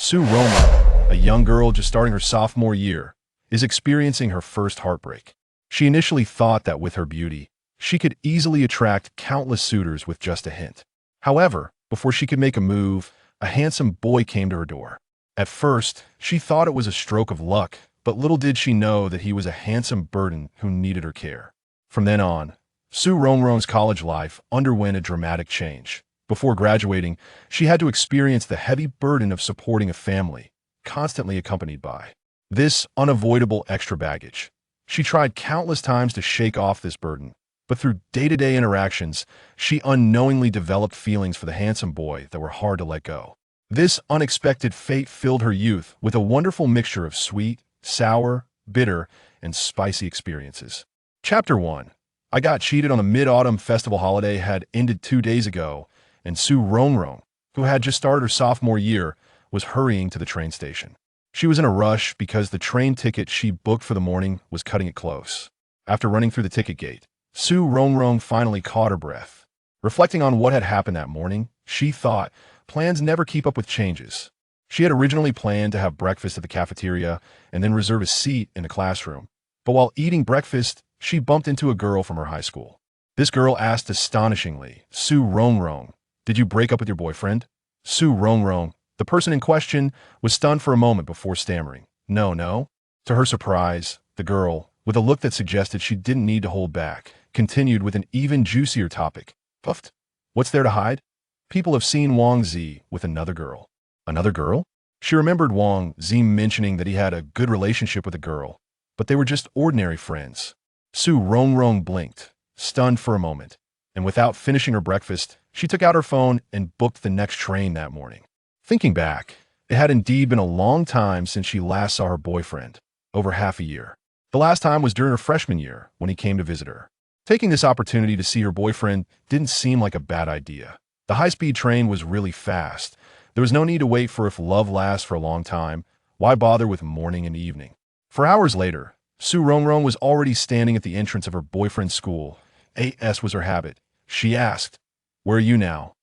Su Rongrong, a young girl just starting her sophomore year, is experiencing her first heartbreak. She initially thought that with her beauty, she could easily attract countless suitors with just a hint. However, before she could make a move, a handsome boy came to her door. At first, she thought it was a stroke of luck, but little did she know that he was a handsome burden who needed her care. From then on, Su Rongrong's college life underwent a dramatic change. Before graduating, she had to experience the heavy burden of supporting a family, constantly accompanied by this unavoidable extra baggage. She tried countless times to shake off this burden, but through day-to-day interactions, she unknowingly developed feelings for the handsome boy that were hard to let go. This unexpected fate filled her youth with a wonderful mixture of sweet, sour, bitter, and spicy experiences. Chapter 1. I Got Cheated on a Mid-Autumn Festival holiday had ended 2 days ago, and Su Rongrong, who had just started her sophomore year, was hurrying to the train station. She was in a rush because the train ticket she booked for the morning was cutting it close. After running through the ticket gate, Su Rongrong finally caught her breath. Reflecting on what had happened that morning, she thought, plans never keep up with changes. She had originally planned to have breakfast at the cafeteria and then reserve a seat in the classroom. But while eating breakfast, she bumped into a girl from her high school. This girl asked astonishingly, "Su Rongrong, did you break up with your boyfriend?" Su Rongrong, the person in question, was stunned for a moment before stammering, No. To her surprise, the girl, with a look that suggested she didn't need to hold back, continued with an even juicier topic. Puffed. What's there to hide? People have seen Wang Zi with another girl. Another girl? She remembered Wang Zi mentioning that he had a good relationship with a girl, but they were just ordinary friends. Su Rongrong blinked, stunned for a moment, and without finishing her breakfast, she took out her phone and booked the next train that morning. Thinking back, it had indeed been a long time since she last saw her boyfriend, over half a year. The last time was during her freshman year when he came to visit her. Taking this opportunity to see her boyfriend didn't seem like a bad idea. The high-speed train was really fast. There was no need to wait for if love lasts for a long time. Why bother with morning and evening? For hours later, Su Rongrong was already standing at the entrance of her boyfriend's school. As was her habit, she asked, "Where are you now?"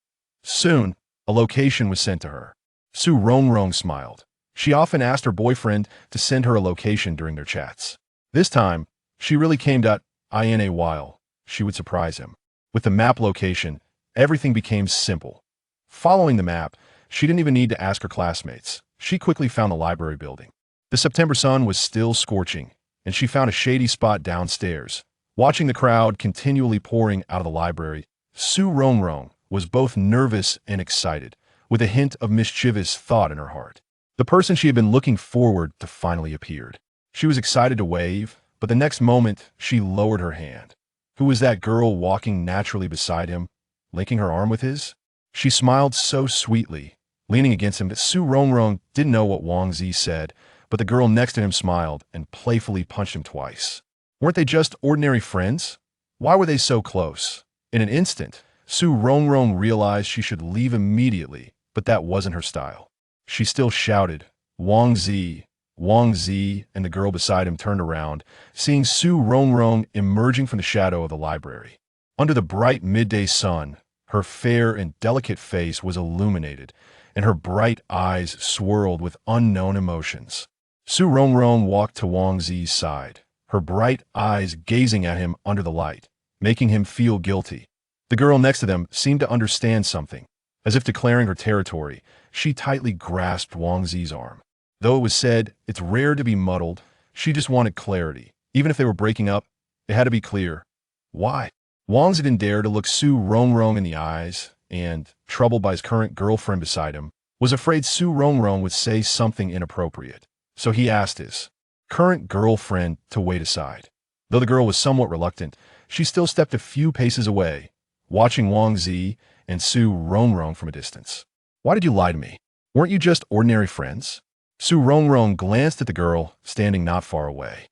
Soon, a location was sent to her. Su Rongrong smiled. She often asked her boyfriend to send her a location during their chats. This time, she really came to in a while. She would surprise him. With the map location, everything became simple. Following the map, she didn't even need to ask her classmates. She quickly found the library building. The September sun was still scorching, and she found a shady spot downstairs. Watching the crowd continually pouring out of the library, Su Rongrong was both nervous and excited, with a hint of mischievous thought in her heart. The person she had been looking forward to finally appeared. She was excited to wave, but the next moment, she lowered her hand. Who was that girl walking naturally beside him, linking her arm with his? She smiled so sweetly, leaning against him that Su Rongrong didn't know what Wang Zi said, but the girl next to him smiled and playfully punched him twice. Weren't they just ordinary friends? Why were they so close? In an instant, Su Rongrong realized she should leave immediately, but that wasn't her style. She still shouted, "Wang Zi, Wang Zi," and the girl beside him turned around, seeing Su Rongrong emerging from the shadow of the library. Under the bright midday sun, her fair and delicate face was illuminated, and her bright eyes swirled with unknown emotions. Su Rongrong walked to Wang Zi's side, her bright eyes gazing at him under the light, making him feel guilty. The girl next to them seemed to understand something. As if declaring her territory, she tightly grasped Wang Zi's arm. Though it was said it's rare to be muddled, she just wanted clarity. Even if they were breaking up, it had to be clear. Why? Wang Zi didn't dare to look Su Rongrong in the eyes, and, troubled by his current girlfriend beside him, was afraid Su Rongrong would say something inappropriate. So he asked his current girlfriend to wait aside. Though the girl was somewhat reluctant, she still stepped a few paces away, watching Wang Zi and Su Rongrong from a distance. "Why did you lie to me? Weren't you just ordinary friends?" Su Rongrong glanced at the girl, standing not far away.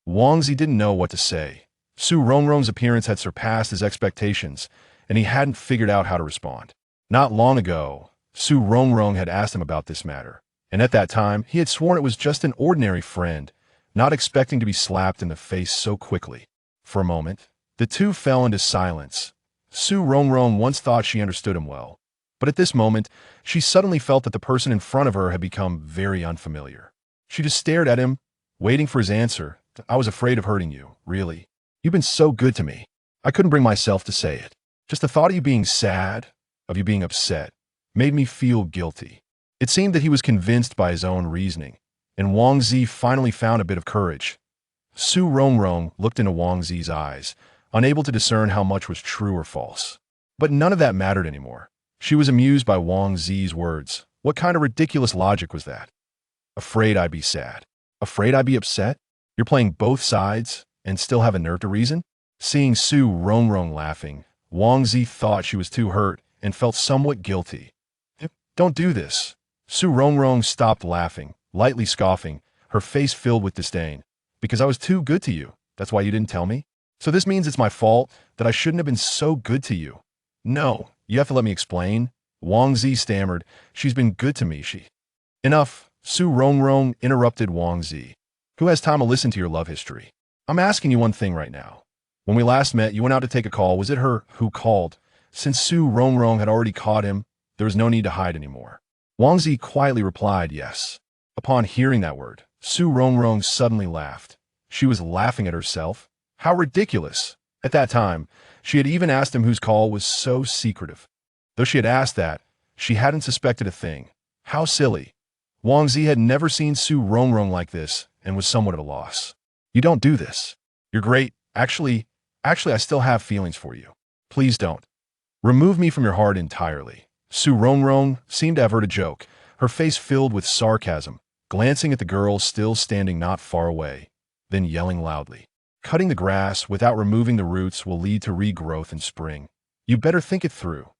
Wang Zi didn't know what to say. Su Rongrong's appearance had surpassed his expectations, and he hadn't figured out how to respond. Not long ago, Su Rongrong had asked him about this matter, and at that time, he had sworn it was just an ordinary friend, not expecting to be slapped in the face so quickly. For a moment, the two fell into silence. Su Rongrong once thought she understood him well, But at this moment, she suddenly felt that the person in front of her had become very unfamiliar. She just stared at him, waiting for his answer. I was afraid of hurting you, really. You've been so good to me. I couldn't bring myself to say it. Just the thought of you being sad, of you being upset, made me feel guilty. It seemed that he was convinced by his own reasoning, and Wang Zi finally found a bit of courage. Su Rongrong looked into Wang Zi's eyes, unable to discern how much was true or false. But none of that mattered anymore. She was amused by Wang Zi's words. What kind of ridiculous logic was that? Afraid I'd be sad. Afraid I'd be upset? You're playing both sides and still have a nerve to reason? Seeing Su Rongrong laughing, Wang Zi thought she was too hurt and felt somewhat guilty. Don't do this. Su Rongrong stopped laughing, lightly scoffing, her face filled with disdain. Because I was too good to you. That's why you didn't tell me? So this means it's my fault that I shouldn't have been so good to you. No, you have to let me explain. Wang Zi stammered. She's been good to me, Enough. Su Rongrong interrupted Wang Zi. Who has time to listen to your love history? I'm asking you one thing right now. When we last met, you went out to take a call. Was it her who called? Since Su Rongrong had already caught him, there was no need to hide anymore. Wang Zi quietly replied, yes. Upon hearing that word, Su Rongrong suddenly laughed. She was laughing at herself. How ridiculous. At that time, she had even asked him whose call was so secretive. Though she had asked that, she hadn't suspected a thing. How silly. Wang Zi had never seen Su Rongrong like this and was somewhat at a loss. You don't do this. You're great. Actually, I still have feelings for you. Please don't. Remove me from your heart entirely. Su Rongrong seemed to have heard a joke, her face filled with sarcasm, glancing at the girl still standing not far away, then yelling loudly. Cutting the grass without removing the roots will lead to regrowth in spring. You better think it through.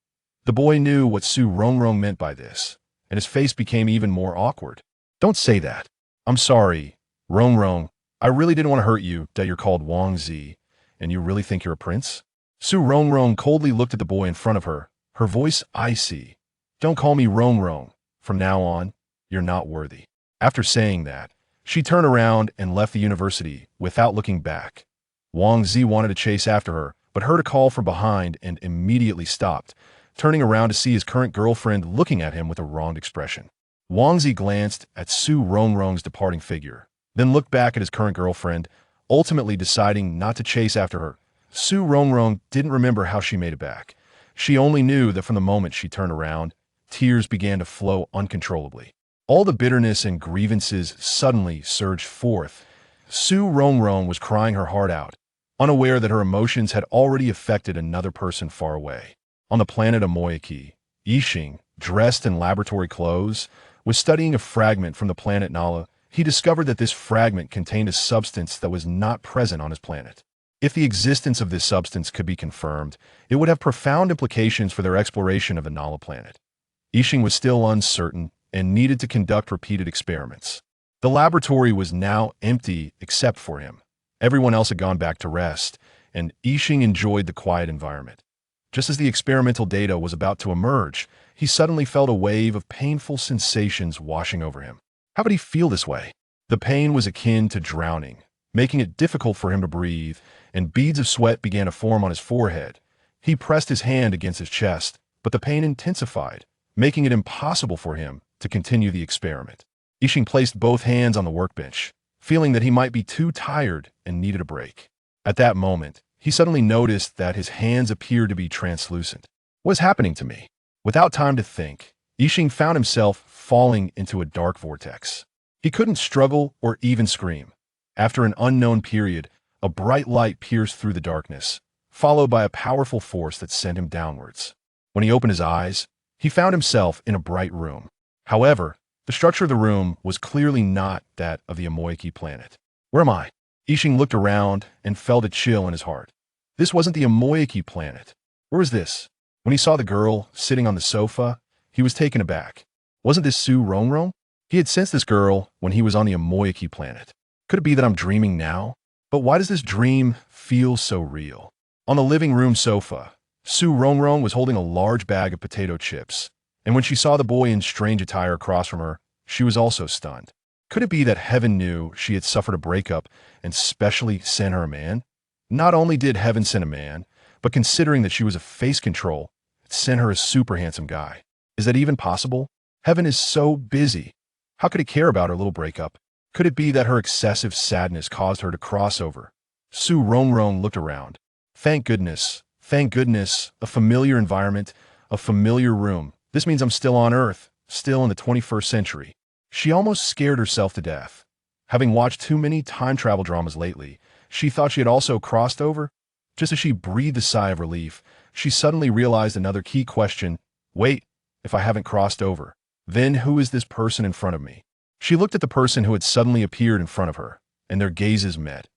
The boy knew what Su Rongrong meant by this, and his face became even more awkward. Don't say that. I'm sorry, Rongrong. I really didn't want to hurt you that you're called Wang Zi, and you really think you're a prince? Su Rongrong coldly looked at the boy in front of her, her voice icy. Don't call me Rongrong. From now on, you're not worthy. After saying that, she turned around and left the university without looking back. Wang Zi wanted to chase after her, but heard a call from behind and immediately stopped, turning around to see his current girlfriend looking at him with a wronged expression. Wang Zi glanced at Su Rongrong's departing figure, then looked back at his current girlfriend, ultimately deciding not to chase after her. Su Rongrong didn't remember how she made it back. She only knew that from the moment she turned around, tears began to flow uncontrollably. All the bitterness and grievances suddenly surged forth. Su Rongrong was crying her heart out, unaware that her emotions had already affected another person far away. On the planet Amoyaki, Yixing, dressed in laboratory clothes, was studying a fragment from the planet Nala. He discovered that this fragment contained a substance that was not present on his planet. If the existence of this substance could be confirmed, it would have profound implications for their exploration of the Nala planet. Yixing was still uncertain and needed to conduct repeated experiments. The laboratory was now empty except for him. Everyone else had gone back to rest, and Yixing enjoyed the quiet environment. Just as the experimental data was about to emerge, he suddenly felt a wave of painful sensations washing over him. How could he feel this way? The pain was akin to drowning, making it difficult for him to breathe, and beads of sweat began to form on his forehead. He pressed his hand against his chest, but the pain intensified, making it impossible for him to continue the experiment. Yixing placed both hands on the workbench, feeling that he might be too tired and needed a break. At that moment, he suddenly noticed that his hands appeared to be translucent. What is happening to me? Without time to think, Yixing found himself falling into a dark vortex. He couldn't struggle or even scream. After an unknown period, a bright light pierced through the darkness, followed by a powerful force that sent him downwards. When he opened his eyes, he found himself in a bright room. However, the structure of the room was clearly not that of the Amoyaki planet. Where am I? Yixing looked around and felt a chill in his heart. This wasn't the Amoyaki planet. Where was this? When he saw the girl sitting on the sofa, he was taken aback. Wasn't this Su Rongrong? He had sensed this girl when he was on the Amoyaki planet. Could it be that I'm dreaming now? But why does this dream feel so real? On the living room sofa, Su Rongrong was holding a large bag of potato chips, and when she saw the boy in strange attire across from her, she was also stunned. Could it be that heaven knew she had suffered a breakup and specially sent her a man? Not only did heaven send a man, but considering that she was a face control, it sent her a super handsome guy. Is that even possible? Heaven is so busy. How could it care about her little breakup? Could it be that her excessive sadness caused her to cross over? Su Rongrong looked around. Thank goodness. Thank goodness. A familiar environment. A familiar room. This means I'm still on Earth. Still in the 21st century. She almost scared herself to death. Having watched too many time travel dramas lately, she thought she had also crossed over. Just as she breathed a sigh of relief, she suddenly realized another key question. Wait, if I haven't crossed over, then who is this person in front of me? She looked at the person who had suddenly appeared in front of her, and their gazes met.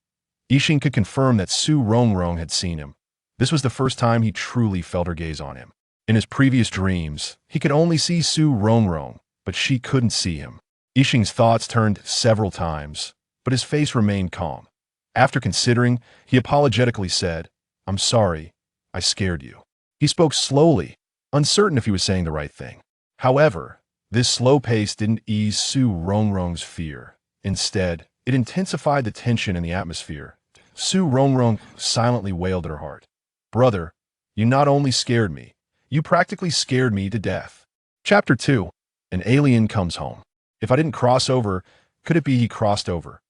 Yixing could confirm that Su Rongrong had seen him. This was the first time he truly felt her gaze on him. In his previous dreams, he could only see Su Rongrong, but she couldn't see him. Yixing's thoughts turned several times, but his face remained calm. After considering, he apologetically said, I'm sorry, I scared you. He spoke slowly, uncertain if he was saying the right thing. However, this slow pace didn't ease Su Rongrong's fear. Instead, it intensified the tension in the atmosphere. Su Rongrong silently wailed at her heart. Brother, you not only scared me, you practically scared me to death. Chapter 2. An alien comes home. If I didn't cross over, could it be he crossed over?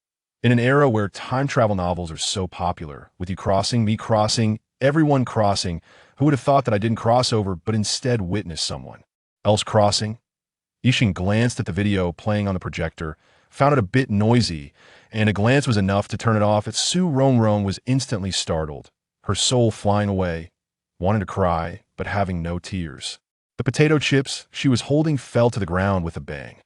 In an era where time travel novels are so popular, with you crossing, me crossing, everyone crossing, who would have thought that I didn't cross over but instead witnessed someone else crossing? Yixing glanced at the video playing on the projector, found it a bit noisy, and a glance was enough to turn it off. Su Rongrong was instantly startled, her soul flying away, wanting to cry, but having no tears. The potato chips she was holding fell to the ground with a bang.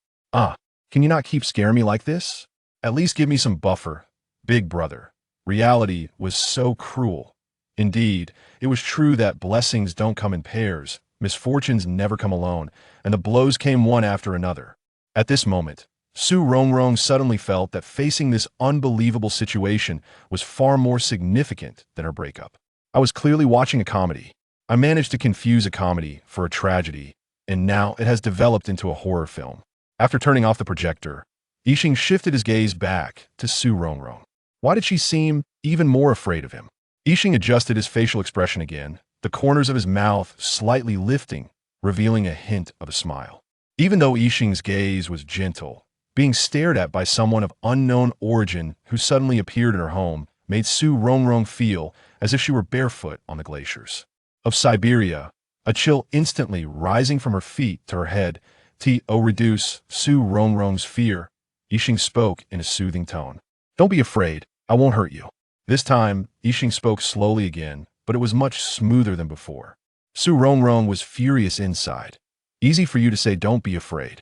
Can you not keep scaring me like this? At least give me some buffer, big brother. Reality was so cruel. Indeed, it was true that blessings don't come in pairs, misfortunes never come alone, and the blows came one after another. At this moment, Su Rongrong suddenly felt that facing this unbelievable situation was far more significant than her breakup. I was clearly watching a comedy. I managed to confuse a comedy for a tragedy, and now it has developed into a horror film. After turning off the projector, Yixing shifted his gaze back to Su Rongrong. Why did she seem even more afraid of him? Yixing adjusted his facial expression again, the corners of his mouth slightly lifting, revealing a hint of a smile. Even though Yixing's gaze was gentle, being stared at by someone of unknown origin who suddenly appeared in her home made Su Rongrong feel as if she were barefoot on the glaciers of Siberia, a chill instantly rising from her feet to her head. To reduce Su Rongrong's fear, Yixing spoke in a soothing tone. Don't be afraid, I won't hurt you. This time, Yixing spoke slowly again, but it was much smoother than before. Su Rongrong was furious inside. Easy for you to say don't be afraid.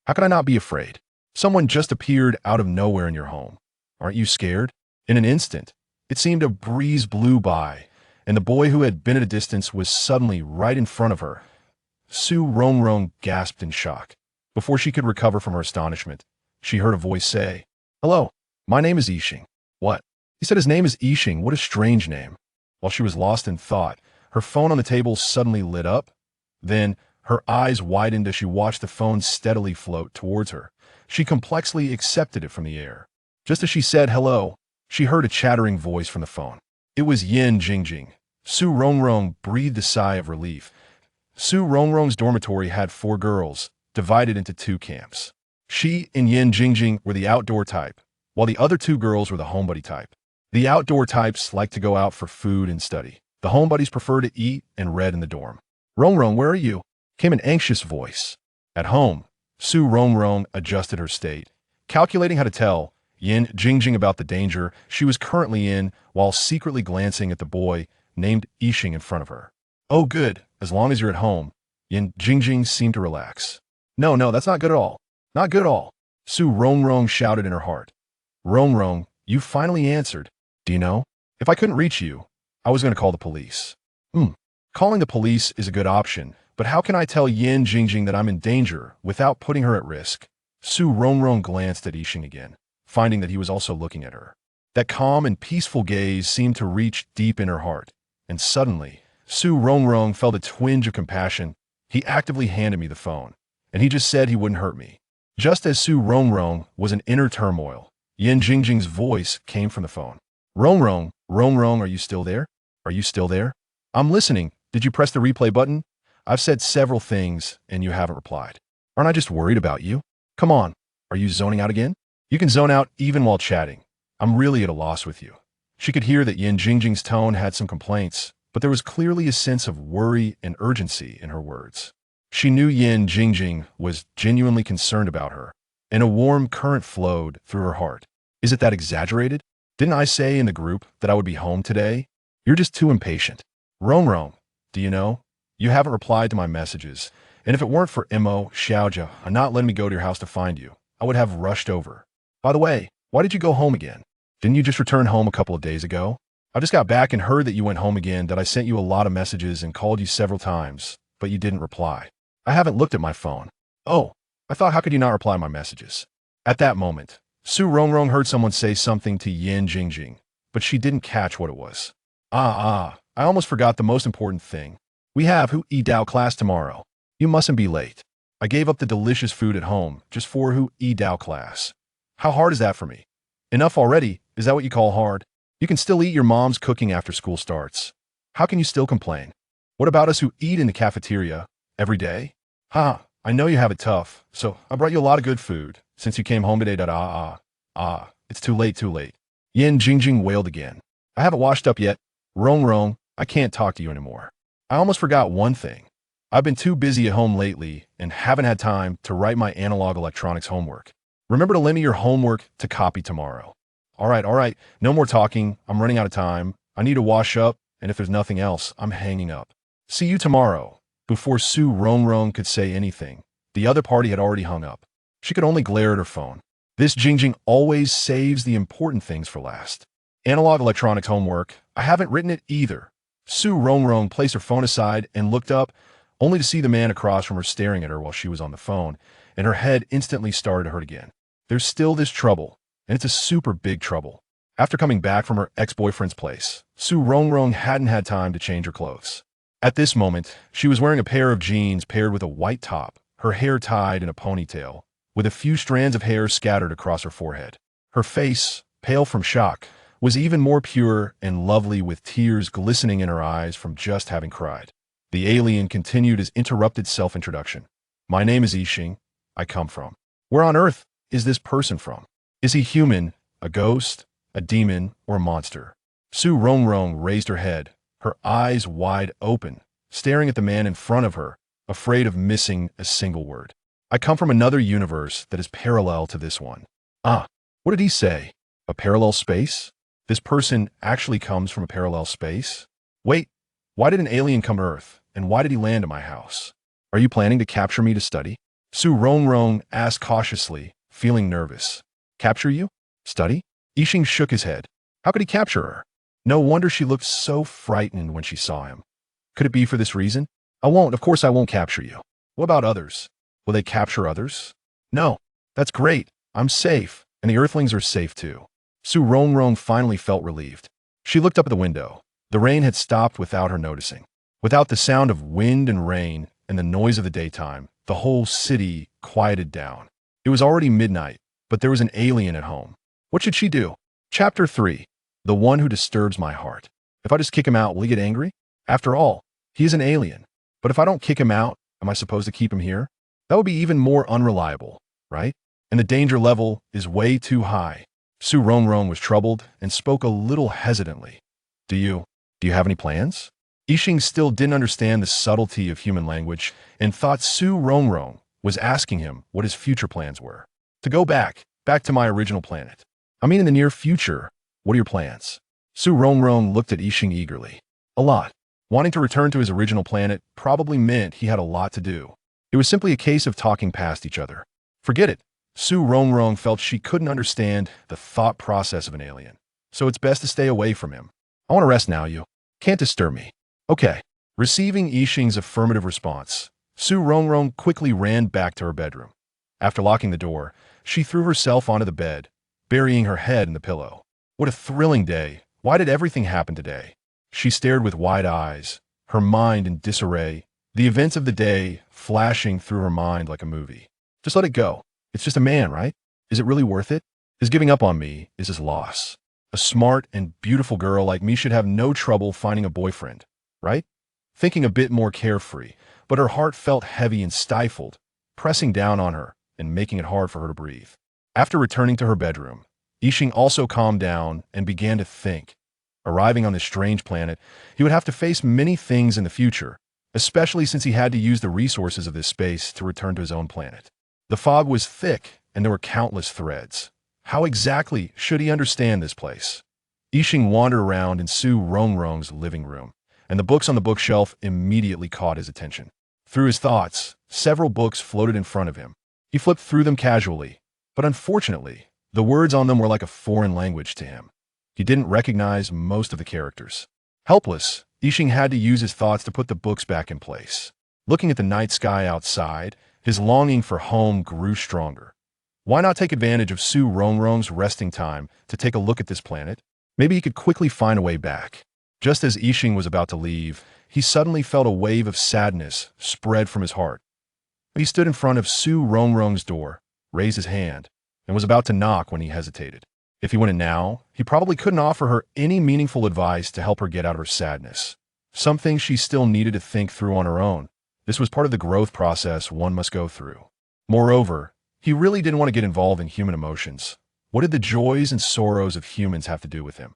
How could I not be afraid? Someone just appeared out of nowhere in your home. Aren't you scared? In an instant, it seemed a breeze blew by, and the boy who had been at a distance was suddenly right in front of her. Su Rongrong gasped in shock. Before she could recover from her astonishment, she heard a voice say, Hello, my name is Yixing. What? He said his name is Yixing. What a strange name. While she was lost in thought, her phone on the table suddenly lit up. Then, her eyes widened as she watched the phone steadily float towards her. She complexly accepted it from the air. Just as she said hello, she heard a chattering voice from the phone. It was Yin Jingjing. Su Rongrong breathed a sigh of relief. Su Rongrong's dormitory had 4 girls, divided into 2 camps. She and Yin Jingjing were the outdoor type, while the other 2 girls were the homebody type. The outdoor types like to go out for food and study. The homebodies prefer to eat and read in the dorm. Rongrong, where are you? Came an anxious voice. At home, Su Rongrong adjusted her state, calculating how to tell Yin Jingjing about the danger she was currently in while secretly glancing at the boy named Yixing in front of her. Oh good, as long as you're at home. Yin Jingjing seemed to relax. No, that's not good at all. Not good at all. Su Rongrong shouted in her heart. Rongrong, you finally answered. Do you know? If I couldn't reach you, I was going to call the police. Calling the police is a good option, but how can I tell Yin Jingjing that I'm in danger without putting her at risk? Su Rongrong glanced at Yixing again, finding that he was also looking at her. That calm and peaceful gaze seemed to reach deep in her heart, and suddenly, Su Rongrong felt a twinge of compassion. He actively handed me the phone, and he just said he wouldn't hurt me. Just as Su Rongrong was in inner turmoil, Yin Jingjing's voice came from the phone. Rongrong, are you still there? Are you still there? I'm listening. Did you press the replay button? I've said several things and you haven't replied. Aren't I just worried about you? Come on, are you zoning out again? You can zone out even while chatting. I'm really at a loss with you. She could hear that Yin Jingjing's tone had some complaints, but there was clearly a sense of worry and urgency in her words. She knew Yin Jingjing was genuinely concerned about her, and a warm current flowed through her heart. Is it that exaggerated? Didn't I say in the group that I would be home today? You're just too impatient. Rongrong, do you know? You haven't replied to my messages, and if it weren't for Imo Xiaojia not letting me go to your house to find you, I would have rushed over. By the way, why did you go home again? Didn't you just return home a couple of days ago? I just got back and heard that you went home again, that I sent you a lot of messages and called you several times, but you didn't reply. I haven't looked at my phone. Oh, I thought, how could you not reply to my messages? At that moment, Su Rongrong heard someone say something to Yin Jingjing, but she didn't catch what it was. I almost forgot the most important thing. We have Hu Yi Dao class tomorrow. You mustn't be late. I gave up the delicious food at home just for Hu Yi Dao class. How hard is that for me? Enough already, is that what you call hard? You can still eat your mom's cooking after school starts. How can you still complain? What about us who eat in the cafeteria every day? I know you have it tough, so I brought you a lot of good food since you came home today. It's too late, too late. Yin Jingjing wailed again. I haven't washed up yet. Rongrong, I can't talk to you anymore. I almost forgot one thing. I've been too busy at home lately and haven't had time to write my analog electronics homework. Remember to lend me your homework to copy tomorrow. All right. No more talking. I'm running out of time. I need to wash up, and if there's nothing else, I'm hanging up. See you tomorrow. Before Su Rongrong could say anything, the other party had already hung up. She could only glare at her phone. This Jingjing always saves the important things for last. Analog electronics homework. I haven't written it either. Su Rongrong placed her phone aside and looked up, only to see the man across from her staring at her while she was on the phone, and her head instantly started to hurt again. There's still this trouble, and it's a super big trouble. After coming back from her ex-boyfriend's place, Su Rongrong hadn't had time to change her clothes. At this moment, she was wearing a pair of jeans paired with a white top, her hair tied in a ponytail, with a few strands of hair scattered across her forehead. Her face, pale from shock, was even more pure and lovely, with tears glistening in her eyes from just having cried. The alien continued his interrupted self-introduction. My name is Yixing. I come from. Where on earth is this person from? Is he human, a ghost, a demon, or a monster? Su Rongrong raised her head, her eyes wide open, staring at the man in front of her, afraid of missing a single word. I come from another universe that is parallel to this one. What did he say? A parallel space? This person actually comes from a parallel space? Wait, why did an alien come to Earth, and why did he land at my house? Are you planning to capture me to study? Su Rongrong asked cautiously, feeling nervous. Capture you? Study? Yixing shook his head. How could he capture her? No wonder she looked so frightened when she saw him. Could it be for this reason? Of course I won't capture you. What about others? Will they capture others? No. That's great. I'm safe, and the Earthlings are safe too. Su Rongrong finally felt relieved. She looked up at the window. The rain had stopped without her noticing. Without the sound of wind and rain and the noise of the daytime, the whole city quieted down. It was already midnight, but there was an alien at home. What should she do? Chapter 3. The one who disturbs my heart. If I just kick him out, will he get angry? After all, he is an alien. But if I don't kick him out, am I supposed to keep him here? That would be even more unreliable, right? And the danger level is way too high. Su Rongrong was troubled and spoke a little hesitantly. Do you have any plans? Yixing still didn't understand the subtlety of human language and thought Su Rongrong was asking him what his future plans were. To go back to my original planet. I mean, in the near future, what are your plans? Su Rongrong looked at Yixing eagerly. A lot. Wanting to return to his original planet probably meant he had a lot to do. It was simply a case of talking past each other. Forget it. Su Rongrong felt she couldn't understand the thought process of an alien, so it's best to stay away from him. I want to rest now, you can't disturb me. Okay. Receiving Yixing's affirmative response, Su Rongrong quickly ran back to her bedroom. After locking the door, she threw herself onto the bed, burying her head in the pillow. What a thrilling day. Why did everything happen today? She stared with wide eyes, her mind in disarray, the events of the day flashing through her mind like a movie. Just let it go. It's just a man, right? Is it really worth it? His giving up on me is his loss. A smart and beautiful girl like me should have no trouble finding a boyfriend, right? Thinking a bit more carefree, but her heart felt heavy and stifled, pressing down on her and making it hard for her to breathe. After returning to her bedroom, Yixing also calmed down and began to think. Arriving on this strange planet, he would have to face many things in the future, especially since he had to use the resources of this space to return to his own planet. The fog was thick, and there were countless threads. How exactly should he understand this place? Yixing wandered around in Su Rongrong's living room, and the books on the bookshelf immediately caught his attention. Through his thoughts, several books floated in front of him. He flipped through them casually, but unfortunately, the words on them were like a foreign language to him. He didn't recognize most of the characters. Helpless, Yixing had to use his thoughts to put the books back in place. Looking at the night sky outside, his longing for home grew stronger. Why not take advantage of Su Rongrong's resting time to take a look at this planet? Maybe he could quickly find a way back. Just as Yixing was about to leave, he suddenly felt a wave of sadness spread from his heart. He stood in front of Su Rongrong's door, raised his hand, and was about to knock when he hesitated. If he went in now, he probably couldn't offer her any meaningful advice to help her get out of her sadness. Some things she still needed to think through on her own. This was part of the growth process one must go through. Moreover, he really didn't want to get involved in human emotions. What did the joys and sorrows of humans have to do with him?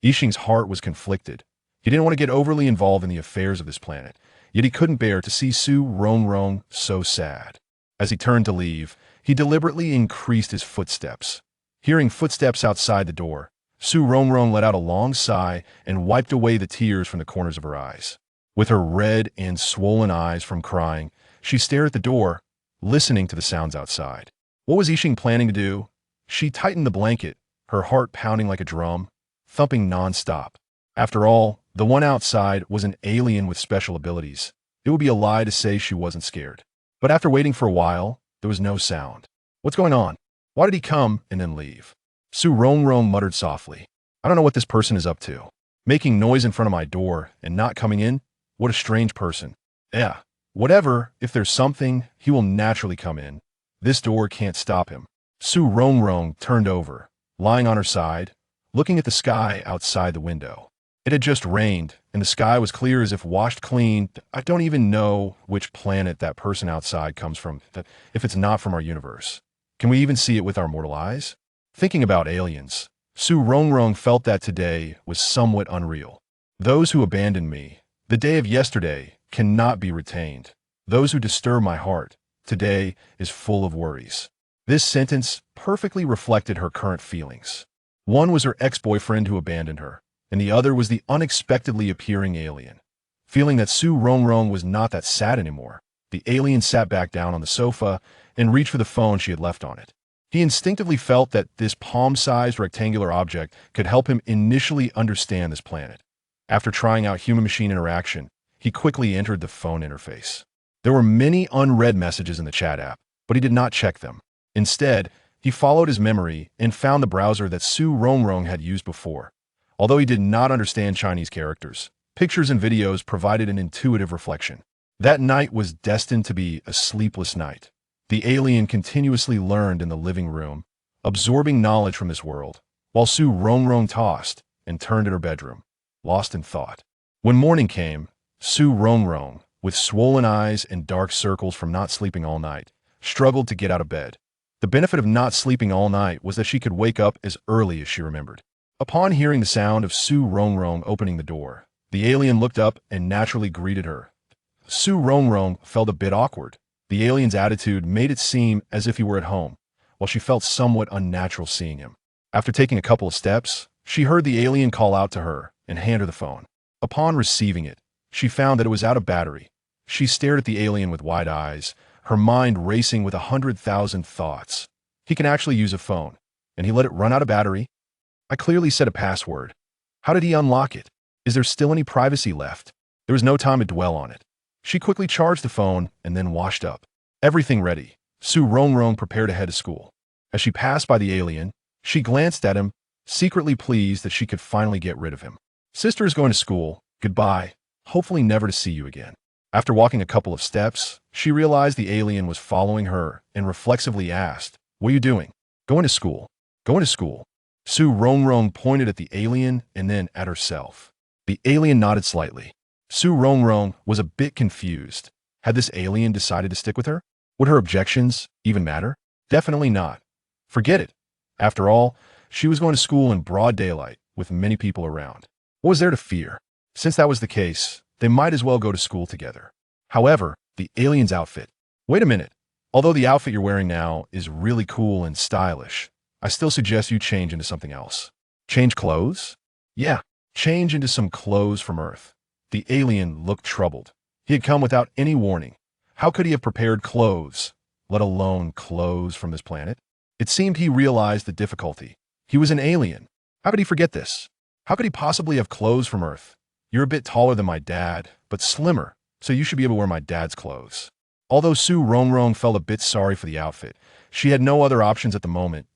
Yixing's heart was conflicted. He didn't want to get overly involved in the affairs of this planet, yet he couldn't bear to see Su Rongrong so sad. As he turned to leave, he deliberately increased his footsteps. Hearing footsteps outside the door, Su Rongrong let out a long sigh and wiped away the tears from the corners of her eyes. With her red and swollen eyes from crying, she stared at the door, listening to the sounds outside. What was Yixing planning to do? She tightened the blanket, her heart pounding like a drum, thumping non-stop. After all, the one outside was an alien with special abilities. It would be a lie to say she wasn't scared. But after waiting for a while, there was no sound. What's going on? Why did he come and then leave? Su Rongrong muttered softly. I don't know what this person is up to. Making noise in front of my door and not coming in? What a strange person. Yeah, whatever, if there's something, he will naturally come in. This door can't stop him. Su Rongrong turned over, lying on her side, looking at the sky outside the window. It had just rained, and the sky was clear as if washed clean. I don't even know which planet that person outside comes from, if it's not from our universe. Can we even see it with our mortal eyes? Thinking about aliens, Su Rongrong felt that today was somewhat unreal. Those who abandoned me, the day of yesterday, cannot be retained. Those who disturb my heart, today is full of worries. This sentence perfectly reflected her current feelings. One was her ex-boyfriend who abandoned her, and the other was the unexpectedly appearing alien. Feeling that Su Rongrong was not that sad anymore, the alien sat back down on the sofa and reached for the phone she had left on it. He instinctively felt that this palm-sized rectangular object could help him initially understand this planet. After trying out human-machine interaction, he quickly entered the phone interface. There were many unread messages in the chat app, but he did not check them. Instead, he followed his memory and found the browser that Su Rongrong had used before. Although he did not understand Chinese characters, pictures and videos provided an intuitive reflection. That night was destined to be a sleepless night. The alien continuously learned in the living room, absorbing knowledge from this world, while Su Rongrong tossed and turned in her bedroom, lost in thought. When morning came, Su Rongrong, with swollen eyes and dark circles from not sleeping all night, struggled to get out of bed. The benefit of not sleeping all night was that she could wake up as early as she remembered. Upon hearing the sound of Su Rongrong opening the door, the alien looked up and naturally greeted her. Su Rongrong felt a bit awkward. The alien's attitude made it seem as if he were at home, while she felt somewhat unnatural seeing him. After taking a couple of steps, she heard the alien call out to her and hand her the phone. Upon receiving it, she found that it was out of battery. She stared at the alien with wide eyes, her mind racing with 100,000 thoughts. He can actually use a phone, and he let it run out of battery? I clearly set a password. How did he unlock it? Is there still any privacy left? There was no time to dwell on it. She quickly charged the phone and then washed up. Everything ready, Su Rongrong prepared to head to school. As she passed by the alien, she glanced at him, secretly pleased that she could finally get rid of him. Sister is going to school. Goodbye. Hopefully never to see you again. After walking a couple of steps, she realized the alien was following her and reflexively asked, "What are you doing?" "Going to school." "Going to school." Su Rongrong pointed at the alien and then at herself. The alien nodded slightly. Su Rongrong was a bit confused. Had this alien decided to stick with her? Would her objections even matter? Definitely not. Forget it. After all, she was going to school in broad daylight with many people around. What was there to fear? Since that was the case, they might as well go to school together. However, the alien's outfit. Wait a minute. Although the outfit you're wearing now is really cool and stylish, I still suggest you change into something else. Change clothes? Yeah, change into some clothes from Earth. The alien looked troubled. He had come without any warning. How could he have prepared clothes, let alone clothes from this planet? It seemed he realized the difficulty. He was an alien. How could he forget this? How could he possibly have clothes from Earth? You're a bit taller than my dad, but slimmer, so you should be able to wear my dad's clothes. Although Rongrong felt a bit sorry for the outfit, she had no other options at the moment.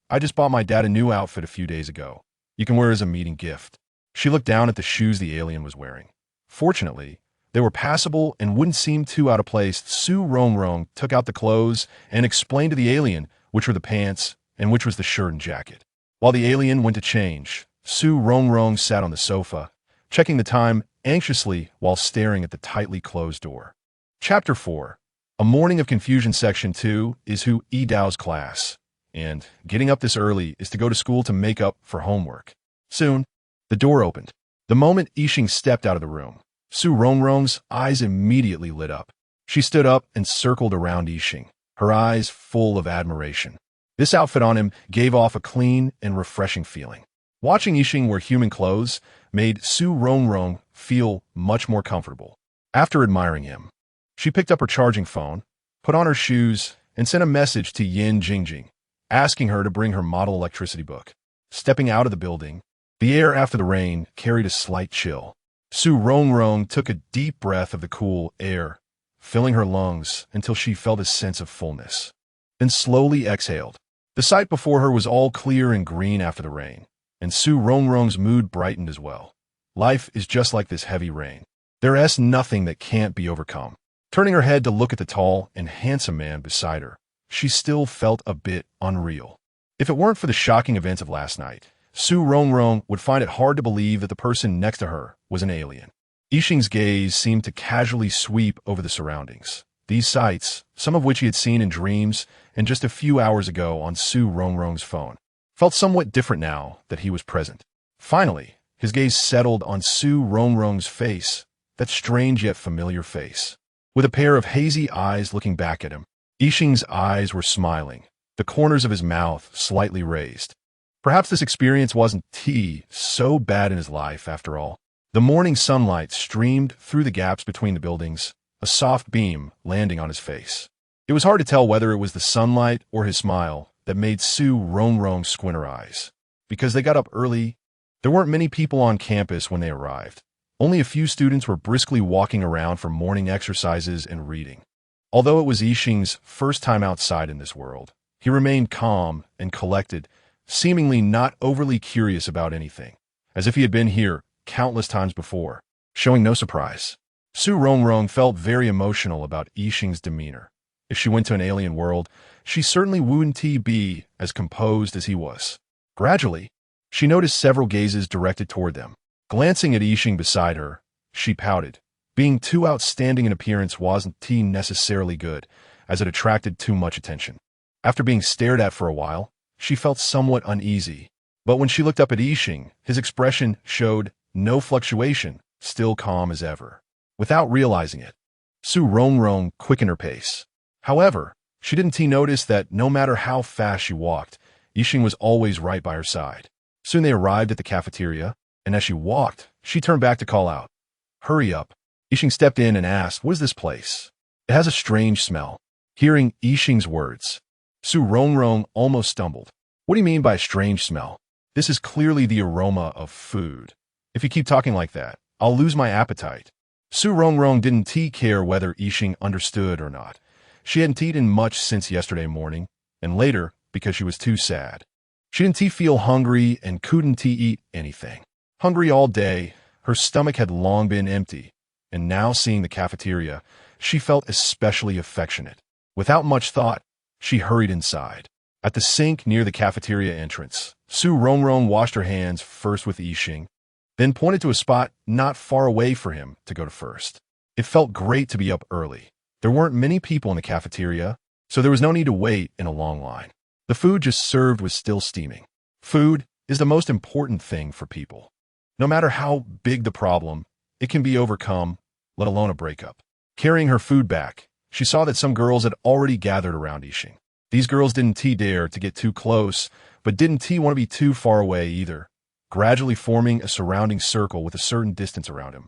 I just bought my dad a new outfit a few days ago. You can wear it as a meeting gift. She looked down at the shoes the alien was wearing. Fortunately, they were passable and wouldn't seem too out of place. Rongrong took out the clothes and explained to the alien which were the pants and which was the shirt and jacket. While the alien went to change, Rongrong sat on the sofa, checking the time anxiously while staring at the tightly closed door. Chapter 4. A Morning of Confusion. Section 2 is Hu Dao's class, and getting up this early is to go to school to make up for homework. Soon, the door opened. The moment Yixing stepped out of the room, Rongrong's eyes immediately lit up. She stood up and circled around Yixing, her eyes full of admiration. This outfit on him gave off a clean and refreshing feeling. Watching Yixing wear human clothes made Rongrong feel much more comfortable. After admiring him, she picked up her charging phone, put on her shoes, and sent a message to Yin Jingjing, asking her to bring her model electricity book. Stepping out of the building, the air after the rain carried a slight chill. Rongrong took a deep breath of the cool air, filling her lungs until she felt a sense of fullness. Then slowly exhaled. The sight before her was all clear and green after the rain, and Rongrong's mood brightened as well. Life is just like this heavy rain. There is nothing that can't be overcome. Turning her head to look at the tall and handsome man beside her, she still felt a bit unreal. If it weren't for the shocking events of last night, Rongrong would find it hard to believe that the person next to her was an alien. Yixing's gaze seemed to casually sweep over the surroundings. These sights, some of which he had seen in dreams and just a few hours ago on Rongrong's phone, felt somewhat different now that he was present. Finally, his gaze settled on Rongrong's face, that strange yet familiar face. With a pair of hazy eyes looking back at him, Yixing's eyes were smiling, the corners of his mouth slightly raised. Perhaps this experience wasn't so bad in his life after all. The morning sunlight streamed through the gaps between the buildings, a soft beam landing on his face. It was hard to tell whether it was the sunlight or his smile that made Rongrong squint her eyes. Because they got up early, there weren't many people on campus when they arrived. Only a few students were briskly walking around for morning exercises and reading. Although it was Yixing's first time outside in this world, he remained calm and collected, seemingly not overly curious about anything, as if he had been here countless times before, showing no surprise. Rongrong felt very emotional about Yixing's demeanor. If she went to an alien world, she certainly wouldn't be as composed as he was. Gradually, she noticed several gazes directed toward them. Glancing at Yixing beside her, she pouted. Being too outstanding in appearance wasn't necessarily good, as it attracted too much attention. After being stared at for a while, she felt somewhat uneasy. But when she looked up at Yixing, his expression showed no fluctuation, still calm as ever. Without realizing it, Rongrong quickened her pace. However, she didn't notice that no matter how fast she walked, Yixing was always right by her side. Soon they arrived at the cafeteria, and as she walked, she turned back to call out, "Hurry up." Yixing stepped in and asked, "What is this place? It has a strange smell." Hearing Yixing's words, Rongrong almost stumbled. "What do you mean by a strange smell? This is clearly the aroma of food. If you keep talking like that, I'll lose my appetite." Rongrong didn't care whether Yixing understood or not. She hadn't eaten much since yesterday morning, and later because she was too sad. She didn't feel hungry and couldn't eat anything. Hungry all day, her stomach had long been empty, and now seeing the cafeteria, she felt especially affectionate. Without much thought, she hurried inside. At the sink near the cafeteria entrance, Rongrong washed her hands first with Yixing, then pointed to a spot not far away for him to go to first. It felt great to be up early. There weren't many people in the cafeteria, so there was no need to wait in a long line. The food just served was still steaming. Food is the most important thing for people. No matter how big the problem, it can be overcome, let alone a breakup. Carrying her food back, she saw that some girls had already gathered around Yixing. These girls didn't dare to get too close, but didn't want to be too far away either, gradually forming a surrounding circle with a certain distance around him.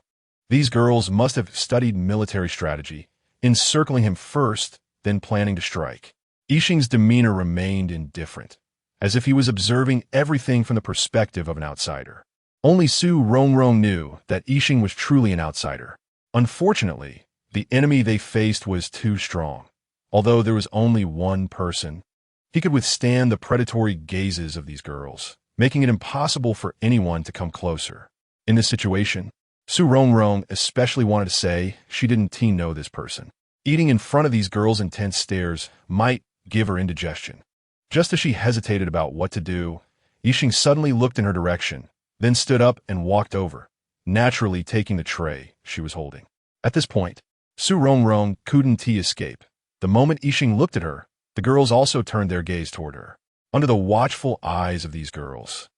These girls must have studied military strategy, encircling him first, then planning to strike. Yixing's demeanor remained indifferent, as if he was observing everything from the perspective of an outsider. Only Rongrong knew that Yixing was truly an outsider. Unfortunately, the enemy they faced was too strong. Although there was only one person, he could withstand the predatory gazes of these girls, making it impossible for anyone to come closer. In this situation, Rongrong especially wanted to say she didn't know this person. Eating in front of these girls' intense stares might give her indigestion. Just as she hesitated about what to do, Yixing suddenly looked in her direction, then stood up and walked over, naturally taking the tray she was holding. At this point, Rongrong couldn't escape. The moment Yixing looked at her, the girls also turned their gaze toward her. Under the watchful eyes of these girls,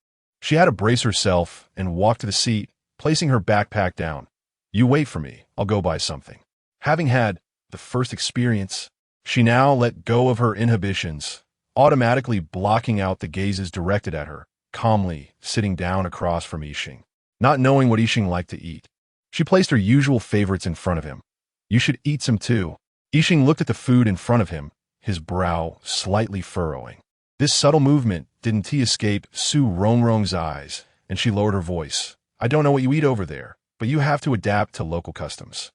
she had to brace herself and walk to the seat, placing her backpack down. "You wait for me, I'll go buy something." Having had the first experience, she now let go of her inhibitions, automatically blocking out the gazes directed at her, calmly sitting down across from Yixing. Not knowing what Yixing liked to eat, she placed her usual favorites in front of him. "You should eat some too." Yixing looked at the food in front of him, his brow slightly furrowing. This subtle movement didn't escape Rongrong's eyes, and she lowered her voice. "I don't know what you eat over there, but you have to adapt to local customs."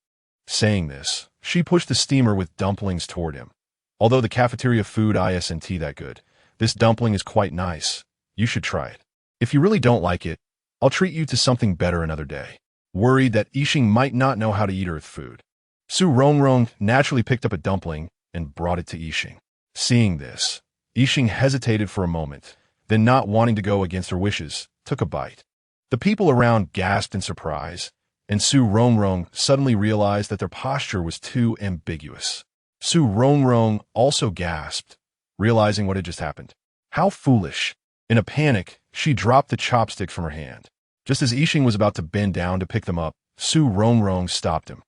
Saying this, she pushed the steamer with dumplings toward him. "Although the cafeteria food isn't that good, this dumpling is quite nice. You should try it. If you really don't like it, I'll treat you to something better another day." Worried that Yixing might not know how to eat earth food, Rongrong naturally picked up a dumpling and brought it to Yixing. Seeing this, Yixing hesitated for a moment, then not wanting to go against her wishes, took a bite. The people around gasped in surprise, and Rongrong suddenly realized that their posture was too ambiguous. Rongrong also gasped, realizing what had just happened. How foolish! In a panic, she dropped the chopsticks from her hand. Just as Yixing was about to bend down to pick them up, Rongrong stopped him.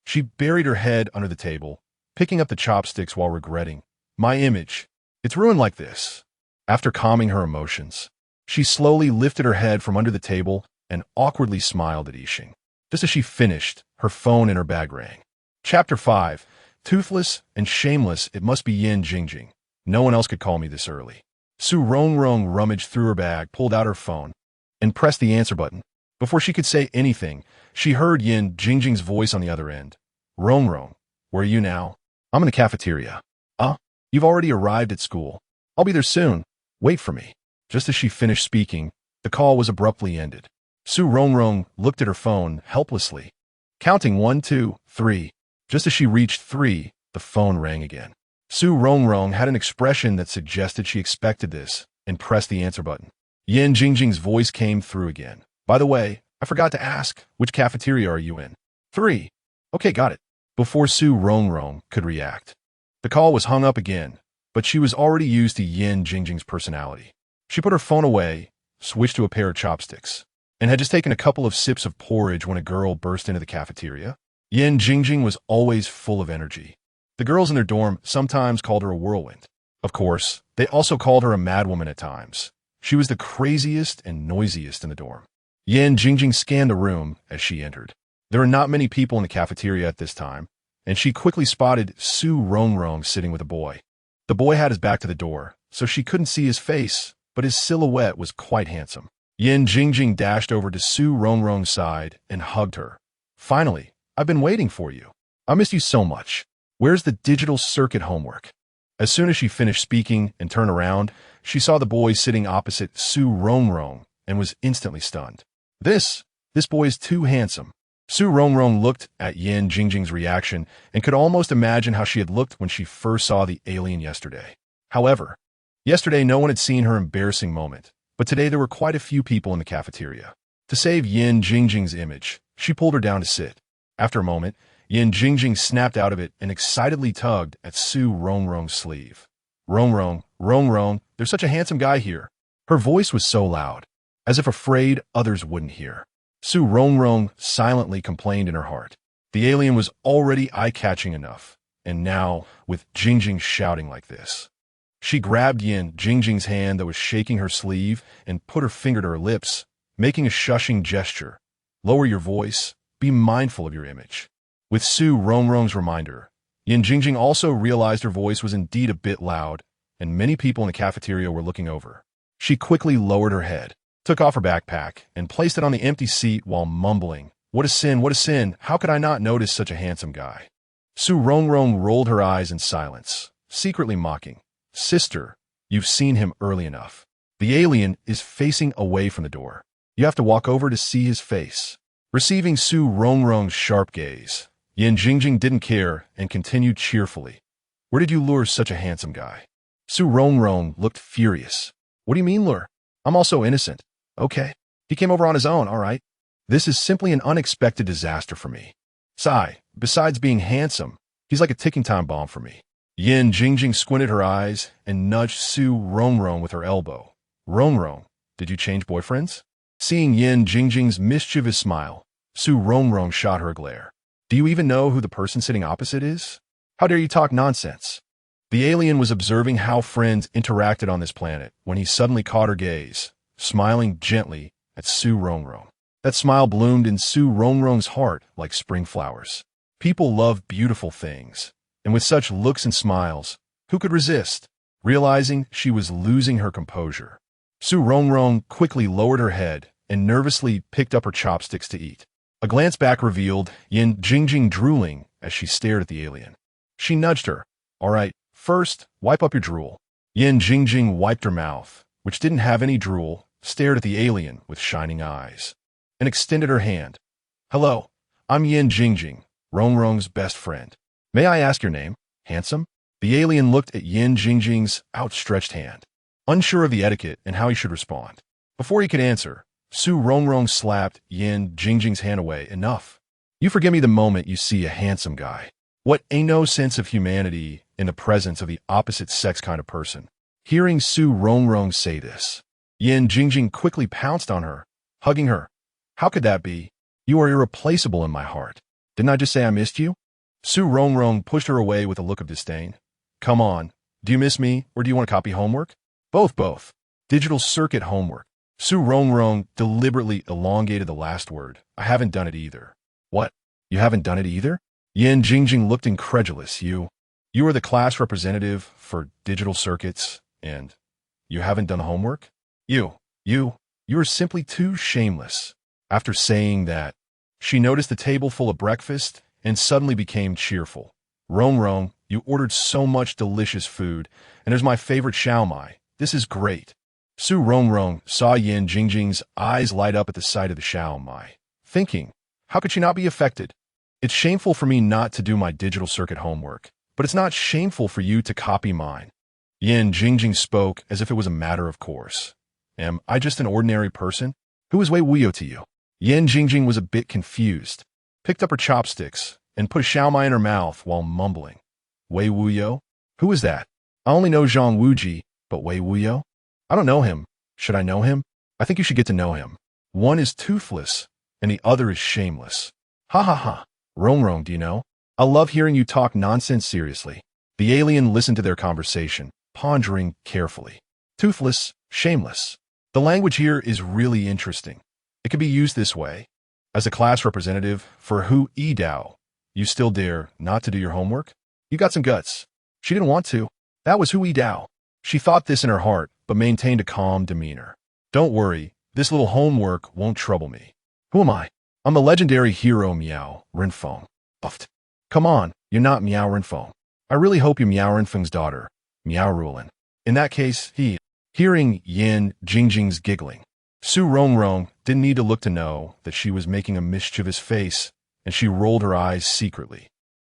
She buried her head under the table, picking up the chopsticks while regretting, "My image, it's ruined like this." After calming her emotions, she slowly lifted her head from under the table and awkwardly smiled at Yixing. Just as she finished, her phone in her bag rang. Chapter 5. Toothless and shameless, it must be Yin Jingjing. No one else could call me this early. Rongrong rummaged through her bag, pulled out her phone, and pressed the answer button. Before she could say anything, she heard Yin Jingjing's voice on the other end. "Rongrong, where are you now?" "I'm in the cafeteria." You've already arrived at school. I'll be there soon. Wait for me." Just as she finished speaking, the call was abruptly ended. Rongrong looked at her phone helplessly, counting 1, 2, 3. Just as she reached 3, the phone rang again. Rongrong had an expression that suggested she expected this and pressed the answer button. Yin Jingjing's voice came through again. "By the way, I forgot to ask, which cafeteria are you in?" 3. "Okay, got it." Before Rongrong could react, the call was hung up again, but she was already used to Yin Jingjing's personality. She put her phone away, switched to a pair of chopsticks, and had just taken a couple of sips of porridge when a girl burst into the cafeteria. Yin Jingjing was always full of energy. The girls in their dorm sometimes called her a whirlwind. Of course, they also called her a madwoman at times. She was the craziest and noisiest in the dorm. Yin Jingjing scanned the room as she entered. There were not many people in the cafeteria at this time, and she quickly spotted Rongrong sitting with a boy. The boy had his back to the door, so she couldn't see his face, but his silhouette was quite handsome. Yin Jingjing dashed over to Rongrong's side and hugged her. "Finally, I've been waiting for you. I missed you so much. Where's the digital circuit homework?" As soon as she finished speaking and turned around, she saw the boy sitting opposite Rongrong and was instantly stunned. This boy is too handsome." Rongrong looked at Yin Jingjing's reaction and could almost imagine how she had looked when she first saw the alien yesterday. However, yesterday no one had seen her embarrassing moment, but today there were quite a few people in the cafeteria. To save Yin Jingjing's image, she pulled her down to sit. After a moment, Yin Jingjing snapped out of it and excitedly tugged at Su Rongrong's sleeve. Rongrong, there's such a handsome guy here. Her voice was so loud, as if afraid others wouldn't hear. Su Rongrong silently complained in her heart. The alien was already eye-catching enough, and now, with Jingjing shouting like this. She grabbed Yin Jingjing's hand that was shaking her sleeve and put her finger to her lips, making a shushing gesture. Lower your voice, be mindful of your image. With Su Rongrong's reminder, Yin Jingjing also realized her voice was indeed a bit loud, and many people in the cafeteria were looking over. She quickly lowered her head, took off her backpack, and placed it on the empty seat while mumbling, what a sin, how could I not notice such a handsome guy? Su Rongrong rolled her eyes in silence, secretly mocking. Sister, you've seen him early enough. The alien is facing away from the door. You have to walk over to see his face. Receiving Su Rongrong's sharp gaze, Yin Jingjing didn't care and continued cheerfully. Where did you lure such a handsome guy? Su Rongrong looked furious. What do you mean lure? I'm also innocent. Okay. He came over on his own, all right. This is simply an unexpected disaster for me. Sigh, besides being handsome, he's like a ticking time bomb for me. Yin Jingjing squinted her eyes and nudged Su Rongrong with her elbow. Rongrong, did you change boyfriends? Seeing Yin Jingjing's mischievous smile, Su Rongrong shot her a glare. Do you even know who the person sitting opposite is? How dare you talk nonsense? The alien was observing how friends interacted on this planet when he suddenly caught her gaze, smiling gently at Su Rongrong. That smile bloomed in Su Rongrong's heart like spring flowers. People love beautiful things, and with such looks and smiles, who could resist? Realizing she was losing her composure, Su Rongrong quickly lowered her head and nervously picked up her chopsticks to eat. A glance back revealed Yin Jingjing drooling as she stared at the alien. She nudged her. All right, first, wipe up your drool. Yin Jingjing wiped her mouth, which didn't have any drool, stared at the alien with shining eyes, and extended her hand. Hello, I'm Yin Jingjing, Rongrong's best friend. May I ask your name, handsome? The alien looked at Yin Jingjing's outstretched hand, unsure of the etiquette and how he should respond. Before he could answer, Su Rongrong slapped Yin Jingjing's hand away. Enough. You forgive me the moment you see a handsome guy. What ain't no sense of humanity in the presence of the opposite sex kind of person? Hearing Su Rongrong say this, Yin Jingjing quickly pounced on her, hugging her. How could that be? You are irreplaceable in my heart. Didn't I just say I missed you? Su Rongrong pushed her away with a look of disdain. Come on, do you miss me or do you want to copy homework? Both. Digital circuit homework. Su Rongrong deliberately elongated the last word. I haven't done it either. What? You haven't done it either? Yin Jingjing looked incredulous. You are the class representative for digital circuits, and you haven't done the homework? You are simply too shameless. After saying that, she noticed the table full of breakfast and suddenly became cheerful. Rongrong, you ordered so much delicious food, and there's my favorite xiaomai. This is great. Su Rongrong saw Yin Jingjing's eyes light up at the sight of the xiaomai, thinking, how could she not be affected? It's shameful for me not to do my digital circuit homework, but it's not shameful for you to copy mine. Yin Jingjing spoke as if it was a matter of course. Am I just an ordinary person? Who is Wei Wuyo to you? Yin Jingjing was a bit confused, picked up her chopsticks, and put a xiaomai in her mouth while mumbling. Wei Wuyo? Who is that? I only know Zhang Wuji, but Wei Wuyo? I don't know him. Should I know him? I think you should get to know him. One is toothless, and the other is shameless. Ha ha ha. Rongrong, do you know? I love hearing you talk nonsense seriously. The alien listened to their conversation, pondering carefully. Toothless, shameless. The language here is really interesting. It can be used this way. As a class representative for Hu Yidao, you still dare not to do your homework? You got some guts. She didn't want to. That was Hu Yidao. She thought this in her heart, but maintained a calm demeanor. Don't worry, this little homework won't trouble me. Who am I? I'm the legendary hero Miao Renfeng. Uft. Come on, you're not Miao Renfeng. I really hope you're Miao Renfeng's daughter, Miao Rulin. In that case, Hearing Yin Jingjing's giggling, Su Rongrong didn't need to look to know that she was making a mischievous face, and she rolled her eyes secretly.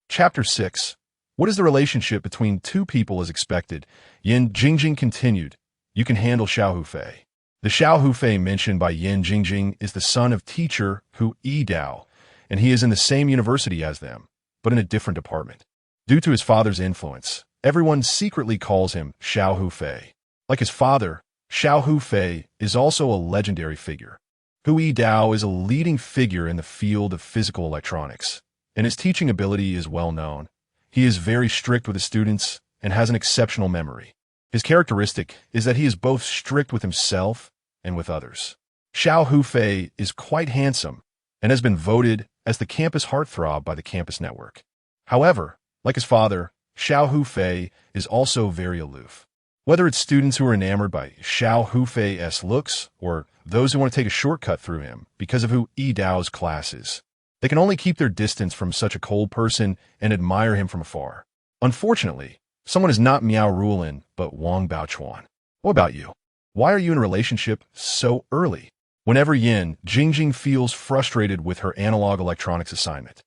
Chapter 6. What is the relationship between two people as expected? Yin Jingjing continued. You can handle Xiao Hufei. The Xiao Hufei mentioned by Yin Jingjing is the son of teacher Hu Yidao, and he is in the same university as them. but in a different department. Due to his father's influence, everyone secretly calls him Xiao Hufei. Like his father, Xiao Hufei is also a legendary figure. Hu Yidao is a leading figure in the field of physical electronics, and his teaching ability is well known. He is very strict with his students and has an exceptional memory. His characteristic is that he is both strict with himself and with others. Xiao Hufei is quite handsome and has been voted as the campus heartthrob by the campus network. However, like his father, Xiao Hufei is also very aloof. Whether it's students who are enamored by Xiao Hufei's looks or those who want to take a shortcut through him because of who Yidao's class is, they can only keep their distance from such a cold person and admire him from afar. Unfortunately, someone is not Miao Rulin, but Wang Baochuan. What about you? Why are you in a relationship so early? Whenever Yin Jingjing feels frustrated with her analog electronics assignment,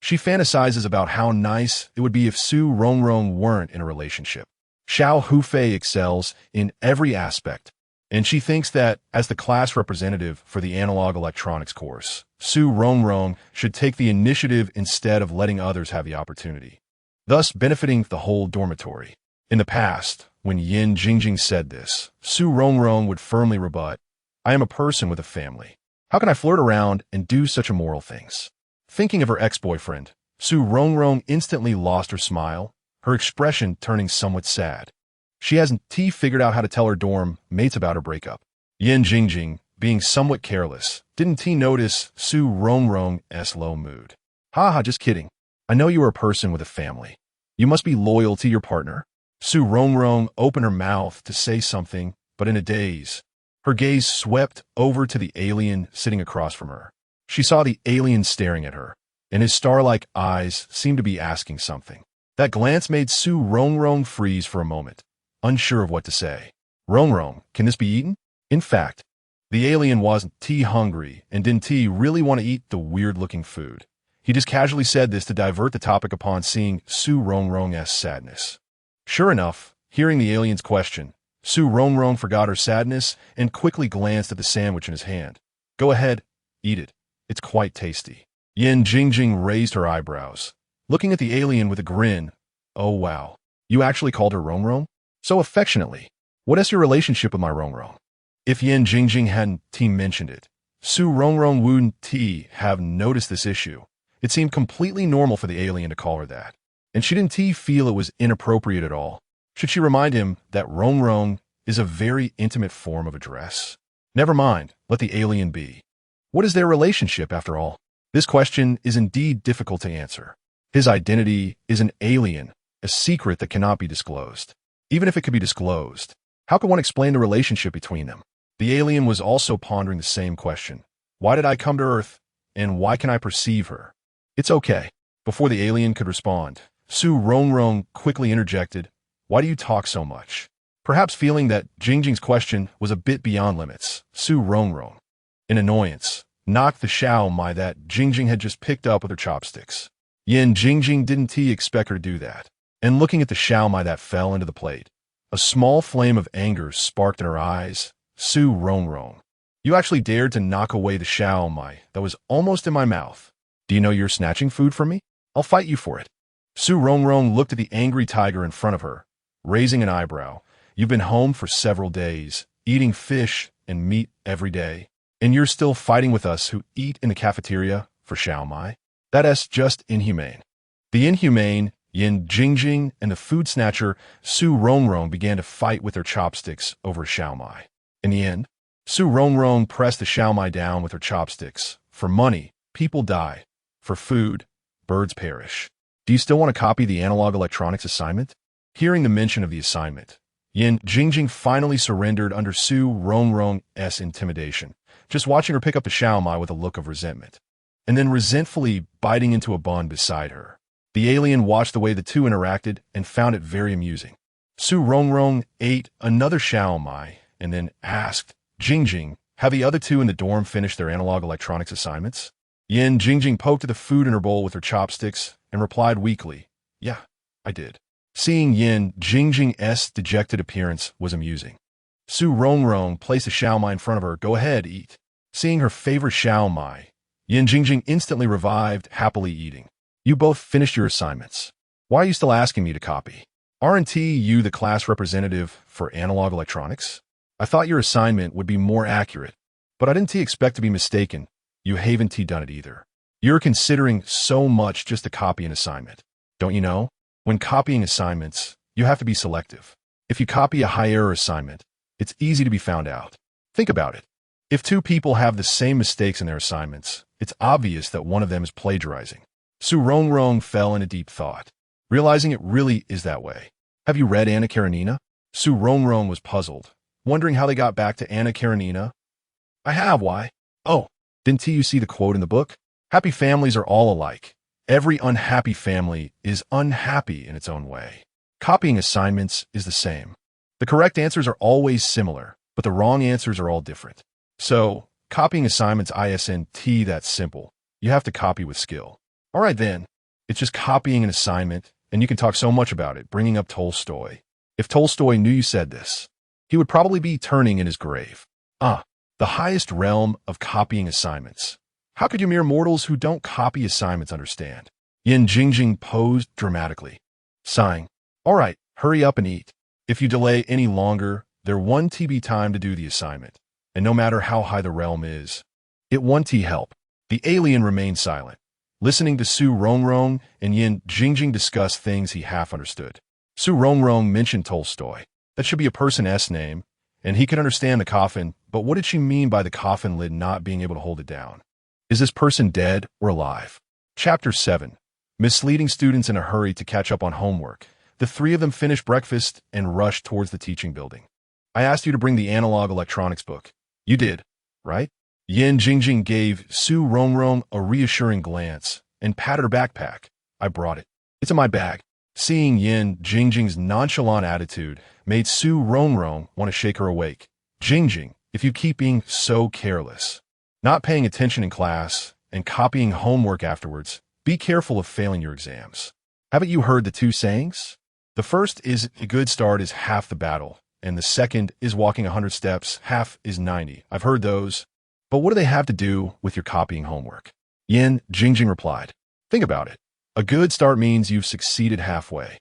she fantasizes about how nice it would be if Su Rongrong weren't in a relationship. Xiao Hufei excels in every aspect, and she thinks that, as the class representative for the analog electronics course, Su Rongrong should take the initiative instead of letting others have the opportunity, thus benefiting the whole dormitory. In the past, when Yin Jingjing said this, Su Rongrong would firmly rebut, "I am a person with a family. How can I flirt around and do such immoral things?" Thinking of her ex-boyfriend, Su Rongrong instantly lost her smile, her expression turning somewhat sad. She hasn't figured out how to tell her dorm mates about her breakup. Yin Jingjing, being somewhat careless, didn't notice Su Rongrong's low mood. Haha, just kidding. I know you are a person with a family. You must be loyal to your partner. Su Rongrong opened her mouth to say something, but in a daze, her gaze swept over to the alien sitting across from her. She saw the alien staring at her, and his star-like eyes seemed to be asking something. That glance made Su Rongrong freeze for a moment, unsure of what to say. Rongrong, can this be eaten? In fact, the alien wasn't hungry and didn't really want to eat the weird-looking food. He just casually said this to divert the topic upon seeing Su Rongrong's sadness. Sure enough, hearing the alien's question, Su Rongrong forgot her sadness and quickly glanced at the sandwich in his hand. Go ahead, eat it. It's quite tasty. Yin Jingjing raised her eyebrows, looking at the alien with a grin. Oh wow, you actually called her Rongrong? So affectionately. What is your relationship with my Rongrong? If Yin Jingjing hadn't mentioned it, Su Rongrong wouldn't have noticed this issue. It seemed completely normal for the alien to call her that, and she didn't feel it was inappropriate at all. Should she remind him that Rongrong is a very intimate form of address? Never mind, let the alien be. What is their relationship, after all? This question is indeed difficult to answer. His identity is an alien, a secret that cannot be disclosed. Even if it could be disclosed, how could one explain the relationship between them? The alien was also pondering the same question. Why did I come to Earth, and why can I perceive her? It's okay. Before the alien could respond, Su Rongrong quickly interjected, why do you talk so much? Perhaps feeling that Jingjing's question was a bit beyond limits, Su Rongrong, in annoyance, knocked the Xiao Mai that Jingjing had just picked up with her chopsticks. Yin Jingjing didn't expect her to do that, and looking at the Xiao Mai that fell into the plate, a small flame of anger sparked in her eyes. Su Rongrong, you actually dared to knock away the Xiao Mai that was almost in my mouth. Do you know you're snatching food from me? I'll fight you for it. Su Rongrong looked at the angry tiger in front of her, raising an eyebrow. You've been home for several days, eating fish and meat every day, and you're still fighting with us who eat in the cafeteria for Xiao Mai? That's just inhumane. The inhumane Yin Jingjing and the food snatcher Su Rongrong began to fight with their chopsticks over Xiao Mai. In the end, Su Rongrong pressed the Xiao Mai down with her chopsticks. For money, people die. For food, birds perish. Do you still want to copy the analog electronics assignment? Hearing the mention of the assignment, Yin Jingjing finally surrendered under Su Rongrong's intimidation, just watching her pick up the Xiao Mai with a look of resentment, and then resentfully biting into a bun beside her. The alien watched the way the two interacted and found it very amusing. Su Rongrong ate another Xiao Mai and then asked, Jingjing, have the other two in the dorm finished their analog electronics assignments? Yin Jingjing poked at the food in her bowl with her chopsticks and replied weakly, yeah, I did. Seeing Yin Jingjing's dejected appearance was amusing. Su Rongrong placed a Xiao Mai in front of her. Go ahead, eat. Seeing her favorite Xiao Mai, Yin Jingjing instantly revived, happily eating. You both finished your assignments. Why are you still asking me to copy? Aren't you the class representative for analog electronics? I thought your assignment would be more accurate, but I didn't expect to be mistaken. You haven't done it either. You're considering so much just to copy an assignment. Don't you know? When copying assignments, you have to be selective. If you copy a high-error assignment, it's easy to be found out. Think about it. If two people have the same mistakes in their assignments, it's obvious that one of them is plagiarizing. Rongrong fell into deep thought, realizing it really is that way. Have you read Anna Karenina? Rongrong was puzzled, wondering how they got back to Anna Karenina. I have, why? Oh, didn't you see the quote in the book? Happy families are all alike. Every unhappy family is unhappy in its own way. Copying assignments is the same. The correct answers are always similar, but the wrong answers are all different. So, copying assignments isn't that simple. You have to copy with skill. All right then, it's just copying an assignment, and you can talk so much about it, bringing up Tolstoy. If Tolstoy knew you said this, he would probably be turning in his grave. The highest realm of copying assignments. How could you mere mortals who don't copy assignments understand? Yin Jingjing posed dramatically, sighing. All right, hurry up and eat. If you delay any longer, there won't be time to do the assignment. And no matter how high the realm is, it won't help. The alien remained silent, listening to Rongrong and Yin Jingjing discuss things he half understood. Rongrong mentioned Tolstoy. That should be a person's name, and he could understand the coffin, but what did she mean by the coffin lid not being able to hold it down? Is this person dead or alive? Chapter 7. Misleading students in a hurry to catch up on homework. The three of them finished breakfast and rushed towards the teaching building. I asked you to bring the analog electronics book. You did, right? Yin Jingjing gave Rongrong a reassuring glance and patted her backpack. I brought it. It's in my bag. Seeing Yin Jingjing's nonchalant attitude made Rongrong want to shake her awake. Jingjing, if you keep being so careless, not paying attention in class, and copying homework afterwards, be careful of failing your exams. Haven't you heard the two sayings? The first is a good start is half the battle, and the second is walking 100 steps, half is 90. I've heard those. But what do they have to do with your copying homework? Yin Jingjing replied. Think about it. A good start means you've succeeded halfway.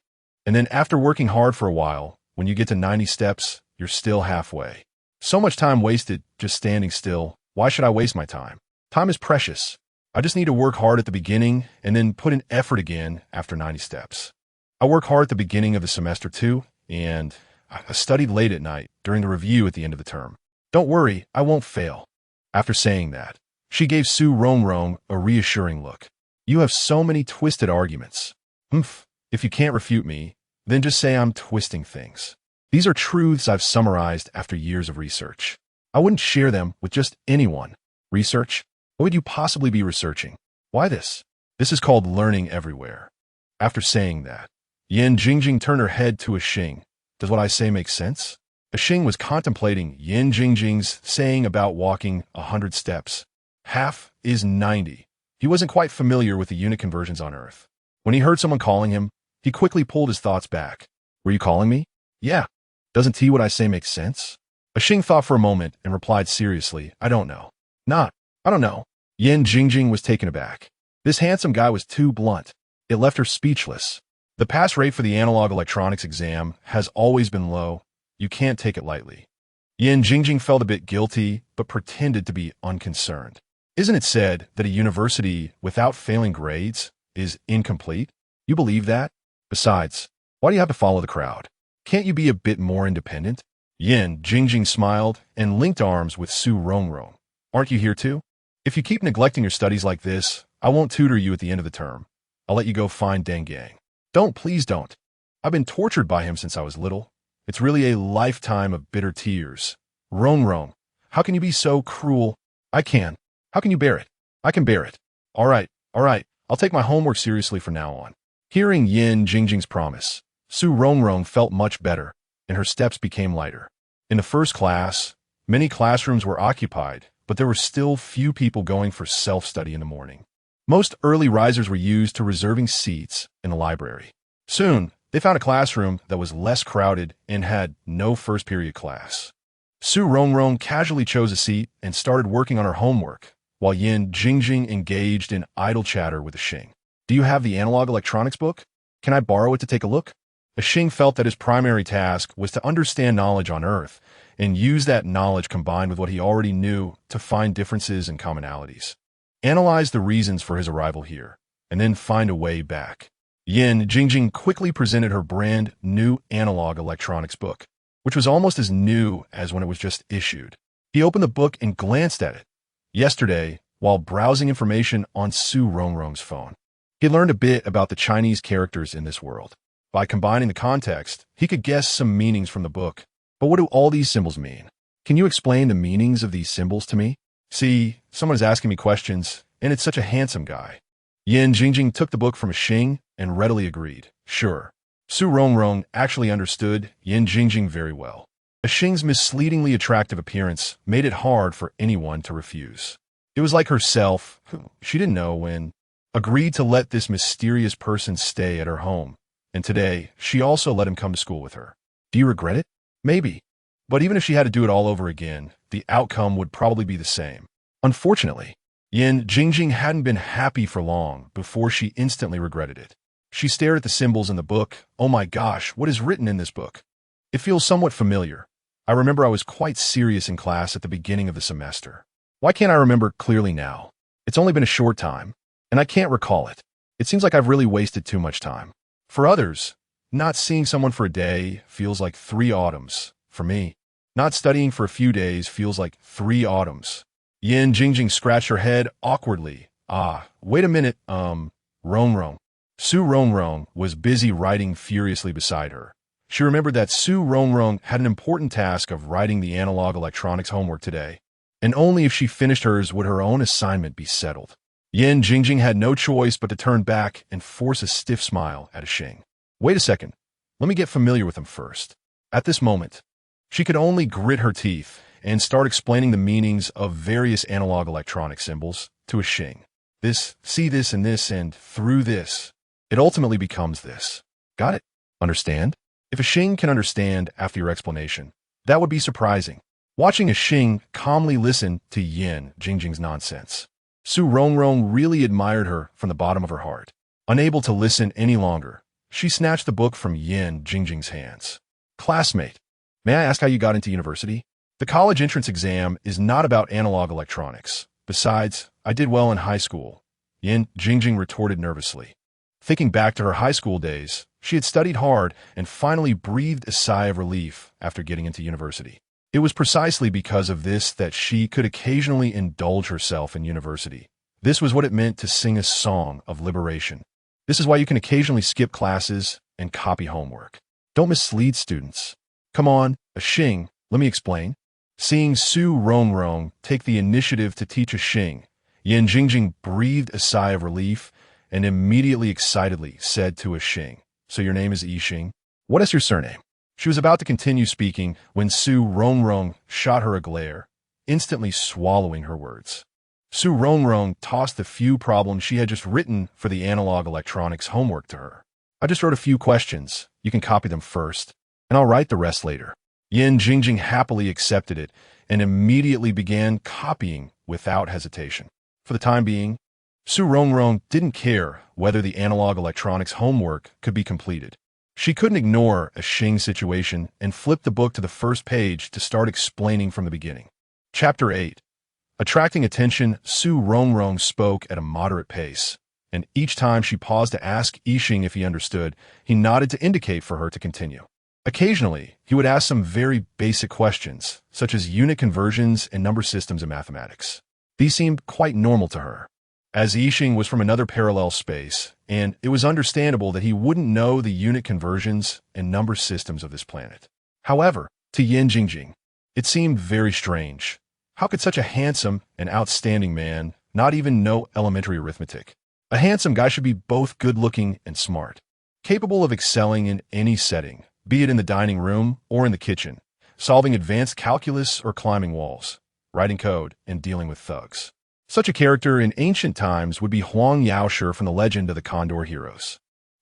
And then after working hard for a while, when you get to 90 steps, you're still halfway. So much time wasted just standing still. Why should I waste my time? Time is precious. I just need to work hard at the beginning and then put in effort again after 90 steps. I work hard at the beginning of the semester too, and I studied late at night during the review at the end of the term. Don't worry, I won't fail. After saying that, she gave Rongrong a reassuring look. You have so many twisted arguments. If you can't refute me, then just say I'm twisting things. These are truths I've summarized after years of research. I wouldn't share them with just anyone. Research? What would you possibly be researching? Why this? This is called learning everywhere. After saying that, Yin Jingjing turned her head to Xing. Does what I say make sense? Xing was contemplating Yin Jingjing's saying about walking 100 steps. Half is 90. He wasn't quite familiar with the unit conversions on Earth. When he heard someone calling him, he quickly pulled his thoughts back. Were you calling me? Yeah. Doesn't what I say make sense? Xing thought for a moment and replied seriously, I don't know. I don't know. Yin Jingjing was taken aback. This handsome guy was too blunt. It left her speechless. The pass rate for the analog electronics exam has always been low. You can't take it lightly. Yin Jingjing felt a bit guilty, but pretended to be unconcerned. Isn't it said that a university without failing grades is incomplete? You believe that? Besides, why do you have to follow the crowd? Can't you be a bit more independent? Yin Jingjing smiled and linked arms with Rongrong. Aren't you here too? If you keep neglecting your studies like this, I won't tutor you at the end of the term. I'll let you go find Deng Yang. Don't, please don't. I've been tortured by him since I was little. It's really a lifetime of bitter tears. Rongrong, how can you be so cruel? I can. How can you bear it? I can bear it. All right. I'll take my homework seriously from now on. Hearing Yin Jingjing's promise, Rongrong felt much better, and her steps became lighter. In the first class, many classrooms were occupied, but there were still few people going for self-study in the morning. Most early risers were used to reserving seats in the library. Soon, they found a classroom that was less crowded and had no first-period class. Rongrong casually chose a seat and started working on her homework, while Yin Jingjing engaged in idle chatter with Xing. Do you have the analog electronics book? Can I borrow it to take a look? Xing felt that his primary task was to understand knowledge on Earth and use that knowledge combined with what he already knew to find differences and commonalities. Analyze the reasons for his arrival here, and then find a way back. Yin Jingjing quickly presented her brand new analog electronics book, which was almost as new as when it was just issued. He opened the book and glanced at it. Yesterday, while browsing information on Su Rongrong's phone, he learned a bit about the Chinese characters in this world. By combining the context, he could guess some meanings from the book. But what do all these symbols mean? Can you explain the meanings of these symbols to me? See, someone is asking me questions, and it's such a handsome guy. Yin Jingjing took the book from Xing and readily agreed. Sure. Su Rongrong actually understood Yin Jingjing very well. Xing's misleadingly attractive appearance made it hard for anyone to refuse. It was like herself, who she didn't know when, agreed to let this mysterious person stay at her home. And today, she also let him come to school with her. Do you regret it? Maybe. But even if she had to do it all over again, the outcome would probably be the same. Unfortunately, Yin Jingjing hadn't been happy for long before she instantly regretted it. She stared at the symbols in the book. Oh my gosh, what is written in this book? It feels somewhat familiar. I remember I was quite serious in class at the beginning of the semester. Why can't I remember clearly now? It's only been a short time, and I can't recall it. It seems like I've really wasted too much time. For others, not seeing someone for a day feels like 3 autumns. For me, not studying for a few days feels like 3 autumns. Yin Jingjing scratched her head awkwardly. Wait a minute, Rongrong. Su Rongrong was busy writing furiously beside her. She remembered that Su Rongrong had an important task of writing the analog electronics homework today, and only if she finished hers would her own assignment be settled. Yin Jingjing had no choice but to turn back and force a stiff smile at Xing. Wait a second. Let me get familiar with him first. At this moment, she could only grit her teeth and start explaining the meanings of various analog electronic symbols to Xing. This, see this, and through this, it ultimately becomes this. Got it? Understand? If Xing can understand after your explanation, that would be surprising. Watching Xing calmly listen to Yin Jingjing's nonsense, Su Rongrong really admired her from the bottom of her heart. Unable to listen any longer, she snatched the book from Yin Jingjing's hands. Classmate, may I ask how you got into university? The college entrance exam is not about analog electronics. Besides, I did well in high school, Yin Jingjing retorted nervously. Thinking back to her high school days, she had studied hard and finally breathed a sigh of relief after getting into university. It was precisely because of this that she could occasionally indulge herself in university. This was what it meant to sing a song of liberation. This is why you can occasionally skip classes and copy homework. Don't mislead students. Come on, Xing, let me explain. Seeing Su Rongrong take the initiative to teach Xing, Yin Jingjing breathed a sigh of relief and immediately excitedly said to Xing, "So your name is Xing? What is your surname?" She was about to continue speaking when Su Rongrong shot her a glare, instantly swallowing her words. Su Rongrong tossed the few problems she had just written for the analog electronics homework to her. I just wrote a few questions. You can copy them first, and I'll write the rest later. Yin Jingjing happily accepted it and immediately began copying without hesitation. For the time being, Su Rongrong didn't care whether the analog electronics homework could be completed. She couldn't ignore Xing's situation and flipped the book to the first page to start explaining from the beginning. Chapter 8. Attracting attention, Su Rongrong spoke at a moderate pace, and each time she paused to ask Xing if he understood, he nodded to indicate for her to continue. Occasionally, he would ask some very basic questions, such as unit conversions and number systems in mathematics. These seemed quite normal to her, as Xing was from another parallel space, and it was understandable that he wouldn't know the unit conversions and number systems of this planet. However, to Yin Jingjing, it seemed very strange. How could such a handsome and outstanding man not even know elementary arithmetic? A handsome guy should be both good-looking and smart, capable of excelling in any setting, be it in the dining room or in the kitchen, solving advanced calculus or climbing walls, writing code, and dealing with thugs. Such a character in ancient times would be Huang Yaoshi from the legend of the Condor Heroes.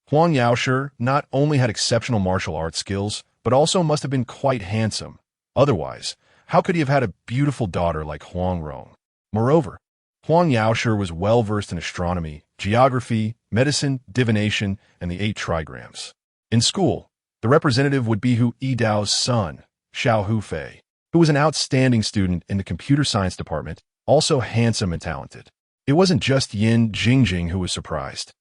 Huang Yaoshi not only had exceptional martial arts skills, but also must have been quite handsome. Otherwise, how could he have had a beautiful daughter like Rongrong? Moreover, Huang Yaoshi was well-versed in astronomy, geography, medicine, divination, and the 8 trigrams. In school, the representative would be Hu Yidao's son, Xiao Hufei, who was an outstanding student in the computer science department, also handsome and talented. It wasn't just Yin Jingjing who was surprised.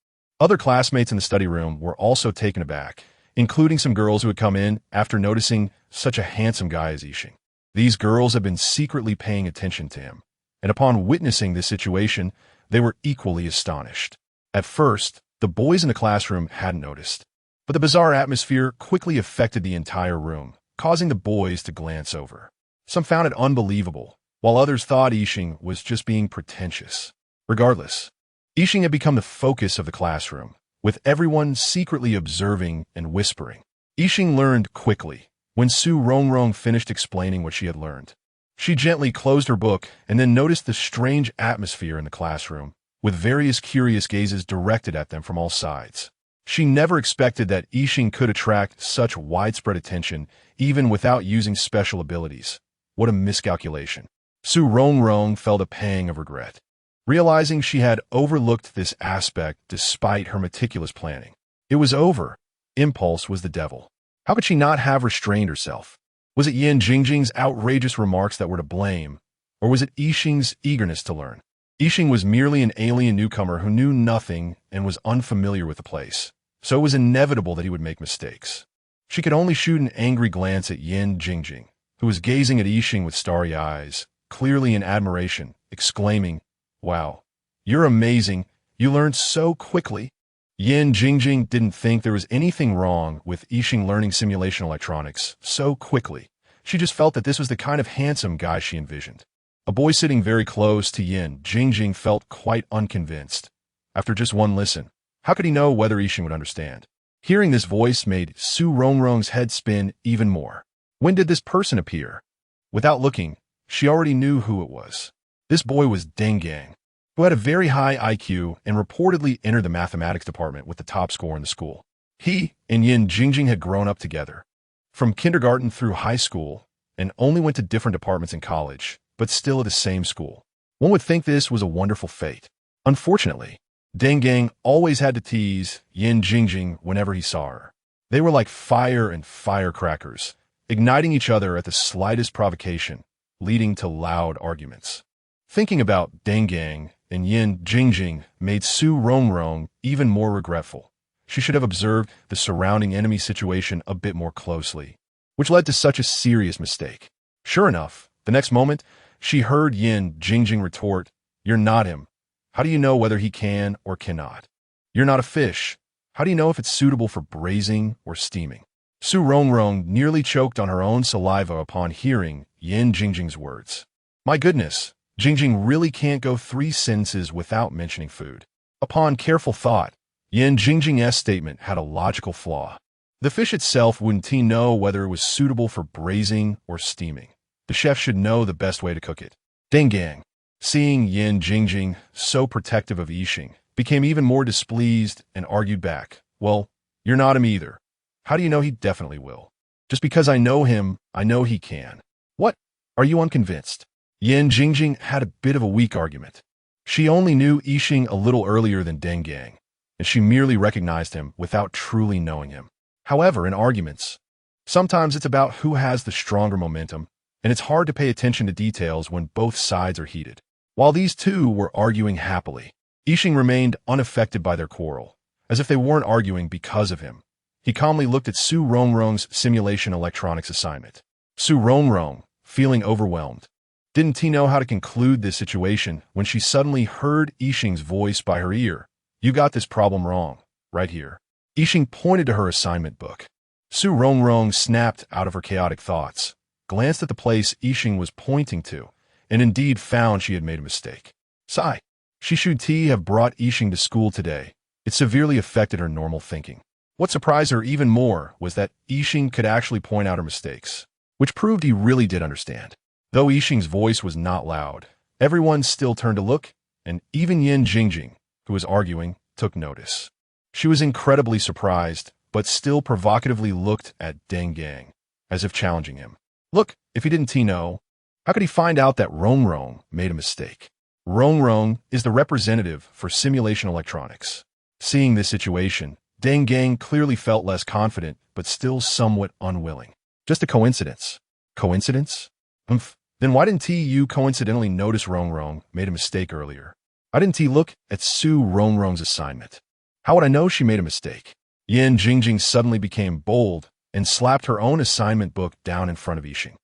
Other classmates in the study room were also taken aback, including some girls who had come in after noticing such a handsome guy as Yixing. These girls had been secretly paying attention to him, and upon witnessing this situation, they were equally astonished. At first, the boys in the classroom hadn't noticed, but the bizarre atmosphere quickly affected the entire room, causing the boys to glance over. Some found it unbelievable, while others thought Yixing was just being pretentious. Regardless, Yixing had become the focus of the classroom, with everyone secretly observing and whispering. Yixing learned quickly. When Su Rongrong finished explaining what she had learned, she gently closed her book and then noticed the strange atmosphere in the classroom, with various curious gazes directed at them from all sides. She never expected that Yixing could attract such widespread attention, even without using special abilities. What a miscalculation. Su Rongrong felt a pang of regret, realizing she had overlooked this aspect despite her meticulous planning. It was over. Impulse was the devil. How could she not have restrained herself? Was it Yin Jingjing's outrageous remarks that were to blame, or was it Yixing's eagerness to learn? Yixing was merely an alien newcomer who knew nothing and was unfamiliar with the place, so it was inevitable that he would make mistakes. She could only shoot an angry glance at Yin Jingjing, who was gazing at Yixing with starry eyes, clearly in admiration, exclaiming, "Wow, you're amazing. You learned so quickly." Yin Jingjing didn't think there was anything wrong with Yixing learning simulation electronics so quickly. She just felt that this was the kind of handsome guy she envisioned. A boy sitting very close to Yin Jingjing felt quite unconvinced. After just one listen, how could he know whether Yixing would understand? Hearing this voice made Su Rongrong's head spin even more. When did this person appear? Without looking, she already knew who it was. This boy was Deng Gang, who had a very high IQ and reportedly entered the mathematics department with the top score in the school. He and Yin Jingjing had grown up together, from kindergarten through high school, and only went to different departments in college, but still at the same school. One would think this was a wonderful fate. Unfortunately, Deng Gang always had to tease Yin Jingjing whenever he saw her. They were like fire and firecrackers, igniting each other at the slightest provocation, leading to loud arguments. Thinking about Deng Gang and Yin Jingjing made Su Rongrong even more regretful. She should have observed the surrounding enemy situation a bit more closely, which led to such a serious mistake. Sure enough, the next moment, she heard Yin Jingjing retort, "You're not him. How do you know whether he can or cannot? You're not a fish. How do you know if it's suitable for braising or steaming?" Su Rongrong nearly choked on her own saliva upon hearing Yin Jingjing's words. My goodness, Jingjing really can't go 3 sentences without mentioning food. Upon careful thought, Yin Jingjing's statement had a logical flaw. The fish itself wouldn't he know whether it was suitable for braising or steaming. The chef should know the best way to cook it. Deng Gang, seeing Yin Jingjing so protective of Yixing, became even more displeased and argued back. Well, you're not him either. How do you know he definitely will? Just because I know him, I know he can. What? Are you unconvinced? Yin Jingjing had a bit of a weak argument. She only knew Yixing a little earlier than Deng Gang, and she merely recognized him without truly knowing him. However, in arguments, sometimes it's about who has the stronger momentum, and it's hard to pay attention to details when both sides are heated. While these two were arguing happily, Yixing remained unaffected by their quarrel, as if they weren't arguing because of him. He calmly looked at Su Rongrong's simulation electronics assignment. Su Rongrong, feeling overwhelmed, didn't he know how to conclude this situation when she suddenly heard Yixing's voice by her ear. You got this problem wrong, right here. Yixing pointed to her assignment book. Su Rongrong snapped out of her chaotic thoughts, glanced at the place Yixing was pointing to, and indeed found she had made a mistake. Sigh. She should have brought Yixing to school today. It severely affected her normal thinking. What surprised her even more was that Yixing could actually point out her mistakes, which proved he really did understand. Though Yixing's voice was not loud, everyone still turned to look, and even Yin Jingjing, who was arguing, took notice. She was incredibly surprised, but still provocatively looked at Deng Gang, as if challenging him. Look, if he didn't know, how could he find out that Rongrong made a mistake? Rongrong is the representative for simulation electronics. Seeing this situation, Deng Gang clearly felt less confident, but still somewhat unwilling. Just a coincidence. Coincidence? Then why didn't you coincidentally notice Rongrong made a mistake earlier? Why didn't he look at Su Rongrong's assignment? How would I know she made a mistake? Yin Jingjing suddenly became bold and slapped her own assignment book down in front of Yixing.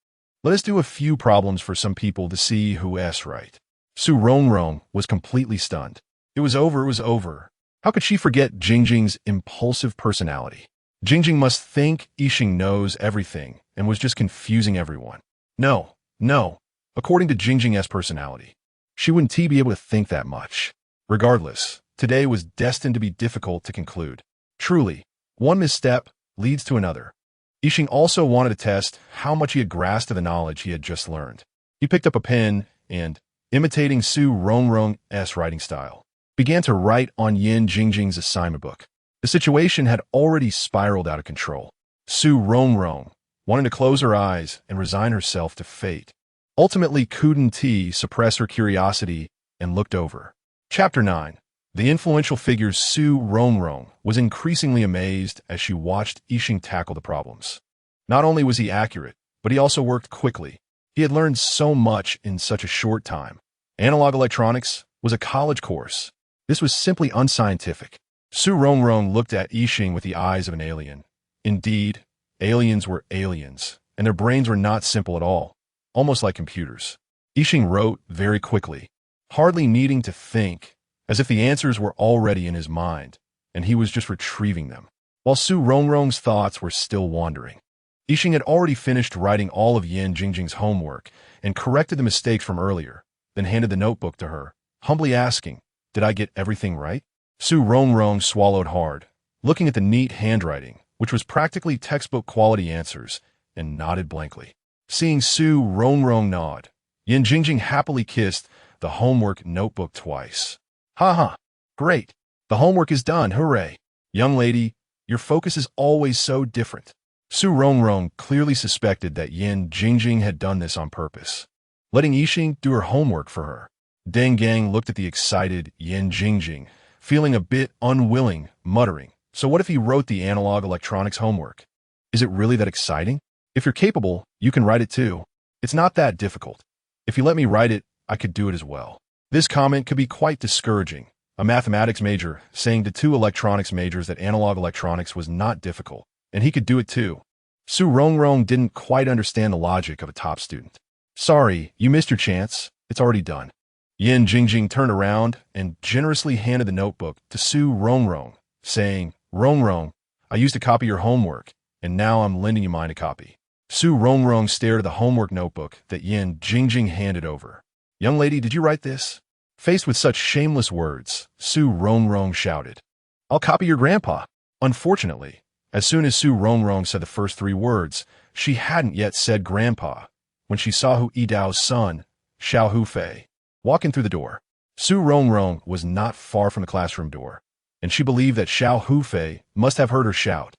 Let us do a few problems for some people to see who's right. Su Rongrong was completely stunned. It was over. How could she forget Jingjing's impulsive personality? Jingjing must think Yixing knows everything and was just confusing everyone. No. According to Jingjing's personality, she wouldn't be able to think that much. Regardless, today was destined to be difficult to conclude. Truly, one misstep leads to another. Yixing also wanted to test how much he had grasped of the knowledge he had just learned. He picked up a pen and, imitating Su Rongrong's writing style, began to write on Yin Jingjing's assignment book. The situation had already spiraled out of control. Su Rongrong wanted to close her eyes and resign herself to fate. Ultimately, couldn't suppress her curiosity and looked over. Chapter 9. The influential figure Su Rongrong was increasingly amazed as she watched Yixing tackle the problems. Not only was he accurate, but he also worked quickly. He had learned so much in such a short time. Analog electronics was a college course. This was simply unscientific. Su Rongrong looked at Yixing with the eyes of an alien. Indeed, aliens were aliens, and their brains were not simple at all, almost like computers. Yixing wrote very quickly, hardly needing to think, as if the answers were already in his mind, and he was just retrieving them, while Su Rongrong's thoughts were still wandering. Yixing had already finished writing all of Yin Jingjing's homework and corrected the mistakes from earlier, then handed the notebook to her, humbly asking, "Did I get everything right?" Su Rongrong swallowed hard, looking at the neat handwriting, which was practically textbook-quality answers, and nodded blankly. Seeing Su Rongrong nod, Yin Jingjing happily kissed the homework notebook twice. "Ha! Great! The homework is done, hooray! Young lady, your focus is always so different." Su Rongrong clearly suspected that Yin Jingjing had done this on purpose, letting Yixing do her homework for her. Deng Gang looked at the excited Yin Jingjing, feeling a bit unwilling, muttering, "So what if he wrote the analog electronics homework? Is it really that exciting? If you're capable, you can write it too. It's not that difficult. If you let me write it, I could do it as well." This comment could be quite discouraging. A mathematics major saying to two electronics majors that analog electronics was not difficult, and he could do it too. Su Rongrong didn't quite understand the logic of a top student. "Sorry, you missed your chance. It's already done." Yin Jingjing turned around and generously handed the notebook to Su Rongrong, saying, "Rongrong, I used to copy your homework, and now I'm lending you mine to copy." Su Rongrong stared at the homework notebook that Yin Jingjing handed over. "Young lady, did you write this?" Faced with such shameless words, Su Rongrong shouted, "I'll copy your grandpa." Unfortunately, as soon as Su Rongrong said the first three words, she hadn't yet said grandpa when she saw Hu Yidao's son, Xiao Hufei, walking through the door. Su Rongrong was not far from the classroom door, and she believed that Xiao Hufei must have heard her shout,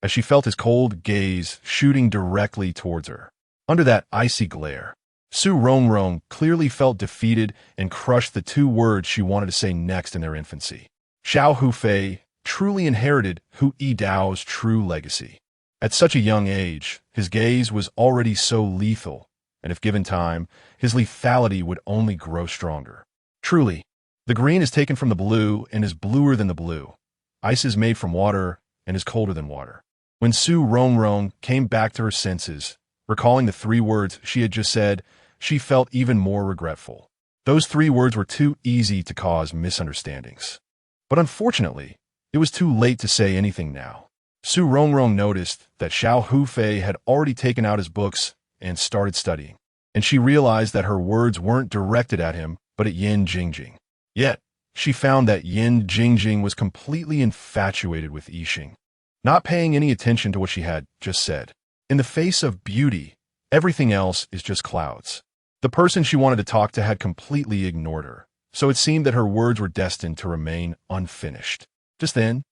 as she felt his cold gaze shooting directly towards her. Under that icy glare, Su Rongrong clearly felt defeated and crushed the two words she wanted to say next in their infancy. Xiao Hufei truly inherited Hu Yidao's true legacy. At such a young age, his gaze was already so lethal, and if given time, his lethality would only grow stronger. Truly, the green is taken from the blue and is bluer than the blue. Ice is made from water and is colder than water. When Su Rongrong came back to her senses, recalling the three words she had just said, she felt even more regretful. Those three words were too easy to cause misunderstandings. But unfortunately, it was too late to say anything now. Su Rongrong noticed that Xiao Hufei had already taken out his books and started studying, and she realized that her words weren't directed at him, but at Yin Jingjing. Yet, she found that Yin Jingjing was completely infatuated with Yixing, not paying any attention to what she had just said. In the face of beauty, everything else is just clouds. The person she wanted to talk to had completely ignored her, so it seemed that her words were destined to remain unfinished. Just then,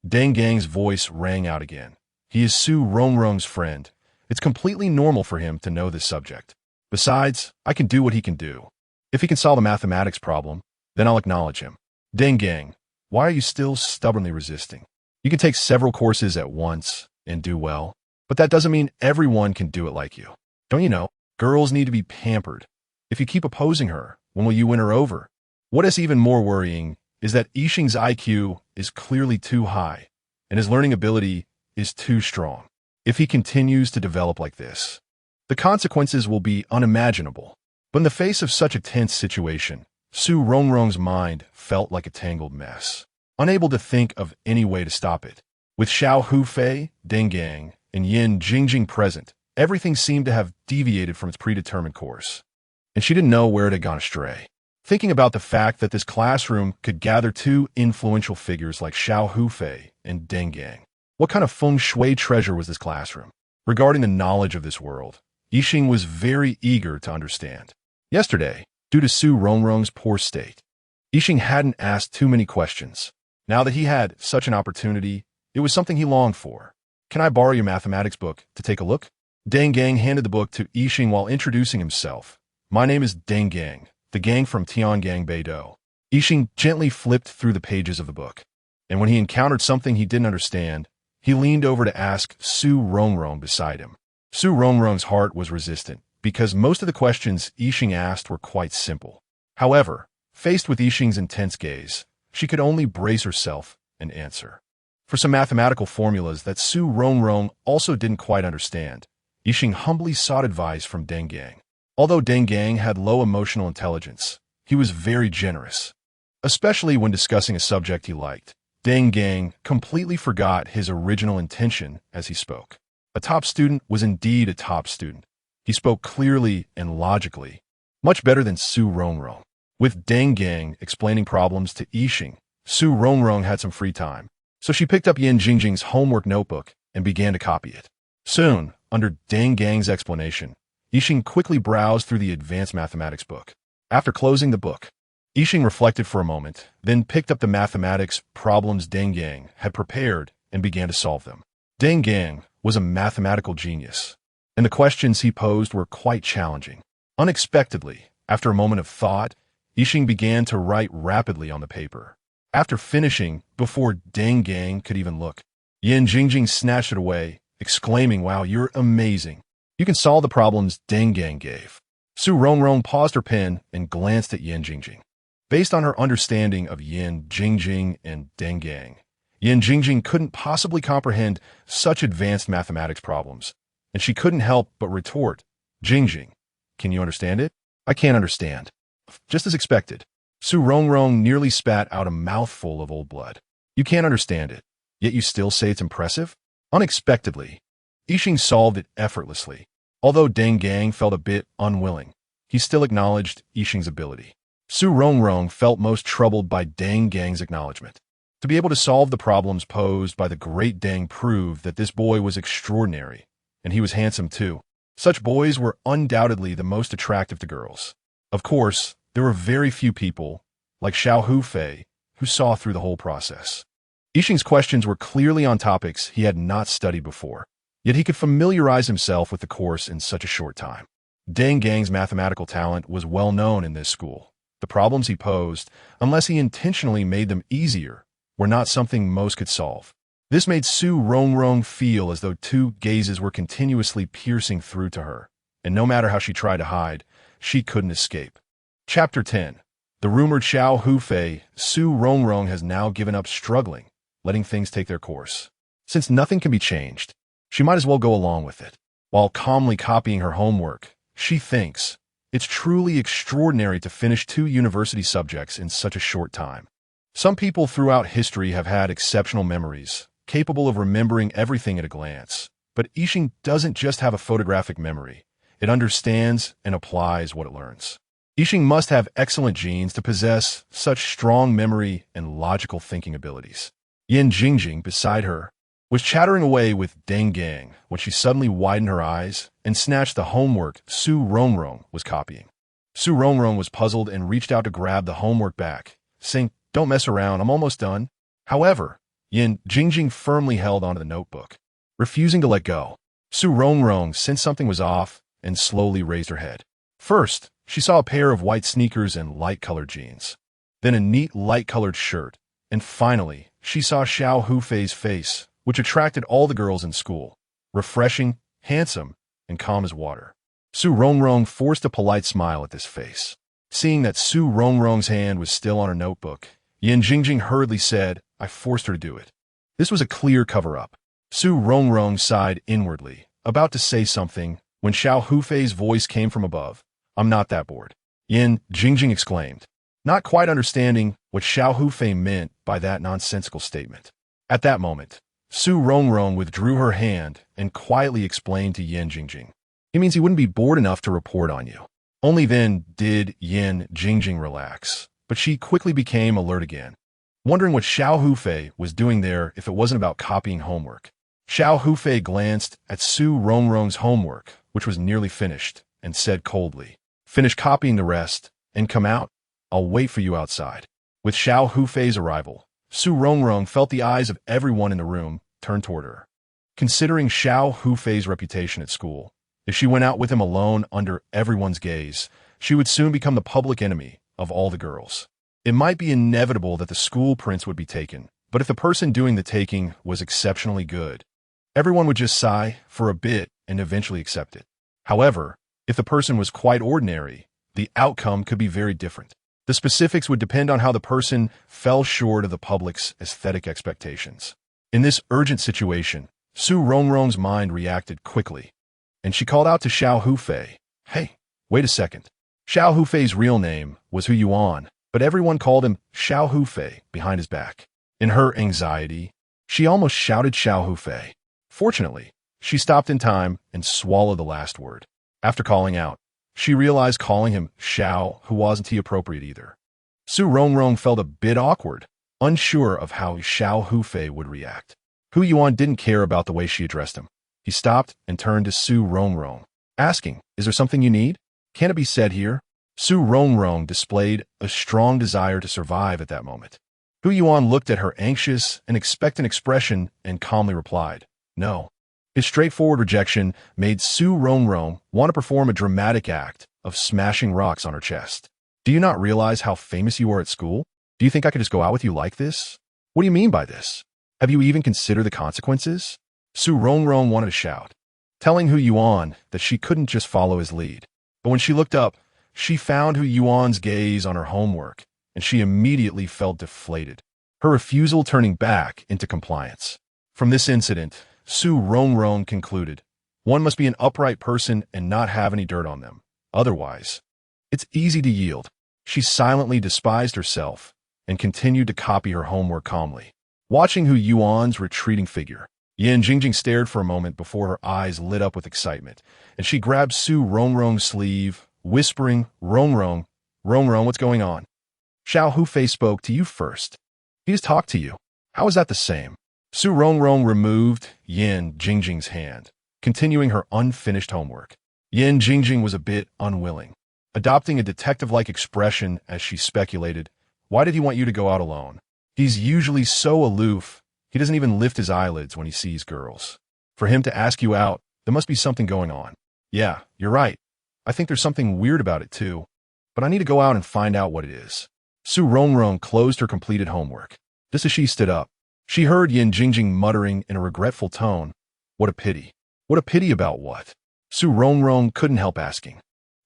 Deng Gang's voice rang out again. He is Su Rongrong's friend. It's completely normal for him to know this subject. Besides, I can do what he can do. If he can solve a mathematics problem, then I'll acknowledge him. Deng Gang, Why are you still stubbornly resisting? You can take several courses at once and do well, but that doesn't mean everyone can do it like you. Don't you know? Girls need to be pampered. If you keep opposing her, when will you win her over? What is even more worrying is that Yixing's IQ is clearly too high, and his learning ability is too strong. If he continues to develop like this, the consequences will be unimaginable. But in the face of such a tense situation, Rongrong's mind felt like a tangled mess, unable to think of any way to stop it. With Xiao Hufei, Deng Gang, and Yin Jingjing present, everything seemed to have deviated from its predetermined course, and she didn't know where it had gone astray. Thinking about the fact that this classroom could gather two influential figures like Xiao Hufei and Deng Gang, what kind of feng shui treasure was this classroom? Regarding the knowledge of this world, Yixing was very eager to understand. Yesterday, due to Rongrong's poor state, Yixing hadn't asked too many questions. Now that he had such an opportunity, it was something he longed for. Can I borrow your mathematics book to take a look? Deng Gang handed the book to Yixing while introducing himself. My name is Deng Gang, the gang from Tiangang Beidou. Yixing gently flipped through the pages of the book, and when he encountered something he didn't understand, he leaned over to ask Rongrong beside him. Rongrong's heart was resistant, because most of the questions Yixing asked were quite simple. However, faced with Yixing's intense gaze, she could only brace herself and answer. For some mathematical formulas that Rongrong also didn't quite understand, Yixing humbly sought advice from Deng Gang. Although Deng Gang had low emotional intelligence, he was very generous. Especially when discussing a subject he liked, Deng Gang completely forgot his original intention as he spoke. A top student was indeed a top student. He spoke clearly and logically, much better than Rongrong. With Deng Gang explaining problems to Yixing, Rongrong had some free time, so she picked up Yin Jingjing's homework notebook and began to copy it. Soon, under Deng Gang's explanation, Yixing quickly browsed through the advanced mathematics book. After closing the book, Yixing reflected for a moment, then picked up the mathematics problems Deng Gang had prepared and began to solve them. Deng Gang was a mathematical genius, and the questions he posed were quite challenging. Unexpectedly, after a moment of thought, Yixing began to write rapidly on the paper. After finishing, before Deng Gang could even look, Yin Jingjing snatched it away, exclaiming, "Wow, you're amazing. You can solve the problems Deng Gang gave." Rongrong paused her pen and glanced at Yin Jingjing. Based on her understanding of Yin Jingjing and Deng Gang, Yin Jingjing couldn't possibly comprehend such advanced mathematics problems, and she couldn't help but retort, "Jingjing, can you understand it?" "I can't understand." Just as expected, Rongrong nearly spat out a mouthful of old blood. "You can't understand it, yet you still say it's impressive?" Unexpectedly, Yixing solved it effortlessly. Although Deng Gang felt a bit unwilling, he still acknowledged Yixing's ability. Rongrong felt most troubled by Deng Gang's acknowledgement. To be able to solve the problems posed by the great Deng proved that this boy was extraordinary, and he was handsome too. Such boys were undoubtedly the most attractive to girls. Of course, there were very few people, like Xiao Hufei, who saw through the whole process. Yixing's questions were clearly on topics he had not studied before, yet he could familiarize himself with the course in such a short time. Deng Gang's mathematical talent was well known in this school. The problems he posed, unless he intentionally made them easier, were not something most could solve. This made Rongrong feel as though two gazes were continuously piercing through to her, and no matter how she tried to hide, she couldn't escape. Chapter 10. The rumored Xiao Hufei, Rongrong has now given up struggling, letting things take their course. Since nothing can be changed, she might as well go along with it. While calmly copying her homework, she thinks, it's truly extraordinary to finish 2 university subjects in such a short time. Some people throughout history have had exceptional memories, capable of remembering everything at a glance. But Yixing doesn't just have a photographic memory. It understands and applies what it learns. Yixing must have excellent genes to possess such strong memory and logical thinking abilities. Yin Jingjing, beside her, was chattering away with Deng Gang when she suddenly widened her eyes and snatched the homework Rongrong was copying. Rongrong was puzzled and reached out to grab the homework back, saying, "Don't mess around, I'm almost done." However, Yin Jingjing firmly held onto the notebook, refusing to let go. Rongrong sensed something was off and slowly raised her head. First, she saw a pair of white sneakers and light-colored jeans, then a neat light-colored shirt, And finally, she saw Xiao Hufei's face, which attracted all the girls in school. Refreshing, handsome, and calm as water. Su Rongrong forced a polite smile at this face. Seeing that Su Rongrong's hand was still on her notebook, Yin Jingjing hurriedly said, I forced her to do it. This was a clear cover-up. Su Rongrong sighed inwardly, about to say something, when Xiao Hufei's voice came from above. I'm not that bored. Yin Jingjing exclaimed, not quite understanding what Xiao Hufei meant by that nonsensical statement. At that moment, Su Rongrong withdrew her hand and quietly explained to Yin Jingjing. He means he wouldn't be bored enough to report on you. Only then did Yin Jingjing relax, but she quickly became alert again, wondering what Xiao Hufei was doing there if it wasn't about copying homework. Xiao Hufei glanced at Su Rongrong's homework, which was nearly finished, and said coldly, finish copying the rest, and come out. I'll wait for you outside. With Xiao Hufei's arrival, Su Rongrong felt the eyes of everyone in the room turn toward her. Considering Xiao Hufei's reputation at school, if she went out with him alone under everyone's gaze, she would soon become the public enemy of all the girls. It might be inevitable that the school prince would be taken, but if the person doing the taking was exceptionally good, everyone would just sigh for a bit and eventually accept it. However, if the person was quite ordinary, the outcome could be very different. The specifics would depend on how the person fell short of the public's aesthetic expectations. In this urgent situation, Su Rongrong's mind reacted quickly, and she called out to Xiao Hufei, hey, wait a second. Xiao Hufei's real name was Hu Yuan, but everyone called him Xiao Hufei behind his back. In her anxiety, she almost shouted Xiao Hufei. Fortunately, she stopped in time and swallowed the last word. After calling out, she realized calling him Xiao who wasn't appropriate either. Su Rongrong felt a bit awkward, unsure of how Xiao Hufei would react. Hu Yuan didn't care about the way she addressed him. He stopped and turned to Su Rongrong, asking, is there something you need? Can it be said here? Su Rongrong displayed a strong desire to survive at that moment. Hu Yuan looked at her anxious and expectant expression and calmly replied, no. His straightforward rejection made Su Rongrong want to perform a dramatic act of smashing rocks on her chest. Do you not realize how famous you are at school? Do you think I could just go out with you like this? What do you mean by this? Have you even considered the consequences? Su Rongrong wanted to shout, telling Hu Yuan that she couldn't just follow his lead. But when she looked up, she found Hu Yuan's gaze on her homework, and she immediately felt deflated, her refusal turning back into compliance. From this incident, Su Rongrong concluded, one must be an upright person and not have any dirt on them. Otherwise, it's easy to yield. She silently despised herself and continued to copy her homework calmly. Watching Hu Yuan's retreating figure, Yin Jingjing stared for a moment before her eyes lit up with excitement, and she grabbed Su Rongrong's sleeve, whispering, Rongrong, what's going on? Xiao Hufei spoke to you first. He just talked to you. How is that the same? Su Rongrong removed Yin Jingjing's hand, continuing her unfinished homework. Yin Jingjing was a bit unwilling, adopting a detective-like expression as she speculated, why did he want you to go out alone? He's usually so aloof. He doesn't even lift his eyelids when he sees girls. For him to ask you out, there must be something going on. Yeah, you're right. I think there's something weird about it too. But I need to go out and find out what it is. Su Rongrong closed her completed homework. Just as she stood up, she heard Yin Jingjing muttering in a regretful tone, what a pity. What a pity about what? Su Rongrong couldn't help asking.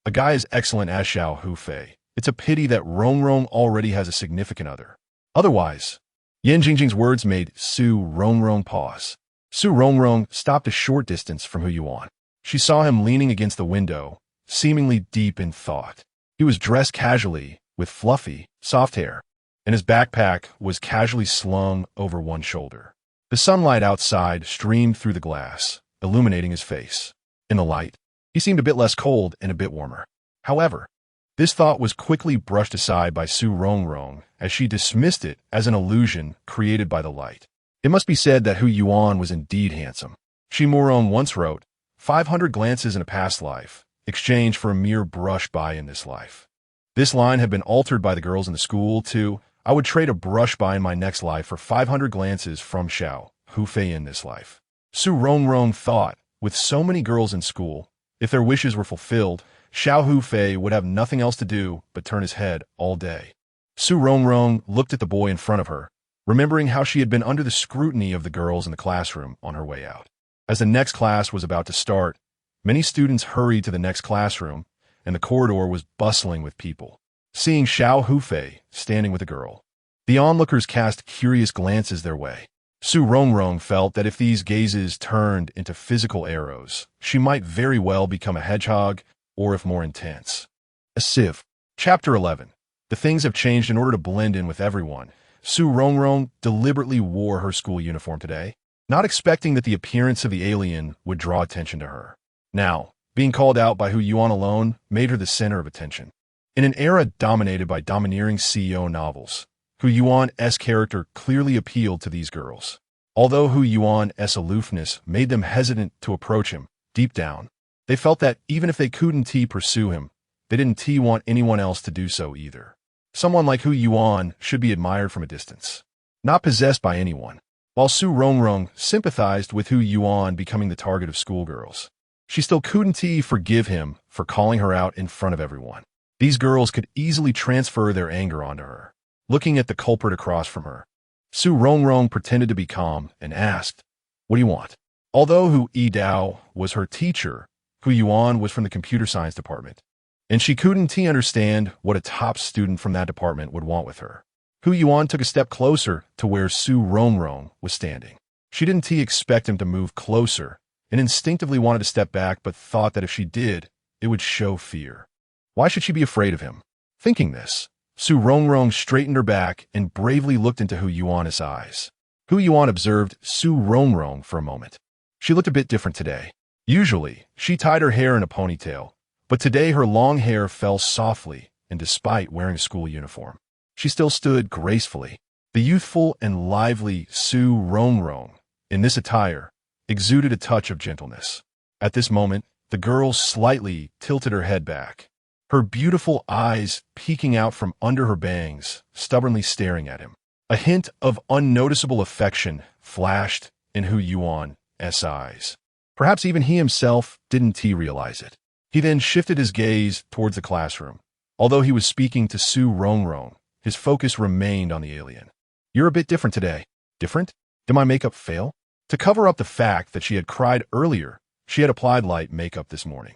A guy as excellent as Xiao Hufei. It's a pity that Rongrong already has a significant other. Otherwise, Yin Jingjing's words made Su Rongrong pause. Su Rongrong stopped a short distance from Hu Yuan. She saw him leaning against the window, seemingly deep in thought. He was dressed casually, with fluffy, soft hair, and his backpack was casually slung over one shoulder. The sunlight outside streamed through the glass, illuminating his face. In the light, he seemed a bit less cold and a bit warmer. However, this thought was quickly brushed aside by Su Rongrong as she dismissed it as an illusion created by the light. It must be said that Hu Yuan was indeed handsome. Shi Murong once wrote, 500 glances in a past life, exchanged for a mere brush by in this life. This line had been altered by the girls in the school to, I would trade a brush by in my next life for 500 glances from Xiao Hufei in this life. Su Rongrong thought, with so many girls in school, if their wishes were fulfilled, Xiao Hufei would have nothing else to do but turn his head all day. Su Rongrong looked at the boy in front of her, remembering how she had been under the scrutiny of the girls in the classroom on her way out. As the next class was about to start, many students hurried to the next classroom, and the corridor was bustling with people. Seeing Xiao Hufei standing with a girl, the onlookers cast curious glances their way. Su Rongrong felt that if these gazes turned into physical arrows, she might very well become a hedgehog, or if more intense, a sieve. Chapter 11. The things have changed in order to blend in with everyone. Su Rongrong deliberately wore her school uniform today, not expecting that the appearance of the alien would draw attention to her. Now, being called out by Hu Yuan alone made her the center of attention. In an era dominated by domineering CEO novels, Hu Yuan's character clearly appealed to these girls. Although Hu Yuan's aloofness made them hesitant to approach him, deep down, they felt that even if they couldn't pursue him, they didn't want anyone else to do so either. Someone like Hu Yuan should be admired from a distance, not possessed by anyone. While Su Rongrong sympathized with Hu Yuan becoming the target of schoolgirls, she still couldn't forgive him for calling her out in front of everyone. These girls could easily transfer their anger onto her. Looking at the culprit across from her, Su Rongrong pretended to be calm and asked, "What do you want?" Although Hu Yidao was her teacher, Hu Yuan was from the computer science department, and she couldn't understand what a top student from that department would want with her. Hu Yuan took a step closer to where Su Rongrong was standing. She didn't expect him to move closer, and instinctively wanted to step back, but thought that if she did, it would show fear. Why should she be afraid of him? Thinking this, Su Rongrong straightened her back and bravely looked into Hu Yuan's eyes. Hu Yuan observed Su Rongrong for a moment. She looked a bit different today. Usually, she tied her hair in a ponytail, but today her long hair fell softly, and despite wearing a school uniform, she still stood gracefully. The youthful and lively Su Rongrong, in this attire, exuded a touch of gentleness. At this moment, the girl slightly tilted her head back, her beautiful eyes peeking out from under her bangs, stubbornly staring at him. A hint of unnoticeable affection flashed in Hu Yuan's eyes. Perhaps even he himself didn't realize it. He then shifted his gaze towards the classroom. Although he was speaking to Su Rongrong, his focus remained on the alien. "You're a bit different today." "Different? Did my makeup fail?" To cover up the fact that she had cried earlier, she had applied light makeup this morning.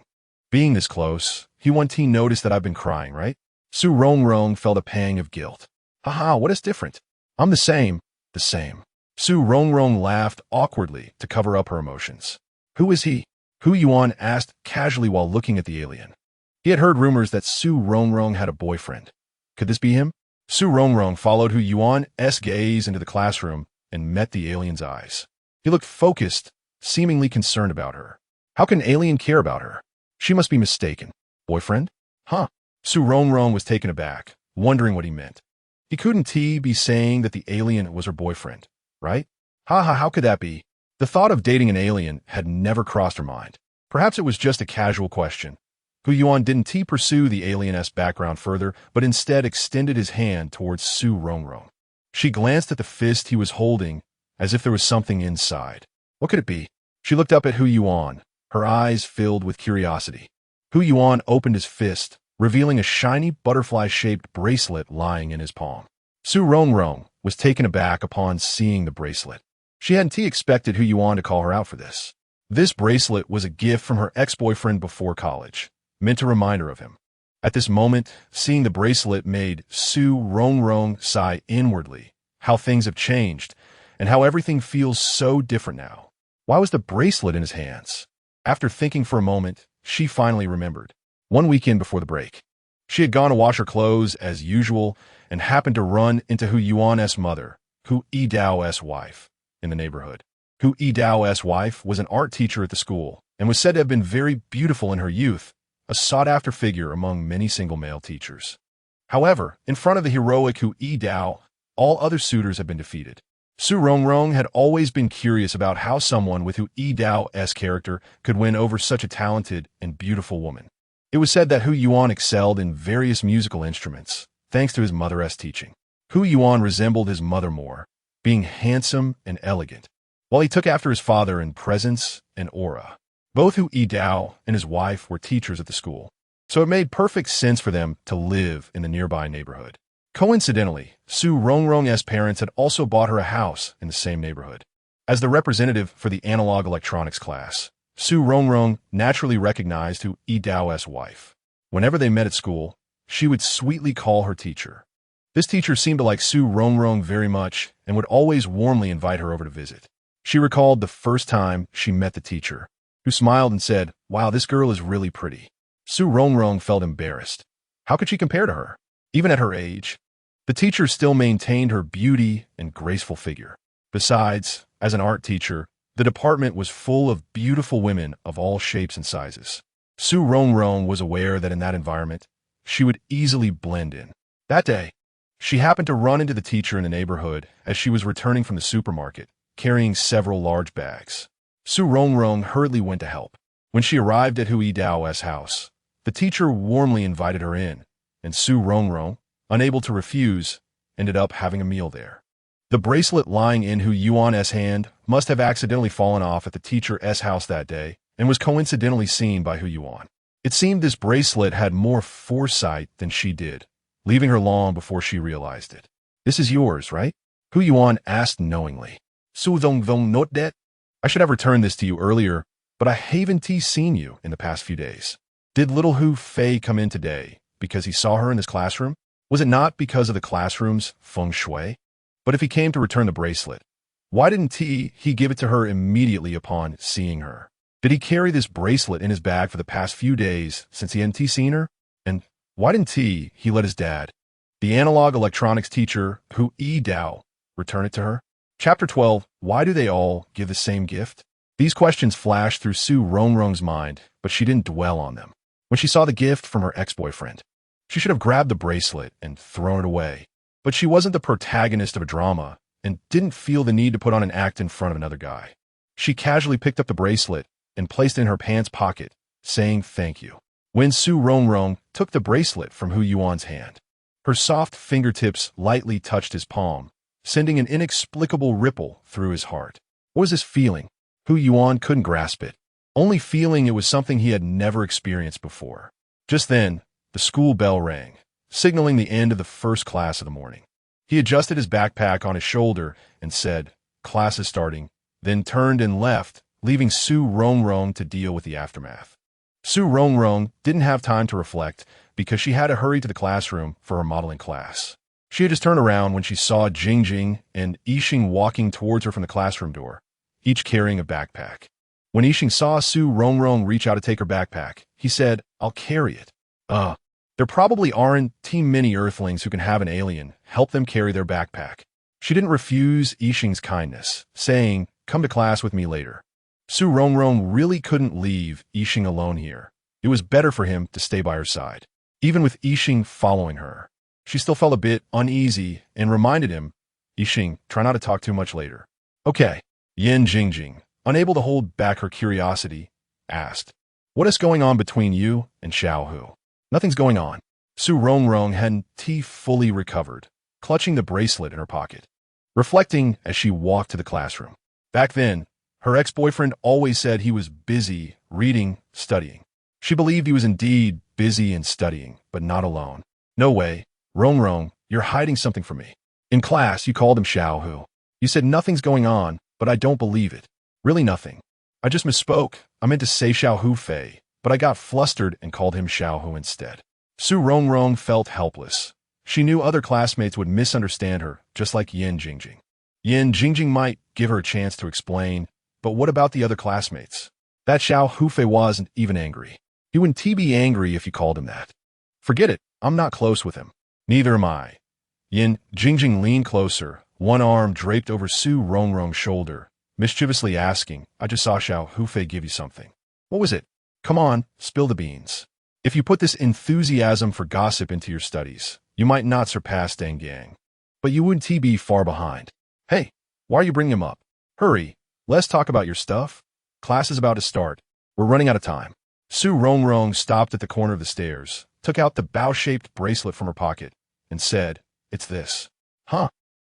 Being this close, Hu Yuan noticed that I've been crying, right? Su Rongrong felt a pang of guilt. "Haha, what is different?" "I'm the same." "The same." Su Rongrong laughed awkwardly to cover up her emotions. "Who is he?" Hu Yuan asked casually while looking at the alien. He had heard rumors that Su Rongrong had a boyfriend. Could this be him? Su Rongrong followed Hu Yuan's gaze into the classroom and met the alien's eyes. He looked focused, seemingly concerned about her. How can an alien care about her? She must be mistaken. Boyfriend? Huh. Su Rongrong was taken aback, wondering what he meant. He couldn't be saying that the alien was her boyfriend, right? Haha, how could that be? The thought of dating an alien had never crossed her mind. Perhaps it was just a casual question. Hu Yuan didn't pursue the alien's background further, but instead extended his hand towards Su Rongrong. She glanced at the fist he was holding, as if there was something inside. What could it be? She looked up at Hu Yuan, her eyes filled with curiosity. Hu Yuan opened his fist, revealing a shiny butterfly-shaped bracelet lying in his palm. Su Rongrong was taken aback upon seeing the bracelet. She hadn't expected Hu Yuan to call her out for this. This bracelet was a gift from her ex-boyfriend before college, meant to remind her of him. At this moment, seeing the bracelet made Su Rongrong sigh inwardly, how things have changed, and how everything feels so different now. Why was the bracelet in his hands? After thinking for a moment, she finally remembered. One weekend before the break, she had gone to wash her clothes as usual and happened to run into Hu Yuan's mother, Hu Yidao's wife, in the neighborhood. Hu Yidao's wife was an art teacher at the school and was said to have been very beautiful in her youth, a sought-after figure among many single male teachers. However, in front of the heroic Hu Yidao, all other suitors had been defeated. Su Rongrong had always been curious about how someone with Hu Yidao's character could win over such a talented and beautiful woman. It was said that Hu Yuan excelled in various musical instruments, thanks to his mother's teaching. Hu Yuan resembled his mother more, being handsome and elegant, while he took after his father in presence and aura. Both Hu Yidao and his wife were teachers at the school, so it made perfect sense for them to live in the nearby neighborhood. Coincidentally, Su Rongrong's parents had also bought her a house in the same neighborhood. As the representative for the analog electronics class, Su Rongrong naturally recognized who Yi Dao's wife. Whenever they met at school, she would sweetly call her teacher. This teacher seemed to like Su Rongrong very much and would always warmly invite her over to visit. She recalled the first time she met the teacher, who smiled and said, "Wow, this girl is really pretty." Su Rongrong felt embarrassed. How could she compare to her? Even at her age, the teacher still maintained her beauty and graceful figure. Besides, as an art teacher, the department was full of beautiful women of all shapes and sizes. Su Rongrong was aware that in that environment, she would easily blend in. That day, she happened to run into the teacher in the neighborhood as she was returning from the supermarket, carrying several large bags. Su Rongrong hurriedly went to help. When she arrived at Yi Dao's house, the teacher warmly invited her in, and Su Rongrong, unable to refuse, ended up having a meal there. The bracelet lying in Hu Yuan's hand must have accidentally fallen off at the teacher's house that day and was coincidentally seen by Hu Yuan. It seemed this bracelet had more foresight than she did, leaving her long before she realized it. "This is yours, right?" Hu Yuan asked knowingly. "Su Dong not that? I should have returned this to you earlier, but I haven't seen you in the past few days. Did little Hu Fei come in today because he saw her in this classroom? Was it not because of the classroom's feng shui? But if he came to return the bracelet, why didn't he give it to her immediately upon seeing her? Did he carry this bracelet in his bag for the past few days since he hadn't seen her? And why didn't he let his dad, the analog electronics teacher Hu Yi Dao, return it to her?" Chapter 12, Why do they all give the same gift? These questions flashed through Su Rongrong's mind, but she didn't dwell on them. When she saw the gift from her ex-boyfriend, she should have grabbed the bracelet and thrown it away. But she wasn't the protagonist of a drama and didn't feel the need to put on an act in front of another guy. She casually picked up the bracelet and placed it in her pants pocket, saying thank you. When Su Rongrong took the bracelet from Hu Yuan's hand, her soft fingertips lightly touched his palm, sending an inexplicable ripple through his heart. What was this feeling? Hu Yuan couldn't grasp it, only feeling it was something he had never experienced before. Just then, the school bell rang, signaling the end of the first class of the morning. He adjusted his backpack on his shoulder and said, "Class is starting," then turned and left, leaving Su Rongrong to deal with the aftermath. Su Rongrong didn't have time to reflect because she had to hurry to the classroom for her modeling class. She had just turned around when she saw Jingjing and Yixing walking towards her from the classroom door, each carrying a backpack. When Yixing saw Su Rongrong reach out to take her backpack, he said, "I'll carry it." There probably aren't too many Earthlings who can have an alien help them carry their backpack. She didn't refuse Yixing's kindness, saying, "Come to class with me later." Su Rongrong really couldn't leave Yixing alone here. It was better for him to stay by her side. Even with Yixing following her, she still felt a bit uneasy and reminded him, "Yixing, try not to talk too much later." "Okay." Yin Jingjing, unable to hold back her curiosity, asked, "What is going on between you and Xiaohu?" "Nothing's going on." Su Rongrong hadn't fully recovered, clutching the bracelet in her pocket, reflecting as she walked to the classroom. Back then, her ex-boyfriend always said he was busy reading, studying. She believed he was indeed busy and studying, but not alone. "No way. Rongrong, you're hiding something from me. In class, you called him Xiaohu. You said nothing's going on, but I don't believe it. Really nothing. I just misspoke. I meant to say Xiaohu Fei, but I got flustered and called him Xiaohu instead." Su Rongrong felt helpless. She knew other classmates would misunderstand her, just like Yin Jingjing. Yin Jingjing might give her a chance to explain, but what about the other classmates? That Xiaohu Fei wasn't even angry. He wouldn't be angry if you called him that. "Forget it. I'm not close with him." "Neither am I." Yin Jingjing leaned closer, one arm draped over Su Rongrong's shoulder, mischievously asking, "I just saw Xiaohu Fei give you something. What was it? Come on, spill the beans. If you put this enthusiasm for gossip into your studies, you might not surpass Deng Gang. But you wouldn't be far behind. Hey, why are you bringing him up? Hurry, let's talk about your stuff. Class is about to start. We're running out of time." Su Rongrong stopped at the corner of the stairs, took out the bow-shaped bracelet from her pocket, and said, "It's this." "Huh?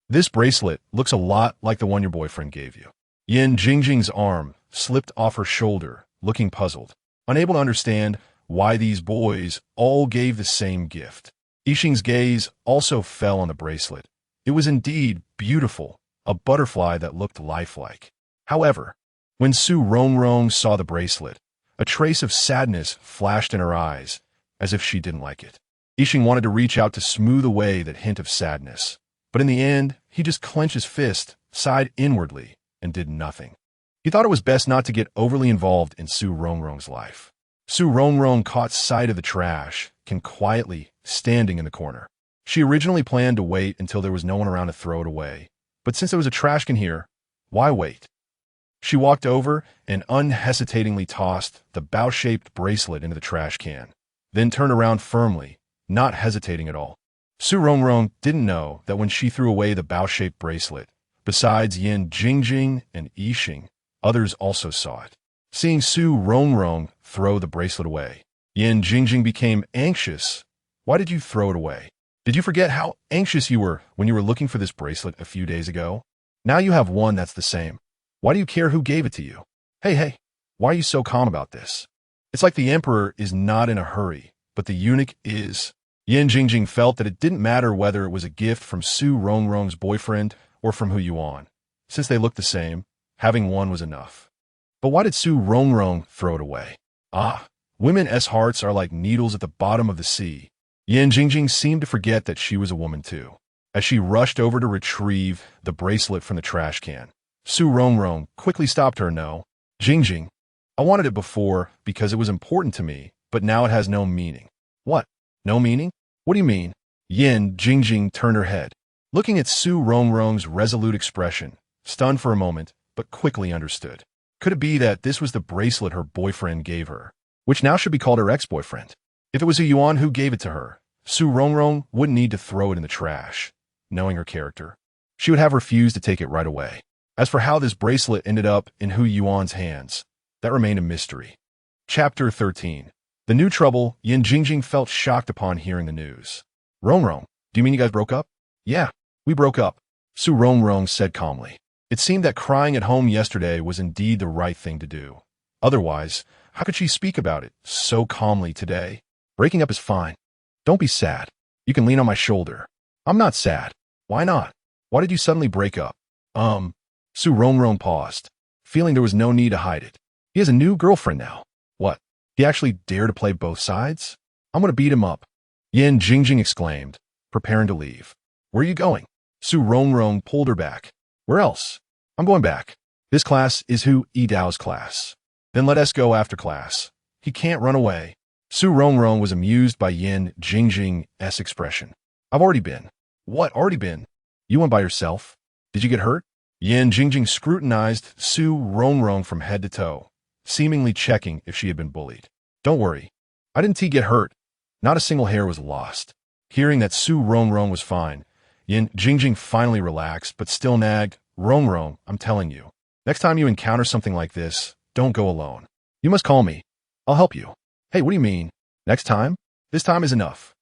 This bracelet looks a lot like the one your boyfriend gave you." Yin Jingjing's arm slipped off her shoulder, looking puzzled, unable to understand why these boys all gave the same gift. Yixing's gaze also fell on the bracelet. It was indeed beautiful, a butterfly that looked lifelike. However, when Su Rongrong saw the bracelet, a trace of sadness flashed in her eyes, as if she didn't like it. Yixing wanted to reach out to smooth away that hint of sadness, but in the end, he just clenched his fist, sighed inwardly, and did nothing. He thought it was best not to get overly involved in Su Rongrong's life. Su Rongrong caught sight of the trash, quietly standing in the corner. She originally planned to wait until there was no one around to throw it away, but since there was a trash can here, why wait? She walked over and unhesitatingly tossed the bow-shaped bracelet into the trash can, then turned around firmly, not hesitating at all. Su Rongrong didn't know that when she threw away the bow-shaped bracelet, besides Yin Jingjing and Yixing, others also saw it. Seeing Su Rongrong throw the bracelet away, Yin Jingjing became anxious. Why did you throw it away? Did you forget how anxious you were when you were looking for this bracelet a few days ago? Now you have one that's the same. Why do you care who gave it to you? Hey, why are you so calm about this? It's like the emperor is not in a hurry, but the eunuch is. Yin Jingjing felt that it didn't matter whether it was a gift from Su Rongrong's boyfriend or from Hu Yuan. Since they looked the same, having one was enough. But why did Su Rongrong throw it away? Women's hearts are like needles at the bottom of the sea. Yin Jingjing seemed to forget that she was a woman too. As she rushed over to retrieve the bracelet from the trash can, Su Rongrong quickly stopped her. No, Jingjing, I wanted it before because it was important to me, but now it has no meaning. What? No meaning? What do you mean? Yin Jingjing turned her head, looking at Su Rongrong's resolute expression, stunned for a moment, but quickly understood. Could it be that this was the bracelet her boyfriend gave her, which now should be called her ex-boyfriend? If it was a Yuan who gave it to her, Su Rongrong wouldn't need to throw it in the trash. Knowing her character, she would have refused to take it right away. As for how this bracelet ended up in Hu Yuan's hands, that remained a mystery. Chapter 13. The new trouble. Yin Jingjing felt shocked upon hearing the news. Rongrong, do you mean you guys broke up? Yeah, we broke up, Su Rongrong said calmly. It seemed that crying at home yesterday was indeed the right thing to do. Otherwise, how could she speak about it so calmly today? Breaking up is fine. Don't be sad. You can lean on my shoulder. I'm not sad. Why not? Why did you suddenly break up? Su Rongrong paused, feeling there was no need to hide it. He has a new girlfriend now. What? He actually dared to play both sides? I'm gonna beat him up, Yin Jingjing exclaimed, preparing to leave. Where are you going? Su Rongrong pulled her back. Where else? I'm going back. This class is Hu Yidao's class. Then let us go after class. He can't run away. Su Rongrong was amused by Yin Jingjing's expression. I've already been. What, already been? You went by yourself? Did you get hurt? Yin Jingjing scrutinized Su Rongrong from head to toe, seemingly checking if she had been bullied. Don't worry. I didn't get hurt. Not a single hair was lost. Hearing that Su Rongrong was fine, Yin Jingjing finally relaxed, but still nagged. Rongrong, I'm telling you. Next time you encounter something like this, don't go alone. You must call me. I'll help you. Hey, what do you mean? Next time? This time is enough.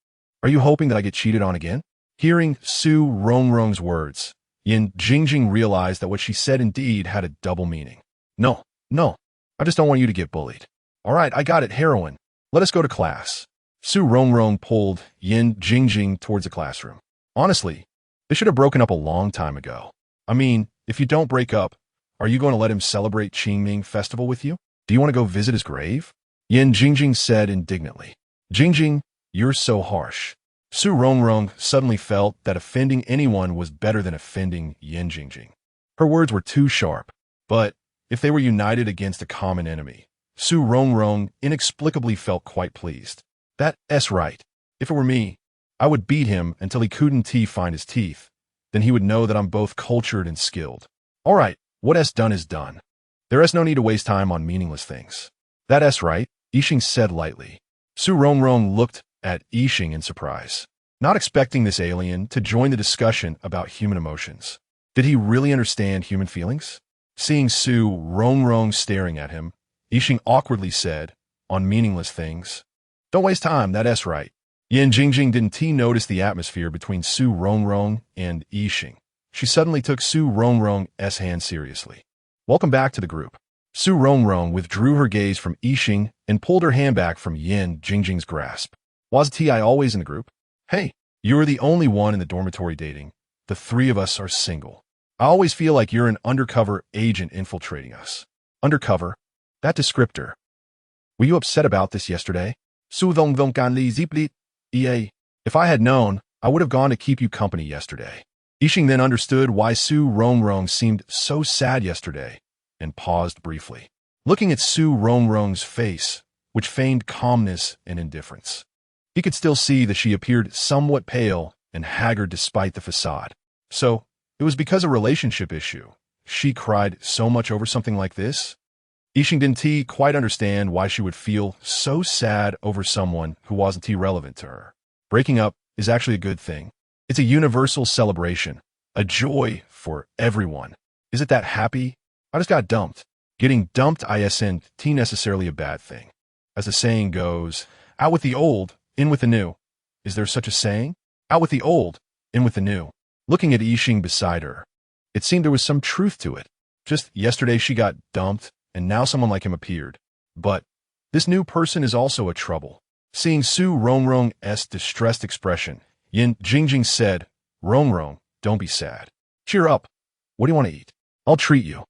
Are you hoping that I get cheated on again? Hearing Su Rongrong's words, Yin Jingjing realized that what she said indeed had a double meaning. No. I just don't want you to get bullied. All right, I got it, heroin. Let us go to class. Su Rongrong pulled Yin Jingjing towards the classroom. Honestly, they should have broken up a long time ago. I mean, if you don't break up, are you going to let him celebrate Qingming Festival with you? Do you want to go visit his grave? Yin Jingjing said indignantly. Jingjing, you're so harsh. Su Rongrong suddenly felt that offending anyone was better than offending Yin Jingjing. Her words were too sharp, but if they were united against a common enemy, Su Rongrong inexplicably felt quite pleased. That's right. If it were me, I would beat him until he couldn't find his teeth. Then he would know that I'm both cultured and skilled. All right, what's done is done. There is no need to waste time on meaningless things. That's right, Yixing said lightly. Su Rongrong looked at Yixing in surprise, not expecting this alien to join the discussion about human emotions. Did he really understand human feelings? Seeing Su Rongrong staring at him, Yixing awkwardly said, on meaningless things. Don't waste time, that's right. Yin Jingjing didn't notice the atmosphere between Su Rongrong and Yixing. She suddenly took Su Rongrong's hand seriously. Welcome back to the group. Su Rongrong withdrew her gaze from Yixing and pulled her hand back from Yin Jingjing's grasp. Was Ti always in the group? Hey, you're the only one in the dormitory dating. The three of us are single. I always feel like you're an undercover agent infiltrating us. Undercover? That descriptor. Were you upset about this yesterday? If I had known, I would have gone to keep you company yesterday. Yixing then understood why Su Rongrong seemed so sad yesterday, and paused briefly, looking at Su Rongrong's face, which feigned calmness and indifference. He could still see that she appeared somewhat pale and haggard despite the facade. So, it was because of a relationship issue. She cried so much over something like this? Yixing didn't quite understand why she would feel so sad over someone who wasn't relevant to her. Breaking up is actually a good thing. It's a universal celebration, a joy for everyone. Is it that happy? I just got dumped. Getting dumped isn't necessarily a bad thing. As the saying goes, out with the old, in with the new. Is there such a saying? Out with the old, in with the new. Looking at Yixing beside her, it seemed there was some truth to it. Just yesterday she got dumped, and now someone like him appeared. But this new person is also a trouble. Seeing Su Rongrong's distressed expression, Yin Jingjing said, Rongrong, don't be sad. Cheer up. What do you want to eat? I'll treat you.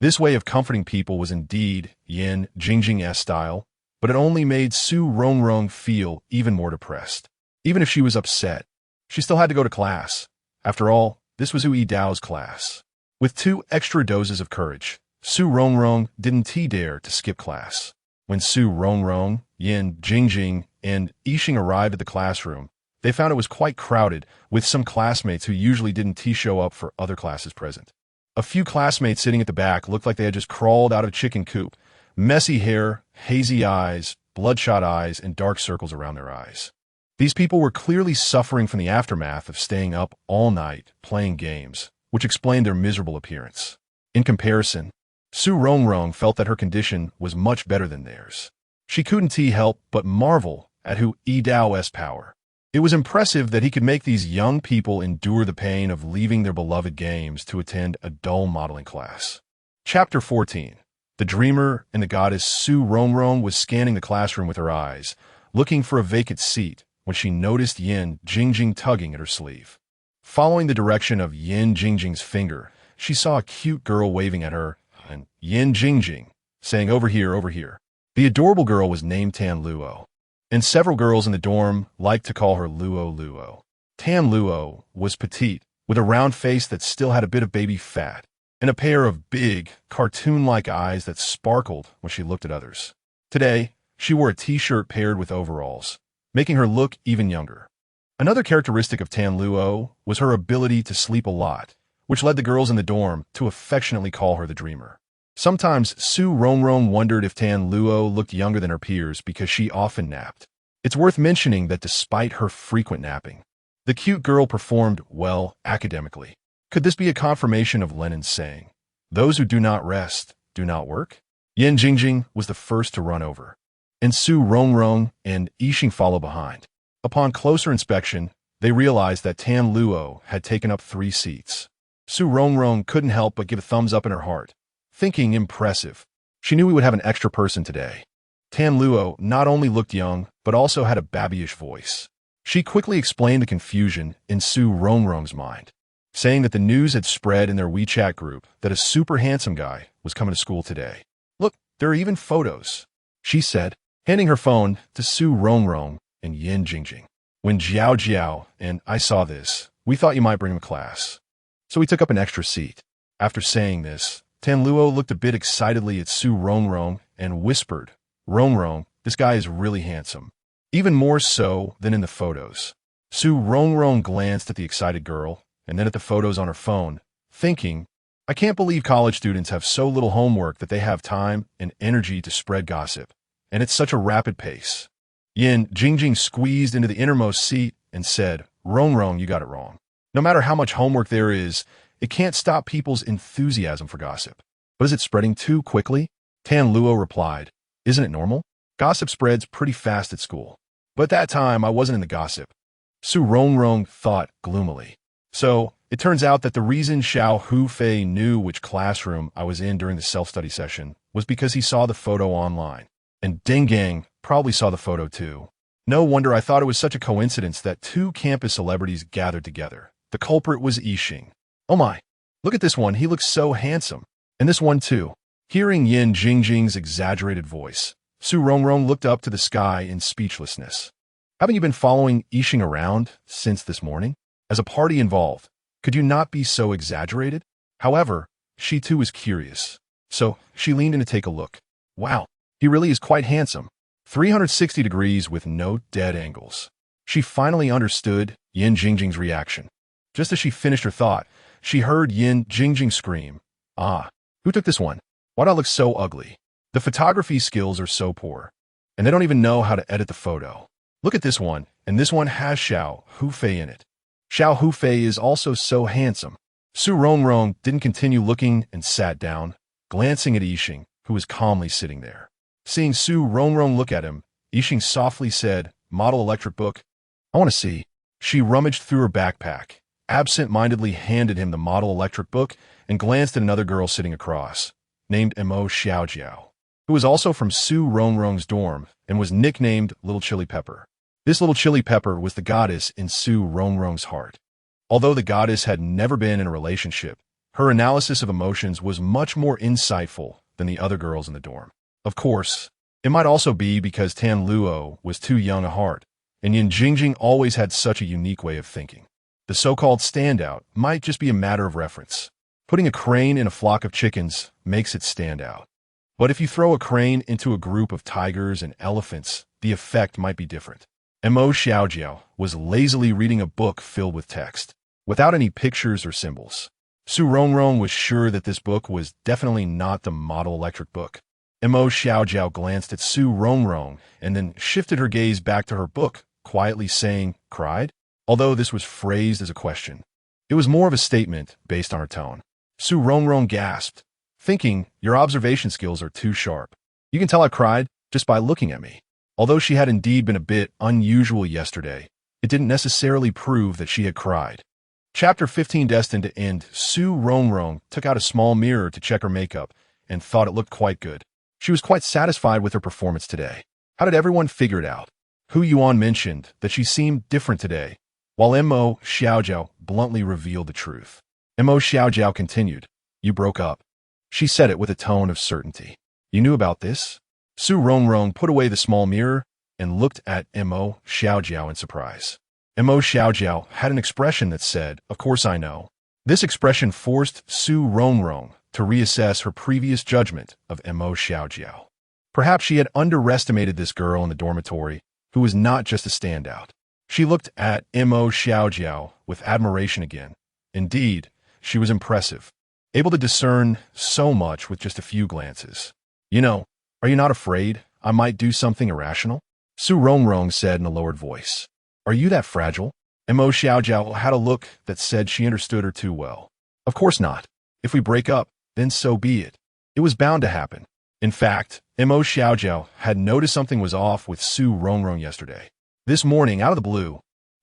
This way of comforting people was indeed Yin Jingjing's style, but it only made Su Rongrong feel even more depressed. Even if she was upset, she still had to go to class. After all, this was Yi Dao's class. With 2 extra doses of courage, Su Rongrong didn't dare to skip class. When Su Rongrong, Yin Jingjing, and Yixing arrived at the classroom, they found it was quite crowded, with some classmates who usually didn't show up for other classes present. A few classmates sitting at the back looked like they had just crawled out of a chicken coop. Messy hair, hazy eyes, bloodshot eyes, and dark circles around their eyes. These people were clearly suffering from the aftermath of staying up all night playing games, which explained their miserable appearance. In comparison, Su Rongrong felt that her condition was much better than theirs. She couldn't help but marvel at Yi Dao's power. It was impressive that he could make these young people endure the pain of leaving their beloved games to attend a dull modeling class. Chapter 14. The dreamer and the goddess Su Rongrong was scanning the classroom with her eyes, looking for a vacant seat when she noticed Yin Jingjing tugging at her sleeve. Following the direction of Yin Jingjing's finger, she saw a cute girl waving at her, and Yin Jingjing saying, over here, over here. The adorable girl was named Tan Luo, and several girls in the dorm liked to call her Luo Luo. Tan Luo was petite, with a round face that still had a bit of baby fat, and a pair of big, cartoon-like eyes that sparkled when she looked at others. Today, she wore a t-shirt paired with overalls, making her look even younger. Another characteristic of Tan Luo was her ability to sleep a lot, which led the girls in the dorm to affectionately call her the Dreamer. Sometimes Su Rongrong wondered if Tan Luo looked younger than her peers because she often napped. It's worth mentioning that despite her frequent napping, the cute girl performed well academically. Could this be a confirmation of Lenin's saying, those who do not rest, do not work? Yin Jingjing was the first to run over, and Su Rongrong and Yixing followed behind. Upon closer inspection, they realized that Tan Luo had taken up 3 seats. Su Rongrong couldn't help but give a thumbs up in her heart, thinking impressive. She knew we would have an extra person today. Tan Luo not only looked young, but also had a babyish voice. She quickly explained the confusion in Su Rongrong's mind, saying that the news had spread in their WeChat group that a super handsome guy was coming to school today. Look, there are even photos, she said, handing her phone to Su Rongrong and Yin Jingjing. When Jiao and I saw this, we thought you might bring him to class. So we took up an extra seat. After saying this, Tan Luo looked a bit excitedly at Su Rongrong and whispered, Rongrong, this guy is really handsome. Even more so than in the photos. Su Rongrong glanced at the excited girl and then at the photos on her phone, thinking, I can't believe college students have so little homework that they have time and energy to spread gossip, and it's such a rapid pace. Yin Jingjing squeezed into the innermost seat and said, Rongrong, you got it wrong. No matter how much homework there is, it can't stop people's enthusiasm for gossip. But is it spreading too quickly? Tan Luo replied, isn't it normal? Gossip spreads pretty fast at school. But at that time, I wasn't in the gossip. Su Rongrong thought gloomily. So, it turns out that the reason Xiao Hufei knew which classroom I was in during the self-study session was because he saw the photo online. And Deng Gang probably saw the photo too. No wonder I thought it was such a coincidence that two campus celebrities gathered together. The culprit was Yixing. Oh my, look at this one, he looks so handsome. And this one too. Hearing Yin Jingjing's exaggerated voice, Su Rongrong looked up to the sky in speechlessness. Haven't you been following Yixing around since this morning? As a party involved, could you not be so exaggerated? However, she too was curious. So, she leaned in to take a look. Wow, he really is quite handsome. 360 degrees with no dead angles. She finally understood Yin Jingjing's reaction. Just as she finished her thought, she heard Yin Jingjing scream, "Ah, who took this one? Why do I look so ugly? The photography skills are so poor, and they don't even know how to edit the photo. Look at this one, and this one has Xiao Hufei in it. Xiao Hufei is also so handsome." Su Rongrong didn't continue looking and sat down, glancing at Yixing, who was calmly sitting there. Seeing Su Rongrong look at him, Yixing softly said, "Model electric book? I want to see." She rummaged through her backpack, absent-mindedly handed him the model electric book, and glanced at another girl sitting across, named Mo Xiaojiao, who was also from Su Rongrong's dorm and was nicknamed Little Chili Pepper. This Little Chili Pepper was the goddess in Su Rongrong's heart. Although the goddess had never been in a relationship, her analysis of emotions was much more insightful than the other girls in the dorm. Of course, it might also be because Tan Luo was too young a heart, and Yin Jingjing always had such a unique way of thinking. The so-called standout might just be a matter of reference. Putting a crane in a flock of chickens makes it stand out. But if you throw a crane into a group of tigers and elephants, the effect might be different. Mo Xiaojiao was lazily reading a book filled with text, without any pictures or symbols. Su Rongrong was sure that this book was definitely not the model electric book. Mo Xiaojiao glanced at Su Rongrong and then shifted her gaze back to her book, quietly saying, "Cried?" Although this was phrased as a question, it was more of a statement based on her tone. Su Rongrong gasped, thinking, "Your observation skills are too sharp. You can tell I cried just by looking at me." Although she had indeed been a bit unusual yesterday, it didn't necessarily prove that she had cried. Chapter 15 destined to end. Su Rongrong took out a small mirror to check her makeup and thought it looked quite good. She was quite satisfied with her performance today. How did everyone figure it out? Hu Yuan mentioned that she seemed different today, while Mo Xiaojiao bluntly revealed the truth. Mo Xiaojiao continued, "You broke up." She said it with a tone of certainty. "You knew about this?" Su Rongrong put away the small mirror and looked at Mo Xiaojiao in surprise. Mo Xiaojiao had an expression that said, "Of course I know." This expression forced Su Rongrong to reassess her previous judgment of Mo Xiaojiao. Perhaps she had underestimated this girl in the dormitory, who was not just a standout. She looked at Mo Xiaojiao with admiration again. Indeed, she was impressive, able to discern so much with just a few glances. "You know, are you not afraid I might do something irrational?" Su Rongrong said in a lowered voice. "Are you that fragile?" Mo Xiaojiao had a look that said she understood her too well. "Of course not. If we break up, then so be it. It was bound to happen." In fact, Mo Xiaojiao had noticed something was off with Su Rongrong yesterday. This morning, out of the blue,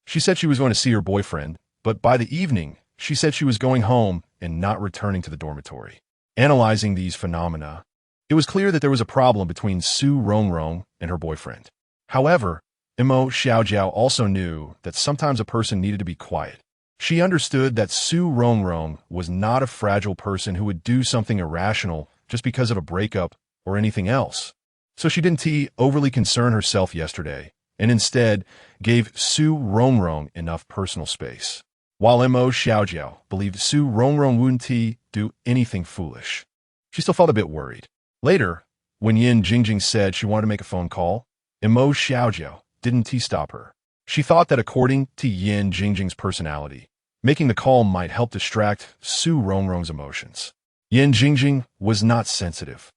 she said she was going to see her boyfriend, but by the evening, she said she was going home and not returning to the dormitory. Analyzing these phenomena, it was clear that there was a problem between Su Rongrong and her boyfriend. However, Mo Xiaojiao also knew that sometimes a person needed to be quiet. She understood that Su Rongrong was not a fragile person who would do something irrational just because of a breakup or anything else. So she didn't overly concern herself yesterday, and instead gave Su Rongrong enough personal space. While Mo Xiaojiao believed Su Rongrong wouldn't do anything foolish, she still felt a bit worried. Later, when Yin Jingjing said she wanted to make a phone call, Mo Xiaojiao didn't stop her. She thought that according to Yin Jingjing's personality, making the call might help distract Su Rongrong's emotions. Yin Jingjing was not sensitive,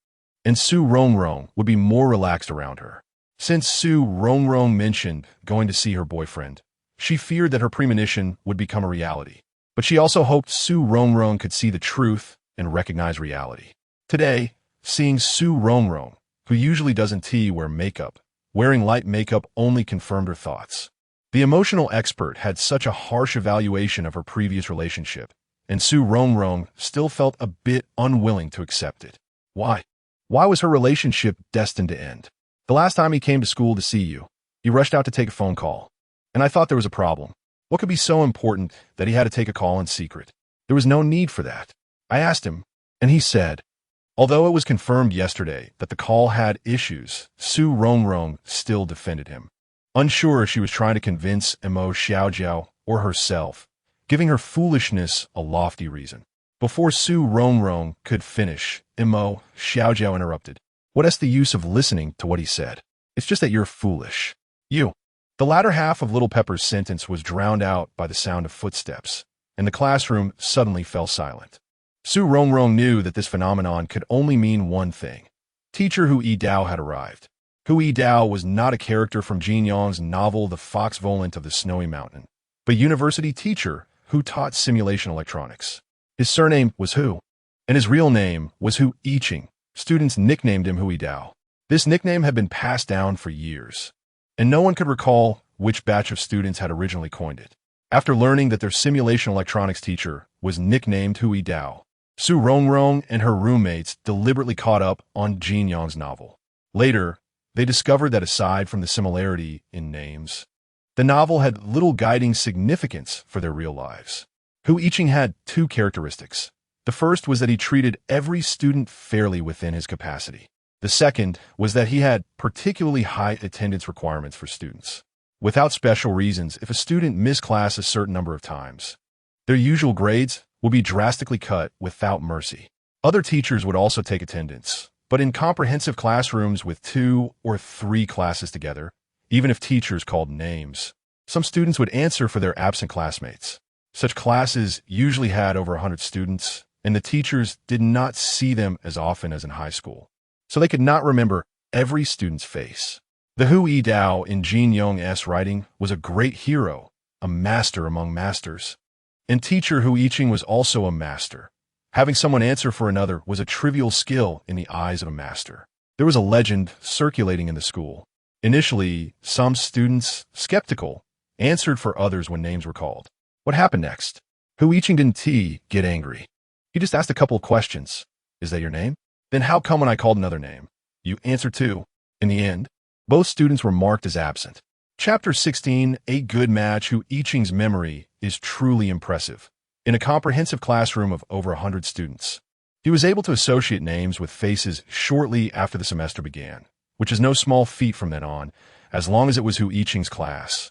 and Su Rongrong would be more relaxed around her. Since Su Rongrong mentioned going to see her boyfriend, she feared that her premonition would become a reality. But she also hoped Su Rongrong could see the truth and recognize reality. Today, seeing Su Rongrong, who usually doesn't wear makeup, wearing light makeup only confirmed her thoughts. The emotional expert had such a harsh evaluation of her previous relationship, and Su Rongrong still felt a bit unwilling to accept it. Why? Why was her relationship destined to end? The last time he came to school to see you, He rushed out to take a phone call, and I thought there was a problem. What could be so important that he had to take a call in secret? There was no need for that. I asked him, and he said, although it was confirmed yesterday that the call had issues, Su Rongrong still defended him. Unsure if she was trying to convince Mo Xiaojiao or herself, giving her foolishness a lofty reason. Before Su Rongrong could finish, Mo Xiaojiao interrupted. What's the use of listening to what he said? It's just that you're foolish. You. The latter half of Little Pepper's sentence was drowned out by the sound of footsteps, and the classroom suddenly fell silent. Su Rongrong knew that this phenomenon could only mean one thing. Teacher Hu Yidao had arrived. Hu Yidao was not a character from Jin Yong's novel The Fox Volant of the Snowy Mountain, but university teacher who taught simulation electronics. His surname was Hu, and his real name was Hu Yiqing. Students nicknamed him Hu Yidao. This nickname had been passed down for years, and no one could recall which batch of students had originally coined it. After learning that their simulation electronics teacher was nicknamed Hu Yidao, Su Rongrong and her roommates deliberately caught up on Jin Yong's novel. Later, they discovered that aside from the similarity in names, the novel had little guiding significance for their real lives. Hu Yiqing had two characteristics. The first was that he treated every student fairly within his capacity. The second was that he had particularly high attendance requirements for students. Without special reasons, if a student missed class a certain number of times, their usual grades would be drastically cut without mercy. Other teachers would also take attendance, but in comprehensive classrooms with 2 or 3 classes together, even if teachers called names, some students would answer for their absent classmates. Such classes usually had over 100 students, and the teachers did not see them as often as in high school, so they could not remember every student's face. The Hu Yidao in Jin Yong's writing was a great hero, a master among masters. And teacher Hu Yiqing was also a master. Having someone answer for another was a trivial skill in the eyes of a master. There was a legend circulating in the school. Initially, some students, skeptical, answered for others when names were called. What happened next? Hu Yiqing didn't get angry. He just asked a couple of questions. Is that your name? Then how come when I called another name, you answered too? In the end, both students were marked as absent. Chapter 16, A Good Match. Hu Yiqing's memory is truly impressive. In a comprehensive classroom of over 100 students, he was able to associate names with faces shortly after the semester began, which is no small feat from then on, as long as it was Hu Yiqing's class.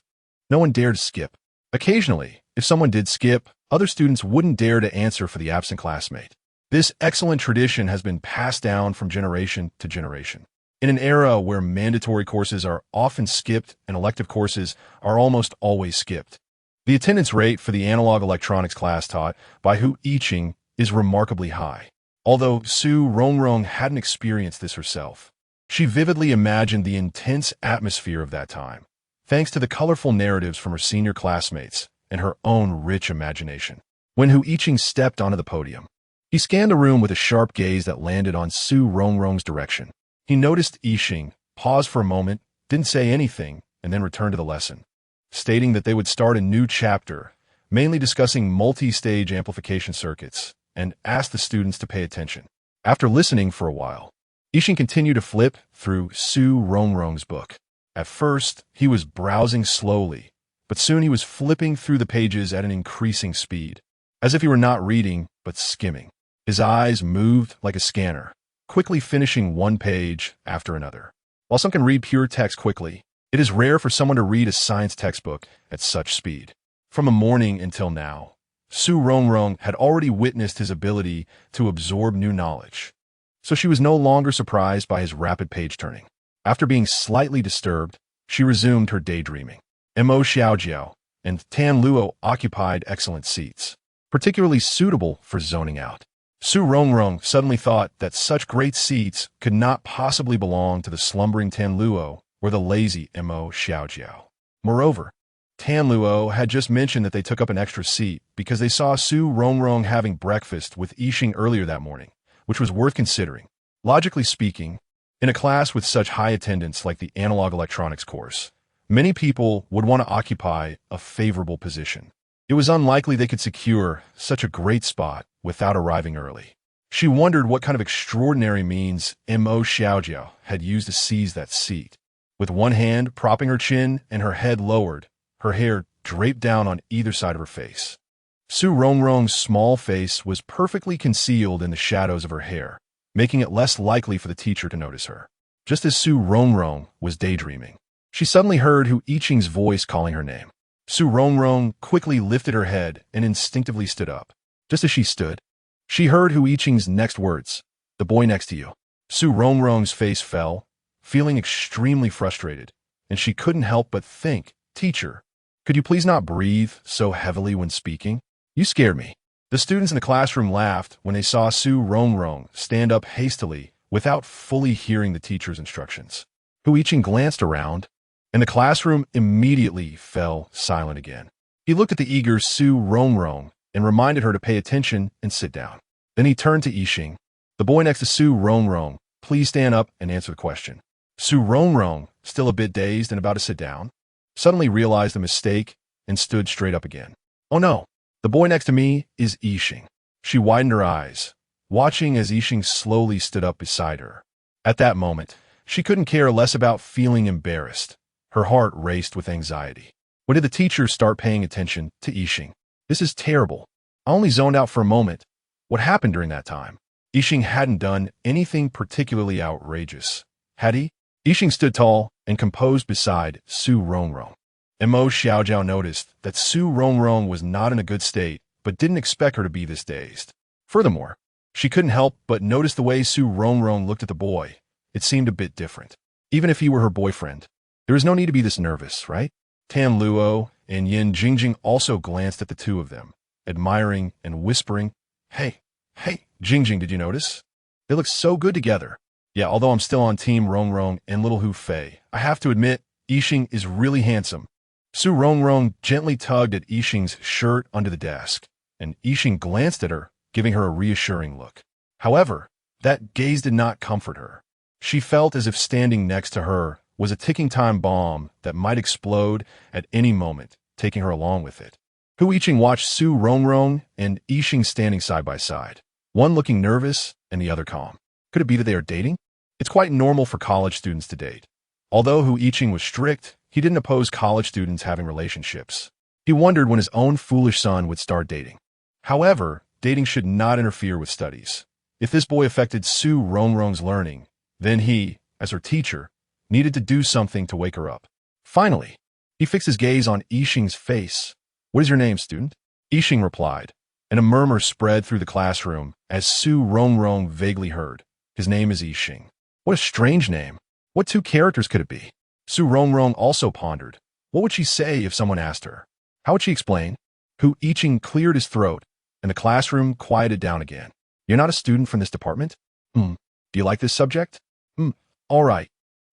No one dared skip. Occasionally, if someone did skip, other students wouldn't dare to answer for the absent classmate. This excellent tradition has been passed down from generation to generation. In an era where mandatory courses are often skipped and elective courses are almost always skipped, the attendance rate for the analog electronics class taught by Hu Yiqing is remarkably high. Although Su Rongrong hadn't experienced this herself, she vividly imagined the intense atmosphere of that time, thanks to the colorful narratives from her senior classmates and her own rich imagination. When Hu Yiqing stepped onto the podium, he scanned the room with a sharp gaze that landed on Su Rongrong's direction. He noticed Yiqing, paused for a moment, didn't say anything, and then returned to the lesson, stating that they would start a new chapter, mainly discussing multi-stage amplification circuits, and asked the students to pay attention. After listening for a while, Yiqing continued to flip through Su Rongrong's book. At first, he was browsing slowly, but soon he was flipping through the pages at an increasing speed, as if he were not reading, but skimming. His eyes moved like a scanner, quickly finishing one page after another. While some can read pure text quickly, it is rare for someone to read a science textbook at such speed. From the morning until now, Su Rongrong had already witnessed his ability to absorb new knowledge, so she was no longer surprised by his rapid page-turning. After being slightly disturbed, she resumed her daydreaming. Mo Xiaojiao and Tan Luo occupied excellent seats, particularly suitable for zoning out. Su Rongrong suddenly thought that such great seats could not possibly belong to the slumbering Tan Luo or the lazy Mo Xiaojiao. Moreover, Tan Luo had just mentioned that they took up an extra seat because they saw Su Rongrong having breakfast with Yiqing earlier that morning, which was worth considering. Logically speaking, in a class with such high attendance like the analog electronics course, many people would want to occupy a favorable position. It was unlikely they could secure such a great spot without arriving early. She wondered what kind of extraordinary means Mo Xiaojiao had used to seize that seat. with one hand propping her chin and her head lowered, her hair draped down on either side of her face. Su Rongrong's small face was perfectly concealed in the shadows of her hair, making it less likely for the teacher to notice her. Just as Su Rongrong was daydreaming, she suddenly heard Hu Yiqing's voice calling her name. Su Rongrong quickly lifted her head and instinctively stood up. Just as she stood, she heard Hu Yiqing's next words, "The boy next to you." Su Rongrong's face fell, feeling extremely frustrated, and she couldn't help but think, "Teacher, could you please not breathe so heavily when speaking? You scared me." The students in the classroom laughed when they saw Su Rongrong stand up hastily without fully hearing the teacher's instructions. Hu Yiqing glanced around, and the classroom immediately fell silent again. He looked at the eager Su Rongrong and reminded her to pay attention and sit down. Then he turned to Yixing. "The boy next to Su Rongrong, please stand up and answer the question." Su Rongrong, still a bit dazed and about to sit down, suddenly realized the mistake and stood straight up again. "Oh no, the boy next to me is Yixing." She widened her eyes, watching as Yixing slowly stood up beside her. At that moment, she couldn't care less about feeling embarrassed. Her heart raced with anxiety. When did the teacher start paying attention to Yixing? This is terrible. I only zoned out for a moment. What happened during that time? Yixing hadn't done anything particularly outrageous, had he? Yixing stood tall and composed beside Su Rongrong. Mo Xiaojiao noticed that Su Rongrong was not in a good state, but didn't expect her to be this dazed. Furthermore, she couldn't help but notice the way Su Rongrong looked at the boy. It seemed a bit different. Even if he were her boyfriend, there was no need to be this nervous, right? Tan Luo and Yin Jingjing also glanced at the two of them, admiring and whispering, Hey, Jingjing, did you notice? They look so good together." Yeah, although I'm still on Team Rongrong and Little Hu Fei, I have to admit, Yixing is really handsome. Su Rongrong gently tugged at Yixing's shirt under the desk, and Yixing glanced at her, giving her a reassuring look. However, that gaze did not comfort her. She felt as if standing next to her was a ticking time bomb that might explode at any moment, taking her along with it. Hu Yiqing watched Su Rongrong and Yixing standing side by side, one looking nervous and the other calm. Could it be that they are dating? It's quite normal for college students to date. Although Hu Yiqing was strict, he didn't oppose college students having relationships. He wondered when his own foolish son would start dating. However, dating should not interfere with studies. If this boy affected Su Rongrong's learning, then he, as her teacher, needed to do something to wake her up. Finally, he fixed his gaze on Yixing's face. "What is your name, student?" Yixing replied, and a murmur spread through the classroom as Su Rongrong vaguely heard. "His name is Yixing." What a strange name. What two characters could it be? Su Rongrong also pondered. What would she say if someone asked her? How would she explain? Hu Yiqing cleared his throat, and the classroom quieted down again. "You're not a student from this department? Do you like this subject? All right.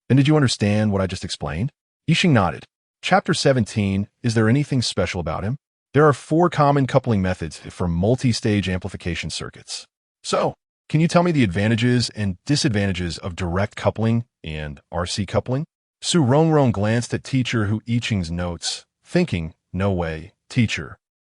Then did you understand what I just explained?" Yixing nodded. Chapter 17, Is There Anything Special About Him? There are 4 common coupling methods for multi-stage amplification circuits. So, can you tell me the advantages and disadvantages of direct coupling and RC coupling? Su Rongrong glanced at teacher Hu Yiqing's notes, thinking, no way, teacher.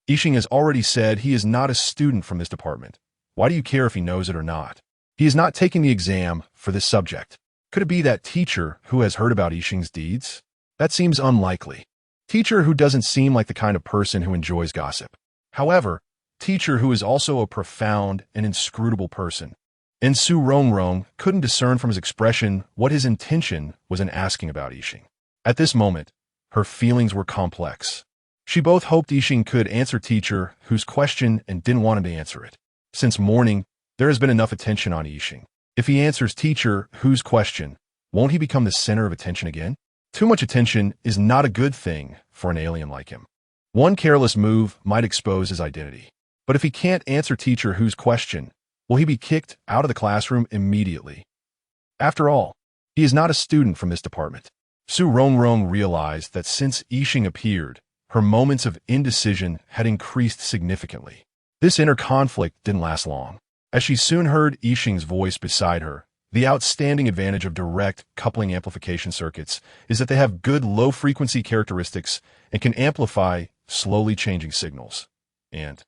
Yixing has already said he is not a student from this department. Why do you care if he knows it or not? He is not taking the exam for this subject. Could it be that teacher who has heard about Yixing's deeds? That seems unlikely. Teacher who doesn't seem like the kind of person who enjoys gossip. However, teacher who is also a profound and inscrutable person. And Su Rongrong couldn't discern from his expression what his intention was in asking about Yixing. At this moment, her feelings were complex. She both hoped Yixing could answer teacher whose question and didn't want him to answer it. Since morning, there has been enough attention on Yixing. If he answers teacher whose question, won't he become the center of attention again? Too much attention is not a good thing for an alien like him. One careless move might expose his identity. But if he can't answer teacher whose question, will he be kicked out of the classroom immediately? After all, he is not a student from this department. Su Rongrong realized that since Yixing appeared, her moments of indecision had increased significantly. This inner conflict didn't last long. As she soon heard Yixing's voice beside her, the outstanding advantage of direct coupling amplification circuits is that they have good low-frequency characteristics and can amplify slowly changing signals. And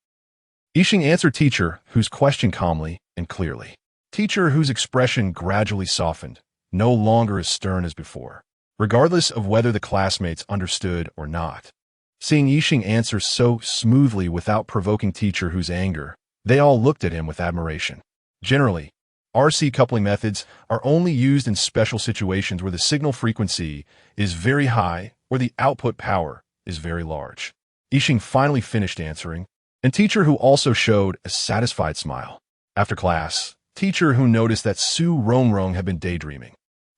Yixing answered teacher whose question calmly and clearly. Teacher whose expression gradually softened, no longer as stern as before. regardless of whether the classmates understood or not. Seeing Yixing answer so smoothly without provoking teacher Hu's anger, they all looked at him with admiration. Generally, RC coupling methods are only used in special situations where the signal frequency is very high or the output power is very large. Yixing finally finished answering, and teacher Hu also showed a satisfied smile. After class, teacher Hu noticed that Rongrong had been daydreaming.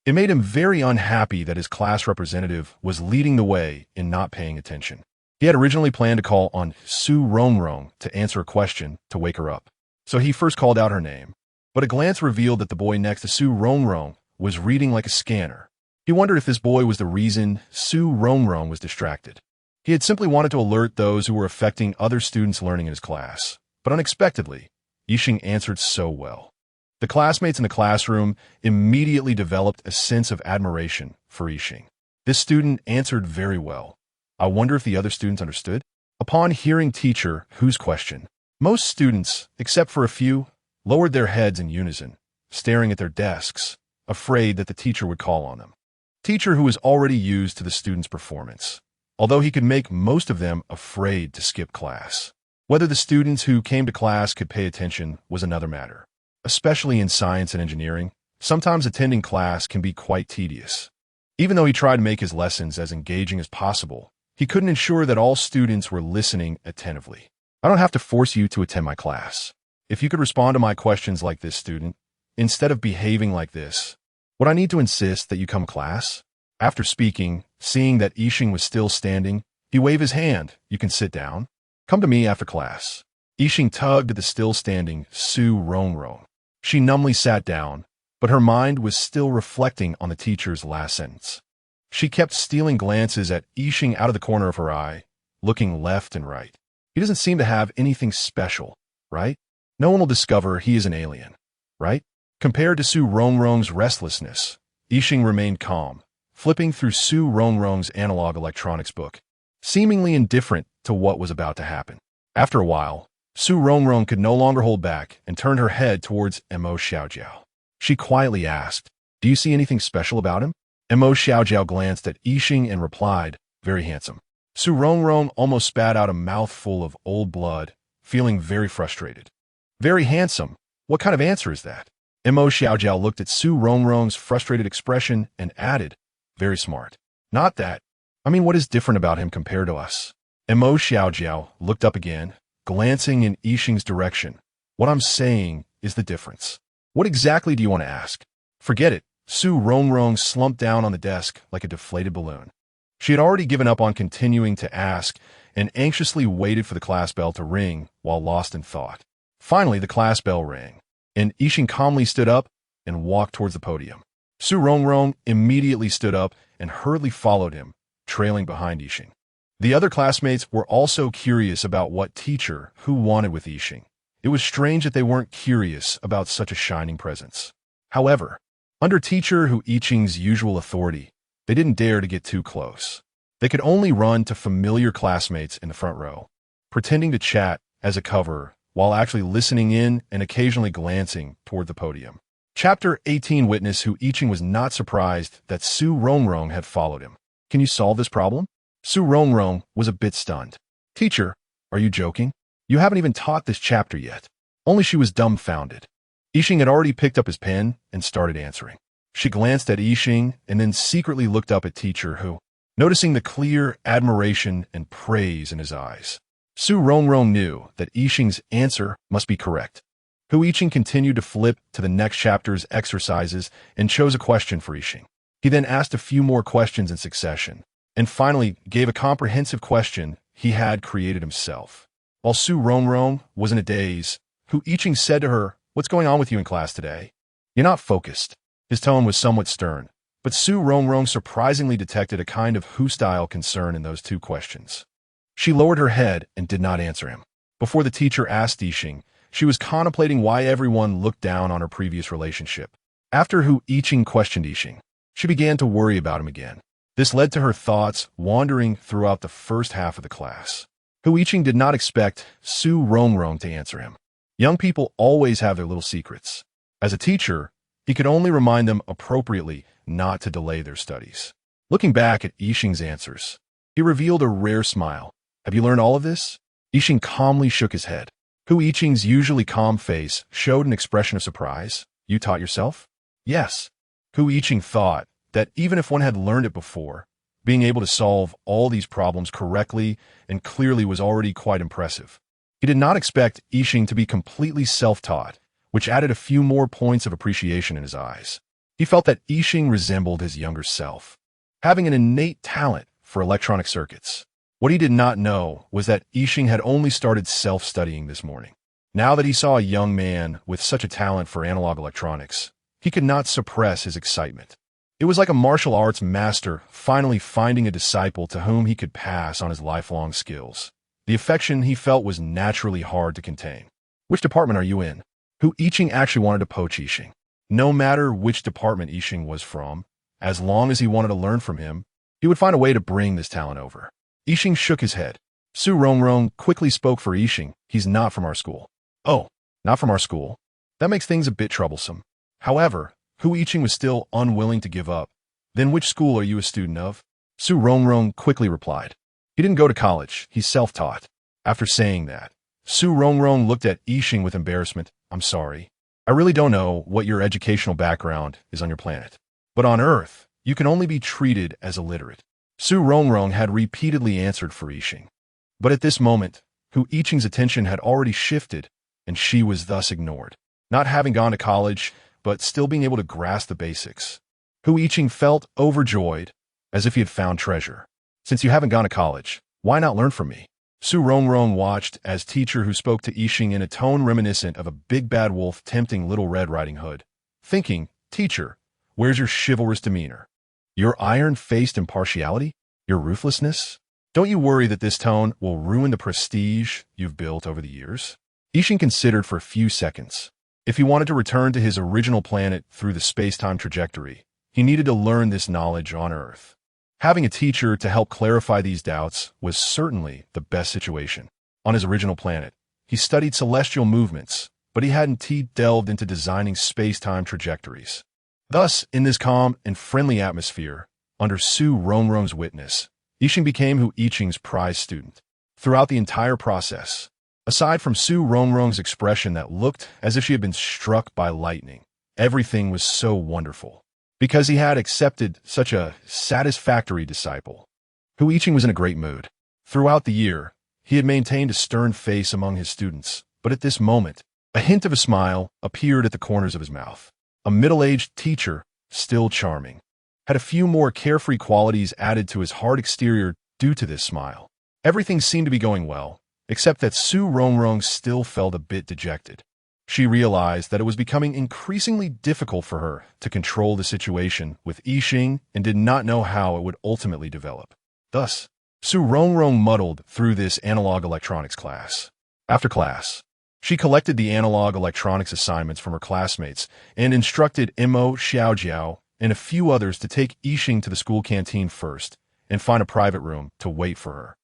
It made him very unhappy that his class representative was leading the way in not paying attention. He had originally planned to call on Rongrong to answer a question to wake her up. So he first called out her name, but a glance revealed that the boy next to Rongrong was reading like a scanner. He wondered if this boy was the reason Rongrong was distracted. He had simply wanted to alert those who were affecting other students' learning in his class, but unexpectedly, Yixing answered so well. The classmates in the classroom immediately developed a sense of admiration for Yixing. This student answered very well. I wonder if the other students understood? Upon hearing teacher Hu's question, most students, except for a few, lowered their heads in unison, staring at their desks, afraid that the teacher would call on them. Teacher Hu was already used to the students' performance, although he could make most of them afraid to skip class. Whether the students who came to class could pay attention was another matter. Especially in science and engineering, sometimes attending class can be quite tedious. Even though he tried to make his lessons as engaging as possible, he couldn't ensure that all students were listening attentively. I don't have to force you to attend my class. If you could respond to my questions like this, student, instead of behaving like this, would I need to insist that you come to class? After speaking, seeing that Yixing was still standing, he waved his hand. You can sit down. Come to me after class. Yixing tugged at the still-standing Rongrong. She numbly sat down, but her mind was still reflecting on the teacher's last sentence. She kept stealing glances at Yixing out of the corner of her eye, looking left and right. He doesn't seem to have anything special, right? No one will discover he is an alien, right? Compared to Rongrong's restlessness, Yixing remained calm, flipping through Rongrong's analog electronics book, seemingly indifferent to what was about to happen. After a while, Rongrong could no longer hold back and turned her head towards Mo Xiaojiao. She quietly asked, "Do you see anything special about him?" Mo Xiaojiao glanced at Yixing and replied, "Very handsome." Rongrong almost spat out a mouthful of old blood, feeling very frustrated. "Very handsome? What kind of answer is that?" Mo Xiaojiao looked at Rongrong's frustrated expression and added, "Very smart." "Not that. I mean, what is different about him compared to us?" Mo Xiaojiao looked up again, glancing in Yixing's direction. "What I'm saying is the difference. What exactly do you want to ask?" "Forget it." Rongrong slumped down on the desk like a deflated balloon. She had already given up on continuing to ask and anxiously waited for the class bell to ring while lost in thought. Finally, the class bell rang, and Yixing calmly stood up and walked towards the podium. Rongrong immediately stood up and hurriedly followed him, trailing behind Yixing. The other classmates were also curious about what teacher Hu wanted with Yixing. It was strange that they weren't curious about such a shining presence. However, under teacher Hu Yixing's usual authority, they didn't dare to get too close. They could only run to familiar classmates in the front row, pretending to chat as a cover while actually listening in and occasionally glancing toward the podium. Chapter 18 Witness Hu Yixing was not surprised that Rongrong had followed him. "Can you solve this problem?" Rongrong was a bit stunned. "Teacher, are you joking? You haven't even taught this chapter yet." Only she was dumbfounded. Yixing had already picked up his pen and started answering. She glanced at Yixing and then secretly looked up at teacher Hu, noticing the clear admiration and praise in his eyes. Rongrong knew that Yixing's answer must be correct. Hu Yixing continued to flip to the next chapter's exercises and chose a question for Yixing. He then asked a few more questions in succession, and finally gave a comprehensive question he had created himself. While Rongrong was in a daze, Hu Yixing said to her, "What's going on with you in class today? You're not focused." His tone was somewhat stern, but Rongrong surprisingly detected a kind of Hu-style concern in those two questions. She lowered her head and did not answer him. Before the teacher asked Yixing, she was contemplating why everyone looked down on her previous relationship. After Hu Yixing questioned Yixing, she began to worry about him again. This led to her thoughts wandering throughout the first half of the class. Hu Yixing did not expect Rongrong to answer him. Young people always have their little secrets. As a teacher, he could only remind them appropriately not to delay their studies. Looking back at Yixing's answers, he revealed a rare smile. Have you learned all of this? Yixing calmly shook his head. Hu Yixing's usually calm face showed an expression of surprise. You taught yourself? Yes. Hu Yixing thought that even if one had learned it before, being able to solve all these problems correctly and clearly was already quite impressive. He did not expect Yixing to be completely self-taught, which added a few more points of appreciation in his eyes. He felt that Yixing resembled his younger self, having an innate talent for electronic circuits. What he did not know was that Yixing had only started self-studying this morning. Now that he saw a young man with such a talent for analog electronics, he could not suppress his excitement. It was like a martial arts master finally finding a disciple to whom he could pass on his lifelong skills. The affection he felt was naturally hard to contain. Which department are you in? Hu Yixing actually wanted to poach Yixing. No matter which department Yixing was from, as long as he wanted to learn from him, he would find a way to bring this talent over. Yixing shook his head. Su Rongrong quickly spoke for Yixing. He's not from our school. Oh, not from our school? That makes things a bit troublesome. However, Hu Yixing was still unwilling to give up. Then which school are you a student of? Su Rongrong quickly replied. He didn't go to college. He's self-taught. After saying that, Su Rongrong looked at Yixing with embarrassment. I'm sorry. I really don't know what your educational background is on your planet. But on Earth, you can only be treated as illiterate. Su Rongrong had repeatedly answered for Yixing. But at this moment, Hu Yixing's attention had already shifted, and she was thus ignored. Not having gone to college, but still being able to grasp the basics. Hu Yixing felt overjoyed, as if he had found treasure. Since you haven't gone to college, why not learn from me? Su Rongrong watched as teacher who spoke to Yixing in a tone reminiscent of a big bad wolf tempting Little Red Riding Hood, thinking, Teacher, where's your chivalrous demeanor? Your iron-faced impartiality? Your ruthlessness? Don't you worry that this tone will ruin the prestige you've built over the years? Yixing considered for a few seconds. If he wanted to return to his original planet through the space-time trajectory, he needed to learn this knowledge on Earth. Having a teacher to help clarify these doubts was certainly the best situation. On his original planet, he studied celestial movements, but he hadn't delved into designing space-time trajectories. Thus, in this calm and friendly atmosphere, under Su Rongrong's witness, Yixing became Hu Yixing's prized student. Throughout the entire process, aside from Su Rongrong's expression that looked as if she had been struck by lightning, everything was so wonderful. Because he had accepted such a satisfactory disciple, Hu Yixing was in a great mood. Throughout the year, he had maintained a stern face among his students, but at this moment, a hint of a smile appeared at the corners of his mouth. A middle-aged teacher, still charming, had a few more carefree qualities added to his hard exterior due to this smile. Everything seemed to be going well, except that Su Rongrong still felt a bit dejected. She realized that it was becoming increasingly difficult for her to control the situation with Yixing and did not know how it would ultimately develop. Thus, Su Rongrong muddled through this analog electronics class. After class, she collected the analog electronics assignments from her classmates and instructed Imo Xiaojiao and a few others to take Yixing to the school canteen first and find a private room to wait for her,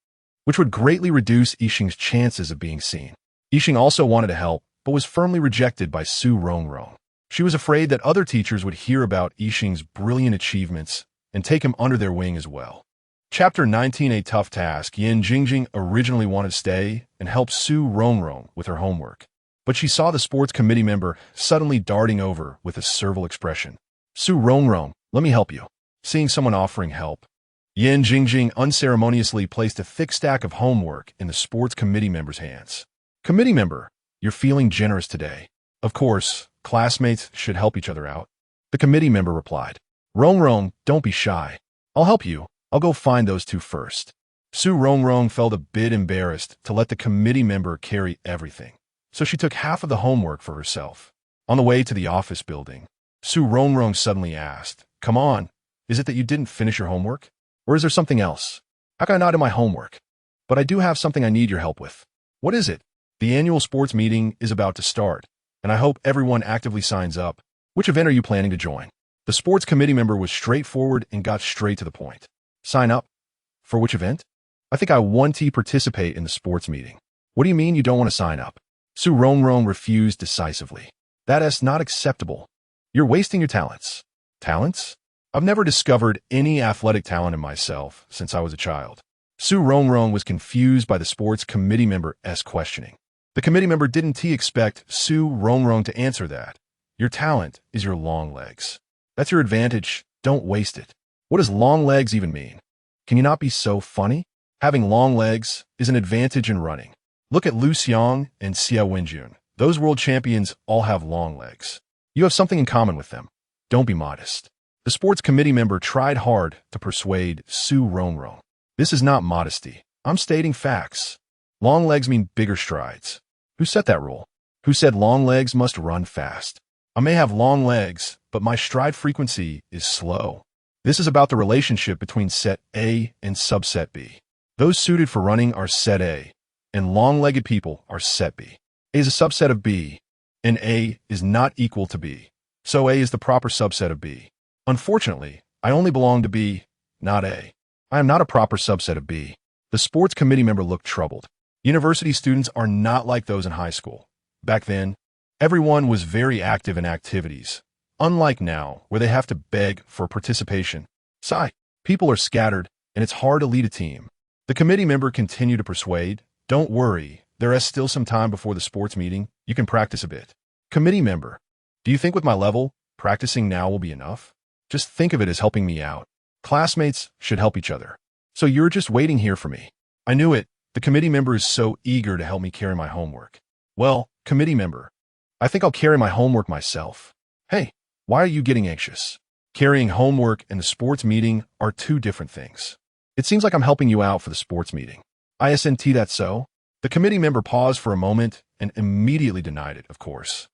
which would greatly reduce Yixing's chances of being seen. Yixing also wanted to help, but was firmly rejected by Su Rongrong. She was afraid that other teachers would hear about Yixing's brilliant achievements and take him under their wing as well. Chapter 19, A Tough Task. Yan Jingjing originally wanted to stay and help Su Rongrong with her homework, but she saw the sports committee member suddenly darting over with a servile expression. Su Rongrong, let me help you. Seeing someone offering help, Yan Jingjing unceremoniously placed a thick stack of homework in the sports committee member's hands. Committee member, you're feeling generous today. Of course, classmates should help each other out. The committee member replied. Rongrong, don't be shy. I'll help you. I'll go find those two first. Su Rongrong felt a bit embarrassed to let the committee member carry everything, so she took half of the homework for herself. On the way to the office building, Su Rongrong suddenly asked, Come on, is it that you didn't finish your homework? Or is there something else? How can I not do my homework? But I do have something I need your help with. What is it? The annual sports meeting is about to start, and I hope everyone actively signs up. Which event are you planning to join? The sports committee member was straightforward and got straight to the point. Sign up? For which event? I think I want to participate in the sports meeting. What do you mean you don't want to sign up? Su Rongrong refused decisively. That is not acceptable. You're wasting your talents. Talents? I've never discovered any athletic talent in myself since I was a child. Rongrong was confused by the sports committee member's questioning. The committee member didn't expect Rongrong to answer that. Your talent is your long legs. That's your advantage. Don't waste it. What does long legs even mean? Can you not be so funny? Having long legs is an advantage in running. Look at Lu Xiong and Xia Wenjun. Those world champions all have long legs. You have something in common with them. Don't be modest. The sports committee member tried hard to persuade Rongrong. This is not modesty. I'm stating facts. Long legs mean bigger strides. Who set that rule? Who said long legs must run fast? I may have long legs, but my stride frequency is slow. This is about the relationship between set A and subset B. Those suited for running are set A, and long-legged people are set B. A is a subset of B, and A is not equal to B. So A is the proper subset of B. Unfortunately, I only belong to B, not A. I am not a proper subset of B. The sports committee member looked troubled. University students are not like those in high school. Back then, everyone was very active in activities, unlike now, where they have to beg for participation. People are scattered, and it's hard to lead a team. The committee member continued to persuade, don't worry, there is still some time before the sports meeting. You can practice a bit. Committee member, do you think with my level, practicing now will be enough? Just think of it as helping me out. Classmates should help each other. So you're just waiting here for me. I knew it. The committee member is so eager to help me carry my homework. Well, committee member, I think I'll carry my homework myself. Hey, why are you getting anxious? Carrying homework and the sports meeting are two different things. It seems like I'm helping you out for the sports meeting. Isn't that so? The committee member paused for a moment and immediately denied it, of course.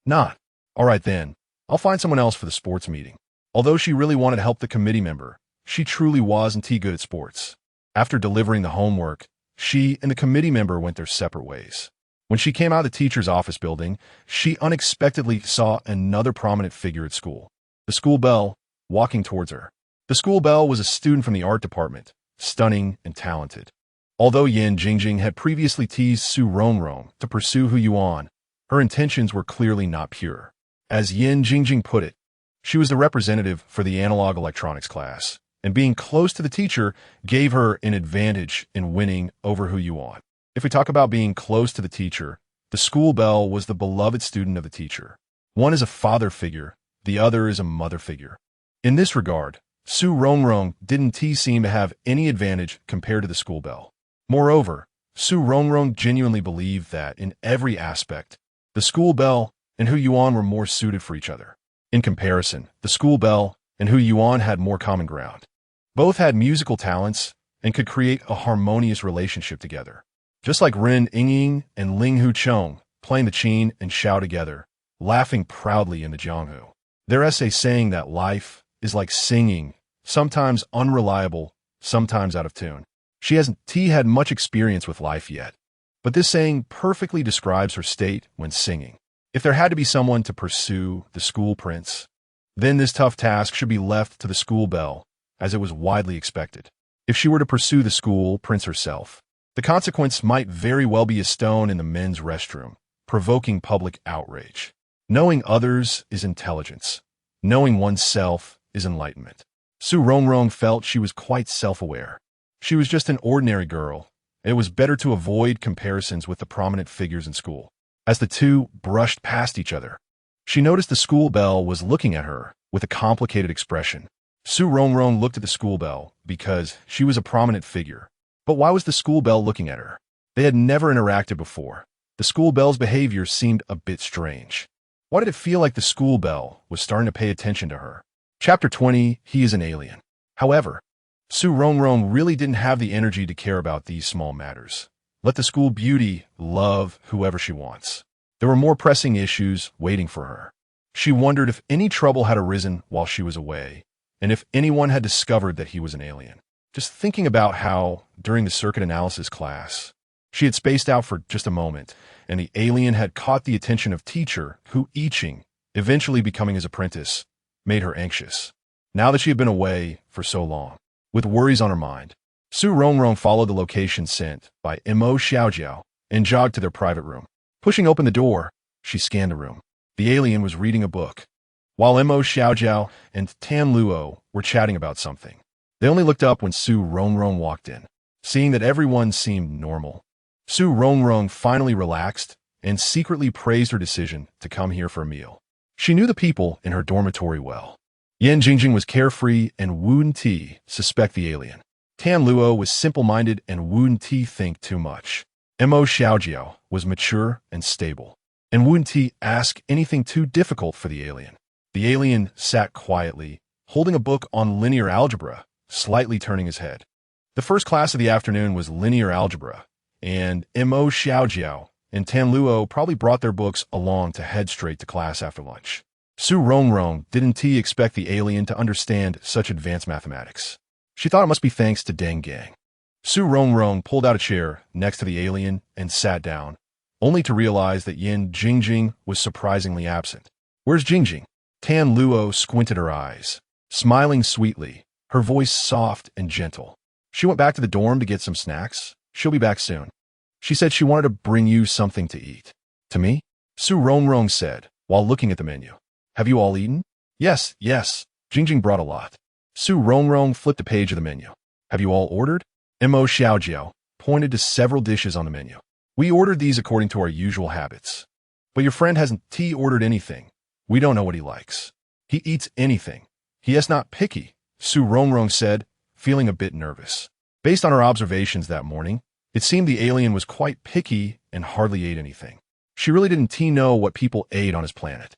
Not. All right then, I'll find someone else for the sports meeting. Although she really wanted to help the committee member, she truly wasn't good at sports. After delivering the homework, she and the committee member went their separate ways. When she came out of the teacher's office building, she unexpectedly saw another prominent figure at school. The school belle, walking towards her. The school belle was a student from the art department, stunning and talented. Although Yan Jingjing had previously teased Rongrong to pursue Hu Yuan, her intentions were clearly not pure. As Yan Jingjing put it, she was the representative for the analog electronics class, and being close to the teacher gave her an advantage in winning over Hu Yuan. If we talk about being close to the teacher, the school belle was the beloved student of the teacher. One is a father figure, the other is a mother figure. In this regard, Rongrong didn't seem to have any advantage compared to the school belle. Moreover, Rongrong genuinely believed that, in every aspect, the school belle and Hu Yuan were more suited for each other. In comparison, the school belle and Hu Yuan had more common ground. Both had musical talents and could create a harmonious relationship together. Just like Ren Yingying and Ling Hu Chong playing the qin and xiao together, laughing proudly in the jianghu. Their essay saying that life is like singing, sometimes unreliable, sometimes out of tune. She hasn't had much experience with life yet, but this saying perfectly describes her state when singing. If there had to be someone to pursue the school prince, then this tough task should be left to the school belle, as it was widely expected. If she were to pursue the school prince herself, the consequence might very well be a stone in the men's restroom, provoking public outrage. Knowing others is intelligence. Knowing oneself is enlightenment. Rongrong felt she was quite self-aware. She was just an ordinary girl, and it was better to avoid comparisons with the prominent figures in school. As the two brushed past each other, she noticed the school belle was looking at her with a complicated expression. Rongrong looked at the school belle because she was a prominent figure. But why was the school belle looking at her? They had never interacted before. The school belle's behavior seemed a bit strange. Why did it feel like the school belle was starting to pay attention to her? Chapter 20, He is an Alien. However, Rongrong really didn't have the energy to care about these small matters. Let the school beauty love whoever she wants. There were more pressing issues waiting for her. She wondered if any trouble had arisen while she was away, and if anyone had discovered that he was an alien. Just thinking about how, during the circuit analysis class, she had spaced out for just a moment, and the alien had caught the attention of teacher Hu Yiqing, eventually becoming his apprentice, made her anxious. Now that she had been away for so long, with worries on her mind, Rongrong followed the location sent by Mo Xiaojiao and jogged to their private room. Pushing open the door, she scanned the room. The alien was reading a book. while Mo Xiaojiao and Tan Luo were chatting about something. They only looked up when Su Rongrong walked in. Seeing that everyone seemed normal, Su Rongrong finally relaxed and secretly praised her decision to come here for a meal. She knew the people in her dormitory well. Yan Jingjing was carefree and Wu Ti suspect the alien. Tan Luo was simple-minded and Wu Ti think too much. Mo Xiaojiao was mature and stable, and Wu Ti asked anything too difficult for the alien. The alien sat quietly, holding a book on linear algebra, slightly turning his head. The first class of the afternoon was linear algebra, and Mo Xiaojiao and Tan Luo probably brought their books along to head straight to class after lunch. Su Rongrong didn't expect the alien to understand such advanced mathematics. She thought it must be thanks to Deng Gang. Su Rongrong pulled out a chair next to the alien and sat down, only to realize that Yan Jingjing was surprisingly absent. "Where's Jingjing?" Tan Luo squinted her eyes, smiling sweetly, her voice soft and gentle. "She went back to the dorm to get some snacks. She'll be back soon. She said she wanted to bring you something to eat." "To me?" Su Rongrong said, while looking at the menu. "Have you all eaten?" Yes. Jingjing brought a lot." Su Rongrong flipped a page of the menu. "Have you all ordered?" Mo Xiaojiao pointed to several dishes on the menu. "We ordered these according to our usual habits. But your friend hasn't ordered anything. We don't know what he likes. He eats anything. He is not picky," Su Rongrong said, feeling a bit nervous. Based on her observations that morning, it seemed the alien was quite picky and hardly ate anything. She really didn't know what people ate on his planet.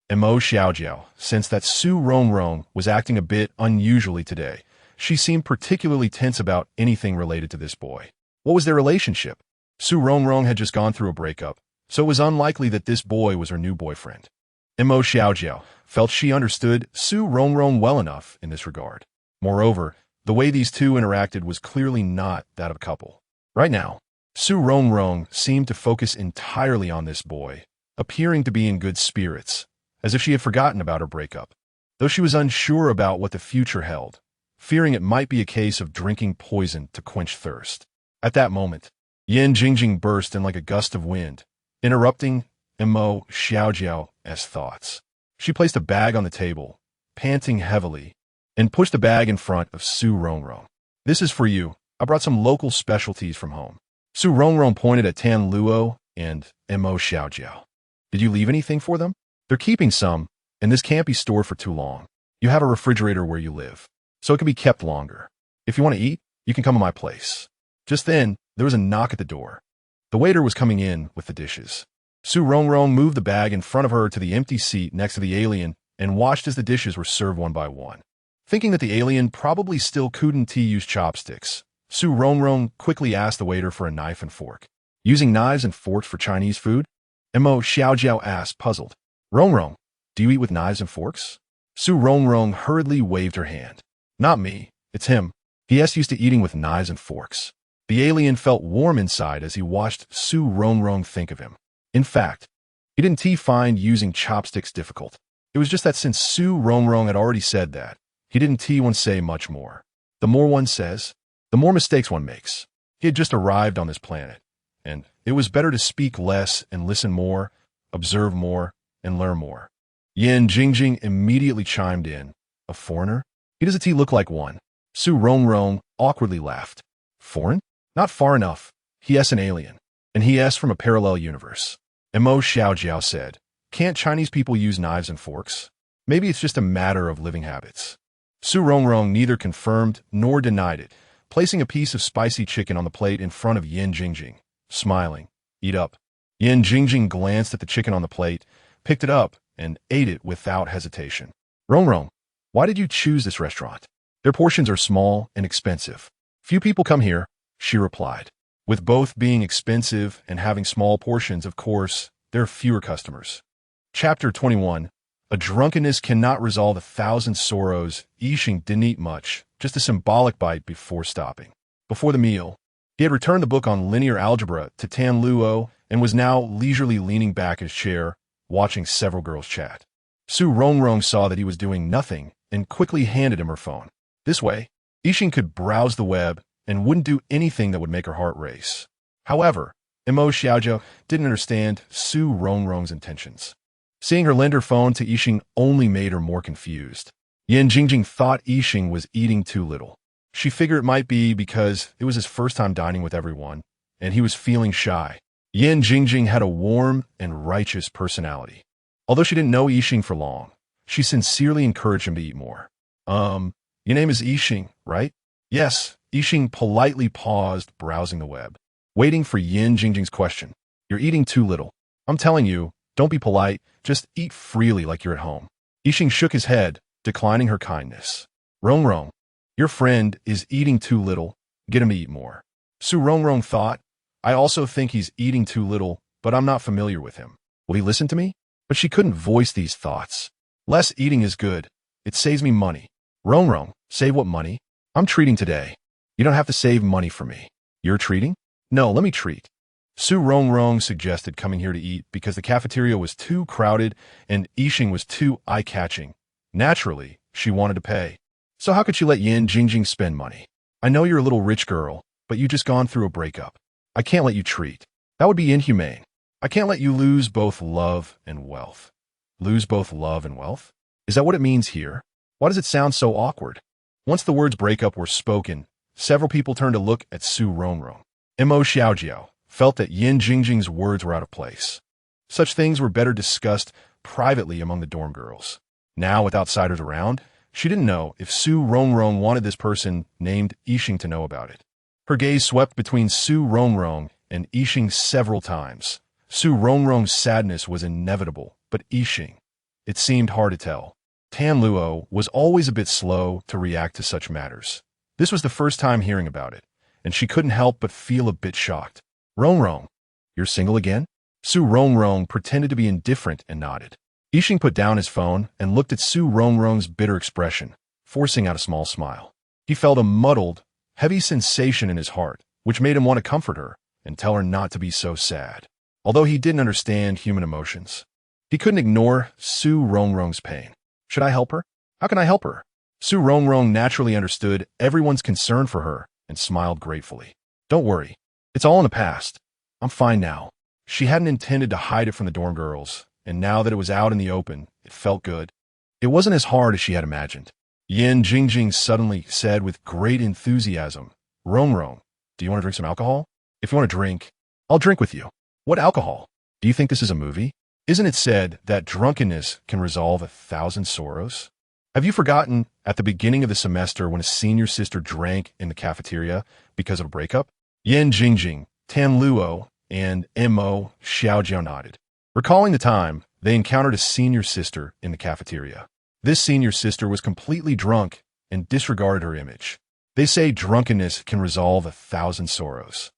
Mo Xiaojiao sensed that Su Rongrong was acting a bit unusually today. She seemed particularly tense about anything related to this boy. What was their relationship? Su Rongrong had just gone through a breakup, so it was unlikely that this boy was her new boyfriend. Mo Xiaojiao felt she understood Su Rongrong well enough in this regard. Moreover, the way these two interacted was clearly not that of a couple. Right now, Su Rongrong seemed to focus entirely on this boy, appearing to be in good spirits, as if she had forgotten about her breakup. Though she was unsure about what the future held, fearing it might be a case of drinking poison to quench thirst. At that moment, Yan Jingjing burst in like a gust of wind, interrupting Mo Xiaojiao's thoughts. She placed a bag on the table, panting heavily, and pushed the bag in front of Su Rongrong. "This is for you. I brought some local specialties from home." Su Rongrong pointed at Tan Luo and Mo Xiaojiao. "Did you leave anything for them?" "They're keeping some, and this can't be stored for too long. You have a refrigerator where you live, so it can be kept longer. If you want to eat, you can come to my place." Just then, there was a knock at the door. The waiter was coming in with the dishes. Su Rongrong moved the bag in front of her to the empty seat next to the alien and watched as the dishes were served one by one. Thinking that the alien probably still couldn't use chopsticks, Su Rongrong quickly asked the waiter for a knife and fork. "Using knives and forks for Chinese food?" Mo Xiaojiao asked, puzzled. "Rongrong, do you eat with knives and forks?" Su Rongrong hurriedly waved her hand. "Not me, it's him. He is used to eating with knives and forks." The alien felt warm inside as he watched Su Rongrong think of him. In fact, he didn't find using chopsticks difficult. It was just that since Su Rongrong had already said that, he didn't want to say much more. The more one says, the more mistakes one makes. He had just arrived on this planet, and it was better to speak less and listen more, observe more, and learn more. Yan Jingjing immediately chimed in. "A foreigner? He doesn't look like one." Su Rongrong awkwardly laughed. "Foreign? Not far enough. He is an alien, and he is from a parallel universe." Mo Xiaojiao said, "Can't Chinese people use knives and forks? Maybe it's just a matter of living habits." Su Rongrong neither confirmed nor denied it, placing a piece of spicy chicken on the plate in front of Yan Jingjing, smiling. "Eat up." Yan Jingjing glanced at the chicken on the plate, picked it up, and ate it without hesitation. "Rongrong, why did you choose this restaurant?" "Their portions are small and expensive. Few people come here," she replied. "With both being expensive and having small portions, of course, there are fewer customers." Chapter 21. A drunkenness cannot resolve 1,000 sorrows. Yixing didn't eat much, just a symbolic bite before stopping. Before the meal, he had returned the book on linear algebra to Tan Luo and was now leisurely leaning back in his chair, watching several girls chat. Su Rongrong saw that he was doing nothing and quickly handed him her phone. This way, Yixing could browse the web and wouldn't do anything that would make her heart race. However, Mo Xiaojiao didn't understand Su Rongrong's intentions. Seeing her lend her phone to Yixing only made her more confused. Yan Jingjing thought Yixing was eating too little. She figured it might be because it was his first time dining with everyone, and he was feeling shy. Yan Jingjing had a warm and righteous personality. Although she didn't know Yixing for long, she sincerely encouraged him to eat more. Your name is Yixing, right? Yes, Yixing politely paused, browsing the web, waiting for Yan Jingjing's question. You're eating too little. I'm telling you, don't be polite, just eat freely like you're at home. Yixing shook his head, declining her kindness. Rongrong, your friend is eating too little. Get him to eat more. Su Rongrong thought, I also think he's eating too little, but I'm not familiar with him. Will he listen to me? But she couldn't voice these thoughts. Less eating is good. It saves me money. Rongrong, save what money? I'm treating today. You don't have to save money for me. You're treating? No, let me treat. Su Rongrong suggested coming here to eat because the cafeteria was too crowded and Yixing was too eye-catching. Naturally, she wanted to pay. So how could she let Yan Jingjing spend money? I know you're a little rich girl, but you just gone through a breakup. I can't let you treat. That would be inhumane. I can't let you lose both love and wealth. Lose both love and wealth? Is that what it means here? Why does it sound so awkward? Once the words breakup were spoken, several people turned to look at Su Rongrong. Mo Xiaojiao felt that Yan Jingjing's words were out of place. Such things were better discussed privately among the dorm girls. Now, with outsiders around, she didn't know if Su Rongrong wanted this person named Yixing to know about it. Her gaze swept between Su Rongrong and Yixing several times. Su Rongrong's sadness was inevitable, but Yixing, it seemed hard to tell. Tan Luo was always a bit slow to react to such matters. This was the first time hearing about it, and she couldn't help but feel a bit shocked. Rongrong, you're single again? Su Rongrong pretended to be indifferent and nodded. Yixing put down his phone and looked at Su Rongrong's bitter expression, forcing out a small smile. He felt a muddled, heavy sensation in his heart, which made him want to comfort her and tell her not to be so sad. Although he didn't understand human emotions, he couldn't ignore Su Rongrong's pain. Should I help her? How can I help her? Su Rongrong naturally understood everyone's concern for her and smiled gratefully. Don't worry. It's all in the past. I'm fine now. She hadn't intended to hide it from the dorm girls, and now that it was out in the open, it felt good. It wasn't as hard as she had imagined. Yan Jingjing suddenly said with great enthusiasm, Rongrong, do you want to drink some alcohol? If you want to drink, I'll drink with you. What alcohol? Do you think this is a movie? Isn't it said that drunkenness can resolve 1,000 sorrows? Have you forgotten at the beginning of the semester when a senior sister drank in the cafeteria because of a breakup? Yan Jingjing, Tan Luo, and Mo Xiaojiao nodded. Recalling the time, they encountered a senior sister in the cafeteria. This senior sister was completely drunk and disregarded her image. They say drunkenness can resolve 1,000 sorrows.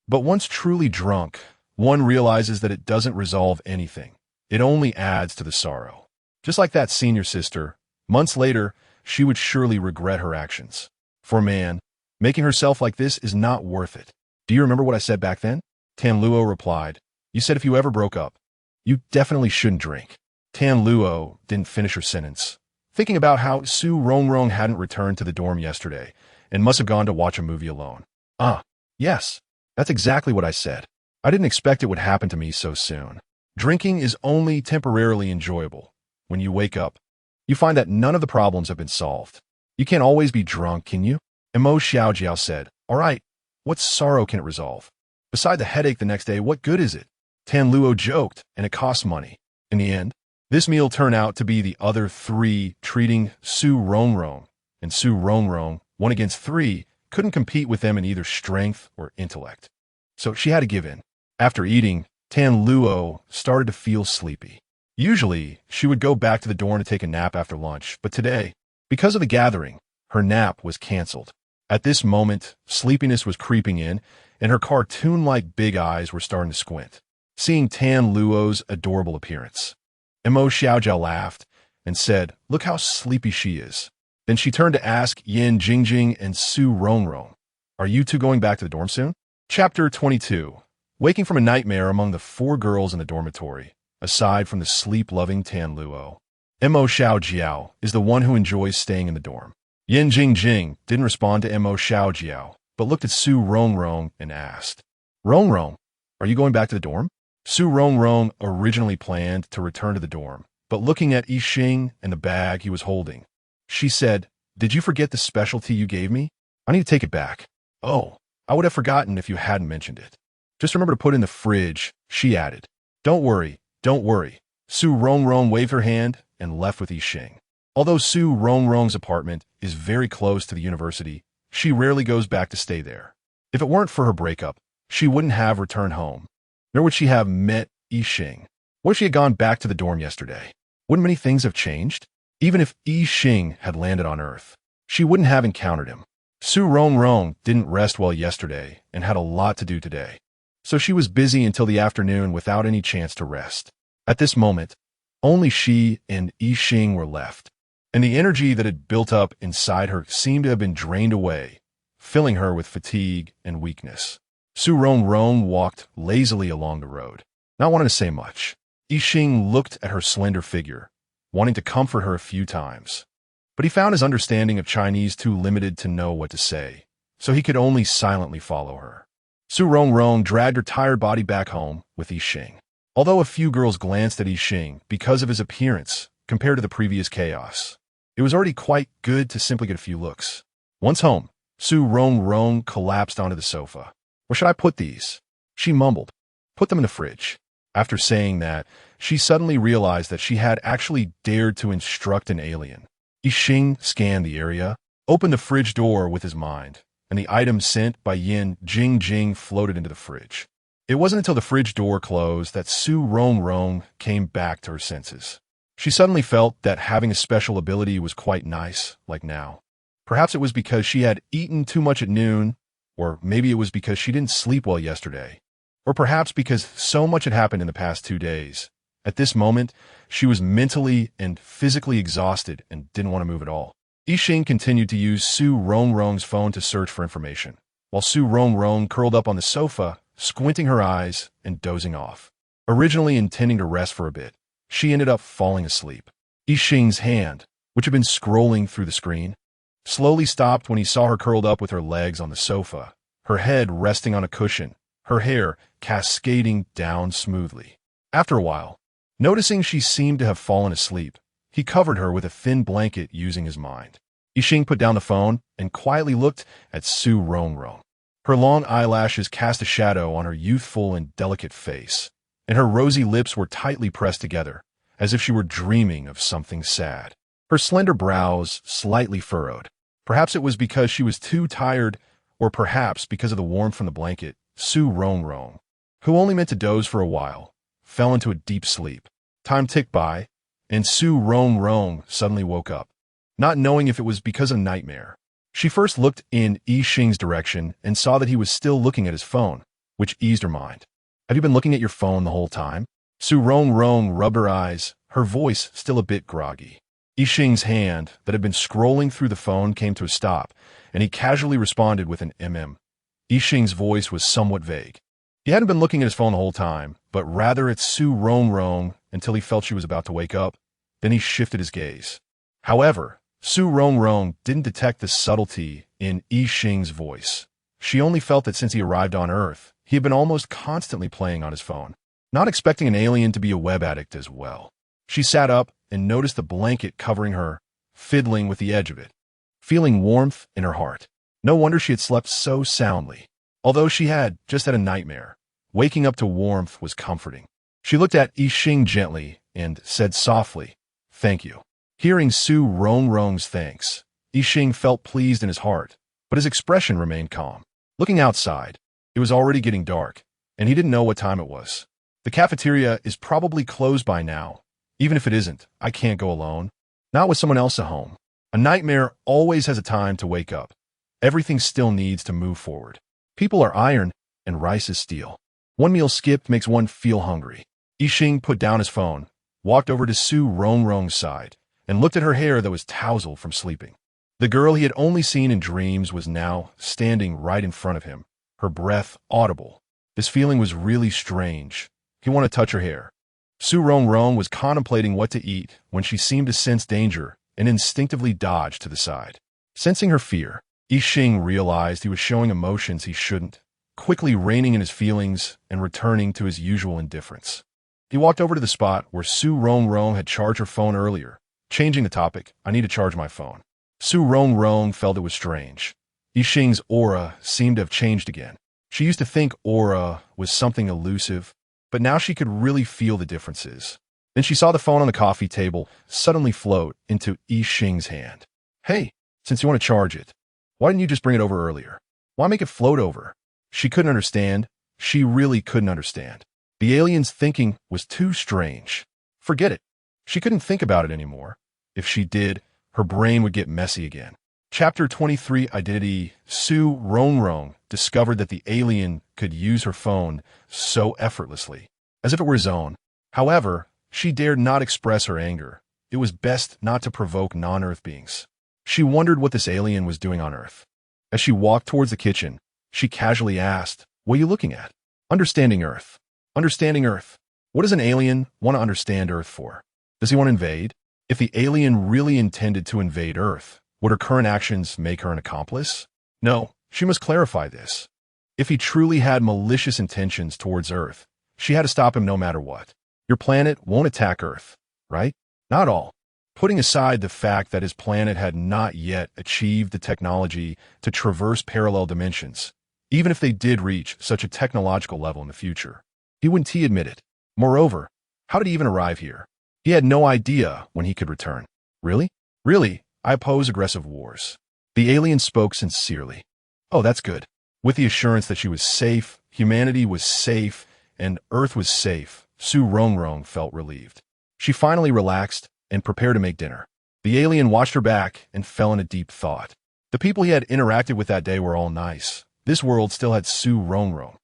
But once truly drunk, one realizes that it doesn't resolve anything. It only adds to the sorrow. Just like that senior sister, months later, she would surely regret her actions. For a man, making herself like this is not worth it. Do you remember what I said back then? Tan Luo replied, you said if you ever broke up, you definitely shouldn't drink. Tan Luo didn't finish her sentence, thinking about how Su Rongrong hadn't returned to the dorm yesterday and must have gone to watch a movie alone. Yes, that's exactly what I said. I didn't expect it would happen to me so soon. Drinking is only temporarily enjoyable. When you wake up, you find that none of the problems have been solved. You can't always be drunk, can you? Mo Xiaojiao said, all right, what sorrow can it resolve? Beside the headache the next day, what good is it? Tan Luo joked, and it costs money. In the end, this meal turned out to be the other three treating Su Rongrong, and Su Rongrong, 1 against 3, couldn't compete with them in either strength or intellect. So she had to give in. After eating, Tan Luo started to feel sleepy. Usually, she would go back to the dorm to take a nap after lunch, but today, because of the gathering, her nap was canceled. At this moment, sleepiness was creeping in, and her cartoon-like big eyes were starting to squint, seeing Tan Luo's adorable appearance. Mo Xiaojiao laughed and said, look how sleepy she is. Then she turned to ask Yan Jingjing and Su Rongrong, are you two going back to the dorm soon? Chapter 22. Waking from a nightmare among the 4 girls in the dormitory, aside from the sleep-loving Tan Luo. Mo Xiaojiao is the one who enjoys staying in the dorm. Yan Jingjing didn't respond to Mo Xiaojiao, but looked at Su Rongrong and asked, Rongrong, are you going back to the dorm? Su Rongrong originally planned to return to the dorm, but looking at Yixing and the bag he was holding, she said, "Did you forget the specialty you gave me? I need to take it back." "Oh, I would have forgotten if you hadn't mentioned it. Just remember to put it in the fridge," she added. Don't worry, don't worry." Su Rongrong waved her hand and left with Yixing. Although Su Rongrong's apartment is very close to the university, she rarely goes back to stay there. If it weren't for her breakup, she wouldn't have returned home, nor would she have met Yixing. What if she had gone back to the dorm yesterday? Wouldn't many things have changed? Even if Yixing had landed on Earth, she wouldn't have encountered him. Su Rongrong didn't rest well yesterday and had a lot to do today, so she was busy until the afternoon without any chance to rest. At this moment, only she and Yixing were left, and the energy that had built up inside her seemed to have been drained away, filling her with fatigue and weakness. Su Rongrong walked lazily along the road, not wanting to say much. Yixing looked at her slender figure, wanting to comfort her a few times, but he found his understanding of Chinese too limited to know what to say, so he could only silently follow her. Su Rongrong dragged her tired body back home with Yixing. Although a few girls glanced at Yixing because of his appearance compared to the previous chaos, it was already quite good to simply get a few looks. Once home, Su Rongrong collapsed onto the sofa. "Where should I put these?" she mumbled. "Put them in the fridge." After saying that, she suddenly realized that she had actually dared to instruct an alien. Yixing scanned the area, opened the fridge door with his mind, and the item sent by Yin Jing floated into the fridge. It wasn't until the fridge door closed that Su Rongrong came back to her senses. She suddenly felt that having a special ability was quite nice, like now. Perhaps it was because she had eaten too much at noon, or maybe it was because she didn't sleep well yesterday, or perhaps because so much had happened in the past 2 days. At this moment, she was mentally and physically exhausted and didn't want to move at all. Yixing continued to use Su Rongrong's phone to search for information, while Su Rongrong curled up on the sofa, squinting her eyes and dozing off. Originally intending to rest for a bit, she ended up falling asleep. Yixing's hand, which had been scrolling through the screen, slowly stopped when he saw her curled up with her legs on the sofa, her head resting on a cushion, her hair cascading down smoothly. After a while, noticing she seemed to have fallen asleep, he covered her with a thin blanket using his mind. Yixing put down the phone and quietly looked at Su Rongrong. Her long eyelashes cast a shadow on her youthful and delicate face, and her rosy lips were tightly pressed together, as if she were dreaming of something sad. Her slender brows slightly furrowed. Perhaps it was because she was too tired, or perhaps because of the warmth from the blanket. Su Rongrong, who only meant to doze for a while, fell into a deep sleep. Time ticked by, and Su Rongrong suddenly woke up, not knowing if it was because of a nightmare. She first looked in Yixing's direction and saw that he was still looking at his phone, which eased her mind. "Have you been looking at your phone the whole time?" Su Rongrong rubbed her eyes, her voice still a bit groggy. Yixing's hand that had been scrolling through the phone came to a stop, and he casually responded with an Yixing's voice was somewhat vague. He hadn't been looking at his phone the whole time, but rather at Su Rongrong until he felt she was about to wake up. Then he shifted his gaze. However, Su Rongrong didn't detect the subtlety in Yixing's voice. She only felt that since he arrived on Earth, he had been almost constantly playing on his phone, not expecting an alien to be a web addict as well. She sat up and noticed the blanket covering her, fiddling with the edge of it, feeling warmth in her heart. No wonder she had slept so soundly. Although she had just had a nightmare, waking up to warmth was comforting. She looked at Yixing gently and said softly, "Thank you." Hearing Su Rongrong's thanks, Yixing felt pleased in his heart, but his expression remained calm. Looking outside, it was already getting dark, and he didn't know what time it was. The cafeteria is probably closed by now. Even if it isn't, I can't go alone. Not with someone else at home. A nightmare always has a time to wake up. Everything still needs to move forward. People are iron, and rice is steel. One meal skipped makes one feel hungry. Yixing put down his phone, walked over to Su Rongrong's side, and looked at her hair that was tousled from sleeping. The girl he had only seen in dreams was now standing right in front of him, her breath audible. This feeling was really strange. He wanted to touch her hair. Su Rongrong was contemplating what to eat when she seemed to sense danger and instinctively dodged to the side. Sensing her fear, Yixing realized he was showing emotions he shouldn't. quickly reining in his feelings and returning to his usual indifference. He walked over to the spot where Su Rongrong had charged her phone earlier, changing the topic. I need to charge my phone. Su Rongrong felt it was strange. Yixing's aura seemed to have changed again. She used to think aura was something elusive, but now she could really feel the differences. Then she saw the phone on the coffee table suddenly float into Yixing's hand. Hey, since you want to charge it, why didn't you just bring it over earlier? Why make it float over? She couldn't understand. She really couldn't understand. The alien's thinking was too strange. Forget it. She couldn't think about it anymore. If she did, her brain would get messy again. Chapter 23 Identity. Su Rongrong discovered that the alien could use her phone so effortlessly, as if it were his own. However, she dared not express her anger. It was best not to provoke non-Earth beings. She wondered what this alien was doing on Earth. As she walked towards the kitchen, she casually asked, "What are you looking at?" Understanding Earth. Understanding Earth. What does an alien want to understand Earth for? Does he want to invade? If the alien really intended to invade Earth, would her current actions make her an accomplice? No, she must clarify this. If he truly had malicious intentions towards Earth, she had to stop him no matter what. Your planet won't attack Earth, right? Not all. Putting aside the fact that his planet had not yet achieved the technology to traverse parallel dimensions, even if they did reach such a technological level in the future, he wouldn't admit it. Moreover, how did he even arrive here? He had no idea when he could return. Really? Really, I oppose aggressive wars. The alien spoke sincerely. Oh, that's good. With the assurance that she was safe, humanity was safe, and Earth was safe, Su Rongrong felt relieved. She finally relaxed and prepared to make dinner. The alien watched her back and fell in a deep thought. The people he had interacted with that day were all nice. This world still had Su Rongrong.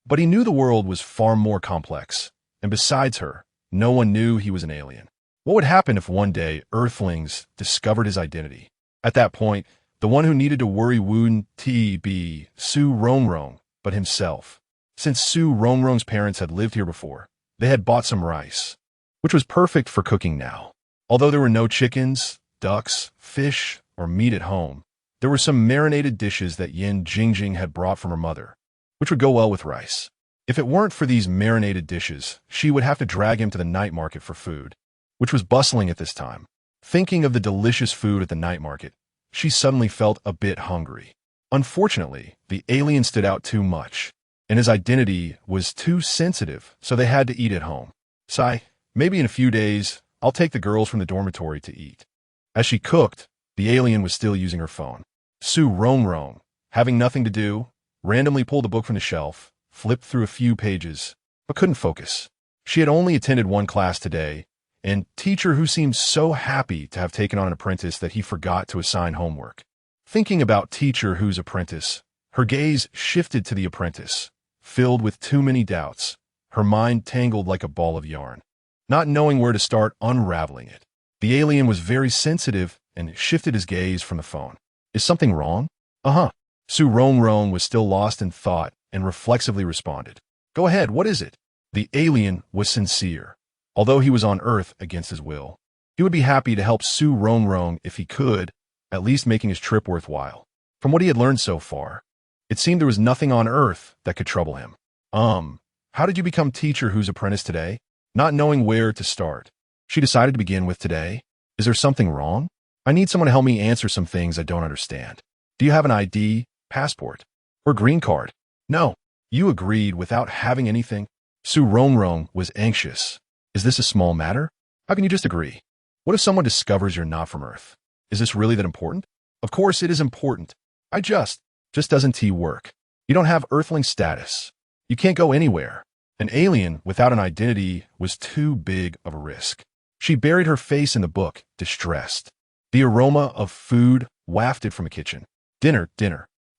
But he knew the world was far more complex, and besides her, no one knew he was an alien. What would happen if one day Earthlings discovered his identity? At that point, the one who needed to worry wouldn't be Su Rongrong, but himself. Since Su Rongrong's parents had lived here before, they had bought some rice, which was perfect for cooking now. Although there were no chickens, ducks, fish, or meat at home, there were some marinated dishes that Yin Jingjing had brought from her mother, which would go well with rice. If it weren't for these marinated dishes, she would have to drag him to the night market for food, which was bustling at this time. Thinking of the delicious food at the night market, she suddenly felt a bit hungry. Unfortunately, the alien stood out too much, and his identity was too sensitive, so they had to eat at home. Sigh, maybe in a few days, I'll take the girls from the dormitory to eat. As she cooked, the alien was still using her phone. Su Rongrong, having nothing to do, randomly pulled a book from the shelf, flipped through a few pages, but couldn't focus. She had only attended one class today, and teacher who seemed so happy to have taken on an apprentice that he forgot to assign homework. Thinking about teacher whose apprentice, her gaze shifted to the apprentice, filled with too many doubts, her mind tangled like a ball of yarn. Not knowing where to start unraveling it, the alien was very sensitive and shifted his gaze from the phone. Is something wrong? Uh-huh. Su Rongrong was still lost in thought and reflexively responded. Go ahead, what is it? The alien was sincere. Although he was on Earth against his will, he would be happy to help Su Rongrong if he could, at least making his trip worthwhile. From what he had learned so far, it seemed there was nothing on Earth that could trouble him. How did you become teacher whose apprentice today? Not knowing where to start, she decided to begin with today. Is there something wrong? I need someone to help me answer some things I don't understand. Do you have an ID, passport, or green card? No. You agreed without having anything? Su Rongrong was anxious. Is this a small matter? How can you just agree? What if someone discovers you're not from Earth? Is this really that important? Of course it is important. Just doesn't work. You don't have Earthling status. You can't go anywhere. An alien without an identity was too big of a risk. She buried her face in the book, distressed. The aroma of food wafted from the kitchen. Dinner.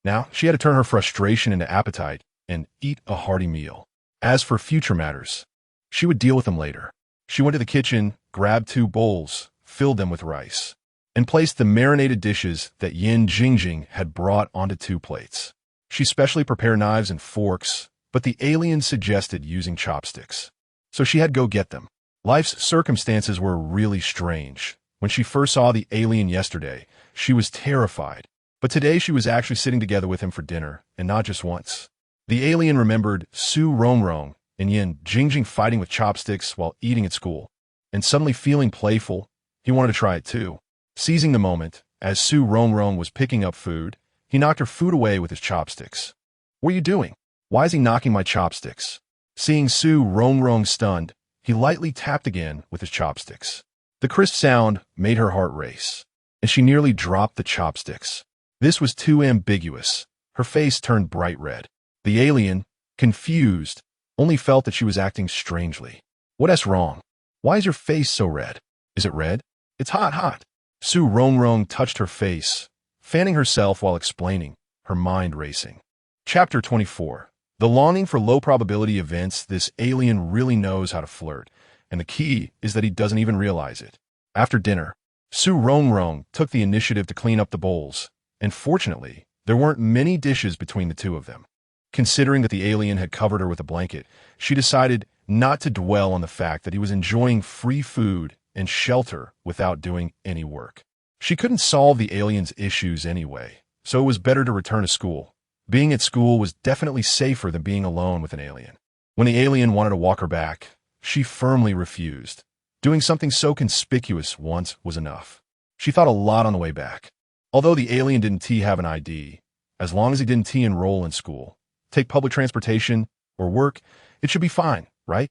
Now, she had to turn her frustration into appetite and eat a hearty meal. As for future matters, she would deal with them later. She went to the kitchen, grabbed 2 bowls, filled them with rice, and placed the marinated dishes that Yin Jingjing had brought onto 2 plates. She specially prepared knives and forks, but the alien suggested using chopsticks, so she had to go get them. Life's circumstances were really strange. When she first saw the alien yesterday, she was terrified, but today she was actually sitting together with him for dinner, and not just once. The alien remembered Su Rongrong and Yin Jingjing fighting with chopsticks while eating at school, and suddenly feeling playful, he wanted to try it too. Seizing the moment, as Su Rongrong was picking up food, he knocked her food away with his chopsticks. "What are you doing? Why is he knocking my chopsticks?" Seeing Su Rongrong stunned, he lightly tapped again with his chopsticks. The crisp sound made her heart race, and she nearly dropped the chopsticks. This was too ambiguous. Her face turned bright red. The alien, confused, only felt that she was acting strangely. "What's wrong? Why is your face so red?" "Is it red? It's hot. Su Rongrong touched her face, fanning herself while explaining, her mind racing. Chapter 24. The longing for low-probability events. This alien really knows how to flirt, and the key is that he doesn't even realize it. After dinner, Su Rongrong took the initiative to clean up the bowls, and fortunately, there weren't many dishes between the two of them. Considering that the alien had covered her with a blanket, she decided not to dwell on the fact that he was enjoying free food and shelter without doing any work. She couldn't solve the alien's issues anyway, so it was better to return to school. Being at school was definitely safer than being alone with an alien. When the alien wanted to walk her back, she firmly refused. Doing something so conspicuous once was enough. She thought a lot on the way back. Although the alien didn't have an ID, as long as he didn't enroll in school, take public transportation, or work, it should be fine, right?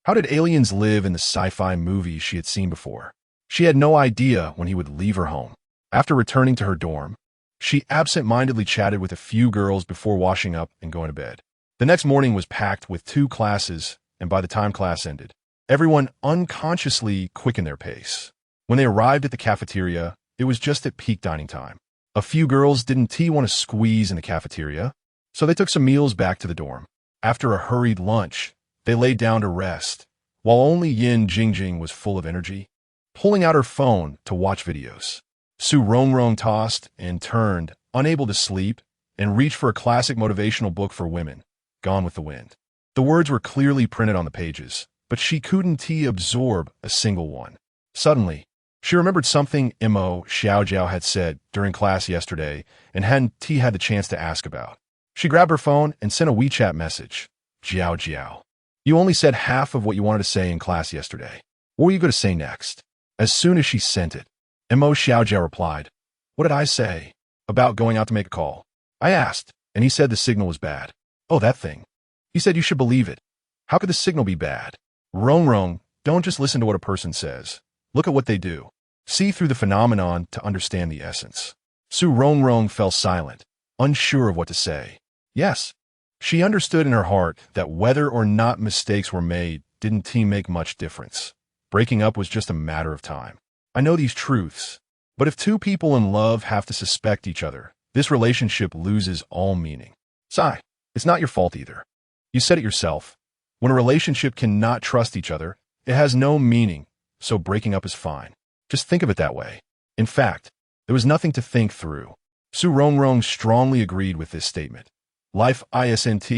How did aliens live in the sci-fi movies she had seen before? She had no idea when he would leave her home. After returning to her dorm, she absent-mindedly chatted with a few girls before washing up and going to bed. The next morning was packed with 2 classes, and by the time class ended, everyone unconsciously quickened their pace. When they arrived at the cafeteria, it was just at peak dining time. A few girls didn't want to squeeze in the cafeteria, so they took some meals back to the dorm. After a hurried lunch, they laid down to rest, while only Yin Jingjing was full of energy, pulling out her phone to watch videos. Su Rongrong tossed and turned, unable to sleep, and reached for a classic motivational book for women, Gone with the Wind. The words were clearly printed on the pages, but she couldn't absorb a single one. Suddenly, she remembered something Mo Xiaojiao had said during class yesterday and hadn't had the chance to ask about. She grabbed her phone and sent a WeChat message. "Jiao Jiao, you only said half of what you wanted to say in class yesterday. What were you going to say next?" As soon as she sent it, Mo Xiaojiao replied, "What did I say? About going out to make a call. I asked, and he said the signal was bad." "Oh, that thing. He said you should believe it. How could the signal be bad?" Rongrong, don't just listen to what a person says. Look at what they do. See through the phenomenon to understand the essence. Su Rongrong fell silent, unsure of what to say. Yes, she understood in her heart that whether or not mistakes were made didn't make much difference. Breaking up was just a matter of time. I know these truths, but if 2 people in love have to suspect each other, this relationship loses all meaning. Sigh, it's not your fault either. You said it yourself. When a relationship cannot trust each other, it has no meaning, so breaking up is fine. Just think of it that way. In fact, there was nothing to think through. Su Rongrong strongly agreed with this statement. Life isn't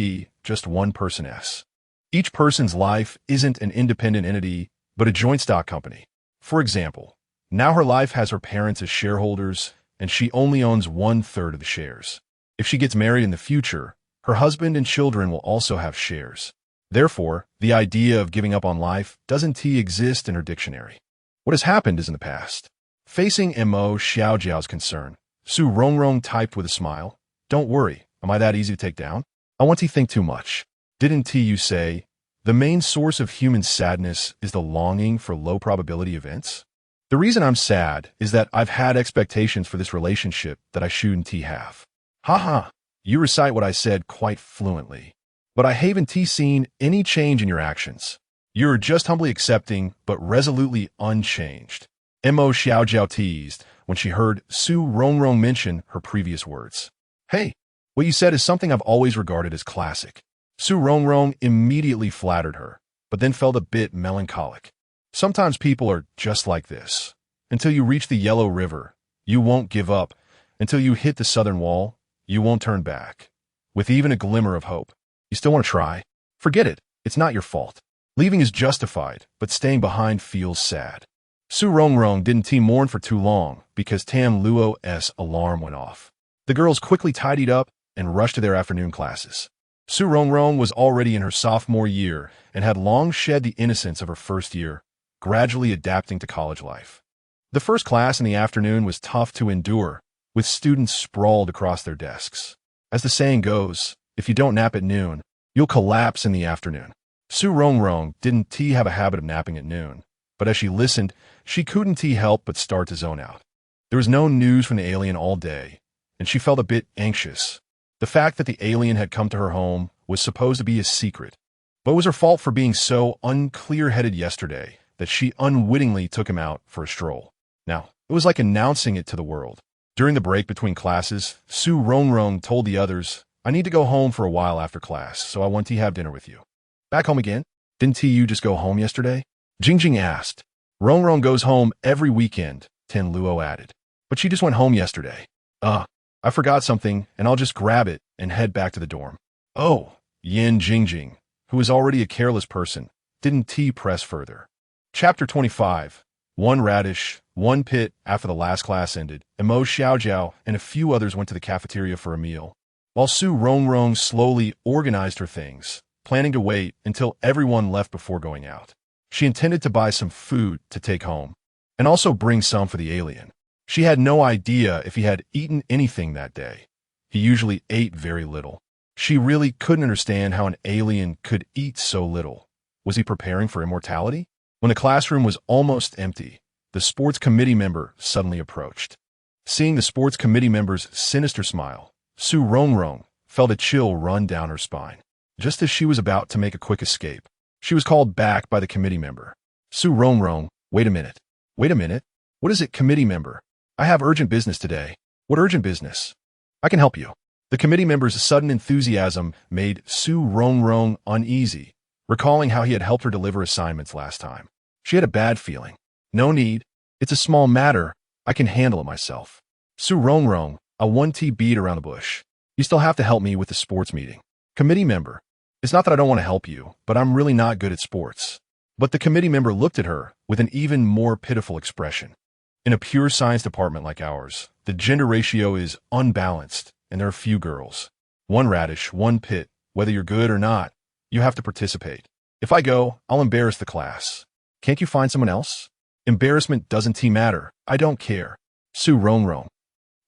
just one person's. Each person's life isn't an independent entity, but a joint stock company. For example, now her life has her parents as shareholders, and she only owns 1/3 of the shares. If she gets married in the future, her husband and children will also have shares. Therefore, the idea of giving up on life doesn't exist in her dictionary. What has happened is in the past. Facing Mo Xiaojiao's concern, Su Rongrong typed with a smile, "Don't worry, am I that easy to take down? I want to think too much. Didn't you say, the main source of human sadness is the longing for low-probability events? The reason I'm sad is that I've had expectations for this relationship that I shouldn't have." Haha, you recite what I said quite fluently. But I haven't seen any change in your actions. You're just humbly accepting, but resolutely unchanged. Mo Xiaojiao teased when she heard Su Rongrong mention her previous words. "Hey, what you said is something I've always regarded as classic." Su Rongrong immediately flattered her, but then felt a bit melancholic. Sometimes people are just like this. Until you reach the Yellow River, you won't give up. Until you hit the southern wall, you won't turn back. With even a glimmer of hope, you still want to try? Forget it. It's not your fault. Leaving is justified, but staying behind feels sad. Su Rongrong didn't mourn for too long because Tam Luo's alarm went off. The girls quickly tidied up and rushed to their afternoon classes. Su Rongrong was already in her sophomore year and had long shed the innocence of her first year, gradually adapting to college life. The first class in the afternoon was tough to endure, with students sprawled across their desks. As the saying goes, if you don't nap at noon, you'll collapse in the afternoon. Su Rongrong didn't have a habit of napping at noon, but as she listened, she couldn't help but start to zone out. There was no news from the alien all day, and she felt a bit anxious. The fact that the alien had come to her home was supposed to be a secret, but it was her fault for being so unclear-headed yesterday that she unwittingly took him out for a stroll. Now, it was like announcing it to the world. During the break between classes, Su Rongrong told the others, "I need to go home for a while after class, so I want to have dinner with you." "Back home again? Didn't you just go home yesterday?" Jingjing asked. "Rongrong goes home every weekend," Tin Luo added. "But she just went home yesterday." I forgot something, and I'll just grab it and head back to the dorm." "Oh," Yin Jingjing, who was already a careless person, didn't press further. Chapter 25. One radish, one pit. After the last class ended, Mo Xiaojiao and a few others went to the cafeteria for a meal, while Su Rongrong slowly organized her things, planning to wait until everyone left before going out. She intended to buy some food to take home, and also bring some for the alien. She had no idea if he had eaten anything that day. He usually ate very little. She really couldn't understand how an alien could eat so little. Was he preparing for immortality? When the classroom was almost empty, the sports committee member suddenly approached. Seeing the sports committee member's sinister smile, Su Rongrong felt a chill run down her spine. Just as she was about to make a quick escape, she was called back by the committee member. "Su Rongrong, wait a minute." "Wait a minute? What is it, committee member? I have urgent business today." "What urgent business?" "I can help you." The committee member's sudden enthusiasm made Su Rongrong uneasy, recalling how he had helped her deliver assignments last time. She had a bad feeling. "No need. It's a small matter. I can handle it myself." "Su Rongrong, I want to beat around the bush. You still have to help me with the sports meeting." "Committee member, it's not that I don't want to help you, but I'm really not good at sports." But the committee member looked at her with an even more pitiful expression. In a pure science department like ours, the gender ratio is unbalanced, and there are few girls. One radish, one pit. Whether you're good or not, you have to participate. If I go, I'll embarrass the class. Can't you find someone else? Embarrassment doesn't matter. I don't care. Su Rongrong.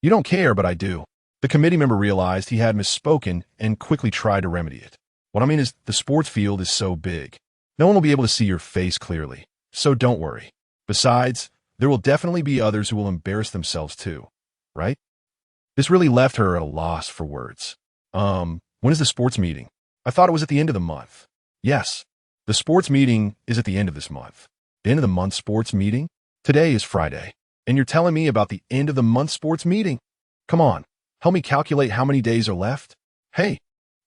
You don't care, but I do. The committee member realized he had misspoken and quickly tried to remedy it. What I mean is, the sports field is so big. No one will be able to see your face clearly, so don't worry. Besides, there will definitely be others who will embarrass themselves too, right? This really left her at a loss for words. When is the sports meeting? I thought it was at the end of the month. Yes, the sports meeting is at the end of this month. The end of the month sports meeting? Today is Friday, and you're telling me about the end of the month sports meeting? Come on, help me calculate how many days are left. Hey,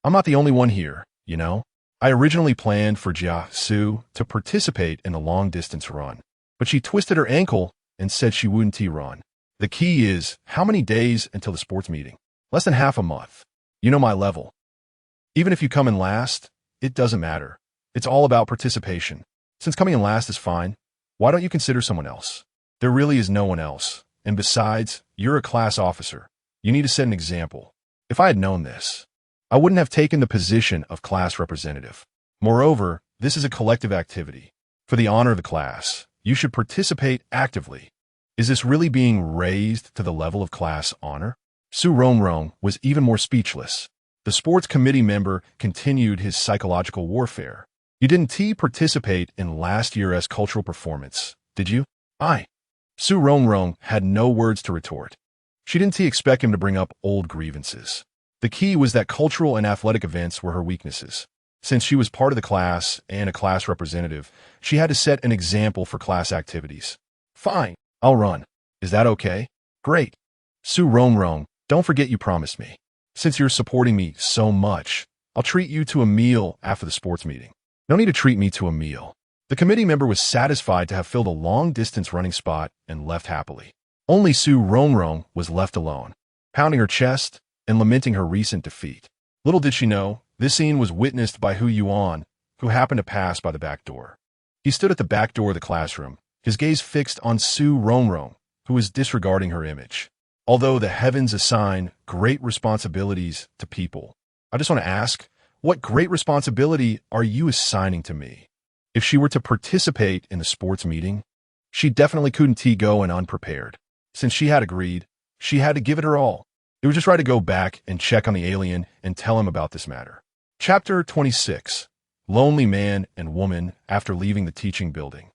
I'm not the only one here, you know? I originally planned for Jia Su to participate in the long-distance run, but she twisted her ankle and said she wouldn't run. The key is, how many days until the sports meeting? Less than half a month. You know my level. Even if you come in last, it doesn't matter. It's all about participation. Since coming in last is fine, why don't you consider someone else? There really is no one else. And besides, you're a class officer. You need to set an example. If I had known this, I wouldn't have taken the position of class representative. Moreover, this is a collective activity. For the honor of the class, you should participate actively. Is this really being raised to the level of class honor? Su Rongrong was even more speechless. The sports committee member continued his psychological warfare. You didn't participate in last year's cultural performance, did you? Su Rongrong had no words to retort. She didn't expect him to bring up old grievances. The key was that cultural and athletic events were her weaknesses. Since she was part of the class and a class representative, she had to set an example for class activities. Fine, I'll run. Is that okay? Great. Su Rongrong, don't forget you promised me. Since you're supporting me so much, I'll treat you to a meal after the sports meeting. No need to treat me to a meal. The committee member was satisfied to have filled a long-distance running spot and left happily. Only Su Rongrong was left alone, pounding her chest and lamenting her recent defeat. Little did she know, this scene was witnessed by Hu Yuan, who happened to pass by the back door. He stood at the back door of the classroom, his gaze fixed on Su Rongrong, who was disregarding her image. Although the heavens assign great responsibilities to people, I just want to ask, What great responsibility are you assigning to me? If she were to participate in the sports meeting, she definitely couldn't go in unprepared. Since she had agreed, she had to give it her all. It was just right to go back and check on the alien and tell him about this matter. Chapter 26. Lonely Man and Woman After Leaving the Teaching Building.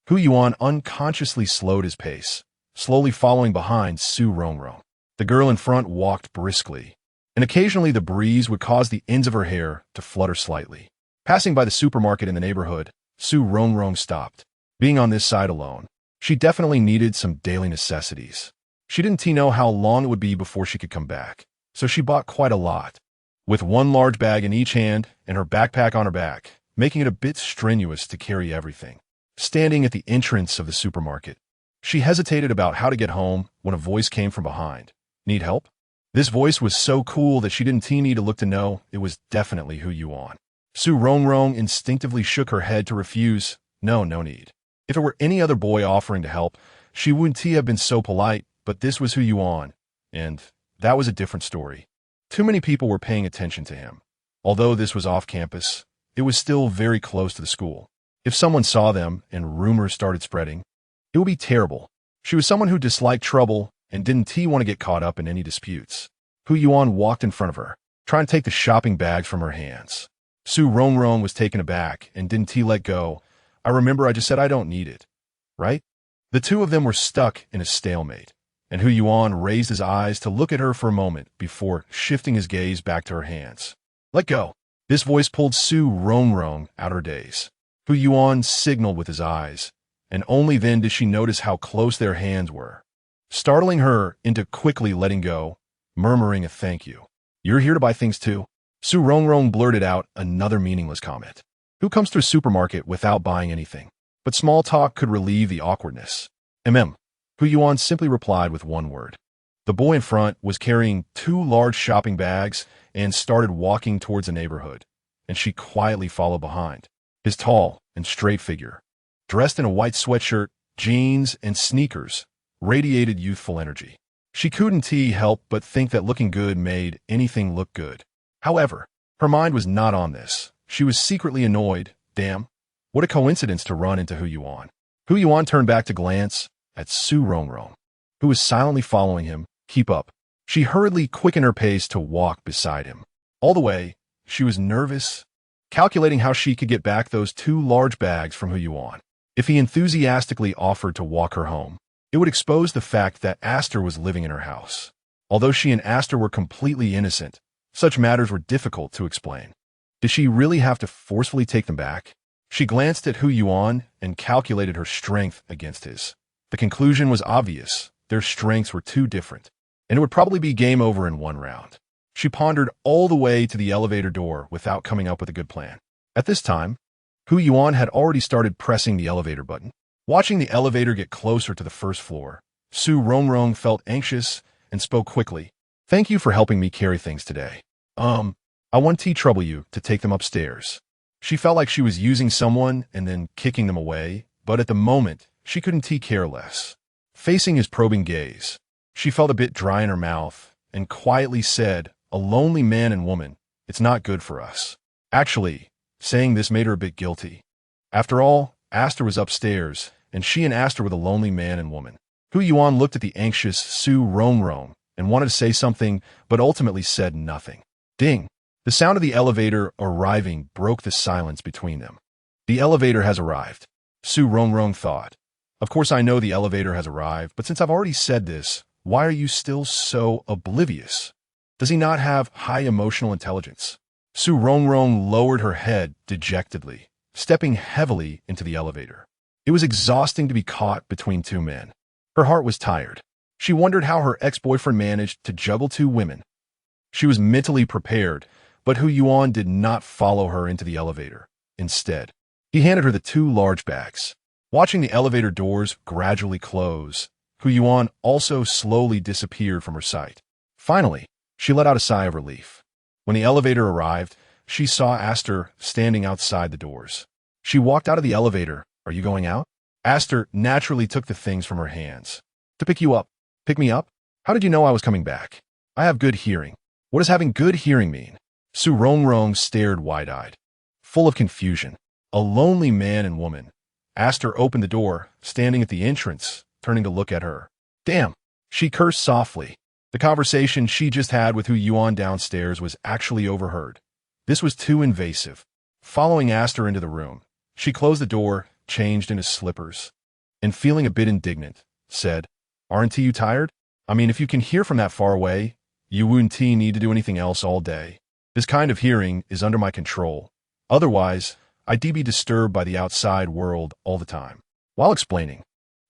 Hu Yuan unconsciously slowed his pace, slowly following behind Su Rongrong. The girl in front walked briskly, and occasionally the breeze would cause the ends of her hair to flutter slightly. Passing by the supermarket in the neighborhood, Su Rongrong stopped. Being on this side alone, she definitely needed some daily necessities. She didn't know how long it would be before she could come back, so she bought quite a lot, with one large bag in each hand and her backpack on her back, making it a bit strenuous to carry everything. Standing at the entrance of the supermarket, she hesitated about how to get home when a voice came from behind. Need help? This voice was so cool that she didn't need to look to know it was definitely Hu Yuan. Su Rongrong instinctively shook her head to refuse. No need. If it were any other boy offering to help, she wouldn't have been so polite, but this was Hu Yuan, and that was a different story. Too many people were paying attention to him. Although this was off campus, it was still very close to the school. If someone saw them and rumors started spreading, it would be terrible. She was someone who disliked trouble and didn't want to get caught up in any disputes. Hu Yuan walked in front of her, trying to take the shopping bags from her hands. Su Rongrong was taken aback and didn't let go. I remember I just said I don't need it, right? The two of them were stuck in a stalemate, and Hu Yuan raised his eyes to look at her for a moment before shifting his gaze back to her hands. Let go. This voice pulled Su Rongrong out her daze. Hu Yuan signaled with his eyes, and only then did she notice how close their hands were, startling her into quickly letting go, murmuring a thank you. You're here to buy things too? Su Rongrong blurted out another meaningless comment. Who comes to a supermarket without buying anything? But small talk could relieve the awkwardness. Hu Yuan simply replied with one word. The boy in front was carrying 2 large shopping bags and started walking towards the neighborhood, and she quietly followed behind. His tall and straight figure, dressed in a white sweatshirt, jeans, and sneakers, radiated youthful energy. She couldn't help but think that looking good made anything look good. However, her mind was not on this. She was secretly annoyed. Damn, what a coincidence to run into Hu Yuan. Hu Yuan turned back to glance at Su Rongrong, who was silently following him. Keep up. She hurriedly quickened her pace to walk beside him. All the way, she was nervous, calculating how she could get back those 2 large bags from Hu Yuan. If he enthusiastically offered to walk her home, it would expose the fact that Aster was living in her house. Although she and Aster were completely innocent, such matters were difficult to explain. Did she really have to forcefully take them back? She glanced at Hu Yuan and calculated her strength against his. The conclusion was obvious. Their strengths were too different, and it would probably be game over in 1 round. She pondered all the way to the elevator door without coming up with a good plan. At this time, Hu Yuan had already started pressing the elevator button. Watching the elevator get closer to the first floor, Su Rongrong felt anxious and spoke quickly. Thank you for helping me carry things today. I want to trouble you to take them upstairs. She felt like she was using someone and then kicking them away, but at the moment, she couldn't care less. Facing his probing gaze, she felt a bit dry in her mouth and quietly said, a lonely man and woman, it's not good for us. Actually, saying this made her a bit guilty. After all, Aster was upstairs, and she and Aster were the lonely man and woman. Hu Yuan looked at the anxious Su Rongrong and wanted to say something, but ultimately said nothing. Ding! The sound of the elevator arriving broke the silence between them. The elevator has arrived, Su Rongrong thought. Of course I know the elevator has arrived, but since I've already said this, why are you still so oblivious? Does he not have high emotional intelligence? Su Rongrong lowered her head dejectedly, stepping heavily into the elevator. It was exhausting to be caught between 2 men. Her heart was tired. She wondered how her ex-boyfriend managed to juggle 2 women. She was mentally prepared, but Hu Yuan did not follow her into the elevator. Instead, he handed her the 2 large bags. Watching the elevator doors gradually close, Hu Yuan also slowly disappeared from her sight. Finally, she let out a sigh of relief. When the elevator arrived, she saw Aster standing outside the doors. She walked out of the elevator. Are you going out? Aster naturally took the things from her hands. To pick you up. Pick me up? How did you know I was coming back? I have good hearing. What does having good hearing mean? Su Rongrong stared wide-eyed, full of confusion. A lonely man and woman. Aster opened the door, standing at the entrance, turning to look at her. Damn, she cursed softly. The conversation she just had with Hu Yuan downstairs was actually overheard. This was too invasive. Following Aster into the room, she closed the door, changed into slippers, and feeling a bit indignant, said, Aren't you tired? I mean, if you can hear from that far away, you wouldn't need to do anything else all day. This kind of hearing is under my control. Otherwise, I'd be disturbed by the outside world all the time. While explaining,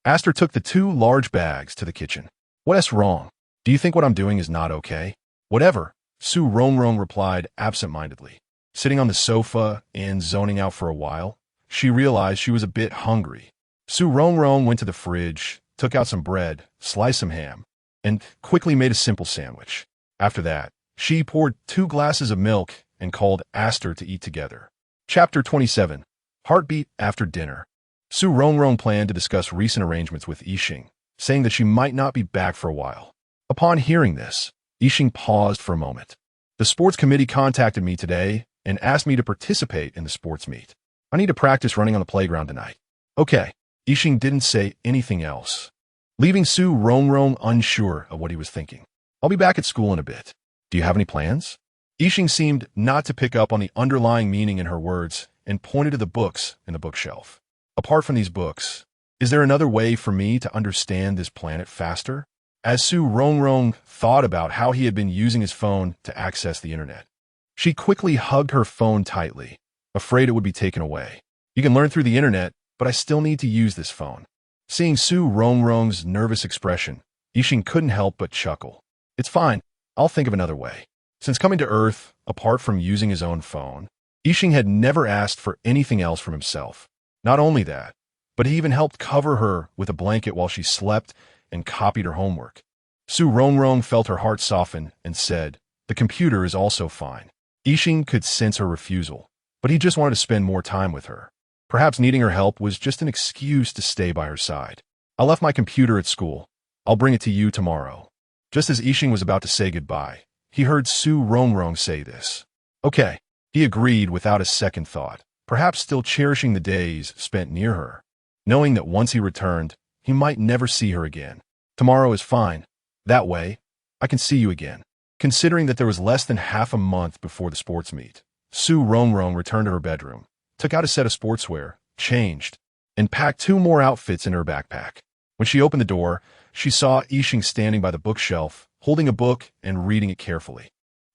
Aster took the 2 large bags to the kitchen. What's wrong? Do you think what I'm doing is not okay? Whatever, Su Rongrong replied absent-mindedly. Sitting on the sofa and zoning out for a while, she realized she was a bit hungry. Su Rongrong went to the fridge, took out some bread, sliced some ham, and quickly made a simple sandwich. After that, she poured 2 glasses of milk and called Aster to eat together. Chapter 27. Heartbeat After Dinner. Su Rongrong planned to discuss recent arrangements with Yixing, saying that she might not be back for a while. Upon hearing this, Yixing paused for a moment. The sports committee contacted me today and asked me to participate in the sports meet. I need to practice running on the playground tonight. Okay. Yixing didn't say anything else, leaving Su Rongrong unsure of what he was thinking. I'll be back at school in a bit. Do you have any plans? Yixing seemed not to pick up on the underlying meaning in her words and pointed to the books in the bookshelf. Apart from these books, is there another way for me to understand this planet faster? As Su Rongrong thought about how he had been using his phone to access the internet, she quickly hugged her phone tightly, afraid it would be taken away. You can learn through the internet, but I still need to use this phone. Seeing Su Rongrong's nervous expression, Yixing couldn't help but chuckle. It's fine. I'll think of another way. Since coming to Earth, apart from using his own phone, Yixing had never asked for anything else from himself. Not only that, but he even helped cover her with a blanket while she slept and copied her homework. Su Rongrong felt her heart soften and said, The computer is also fine. Yixing could sense her refusal, but he just wanted to spend more time with her. Perhaps needing her help was just an excuse to stay by her side. I left my computer at school. I'll bring it to you tomorrow. Just as Yixing was about to say goodbye, he heard Su Rongrong say this. Okay, he agreed without a second thought, perhaps still cherishing the days spent near her, knowing that once he returned, he might never see her again. Tomorrow is fine. That way, I can see you again. Considering that there was less than half a month before the sports meet, Su Rongrong returned to her bedroom, took out a set of sportswear, changed, and packed 2 more outfits in her backpack. When she opened the door, she saw Yixing standing by the bookshelf, holding a book and reading it carefully.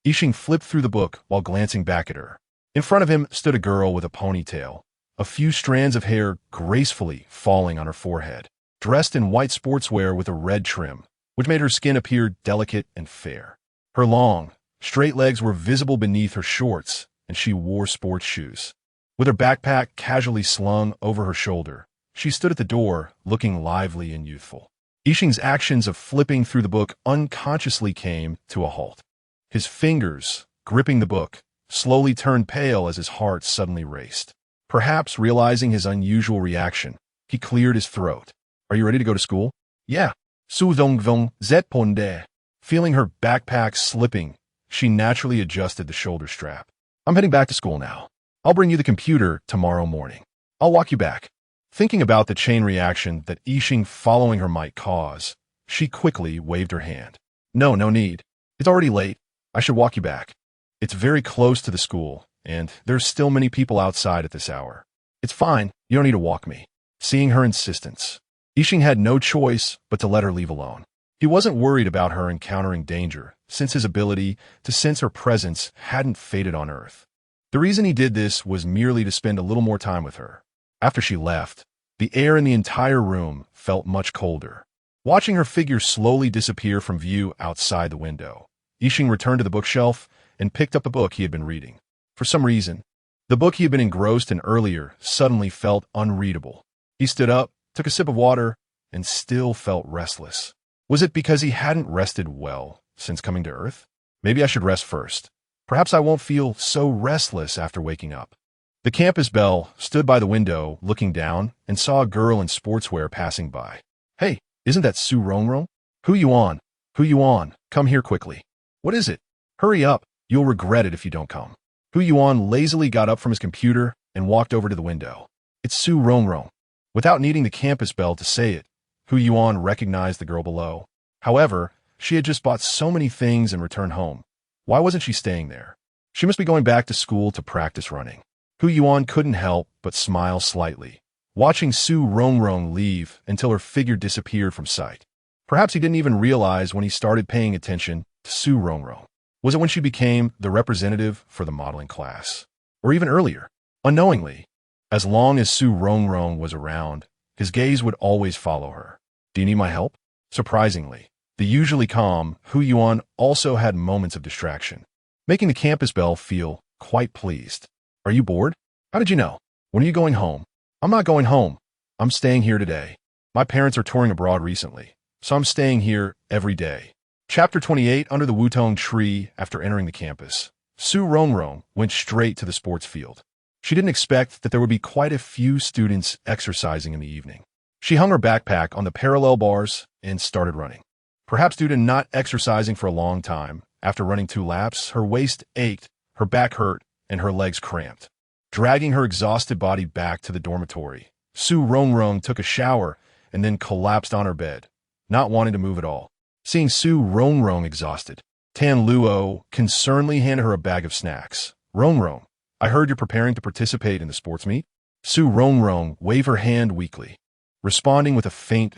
Yixing flipped through the book while glancing back at her. In front of him stood a girl with a ponytail, a few strands of hair gracefully falling on her forehead, dressed in white sportswear with a red trim, which made her skin appear delicate and fair. Her long, straight legs were visible beneath her shorts, and she wore sports shoes. With her backpack casually slung over her shoulder, she stood at the door, looking lively and youthful. Yixing's actions of flipping through the book unconsciously came to a halt. His fingers, gripping the book, slowly turned pale as his heart suddenly raced. Perhaps realizing his unusual reaction, he cleared his throat. Are you ready to go to school? Yeah. Su Dongvong Zetponde. Feeling her backpack slipping, she naturally adjusted the shoulder strap. I'm heading back to school now. I'll bring you the computer tomorrow morning. I'll walk you back. Thinking about the chain reaction that Yixing following her might cause, she quickly waved her hand. No need. It's already late. I should walk you back. It's very close to the school, and there's still many people outside at this hour. It's fine. You don't need to walk me. Seeing her insistence, Yixing had no choice but to let her leave alone. He wasn't worried about her encountering danger, since his ability to sense her presence hadn't faded on Earth. The reason he did this was merely to spend a little more time with her. After she left, the air in the entire room felt much colder. Watching her figure slowly disappear from view outside the window, Yixing returned to the bookshelf and picked up the book he had been reading. For some reason, the book he had been engrossed in earlier suddenly felt unreadable. He stood up, took a sip of water, and still felt restless. Was it because he hadn't rested well since coming to Earth? Maybe I should rest first. Perhaps I won't feel so restless after waking up. The campus belle stood by the window, looking down, and saw a girl in sportswear passing by. Hey, isn't that Su Rongrong? Hu Yuan, come here quickly. What is it? Hurry up, You'll regret it if you don't come. Hu Yuan lazily got up from his computer and walked over to the window. It's Su Rongrong. Without needing the campus bell to say it, Hu Yuan recognized the girl below. However, she had just bought so many things and returned home. Why wasn't she staying there? She must be going back to school to practice running. Hu Yuan couldn't help but smile slightly, watching Su Rongrong leave until her figure disappeared from sight. Perhaps he didn't even realize when he started paying attention to Su Rongrong. Was it when she became the representative for the modeling class? Or even earlier? Unknowingly, as long as Su Rongrong was around, his gaze would always follow her. Do you need my help? Surprisingly, the usually calm Hu Yuan also had moments of distraction, making the campus bell feel quite pleased. Are you bored? How did you know? When are you going home? I'm not going home. I'm staying here today. My parents are touring abroad recently, so I'm staying here every day. Chapter 28. Under the Wutong tree. After entering the campus, Su Rongrong went straight to the sports field. She didn't expect that there would be quite a few students exercising in the evening. She hung her backpack on the parallel bars and started running. Perhaps due to not exercising for a long time, after running 2 laps, her waist ached, her back hurt, and her legs cramped. Dragging her exhausted body back to the dormitory, Su Rongrong took a shower and then collapsed on her bed, not wanting to move at all. Seeing Su Rongrong exhausted, Tan Luo concernedly handed her a bag of snacks. Rongrong, I heard you're preparing to participate in the sports meet? Su Rongrong waved her hand weakly, responding with a faint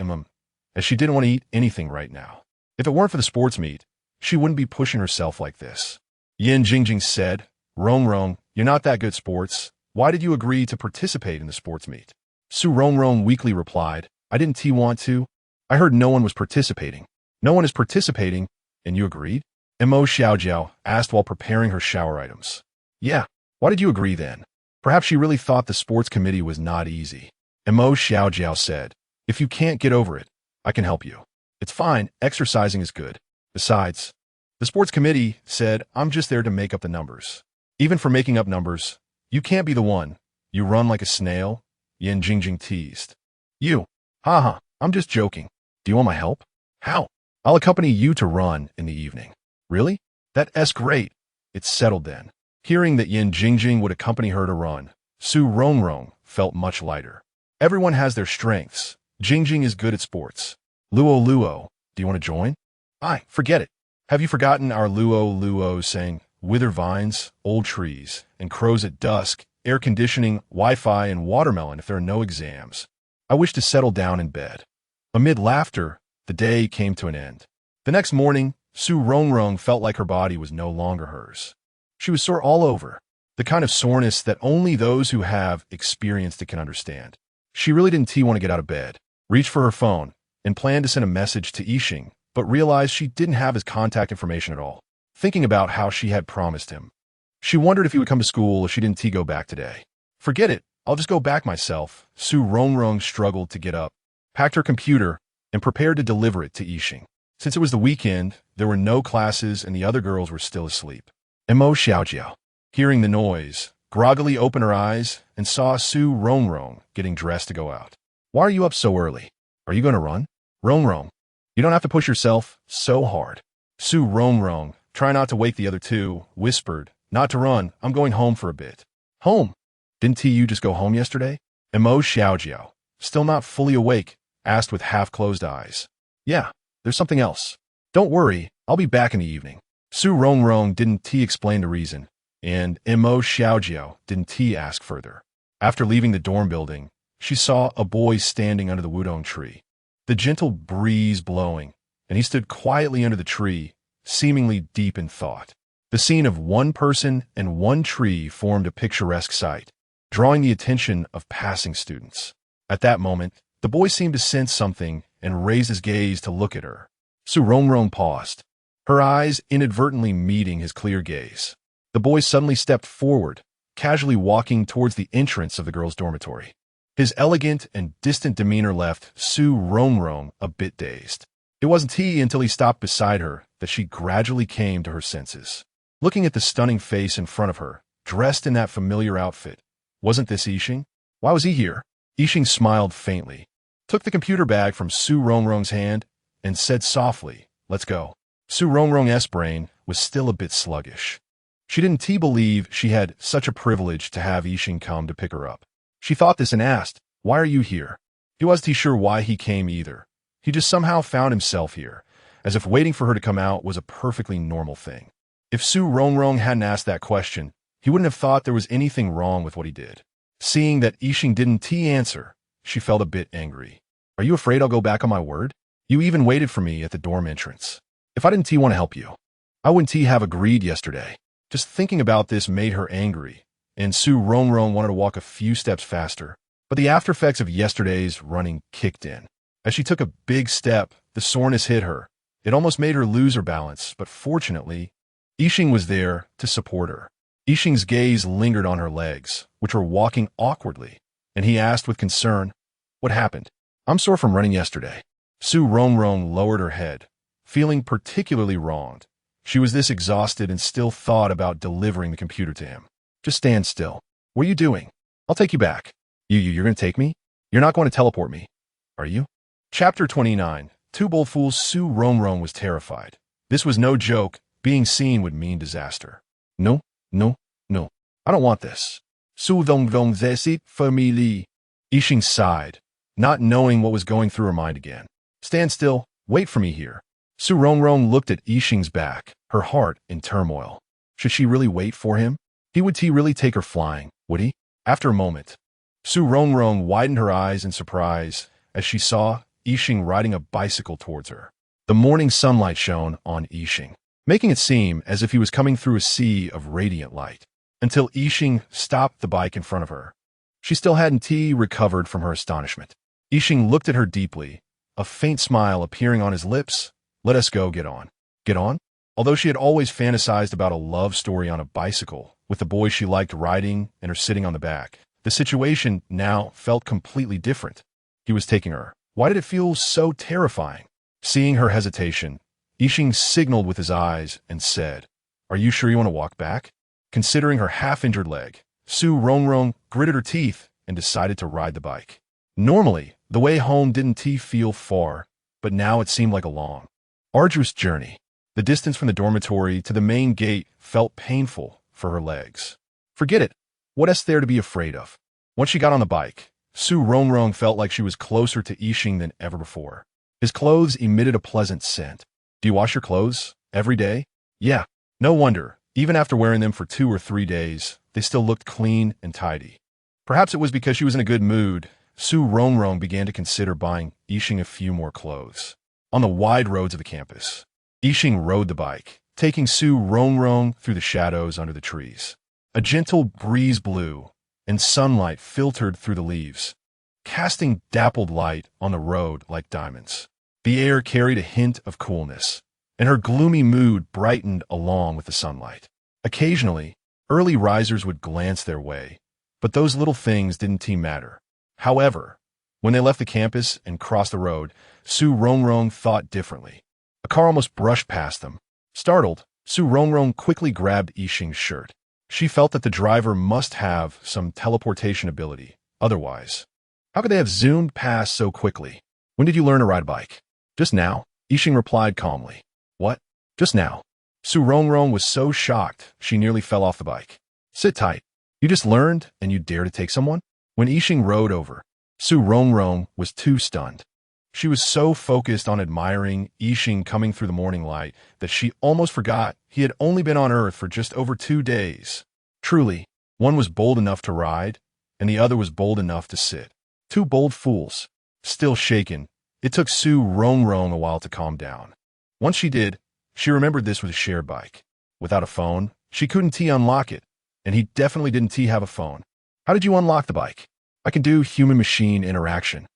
as she didn't want to eat anything right now. If it weren't for the sports meet, she wouldn't be pushing herself like this. Yin Jingjing said, Rongrong, you're not that good at sports. Why did you agree to participate in the sports meet? Su Rongrong weakly replied, I didn't want to. I heard no one was participating. No one is participating, and you agreed? Mo Xiaojiao asked while preparing her shower items. Yeah, why did you agree then? Perhaps she really thought the sports committee was not easy. Mo Xiaojiao said, if you can't get over it, I can help you. It's fine, exercising is good. Besides, the sports committee said I'm just there to make up the numbers. Even for making up numbers, you can't be the one. You run like a snail, Yin Jingjing teased. You? Haha, I'm just joking. Do you want my help? How? I'll accompany you to run in the evening. Really? That's great. It's settled then. Hearing that Yin Jingjing would accompany her to run, Su Rongrong felt much lighter. Everyone has their strengths. Jingjing is good at sports. Luo, do you want to join? Forget it. Have you forgotten our Luo saying, wither vines, old trees, and crows at dusk, air conditioning, Wi-Fi, and watermelon if there are no exams? I wish to settle down in bed. Amid laughter, the day came to an end. The next morning, Su Rongrong felt like her body was no longer hers. She was sore all over, the kind of soreness that only those who have experienced it can understand. She really didn't want to get out of bed, reach for her phone, and planned to send a message to Yixing, but realized she didn't have his contact information at all. Thinking about how she had promised him, she wondered if he would come to school if she didn't go back today. Forget it, I'll just go back myself. Su Rongrong struggled to get up, packed her computer, and prepared to deliver it to Yixing. Since it was the weekend, there were no classes and the other girls were still asleep. Mo Xiaojiao, hearing the noise, groggily opened her eyes and saw Su Rongrong getting dressed to go out. Why are you up so early? Are you going to run? Rongrong, you don't have to push yourself so hard. Su Rongrong, try not to wake the other two, whispered, not to run, I'm going home for a bit. Home? Didn't you just go home yesterday? Mo Xiaojiao, still not fully awake, asked with half-closed eyes. Yeah, there's something else. Don't worry, I'll be back in the evening. Su Rongrong didn't explain the reason, and Mo Xiaojiao didn't ask further. After leaving the dorm building, she saw a boy standing under the wudong tree, the gentle breeze blowing, and he stood quietly under the tree, seemingly deep in thought. The scene of one person and one tree formed a picturesque sight, drawing the attention of passing students. At that moment, the boy seemed to sense something and raised his gaze to look at her. Su Rongrong paused, her eyes inadvertently meeting his clear gaze. The boy suddenly stepped forward, casually walking towards the entrance of the girls' dormitory. His elegant and distant demeanor left Su Rongrong a bit dazed. It wasn't until he stopped beside her that she gradually came to her senses. Looking at the stunning face in front of her, dressed in that familiar outfit, wasn't this Yixing? Why was he here? Yixing smiled faintly, took the computer bag from Su Rongrong's hand, and said softly, let's go. Su Rongrong's brain was still a bit sluggish. She didn't believe she had such a privilege to have Yixing come to pick her up. She thought this and asked, "Why are you here?" He wasn't sure why he came either. He just somehow found himself here, as if waiting for her to come out was a perfectly normal thing. If Su Rongrong hadn't asked that question, he wouldn't have thought there was anything wrong with what he did. Seeing that Yixing didn't answer, she felt a bit angry. "Are you afraid I'll go back on my word? You even waited for me at the dorm entrance. If I didn't want to help you, I wouldn't have agreed yesterday." Just thinking about this made her angry, and Su Rongrong wanted to walk a few steps faster, but the aftereffects of yesterday's running kicked in. As she took a big step, the soreness hit her. It almost made her lose her balance, but fortunately, Yixing was there to support her. Yixing's gaze lingered on her legs, which were walking awkwardly, and he asked with concern, "What happened?" "I'm sore from running yesterday." Su Rongrong lowered her head, feeling particularly wronged. She was this exhausted and still thought about delivering the computer to him. "Just stand still. What are you doing? I'll take you back." You're going to take me? You're not going to teleport me, are you?" Chapter 29. Two bold fools. Su Rongrong was terrified. This was no joke. Being seen would mean disaster. No. I don't want this." "Su Rongrong zesit family." Yixing sighed, not knowing what was going through her mind again. "Stand still. Wait for me here." Su Rongrong looked at Yixing's back, her heart in turmoil. Should she really wait for him? Would he really take her flying? Would he? After a moment, Su Rongrong widened her eyes in surprise as she saw Yixing riding a bicycle towards her. The morning sunlight shone on Yixing, making it seem as if he was coming through a sea of radiant light, until Yixing stopped the bike in front of her. She still hadn't recovered from her astonishment. Yixing looked at her deeply, a faint smile appearing on his lips. "Let us go, get on." Get on? Although she had always fantasized about a love story on a bicycle, with the boy she liked riding and her sitting on the back, the situation now felt completely different. He was taking her. Why did it feel so terrifying? Seeing her hesitation, Yixing signaled with his eyes and said, "Are you sure you want to walk back?" Considering her half-injured leg, Su Rongrong gritted her teeth and decided to ride the bike. Normally, the way home didn't feel far, but now it seemed like a long, arduous journey. The distance from the dormitory to the main gate felt painful for her legs. Forget it. What is there to be afraid of? Once she got on the bike, Su Rongrong felt like she was closer to Yixing than ever before. His clothes emitted a pleasant scent. "Do you wash your clothes every day?" "Yeah." No wonder. Even after wearing them for 2 or 3 days, they still looked clean and tidy. Perhaps it was because she was in a good mood. Su Rongrong began to consider buying Yixing a few more clothes. On the wide roads of the campus, Yixing rode the bike, taking Su Rongrong through the shadows under the trees. A gentle breeze blew, and sunlight filtered through the leaves, casting dappled light on the road like diamonds. The air carried a hint of coolness, and her gloomy mood brightened along with the sunlight. Occasionally, early risers would glance their way, but those little things didn't matter. However, when they left the campus and crossed the road, Su Rongrong thought differently. A car almost brushed past them. Startled, Su Rongrong quickly grabbed Yixing's shirt. She felt that the driver must have some teleportation ability. Otherwise, how could they have zoomed past so quickly? "When did you learn to ride a bike?" "Just now," Yixing replied calmly. "What? Just now?" Su Rongrong was so shocked she nearly fell off the bike. "Sit tight. You just learned and you dare to take someone?" When Yixing rode over, Su Rongrong was too stunned. She was so focused on admiring Yixing coming through the morning light that she almost forgot he had only been on Earth for just over 2 days. Truly, one was bold enough to ride, and the other was bold enough to sit. Two bold fools. Still shaken, it took Su Rongrong a while to calm down. Once she did, she remembered this was a shared bike. Without a phone, she couldn't unlock it, and he definitely didn't have a phone. "How did you unlock the bike?" "I can do human-machine interaction."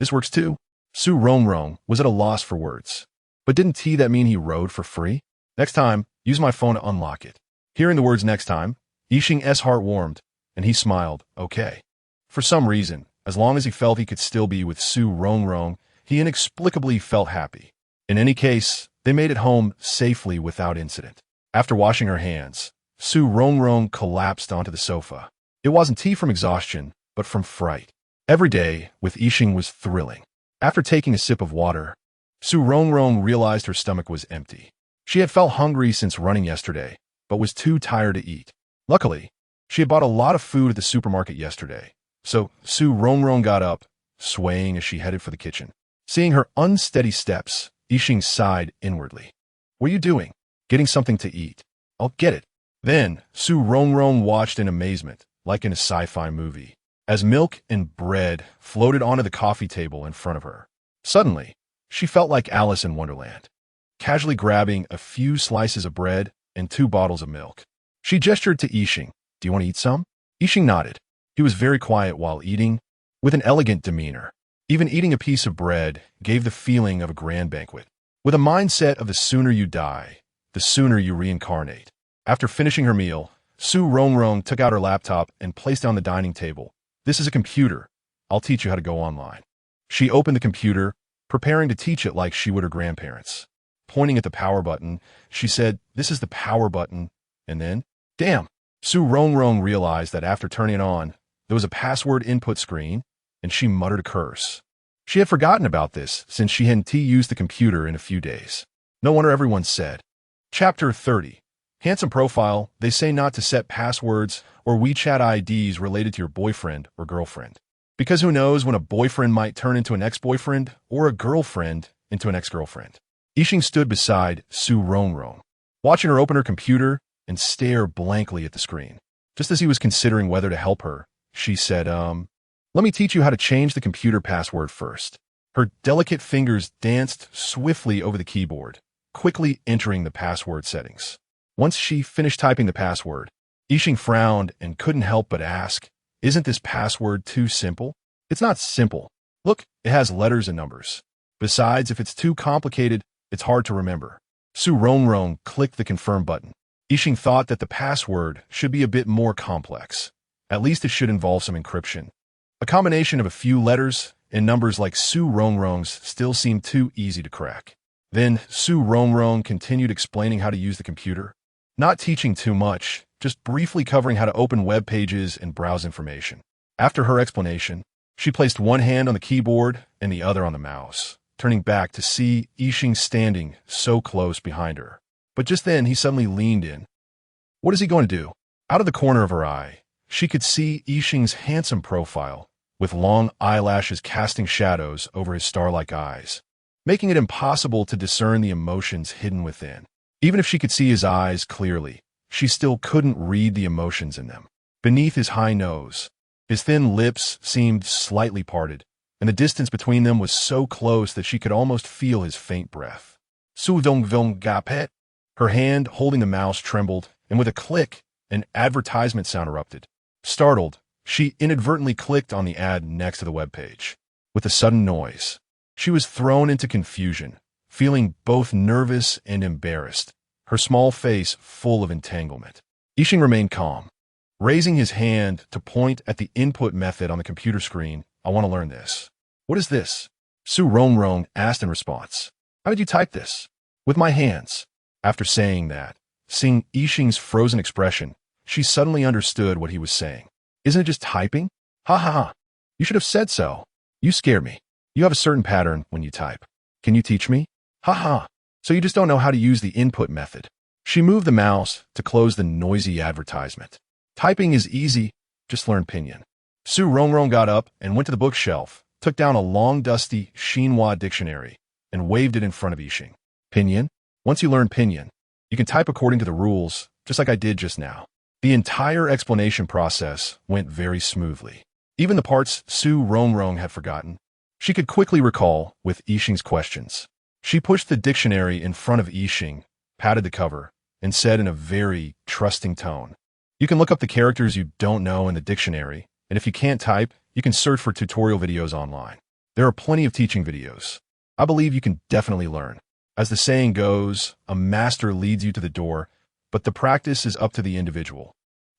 "This works too?" Su Rongrong was at a loss for words. But didn't that mean he rode for free? "Next time, use my phone to unlock it." Hearing the words "next time," Yixing's heart warmed, and he smiled, "Okay." For some reason, as long as he felt he could still be with Su Rongrong, he inexplicably felt happy. In any case, they made it home safely without incident. After washing her hands, Su Rongrong collapsed onto the sofa. It wasn't from exhaustion, but from fright. Every day with Yixing was thrilling. After taking a sip of water, Su Rongrong realized her stomach was empty. She had felt hungry since running yesterday, but was too tired to eat. Luckily, she had bought a lot of food at the supermarket yesterday, so Rongrong got up, swaying as she headed for the kitchen. Seeing her unsteady steps, Yixing sighed inwardly. "What are you doing?" "Getting something to eat." "I'll get it." Then, Rongrong watched in amazement, like in a sci-fi movie, as milk and bread floated onto the coffee table in front of her. Suddenly, she felt like Alice in Wonderland, casually grabbing a few slices of bread and 2 bottles of milk. She gestured to Yixing. "Do you want to eat some?" Yixing nodded. He was very quiet while eating, with an elegant demeanor. Even eating a piece of bread gave the feeling of a grand banquet. With a mindset of the sooner you die, the sooner you reincarnate. After finishing her meal, Rongrong took out her laptop and placed it on the dining table. "This is a computer. I'll teach you how to go online." She opened the computer, preparing to teach it like she would her grandparents. Pointing at the power button, she said, "This is the power button," and then, damn! Rongrong realized that after turning it on, there was a password input screen, and she muttered a curse. She had forgotten about this since she hadn't used the computer in a few days. No wonder everyone said. Chapter 30. Handsome profile, they say not to set passwords or WeChat IDs related to your boyfriend or girlfriend. Because who knows when a boyfriend might turn into an ex-boyfriend or a girlfriend into an ex-girlfriend. Yixing stood beside Rongrong, watching her open her computer and stare blankly at the screen. Just as he was considering whether to help her, she said, "Let me teach you how to change the computer password first." Her delicate fingers danced swiftly over the keyboard, quickly entering the password settings. Once she finished typing the password, Yixing frowned and couldn't help but ask, "Isn't this password too simple?" "It's not simple. Look, it has letters and numbers. Besides, if it's too complicated, it's hard to remember." Rongrong clicked the confirm button. Yixing thought that the password should be a bit more complex. At least it should involve some encryption. A combination of a few letters and numbers like Rongrong's still seemed too easy to crack. Then Rongrong continued explaining how to use the computer. Not teaching too much, just briefly covering how to open web pages and browse information. After her explanation, she placed one hand on the keyboard and the other on the mouse, turning back to see Yixing standing so close behind her. But just then, he suddenly leaned in. What is he going to do? Out of the corner of her eye, she could see Yixing's handsome profile, with long eyelashes casting shadows over his star-like eyes, making it impossible to discern the emotions hidden within. Even if she could see his eyes clearly, she still couldn't read the emotions in them. Beneath his high nose, his thin lips seemed slightly parted, and the distance between them was so close that she could almost feel his faint breath. Sudongvong gapet. Her hand holding the mouse trembled, and with a click, an advertisement sound erupted. Startled, she inadvertently clicked on the ad next to the web page. With a sudden noise, she was thrown into confusion, feeling both nervous and embarrassed, her small face full of entanglement. Yixing remained calm, raising his hand to point at the input method on the computer screen. "I want to learn this." "What is this?" Rongrong asked in response. "How did you type this?" "With my hands." After saying that, seeing Yixing's frozen expression, she suddenly understood what he was saying. "Isn't it just typing?" "Ha ha ha. You should have said so. You scare me. You have a certain pattern when you type. Can you teach me?" "Ha ha. So you just don't know how to use the input method." She moved the mouse to close the noisy advertisement. "Typing is easy. Just learn pinyin." Rongrong got up and went to the bookshelf, took down a long, dusty Xinhua dictionary, and waved it in front of Yixing. "Pinyin? Once you learn pinyin, you can type according to the rules, just like I did just now." The entire explanation process went very smoothly. Even the parts Rongrong had forgotten, she could quickly recall with Yixing's questions. She pushed the dictionary in front of Yixing, patted the cover, and said in a very trusting tone, "You can look up the characters you don't know in the dictionary, and if you can't type, you can search for tutorial videos online. There are plenty of teaching videos. I believe you can definitely learn. As the saying goes, a master leads you to the door, but the practice is up to the individual."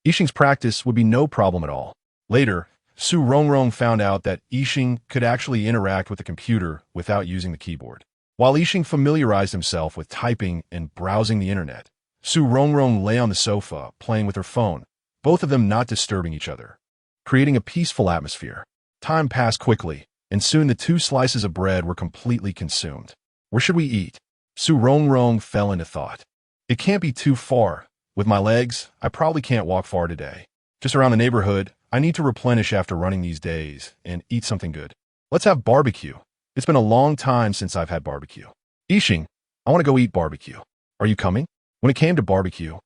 Yixing's practice would be no problem at all. Later, Rongrong found out that Yixing could actually interact with the computer without using the keyboard. While Yixing familiarized himself with typing and browsing the internet, Rongrong lay on the sofa playing with her phone, both of them not disturbing each other, creating a peaceful atmosphere. Time passed quickly, and soon the 2 slices of bread were completely consumed. Where should we eat? Rongrong fell into thought. It can't be too far. With my legs, I probably can't walk far today. Just around the neighborhood, I need to replenish after running these days and eat something good. Let's have barbecue. It's been a long time since I've had barbecue. Yixing, I want to go eat barbecue. Are you coming? When it came to barbecue,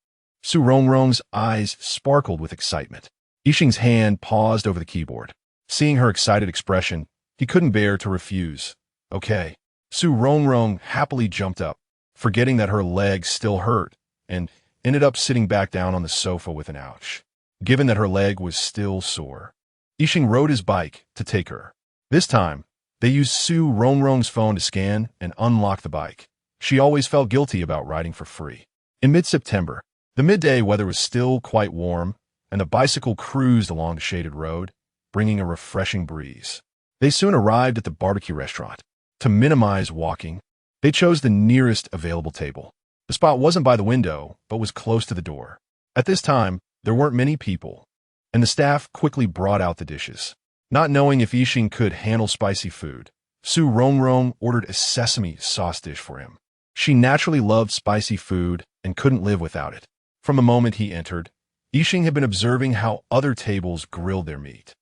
Su Rongrong's eyes sparkled with excitement. Yixing's hand paused over the keyboard. Seeing her excited expression, he couldn't bear to refuse. Okay. Su Rongrong happily jumped up, forgetting that her legs still hurt, and ended up sitting back down on the sofa with an ouch. Given that her leg was still sore, Yixing rode his bike to take her. This time, they used Su Rongrong's phone to scan and unlock the bike. She always felt guilty about riding for free. In mid-September, the midday weather was still quite warm, and the bicycle cruised along the shaded road, bringing a refreshing breeze. They soon arrived at the barbecue restaurant. To minimize walking, they chose the nearest available table. The spot wasn't by the window, but was close to the door. At this time, there weren't many people, and the staff quickly brought out the dishes. Not knowing if Yixing could handle spicy food, Su Rongrong ordered a sesame sauce dish for him. She naturally loved spicy food and couldn't live without it. From the moment he entered, Yixing had been observing how other tables grilled their meat.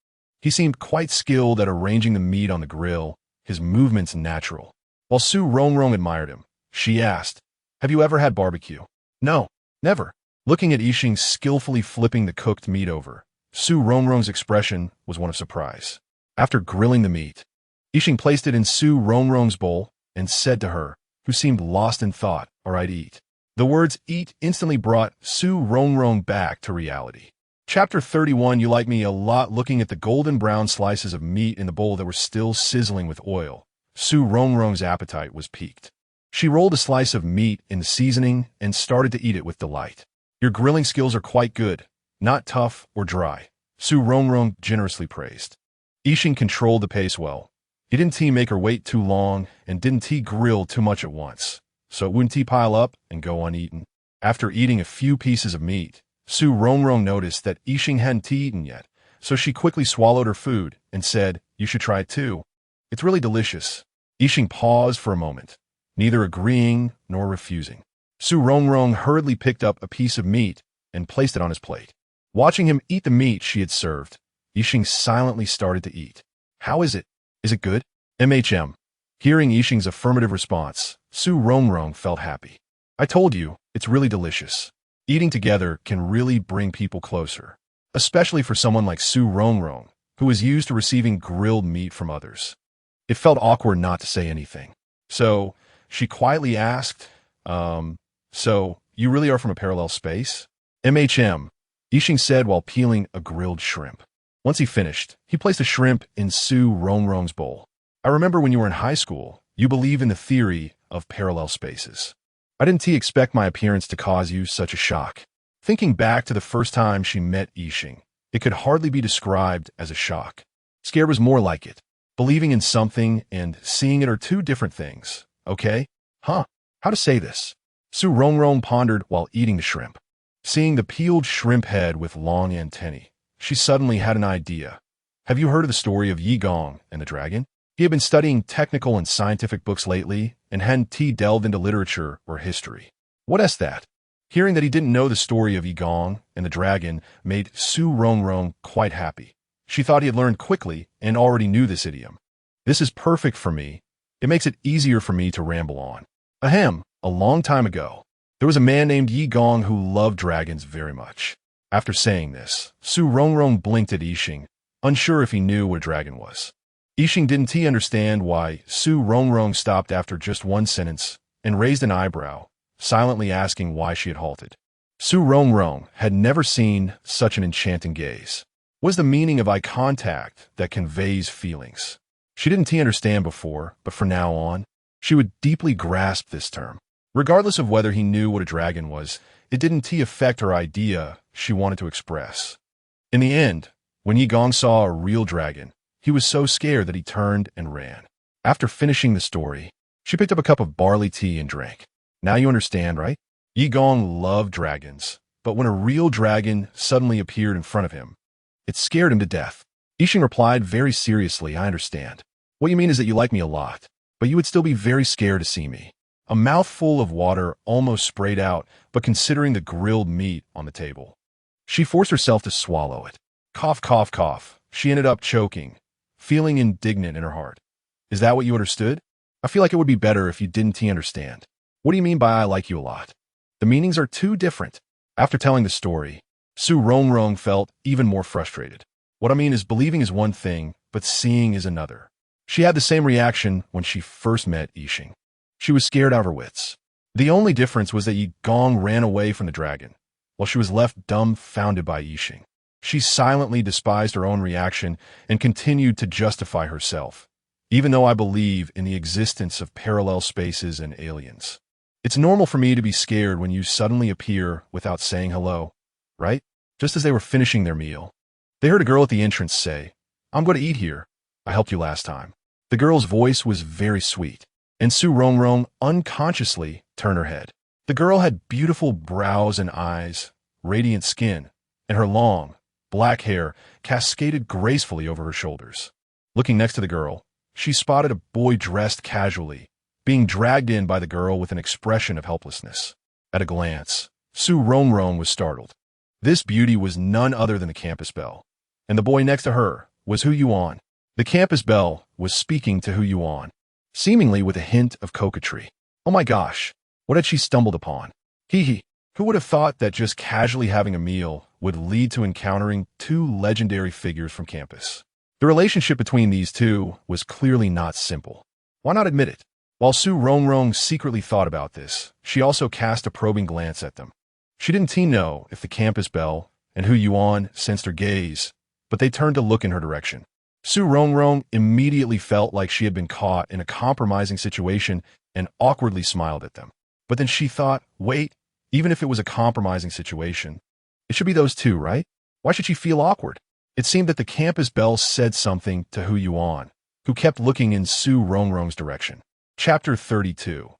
He seemed quite skilled at arranging the meat on the grill, his movements natural. While Su Rongrong admired him, she asked, "Have you ever had barbecue?" "No, never." Looking at Yixing skillfully flipping the cooked meat over, Su Rongrong's expression was one of surprise. After grilling the meat, Yixing placed it in Su Rongrong's bowl and said to her, who seemed lost in thought, "All right, eat." The words "eat" instantly brought Su Rongrong back to reality. Chapter 31. You like me a lot. Looking at the golden brown slices of meat in the bowl that were still sizzling with oil, Su Rongrong's appetite was piqued. She rolled a slice of meat in the seasoning and started to eat it with delight. "Your grilling skills are quite good, not tough or dry," Su Rongrong generously praised. Yixing controlled the pace well. He didn't make her wait too long and didn't grill too much at once, so it wouldn't pile up and go uneaten. After eating a few pieces of meat, Su Rongrong noticed that Yixing hadn't eaten yet, so she quickly swallowed her food and said, "You should try it too. It's really delicious." Yixing paused for a moment, neither agreeing nor refusing. Su Rongrong hurriedly picked up a piece of meat and placed it on his plate. Watching him eat the meat she had served, Yixing silently started to eat. "How is it? Is it good?" Hearing Yixing's affirmative response, Su Rongrong felt happy. "I told you, it's really delicious." Eating together can really bring people closer, especially for someone like Su Rongrong, who is used to receiving grilled meat from others. It felt awkward not to say anything. So, she quietly asked, "So, you really are from a parallel space?" Yixing said while peeling a grilled shrimp. Once he finished, he placed a shrimp in Su Rongrong's bowl. "I remember when you were in high school, you believe in the theory of parallel spaces. I didn't expect my appearance to cause you such a shock." Thinking back to the first time she met Yixing, it could hardly be described as a shock. Scare was more like it. Believing in something and seeing it are two different things, okay? How to say this? Su Rongrong pondered while eating the shrimp. Seeing the peeled shrimp head with long antennae, she suddenly had an idea. Have you heard of the story of Yi Gong and the dragon? He had been studying technical and scientific books lately and hadn't delved into literature or history. What is that? Hearing that he didn't know the story of Yi Gong and the dragon made Su Rongrong quite happy. She thought he had learned quickly and already knew this idiom. "This is perfect for me. It makes it easier for me to ramble on." A long time ago, there was a man named Yi Gong who loved dragons very much. After saying this, Su Rongrong blinked at Yixing, unsure if he knew what a dragon was. Yixing didn't understand why Su Rongrong stopped after just one sentence and raised an eyebrow, silently asking why she had halted. Su Rongrong had never seen such an enchanting gaze. What is the meaning of eye contact that conveys feelings? She didn't understand before, but from now on, she would deeply grasp this term. Regardless of whether he knew what a dragon was, it didn't affect her idea she wanted to express. In the end, when Yi Gong saw a real dragon, he was so scared that he turned and ran. After finishing the story, she picked up a cup of barley tea and drank. Now you understand, right? Yi Gong loved dragons, but when a real dragon suddenly appeared in front of him, it scared him to death. Yixing replied very seriously, "I understand. What you mean is that you like me a lot, but you would still be very scared to see me. A mouthful of water almost sprayed out, but considering the grilled meat on the table, she forced herself to swallow it. Cough, cough, cough. She ended up choking, feeling indignant in her heart. Is that what you understood? I feel like it would be better if you didn't understand. What do you mean by I like you a lot? The meanings are too different. After telling the story, Rongrong felt even more frustrated. What I mean is believing is one thing, but seeing is another. She had the same reaction when she first met Yixing. She was scared out of her wits. The only difference was that Yi Gong ran away from the dragon, while she was left dumbfounded by Yixing. She silently despised her own reaction and continued to justify herself, even though I believe in the existence of parallel spaces and aliens. It's normal for me to be scared when you suddenly appear without saying hello, right? Just as they were finishing their meal, they heard a girl at the entrance say, "I'm going to eat here. I helped you last time." The girl's voice was very sweet, and Rongrong unconsciously turned her head. The girl had beautiful brows and eyes, radiant skin, and her long, black hair cascaded gracefully over her shoulders. Looking next to the girl, she spotted a boy dressed casually, being dragged in by the girl with an expression of helplessness. At a glance, Rongrong was startled. This beauty was none other than the campus belle, and the boy next to her was Hu Yuan. The campus belle was speaking to Hu Yuan, seemingly with a hint of coquetry. Oh my gosh, what had she stumbled upon? Hee hee. Who would have thought that just casually having a meal would lead to encountering two legendary figures from campus? The relationship between these two was clearly not simple. Why not admit it? While Rongrong secretly thought about this, she also cast a probing glance at them. She didn't know if the campus belle and Hu Yuan sensed her gaze, but they turned to look in her direction. Rongrong immediately felt like she had been caught in a compromising situation and awkwardly smiled at them. But then she thought, wait, even if it was a compromising situation, it should be those two, right? Why should she feel awkward? It seemed that the campus belle said something to Hu Yuan, who kept looking in Rongrong's direction. Chapter 32.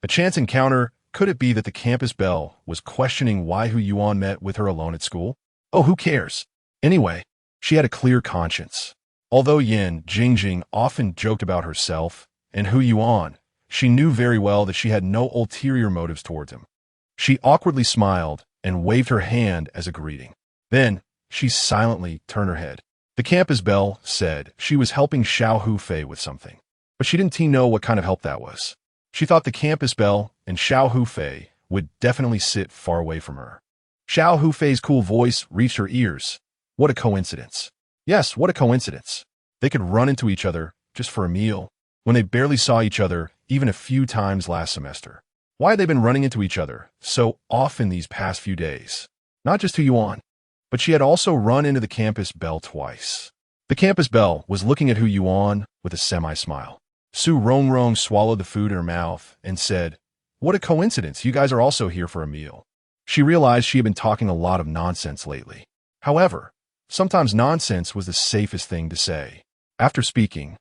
A chance encounter. Could it be that the campus belle was questioning why Hu Yuan met with her alone at school? Oh, who cares? Anyway, she had a clear conscience. Although Yin Jingjing often joked about herself and Hu Yuan, she knew very well that she had no ulterior motives towards him. She awkwardly smiled and waved her hand as a greeting. Then, she silently turned her head. The campus belle said she was helping Xiao Hufei with something, but she didn't know what kind of help that was. She thought the campus belle and Xiao Hufei would definitely sit far away from her. Xiao Hufei's cool voice reached her ears. What a coincidence. Yes, what a coincidence. They could run into each other just for a meal when they barely saw each other even a few times last semester. Why had they been running into each other so often these past few days? Not just Hu Yuan, but she had also run into the campus belle twice. The campus belle was looking at Hu Yuan with a semi-smile. Rongrong swallowed the food in her mouth and said, "What a coincidence, you guys are also here for a meal." She realized she had been talking a lot of nonsense lately. However, sometimes nonsense was the safest thing to say. After speaking,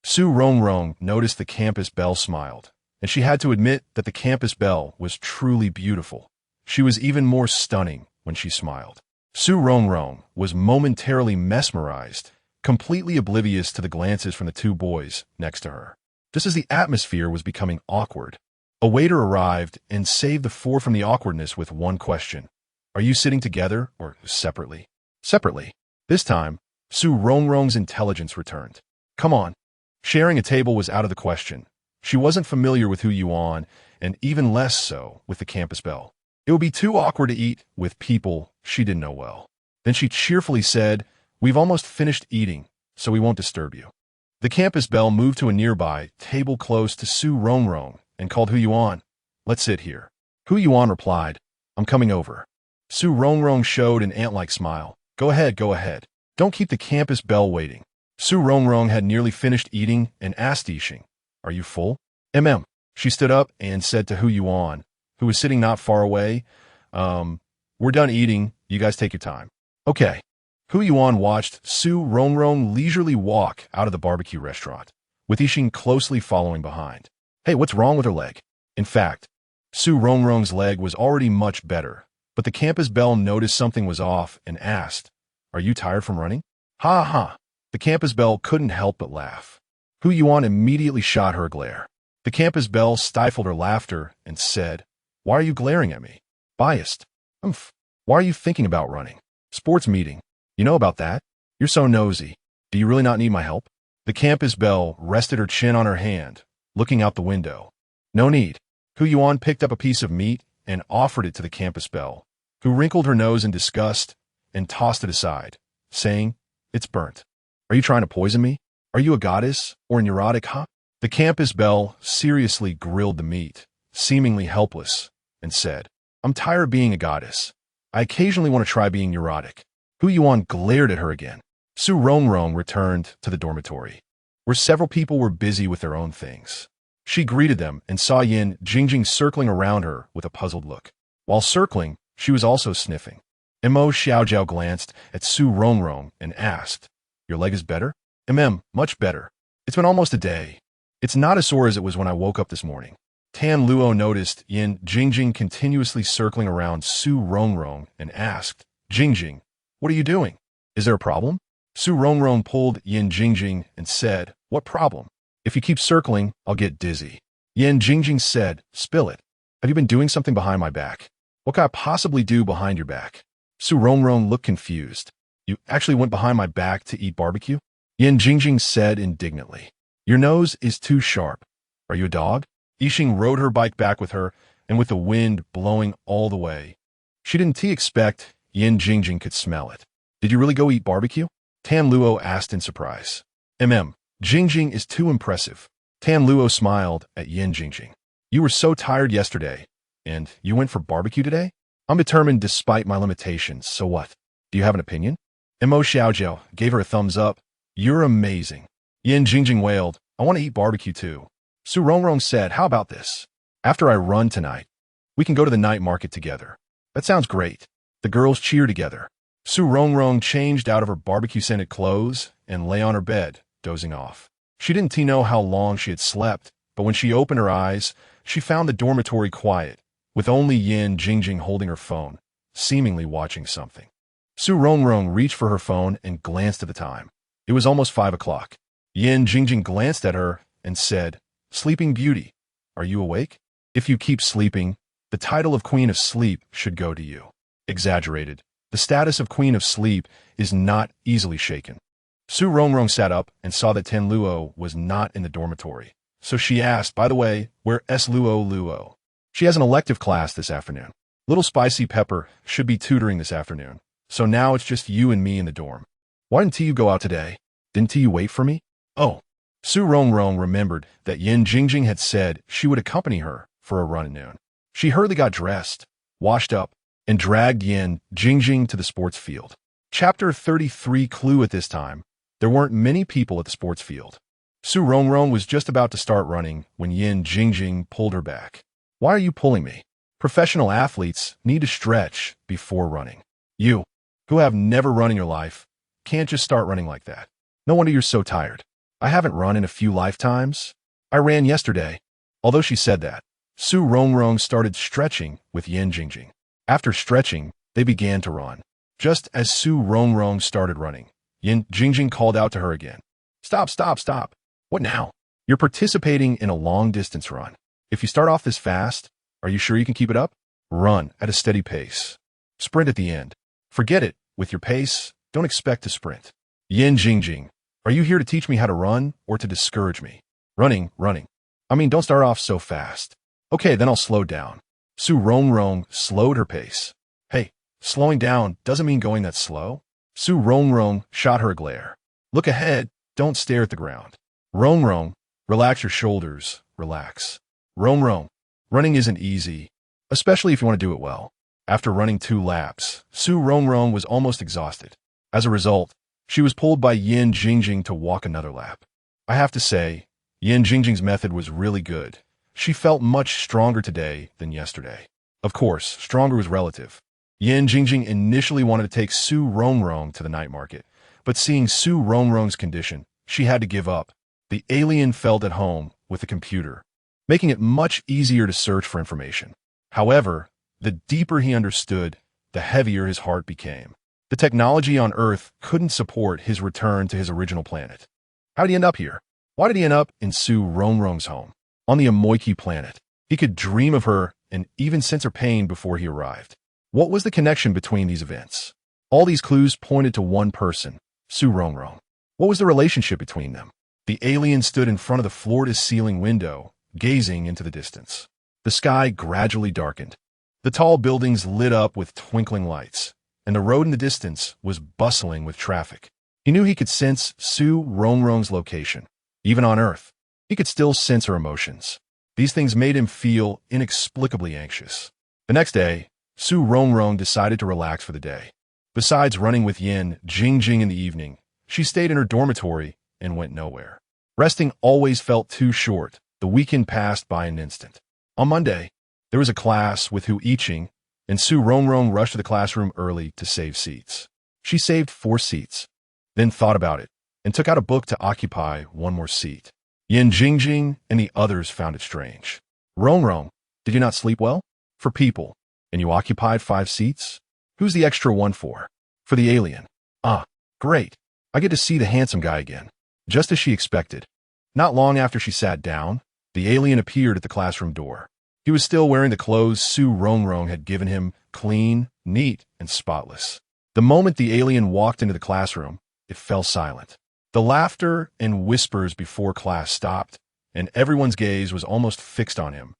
Rongrong noticed the campus belle smiled, and she had to admit that the campus belle was truly beautiful. She was even more stunning when she smiled. Rongrong was momentarily mesmerized, completely oblivious to the glances from the two boys next to her. Just as the atmosphere was becoming awkward, a waiter arrived and saved the four from the awkwardness with one question. Are you sitting together or separately? Separately. This time, Rongrong's intelligence returned. Come on. Sharing a table was out of the question. She wasn't familiar with Hu Yuan, and even less so with the campus belle. It would be too awkward to eat with people she didn't know well. Then she cheerfully said, "We've almost finished eating, so we won't disturb you." The campus belle moved to a nearby table close to Rongrong and called Hu Yuan. "Let's sit here." Hu Yuan replied, "I'm coming over." Rongrong showed an ant-like smile. Go ahead. Don't keep the campus belle waiting." Rongrong had nearly finished eating and asked Yixing, "Are you full?" She stood up and said to Hu Yuan, who was sitting not far away, "We're done eating. You guys take your time." Okay. Hu Yuan watched Rongrong leisurely walk out of the barbecue restaurant, with Yixing closely following behind. Hey, what's wrong with her leg? In fact, Rongrong's leg was already much better, but the campus belle noticed something was off and asked, "Are you tired from running?" Ha ha. The campus belle couldn't help but laugh. Hu Yuan immediately shot her a glare. The campus belle stifled her laughter and said, "Why are you glaring at me? Biased. Umph. Why are you thinking about running? Sports meeting. You know about that? You're so nosy. Do you really not need my help?" The campus belle rested her chin on her hand, looking out the window. "No need." Hu Yuan picked up a piece of meat and offered it to the campus belle, who wrinkled her nose in disgust and tossed it aside, saying, "It's burnt. Are you trying to poison me? Are you a goddess or a neurotic, huh?" The campus belle seriously grilled the meat, seemingly helpless, and said, "I'm tired of being a goddess. I occasionally want to try being neurotic." Hu Yuan glared at her again. Su Rongrong returned to the dormitory, where several people were busy with their own things. She greeted them and saw Yin Jingjing circling around her with a puzzled look. While circling, she was also sniffing. Mo Xiaojiao glanced at Su Rongrong and asked, "Your leg is better?" Much better. It's been almost a day. It's not as sore as it was when I woke up this morning." Tan Luo noticed Yin Jingjing continuously circling around Su Rongrong and asked, "Jingjing, what are you doing? Is there a problem?" Su Rongrong pulled Yin Jingjing and said, "What problem? If you keep circling, I'll get dizzy." Yin Jingjing said, "Spill it. Have you been doing something behind my back? What could I possibly do behind your back?" Su Rongrong looked confused. "You actually went behind my back to eat barbecue?" Yin Jingjing said indignantly. "Your nose is too sharp. Are you a dog?" Yixing rode her bike back with her, and with the wind blowing all the way. She didn't expect Yin Jingjing could smell it. "Did you really go eat barbecue?" Tan Luo asked in surprise. Jingjing is too impressive." Tan Luo smiled at Yin Jingjing. "You were so tired yesterday, and you went for barbecue today? I'm determined despite my limitations, so what? Do you have an opinion?" Mo Xiaojiao gave her a thumbs up. "You're amazing." Yin Jingjing wailed, "I want to eat barbecue too." Su Rongrong said, "How about this? After I run tonight, we can go to the night market together." "That sounds great." The girls cheered together. Su Rongrong changed out of her barbecue-scented clothes and lay on her bed, dozing off. She didn't know how long she had slept, but when she opened her eyes, she found the dormitory quiet, with only Yin Jingjing holding her phone, seemingly watching something. Su Rongrong reached for her phone and glanced at the time. It was almost 5 o'clock. Yin Jingjing glanced at her and said, "Sleeping Beauty, are you awake? If you keep sleeping, the title of Queen of Sleep should go to you." Exaggerated. The status of Queen of Sleep is not easily shaken. Su Rongrong sat up and saw that Tan Luo was not in the dormitory. So she asked, "By the way, where is Luo?" "She has an elective class this afternoon. Little Spicy Pepper should be tutoring this afternoon. So now it's just you and me in the dorm. Why didn't you go out today? Didn't you wait for me?" "Oh." Su Rongrong remembered that Yin Jingjing had said she would accompany her for a run at noon. She hurriedly got dressed, washed up, and dragged Yin Jingjing to the sports field. Chapter 33 clue at this time. There weren't many people at the sports field. Su Rongrong was just about to start running when Yin Jingjing pulled her back. "Why are you pulling me? Professional athletes need to stretch before running. You, who have never run in your life, can't just start running like that. No wonder you're so tired." "I haven't run in a few lifetimes. I ran yesterday." Although she said that, Su Rongrong started stretching with Yin Jingjing. After stretching, they began to run. Just as Su Rongrong started running, Yin Jingjing called out to her again. "Stop, stop, stop. What now? You're participating in a long-distance run. If you start off this fast, are you sure you can keep it up? Run at a steady pace. Sprint at the end. Forget it. With your pace, don't expect to sprint." "Yin Jingjing, are you here to teach me how to run or to discourage me?" Running. I mean, don't start off so fast." "Okay, then I'll slow down." Su Rongrong slowed her pace. "Hey, slowing down doesn't mean going that slow." Su Rongrong shot her a glare. "Look ahead, don't stare at the ground." "Rongrong, relax your shoulders, relax." "Rongrong, running isn't easy, especially if you want to do it well." After running 2 laps, Su Rongrong was almost exhausted. As a result, she was pulled by Yin Jingjing to walk another lap. I have to say, Yin Jingjing's method was really good. She felt much stronger today than yesterday. Of course, stronger was relative. Yin Jingjing initially wanted to take Su Rongrong to the night market, but seeing Su Rongrong's condition, she had to give up. The alien felt at home with the computer, making it much easier to search for information. However, the deeper he understood, the heavier his heart became. The technology on Earth couldn't support his return to his original planet. How did he end up here? Why did he end up in Su Rongrong's home? on the Amoiki planet. He could dream of her and even sense her pain before he arrived. What was the connection between these events? All these clues pointed to one person, Su Rongrong. What was the relationship between them? The alien stood in front of the floor-to-ceiling window, gazing into the distance. The sky gradually darkened. The tall buildings lit up with twinkling lights, and the road in the distance was bustling with traffic. He knew he could sense Su Rongrong's location. Even on Earth, he could still sense her emotions. These things made him feel inexplicably anxious. The next day, Su Rongrong decided to relax for the day. Besides running with Yin Jingjing in the evening, she stayed in her dormitory and went nowhere. Resting always felt too short. The weekend passed by an instant. On Monday, there was a class with Hu Yiqing, and Su Rongrong rushed to the classroom early to save seats. She saved 4 seats, then thought about it, and took out a book to occupy one more seat. Yin Jingjing and the others found it strange. Rongrong, did you not sleep well? For people, and you occupied 5 seats? Who's the extra one for? For the alien. Ah, great. I get to see the handsome guy again. Just as she expected. Not long after she sat down, the alien appeared at the classroom door. He was still wearing the clothes Su Rongrong had given him, clean, neat, and spotless. The moment the alien walked into the classroom, it fell silent. The laughter and whispers before class stopped, and everyone's gaze was almost fixed on him.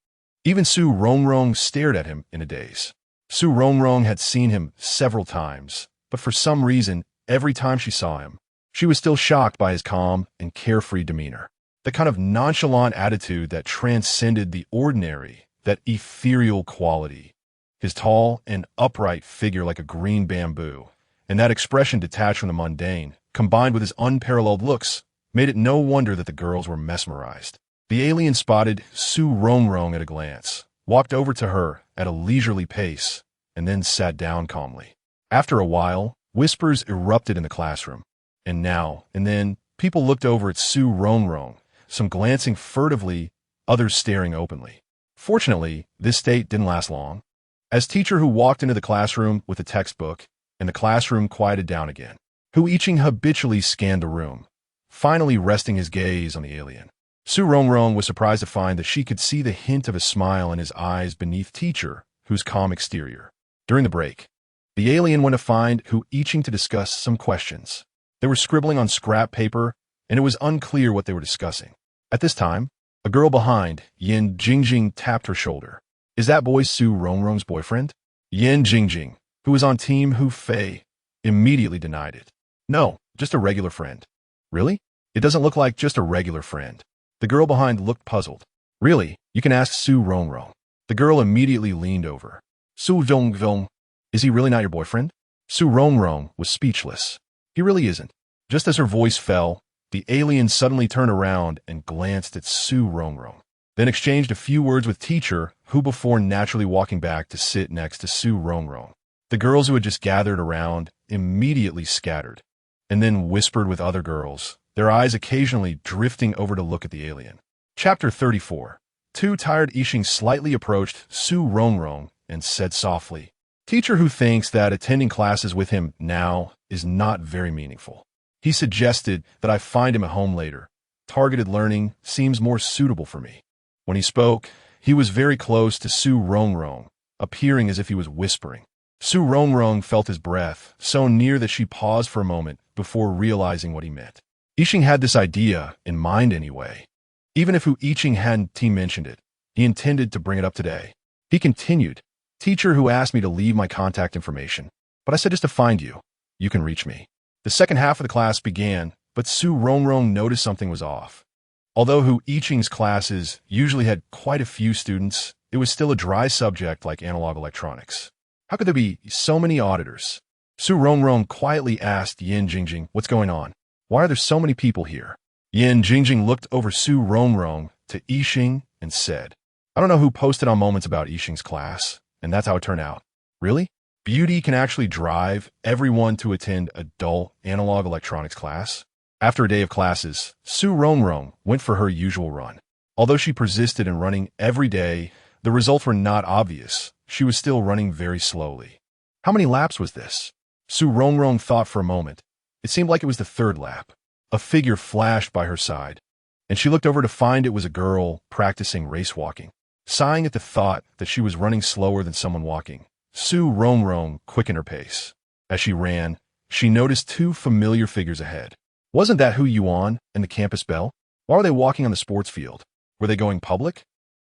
Even Su Rongrong stared at him in a daze. Su Rongrong had seen him several times, but for some reason, every time she saw him, she was still shocked by his calm and carefree demeanor. The kind of nonchalant attitude that transcended the ordinary, that ethereal quality. His tall and upright figure like a green bamboo, and that expression detached from the mundane, combined with his unparalleled looks, made it no wonder that the girls were mesmerized. The alien spotted Su Rongrong at a glance, walked over to her at a leisurely pace, and then sat down calmly. After a while, whispers erupted in the classroom, and now and then people looked over at Su Rongrong, some glancing furtively, others staring openly. Fortunately, this state didn't last long. As teacher Hu walked into the classroom with a textbook, and the classroom quieted down again, Hu Yiqing habitually scanned the room, finally resting his gaze on the alien. Su Rongrong was surprised to find that she could see the hint of a smile in his eyes beneath teacher Hu's calm exterior. During the break, the alien went to find Hu Yiqing to discuss some questions. They were scribbling on scrap paper, and it was unclear what they were discussing. At this time, a girl behind, Yin Jingjing, tapped her shoulder. Is that boy Su Rongrong's boyfriend? Yin Jingjing, who was on team Hu Fei, immediately denied it. No, just a regular friend. Really? It doesn't look like just a regular friend. The girl behind looked puzzled. Really, you can ask Su Rongrong. The girl immediately leaned over. Su Rongrong, is he really not your boyfriend? Su Rongrong was speechless. He really isn't. Just as her voice fell, the alien suddenly turned around and glanced at Su Rongrong, then exchanged a few words with teacher Hu before naturally walking back to sit next to Su Rongrong. The girls who had just gathered around immediately scattered, and then whispered with other girls, their eyes occasionally drifting over to look at the alien. Chapter 34. Too tired Yiqing slightly approached Su Rongrong and said softly, Teacher Hu thinks that attending classes with him now is not very meaningful. He suggested that I find him at home later. Targeted learning seems more suitable for me. When he spoke, he was very close to Su Rongrong, appearing as if he was whispering. Su Rongrong felt his breath, so near that she paused for a moment before realizing what he meant. Yiqing had this idea in mind anyway. Even if Hu Yiqing hadn't mentioned it, he intended to bring it up today. He continued, Teacher Hu asked me to leave my contact information, but I said just to find you. You can reach me. The second half of the class began, but Su Rongrong noticed something was off. Although Hu Yiqing's classes usually had quite a few students, it was still a dry subject like analog electronics. How could there be so many auditors? Su Rongrong quietly asked Yin Jingjing, what's going on? Why are there so many people here? Yin Jingjing looked over Su Rongrong to Yiqing and said, I don't know who posted on moments about Yiqing's class, and that's how it turned out. Really? Beauty can actually drive everyone to attend a dull analog electronics class? After a day of classes, Su Rongrong went for her usual run. Although she persisted in running every day, the results were not obvious. She was still running very slowly. How many laps was this? Su Rongrong thought for a moment. It seemed like it was the 3rd lap. A figure flashed by her side. and she looked over to find it was a girl practicing race walking. Sighing at the thought that she was running slower than someone walking, Su Rongrong quickened her pace. As she ran, she noticed two familiar figures ahead. Wasn't that Hu Yuan and the campus belle? Why were they walking on the sports field? Were they going public?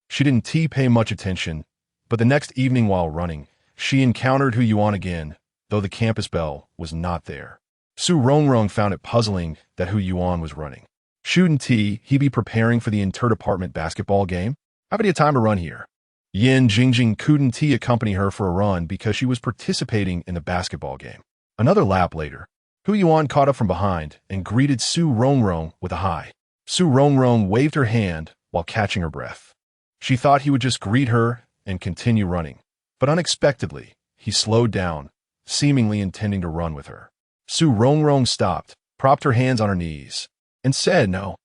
She didn't pay much attention, but the next evening while running, she encountered Hu Yuan again, though the campus belle was not there. Su Rongrong found it puzzling that Hu Yuan was running. Shouldn't he be preparing for the inter-department basketball game? How about time to run here? Yin Jingjing couldn't accompany her for a run because she was participating in the basketball game. Another lap later, Hu Yuan caught up from behind and greeted Su Rongrong with a hi. Su Rongrong waved her hand while catching her breath. She thought he would just greet her and continue running, but unexpectedly, he slowed down, seemingly intending to run with her. Su Rongrong stopped, propped her hands on her knees, and said, "No,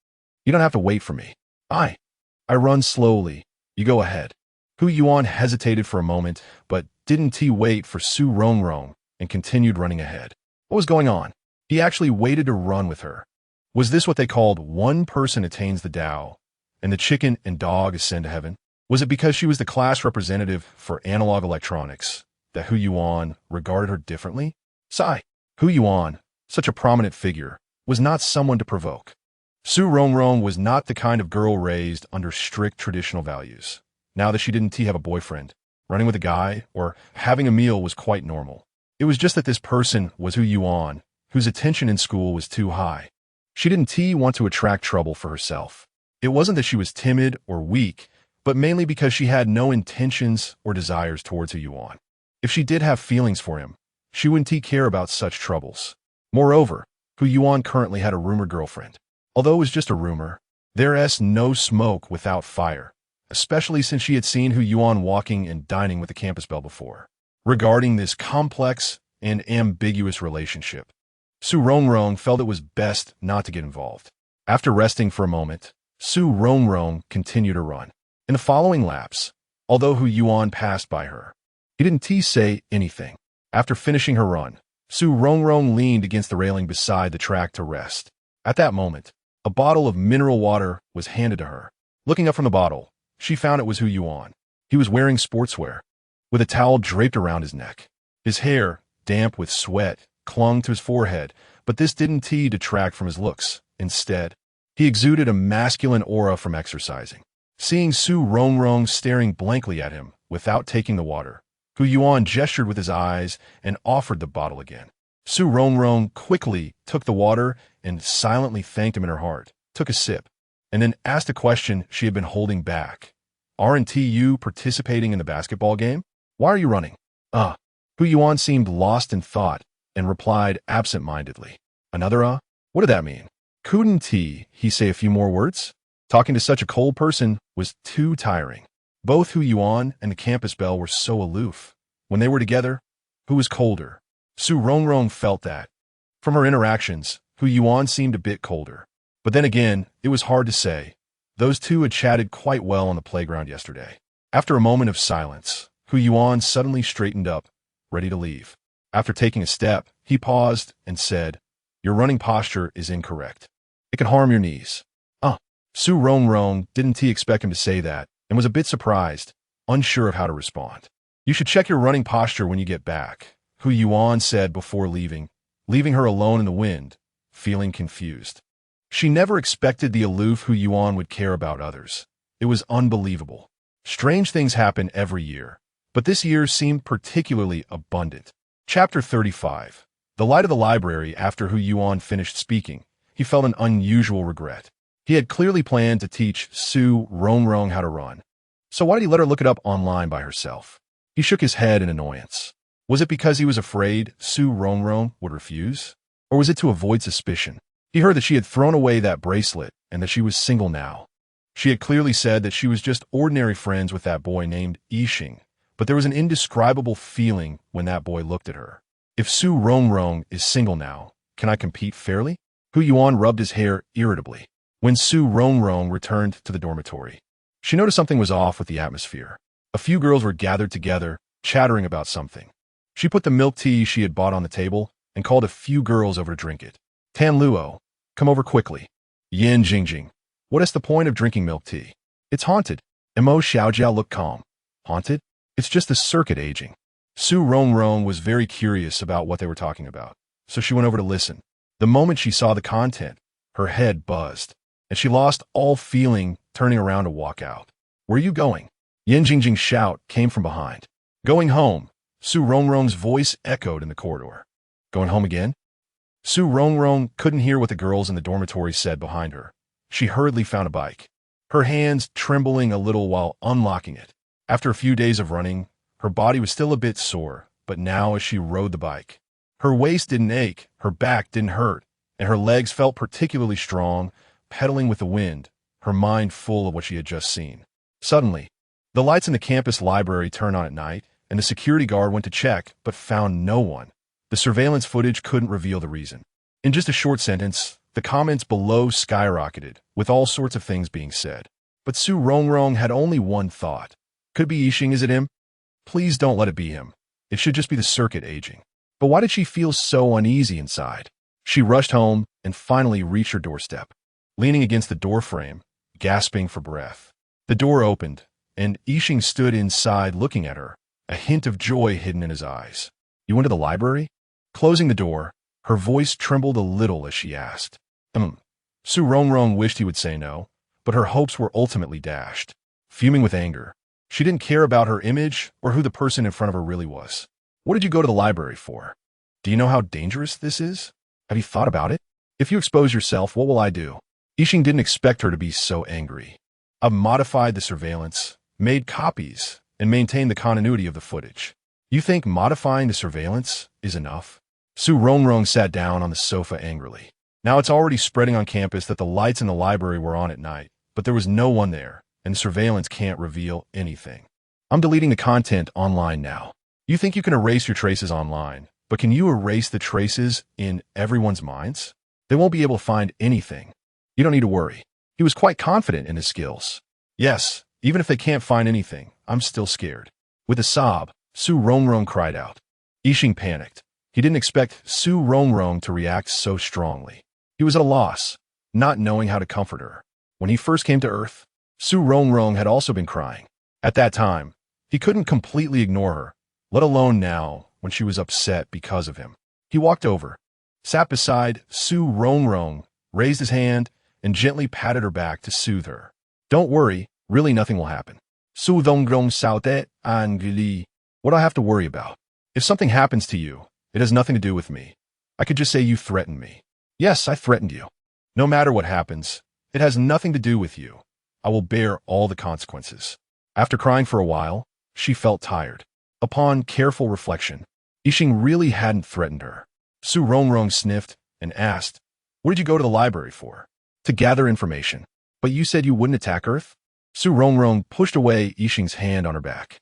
you don't have to wait for me. I run slowly. You go ahead." Hu Yuan hesitated for a moment, but didn't wait for Su Rongrong and continued running ahead. What was going on? He actually waited to run with her. Was this what they called one person attains the Tao, and the chicken and dog ascend to heaven? Was it because she was the class representative for analog electronics that Hu Yuan regarded her differently? Sigh. Hu Yuan, such a prominent figure, was not someone to provoke. Su Rongrong was not the kind of girl raised under strict traditional values. Now that she didn't have a boyfriend, running with a guy, or having a meal was quite normal. It was just that this person was Hu Yuan, whose attention in school was too high. She didn't want to attract trouble for herself. It wasn't that she was timid or weak, but mainly because she had no intentions or desires towards Hu Yuan. If she did have feelings for him, she wouldn't care about such troubles. Moreover, Hu Yuan currently had a rumored girlfriend. Although it was just a rumor, there's no smoke without fire, especially since she had seen Hu Yuan walking and dining with the campus belle before. Regarding this complex and ambiguous relationship, Su Rongrong felt it was best not to get involved. After resting for a moment, Su Rongrong continued to run. In the following laps, although Hu Yuan passed by her, he didn't say anything. After finishing her run, Su Rongrong leaned against the railing beside the track to rest. At that moment, a bottle of mineral water was handed to her. Looking up from the bottle, she found it was Hu Yuan. He was wearing sportswear, with a towel draped around his neck. His hair, damp with sweat, clung to his forehead, but this didn't detract from his looks. Instead, he exuded a masculine aura from exercising. Seeing Su Rongrong staring blankly at him without taking the water, Hu Yuan gestured with his eyes and offered the bottle again. Su Rongrong quickly took the water and silently thanked him in her heart, took a sip, and then asked a question she had been holding back. "Aren't you participating in the basketball game? Why are you running?" Hu Yuan seemed lost in thought and replied absent-mindedly. Another What did that mean? Couldn't he say a few more words? Talking to such a cold person was too tiring. Both Hu Yuan and the campus belle were so aloof. When they were together, who was colder? Su Rongrong felt that. From her interactions, Hu Yuan seemed a bit colder. But then again, it was hard to say. Those two had chatted quite well on the playground yesterday. After a moment of silence, Hu Yuan suddenly straightened up, ready to leave. After taking a step, he paused and said, "Your running posture is incorrect. It could harm your knees." Su Rongrong didn't expect him to say that and was a bit surprised, unsure of how to respond. "You should check your running posture when you get back," Hu Yuan said before leaving her alone in the wind, feeling confused. She never expected the aloof Hu Yuan would care about others. It was unbelievable. Strange things happen every year, but this year seemed particularly abundant. Chapter 35. The light of the library. After Hu Yuan finished speaking, he felt an unusual regret. He had clearly planned to teach Su Rongrong how to run. So why did he let her look it up online by herself? He shook his head in annoyance. Was it because he was afraid Su Rongrong would refuse? Or was it to avoid suspicion? He heard that she had thrown away that bracelet and that she was single now. She had clearly said that she was just ordinary friends with that boy named Yixing, but there was an indescribable feeling when that boy looked at her. If Su Rongrong is single now, can I compete fairly? Hu Yuan rubbed his hair irritably. When Su Rongrong returned to the dormitory, she noticed something was off with the atmosphere. A few girls were gathered together, chattering about something. She put the milk tea she had bought on the table and called a few girls over to drink it. "Tan Luo, come over quickly." Yin Jingjing, What is the point of drinking milk tea? It's haunted. Mo Xiaojiao looked calm. Haunted? It's just the circuit aging. Su Rongrong was very curious about what they were talking about, so she went over to listen. The moment she saw the content, her head buzzed, and she lost all feeling, turning around to walk out. Where are you going? Yin Jingjing's shout came from behind. Going home. Su Rongrong's voice echoed in the corridor. Going home again? Su Rongrong couldn't hear what the girls in the dormitory said behind her. She hurriedly found a bike, her hands trembling a little while unlocking it. After a few days of running, her body was still a bit sore, but now as she rode the bike, her waist didn't ache, her back didn't hurt, and her legs felt particularly strong, pedaling with the wind, her mind full of what she had just seen. Suddenly, the lights in the campus library turned on at night, and the security guard went to check, but found no one. The surveillance footage couldn't reveal the reason. In just a short sentence, the comments below skyrocketed, with all sorts of things being said. But Su Rongrong had only one thought. Could be Yixing, is it him? Please don't let it be him. It should just be the circuit aging. But why did she feel so uneasy inside? She rushed home and finally reached her doorstep. Leaning against the doorframe, gasping for breath. The door opened, and Yixing stood inside looking at her, a hint of joy hidden in his eyes. You went to the library? Closing the door, her voice trembled a little as she asked. Su Rongrong wished he would say no, but her hopes were ultimately dashed. Fuming with anger, she didn't care about her image or who the person in front of her really was. What did you go to the library for? Do you know how dangerous this is? Have you thought about it? If you expose yourself, what will I do? Yixing didn't expect her to be so angry. I've modified the surveillance, made copies, and maintained the continuity of the footage. You think modifying the surveillance is enough? Su Rongrong sat down on the sofa angrily. Now it's already spreading on campus that the lights in the library were on at night, but there was no one there, and surveillance can't reveal anything. I'm deleting the content online now. You think you can erase your traces online, but can you erase the traces in everyone's minds? They won't be able to find anything. You don't need to worry. He was quite confident in his skills. Yes, even if they can't find anything, I'm still scared. With a sob, Su Rongrong cried out. Yixing panicked. He didn't expect Su Rongrong to react so strongly. He was at a loss, not knowing how to comfort her. When he first came to Earth, Su Rongrong had also been crying. At that time, he couldn't completely ignore her, let alone now when she was upset because of him. He walked over, sat beside Su Rongrong, raised his hand, and gently patted her back to soothe her. Don't worry, really nothing will happen. Su Rongrong saute angli. What do I have to worry about? If something happens to you, it has nothing to do with me. I could just say you threatened me. Yes, I threatened you. No matter what happens, it has nothing to do with you. I will bear all the consequences. After crying for a while, she felt tired. Upon careful reflection, Yixing really hadn't threatened her. Su Rongrong sniffed and asked, what did you go to the library for? To gather information. But you said you wouldn't attack Earth? Su Rongrong pushed away Yixing's hand on her back.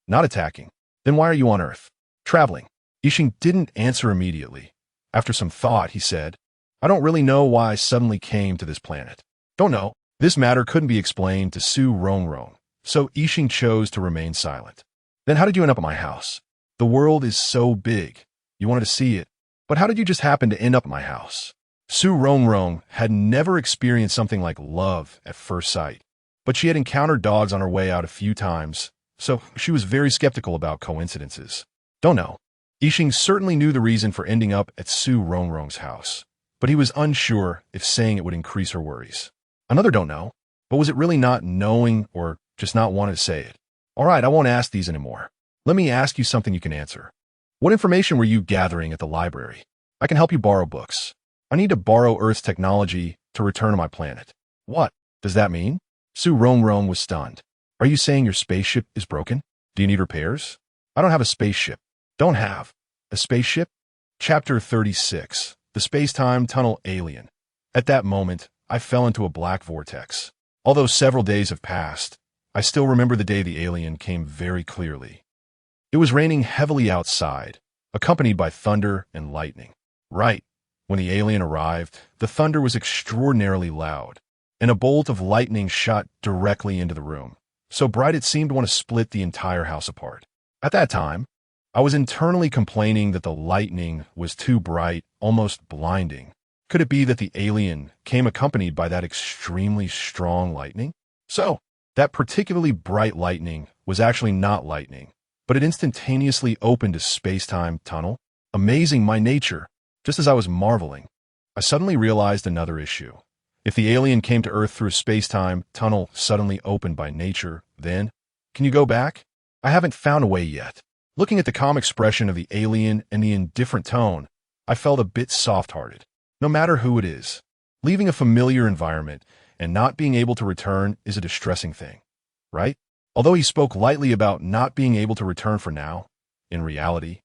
Not attacking. Then why are you on Earth? Traveling. Yixing didn't answer immediately. After some thought, he said, I don't really know why I suddenly came to this planet. Don't know. This matter couldn't be explained to Su Rongrong, so Yixing chose to remain silent. Then how did you end up at my house? The world is so big. You wanted to see it. But how did you just happen to end up at my house? Su Rongrong had never experienced something like love at first sight, but she had encountered dogs on her way out a few times, so she was very skeptical about coincidences. Don't know. Yixing certainly knew the reason for ending up at Su Rongrong's house, but he was unsure if saying it would increase her worries. Another don't know, but was it really not knowing or just not wanting to say it? All right, I won't ask these anymore. Let me ask you something you can answer. What information were you gathering at the library? I can help you borrow books. I need to borrow Earth's technology to return to my planet. What does that mean? Su Rongrong was stunned. Are you saying your spaceship is broken? Do you need repairs? I don't have a spaceship. Don't have a spaceship? Chapter 36. The Space-Time Tunnel Alien. At that moment, I fell into a black vortex. Although several days have passed, I still remember the day the alien came very clearly. It was raining heavily outside, accompanied by thunder and lightning. Right when the alien arrived, the thunder was extraordinarily loud, and a bolt of lightning shot directly into the room, so bright it seemed to want to split the entire house apart. At that time, I was internally complaining that the lightning was too bright, almost blinding. Could it be that the alien came accompanied by that extremely strong lightning? So, that particularly bright lightning was actually not lightning, but it instantaneously opened a space-time tunnel? Amazing my nature. Just as I was marveling, I suddenly realized another issue. If the alien came to Earth through a space-time tunnel suddenly opened by nature, then, can you go back? I haven't found a way yet. Looking at the calm expression of the alien and the indifferent tone, I felt a bit soft-hearted. No matter who it is, leaving a familiar environment and not being able to return is a distressing thing, right? Although he spoke lightly about not being able to return for now, in reality,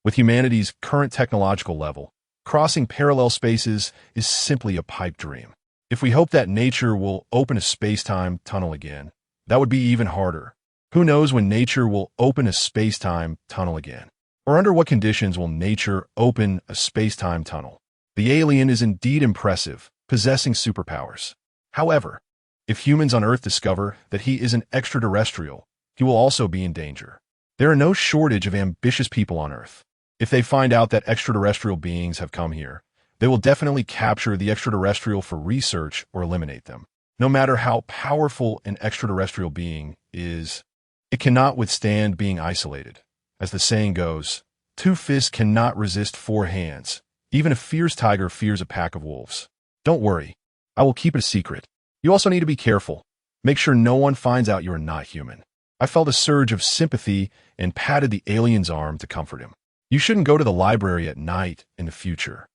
with humanity's current technological level, crossing parallel spaces is simply a pipe dream. If we hope that nature will open a space-time tunnel again, that would be even harder. Who knows when nature will open a space-time tunnel again? Or under what conditions will nature open a space-time tunnel? The alien is indeed impressive, possessing superpowers. However, if humans on Earth discover that he is an extraterrestrial, he will also be in danger. There are no shortage of ambitious people on Earth. If they find out that extraterrestrial beings have come here, they will definitely capture the extraterrestrial for research or eliminate them. No matter how powerful an extraterrestrial being is, it cannot withstand being isolated. As the saying goes, 2 fists cannot resist 4 hands. Even a fierce tiger fears a pack of wolves. Don't worry, I will keep it a secret. You also need to be careful. Make sure no one finds out you are not human. I felt a surge of sympathy and patted the alien's arm to comfort him. You shouldn't go to the library at night in the future.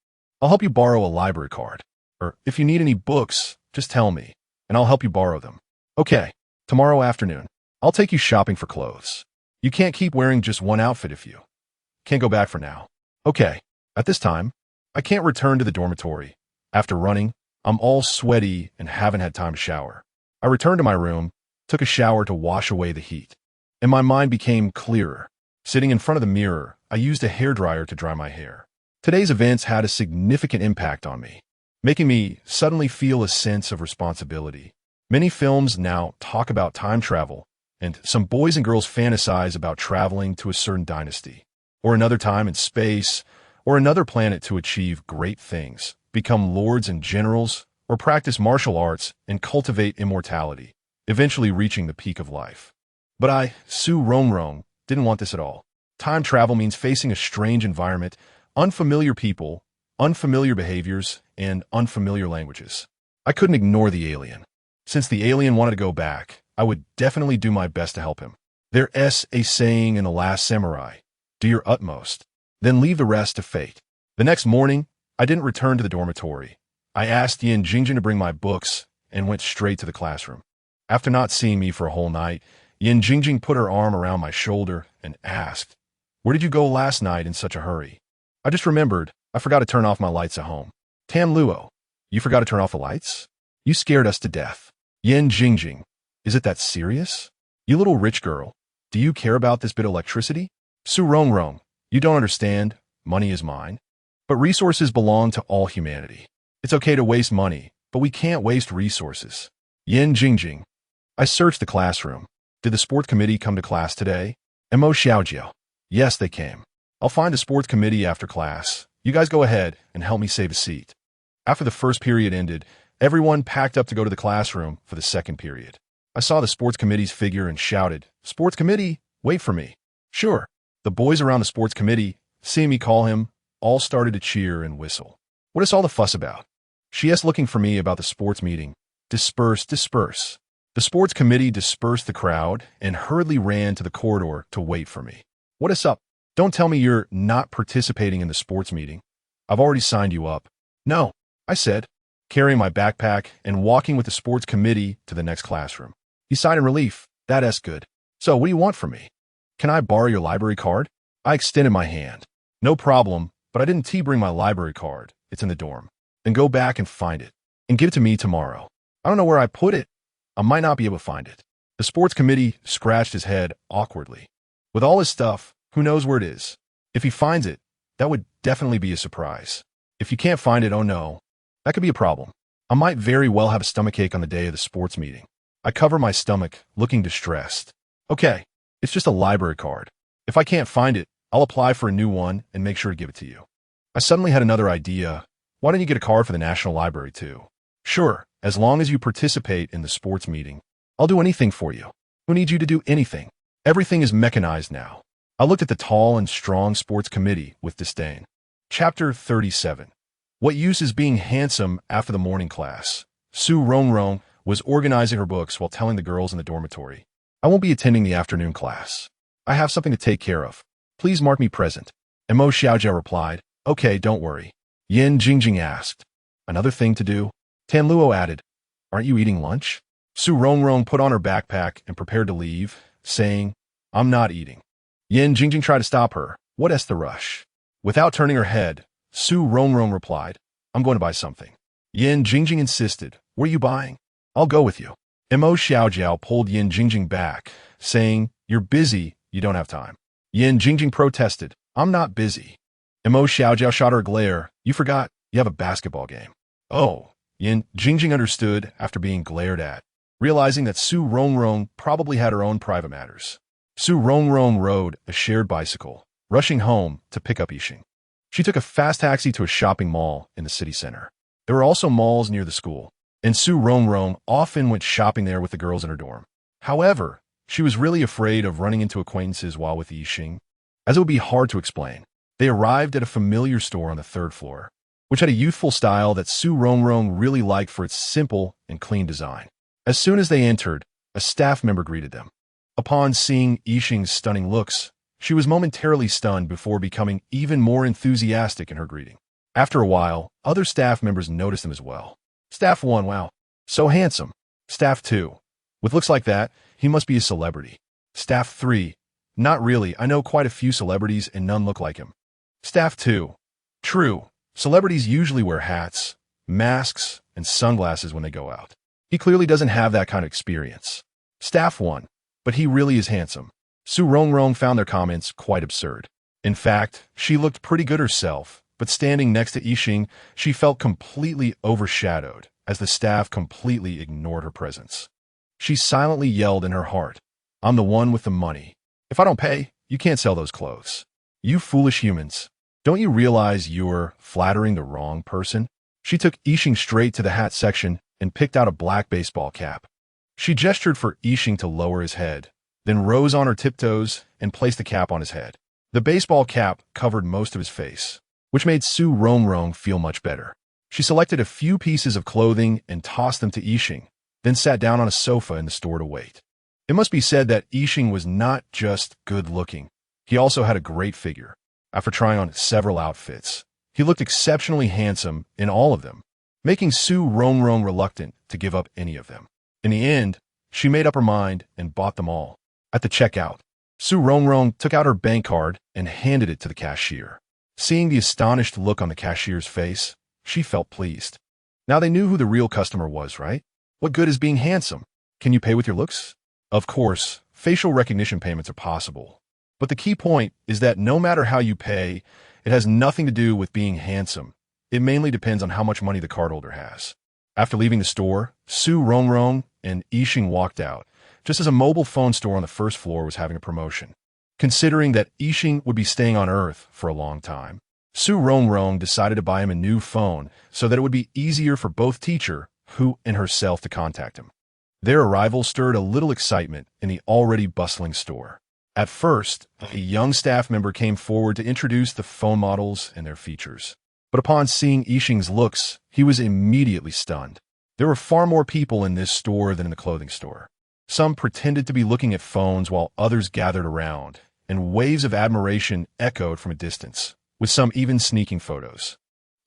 I'll help you borrow a library card. Or if you need any books, just tell me, and I'll help you borrow them. Okay, tomorrow afternoon, I'll take you shopping for clothes. You can't keep wearing just one outfit if you can't go back for now. Okay, at this time, I can't return to the dormitory. After running, I'm all sweaty and haven't had time to shower. I returned to my room, took a shower to wash away the heat, and my mind became clearer. Sitting in front of the mirror, I used a hairdryer to dry my hair. Today's events had a significant impact on me, making me suddenly feel a sense of responsibility. Many films now talk about time travel, and some boys and girls fantasize about traveling to a certain dynasty, or another time in space, or another planet to achieve great things, become lords and generals, or practice martial arts and cultivate immortality, eventually reaching the peak of life. But I, Rongrong, didn't want this at all. Time travel means facing a strange environment, unfamiliar people, unfamiliar behaviors, and unfamiliar languages. I couldn't ignore the alien. Since the alien wanted to go back, I would definitely do my best to help him. There's a saying in The Last Samurai, do your utmost, then leave the rest to fate. The next morning, I didn't return to the dormitory. I asked Yin Jingjing to bring my books and went straight to the classroom. After not seeing me for a whole night, Yin Jingjing put her arm around my shoulder and asked, "Where did you go last night in such a hurry?" I just remembered I forgot to turn off my lights at home. Tam Luo, you forgot to turn off the lights? You scared us to death. Yin Jingjing, is it that serious? You little rich girl, do you care about this bit of electricity? Rongrong, you don't understand. Money is mine. But resources belong to all humanity. It's okay to waste money, but we can't waste resources. Yin Jingjing. I searched the classroom. Did the sports committee come to class today? Mo Xiaojiao. Yes, they came. I'll find the sports committee after class. You guys go ahead and help me save a seat. After the first period ended, everyone packed up to go to the classroom for the second period. I saw the sports committee's figure and shouted, "Sports committee, wait for me." Sure. The boys around the sports committee, seeing me call him, all started to cheer and whistle. What is all the fuss about? She asked, looking for me about the sports meeting. Disperse, disperse. The sports committee dispersed the crowd and hurriedly ran to the corridor to wait for me. What is up? Don't tell me you're not participating in the sports meeting. I've already signed you up. No, I said, carrying my backpack and walking with the sports committee to the next classroom. He sighed in relief. That's good. So what do you want from me? Can I borrow your library card? I extended my hand. No problem, but I didn't bring my library card. It's in the dorm. Then go back and find it and give it to me tomorrow. I don't know where I put it. I might not be able to find it. The sports committee scratched his head awkwardly. With all his stuff, who knows where it is? If he finds it, that would definitely be a surprise. If you can't find it, oh no, that could be a problem. I might very well have a stomachache on the day of the sports meeting. I cover my stomach, looking distressed. Okay, it's just a library card. If I can't find it, I'll apply for a new one and make sure to give it to you. I suddenly had another idea. Why don't you get a card for the National Library too? Sure, as long as you participate in the sports meeting. I'll do anything for you. Who needs you to do anything? Everything is mechanized now. I looked at the tall and strong sports committee with disdain. Chapter 37. What use is being handsome after the morning class? Rongrong was organizing her books while telling the girls in the dormitory. I won't be attending the afternoon class. I have something to take care of. Please mark me present. And Mo Xiaojia replied, Okay, don't worry. Yin Jingjing asked, Another thing to do? Tan Luo added, Aren't you eating lunch? Rongrong put on her backpack and prepared to leave, saying, I'm not eating. Yin Jingjing tried to stop her. What's the rush? Without turning her head, Rongrong replied, I'm going to buy something. Yin Jingjing insisted, What are you buying? I'll go with you. Mo Xiaojiao pulled Yin Jingjing back, saying, You're busy, you don't have time. Yin Jingjing protested, I'm not busy. Mo Xiaojiao shot her a glare, You forgot, you have a basketball game. Oh, Yin Jingjing understood after being glared at, realizing that Rongrong probably had her own private matters. Rongrong rode a shared bicycle, rushing home to pick up Yixing. She took a fast taxi to a shopping mall in the city center. There were also malls near the school, and Rongrong often went shopping there with the girls in her dorm. However, she was really afraid of running into acquaintances while with Yixing, as it would be hard to explain. They arrived at a familiar store on the third floor, which had a youthful style that Rongrong really liked for its simple and clean design. As soon as they entered, a staff member greeted them. Upon seeing Yixing's stunning looks, she was momentarily stunned before becoming even more enthusiastic in her greeting. After a while, other staff members noticed them as well. Staff 1, wow, so handsome. Staff 2, with looks like that, he must be a celebrity. Staff 3, not really, I know quite a few celebrities and none look like him. Staff 2, true, celebrities usually wear hats, masks, and sunglasses when they go out. He clearly doesn't have that kind of experience. Staff 1, but he really is handsome. Rongrong found their comments quite absurd. In fact, she looked pretty good herself, but standing next to Yixing, she felt completely overshadowed as the staff completely ignored her presence. She silently yelled in her heart, I'm the one with the money. If I don't pay, you can't sell those clothes. You foolish humans. Don't you realize you're flattering the wrong person? She took Yixing straight to the hat section and picked out a black baseball cap. She gestured for Yixing to lower his head, then rose on her tiptoes and placed the cap on his head. The baseball cap covered most of his face, which made Rongrong feel much better. She selected a few pieces of clothing and tossed them to Yixing, then sat down on a sofa in the store to wait. It must be said that Yixing was not just good-looking. He also had a great figure. After trying on several outfits, he looked exceptionally handsome in all of them, making Rongrong reluctant to give up any of them. In the end, she made up her mind and bought them all. At the checkout, Rongrong took out her bank card and handed it to the cashier. Seeing the astonished look on the cashier's face, she felt pleased. Now they knew who the real customer was, right? What good is being handsome? Can you pay with your looks? Of course, facial recognition payments are possible. But the key point is that no matter how you pay, it has nothing to do with being handsome. It mainly depends on how much money the cardholder has. After leaving the store, Rongrong and Yixing walked out, just as a mobile phone store on the first floor was having a promotion. Considering that Yixing would be staying on Earth for a long time, Rongrong decided to buy him a new phone so that it would be easier for both teacher, Hu, and herself to contact him. Their arrival stirred a little excitement in the already bustling store. At first, a young staff member came forward to introduce the phone models and their features. But upon seeing Yixing's looks, he was immediately stunned. There were far more people in this store than in the clothing store. Some pretended to be looking at phones while others gathered around, and waves of admiration echoed from a distance, with some even sneaking photos.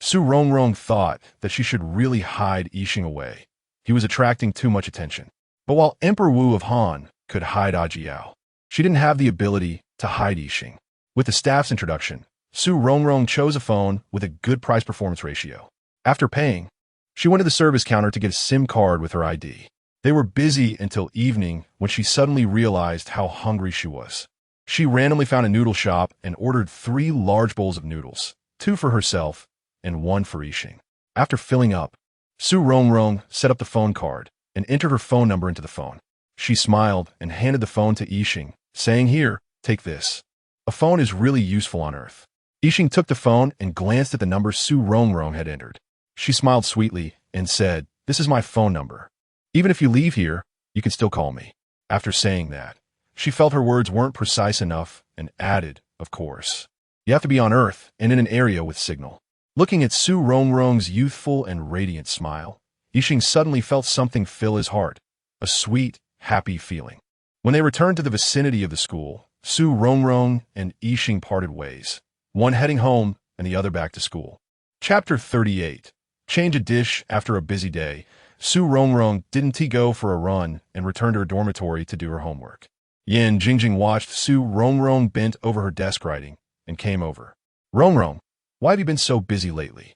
Rongrong thought that she should really hide Yixing away. He was attracting too much attention. But while Emperor Wu of Han could hide Ajiao, she didn't have the ability to hide Yixing. With the staff's introduction, Rongrong chose a phone with a good price-performance ratio. After paying, she went to the service counter to get a SIM card with her ID. They were busy until evening when she suddenly realized how hungry she was. She randomly found a noodle shop and ordered 3 large bowls of noodles, 2 for herself and 1 for Yixing. After filling up, Rongrong set up the phone card and entered her phone number into the phone. She smiled and handed the phone to Yixing, saying, Here, take this. A phone is really useful on Earth. Yixing took the phone and glanced at the number Su Rongrong had entered. She smiled sweetly and said, "This is my phone number. Even if you leave here, you can still call me." After saying that, she felt her words weren't precise enough and added, "Of course. You have to be on Earth and in an area with signal." Looking at Su Rongrong's youthful and radiant smile, Yixing suddenly felt something fill his heart, a sweet, happy feeling. When they returned to the vicinity of the school, Su Rongrong and Yixing parted ways, one heading home and the other back to school. Chapter 38. Change a dish after a busy day. Su Rongrong didn't go for a run and returned to her dormitory to do her homework. Yan Jingjing watched Su Rongrong bent over her desk writing and came over. "Rongrong, why have you been so busy lately?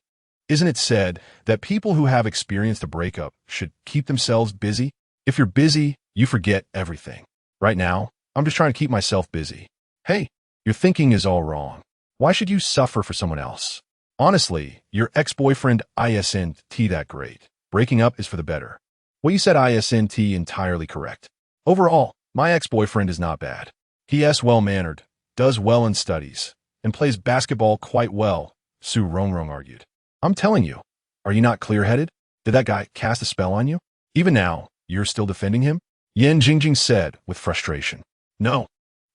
Isn't it said that people who have experienced a breakup should keep themselves busy? If you're busy, you forget everything. Right now, I'm just trying to keep myself busy." "Hey, your thinking is all wrong. Why should you suffer for someone else? Honestly, your ex-boyfriend isn't that great. Breaking up is for the better." "Well, you said isn't entirely correct. Overall, my ex-boyfriend is not bad. He's well-mannered, does well in studies, and plays basketball quite well," Su Rongrong argued. "I'm telling you, are you not clear-headed? Did that guy cast a spell on you? Even now, you're still defending him?" Yan Jingjing said with frustration. "No,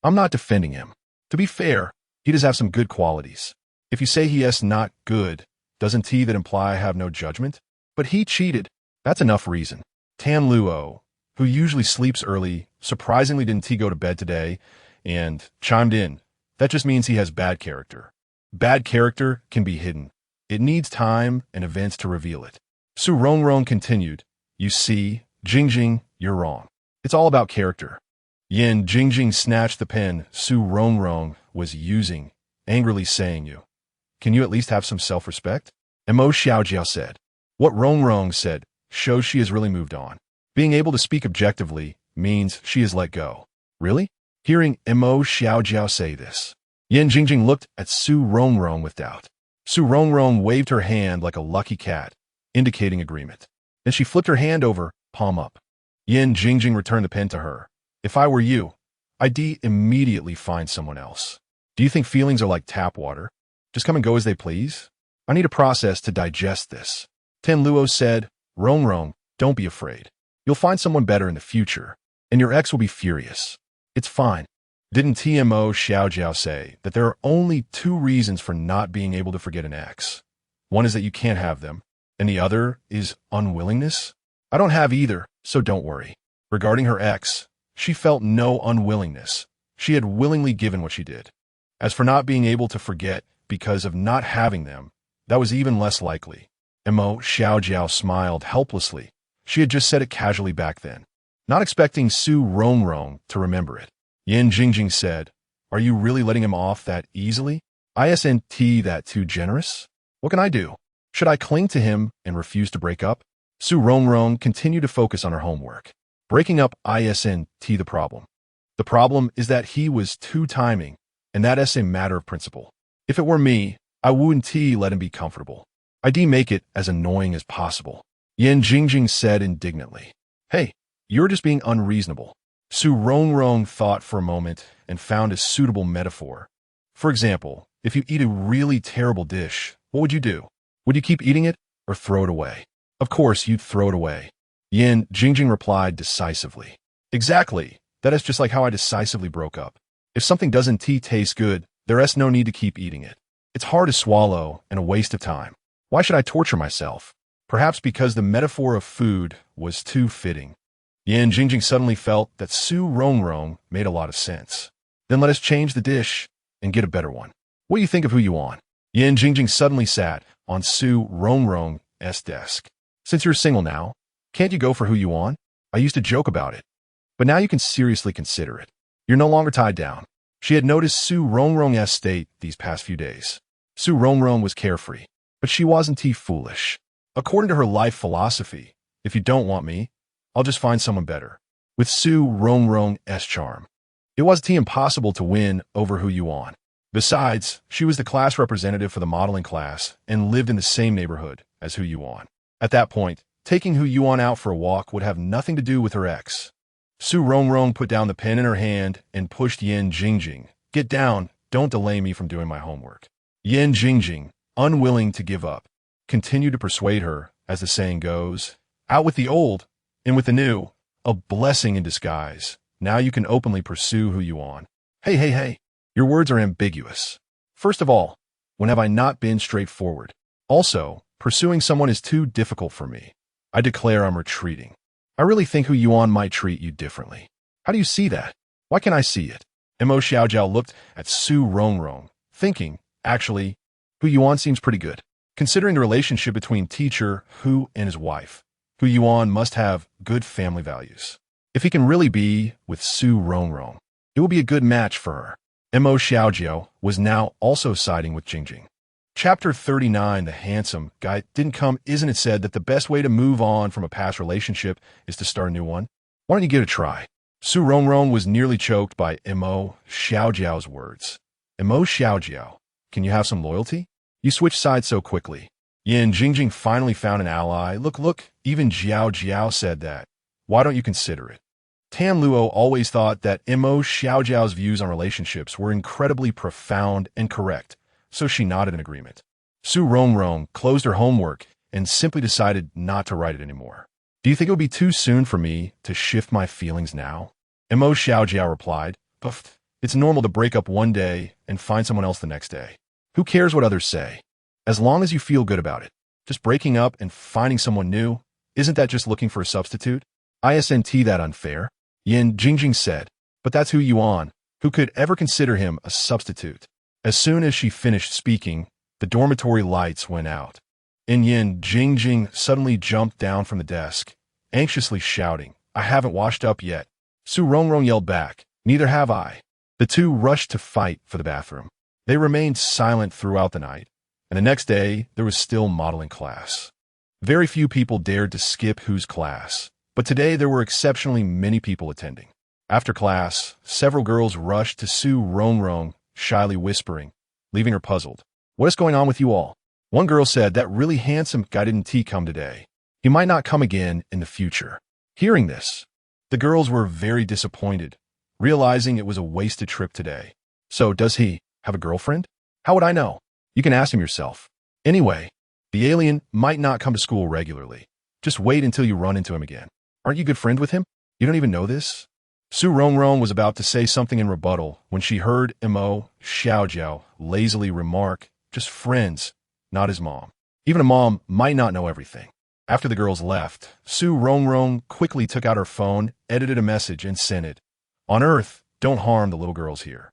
I'm not defending him. To be fair, he does have some good qualities. If you say he is not good, doesn't that imply I have no judgment? But he cheated. That's enough reason." Tan Luo, who usually sleeps early, surprisingly didn't go to bed today, and chimed in. "That just means he has bad character. Bad character can be hidden. It needs time and events to reveal it." Su Rongrong continued, "You see, Jingjing, you're wrong. It's all about character." Yan Jingjing snatched the pen Su Rongrong was using, angrily saying, "Can you at least have some self-respect?" Mo Xiaojiao said. What Rongrong said shows she has really moved on. Being able to speak objectively means she has let go. Really? Hearing Mo Xiaojiao say this, Yan Jingjing looked at Su Rongrong with doubt. Su Rongrong waved her hand like a lucky cat, indicating agreement. Then she flipped her hand over, palm up. Yan Jingjing returned the pen to her. "If I were you, I'd immediately find someone else. Do you think feelings are like tap water? Just come and go as they please? I need a process to digest this." Tan Luo said, "Rongrong, don't be afraid. You'll find someone better in the future, and your ex will be furious. It's fine." Didn't Mo Xiaojiao say that there are only two reasons for not being able to forget an ex? One is that you can't have them, and the other is unwillingness? I don't have either, so don't worry. Regarding her ex, she felt no unwillingness. She had willingly given what she did. As for not being able to forget because of not having them, that was even less likely. Mo Xiaojiao smiled helplessly. She had just said it casually back then, not expecting Su Rongrong to remember it. Yan Jingjing said, "Are you really letting him off that easily? Isn't that too generous? What can I do? Should I cling to him and refuse to break up?" Su Rongrong continued to focus on her homework. Breaking up isn't the problem. The problem is that he was too timing, and that is a matter of principle. If it were me, I wouldn't let him be comfortable. I'd make it as annoying as possible. Yan Jingjing said indignantly. "Hey, you're just being unreasonable." Su Rongrong thought for a moment and found a suitable metaphor. For example, if you eat a really terrible dish, what would you do? Would you keep eating it or throw it away? Of course, you'd throw it away. Yan Jingjing replied decisively. Exactly. That is just like how I decisively broke up. If something doesn't taste good, there is no need to keep eating it. It's hard to swallow and a waste of time. Why should I torture myself? Perhaps because the metaphor of food was too fitting. Yan Jingjing suddenly felt that Su Rongrong made a lot of sense. Then let us change the dish and get a better one. What do you think of who you want? Yan Jingjing suddenly sat on Su Rongrong's desk. Since you're single now, can't you go for who you want? I used to joke about it. But now you can seriously consider it. You're no longer tied down. She had noticed Su Rongrong's state these past few days. Su Rongrong was carefree, but she wasn't foolish. According to her life philosophy, if you don't want me, I'll just find someone better. With Su Rongrong's charm, it wasn't impossible to win over who you want. Besides, she was the class representative for the modeling class and lived in the same neighborhood as Hu Yuan. At that point, taking Hu Yuan out for a walk would have nothing to do with her ex. Su Rongrong put down the pen in her hand and pushed Yan Jingjing. "Get down, don't delay me from doing my homework." Yan Jingjing, unwilling to give up, continued to persuade her, as the saying goes, out with the old, in with the new, a blessing in disguise. Now you can openly pursue who you want. Hey, your words are ambiguous. First of all, when have I not been straightforward? Also, pursuing someone is too difficult for me. I declare I'm retreating. I really think Hu Yuan might treat you differently. How do you see that? Why can't I see it? Mo Xiaojiao looked at Su Rongrong, thinking, actually, Hu Yuan seems pretty good. Considering the relationship between teacher Hu and his wife, Hu Yuan must have good family values. If he can really be with Su Rongrong, it will be a good match for her. Mo Xiaojiao was now also siding with Jingjing. Chapter 39, The Handsome Guy Didn't Come. Isn't it said that the best way to move on from a past relationship is to start a new one? Why don't you give it a try? Su Rongrong was nearly choked by Mo Xiaojiao's words. Mo Xiaojiao, can you have some loyalty? You switched sides so quickly. Yan Jingjing finally found an ally. Look, even Jiao Jiao said that. Why don't you consider it? Tan Luo always thought that Mo Xiaojiao's views on relationships were incredibly profound and correct, so she nodded in agreement. Su Rongrong closed her homework and simply decided not to write it anymore. Do you think it would be too soon for me to shift my feelings now? Mo Xiaojiao replied, Puff, it's normal to break up one day and find someone else the next day. Who cares what others say? As long as you feel good about it. Just breaking up and finding someone new, isn't that just looking for a substitute? Isn't that unfair? Yan Jingjing said, but that's Hu Yuan. Who could ever consider him a substitute? As soon as she finished speaking, the dormitory lights went out. Yan Jingjing suddenly jumped down from the desk, anxiously shouting, I haven't washed up yet. Su Rongrong yelled back, neither have I. The two rushed to fight for the bathroom. They remained silent throughout the night, and the next day there was still modeling class. Very few people dared to skip Hu's class, but today there were exceptionally many people attending. After class, several girls rushed to Su Rongrong, shyly whispering, leaving her puzzled. What is going on with you all? One girl said that really handsome guy didn't come today. He might not come again in the future. Hearing this, the girls were very disappointed, realizing it was a wasted trip today. So does he have a girlfriend? How would I know? You can ask him yourself. Anyway, the alien might not come to school regularly. Just wait until you run into him again. Aren't you good friend with him? You don't even know this? Su Rongrong was about to say something in rebuttal when she heard Mo Xiaojiao lazily remark, just friends, not his mom. Even a mom might not know everything. After the girls left, Su Rongrong quickly took out her phone, edited a message, and sent it. On Earth, don't harm the little girls here.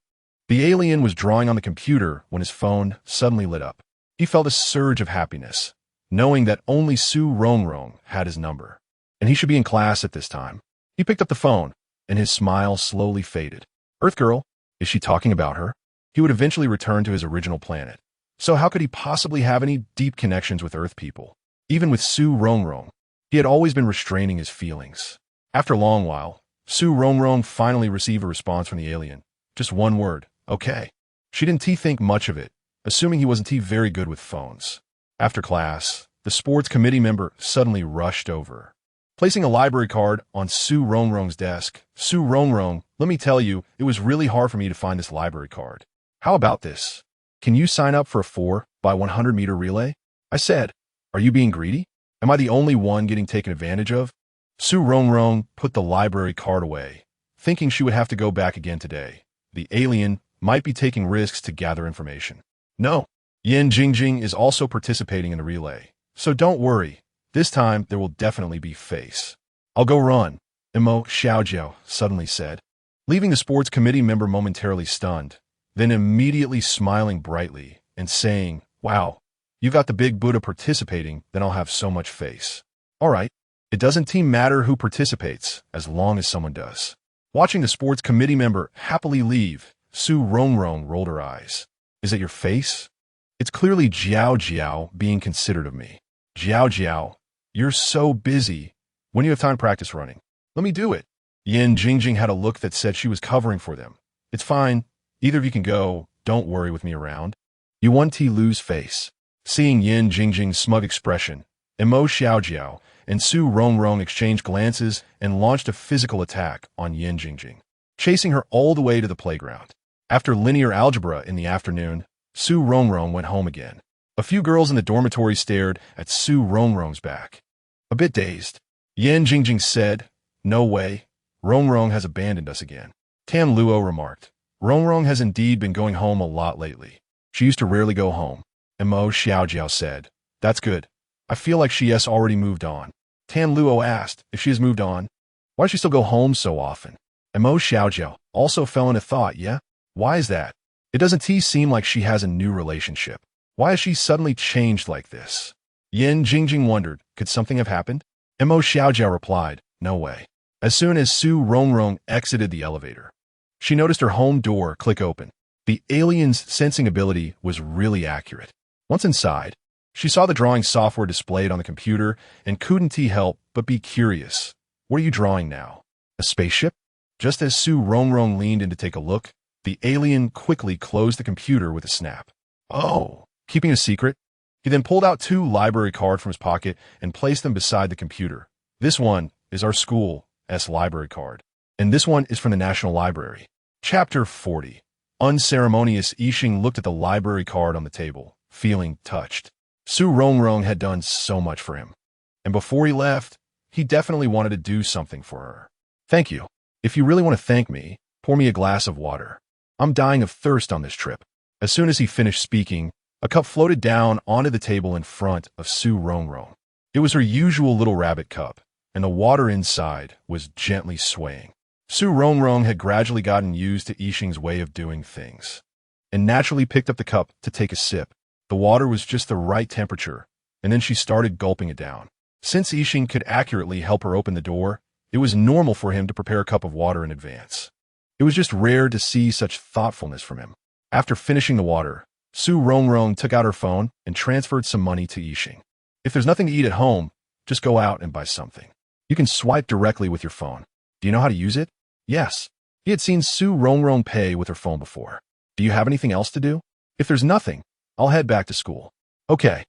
The alien was drawing on the computer when his phone suddenly lit up. He felt a surge of happiness, knowing that only Su Rongrong had his number, and he should be in class at this time. He picked up the phone, and his smile slowly faded. Earth girl, is she talking about her? He would eventually return to his original planet. So how could he possibly have any deep connections with Earth people? Even with Su Rongrong, he had always been restraining his feelings. After a long while, Su Rongrong finally received a response from the alien. Just one word, okay. She didn't think much of it, assuming he wasn't very good with phones. After class, the sports committee member suddenly rushed over. Placing a library card on Su Rongrong's desk, Su Rongrong, let me tell you, it was really hard for me to find this library card. How about this? Can you sign up for a 4x100-meter relay? I said, are you being greedy? Am I the only one getting taken advantage of? Su Rongrong put the library card away, thinking she would have to go back again today. The alien might be taking risks to gather information. No, Yan Jingjing is also participating in the relay, so don't worry. This time, there will definitely be face. I'll go run, Mo Xiaojiao suddenly said, leaving the sports committee member momentarily stunned, then immediately smiling brightly and saying, wow, you've got the big Buddha participating, then I'll have so much face. All right, it doesn't matter who participates, as long as someone does. Watching the sports committee member happily leave, Su Rongrong rolled her eyes. Is it your face? It's clearly Jiao Jiao being considerate of me. Jiao Jiao, you're so busy. When do you have time to practice running? Let me do it. Yan Jingjing had a look that said she was covering for them. It's fine. Either of you can go. Don't worry with me around. You want to lose face. Seeing Yan Jingjing's smug expression, Mo Xiaojiao and Su Rongrong exchanged glances and launched a physical attack on Yan Jingjing, chasing her all the way to the playground. After linear algebra in the afternoon, Su Rongrong went home again. A few girls in the dormitory stared at Su Rongrong's back. A bit dazed, Yan Jingjing said, "No way, Rongrong has abandoned us again." Tam Luo remarked, "Rongrong has indeed been going home a lot lately. She used to rarely go home." And Mo Xiaojiao said, "That's good. I feel like she has already moved on." Tam Luo asked if she has moved on. Why does she still go home so often? And Mo Xiaojiao also fell into thought, yeah? Why is that? It doesn't seem like she has a new relationship. Why has she suddenly changed like this? Yan Jingjing wondered, could something have happened? And Mo Xiaojiao replied, no way. As soon as Su Rongrong exited the elevator, she noticed her home door click open. The alien's sensing ability was really accurate. Once inside, she saw the drawing software displayed on the computer and couldn't help but be curious. What are you drawing now? A spaceship? Just as Su Rongrong leaned in to take a look, the alien quickly closed the computer with a snap. Oh, keeping a secret? He then pulled out 2 library cards from his pocket and placed them beside the computer. This one is our school's library card, and this one is from the National Library. Chapter 40. Unceremonious. Yixing looked at the library card on the table, feeling touched. Su Rongrong had done so much for him, and before he left, he definitely wanted to do something for her. Thank you. If you really want to thank me, pour me a glass of water. I'm dying of thirst on this trip. As soon as he finished speaking, a cup floated down onto the table in front of Su Rongrong. It was her usual little rabbit cup, and the water inside was gently swaying. Su Rongrong had gradually gotten used to Yixing's way of doing things, and naturally picked up the cup to take a sip. The water was just the right temperature, and then she started gulping it down. Since Yixing could accurately help her open the door, it was normal for him to prepare a cup of water in advance. It was just rare to see such thoughtfulness from him. After finishing the water, Su Rongrong took out her phone and transferred some money to Yixing. If there's nothing to eat at home, just go out and buy something. You can swipe directly with your phone. Do you know how to use it? Yes. He had seen Su Rongrong pay with her phone before. Do you have anything else to do? If there's nothing, I'll head back to school. Okay.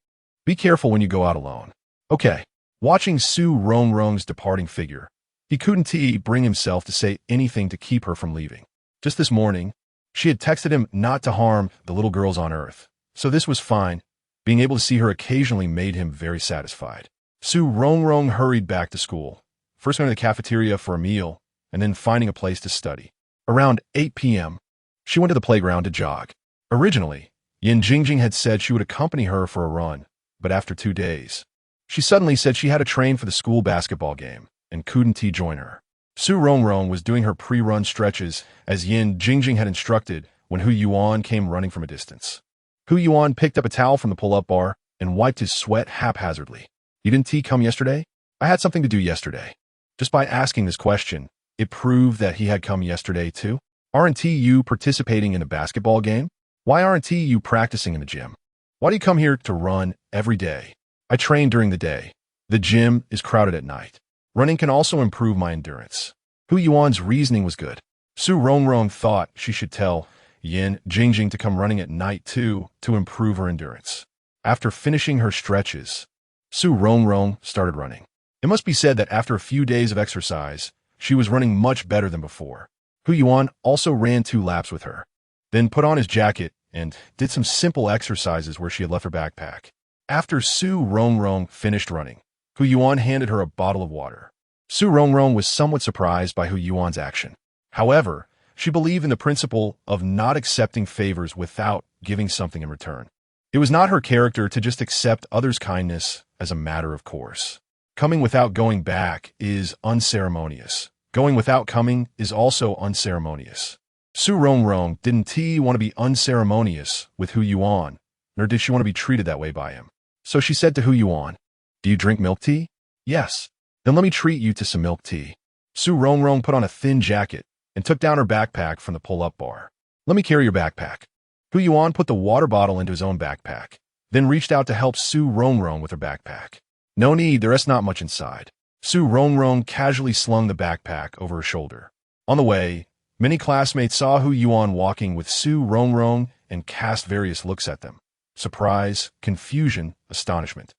Be careful when you go out alone. Okay. Watching Su Rongrong's departing figure, he couldn't bring himself to say anything to keep her from leaving. Just this morning, she had texted him not to harm the little girls on Earth, so this was fine. Being able to see her occasionally made him very satisfied. Su Rongrong hurried back to school, first going to the cafeteria for a meal, and then finding a place to study. Around 8 p.m., she went to the playground to jog. Originally, Yan Jingjing had said she would accompany her for a run, but after 2 days, she suddenly said she had to train for the school basketball game and couldn't join her. Su Rongrong was doing her pre-run stretches as Yan Jingjing had instructed when Hu Yuan came running from a distance. Hu Yuan picked up a towel from the pull-up bar and wiped his sweat haphazardly. You didn't come yesterday? I had something to do yesterday. Just by asking this question, it proved that he had come yesterday too. Aren't you participating in a basketball game? Why aren't you practicing in the gym? Why do you come here to run every day? I train during the day. The gym is crowded at night. Running can also improve my endurance. Hu Yuan's reasoning was good. Su Rongrong thought she should tell Yan Jingjing to come running at night too to improve her endurance. After finishing her stretches, Su Rongrong started running. It must be said that after a few days of exercise, she was running much better than before. Hu Yuan also ran 2 laps with her, then put on his jacket and did some simple exercises where she had left her backpack. After Su Rongrong finished running, Hu Yuan handed her a bottle of water. Su Rongrong was somewhat surprised by Hu Yuan's action. However, she believed in the principle of not accepting favors without giving something in return. It was not her character to just accept others' kindness as a matter of course. Coming without going back is unceremonious. Going without coming is also unceremonious. Su Rongrong didn't want to be unceremonious with Hu Yuan, nor did she want to be treated that way by him. So she said to Hu Yuan, "Do you drink milk tea?" "Yes." "Then let me treat you to some milk tea." Su Rongrong put on a thin jacket and took down her backpack from the pull-up bar. "Let me carry your backpack." Hu Yuan put the water bottle into his own backpack, then reached out to help Su Rongrong with her backpack. "No need, there's not much inside." Su Rongrong casually slung the backpack over her shoulder. On the way, many classmates saw Hu Yuan walking with Su Rongrong and cast various looks at them. Surprise, confusion, astonishment.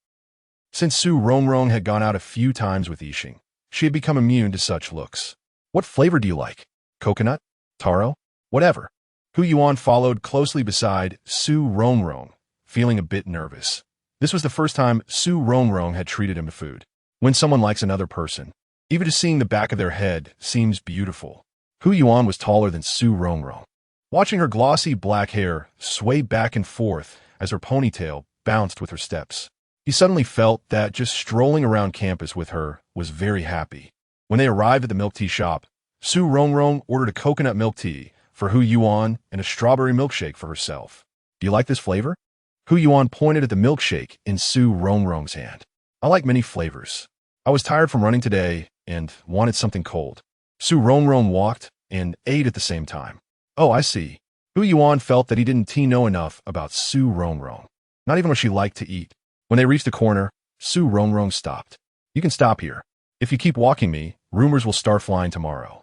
Since Su Rongrong had gone out a few times with Yixing, she had become immune to such looks. "What flavor do you like? Coconut? Taro? Whatever." Hu Yuan followed closely beside Su Rongrong, feeling a bit nervous. This was the first time Su Rongrong had treated him to food. When someone likes another person, even just seeing the back of their head seems beautiful. Hu Yuan was taller than Su Rongrong. Watching her glossy black hair sway back and forth as her ponytail bounced with her steps, he suddenly felt that just strolling around campus with her was very happy. When they arrived at the milk tea shop, Su Rongrong ordered a coconut milk tea for Hu Yuan and a strawberry milkshake for herself. Do you like this flavor? Hu Yuan pointed at the milkshake in Su Rongrong's hand. I like many flavors. I was tired from running today and wanted something cold. Su Rongrong walked and ate at the same time. Oh, I see. Hu Yuan felt that he didn't know enough about Su Rongrong, not even what she liked to eat. When they reached the corner, Su Rongrong stopped. You can stop here. If you keep walking me, rumors will start flying tomorrow.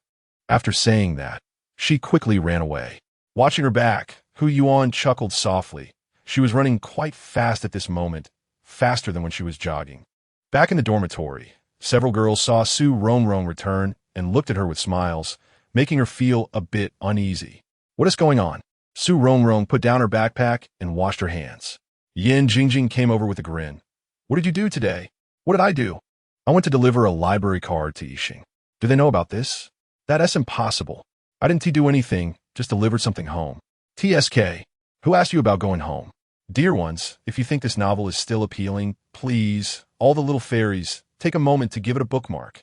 After saying that, she quickly ran away. Watching her back, Hu Yuan chuckled softly. She was running quite fast at this moment, faster than when she was jogging. Back in the dormitory, several girls saw Su Rongrong return and looked at her with smiles, making her feel a bit uneasy. What is going on? Su Rongrong put down her backpack and washed her hands. Yin Jingjing came over with a grin. What did you do today? What did I do? I went to deliver a library card to Yixing. Do they know about this? That's impossible. I didn't do anything, just delivered something home. TSK. Who asked you about going home? Dear ones, if you think this novel is still appealing, please, all the little fairies, take a moment to give it a bookmark.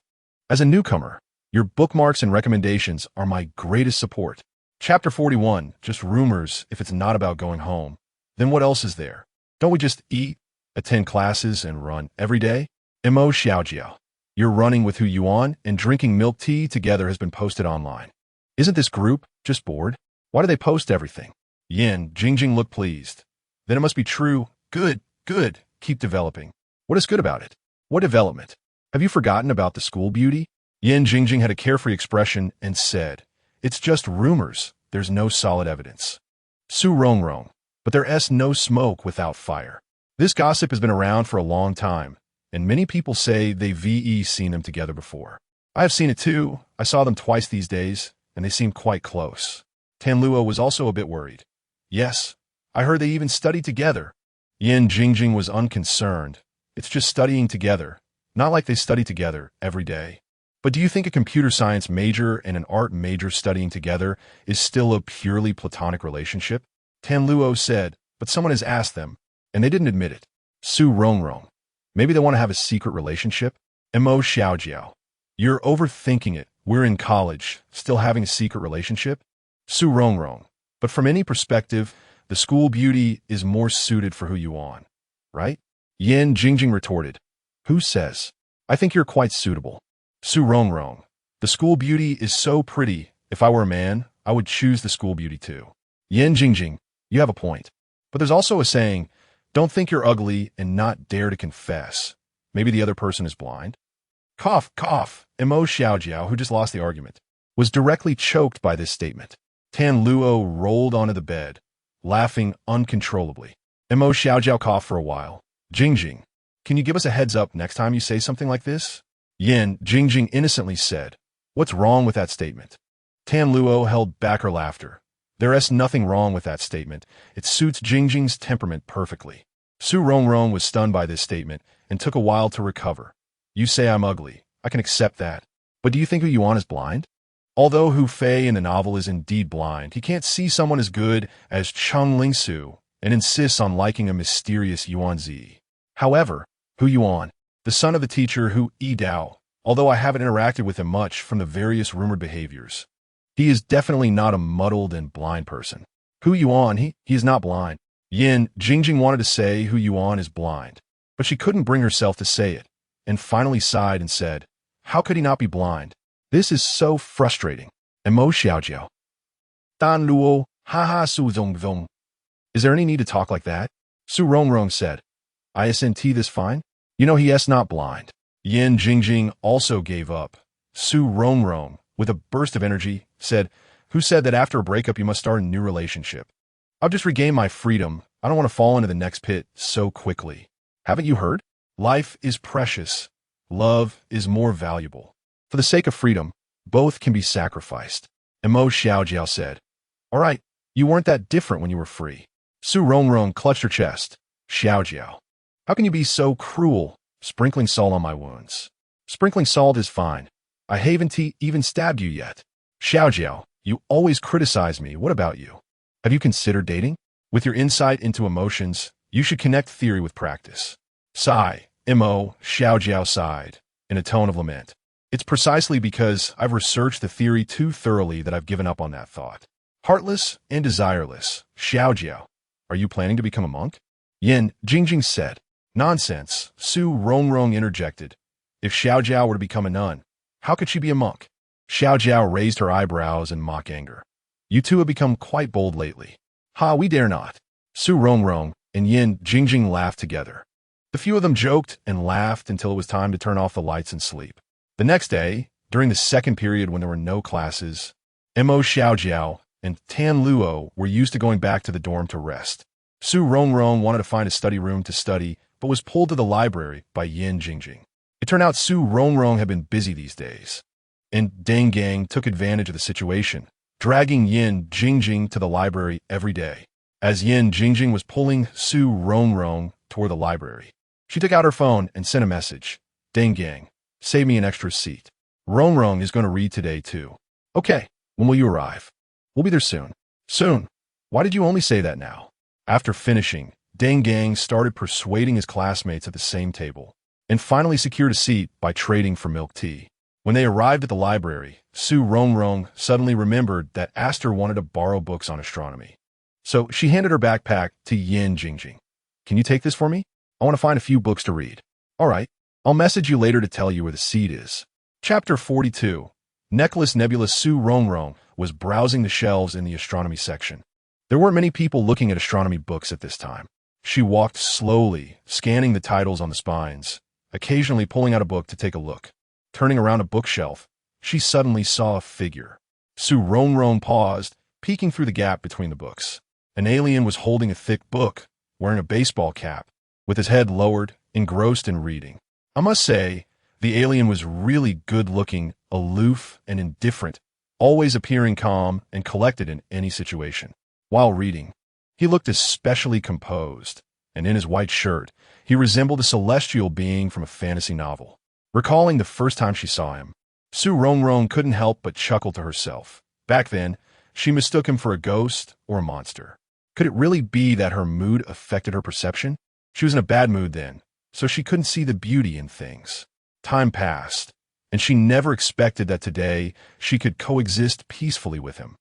As a newcomer, your bookmarks and recommendations are my greatest support. Chapter 41, just rumors if it's not about going home. Then what else is there? Don't we just eat, attend classes, and run every day? Mo Xiaojiao. You're running with Hu Yuan and drinking milk tea together has been posted online. Isn't this group just bored? Why do they post everything? Yin Jingjing looked pleased. Then it must be true. Good, good. Keep developing. What is good about it? What development? Have you forgotten about the school beauty? Yin Jingjing had a carefree expression and said, It's just rumors. There's no solid evidence. Su Rongrong. But there's no smoke without fire. This gossip has been around for a long time, and many people say they've seen them together before. I have seen it too. I saw them twice these days, and they seem quite close. Tanluo was also a bit worried. Yes, I heard they even studied together. Yin Jingjing was unconcerned. It's just studying together, not like they study together every day. But do you think a computer science major and an art major studying together is still a purely platonic relationship? Tanluo said, but someone has asked them, and they didn't admit it. Su Rongrong. Maybe they want to have a secret relationship? Mo Xiaojiao. You're overthinking it. We're in college, still having a secret relationship? Su Rongrong. But from any perspective, the school beauty is more suited for Hu Yuan, right? Yin Jingjing retorted. Who says? I think you're quite suitable. Su Rongrong. The school beauty is so pretty. If I were a man, I would choose the school beauty too. Yin Jingjing. You have a point. But there's also a saying, don't think you're ugly and not dare to confess. Maybe the other person is blind. Cough, cough. Mo Xiaojiao, who just lost the argument, was directly choked by this statement. Tan Luo rolled onto the bed, laughing uncontrollably. Mo Xiaojiao coughed for a while. Jingjing, can you give us a heads up next time you say something like this? Yin Jingjing innocently said, what's wrong with that statement? Tan Luo held back her laughter. There's nothing wrong with that statement. It suits Jingjing's temperament perfectly. Su Rongrong was stunned by this statement and took a while to recover. You say I'm ugly. I can accept that. But do you think Hu Yuan is blind? Although Hu Fei in the novel is indeed blind, he can't see someone as good as Cheng Lingsu and insists on liking a mysterious Yuan Zi. However, Hu Yuan, the son of the teacher Hu Dao, although I haven't interacted with him much from the various rumored behaviors, he is definitely not a muddled and blind person. Hu Yuan, he is not blind. Yin Jingjing wanted to say Hu Yuan is blind, but she couldn't bring herself to say it, and finally sighed and said, how could he not be blind? This is so frustrating. Mo Xiaojiao. Dan Luo, haha su zong. Is there any need to talk like that? Su Rongrong said. Isn't this fine? You know he is not blind. Yin Jingjing also gave up. Su Rongrong, with a burst of energy, said, who said that after a breakup you must start a new relationship? I'll just regain my freedom. I don't want to fall into the next pit so quickly. Haven't you heard? Life is precious. Love is more valuable. For the sake of freedom, both can be sacrificed. Mo Xiaojiao said, all right, You weren't that different when you were free. Su Rongrong clutched her chest. Xiao Jiao. How can you be so cruel, sprinkling salt on my wounds? Sprinkling salt is fine. I haven't even stabbed you yet. Xiao Jiao, you always criticize me. What about you? Have you considered dating? With your insight into emotions, you should connect theory with practice. Sigh, Mo, Xiao Jiao sighed, in a tone of lament. It's precisely because I've researched the theory too thoroughly that I've given up on that thought. Heartless and desireless, Xiao Jiao. Are you planning to become a monk? Yin Jingjing said. Nonsense, Su Rongrong interjected. If Xiao Jiao were to become a nun, how could she be a monk? Xiao Jiao raised her eyebrows in mock anger. You two have become quite bold lately. Ha, we dare not. Su Rongrong and Yin Jingjing laughed together. The few of them joked and laughed until it was time to turn off the lights and sleep. The next day, during the second period when there were no classes, Mo Xiao Jiao and Tan Luo were used to going back to the dorm to rest. Su Rongrong wanted to find a study room to study, but was pulled to the library by Yin Jingjing. It turned out Su Rongrong had been busy these days, and Deng Gang took advantage of the situation, dragging Yin Jingjing to the library every day. As Yin Jingjing was pulling Su Rongrong toward the library, she took out her phone and sent a message. Deng Gang, save me an extra seat. Rongrong is going to read today too. Okay, when will you arrive? We'll be there soon. Soon? Why did you only say that now? After finishing, Deng Gang started persuading his classmates at the same table, and finally secured a seat by trading for milk tea. When they arrived at the library, Su Rongrong suddenly remembered that Aster wanted to borrow books on astronomy. So she handed her backpack to Yin Jingjing. Can you take this for me? I want to find a few books to read. All right, I'll message you later to tell you where the seat is. Chapter 42. Necklace Nebula. Su Rongrong was browsing the shelves in the astronomy section. There weren't many people looking at astronomy books at this time. She walked slowly, scanning the titles on the spines, occasionally pulling out a book to take a look. Turning around a bookshelf, she suddenly saw a figure. Su Rongrong paused, peeking through the gap between the books. An alien was holding a thick book, wearing a baseball cap, with his head lowered, engrossed in reading. I must say, the alien was really good-looking, aloof, and indifferent, always appearing calm and collected in any situation. While reading, he looked especially composed, and in his white shirt, he resembled a celestial being from a fantasy novel. Recalling the first time she saw him, Su Rongrong couldn't help but chuckle to herself. Back then, she mistook him for a ghost or a monster. Could it really be that her mood affected her perception? She was in a bad mood then, so she couldn't see the beauty in things. Time passed, and she never expected that today she could coexist peacefully with him.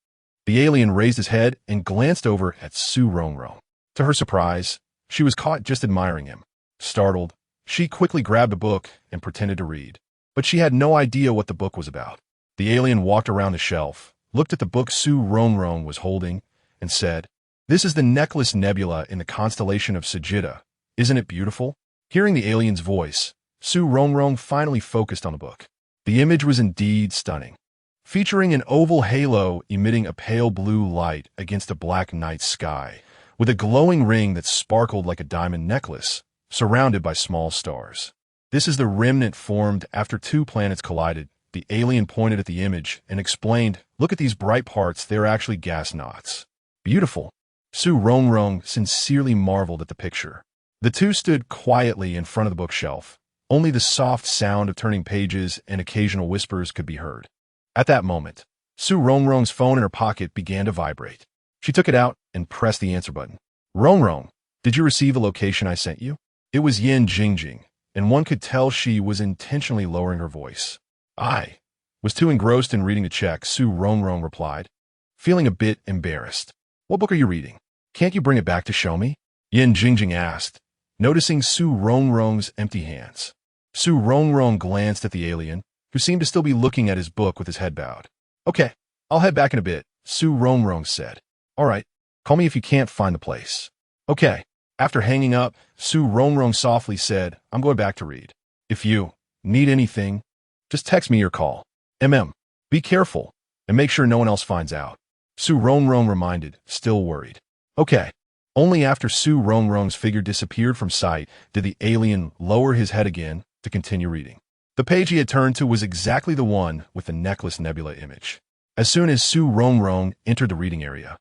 The alien raised his head and glanced over at Su Rongrong. To her surprise, she was caught just admiring him. Startled, she quickly grabbed a book and pretended to read. But she had no idea what the book was about. The alien walked around the shelf, looked at the book Su Rongrong was holding, and said, "This is the Necklace Nebula in the constellation of Sagitta. Isn't it beautiful?" Hearing the alien's voice, Su Rongrong finally focused on the book. The image was indeed stunning, featuring an oval halo emitting a pale blue light against a black night sky, with a glowing ring that sparkled like a diamond necklace, surrounded by small stars. This is the remnant formed after two planets collided. The alien pointed at the image and explained, "Look at these bright parts, they're actually gas knots." Beautiful. Su Rongrong sincerely marveled at the picture. The two stood quietly in front of the bookshelf. Only the soft sound of turning pages and occasional whispers could be heard. At that moment, Su Rongrong's phone in her pocket began to vibrate. She took it out and pressed the answer button. "Rongrong, did you receive the location I sent you?" It was Yin Jingjing, and one could tell she was intentionally lowering her voice. "I was too engrossed in reading the check," Su Rongrong replied, feeling a bit embarrassed. "What book are you reading? Can't you bring it back to show me?" Yin Jingjing asked, noticing Su Rongrong's empty hands. Su Rongrong glanced at the alien, who seemed to still be looking at his book with his head bowed. "Okay, I'll head back in a bit," Su Rongrong said. "All right, call me if you can't find the place." "Okay." After hanging up, Su Rongrong softly said, "I'm going back to read. If you need anything, just text me or call. Be careful, and make sure no one else finds out." Su Rongrong reminded, still worried. "Okay." Only after Su Rongrong's figure disappeared from sight did the alien lower his head again to continue reading. The page he had turned to was exactly the one with the Necklace Nebula image. As soon as Su Rongrong entered the reading area,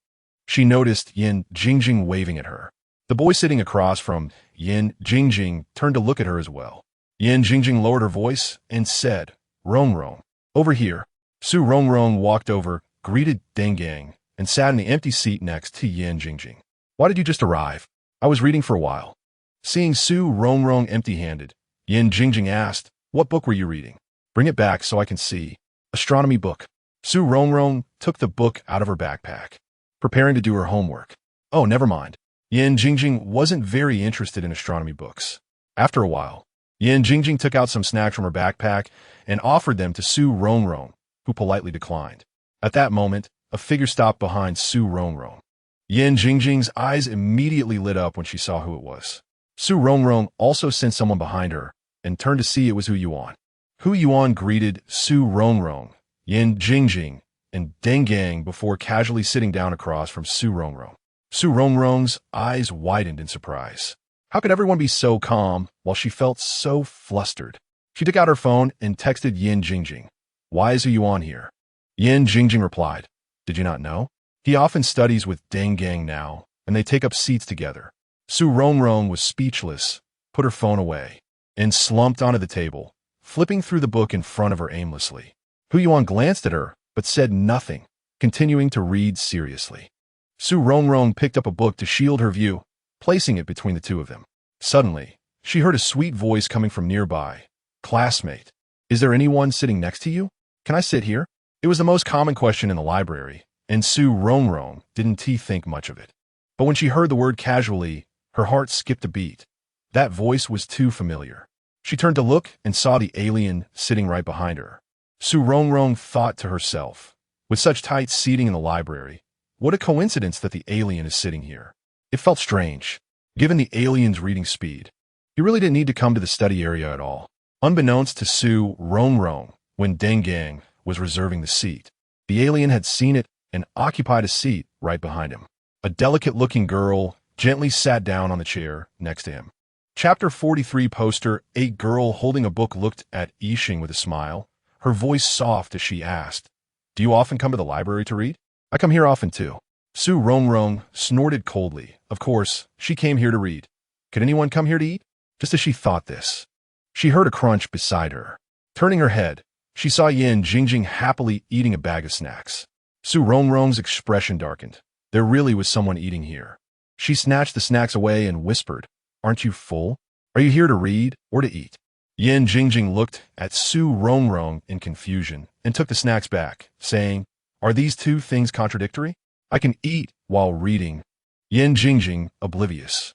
She noticed Yin Jingjing waving at her. The boy sitting across from Yin Jingjing turned to look at her as well. Yin Jingjing lowered her voice and said, Rongrong, over here. Su Rongrong walked over, greeted Dengang, and sat in the empty seat next to Yin Jingjing. Why did you just arrive? I was reading for a while. Seeing Su Rongrong empty-handed, Yin Jingjing asked, what book were you reading? Bring it back so I can see. Astronomy book. Su Rongrong took the book out of her backpack, preparing to do her homework. Oh, never mind. Yin Jingjing wasn't very interested in astronomy books. After a while, Yin Jingjing took out some snacks from her backpack and offered them to Su Rongrong, who politely declined. At that moment, a figure stopped behind Su Rongrong. Yin Jingjing's eyes immediately lit up when she saw who it was. Su Rongrong also sensed someone behind her and turned to see it was Hu Yuan. Hu Yuan greeted Su Rongrong, Yin Jingjing, and Dengang before casually sitting down across from Su Rongrong. Su Rongrong's eyes widened in surprise. How could everyone be so calm while she felt so flustered? She took out her phone and texted Yin Jingjing. Why is Hu Yuan here? Yin Jingjing replied, did you not know? He often studies with Dengang now, and they take up seats together. Su Rongrong was speechless, put her phone away, and slumped onto the table, flipping through the book in front of her aimlessly. Hu Yuan glanced at her, but said nothing, continuing to read seriously. Su Rongrong picked up a book to shield her view, placing it between the two of them. Suddenly, she heard a sweet voice coming from nearby. Classmate, is there anyone sitting next to you? Can I sit here? It was the most common question in the library, and Su Rongrong didn't think much of it. But when she heard the word casually, her heart skipped a beat. That voice was too familiar. She turned to look and saw the alien sitting right behind her. Su Rongrong thought to herself, with such tight seating in the library, what a coincidence that the alien is sitting here. It felt strange, given the alien's reading speed. He really didn't need to come to the study area at all. Unbeknownst to Su Rongrong, when Dengang was reserving the seat, the alien had seen it and occupied a seat right behind him. A delicate-looking girl gently sat down on the chair next to him. Chapter 43 poster, a girl holding a book looked at Yixing with a smile, her voice soft as she asked, do you often come to the library to read? I come here often too. Su Rongrong snorted coldly. Of course, she came here to read. Could anyone come here to eat? Just as she thought this, she heard a crunch beside her. Turning her head, she saw Yin Jingjing happily eating a bag of snacks. Su Rongrong's expression darkened. There really was someone eating here. She snatched the snacks away and whispered, aren't you full? Are you here to read or to eat? Yin Jingjing looked at Su Rongrong in confusion and took the snacks back, saying, are these two things contradictory? I can eat while reading. Yin Jingjing, oblivious,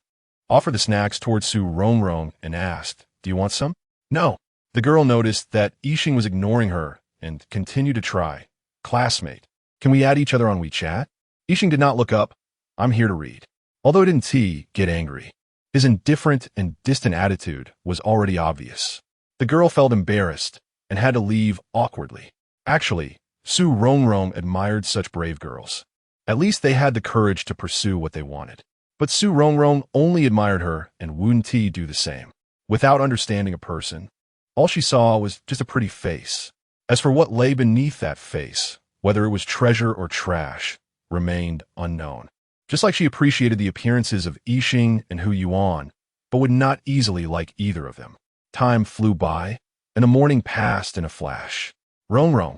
offered the snacks towards Su Rongrong and asked, do you want some? No. The girl noticed that Yixing was ignoring her and continued to try. Classmate, can we add each other on WeChat? Yixing did not look up. I'm here to read. Although he didn't get angry, his indifferent and distant attitude was already obvious. The girl felt embarrassed and had to leave awkwardly. Actually, Su Rongrong admired such brave girls. At least they had the courage to pursue what they wanted. But Su Rongrong only admired her and wouldn't do the same. Without understanding a person, all she saw was just a pretty face. As for what lay beneath that face, whether it was treasure or trash, remained unknown. Just like she appreciated the appearances of Yixing and Hu Yuan, but would not easily like either of them. Time flew by, and the morning passed in a flash. Rongrong,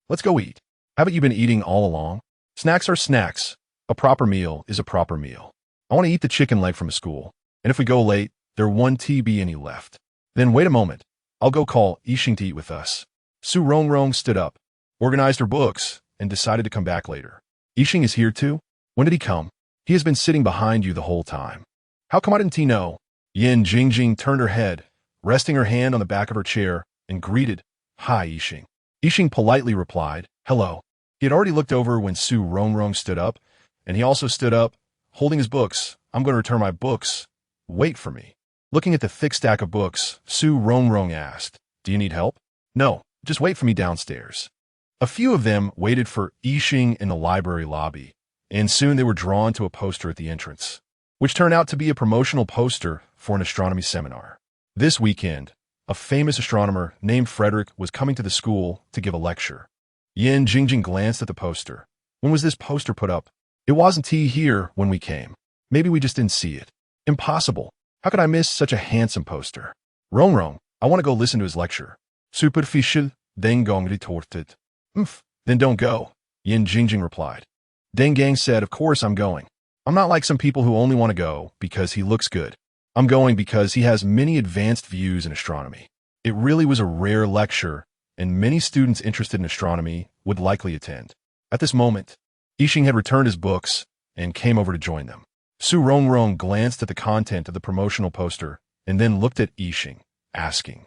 let's go eat. Haven't you been eating all along? Snacks are snacks. A proper meal is a proper meal. I want to eat the chicken leg from school, and if we go late, there won't be any left. Then wait a moment. I'll go call Yixing to eat with us. Su Rongrong stood up, organized her books, and decided to come back later. Yixing is here too? When did he come? He has been sitting behind you the whole time. How come I didn't know? Yin Jingjing turned her head, resting her hand on the back of her chair, and greeted, hi, Yixing. Yixing politely replied, hello. He had already looked over when Su Rongrong stood up, and he also stood up, holding his books. I'm going to return my books. Wait for me. Looking at the thick stack of books, Su Rongrong asked, do you need help? No, just wait for me downstairs. A few of them waited for Yixing in the library lobby, and soon they were drawn to a poster at the entrance, which turned out to be a promotional poster for an astronomy seminar. This weekend, a famous astronomer named Frederick was coming to the school to give a lecture. Yin Jingjing glanced at the poster. When was this poster put up? It wasn't tea here when we came. Maybe we just didn't see it. Impossible. How could I miss such a handsome poster? Rongrong, I want to go listen to his lecture. Superficial, Dengong retorted. Then don't go, Yin Jingjing replied. Dengang said, of course I'm going. I'm not like some people who only want to go because he looks good. I'm going because he has many advanced views in astronomy. It really was a rare lecture, and many students interested in astronomy would likely attend. At this moment, Yixing had returned his books and came over to join them. Su Rongrong glanced at the content of the promotional poster and then looked at Yixing, asking,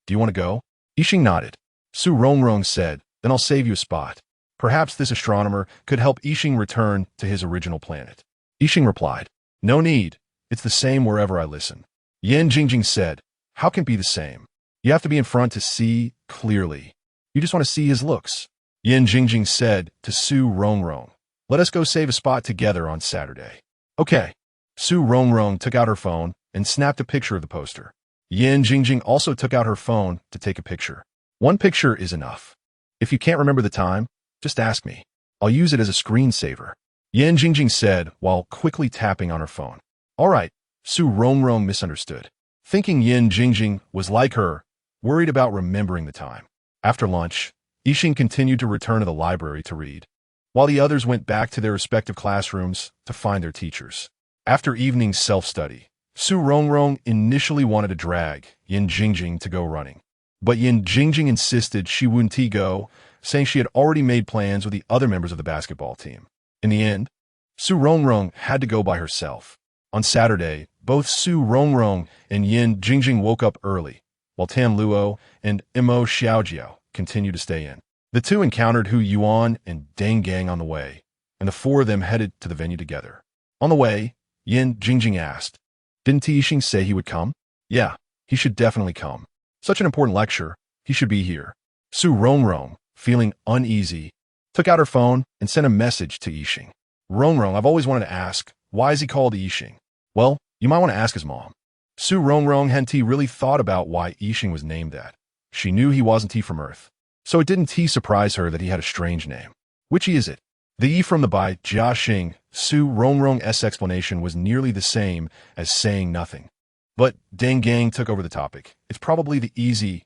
"Do you want to go?" Yixing nodded. Su Rongrong said, "Then I'll save you a spot." Perhaps this astronomer could help Yixing return to his original planet. Yixing replied, "No need. It's the same wherever I listen." Yin Jingjing said, "How can it be the same? You have to be in front to see clearly. You just want to see his looks." Yin Jingjing said to Su Rongrong, "Let us go save a spot together on Saturday." Okay. Su Rongrong took out her phone and snapped a picture of the poster. Yin Jingjing also took out her phone to take a picture. One picture is enough. If you can't remember the time, just ask me. I'll use it as a screensaver. Yin Jingjing said while quickly tapping on her phone. All right, Su Rongrong misunderstood. Thinking Yin Jingjing was like her, worried about remembering the time. After lunch, Yixing continued to return to the library to read, while the others went back to their respective classrooms to find their teachers. After evening self-study, Su Rongrong initially wanted to drag Yin Jingjing to go running. But Yin Jingjing insisted she wouldn't go, saying she had already made plans with the other members of the basketball team. In the end, Su Rongrong had to go by herself. On Saturday, both Su Rongrong and Yin Jingjing woke up early, while Tan Luo and Mo Xiaojiao continued to stay in. The two encountered Hu Yuan and Deng Gang on the way, and the four of them headed to the venue together. On the way, Yin Jingjing asked, "Didn't Yixing say he would come?" "Yeah, he should definitely come. Such an important lecture, he should be here." Su Rongrong, feeling uneasy, took out her phone and sent a message to Yixing. "Rongrong, I've always wanted to ask, why is he called Yixing?" "Well, you might want to ask his mom." Su Rongrong hadn't really thought about why Yixing was named that. She knew he wasn't from Earth, so it didn't surprise her that he had a strange name. "Which is it?" The E from the by Jia Xing, Su Rongrong's explanation was nearly the same as saying nothing. But Deng Gang took over the topic. "It's probably the easy."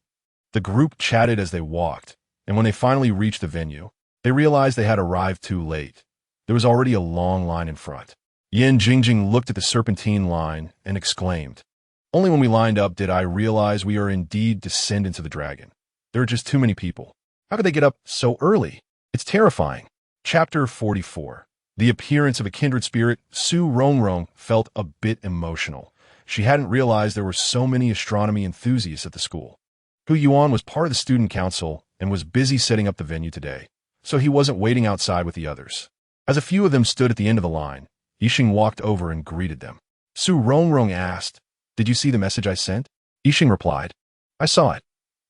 The group chatted as they walked, and when they finally reached the venue, they realized they had arrived too late. There was already a long line in front. Yin Jingjing looked at the serpentine line and exclaimed, "Only when we lined up did I realize we are indeed descendants of the dragon. There are just too many people. How could they get up so early? It's terrifying." Chapter 44. The appearance of a kindred spirit. Su Rongrong felt a bit emotional. She hadn't realized there were so many astronomy enthusiasts at the school. Hu Yuan was part of the student council and was busy setting up the venue today, so he wasn't waiting outside with the others. As a few of them stood at the end of the line, Yixing walked over and greeted them. Su Rongrong asked, "Did you see the message I sent?" Yixing replied, "I saw it.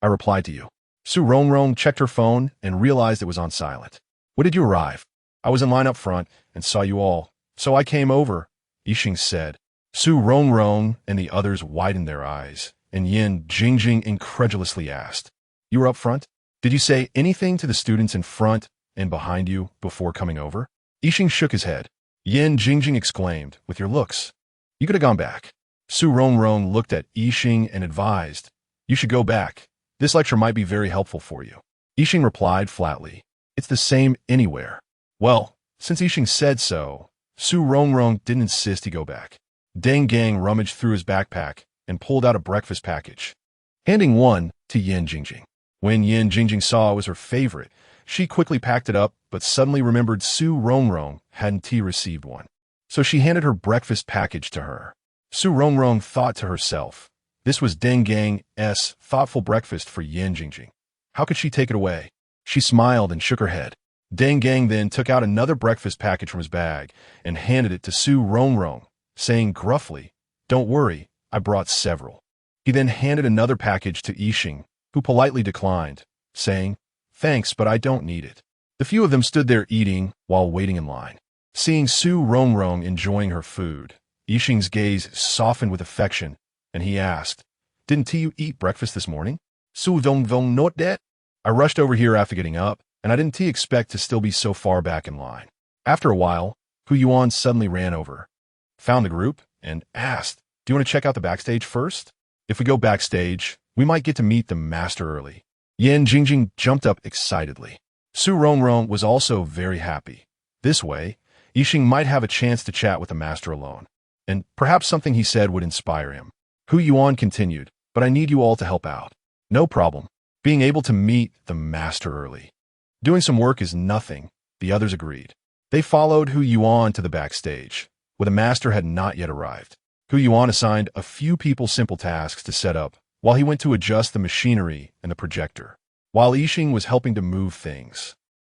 I replied to you." Su Rongrong checked her phone and realized it was on silent. "When did you arrive?" "I was in line up front and saw you all, so I came over," Yixing said. Su Rongrong and the others widened their eyes, and Yin Jingjing incredulously asked, "You were up front? Did you say anything to the students in front and behind you before coming over?" Yixing shook his head. Yin Jingjing exclaimed, "With your looks, you could have gone back." Su Rongrong looked at Yixing and advised, "You should go back. This lecture might be very helpful for you." Yixing replied flatly, "It's the same anywhere." Well, since Yixing said so, Su Rongrong didn't insist he go back. Deng Gang rummaged through his backpack and pulled out a breakfast package, handing one to Yin Jingjing. When Yin Jingjing saw it was her favorite, she quickly packed it up, but suddenly remembered Su Rongrong hadn't received one. So she handed her breakfast package to her. Su Rongrong thought to herself, this was Deng Gang's thoughtful breakfast for Yin Jingjing. How could she take it away? She smiled and shook her head. Deng Gang then took out another breakfast package from his bag and handed it to Su Rongrong, saying gruffly, "Don't worry, I brought several." He then handed another package to Yixing, who politely declined, saying, "Thanks, but I don't need it." The few of them stood there eating while waiting in line. Seeing Su Rongrong enjoying her food, Yixing's gaze softened with affection, and he asked, "Didn't you eat breakfast this morning?" "Su Dong not that?" "I rushed over here after getting up, and I didn't expect to still be so far back in line." After a while, Hu Yuan suddenly ran over, found the group, and asked, "Do you want to check out the backstage first? If we go backstage, we might get to meet the master early." Yan Jingjing jumped up excitedly. Su Rongrong was also very happy. This way, Yixing might have a chance to chat with the master alone, and perhaps something he said would inspire him. Hu Yuan continued, "But I need you all to help out." "No problem." Being able to meet the master early. Doing some work is nothing, the others agreed. They followed Hu Yuan to the backstage, where the master had not yet arrived. Hu Yuan assigned a few people simple tasks to set up, while he went to adjust the machinery and the projector. While Yixing was helping to move things,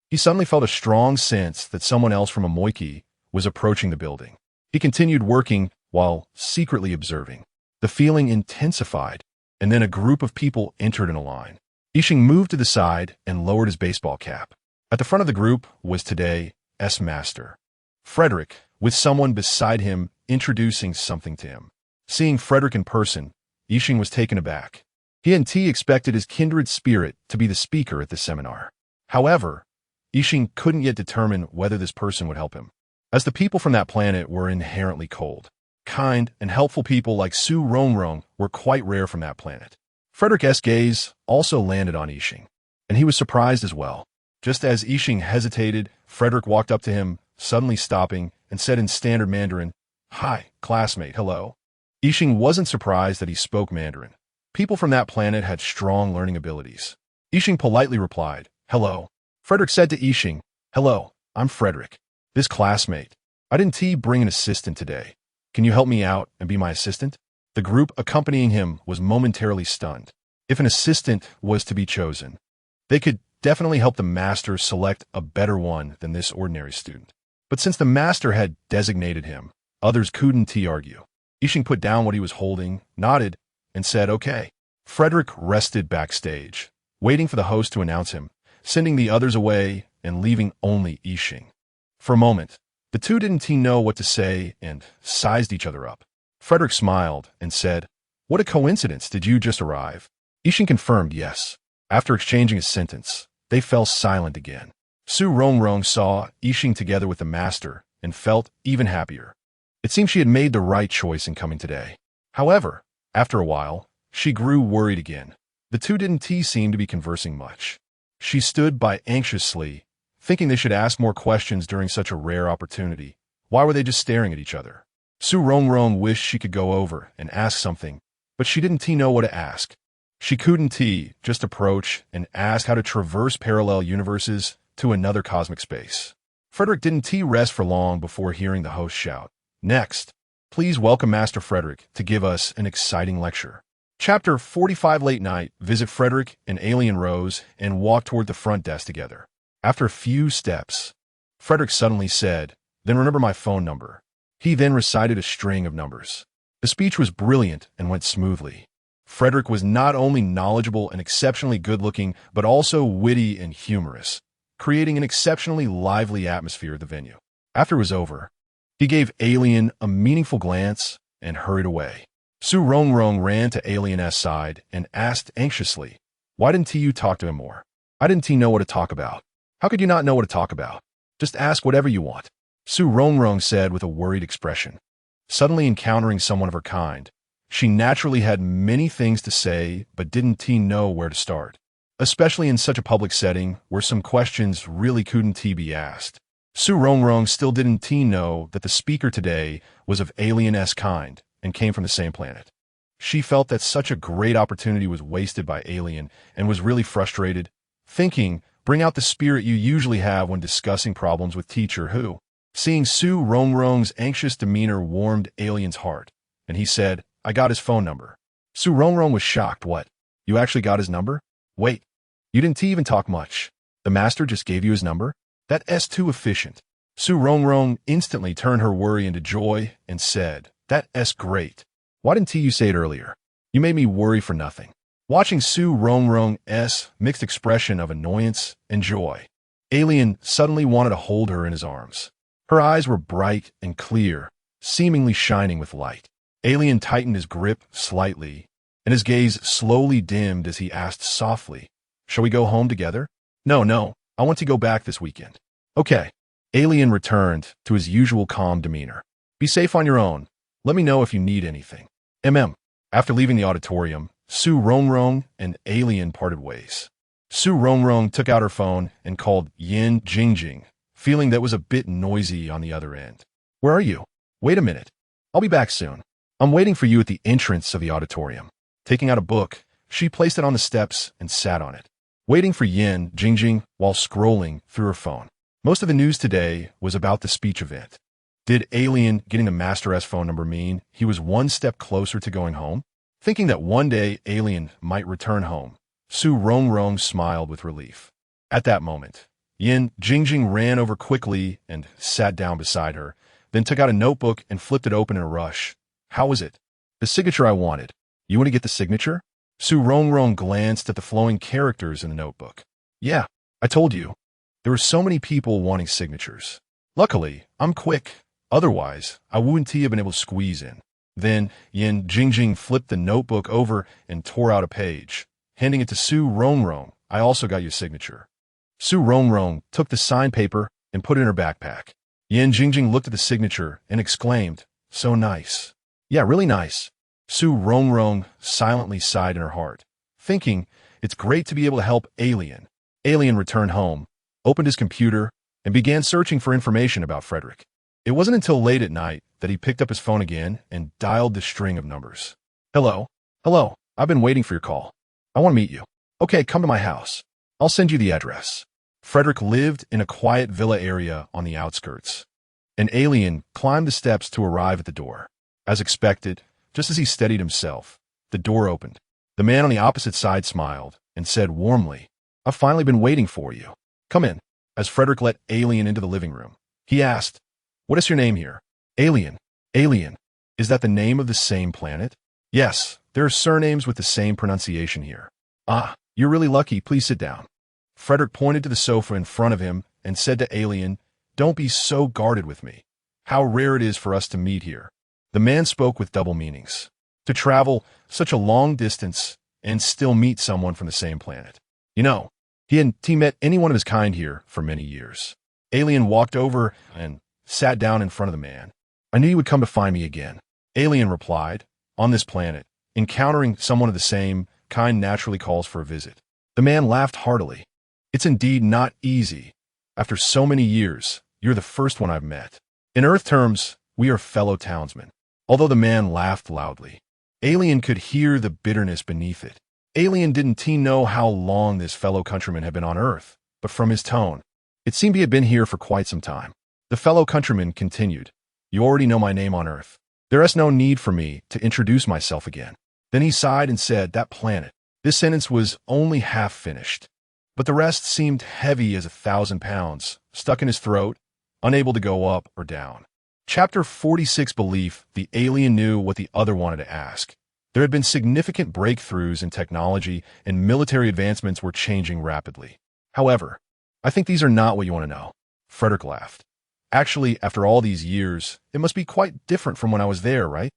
he suddenly felt a strong sense that someone else from a moiki was approaching the building. He continued working while secretly observing. The feeling intensified, and then a group of people entered in a line. Yixing moved to the side and lowered his baseball cap. At the front of the group was today's master, Frederick, with someone beside him introducing something to him. Seeing Frederick in person, Yixing was taken aback. He and T expected his kindred spirit to be the speaker at the seminar. However, Yixing couldn't yet determine whether this person would help him, as the people from that planet were inherently cold. Kind and helpful people like Su Rongrong were quite rare from that planet. Frederick's gaze also landed on Yixing, and he was surprised as well. Just as Yixing hesitated, Frederick walked up to him, suddenly stopping, and said in standard Mandarin, "Hi, classmate, hello." Yixing wasn't surprised that he spoke Mandarin. People from that planet had strong learning abilities. Yixing politely replied, "Hello." Frederick said to Yixing, "Hello, I'm Frederick. This classmate. I didn't bring an assistant today. Can you help me out and be my assistant?" The group accompanying him was momentarily stunned. If an assistant was to be chosen, they could definitely help the master select a better one than this ordinary student. But since the master had designated him, others couldn't argue. Yixing put down what he was holding, nodded, and said, "Okay." Frederick rested backstage, waiting for the host to announce him, sending the others away and leaving only Yixing. For a moment, the two didn't know what to say and sized each other up. Frederick smiled and said, "What a coincidence, did you just arrive?" Yixing confirmed yes. After exchanging a sentence, they fell silent again. Su Rongrong saw Yixing together with the master and felt even happier. It seemed she had made the right choice in coming today. However, after a while, she grew worried again. The two didn't seem to be conversing much. She stood by anxiously, thinking they should ask more questions during such a rare opportunity. Why were they just staring at each other? Su Rongrong wished she could go over and ask something, but she didn't know what to ask. She couldn't just approach and ask how to traverse parallel universes to another cosmic space. Frederick didn't rest for long before hearing the host shout, "Next, please welcome Master Frederick to give us an exciting lecture." Chapter 45 Late night, visit Frederick and Alien rose and walked toward the front desk together. After a few steps, Frederick suddenly said, "Then remember my phone number." He then recited a string of numbers. The speech was brilliant and went smoothly. Frederick was not only knowledgeable and exceptionally good-looking, but also witty and humorous, creating an exceptionally lively atmosphere at the venue. After it was over, he gave Alien a meaningful glance and hurried away. Su Rongrong ran to Alien's side and asked anxiously, "Why didn't you talk to him more?" "I didn't know what to talk about." "How could you not know what to talk about? Just ask whatever you want," Su Rongrong said with a worried expression. Suddenly encountering someone of her kind, she naturally had many things to say but didn't know where to start, especially in such a public setting where some questions really couldn't be asked. Su Rongrong still didn't know that the speaker today was of Alien's kind and came from the same planet. She felt that such a great opportunity was wasted by Alien and was really frustrated, thinking, "Bring out the spirit you usually have when discussing problems with teacher Hu." Seeing Su Rongrong's anxious demeanor warmed Alien's heart, and he said, "I got his phone number." Su Rongrong was shocked. "What? You actually got his number? Wait, you didn't even talk much. The master just gave you his number? That's too efficient." Su Rongrong instantly turned her worry into joy and said, "That's great. Why didn't you say it earlier? You made me worry for nothing." Watching Su Rongrong's mixed expression of annoyance and joy, Alien suddenly wanted to hold her in his arms. Her eyes were bright and clear, seemingly shining with light. Alien tightened his grip slightly, and his gaze slowly dimmed as he asked softly, "Shall we go home together?" No, I want to go back this weekend." "Okay." Alien returned to his usual calm demeanor. Be safe on your own. Let me know if you need anything. After leaving the auditorium, Su Rongrong and Alien parted ways. Su Rongrong took out her phone and called Yin Jingjing, feeling that was a bit noisy on the other end. Where are you? Wait a minute. I'll be back soon. I'm waiting for you at the entrance of the auditorium. Taking out a book, she placed it on the steps and sat on it, waiting for Yin Jingjing while scrolling through her phone. Most of the news today was about the speech event. Did Alien getting the Master S phone number mean he was one step closer to going home? Thinking that one day Alien might return home, Su Rongrong smiled with relief. At that moment, Yin Jingjing ran over quickly and sat down beside her, then took out a notebook and flipped it open in a rush. How was it? The signature I wanted. You want to get the signature? Su Rongrong glanced at the flowing characters in the notebook. Yeah, I told you. There were so many people wanting signatures. Luckily, I'm quick. Otherwise, I wouldn't have been able to squeeze in. Then, Yin Jingjing flipped the notebook over and tore out a page, handing it to Su Rongrong. I also got your signature. Su Rongrong took the signed paper and put it in her backpack. Yin Jingjing looked at the signature and exclaimed, so nice. Yeah, really nice. Su Rongrong silently sighed in her heart, thinking, it's great to be able to help Alien. Alien returned home, opened his computer, and began searching for information about Frederick. It wasn't until late at night that he picked up his phone again and dialed the string of numbers. Hello? Hello, I've been waiting for your call. I want to meet you. Okay, come to my house. I'll send you the address. Frederick lived in a quiet villa area on the outskirts. An alien climbed the steps to arrive at the door. As expected, just as he steadied himself, the door opened. The man on the opposite side smiled and said warmly, I've finally been waiting for you. Come in. As Frederick let Alien into the living room, he asked, what is your name here? Alien. Alien. Is that the name of the same planet? Yes, there are surnames with the same pronunciation here. Ah, you're really lucky. Please sit down. Frederick pointed to the sofa in front of him and said to Alien, don't be so guarded with me. How rare it is for us to meet here. The man spoke with double meanings. To travel such a long distance and still meet someone from the same planet. You know, he hadn't met anyone of his kind here for many years. Alien walked over and sat down in front of the man. I knew you would come to find me again. Alien replied, on this planet, encountering someone of the same kind naturally calls for a visit. The man laughed heartily. It's indeed not easy. After so many years, you're the first one I've met. In Earth terms, we are fellow townsmen. Although the man laughed loudly, Alien could hear the bitterness beneath it. Alien didn't know how long this fellow countryman had been on Earth, but from his tone, it seemed he had been here for quite some time. The fellow countryman continued, you already know my name on Earth. There is no need for me to introduce myself again. Then he sighed and said, that planet. This sentence was only half finished, but the rest seemed heavy as 1,000 pounds, stuck in his throat, unable to go up or down. Chapter 46 Belief. The alien knew what the other wanted to ask. There had been significant breakthroughs in technology and military advancements were changing rapidly. However, I think these are not what you want to know. Frederick laughed. Actually, after all these years, it must be quite different from when I was there, right?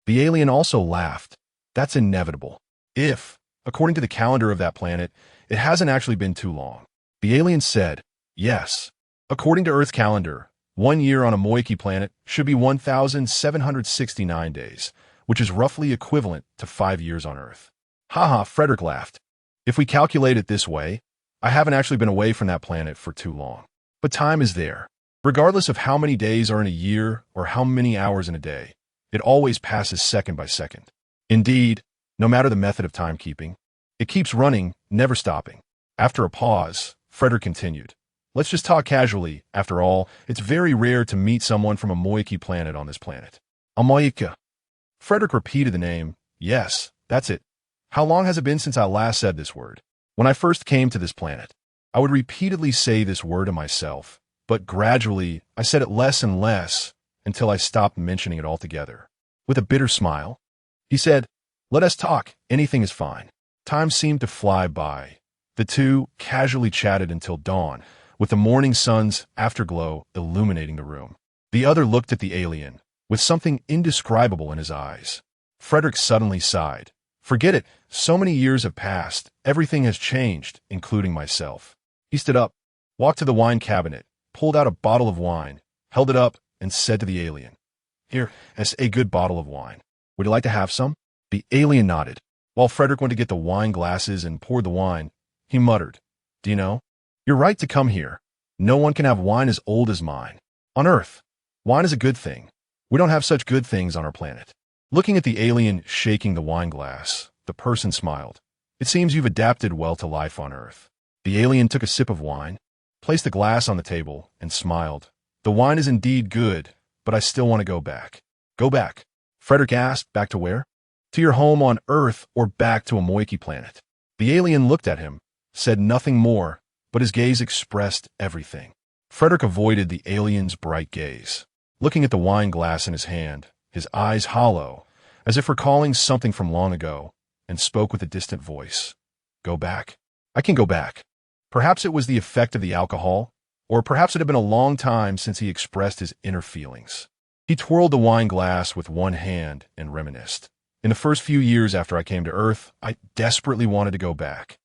The alien also laughed. That's inevitable. If, according to the calendar of that planet, it hasn't actually been too long. The alien said, yes. According to Earth's calendar, 1 year on a Moiki planet should be 1,769 days, which is roughly equivalent to 5 years on Earth. Haha, Frederick laughed. If we calculate it this way, I haven't actually been away from that planet for too long. But time is there. Regardless of how many days are in a year or how many hours in a day, it always passes second by second. Indeed, no matter the method of timekeeping, it keeps running, never stopping. After a pause, Frederick continued. Let's just talk casually. After all, it's very rare to meet someone from a Moiki planet on this planet. A Moika. Frederick repeated the name. Yes, that's it. How long has it been since I last said this word? When I first came to this planet, I would repeatedly say this word to myself, but gradually I said it less and less until I stopped mentioning it altogether. With a bitter smile, he said, let us talk. Anything is fine. Time seemed to fly by. The two casually chatted until dawn, with the morning sun's afterglow illuminating the room. The other looked at the alien, with something indescribable in his eyes. Frederick suddenly sighed. Forget it. So many years have passed. Everything has changed, including myself. He stood up, walked to the wine cabinet, pulled out a bottle of wine, held it up, and said to the alien, "Here, it's a good bottle of wine. Would you like to have some?" The alien nodded. While Frederick went to get the wine glasses and poured the wine, he muttered, "Do you know? You're right to come here. No one can have wine as old as mine. On Earth, wine is a good thing. We don't have such good things on our planet." Looking at the alien shaking the wine glass, the person smiled. "It seems you've adapted well to life on Earth." The alien took a sip of wine, placed the glass on the table, and smiled. "The wine is indeed good, but I still want to go back." "Go back?" Frederick asked. "Back to where?" "To your home on Earth or back to a Moiki planet." The alien looked at him, said nothing more, but his gaze expressed everything. Frederick avoided the alien's bright gaze, looking at the wine glass in his hand, his eyes hollow, as if recalling something from long ago, and spoke with a distant voice. "Go back? I can go back." Perhaps it was the effect of the alcohol, or perhaps it had been a long time since he expressed his inner feelings. He twirled the wine glass with one hand and reminisced. "In the first few years after I came to Earth, I desperately wanted to go back.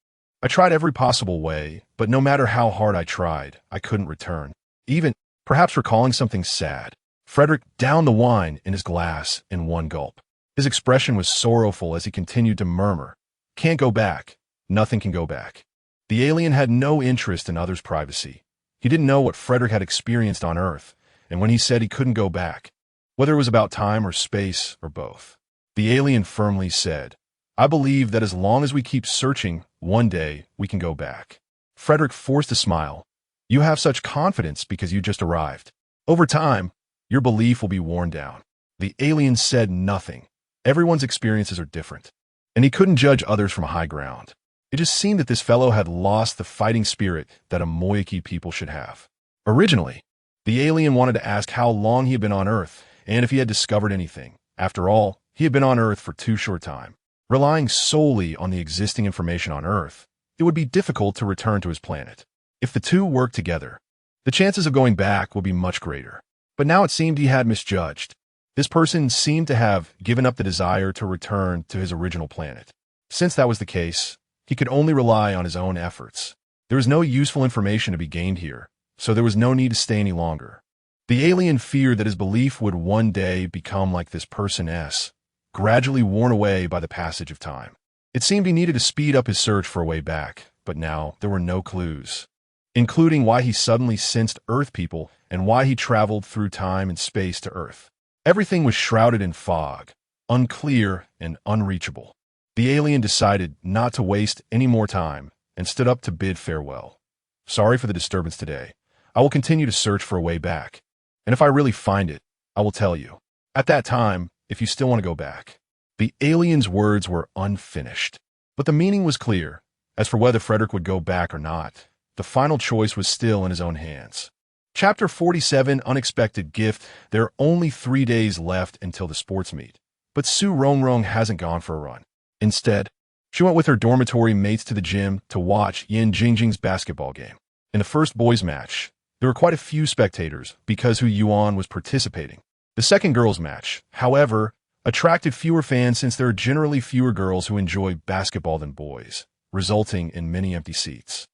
I tried every possible way, but no matter how hard I tried, I couldn't return. Even, perhaps recalling something sad." Frederick downed the wine in his glass in one gulp. His expression was sorrowful as he continued to murmur, "Can't go back. Nothing can go back." The alien had no interest in others' privacy. He didn't know what Frederick had experienced on Earth, and when he said he couldn't go back, whether it was about time or space or both, the alien firmly said, "I believe that as long as we keep searching, one day we can go back." Frederick forced a smile. "You have such confidence because you just arrived. Over time, your belief will be worn down." The alien said nothing. Everyone's experiences are different, and he couldn't judge others from high ground. It just seemed that this fellow had lost the fighting spirit that a Moiki people should have. Originally, the alien wanted to ask how long he had been on Earth and if he had discovered anything. After all, he had been on Earth for too short time. Relying solely on the existing information on Earth, it would be difficult to return to his planet. If the two worked together, the chances of going back would be much greater. But now it seemed he had misjudged. This person seemed to have given up the desire to return to his original planet. Since that was the case, he could only rely on his own efforts. There was no useful information to be gained here, so there was no need to stay any longer. The alien feared that his belief would one day become like this person's, gradually worn away by the passage of time. It seemed he needed to speed up his search for a way back, but now there were no clues, including why he suddenly sensed Earth people and why he traveled through time and space to Earth. Everything was shrouded in fog, unclear and unreachable. The alien decided not to waste any more time and stood up to bid farewell. "Sorry for the disturbance today. I will continue to search for a way back, and if I really find it, I will tell you. At that time, if you still want to go back." The alien's words were unfinished, but the meaning was clear. As for whether Frederick would go back or not, the final choice was still in his own hands. Chapter 47, Unexpected Gift. There are only 3 days left until the sports meet, but Su Rongrong hasn't gone for a run. Instead, she went with her dormitory mates to the gym to watch Yan Jingjing's basketball game. In the first boys' match, there were quite a few spectators because Hu Yuan was participating. The second girls' match, however, attracted fewer fans since there are generally fewer girls who enjoy basketball than boys, resulting in many empty seats.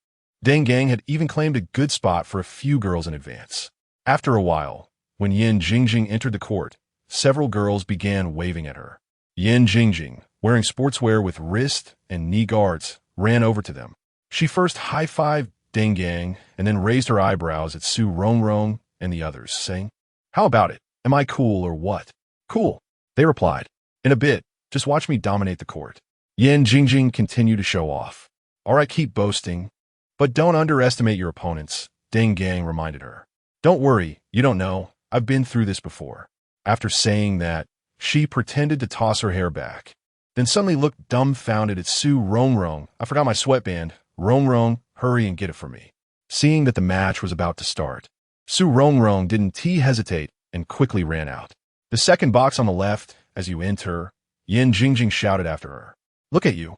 Deng Gang had even claimed a good spot for a few girls in advance. After a while, when Yan Jingjing entered the court, several girls began waving at her. Yan Jingjing, wearing sportswear with wrist and knee guards, ran over to them. She first high-fived Deng Gang and then raised her eyebrows at Su Rongrong and the others, saying, "How about it? Am I cool or what?" "Cool," they replied. "In a bit, just watch me dominate the court." Yan Jingjing continued to show off. "All right, keep boasting, but don't underestimate your opponents," Deng Gang reminded her. "Don't worry, you don't know. I've been through this before." After saying that, she pretended to toss her hair back, then suddenly looked dumbfounded at Su Rongrong. "I forgot my sweatband. Rongrong, hurry and get it for me." Seeing that the match was about to start, Su Rongrong didn't hesitate and quickly ran out. "The second box on the left, as you enter," Yan Jingjing shouted after her. "Look at you,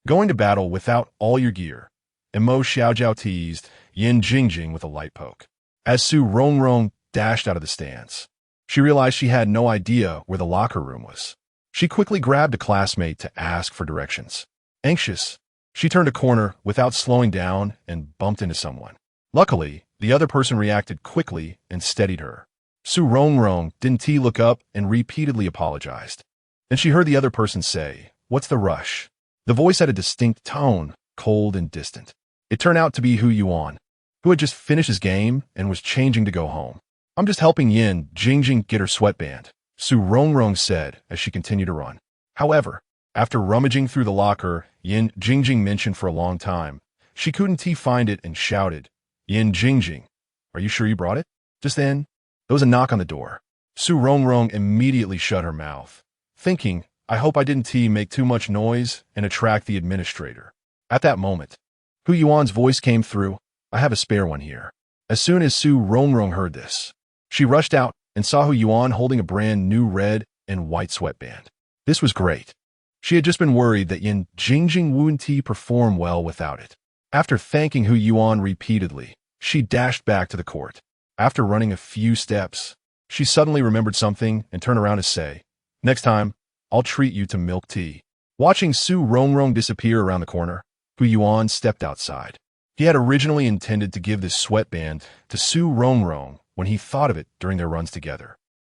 going to battle without all your gear." And Mo Xiaojiao teased Yan Jingjing with a light poke. As Su Rongrong dashed out of the stands, she realized she had no idea where the locker room was. She quickly grabbed a classmate to ask for directions. Anxious, she turned a corner without slowing down and bumped into someone. Luckily, The other person reacted quickly and steadied her. Su Rongrong didn't look up and repeatedly apologized. Then she heard the other person say, "What's the rush?" The voice had a distinct tone, cold and distant. It turned out to be Hu Yuan, who had just finished his game and was changing to go home. "I'm just helping Yin Jingjing get her sweatband," Su Rongrong said as she continued to run. However, after rummaging through the locker Yin Jingjing mentioned for a long time, she couldn't find it and shouted, "Yin Jingjing, are you sure you brought it?" Just then, there was a knock on the door. Su Rongrong immediately shut her mouth, thinking, "I hope I didn't make too much noise and attract the administrator." At that moment, Hu Yuan's voice came through, "I have a spare one here." As soon as Su Rongrong heard this, she rushed out and saw Hu Yuan holding a brand new red and white sweatband. This was great. She had just been worried that Yin Jingjing wouldn't perform well without it. After thanking Hu Yuan repeatedly, she dashed back to the court. After running a few steps, she suddenly remembered something and turned around to say, "Next time, I'll treat you to milk tea." Watching Su Rongrong disappear around the corner, Hu Yuan stepped outside. He had originally intended to give this sweatband to Su Rongrong when he thought of it during their runs together,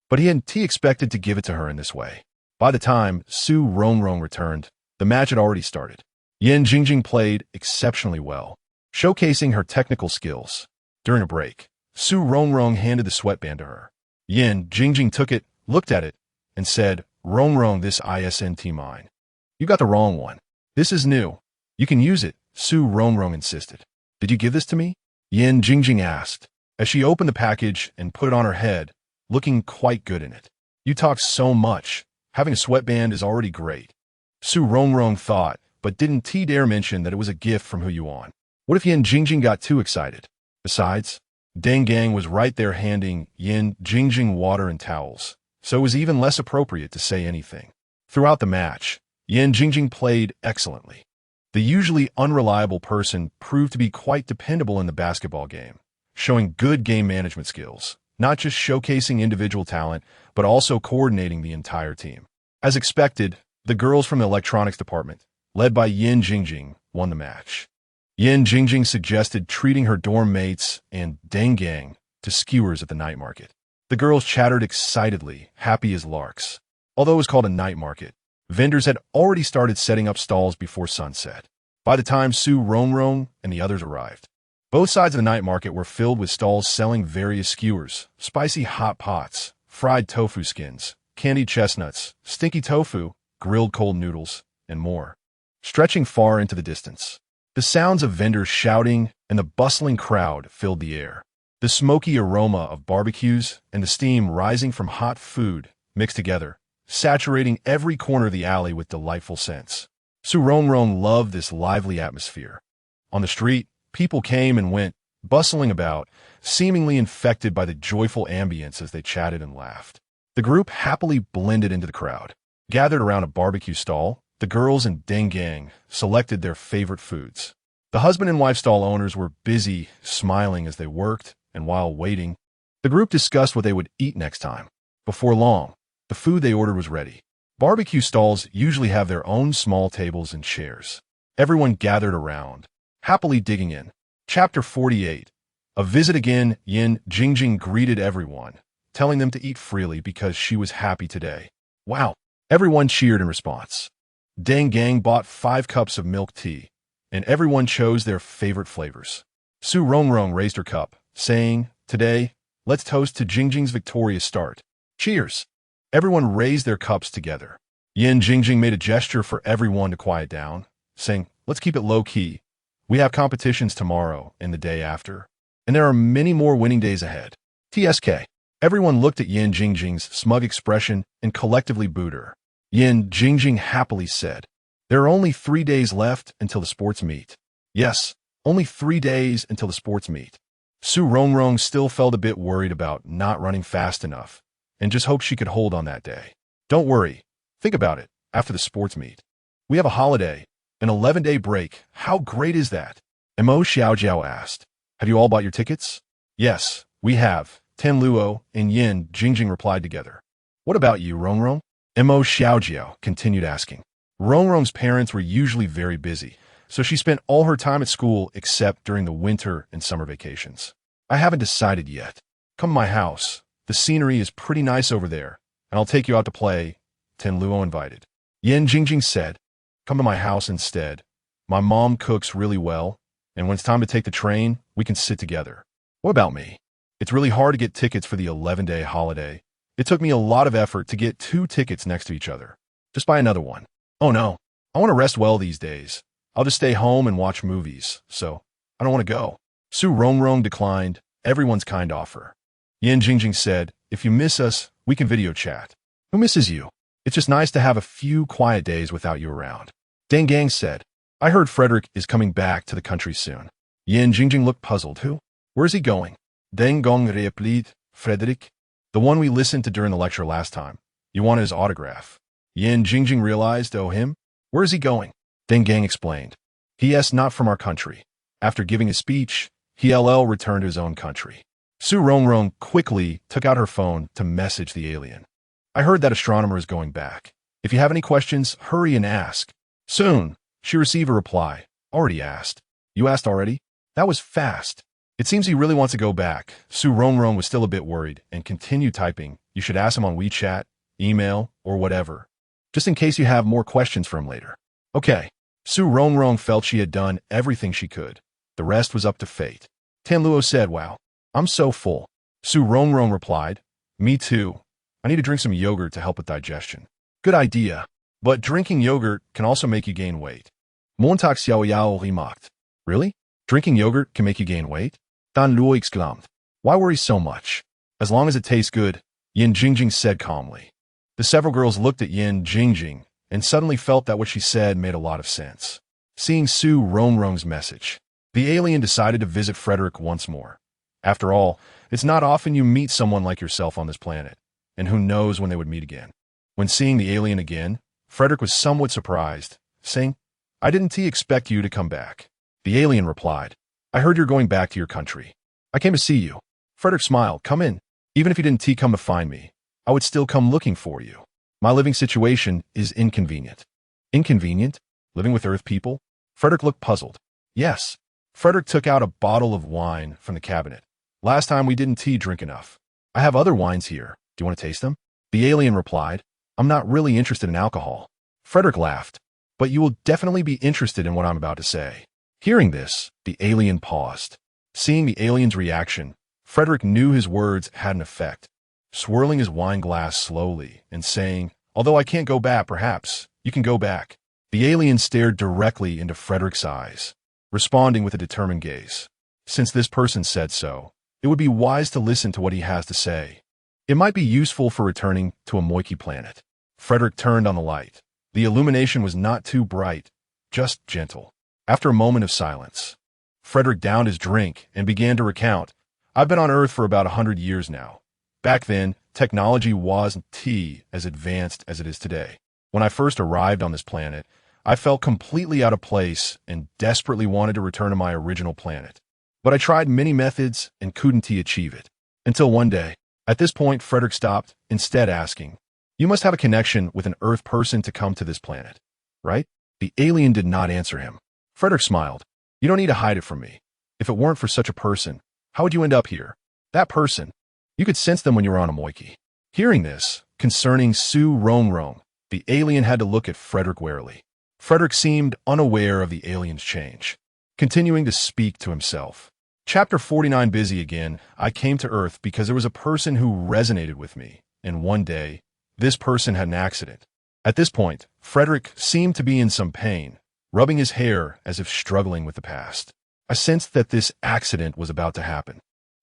but he hadn't expected to give it to her in this way. By the time Su Rongrong returned, the match had already started. Yin Jingjing played exceptionally well, showcasing her technical skills. During a break, Su Rongrong handed the sweatband to her. Yin Jingjing took it, looked at it, and said, "Rongrong, this isn't mine. You got the wrong one. This is new. You can use it," Su Rongrong insisted. "Did you give this to me?" Yin Jingjing asked, as she opened the package and put it on her head, looking quite good in it. "You talk so much. Having a sweatband is already great." Su Rongrong thought, but didn't dare mention that it was a gift from Hu Yuan. What if Yin Jingjing got too excited? Besides, Deng Gang was right there handing Yin Jingjing water and towels, so it was even less appropriate to say anything. Throughout the match, Yin Jingjing played excellently. The usually unreliable person proved to be quite dependable in the basketball game, showing good game management skills, not just showcasing individual talent, but also coordinating the entire team. As expected, the girls from the electronics department, led by Yin Jingjing, won the match. Yin Jingjing suggested treating her dorm mates and Deng Gang to skewers at the night market. The girls chattered excitedly, happy as larks. Although it was called a night market, vendors had already started setting up stalls before sunset. By the time Su Rongrong and the others arrived, both sides of the night market were filled with stalls selling various skewers, spicy hot pots, fried tofu skins, candied chestnuts, stinky tofu, grilled cold noodles, and more, stretching far into the distance. The sounds of vendors shouting and the bustling crowd filled the air. The smoky aroma of barbecues and the steam rising from hot food mixed together, saturating every corner of the alley with delightful scents. Su Rongrong loved this lively atmosphere. On the street, people came and went, bustling about, seemingly infected by the joyful ambience as they chatted and laughed. The group happily blended into the crowd. Gathered around a barbecue stall, the girls and Deng Gang selected their favorite foods. The husband and wife stall owners were busy, smiling as they worked, and while waiting, the group discussed what they would eat next time. Before long, the food they ordered was ready. Barbecue stalls usually have their own small tables and chairs. Everyone gathered around, happily digging in. Chapter 48. A visit again. Yin Jingjing greeted everyone, telling them to eat freely because she was happy today. Wow! Everyone cheered in response. Deng Gang bought 5 cups of milk tea, and everyone chose their favorite flavors. Su Rongrong raised her cup, saying, "Today, let's toast to Jingjing's victorious start. Cheers!" Everyone raised their cups together. Yin Jingjing made a gesture for everyone to quiet down, saying, "Let's keep it low-key. We have competitions tomorrow and the day after, and there are many more winning days ahead. TSK." Everyone looked at Yin Jingjing's smug expression and collectively booed her. Yin Jingjing happily said, "There are only 3 days left until the sports meet." Yes, only 3 days until the sports meet. Su Rongrong still felt a bit worried about not running fast enough, and just hoped she could hold on that day. Don't worry. Think about it. After the sports meet, we have a holiday, an 11-day break. How great is that? Mo Xiaojiao asked. "Have you all bought your tickets?" "Yes, we have," Ten Luo and Yin Jingjing replied together. "What about you, Rongrong?" Mo Xiaojiao continued asking. Rongrong's parents were usually very busy, so she spent all her time at school except during the winter and summer vacations. I haven't decided yet. Come to my house. The scenery is pretty nice over there, and I'll take you out to play, Tin Luo invited. Yan Jingjing said, come to my house instead. My mom cooks really well, and when it's time to take the train, we can sit together. What about me? It's really hard to get tickets for the 11-day holiday. It took me a lot of effort to get 2 tickets next to each other. Just buy another one. Oh no, I want to rest well these days. I'll just stay home and watch movies, so I don't want to go. Su Rongrong declined everyone's kind offer. Yan Jingjing said, if you miss us, we can video chat. Who misses you? It's just nice to have a few quiet days without you around. Deng Gang said, I heard Frederick is coming back to the country soon. Yan Jingjing looked puzzled. Who? Where is he going? Deng Gong replied, Frederick, the one we listened to during the lecture last time. You wanted his autograph. Yan Jingjing realized, oh him? Where is he going? Deng Gang explained. He.S. not from our country. After giving his speech, he returned to his own country. Su Rongrong quickly took out her phone to message the alien. I heard that astronomer is going back. If you have any questions, hurry and ask. Soon, she received a reply. Already asked. You asked already? That was fast. It seems he really wants to go back. Su Rongrong was still a bit worried and continued typing. You should ask him on WeChat, email, or whatever, just in case you have more questions for him later. Okay. Su Rongrong felt she had done everything she could. The rest was up to fate. Tan Luo said, wow, I'm so full. Su Rongrong replied, me too. I need to drink some yogurt to help with digestion. Good idea. But drinking yogurt can also make you gain weight. Montauk Xiao Yao remarked. Really? Drinking yogurt can make you gain weight? Dan Luo exclaimed. Why worry so much? As long as it tastes good, Yan Jingjing said calmly. The several girls looked at Yan Jingjing and suddenly felt that what she said made a lot of sense. Seeing Su Rongrong's message, the alien decided to visit Frederick once more. After all, it's not often you meet someone like yourself on this planet, and who knows when they would meet again. When seeing the alien again, Frederick was somewhat surprised, saying, I didn't expect you to come back. The alien replied, I heard you're going back to your country. I came to see you. Frederick smiled, come in. Even if you didn't come to find me, I would still come looking for you. My living situation is inconvenient. Inconvenient? Living with Earth people? Frederick looked puzzled. Yes. Frederick took out a bottle of wine from the cabinet. Last time we didn't drink enough. I have other wines here. Do you want to taste them? The alien replied, I'm not really interested in alcohol. Frederick laughed, but you will definitely be interested in what I'm about to say. Hearing this, the alien paused. Seeing the alien's reaction, Frederick knew his words had an effect. Swirling his wine glass slowly and saying, although I can't go back, perhaps you can go back. The alien stared directly into Frederick's eyes, responding with a determined gaze. Since this person said so, it would be wise to listen to what he has to say. It might be useful for returning to a Moiki planet. Frederick turned on the light. The illumination was not too bright, just gentle. After a moment of silence, Frederick downed his drink and began to recount, I've been on Earth for about 100 years now. Back then, technology wasn't as advanced as it is today. When I first arrived on this planet, I felt completely out of place and desperately wanted to return to my original planet. But I tried many methods and couldn't achieve it. Until one day. At this point, Frederick stopped, instead asking, you must have a connection with an Earth person to come to this planet, right? The alien did not answer him. Frederick smiled. You don't need to hide it from me. If it weren't for such a person, how would you end up here? That person. You could sense them when you were on a Moiki. Hearing this, concerning Su Rongrong, the alien had to look at Frederick warily. Frederick seemed unaware of the alien's change, continuing to speak to himself. Chapter 49. Busy again. I came to Earth because there was a person who resonated with me, and one day, this person had an accident. At this point, Frederick seemed to be in some pain, rubbing his hair as if struggling with the past. I sensed that this accident was about to happen.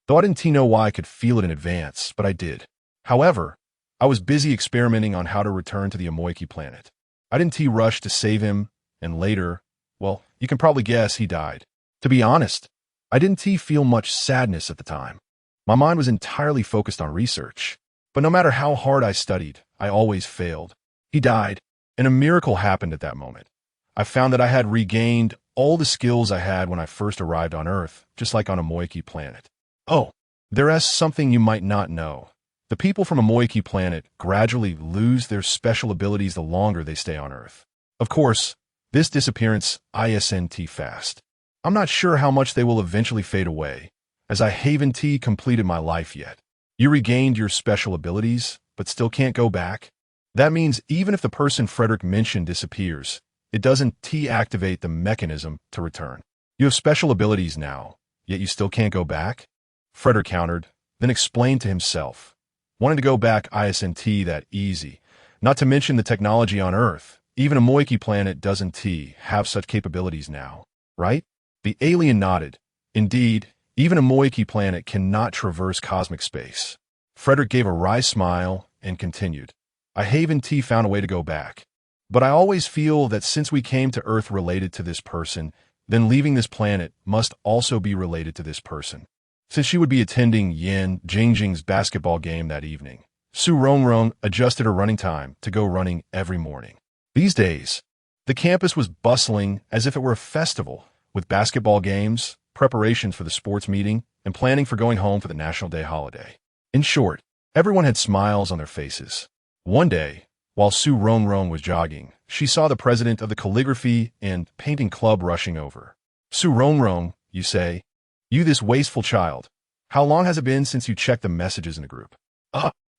Though I didn't know why I could feel it in advance, but I did. However, I was busy experimenting on how to return to the Amoiki planet. I didn't rush to save him, and later, well, you can probably guess he died. To be honest, I didn't feel much sadness at the time. My mind was entirely focused on research. But no matter how hard I studied, I always failed. He died, and a miracle happened at that moment. I found that I had regained all the skills I had when I first arrived on Earth, just like on a Moiki planet. Oh, there is something you might not know. The people from a Moiki planet gradually lose their special abilities the longer they stay on Earth. Of course, this disappearance isn't fast. I'm not sure how much they will eventually fade away. as I haven't completed my life yet. You regained your special abilities, but still can't go back? That means even if the person Frederick mentioned disappears, it doesn't activate the mechanism to return. You have special abilities now, yet you still can't go back? Frederick countered, then explained to himself. Wanting to go back isn't that easy. Not to mention the technology on Earth. Even a Moiki planet doesn't have such capabilities now, right? The alien nodded. Indeed, even a Moiki planet cannot traverse cosmic space. Frederick gave a wry smile and continued. I haven't found a way to go back. But I always feel that since we came to Earth related to this person, then leaving this planet must also be related to this person. Since she would be attending Yan Jingjing's basketball game that evening, Su Rongrong adjusted her running time to go running every morning. These days, the campus was bustling as if it were a festival, with basketball games, preparations for the sports meeting, and planning for going home for the National Day holiday. In short, everyone had smiles on their faces. One day, while Su Rongrong was jogging, she saw the president of the calligraphy and painting club rushing over. Su Rongrong, you say? You this wasteful child. How long has it been since you checked the messages in the group?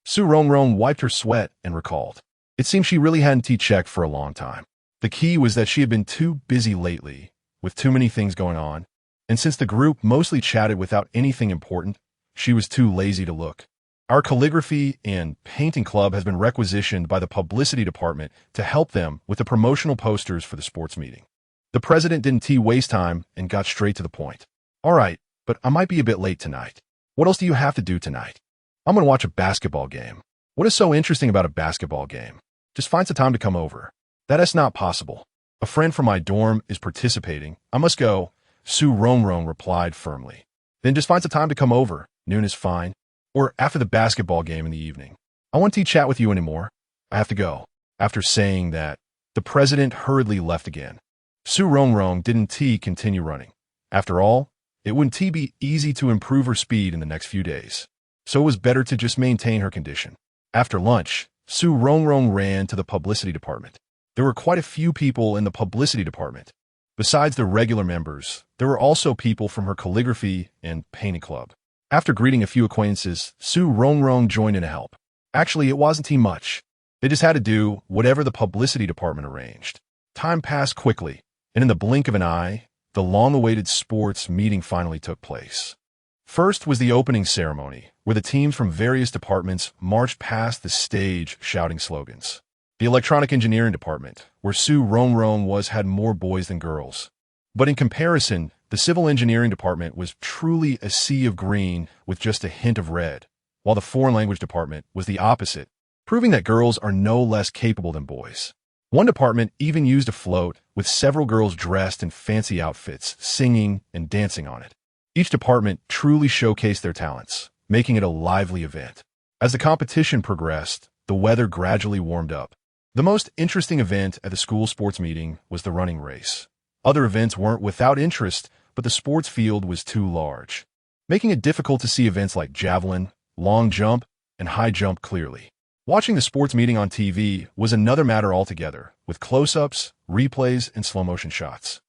Su Rongrong wiped her sweat and recalled. It seemed she really hadn't checked for a long time. The key was that she had been too busy lately, with too many things going on, and since the group mostly chatted without anything important, she was too lazy to look. Our calligraphy and painting club has been requisitioned by the publicity department to help them with the promotional posters for the sports meeting. The president didn't waste time and got straight to the point. All right, but I might be a bit late tonight. What else do you have to do tonight? I'm going to watch a basketball game. What is so interesting about a basketball game? Just find some time to come over. That's not possible. A friend from my dorm is participating. I must go, Su Rongrong replied firmly. Then just find some time to come over. Noon is fine. Or after the basketball game in the evening. I won't chat with you anymore. I have to go. After saying that, the president hurriedly left again. Su Rongrong didn't continue running. After all, it wouldn't be easy to improve her speed in the next few days. So it was better to just maintain her condition. After lunch, Su Rongrong ran to the publicity department. There were quite a few people in the publicity department. Besides the regular members, there were also people from her calligraphy and painting club. After greeting a few acquaintances, Su Rongrong joined in to help. Actually, it wasn't much. They just had to do whatever the publicity department arranged. Time passed quickly, and in the blink of an eye, the long-awaited sports meeting finally took place. First was the opening ceremony, where the teams from various departments marched past the stage shouting slogans. The electronic engineering department, where Su Rongrong had more boys than girls. But in comparison, the civil engineering department was truly a sea of green with just a hint of red, while the foreign language department was the opposite, proving that girls are no less capable than boys. One department even used a float with several girls dressed in fancy outfits, singing and dancing on it. Each department truly showcased their talents, making it a lively event. As the competition progressed, the weather gradually warmed up. The most interesting event at the school sports meeting was the running race. Other events weren't without interest, but the sports field was too large, making it difficult to see events like javelin, long jump, and high jump clearly. Watching the sports meeting on TV was another matter altogether, with close-ups, replays, and slow-motion shots.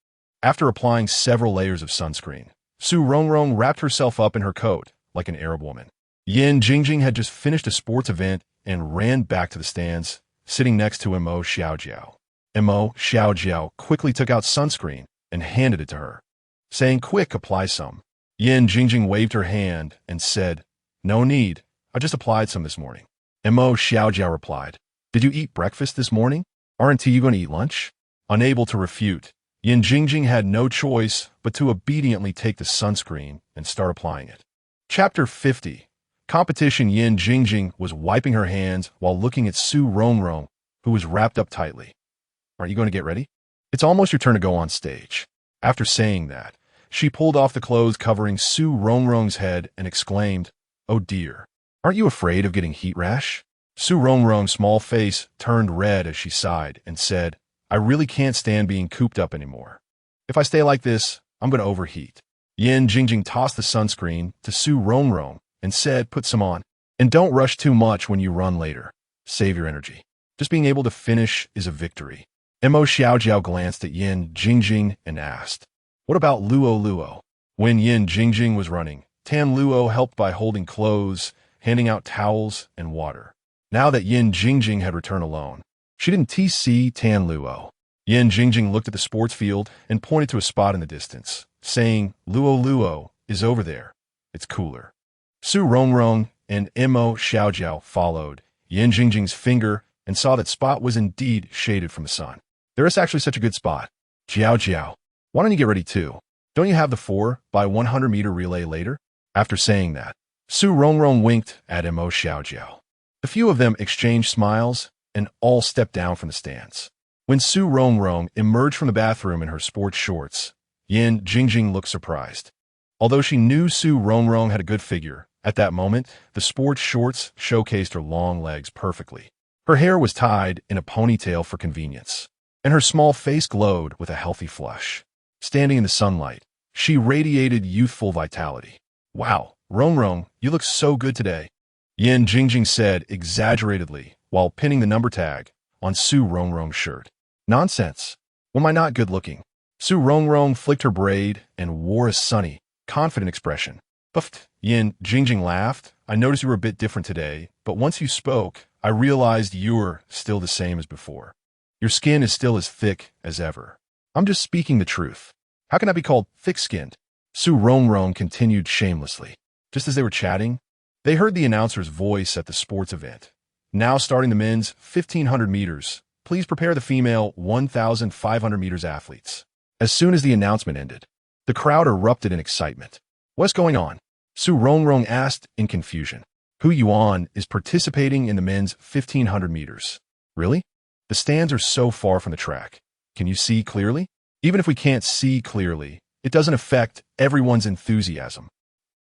After applying several layers of sunscreen, Su Rongrong wrapped herself up in her coat, like an Arab woman. Yan Jingjing had just finished a sports event and ran back to the stands, sitting next to Mo Xiaojiao. Mo Xiaojiao quickly took out sunscreen and handed it to her, saying, "Quick, apply some." Yan Jingjing waved her hand and said, "No need, I just applied some this morning." Mo Xiaojiao replied, "Did you eat breakfast this morning? Aren't you going to eat lunch?" Unable to refute, Yan Jingjing had no choice but to obediently take the sunscreen and start applying it. Chapter 50. Competition. Yan Jingjing was wiping her hands while looking at Su Rongrong, who was wrapped up tightly. "Aren't you going to get ready? It's almost your turn to go on stage." After saying that, she pulled off the clothes covering Su Rongrong's head and exclaimed, "Oh dear, aren't you afraid of getting heat rash?" Su Rongrong's small face turned red as she sighed and said, "I really can't stand being cooped up anymore. If I stay like this, I'm going to overheat." Yan Jingjing tossed the sunscreen to Su Rongrong and said, "Put some on. And don't rush too much when you run later. Save your energy. Just being able to finish is a victory." Mo Xiaojiao glanced at Yan Jingjing and asked, "What about Luo Luo?" When Yan Jingjing was running, Tan Luo helped by holding clothes, handing out towels and water. Now that Yin Jingjing had returned alone, she didn't TC Tan Luo. Yin Jingjing looked at the sports field and pointed to a spot in the distance, saying, Luo Luo is over there. It's cooler. Su Rongrong and Mo Xiaojiao followed Yin Jingjing's finger and saw that spot was indeed shaded from the sun. There is actually such a good spot. Jiao, why don't you get ready too? Don't you have the 4x100-meter relay later? After saying that, Su Rongrong winked at Mo Xiaojiao. The few of them exchanged smiles and all stepped down from the stands. When Su Rongrong emerged from the bathroom in her sports shorts, Yin Jingjing looked surprised. Although she knew Su Rongrong had a good figure, at that moment, the sports shorts showcased her long legs perfectly. Her hair was tied in a ponytail for convenience, and her small face glowed with a healthy flush. Standing in the sunlight, she radiated youthful vitality. Wow, Rongrong, you look so good today, Yin Jingjing said exaggeratedly while pinning the number tag on Su Rongrong's shirt. Nonsense. When am I not good looking? Su Rongrong flicked her braid and wore a sunny, confident expression. Buffed. Yin Jingjing laughed. I noticed you were a bit different today, but once you spoke, I realized you were still the same as before. Your skin is still as thick as ever. I'm just speaking the truth. How can I be called thick-skinned? Su Rongrong continued shamelessly. Just as they were chatting, they heard the announcer's voice at the sports event. Now starting the men's 1,500 meters, please prepare the female 1,500 meters athletes. As soon as the announcement ended, the crowd erupted in excitement. What's going on? Su Rongrong asked in confusion. Hu Yuan is participating in the men's 1,500 meters. Really? The stands are so far from the track. Can you see clearly? Even if we can't see clearly, it doesn't affect everyone's enthusiasm.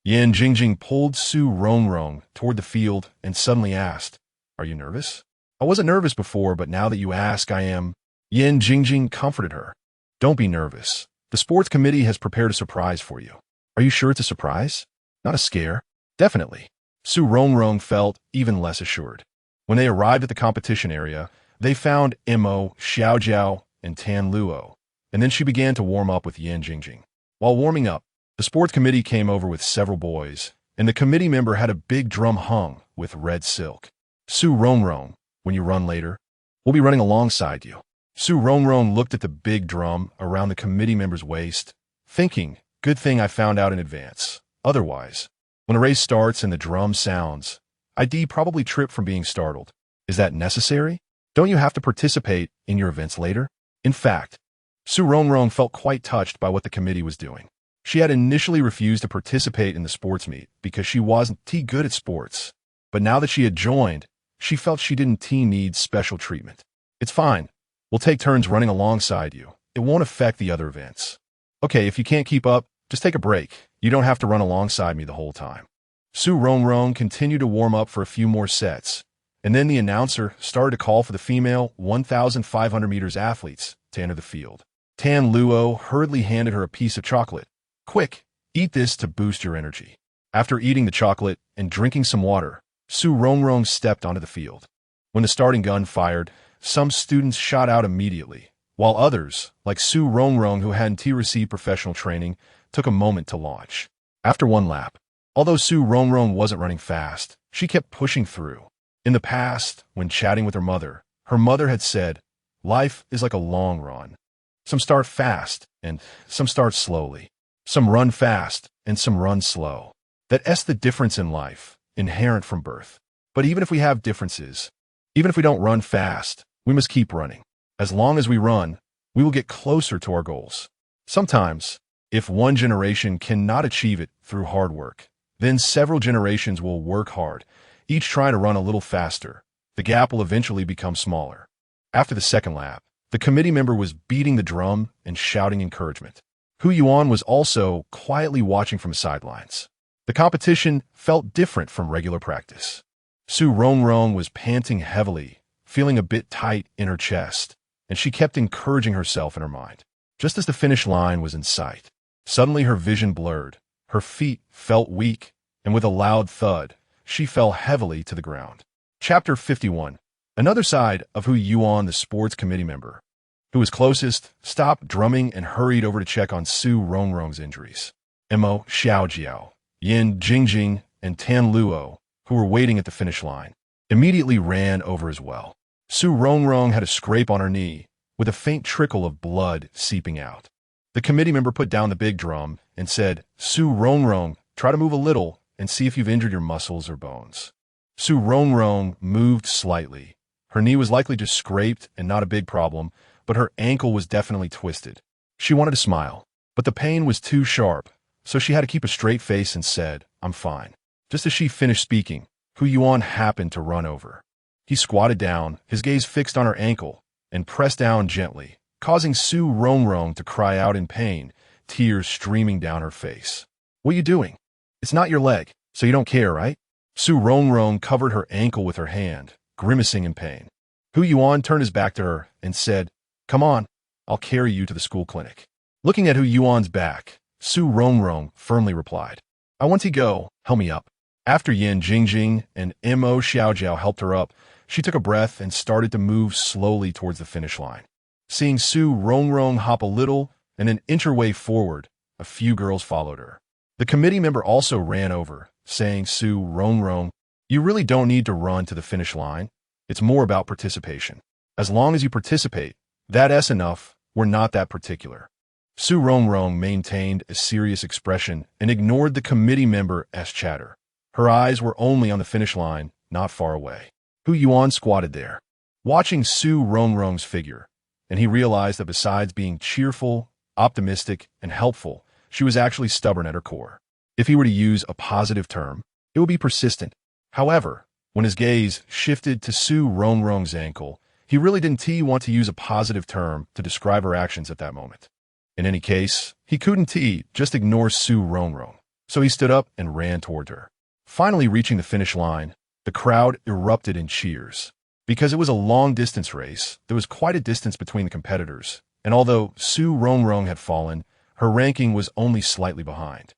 Yin Jingjing pulled Su Rongrong toward the field and suddenly asked, Are you nervous? I wasn't nervous before, but now that you ask, I am. Yin Jingjing comforted her. Don't be nervous. The sports committee has prepared a surprise for you. Are you sure it's a surprise? Not a scare? Definitely. Su Rongrong felt even less assured. When they arrived at the competition area, they found Mo Xiaojiao and Tan Luo, and then she began to warm up with Yin Jingjing. While warming up, the sports committee came over with several boys, and the committee member had a big drum hung with red silk. Su Rongrong, when you run later, we'll be running alongside you. Su Rongrong looked at the big drum around the committee member's waist, thinking, good thing I found out in advance. Otherwise, when a race starts and the drum sounds, I'd probably trip from being startled. Is that necessary? Don't you have to participate in your events later? In fact, Su Rongrong felt quite touched by what the committee was doing. She had initially refused to participate in the sports meet because she wasn't too good at sports. But now that she had joined, she felt she didn't need special treatment. It's fine. We'll take turns running alongside you. It won't affect the other events. Okay, if you can't keep up, just take a break. You don't have to run alongside me the whole time. Su Rongrong continued to warm up for a few more sets, and then the announcer started to call for the female 1,500 meters athletes to enter the field. Tan Luo hurriedly handed her a piece of chocolate. Quick, eat this to boost your energy. After eating the chocolate and drinking some water, Su Rongrong stepped onto the field. When the starting gun fired, some students shot out immediately, while others, like Su Rongrong who hadn't received professional training, took a moment to launch. After one lap, although Su Rongrong wasn't running fast, she kept pushing through. In the past, when chatting with her mother had said, life is like a long run. Some start fast and some start slowly. Some run fast and some run slow. That's the difference in life, inherent from birth. But even if we have differences, even if we don't run fast, we must keep running. As long as we run, we will get closer to our goals. Sometimes, if one generation cannot achieve it through hard work, then several generations will work hard, each trying to run a little faster. The gap will eventually become smaller. After the second lap, the committee member was beating the drum and shouting encouragement. Hu Yuan was also quietly watching from the sidelines. The competition felt different from regular practice. Su Rongrong was panting heavily, feeling a bit tight in her chest, and she kept encouraging herself in her mind. Just as the finish line was in sight, suddenly her vision blurred, her feet felt weak, and with a loud thud, she fell heavily to the ground. Chapter 51. Another side of Hu Yuan, the sports committee member, who was closest, stopped drumming and hurried over to check on Su Rongrong's injuries. Mo Xiaojiao, Yin Jingjing and Tan Luo, who were waiting at the finish line, immediately ran over as well. Su Rongrong had a scrape on her knee, with a faint trickle of blood seeping out. The committee member put down the big drum and said, "Su Rongrong, try to move a little and see if you've injured your muscles or bones." Su Rongrong moved slightly. Her knee was likely just scraped and not a big problem, but her ankle was definitely twisted. She wanted to smile, but the pain was too sharp, so she had to keep a straight face and said, "I'm fine." Just as she finished speaking, Hu Yuan happened to run over. He squatted down, his gaze fixed on her ankle, and pressed down gently, causing Su Rongrong to cry out in pain, tears streaming down her face. "What are you doing? It's not your leg, so you don't care, right?" Su Rongrong covered her ankle with her hand, grimacing in pain. Hu Yuan turned his back to her and said, "Come on, I'll carry you to the school clinic." Looking at Hu Yuan's back, Su Rongrong firmly replied, "I want to go, help me up." After Yin Jingjing and Mo Xiaojiao helped her up, she took a breath and started to move slowly towards the finish line. Seeing Su Rongrong hop a little and then inch her way forward, a few girls followed her. The committee member also ran over, saying, "Su Rongrong, you really don't need to run to the finish line. It's more about participation. As long as you participate, that's enough. We're not that particular." Su Rongrong maintained a serious expression and ignored the committee member's chatter. Her eyes were only on the finish line, not far away. Hu Yuan squatted there, watching Su Rongrong's figure, and he realized that besides being cheerful, optimistic, and helpful, she was actually stubborn at her core. If he were to use a positive term, it would be persistent. However, when his gaze shifted to Su Rongrong's ankle, he really didn't want to use a positive term to describe her actions at that moment. In any case, he couldn't just ignore Su Rongrong, so he stood up and ran toward her. Finally reaching the finish line, the crowd erupted in cheers. Because it was a long-distance race, there was quite a distance between the competitors, and although Su Rongrong had fallen, her ranking was only slightly behind.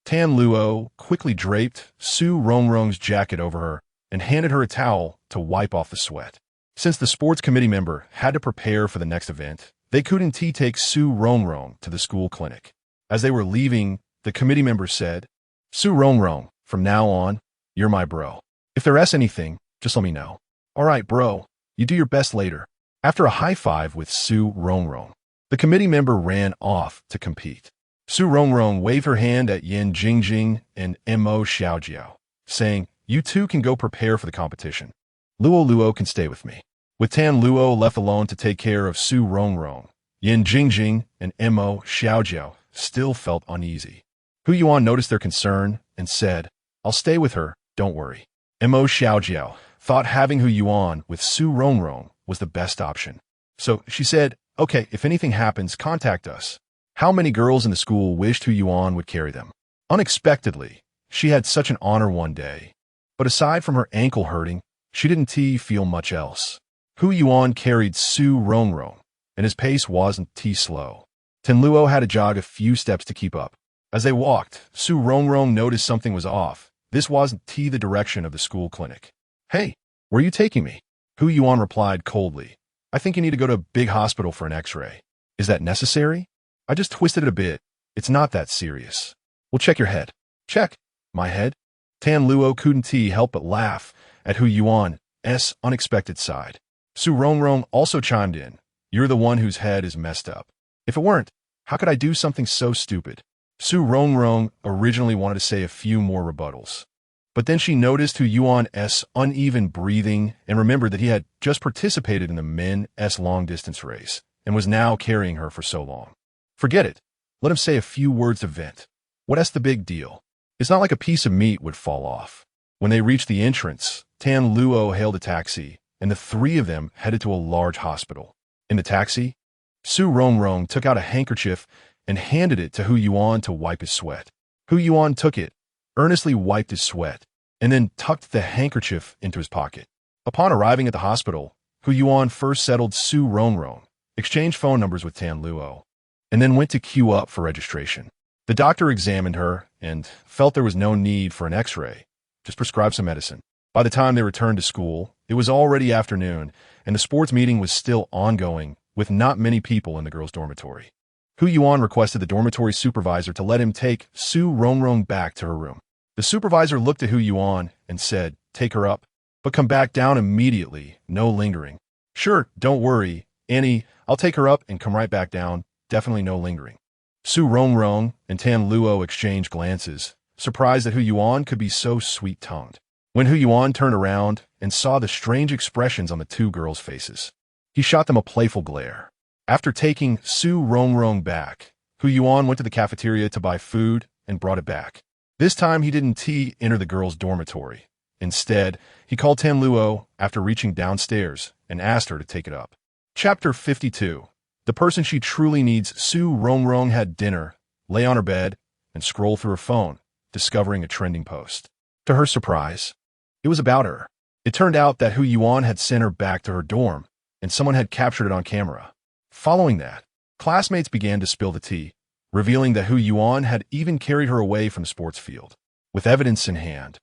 Tan Luo quickly draped Su Rongrong's jacket over her and handed her a towel to wipe off the sweat. Since the sports committee member had to prepare for the next event, they couldn't take Su Rongrong to the school clinic. As they were leaving, the committee member said, "Su Rongrong, from now on, you're my bro. If there's anything, just let me know." "All right, bro. You do your best later." After a high five with Su Rongrong, the committee member ran off to compete. Su Rongrong waved her hand at Yin Jingjing and Mo Xiaojiao, saying, "You two can go prepare for the competition. Luo can stay with me." With Tan Luo left alone to take care of Su Rongrong, Yin Jingjing and Mo Xiaojiao still felt uneasy. Hu Yuan noticed their concern and said, "I'll stay with her, don't worry." Mo Xiaojiao thought having Hu Yuan with Su Rongrong was the best option. So she said, "Okay, if anything happens, contact us." How many girls in the school wished Hu Yuan would carry them? Unexpectedly, she had such an honor one day. But aside from her ankle hurting, she didn't feel much else. Hu Yuan carried Su Rongrong, and his pace wasn't slow. Tan Luo had to jog a few steps to keep up. As they walked, Su Rongrong noticed something was off. This wasn't the direction of the school clinic. "Hey, where are you taking me?" Hu Yuan replied coldly. "I think you need to go to a big hospital for an x-ray." "Is that necessary?" "I just twisted it a bit. It's not that serious." "Well, check your head." "Check. My head?" Tan Luo couldn't help but laugh at Hu Yuan's unexpected side. Su Rongrong also chimed in. "You're the one whose head is messed up. If it weren't, how could I do something so stupid?" Su Rongrong originally wanted to say a few more rebuttals. But then she noticed Hu Yuan's uneven breathing and remembered that he had just participated in the men's long-distance race and was now carrying her for so long. Forget it. Let him say a few words to vent. What's the big deal? It's not like a piece of meat would fall off. When they reached the entrance, Tan Luo hailed a taxi, and the three of them headed to a large hospital. In the taxi, Su Rongrong took out a handkerchief and handed it to Hu Yuan to wipe his sweat. Hu Yuan took it, earnestly wiped his sweat, and then tucked the handkerchief into his pocket. Upon arriving at the hospital, Hu Yuan first settled Su Rongrong, exchanged phone numbers with Tan Luo, and then went to queue up for registration. The doctor examined her and felt there was no need for an x-ray, just prescribed some medicine. By the time they returned to school, it was already afternoon, and the sports meeting was still ongoing, with not many people in the girls' dormitory. Hu Yuan requested the dormitory supervisor to let him take Su Rongrong back to her room. The supervisor looked at Hu Yuan and said, "Take her up, but come back down immediately, no lingering." "Sure, don't worry, Annie, I'll take her up and come right back down, definitely no lingering." Su Rongrong and Tan Luo exchanged glances, surprised that Hu Yuan could be so sweet-tongued. When Hu Yuan turned around and saw the strange expressions on the two girls' faces, he shot them a playful glare. After taking Su Rongrong back, Hu Yuan went to the cafeteria to buy food and brought it back. This time he didn't enter the girls' dormitory. Instead, he called Tan Luo after reaching downstairs and asked her to take it up. Chapter 52. The person she truly needs. Su Rongrong had dinner, lay on her bed, and scroll through her phone, discovering a trending post. To her surprise, it was about her. It turned out that Hu Yuan had sent her back to her dorm, and someone had captured it on camera. Following that, classmates began to spill the tea, revealing that Hu Yuan had even carried her away from the sports field. With evidence in hand,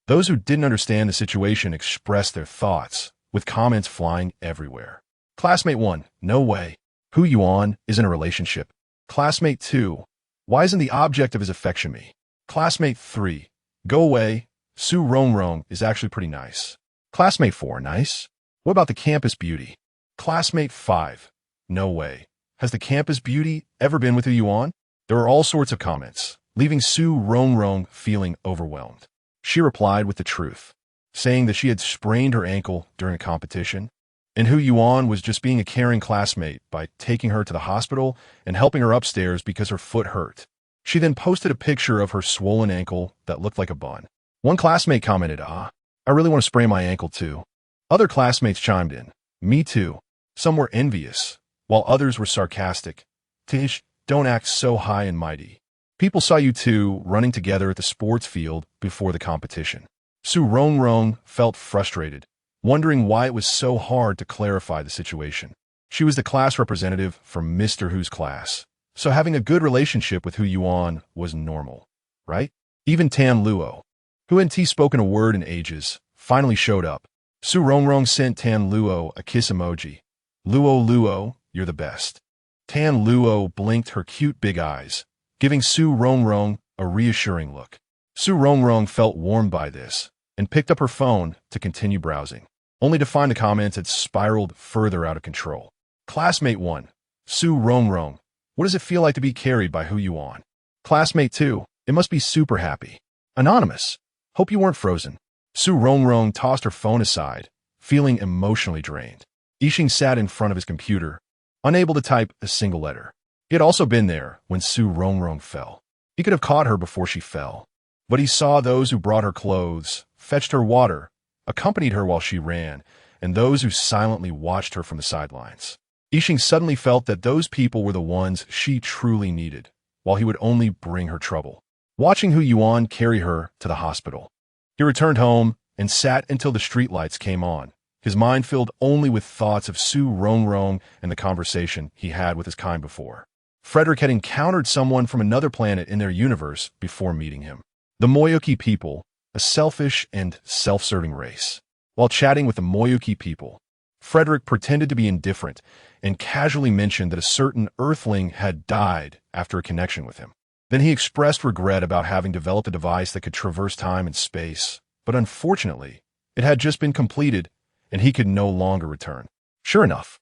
those who didn't understand the situation expressed their thoughts, with comments flying everywhere. Classmate 1, "No way. Hu Yuan is in a relationship." Classmate 2, "Why isn't the object of his affection me?" Classmate 3, "Go away. Su Rongrong is actually pretty nice." Classmate 4, "Nice? What about the campus beauty?" Classmate 5, "No way. Has the campus beauty ever been with Hu Yuan?" There were all sorts of comments, leaving Su Rongrong feeling overwhelmed. She replied with the truth, saying that she had sprained her ankle during a competition, and Hu Yuan was just being a caring classmate by taking her to the hospital and helping her upstairs because her foot hurt. She then posted a picture of her swollen ankle that looked like a bun. One classmate commented, "I really want to sprain my ankle too." Other classmates chimed in, "Me too." Some were envious, while others were sarcastic. "Tish, don't act so high and mighty. People saw you two running together at the sports field before the competition." Su Rongrong felt frustrated, wondering why it was so hard to clarify the situation. She was the class representative for Mr. Hu's class, so having a good relationship with Hu Yuan was normal, right? Even Tan Luo, who hadn't spoken a word in ages, finally showed up. Su Rongrong sent Tan Luo a kiss emoji. Luo, you're the best." Tan Luo blinked her cute big eyes, giving Su Rongrong a reassuring look. Su Rongrong felt warmed by this and picked up her phone to continue browsing, only to find the comments had spiraled further out of control. Classmate 1, "Su Rongrong, what does it feel like to be carried by Hu Yuan?" Classmate 2, "It must be super happy." Anonymous, "Hope you weren't frozen." Su Rongrong tossed her phone aside, feeling emotionally drained. Yixing sat in front of his computer, unable to type a single letter. He had also been there when Su Rongrong fell. He could have caught her before she fell, but he saw those who brought her clothes, fetched her water, accompanied her while she ran, and those who silently watched her from the sidelines. Yixing suddenly felt that those people were the ones she truly needed, while he would only bring her trouble. Watching Hu Yuan carry her to the hospital, he returned home and sat until the streetlights came on, his mind filled only with thoughts of Su Rongrong and the conversation he had with his kind before. Frederick had encountered someone from another planet in their universe before meeting him. The Moyuki people, a selfish and self-serving race. While chatting with the Moyuki people, Frederick pretended to be indifferent and casually mentioned that a certain Earthling had died after a connection with him. Then he expressed regret about having developed a device that could traverse time and space, but unfortunately, it had just been completed and he could no longer return. Sure enough,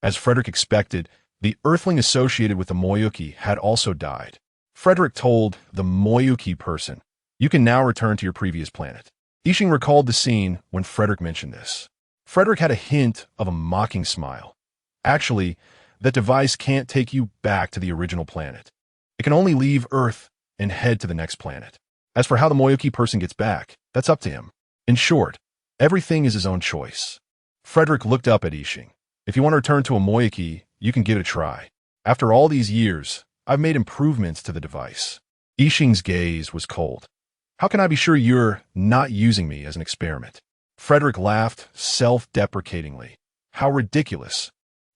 as Frederick expected, the Earthling associated with the Moyuki had also died. Frederick told the Moyuki person, "You can now return to your previous planet." Yixing recalled the scene when Frederick mentioned this. Frederick had a hint of a mocking smile. Actually, that device can't take you back to the original planet. It can only leave Earth and head to the next planet. As for how the Moyuki person gets back, that's up to him. In short, everything is his own choice. Frederick looked up at Yixing. "If you want to return to a Moyuki, you can give it a try. After all these years, I've made improvements to the device." Yixing's gaze was cold. "How can I be sure you're not using me as an experiment?" Frederick laughed self-deprecatingly. "How ridiculous.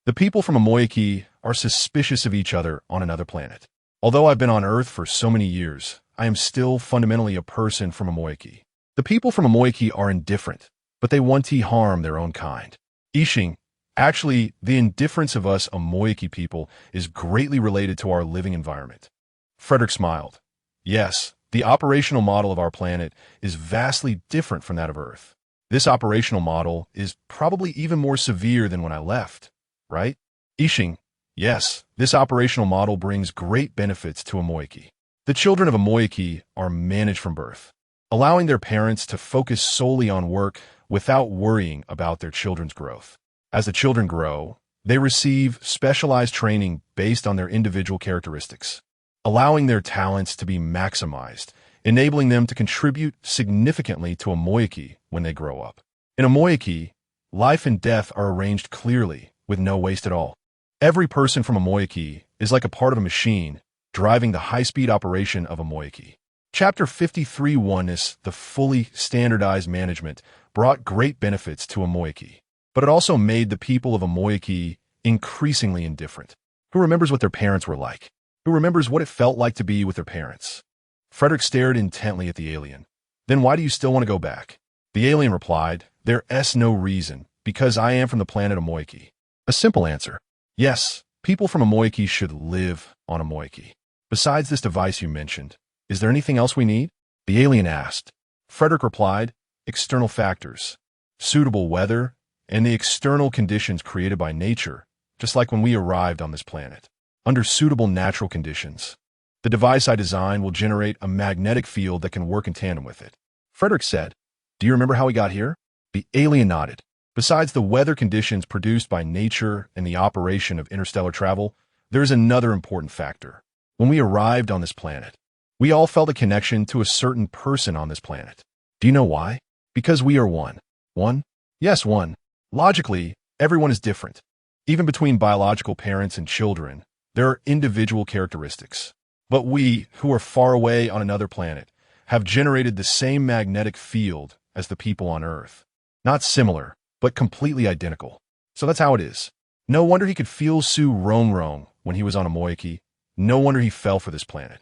The people from a Moyuki are suspicious of each other on another planet. Although I've been on Earth for so many years, I am still fundamentally a person from a Moyuki. The people from a Moyuki are indifferent, but they want to harm their own kind. Yixing, actually, the indifference of us Amoyuki people is greatly related to our living environment." Frederick smiled. "Yes, The operational model of our planet is vastly different from that of Earth. This operational model is probably even more severe than when I left, right? Ishing, yes, this operational model brings great benefits to a moiki. The children of a moiki are managed from birth, allowing their parents to focus solely on work without worrying about their children's growth. As the children grow, they receive specialized training based on their individual characteristics, allowing their talents to be maximized, enabling them to contribute significantly to a moiki when they grow up. In a moiki, life and death are arranged clearly, with no waste at all. Every person from a moiki is like a part of a machine, driving the high-speed operation of a moiki. Chapter 53 Oneness, the fully standardized management, brought great benefits to a moiki, but it also made the people of a moiki increasingly indifferent. Who remembers what their parents were like? Who remembers what it felt like to be with their parents? Frederick stared intently at the alien. Then why do you still want to go back? The alien replied, There's no reason, because I am from the planet Amoiki. A simple answer. Yes, people from Amoiki should live on Amoiki. Besides this device you mentioned, is there anything else we need? The alien asked. Frederick replied, external factors, suitable weather, and the external conditions created by nature, just like when we arrived on this planet. Under suitable natural conditions, the device I designed will generate a magnetic field that can work in tandem with it. Frederick said, Do you remember how we got here? The alien nodded. Besides the weather conditions produced by nature and the operation of interstellar travel, there is another important factor. When we arrived on this planet, we all felt a connection to a certain person on this planet. Do you know why? Because we are one. One? Yes, one. Logically, everyone is different. Even between biological parents and children, there are individual characteristics. But we, who are far away on another planet, have generated the same magnetic field as the people on Earth. Not similar, but completely identical. So that's how it is. No wonder he could feel Rongrong when he was on a moiki. No wonder he fell for this planet.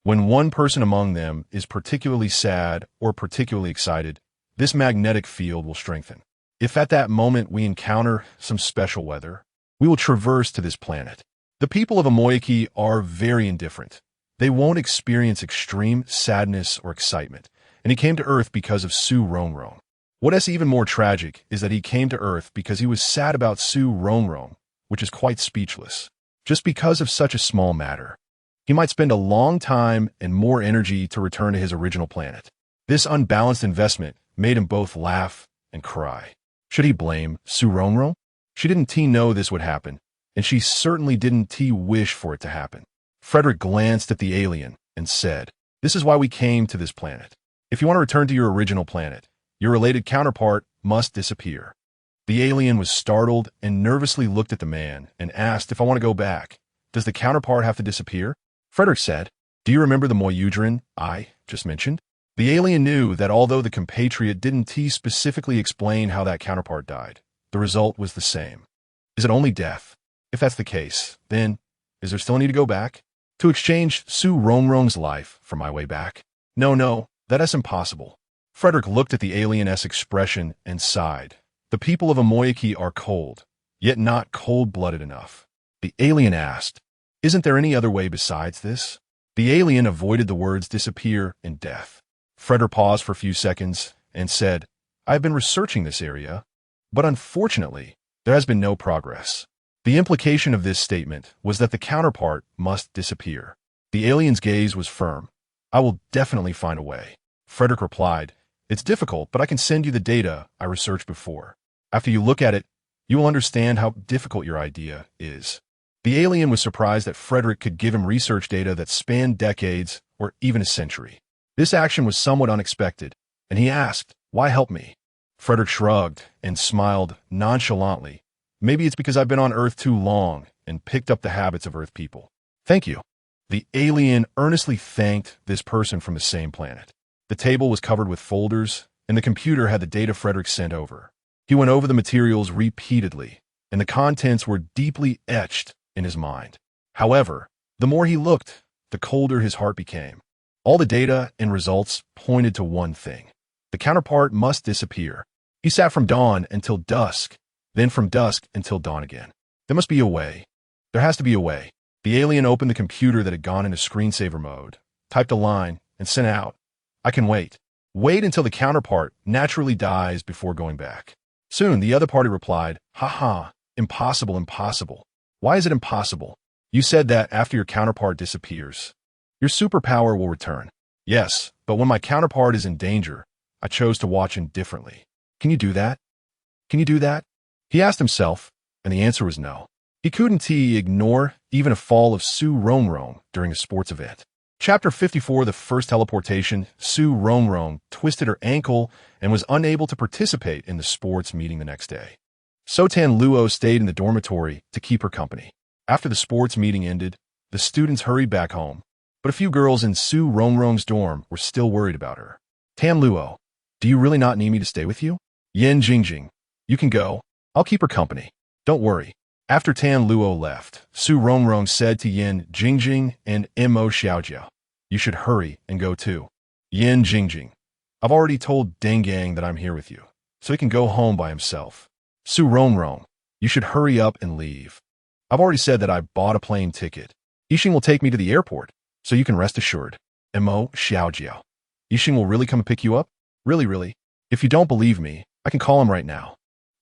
When one person among them is particularly sad or particularly excited, this magnetic field will strengthen. If at that moment we encounter some special weather, we will traverse to this planet. The people of Amoiki are very indifferent. They won't experience extreme sadness or excitement, and he came to Earth because of Rongrong. What is even more tragic is that he came to Earth because he was sad about Rongrong, which is quite speechless. Just because of such a small matter, he might spend a long time and more energy to return to his original planet. This unbalanced investment made him both laugh and cry. Should he blame Rongrong? She didn't know this would happen, and she certainly didn't wish for it to happen. Frederick glanced at the alien and said, This is why we came to this planet. If you want to return to your original planet, your related counterpart must disappear. The alien was startled and nervously looked at the man and asked, If I want to go back, does the counterpart have to disappear? Frederick said, Do you remember the Moyudrin I just mentioned? The alien knew that although the compatriot didn't specifically explain how that counterpart died, the result was the same. Is it only death? If that's the case, then is there still a need to go back? To exchange Rongrong's life for my way back? No, that is impossible. Frederick looked at the alien's expression and sighed. The people of Amoiki are cold, yet not cold-blooded enough. The alien asked, Isn't there any other way besides this? The alien avoided the words disappear and death. Frederick paused for a few seconds and said, I have been researching this area, but unfortunately, there has been no progress. The implication of this statement was that the counterpart must disappear. The alien's gaze was firm. I will definitely find a way. Frederick replied, It's difficult, but I can send you the data I researched before. After you look at it, you will understand how difficult your idea is. The alien was surprised that Frederick could give him research data that spanned decades or even a century. This action was somewhat unexpected, and he asked, Why help me? Frederick shrugged and smiled nonchalantly. Maybe it's because I've been on Earth too long and picked up the habits of Earth people. Thank you. The alien earnestly thanked this person from the same planet. The table was covered with folders, and the computer had the data Frederick sent over. He went over the materials repeatedly, and the contents were deeply etched in his mind. However, the more he looked, the colder his heart became. All the data and results pointed to one thing. The counterpart must disappear. He sat from dawn until dusk, then from dusk until dawn again. There must be a way. There has to be a way. The alien opened the computer that had gone into screensaver mode, typed a line, and sent out. I can wait. Wait until the counterpart naturally dies before going back. Soon, the other party replied, haha, impossible, impossible. Why is it impossible? You said that after your counterpart disappears, your superpower will return. Yes, but when my counterpart is in danger, I chose to watch indifferently. Can you do that? Can you do that? He asked himself, and the answer was no. He couldn't ignore even a fall of Rongrong during a sports event. Chapter 54, the first teleportation. Rongrong twisted her ankle and was unable to participate in the sports meeting the next day. Sotan Luo stayed in the dormitory to keep her company. After the sports meeting ended, the students hurried back home, but a few girls in Rongrong's dorm were still worried about her. Tan Luo, do you really not need me to stay with you? Yin Jingjing, you can go. I'll keep her company. Don't worry. After Tan Luo left, Rongrong said to Yin Jingjing and Mo Xiaojia, you should hurry and go too. Yin Jingjing, I've already told Dengang that I'm here with you, so he can go home by himself. Rongrong, you should hurry up and leave. I've already said that I bought a plane ticket. Yixing will take me to the airport, so you can rest assured. Mo Xiaojia, Yixing will really come and pick you up? Really? If you don't believe me, I can call him right now.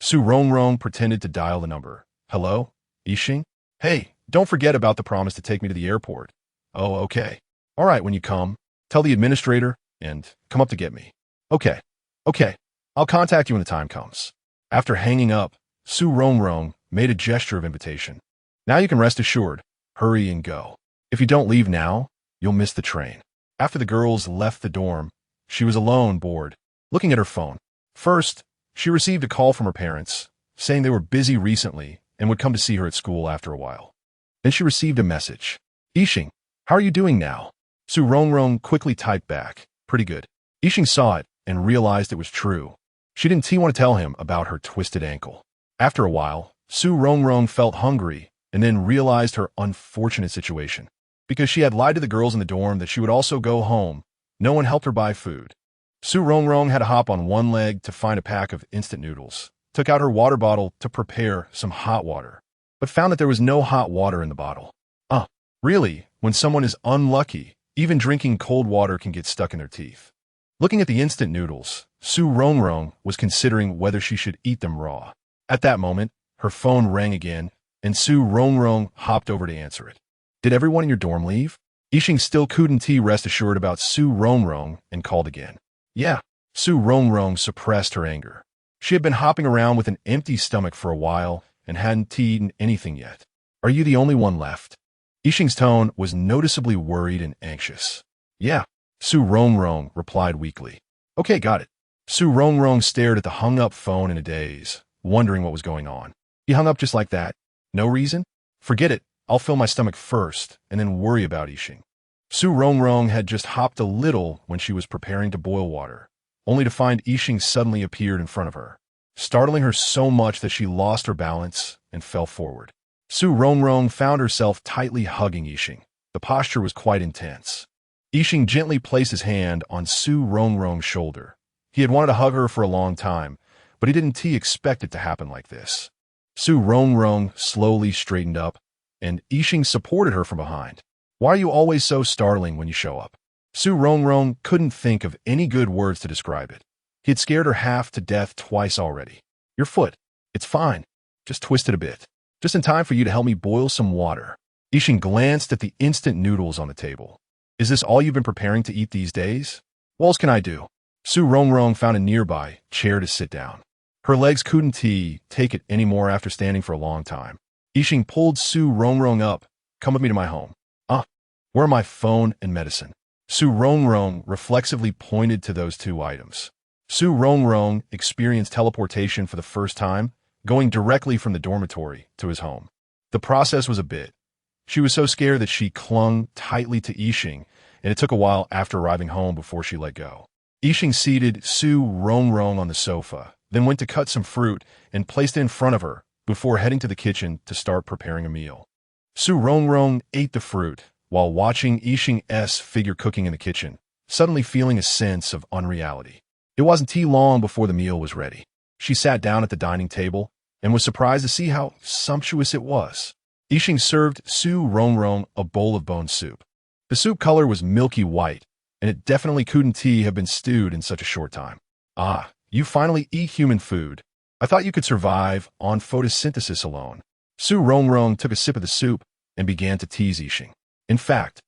Rongrong pretended to dial the number. Hello? Yixing? Hey, don't forget about the promise to take me to the airport. Oh, okay. All right, when you come, tell the administrator and come up to get me. Okay. I'll contact you when the time comes. After hanging up, Rongrong made a gesture of invitation. Now you can rest assured. Hurry and go. If you don't leave now, you'll miss the train. After the girls left the dorm, she was alone, bored, looking at her phone. First, she received a call from her parents, saying they were busy recently and would come to see her at school after a while. Then she received a message. Yixing, how are you doing now? Rongrong quickly typed back, pretty good. Yixing saw it and realized it was true. She didn't want to tell him about her twisted ankle. After a while, Rongrong felt hungry and then realized her unfortunate situation. Because she had lied to the girls in the dorm that she would also go home, no one helped her buy food. Rongrong had to hop on one leg to find a pack of instant noodles, took out her water bottle to prepare some hot water, but found that there was no hot water in the bottle. Really, when someone is unlucky, even drinking cold water can get stuck in their teeth. Looking at the instant noodles, Rongrong was considering whether she should eat them raw. At that moment, her phone rang again, and Rongrong hopped over to answer it. Did everyone in your dorm leave? Yixing still couldn't rest assured about Rongrong and called again. Yeah, Rongrong suppressed her anger. She had been hopping around with an empty stomach for a while and hadn't eaten anything yet. Are you the only one left? Yixing's tone was noticeably worried and anxious. Yeah, Rongrong replied weakly. Okay, got it. Rongrong stared at the hung-up phone in a daze, wondering what was going on. He hung up just like that. No reason? Forget it. I'll fill my stomach first and then worry about Yixing. Rongrong had just hopped a little when she was preparing to boil water, only to find Yixing suddenly appeared in front of her, startling her so much that she lost her balance and fell forward. Rongrong found herself tightly hugging Yixing. The posture was quite intense. Yixing gently placed his hand on Rongrong's shoulder. He had wanted to hug her for a long time, but he didn't expect it to happen like this. Rongrong slowly straightened up, and Yixing supported her from behind. Why are you always so startling when you show up? Rongrong couldn't think of any good words to describe it. He had scared her half to death twice already. Your foot. It's fine. Just twist it a bit. Just in time for you to help me boil some water. Yixing glanced at the instant noodles on the table. Is this all you've been preparing to eat these days? What else can I do? Rongrong found a nearby chair to sit down. Her legs couldn't take it anymore after standing for a long time. Yixing pulled Rongrong up. Come with me to my home. Where are my phone and medicine? Rongrong reflexively pointed to those two items. Rongrong experienced teleportation for the first time, going directly from the dormitory to his home. The process was a bit. She was so scared that she clung tightly to Yixing, and it took a while after arriving home before she let go. Yixing seated Rongrong on the sofa, then went to cut some fruit and placed it in front of her before heading to the kitchen to start preparing a meal. Rongrong ate the fruit while watching Yixing's figure cooking in the kitchen, suddenly feeling a sense of unreality. It wasn't long before the meal was ready. She sat down at the dining table and was surprised to see how sumptuous it was. Yixing served Rongrong a bowl of bone soup. The soup color was milky white, and and it definitely couldn't have been stewed in such a short time. Ah, you finally eat human food. I thought you could survive on photosynthesis alone. Su Rongrong took a sip of the soup and began to tease Yixing. In fact,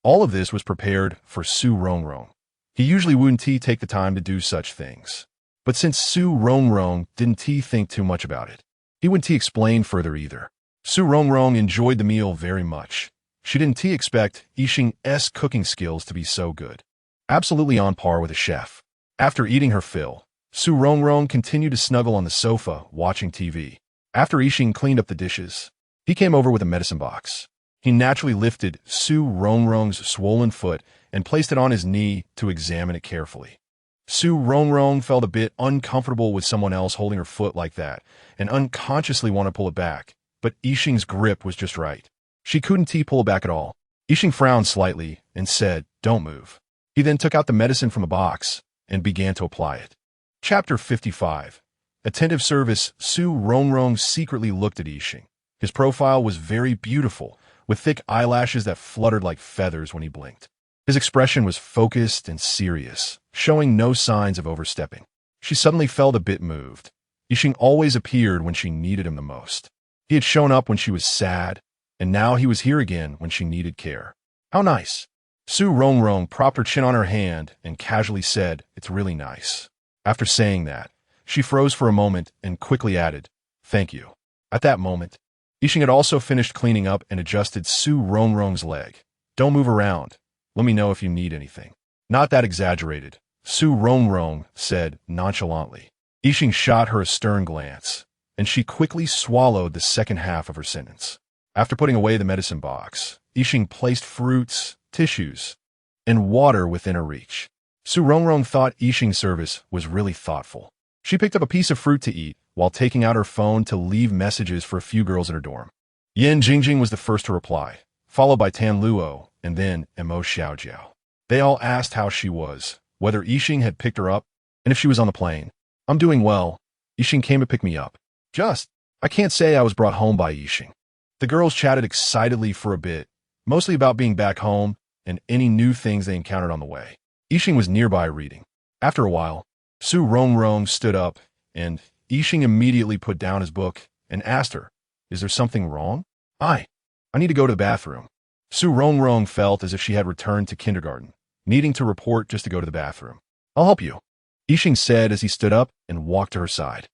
all of this was prepared for Su Rongrong. He usually wouldn't take the time to do such things. But since Su Rongrong didn't think too much about it, he wouldn't explain further either. Su Rongrong enjoyed the meal very much. She didn't expect Yixing's cooking skills to be so good. Absolutely on par with a chef. After eating her fill, Su Rongrong continued to snuggle on the sofa, watching TV. After Yixing cleaned up the dishes, he came over with a medicine box. He naturally lifted Su Rongrong's swollen foot and placed it on his knee to examine it carefully. Su Rongrong felt a bit uncomfortable with someone else holding her foot like that and unconsciously wanted to pull it back, but Yixing's grip was just right. She couldn't pull it back at all. Yixing frowned slightly and said, "Don't move." He then took out the medicine from a box and began to apply it. Chapter 55. Attentive service. Su Rongrong secretly looked at Yixing. His profile was very beautiful, with thick eyelashes that fluttered like feathers when he blinked. His expression was focused and serious, showing no signs of overstepping. She suddenly felt a bit moved. Yixing always appeared when she needed him the most. He had shown up when she was sad, and now he was here again when she needed care. How nice. Su Rongrong propped her chin on her hand and casually said, "It's really nice." After saying that, she froze for a moment and quickly added, "Thank you." At that moment, Yixing had also finished cleaning up and adjusted Su Rongrong's leg. "Don't move around. Let me know if you need anything." "Not that exaggerated," Su Rongrong said nonchalantly. Yixing shot her a stern glance, and she quickly swallowed the second half of her sentence. After putting away the medicine box, Yixing placed fruits, tissues, and water within her reach. Su Rongrong thought Yixing's service was really thoughtful. She picked up a piece of fruit to eat while taking out her phone to leave messages for a few girls in her dorm. Yan Jingjing was the first to reply, followed by Tan Luo and then Mo Xiaojiao. They all asked how she was, whether Yixing had picked her up, and if she was on the plane. "I'm doing well. Yixing came to pick me up. I can't say I was brought home by Yixing." The girls chatted excitedly for a bit, mostly about being back home and any new things they encountered on the way. Yixing was nearby reading. After a while, Su Rongrong stood up, and Yixing immediately put down his book and asked her, "Is there something wrong?" I need to go to the bathroom." Su Rongrong felt as if she had returned to kindergarten, needing to report just to go to the bathroom. "I'll help you," Yixing said as he stood up and walked to her side.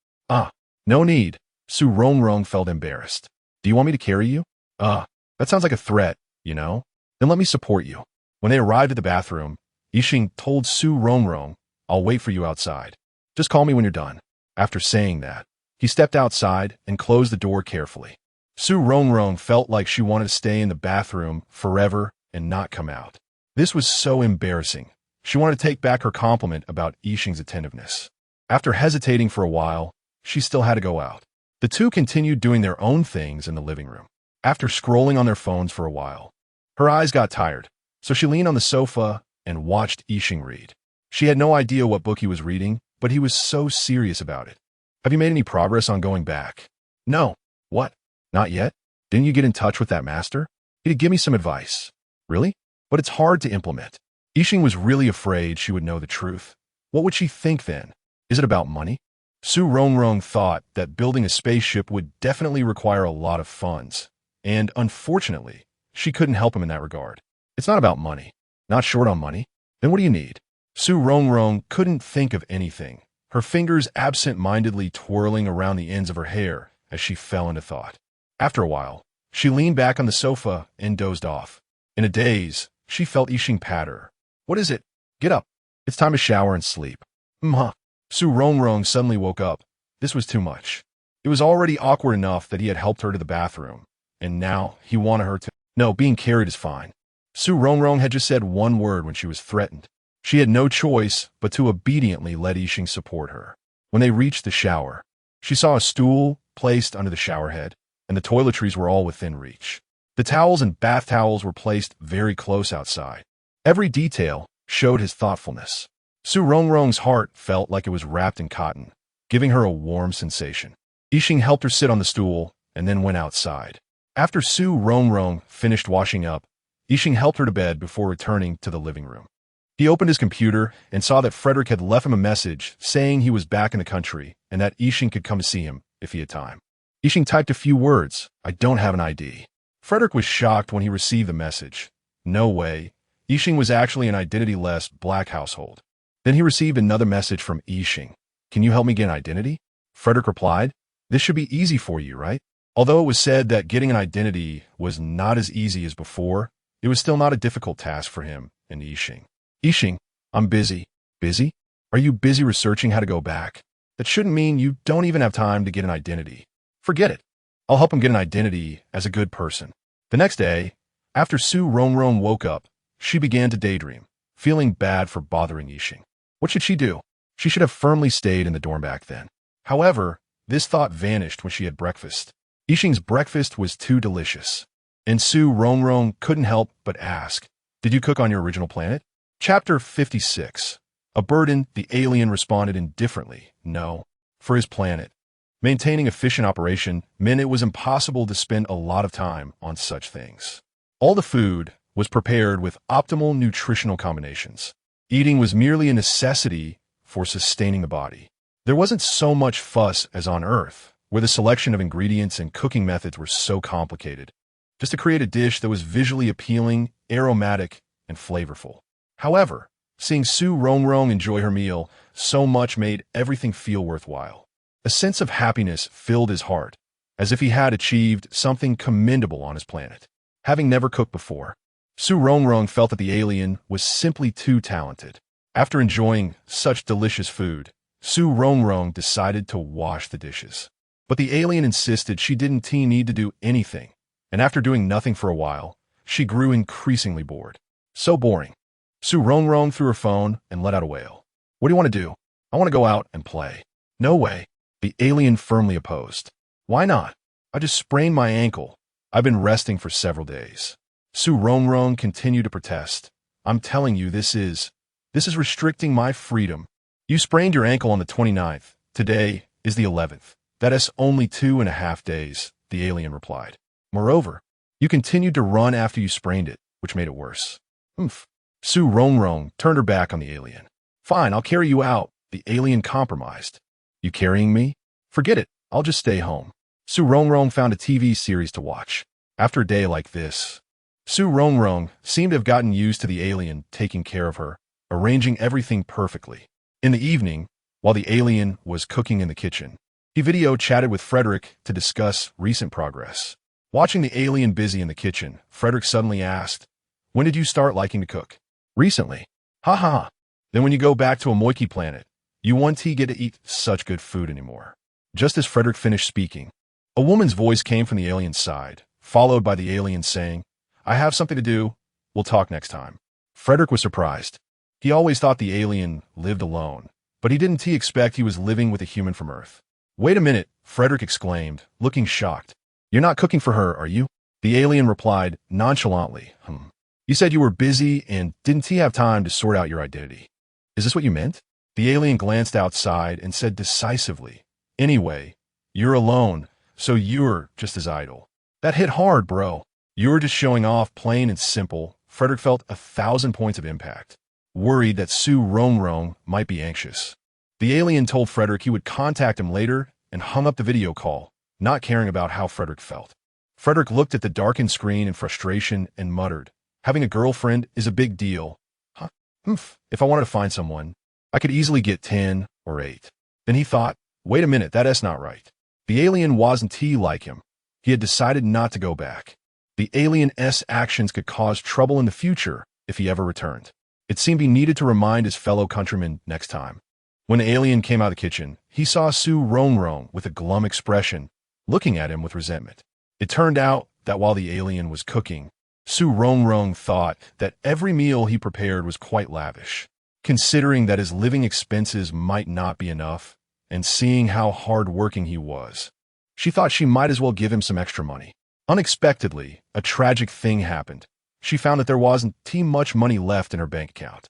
No need." Su Rongrong felt embarrassed. "Do you want me to carry you?" That sounds like a threat, you know? Then let me support you." When they arrived at the bathroom, Yixing told Su Rongrong, "I'll wait for you outside. Just call me when you're done." After saying that, he stepped outside and closed the door carefully. Su Rongrong felt like she wanted to stay in the bathroom forever and not come out. This was so embarrassing. She wanted to take back her compliment about Yixing's attentiveness. After hesitating for a while, she still had to go out. The two continued doing their own things in the living room. After scrolling on their phones for a while, her eyes got tired, so she leaned on the sofa and watched Yixing read. She had no idea what book he was reading, but he was so serious about it. "Have you made any progress on going back?" "No." "What? Not yet? Didn't you get in touch with that master? He'd give me some advice." "Really? But it's hard to implement." Yixing was really afraid she would know the truth. What would she think then? Is it about money? Su Rongrong thought that building a spaceship would definitely require a lot of funds, and unfortunately, she couldn't help him in that regard. "It's not about money. Not short on money. Then what do you need?" Su Rongrong couldn't think of anything, her fingers absent-mindedly twirling around the ends of her hair as she fell into thought. After a while, she leaned back on the sofa and dozed off. In a daze, she felt Yixing pat her. "What is it? Get up. It's time to shower and sleep." Su Rongrong suddenly woke up. This was too much. It was already awkward enough that he had helped her to the bathroom, and now he wanted her to— No, being carried is fine. Su Rongrong had just said one word when she was threatened. She had no choice but to obediently let Yixing support her. When they reached the shower, she saw a stool placed under the shower head, and the toiletries were all within reach. The towels and bath towels were placed very close outside. Every detail showed his thoughtfulness. Su Rongrong's heart felt like it was wrapped in cotton, giving her a warm sensation. Yixing helped her sit on the stool and then went outside. After Su Rongrong finished washing up, Yixing helped her to bed before returning to the living room. He opened his computer and saw that Frederick had left him a message saying he was back in the country and that Yixing could come to see him if he had time. Yixing typed a few words, "I don't have an ID." Frederick was shocked when he received the message. No way. Yixing was actually an identity-less black household. Then he received another message from Yixing. "Can you help me get an identity?" Frederick replied, "This should be easy for you, right?" Although it was said that getting an identity was not as easy as before, it was still not a difficult task for him and Yixing. "Yixing, I'm busy." "Busy? Are you busy researching how to go back?" "That shouldn't mean you don't even have time to get an identity." "Forget it. I'll help him get an identity as a good person." The next day, after Su Rongrong woke up, she began to daydream, feeling bad for bothering Yixing. What should she do? She should have firmly stayed in the dorm back then. However, this thought vanished when she had breakfast. Yixing's breakfast was too delicious, and Su Rongrong couldn't help but ask, "Did you cook on your original planet?" Chapter 56. A burden, the alien responded indifferently, "No." For his planet, maintaining efficient operation meant it was impossible to spend a lot of time on such things. All the food was prepared with optimal nutritional combinations. Eating was merely a necessity for sustaining the body. There wasn't so much fuss as on Earth, where the selection of ingredients and cooking methods were so complicated, just to create a dish that was visually appealing, aromatic, and flavorful. However, seeing Su Rongrong enjoy her meal so much made everything feel worthwhile. A sense of happiness filled his heart, as if he had achieved something commendable on his planet. Having never cooked before, Su Rongrong felt that the alien was simply too talented. After enjoying such delicious food, Su Rongrong decided to wash the dishes. But the alien insisted she didn't need to do anything, and after doing nothing for a while, she grew increasingly bored. So boring. Su Rongrong threw her phone and let out a wail. "What do you want to do?" "I want to go out and play." "No way." The alien firmly opposed. "Why not?" "I just sprained my ankle. I've been resting for several days." Su Rongrong continued to protest. "I'm telling you, this is restricting my freedom. You sprained your ankle on the 29th. Today is the 11th. That is only 2.5 days, the alien replied. Moreover, you continued to run after you sprained it, which made it worse. Oomph. Su Rongrong turned her back on the alien. "Fine, I'll carry you out," the alien compromised. "You carrying me? Forget it, I'll just stay home." Su Rongrong found a TV series to watch. After a day like this, Su Rongrong seemed to have gotten used to the alien taking care of her, arranging everything perfectly. In the evening, while the alien was cooking in the kitchen, he video chatted with Frederick to discuss recent progress. Watching the alien busy in the kitchen, Frederick suddenly asked, "When did you start liking to cook?" "Recently." "Ha ha. Then when you go back to a Moiki planet, you won't get to eat such good food anymore." Just as Frederick finished speaking, a woman's voice came from the alien's side, followed by the alien saying, "I have something to do. We'll talk next time." Frederick was surprised. He always thought the alien lived alone, but he didn't expect he was living with a human from Earth. "Wait a minute," Frederick exclaimed, looking shocked. "You're not cooking for her, are you?" The alien replied nonchalantly, "You said you were busy and didn't have time to sort out your identity. Is this what you meant?" The alien glanced outside and said decisively, "Anyway, you're alone, so you're just as idle." That hit hard, bro. You were just showing off, plain and simple. Frederick felt 1,000 points of impact, worried that Su Rongrong might be anxious. The alien told Frederick he would contact him later and hung up the video call, not caring about how Frederick felt. Frederick looked at the darkened screen in frustration and muttered, "Having a girlfriend is a big deal. Huh? If I wanted to find someone, I could easily get 10 or 8. Then he thought, wait a minute, that's not right. The alien wasn't like him. He had decided not to go back. The alien's actions could cause trouble in the future if he ever returned. It seemed he needed to remind his fellow countrymen next time. When the alien came out of the kitchen, he saw Su Rongrong with a glum expression, looking at him with resentment. It turned out that while the alien was cooking, Su Rongrong thought that every meal he prepared was quite lavish. Considering that his living expenses might not be enough, and seeing how hard-working he was, she thought she might as well give him some extra money. Unexpectedly, a tragic thing happened. She found that there wasn't much money left in her bank account.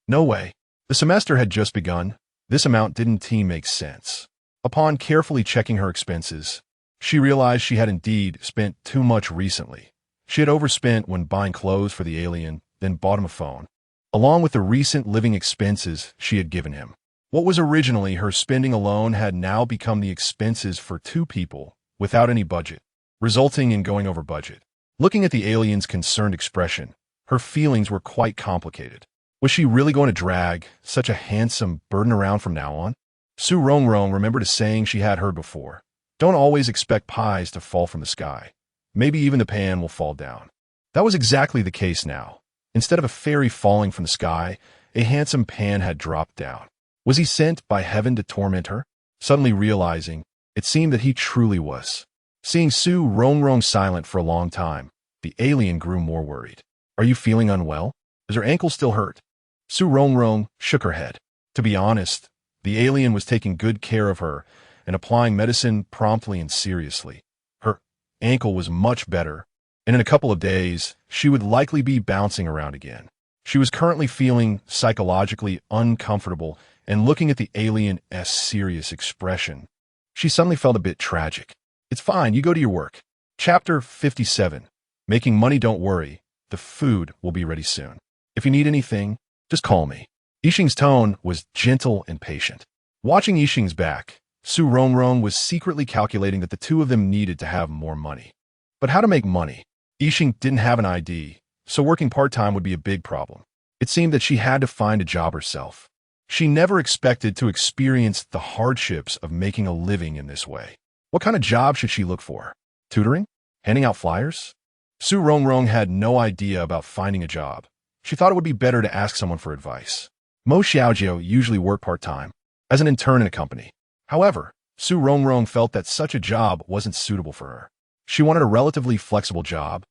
No way. The semester had just begun. This amount didn't make sense. Upon carefully checking her expenses, she realized she had indeed spent too much recently. She had overspent when buying clothes for the alien, then bought him a phone. along with the recent living expenses she had given him. What was originally her spending alone had now become the expenses for two people without any budget, resulting in going over budget. Looking at the alien's concerned expression, her feelings were quite complicated. Was she really going to drag such a handsome burden around from now on? Su Rongrong remembered a saying she had heard before. Don't always expect pies to fall from the sky. Maybe even the pan will fall down. That was exactly the case now. Instead of a fairy falling from the sky, a handsome pan had dropped down. Was he sent by heaven to torment her? Suddenly realizing, it seemed that he truly was. Seeing Su Rongrong silent for a long time, the alien grew more worried. Are you feeling unwell? Does her ankle still hurt? Su Rongrong shook her head. To be honest, the alien was taking good care of her and applying medicine promptly and seriously. Her ankle was much better, and in a couple of days, she would likely be bouncing around again. She was currently feeling psychologically uncomfortable, and looking at the alien's serious expression, she suddenly felt a bit tragic. It's fine, you go to your work. Chapter 57. Making money, don't worry. The food will be ready soon. If you need anything, just call me. Yixing's tone was gentle and patient. Watching Yixing's back, Su Rongrong was secretly calculating that the two of them needed to have more money. But how to make money? Yixing didn't have an ID, so working part-time would be a big problem. It seemed that she had to find a job herself. She never expected to experience the hardships of making a living in this way. What kind of job should she look for? Tutoring? Handing out flyers? Su Rongrong had no idea about finding a job. She thought it would be better to ask someone for advice. Mo Xiaojiao usually worked part-time, as an intern in a company. However, Su Rongrong felt that such a job wasn't suitable for her. She wanted a relatively flexible job,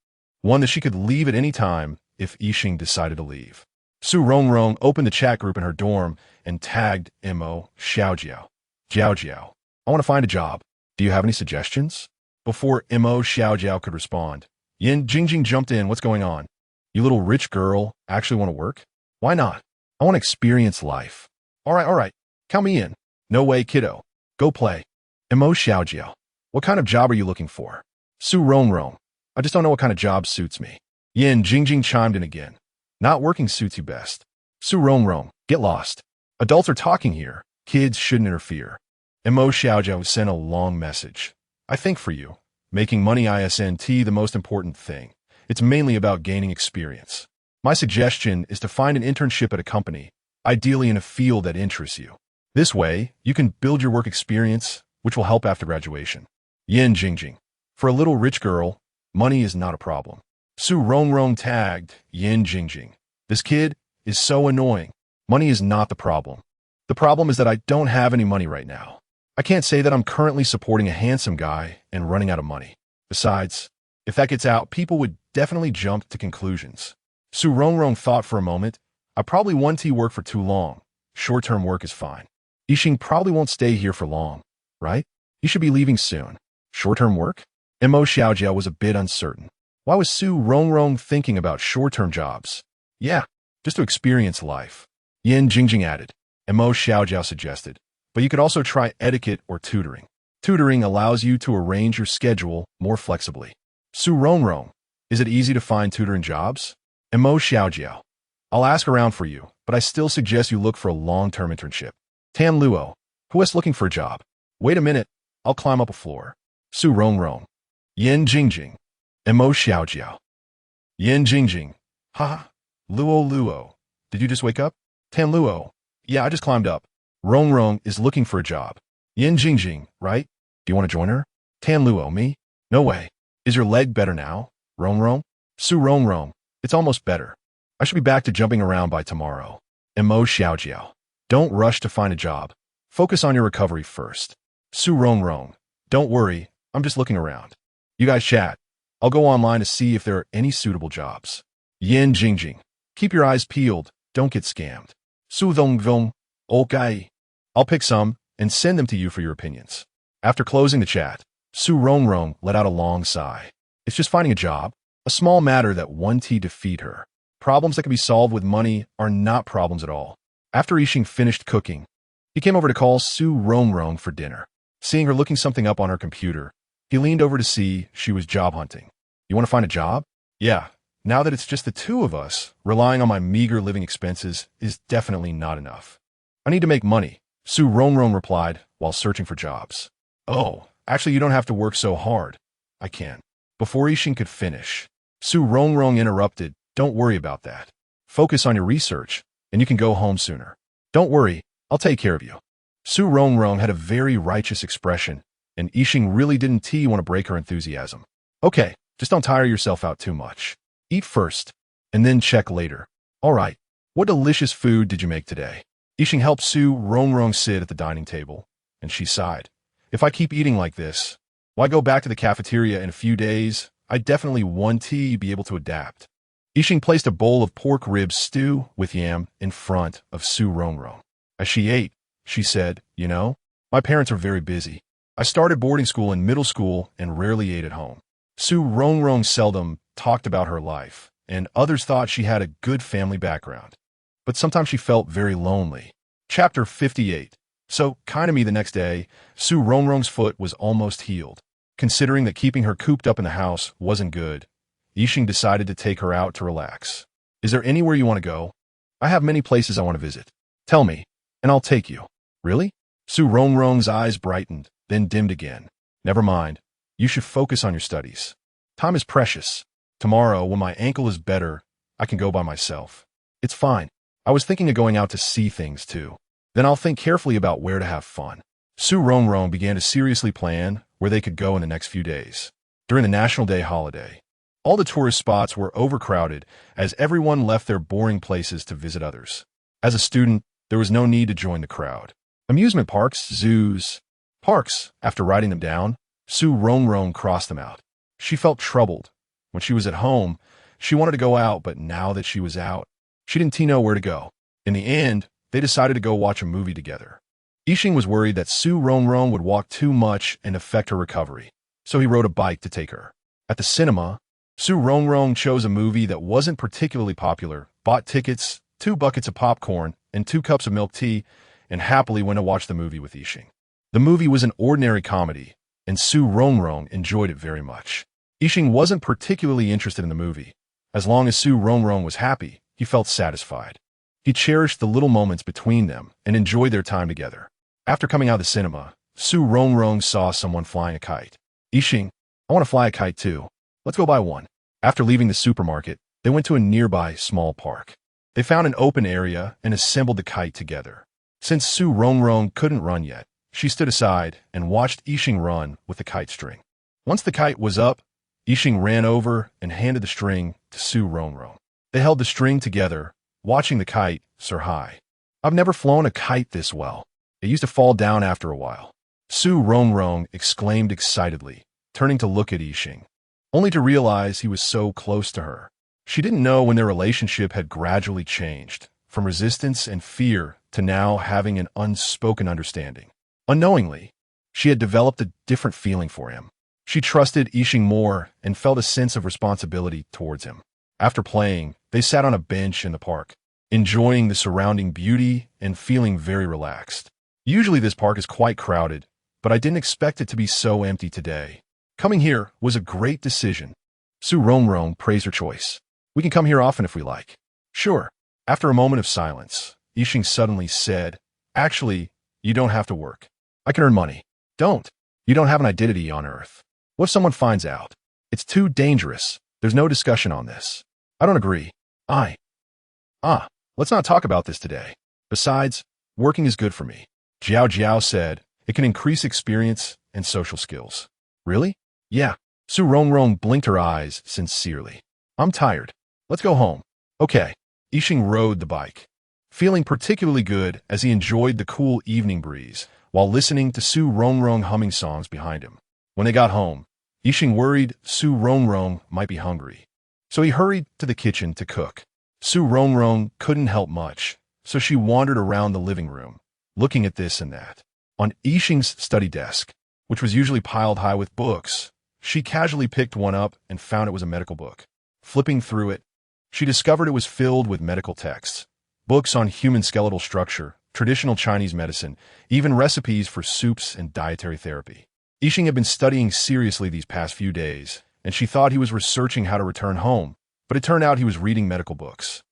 one that she could leave at any time if Yixing decided to leave. Su Rongrong opened the chat group in her dorm and tagged Mo Xiaojiao. Jiao, I want to find a job. Do you have any suggestions? Before Mo Xiaojiao could respond, Yin Jingjing jumped in. What's going on? You little rich girl actually want to work? Why not? I want to experience life. All right. Count me in. No way, kiddo. Go play. Mo Xiaojiao. What kind of job are you looking for? Su Rongrong. I just don't know what kind of job suits me. Yin Jingjing chimed in again. Not working suits you best. Su Rongrong. Get lost. Adults are talking here. Kids shouldn't interfere. Mo Xiaojiao sent a long message. I think for you, making money isn't the most important thing. It's mainly about gaining experience. My suggestion is to find an internship at a company, ideally in a field that interests you. This way, you can build your work experience, which will help after graduation. Yin Jingjing. For a little rich girl, money is not a problem. Su Rongrong tagged Yin Jingjing. This kid is so annoying. Money is not the problem. The problem is that I don't have any money right now. I can't say that I'm currently supporting a handsome guy and running out of money. Besides, if that gets out, people would definitely jump to conclusions. Su Rongrong thought for a moment. I probably won't work for too long. Short-term work is fine. Yixing probably won't stay here for long, right? You should be leaving soon. Short-term work? Mo Xiaojiao was a bit uncertain. Why was Su Rongrong thinking about short-term jobs? Yeah, just to experience life. Yin Jingjing added. Mo Xiaojiao suggested. But you could also try etiquette or tutoring. Tutoring allows you to arrange your schedule more flexibly. Su Rongrong. Is it easy to find tutoring jobs? Mo Xiaojiao. I'll ask around for you, but I still suggest you look for a long-term internship. Tan Luo. Who is looking for a job? Wait a minute. I'll climb up a floor. Su Rongrong. Yin Jingjing. Mo Xiaojiao. Yin Jingjing. Ha. Luo. Did you just wake up? Tan Luo. Yeah, I just climbed up. Rongrong is looking for a job. Yin Jingjing, right? Do you want to join her? Tan Luo, me? No way. Is your leg better now? Rongrong? Su Rongrong. It's almost better. I should be back to jumping around by tomorrow. Mo Xiaojiao. Don't rush to find a job. Focus on your recovery first. Su Rongrong. Don't worry, I'm just looking around. You guys chat. I'll go online to see if there are any suitable jobs. Yin Jingjing. Keep your eyes peeled. Don't get scammed. Su Rongrong. Okay. I'll pick some and send them to you for your opinions. After closing the chat, Su Rongrong let out a long sigh. It's just finding a job, a small matter that won't defeat her. Problems that can be solved with money are not problems at all. After Yixing finished cooking, he came over to call Su Rongrong for dinner. Seeing her looking something up on her computer, he leaned over to see she was job hunting. You want to find a job? Yeah, Now that it's just the two of us, relying on my meager living expenses is definitely not enough. I need to make money, Su Rongrong replied while searching for jobs. Oh, actually you don't have to work so hard. I can. Before Yixing could finish, Su Rongrong interrupted, don't worry about that. Focus on your research, and you can go home sooner. Don't worry, I'll take care of you. Su Rongrong had a very righteous expression, and Yixing really didn't want to break her enthusiasm. Okay, just don't tire yourself out too much. Eat first, and then check later. All right, what delicious food did you make today? Yixing helped Su Rongrong sit at the dining table, and she sighed. If I keep eating like this, why go back to the cafeteria in a few days? I definitely want to be able to adapt. Yixing placed a bowl of pork rib stew with yam in front of Su Rongrong. As she ate, she said, you know, my parents are very busy. I started boarding school in middle school and rarely ate at home. Su Rongrong seldom talked about her life, and others thought she had a good family background. But sometimes she felt very lonely. Chapter 58. So, kind of me the next day, Su Rongrong's foot was almost healed. Considering that keeping her cooped up in the house wasn't good, Yixing decided to take her out to relax. Is there anywhere you want to go? I have many places I want to visit. Tell me, and I'll take you. Really? Su Rongrong's eyes brightened, then dimmed again. Never mind. You should focus on your studies. Time is precious. Tomorrow, when my ankle is better, I can go by myself. It's fine. I was thinking of going out to see things, too. Then I'll think carefully about where to have fun. Su Rongrong began to seriously plan where they could go in the next few days. During the National Day holiday, all the tourist spots were overcrowded as everyone left their boring places to visit others. As a student, there was no need to join the crowd. Amusement parks, zoos, parks, after writing them down, Su Rongrong crossed them out. She felt troubled. When she was at home, she wanted to go out, but now that she was out, she didn't know where to go. In the end, they decided to go watch a movie together. Yixing was worried that Su Rongrong would walk too much and affect her recovery, so he rode a bike to take her. At the cinema, Su Rongrong chose a movie that wasn't particularly popular, bought tickets, 2 buckets of popcorn, and 2 cups of milk tea, and happily went to watch the movie with Yixing. The movie was an ordinary comedy, and Su Rongrong enjoyed it very much. Yixing wasn't particularly interested in the movie. As long as Su Rongrong was happy, he felt satisfied. He cherished the little moments between them and enjoyed their time together. After coming out of the cinema, Su Rongrong saw someone flying a kite. Yixing, I want to fly a kite too. Let's go buy one. After leaving the supermarket, they went to a nearby small park. They found an open area and assembled the kite together. Since Su Rongrong couldn't run yet, she stood aside and watched Yixing run with the kite string. Once the kite was up, Yixing ran over and handed the string to Su Rongrong. They held the string together, watching the kite soar high. I've never flown a kite this well. It used to fall down after a while. Su Rongrong exclaimed excitedly, turning to look at Yixing, only to realize he was so close to her. She didn't know when their relationship had gradually changed, from resistance and fear to now having an unspoken understanding. Unknowingly, she had developed a different feeling for him. She trusted Yixing more and felt a sense of responsibility towards him. After playing, they sat on a bench in the park, enjoying the surrounding beauty and feeling very relaxed. Usually this park is quite crowded, but I didn't expect it to be so empty today. Coming here was a great decision. Su Rongrong praised her choice. We can come here often if we like. Sure. After a moment of silence, Yixing suddenly said, actually, you don't have to work. I can earn money. Don't. You don't have an identity on Earth. What if someone finds out? It's too dangerous. There's no discussion on this. I don't agree. Let's not talk about this today. Besides, working is good for me. Jiao Jiao said, it can increase experience and social skills. Really? Yeah. Su Rongrong blinked her eyes sincerely. I'm tired. Let's go home. Okay. Yixing rode the bike, feeling particularly good as he enjoyed the cool evening breeze while listening to Su Rongrong humming songs behind him. When they got home, Yixing worried Su Rongrong might be hungry, so he hurried to the kitchen to cook. Su Rongrong couldn't help much, so she wandered around the living room, looking at this and that. On Yixing's study desk, which was usually piled high with books, she casually picked one up and found it was a medical book. Flipping through it, she discovered it was filled with medical texts, books on human skeletal structure, traditional Chinese medicine, even recipes for soups and dietary therapy. Yixing had been studying seriously these past few days, and she thought he was researching how to return home, but but it turned out he was reading medical books.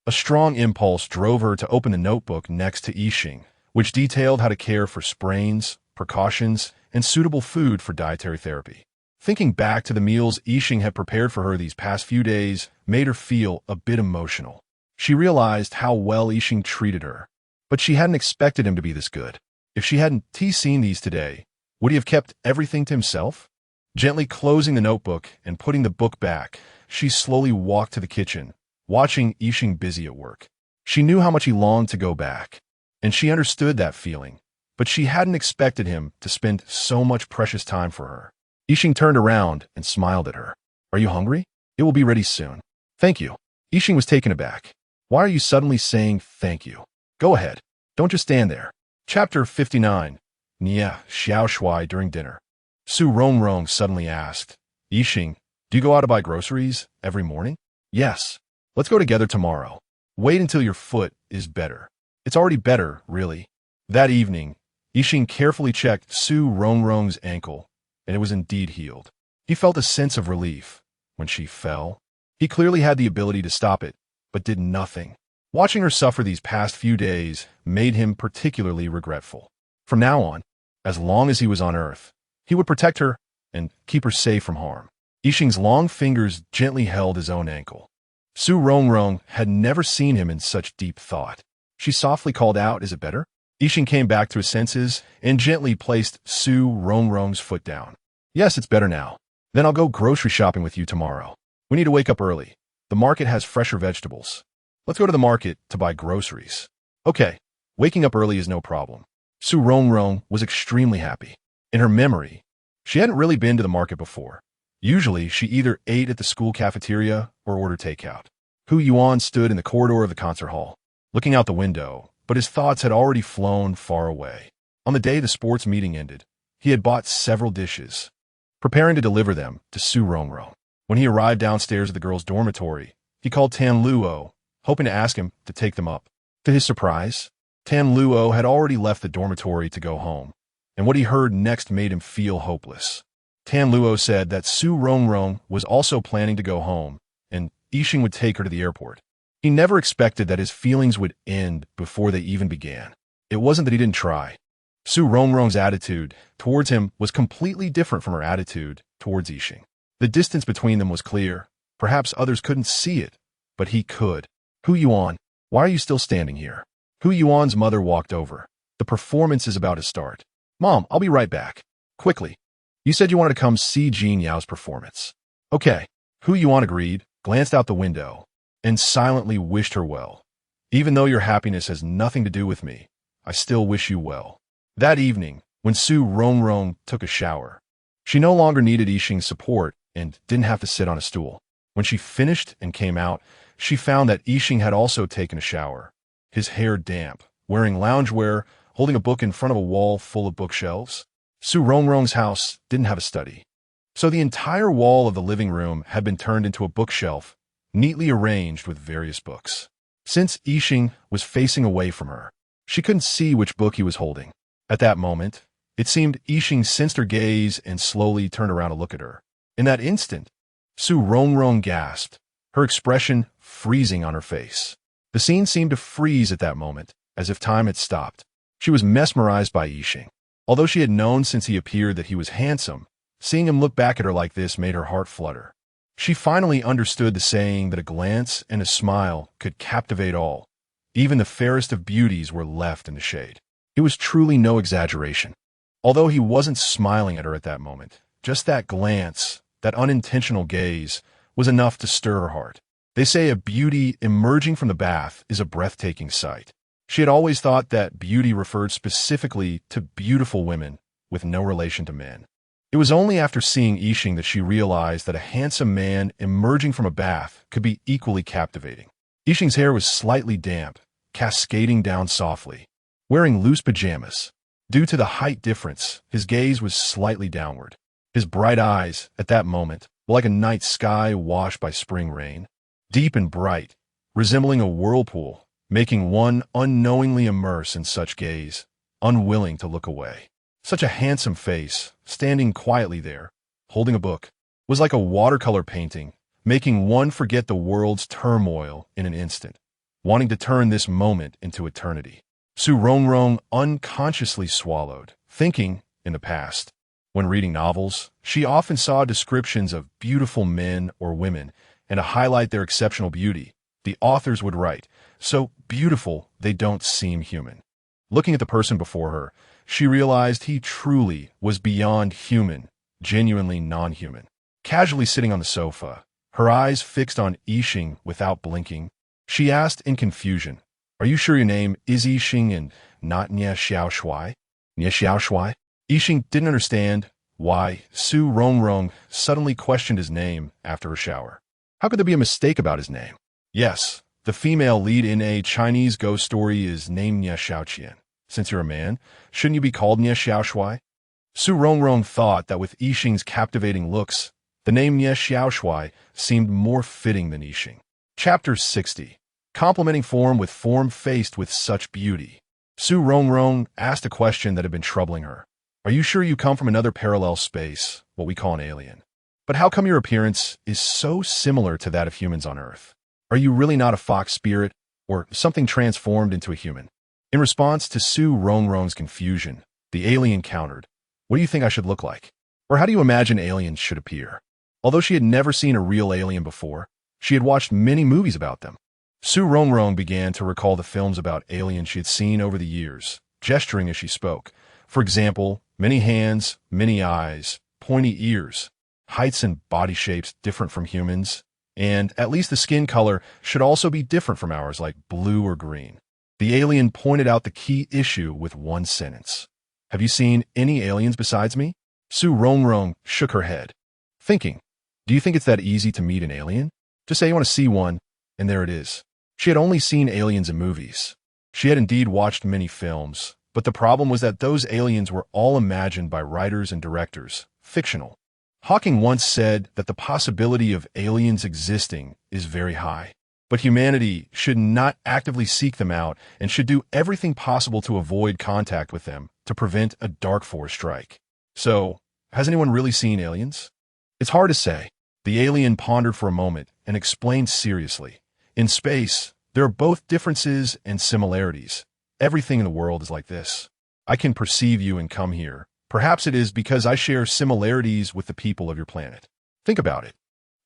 A strong impulse drove her to open the notebook next to Yixing, which detailed how to care for sprains, precautions, and suitable food for dietary therapy. Thinking back to the meals Yixing had prepared for her these past few days made her feel a bit emotional. She realized how well Yixing treated her, but she hadn't expected him to be this good. If she hadn't seen these today, would he have kept everything to himself? Gently closing the notebook and putting the book back, she slowly walked to the kitchen, watching Yixing busy at work. She knew how much he longed to go back, and she understood that feeling, but she hadn't expected him to spend so much precious time for her. Yixing turned around and smiled at her. "Are you hungry? It will be ready soon." "Thank you." Yixing was taken aback. "Why are you suddenly saying thank you? Go ahead. Don't just stand there." Chapter 59. Nia Xiao Shui during dinner. Su Rongrong suddenly asked, "Yixing, do you go out to buy groceries every morning?" "Yes. Let's go together tomorrow. Wait until your foot is better." "It's already better, really." That evening, Yixing carefully checked Su Rongrong's ankle, and it was indeed healed. He felt a sense of relief when she fell. He clearly had the ability to stop it, but did nothing. Watching her suffer these past few days made him particularly regretful. From now on, as long as he was on Earth, he would protect her and keep her safe from harm. Yixing's long fingers gently held his own ankle. Su Rongrong had never seen him in such deep thought. She softly called out, "Is it better?" Yixing came back to his senses and gently placed Su Rongrong's foot down. "Yes, it's better now. Then I'll go grocery shopping with you tomorrow. We need to wake up early. The market has fresher vegetables. Let's go to the market to buy groceries." "Okay, waking up early is no problem." Su Rongrong was extremely happy. In her memory, she hadn't really been to the market before. Usually, she either ate at the school cafeteria or ordered takeout. Hu Yuan stood in the corridor of the concert hall, looking out the window, but his thoughts had already flown far away. On the day the sports meeting ended, he had bought several dishes, preparing to deliver them to Su Rongrong. When he arrived downstairs at the girls' dormitory, he called Tan Luo, hoping to ask him to take them up. To his surprise, Tan Luo had already left the dormitory to go home, and what he heard next made him feel hopeless. Tan Luo said that Su Rongrong was also planning to go home, and Yixing would take her to the airport. He never expected that his feelings would end before they even began. It wasn't that he didn't try. Su Rongrong's attitude towards him was completely different from her attitude towards Yixing. The distance between them was clear. Perhaps others couldn't see it, but he could. "Hu Yuan, why are you still standing here?" Hu Yuan's mother walked over. "The performance is about to start." "Mom, I'll be right back." "Quickly. You said you wanted to come see Jean Yao's performance." "Okay." Hu Yuan agreed, glanced out the window, and silently wished her well. "Even though your happiness has nothing to do with me, I still wish you well." That evening, when Su Rongrong took a shower, she no longer needed Yixing's support and didn't have to sit on a stool. When she finished and came out, she found that Yixing had also taken a shower, his hair damp, wearing loungewear, holding a book in front of a wall full of bookshelves. Su Rongrong's house didn't have a study, so the entire wall of the living room had been turned into a bookshelf, neatly arranged with various books. Since Yixing was facing away from her, she couldn't see which book he was holding. At that moment, it seemed Yixing sensed her gaze and slowly turned around to look at her. In that instant, Su Rongrong gasped, her expression freezing on her face. The scene seemed to freeze at that moment, as if time had stopped. She was mesmerized by Yixing. Although she had known since he appeared that he was handsome, seeing him look back at her like this made her heart flutter. She finally understood the saying that a glance and a smile could captivate all. Even the fairest of beauties were left in the shade. It was truly no exaggeration. Although he wasn't smiling at her at that moment, just that glance, that unintentional gaze, was enough to stir her heart. They say a beauty emerging from the bath is a breathtaking sight. She had always thought that beauty referred specifically to beautiful women with no relation to men. It was only after seeing Yixing that she realized that a handsome man emerging from a bath could be equally captivating. Yixing's hair was slightly damp, cascading down softly. Wearing loose pajamas, due to the height difference, his gaze was slightly downward. His bright eyes, at that moment, were like a night sky washed by spring rain, deep and bright, resembling a whirlpool, making one unknowingly immerse in such gaze, unwilling to look away. Such a handsome face, standing quietly there, holding a book, was like a watercolor painting, making one forget the world's turmoil in an instant, wanting to turn this moment into eternity. Su Rongrong unconsciously swallowed, thinking, in the past, when reading novels, she often saw descriptions of beautiful men or women, and to highlight their exceptional beauty, the authors would write, "So beautiful they don't seem human." Looking at the person before her, she realized he truly was beyond human, genuinely non-human. Casually sitting on the sofa, her eyes fixed on Yixing without blinking, she asked in confusion, "Are you sure your name is Yixing and not Nie Xiaoshui?" Nie Xiaoshui? Yixing didn't understand why Su Rongrong suddenly questioned his name after a shower. How could there be a mistake about his name? Yes, the female lead in a Chinese ghost story is named Nie Xiaoqian. Since you're a man, shouldn't you be called Nie Xiaoshui? Su Rongrong thought that with Yixing's captivating looks, the name Nie Xiaoshui seemed more fitting than Yixing. Chapter 60. Complementing form with form faced with such beauty. Su Rongrong asked a question that had been troubling her. Are you sure you come from another parallel space, what we call an alien? But how come your appearance is so similar to that of humans on Earth? Are you really not a fox spirit, or something transformed into a human? In response to Su Rongrong's confusion, the alien countered, "What do you think I should look like? Or how do you imagine aliens should appear?" Although she had never seen a real alien before, she had watched many movies about them. Su Rongrong began to recall the films about aliens she had seen over the years, gesturing as she spoke. For example, many hands, many eyes, pointy ears, heights and body shapes different from humans, and at least the skin color should also be different from ours, like blue or green. The alien pointed out the key issue with one sentence. "Have you seen any aliens besides me?" Su Rongrong shook her head, thinking, do you think it's that easy to meet an alien? Just say you want to see one, and there it is. She had only seen aliens in movies. She had indeed watched many films, but the problem was that those aliens were all imagined by writers and directors, fictional. Hawking once said that the possibility of aliens existing is very high, but humanity should not actively seek them out and should do everything possible to avoid contact with them to prevent a dark force strike. So, has anyone really seen aliens? It's hard to say. The alien pondered for a moment and explained seriously. In space, there are both differences and similarities. Everything in the world is like this. I can perceive you and come here. Perhaps it is because I share similarities with the people of your planet. Think about it.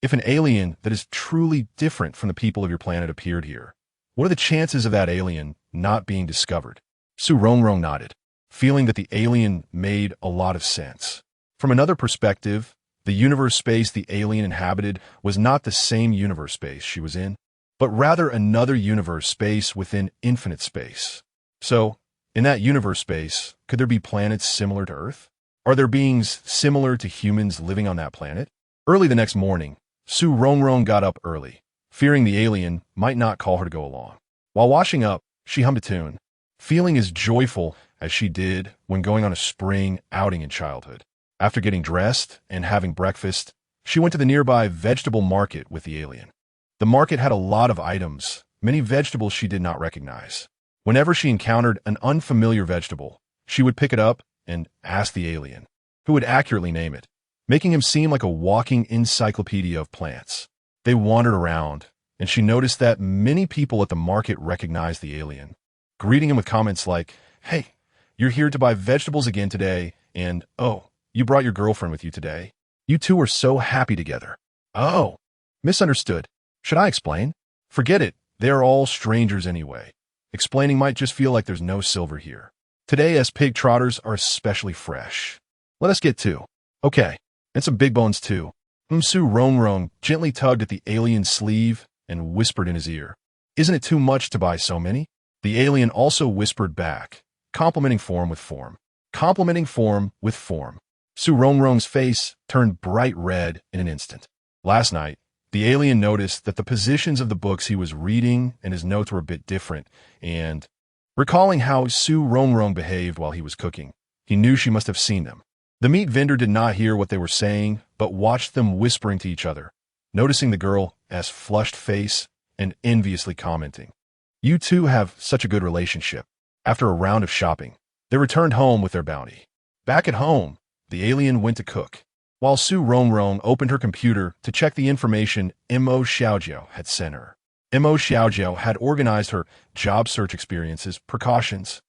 If an alien that is truly different from the people of your planet appeared here, what are the chances of that alien not being discovered? Su Rongrong nodded, feeling that the alien made a lot of sense. From another perspective, the universe space the alien inhabited was not the same universe space she was in, but rather another universe space within infinite space. So, in that universe space, could there be planets similar to Earth? Are there beings similar to humans living on that planet? Early the next morning, Su Rongrong got up early, fearing the alien might not call her to go along. While washing up, she hummed a tune, feeling as joyful as she did when going on a spring outing in childhood. After getting dressed and having breakfast, she went to the nearby vegetable market with the alien. The market had a lot of items, many vegetables she did not recognize. Whenever she encountered an unfamiliar vegetable, she would pick it up and ask the alien, who would accurately name it, making him seem like a walking encyclopedia of plants. They wandered around, and she noticed that many people at the market recognized the alien, greeting him with comments like, "Hey, you're here to buy vegetables again today," and, "Oh, you brought your girlfriend with you today. You two are so happy together." "Oh, misunderstood. Should I explain?" "Forget it. They are all strangers anyway. Explaining might just feel like there's no silver here. Today, as pig trotters are especially fresh. Let us get two." "Okay, and some big bones too." Su Rongrong gently tugged at the alien's sleeve and whispered in his ear, "Isn't it too much to buy so many?" The alien also whispered back, complementing form with form. Complementing form with form. Su Rongrong's face turned bright red in an instant. Last night, the alien noticed that the positions of the books he was reading and his notes were a bit different, and, recalling how Su Rongrong behaved while he was cooking, he knew she must have seen them. The meat vendor did not hear what they were saying, but watched them whispering to each other, noticing the girl's flushed face and enviously commenting, "You two have such a good relationship." After a round of shopping, they returned home with their bounty. Back at home, the alien went to cook. while Su Rongrong opened her computer to check the information Mo Xiaojiao had sent her. Mo Xiaojiao had organized her job search experiences, precautions,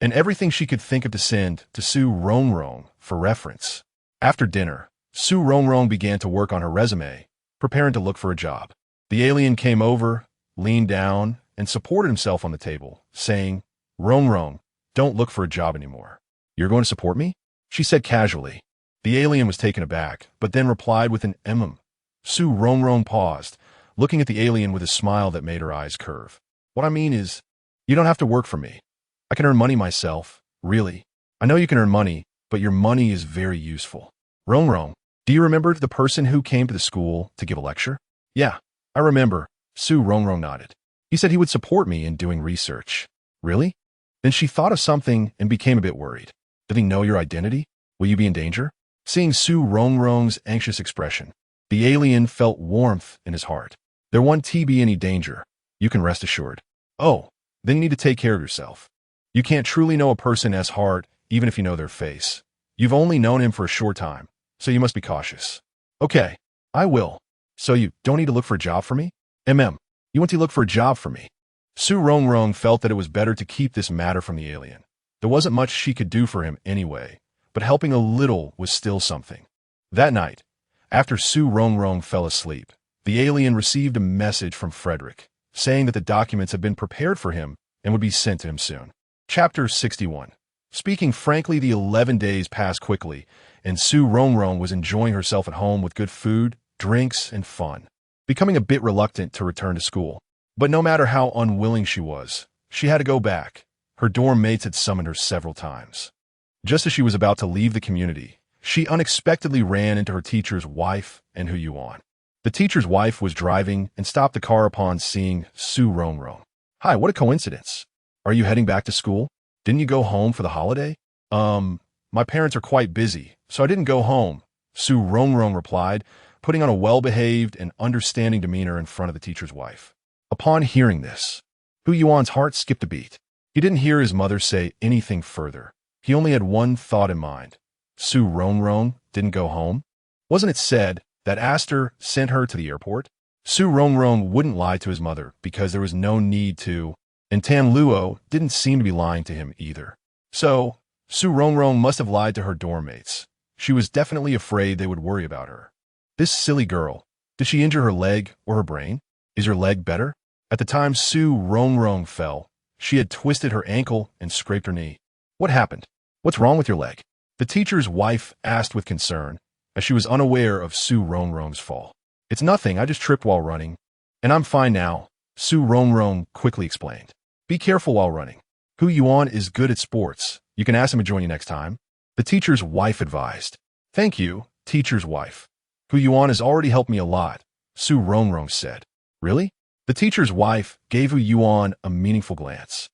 and everything she could think of to send to Su Rongrong for reference. After dinner, Su Rongrong began to work on her resume, preparing to look for a job. The alien came over, leaned down, and supported himself on the table, saying, "Rongrong, don't look for a job anymore. You're going to support me?" she said casually. The alien was taken aback, but then replied with an Su Rongrong paused, looking at the alien with a smile that made her eyes curve. "What I mean is, you don't have to work for me. I can earn money myself, really. I know you can earn money, but your money is very useful." "Rongrong, do you remember the person who came to the school to give a lecture?" "Yeah, I remember." Su Rongrong nodded. "He said he would support me in doing research." "Really?" Then she thought of something and became a bit worried. "Did he know your identity? Will you be in danger?" Seeing Su Rongrong's anxious expression, the alien felt warmth in his heart. "There won't be any danger. You can rest assured." "Oh, then you need to take care of yourself. You can't truly know a person as heart, even if you know their face. You've only known him for a short time, so you must be cautious." "Okay, I will. So you don't need to look for a job for me?" You want to look for a job for me?" Su Rongrong felt that it was better to keep this matter from the alien. There wasn't much she could do for him anyway, but helping a little was still something. That night, after Su Rongrong fell asleep, the alien received a message from Frederick, saying that the documents had been prepared for him and would be sent to him soon. Chapter 61. Speaking frankly, the 11 days passed quickly, and Su Rongrong was enjoying herself at home with good food, drinks, and fun, becoming a bit reluctant to return to school. But no matter how unwilling she was, she had to go back. Her dorm mates had summoned her several times. Just as she was about to leave the community, she unexpectedly ran into her teacher's wife and Hu Yuan. The teacher's wife was driving and stopped the car upon seeing Su Rongrong. "Hi, what a coincidence. Are you heading back to school? Didn't you go home for the holiday?" My parents are quite busy, so I didn't go home," Su Rongrong replied, putting on a well-behaved and understanding demeanor in front of the teacher's wife. Upon hearing this, Hu Yuan's heart skipped a beat. He didn't hear his mother say anything further. He only had one thought in mind. Su Rongrong didn't go home? Wasn't it said that Aster sent her to the airport? Su Rongrong wouldn't lie to his mother because there was no need to, and Tan Luo didn't seem to be lying to him either. So, Su Rongrong must have lied to her dorm mates. She was definitely afraid they would worry about her. This silly girl. Did she injure her leg or her brain? Is her leg better? At the time Su Rongrong fell, she had twisted her ankle and scraped her knee. What happened? What's wrong with your leg? The teacher's wife asked with concern, as she was unaware of Su Rongrong's fall. It's nothing, I just tripped while running. And I'm fine now, Su Rongrong quickly explained. Be careful while running. Hu Yuan is good at sports. You can ask him to join you next time. The teacher's wife advised. Thank you, teacher's wife. Hu Yuan has already helped me a lot, Su Rongrong said. Really? The teacher's wife gave Hu Yuan a meaningful glance.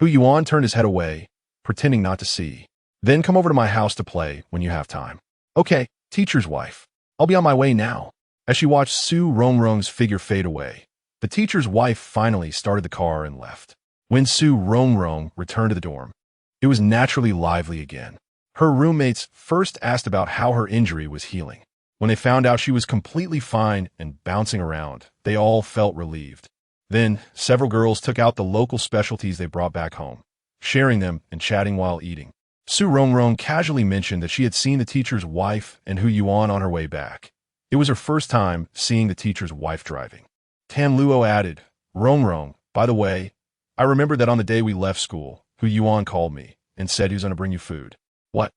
Hu Yuan turned his head away, pretending not to see. Then come over to my house to play when you have time. Okay, teacher's wife. I'll be on my way now. As she watched Su Rongrong's figure fade away, the teacher's wife finally started the car and left. When Su Rongrong returned to the dorm, it was naturally lively again. Her roommates first asked about how her injury was healing. When they found out she was completely fine and bouncing around, they all felt relieved. Then, several girls took out the local specialties they brought back home, sharing them and chatting while eating. Su Rongrong casually mentioned that she had seen the teacher's wife and Hu Yuan on her way back. It was her first time seeing the teacher's wife driving. Tan Luo added, Rongrong, by the way, I remember that on the day we left school, Hu Yuan called me and said he was going to bring you food. What?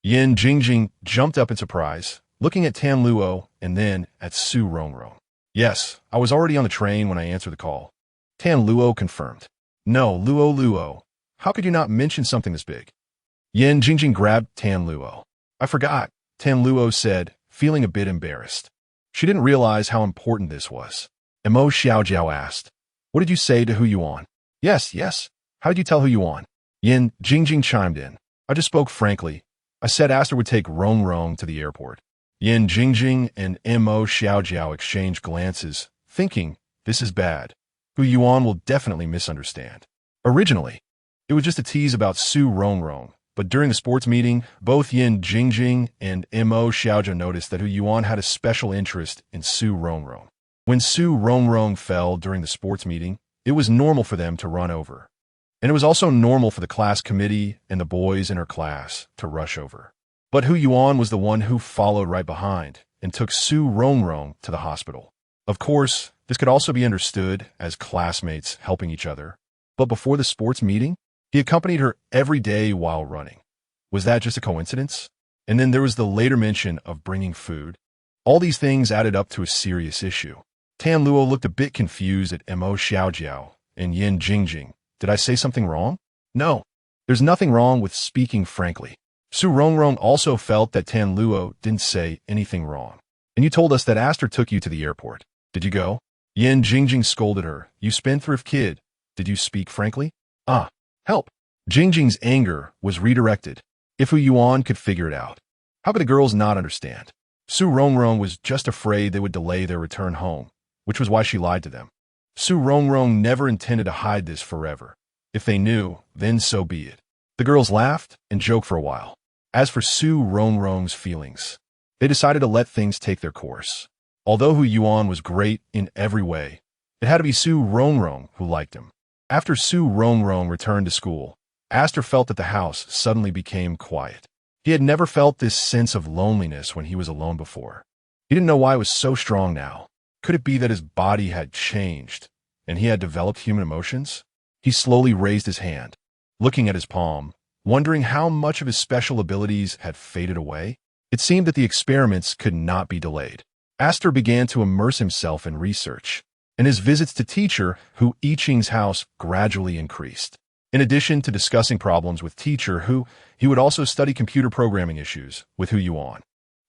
Yin Jingjing jumped up in surprise, looking at Tan Luo and then at Su Rongrong. Yes, I was already on the train when I answered the call. Tan Luo confirmed. No, Luo, how could you not mention something this big? Yin Jingjing grabbed Tan Luo. I forgot, Tan Luo said, feeling a bit embarrassed. She didn't realize how important this was. Mo Xiaojiao asked, what did you say to Hu Yuan? Yes. How did you tell Hu Yuan? Yin Jingjing chimed in. I just spoke frankly. I said Aster would take Rongrong to the airport. Yin Jingjing and Mo Xiaojiao exchanged glances, thinking, this is bad. Hu Yuan will definitely misunderstand. Originally, it was just a tease about Su Rongrong, But during the sports meeting, both Yin Jingjing and Mo Xiaojia noticed that Hu Yuan had a special interest in Su Rongrong. When Su Rongrong fell during the sports meeting, it was normal for them to run over. And it was also normal for the class committee and the boys in her class to rush over. But Hu Yuan was the one who followed right behind and took Su Rongrong to the hospital. Of course, this could also be understood as classmates helping each other. But before the sports meeting, he accompanied her every day while running. Was that just a coincidence? And then there was the later mention of bringing food. All these things added up to a serious issue. Tan Luo looked a bit confused at Mo Xiaojiao and Yin Jingjing. Did I say something wrong? No. There's nothing wrong with speaking frankly. Su Rongrong also felt that Tan Luo didn't say anything wrong. And you told us that Aster took you to the airport. Did you go? Yin Jingjing scolded her. You spendthrift kid. Did you speak frankly? Help. Jingjing's anger was redirected. If Hu Yuan could figure it out, how could the girls not understand? Su Rongrong was just afraid they would delay their return home, which was why she lied to them. Su Rongrong never intended to hide this forever. If they knew, then so be it. The girls laughed and joked for a while. As for Su Rongrong's feelings, they decided to let things take their course. Although Hu Yuan was great in every way, it had to be Su Rongrong who liked him. After Su Rongrong returned to school, Aster felt that the house suddenly became quiet. He had never felt this sense of loneliness when he was alone before. He didn't know why it was so strong now. Could it be that his body had changed and he had developed human emotions? He slowly raised his hand, looking at his palm, wondering how much of his special abilities had faded away. It seemed that the experiments could not be delayed. Aster began to immerse himself in research, and his visits to teacher Hu Yiqing's house gradually increased. In addition to discussing problems with teacher Hu, he would also study computer programming issues with Hu Yuan.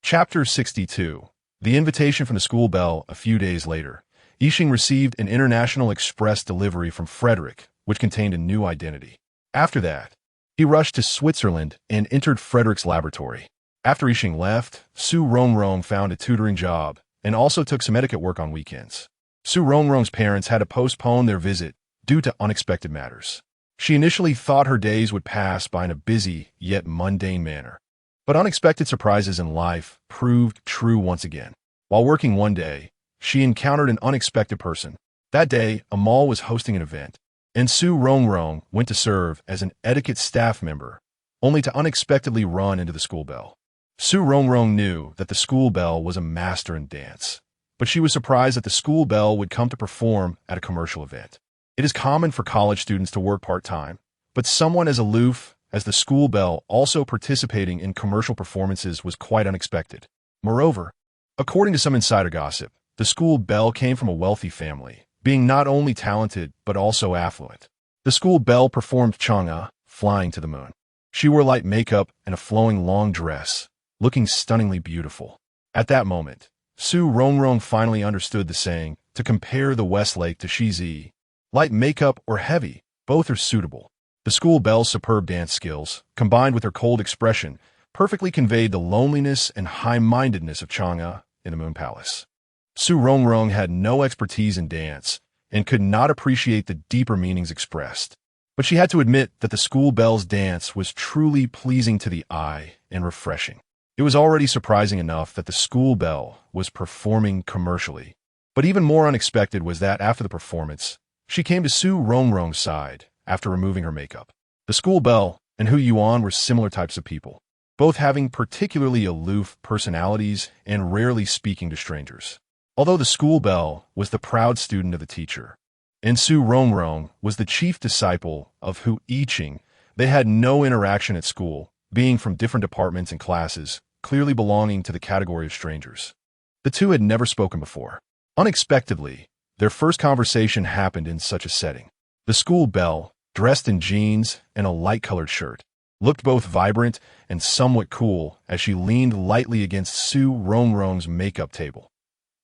Chapter 62. The invitation from the school bell. A few days later, Yiqing received an international express delivery from Frederick, which contained a new identity. After that, he rushed to Switzerland and entered Frederick's laboratory. After Yiqing left, Su Rongrong found a tutoring job and also took some etiquette work on weekends. Su Rongrong's parents had to postpone their visit due to unexpected matters. She initially thought her days would pass by in a busy yet mundane manner. But unexpected surprises in life proved true once again. While working one day, she encountered an unexpected person. That day, a mall was hosting an event, and Su Rongrong went to serve as an etiquette staff member, only to unexpectedly run into the school bell. Su Rongrong knew that the school bell was a master in dance, but she was surprised that the school bell would come to perform at a commercial event. It is common for college students to work part-time, but someone as aloof as the school bell also participating in commercial performances was quite unexpected. Moreover, according to some insider gossip, the school bell came from a wealthy family, being not only talented but also affluent. The school bell performed Chang'e, Flying to the Moon. She wore light makeup and a flowing long dress, looking stunningly beautiful. At that moment, Su Rongrong finally understood the saying, to compare the Westlake to Shizi. Light makeup or heavy, both are suitable. The school bell's superb dance skills, combined with her cold expression, perfectly conveyed the loneliness and high-mindedness of Chang'e in the Moon Palace. Su Rongrong had no expertise in dance and could not appreciate the deeper meanings expressed. But she had to admit that the school bell's dance was truly pleasing to the eye and refreshing. It was already surprising enough that the school bell was performing commercially. But even more unexpected was that after the performance, she came to Su Rongrong's side after removing her makeup. The school bell and Hu Yuan were similar types of people, both having particularly aloof personalities and rarely speaking to strangers. Although the school bell was the proud student of the teacher, and Su Rongrong was the chief disciple of Hu Yiqing, they had no interaction at school, being from different departments and classes, clearly belonging to the category of strangers. The two had never spoken before. Unexpectedly, their first conversation happened in such a setting. The school bell, dressed in jeans and a light-colored shirt, looked both vibrant and somewhat cool as she leaned lightly against Su Rongrong's makeup table.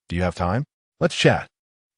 Do you have time? Let's chat.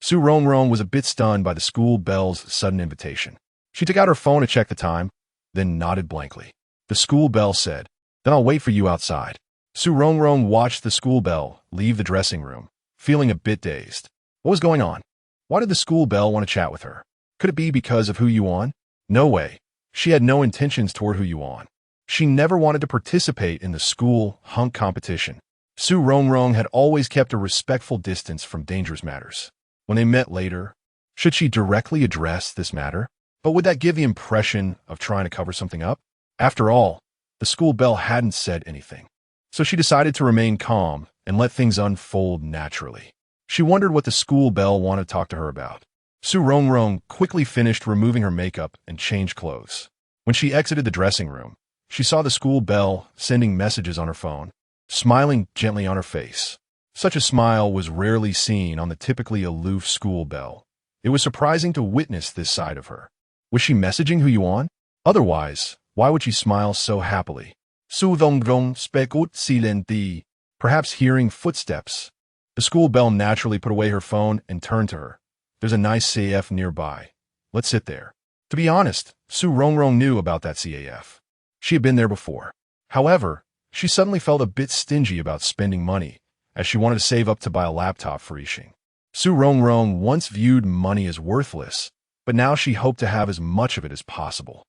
Su Rongrong was a bit stunned by the school bell's sudden invitation. She took out her phone to check the time, then nodded blankly. The school bell said, "Then I'll wait for you outside." Su Rongrong watched the school bell leave the dressing room, feeling a bit dazed. What was going on? Why did the school bell want to chat with her? Could it be because of Hu Yuan? No way. She had no intentions toward Hu Yuan. She never wanted to participate in the school hunk competition. Su Rongrong had always kept a respectful distance from dangerous matters. When they met later, should she directly address this matter? But would that give the impression of trying to cover something up? After all, the school belle hadn't said anything. So she decided to remain calm and let things unfold naturally. She wondered what the school belle wanted to talk to her about. Su Rongrong quickly finished removing her makeup and changed clothes. When she exited the dressing room, she saw the school belle sending messages on her phone, smiling gently on her face. Such a smile was rarely seen on the typically aloof school belle. It was surprising to witness this side of her. Was she messaging who you want? Otherwise, why would she smile so happily? Su Rongrong spekut silenti. Perhaps hearing footsteps. The school belle naturally put away her phone and turned to her. There's a nice CAF nearby. Let's sit there. To be honest, Su Rongrong knew about that CAF. She had been there before. However, she suddenly felt a bit stingy about spending money, as she wanted to save up to buy a laptop for Yixing. Su Rongrong once viewed money as worthless, but now she hoped to have as much of it as possible.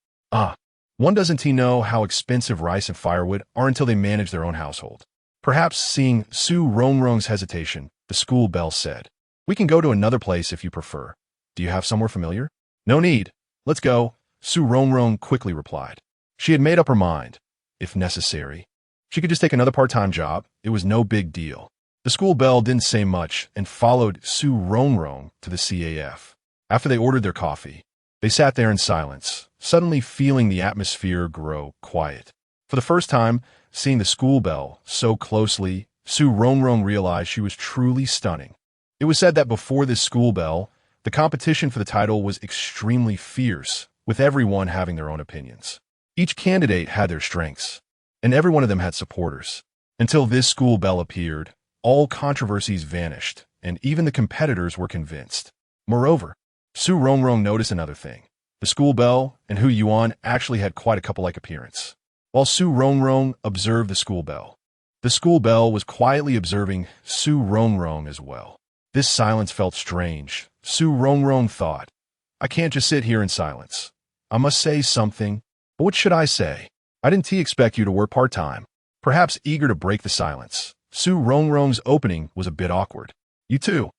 One doesn't know how expensive rice and firewood are until they manage their own household. Perhaps seeing Su Rongrong's hesitation, the school belle said, "We can go to another place if you prefer. Do you have somewhere familiar?" "No need. Let's go," Su Rongrong quickly replied. She had made up her mind. If necessary, she could just take another part-time job. It was no big deal. The school belle didn't say much and followed Su Rongrong to the CAF. After they ordered their coffee, they sat there in silence, suddenly feeling the atmosphere grow quiet. For the first time, seeing the school belle so closely, Su Rongrong realized she was truly stunning. It was said that before this school belle, the competition for the title was extremely fierce, with everyone having their own opinions. Each candidate had their strengths, and every one of them had supporters. Until this school belle appeared, all controversies vanished, and even the competitors were convinced. Moreover, Su Rongrong noticed another thing. The school belle and Hu Yuan actually had quite a couple-like appearance. While Su Rongrong observed the school belle was quietly observing Su Rongrong as well. This silence felt strange. Su Rongrong thought, "I can't just sit here in silence. I must say something. But what should I say? I didn't expect you to work part-time." Perhaps eager to break the silence, Su Rongrong's opening was a bit awkward. "You too?"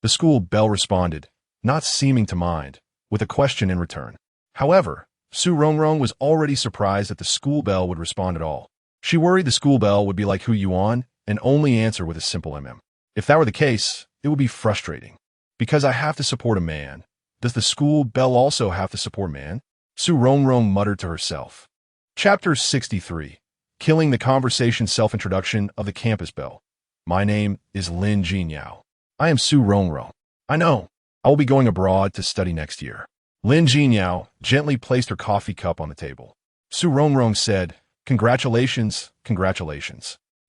The school belle responded, not seeming to mind, with a question in return. However, Su Rongrong was already surprised that the school belle would respond at all. She worried the school belle would be like Hu Yuan and only answer with a simple mm. If that were the case, it would be frustrating. Because I have to support a man. Does the school belle also have to support man? Su Rongrong muttered to herself. Chapter 63. Killing the Conversation Self-Introduction of the Campus Belle. My name is Lin Jinyao. I am Su Rongrong. I know. I will be going abroad to study next year. Lin Jinyao gently placed her coffee cup on the table. Su Rongrong said, Congratulations.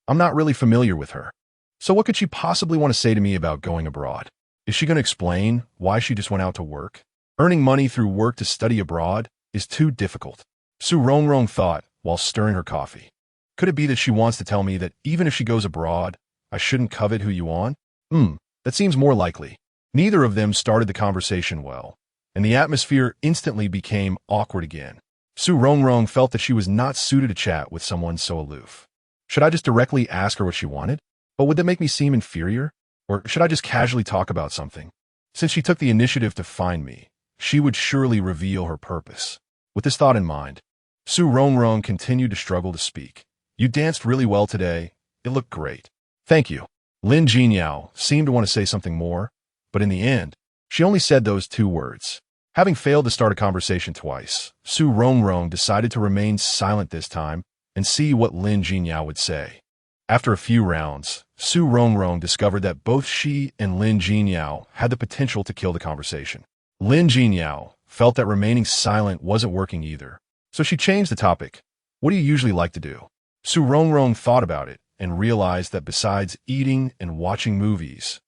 I'm not really familiar with her. So what could she possibly want to say to me about going abroad? Is she going to explain why she just went out to work? Earning money through work to study abroad is too difficult. Su Rongrong thought while stirring her coffee. Could it be that she wants to tell me that even if she goes abroad, I shouldn't covet Hu Yuan? That seems more likely. Neither of them started the conversation well, and the atmosphere instantly became awkward again. Su Rongrong felt that she was not suited to chat with someone so aloof. Should I just directly ask her what she wanted? But would that make me seem inferior? Or should I just casually talk about something? Since she took the initiative to find me, she would surely reveal her purpose. With this thought in mind, Su Rongrong continued to struggle to speak. You danced really well today. It looked great. Thank you. Lin Jinyao seemed to want to say something more, but in the end, she only said those two words. Having failed to start a conversation twice, Su Rongrong decided to remain silent this time and see what Lin Jinyao would say. After a few rounds, Su Rongrong discovered that both she and Lin Jinyao had the potential to kill the conversation. Lin Jinyao felt that remaining silent wasn't working either, so she changed the topic. What do you usually like to do? Su Rongrong thought about it and realized that besides eating and watching movies,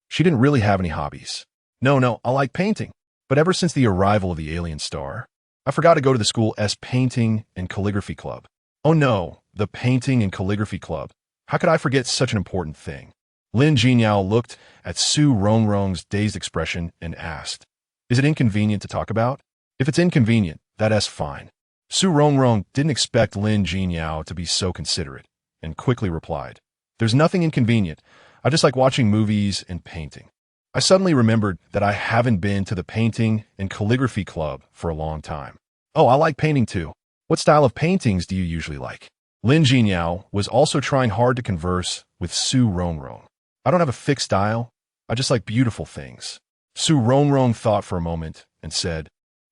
she didn't really have any hobbies. No, I like painting. But ever since the arrival of the alien star, I forgot to go to the school's painting and calligraphy club. Oh no, the painting and calligraphy club. How could I forget such an important thing? Lin Jinyao looked at Su Rongrong's dazed expression and asked, Is it inconvenient to talk about? If it's inconvenient, that's fine. Su Rongrong didn't expect Lin Jinyao to be so considerate, and quickly replied, "There's nothing inconvenient. I just like watching movies and painting." I suddenly remembered that I haven't been to the painting and calligraphy club for a long time. "Oh, I like painting too. What style of paintings do you usually like?" Lin Jinyao was also trying hard to converse with Su Rongrong. "I don't have a fixed style. I just like beautiful things." Su Rongrong thought for a moment and said,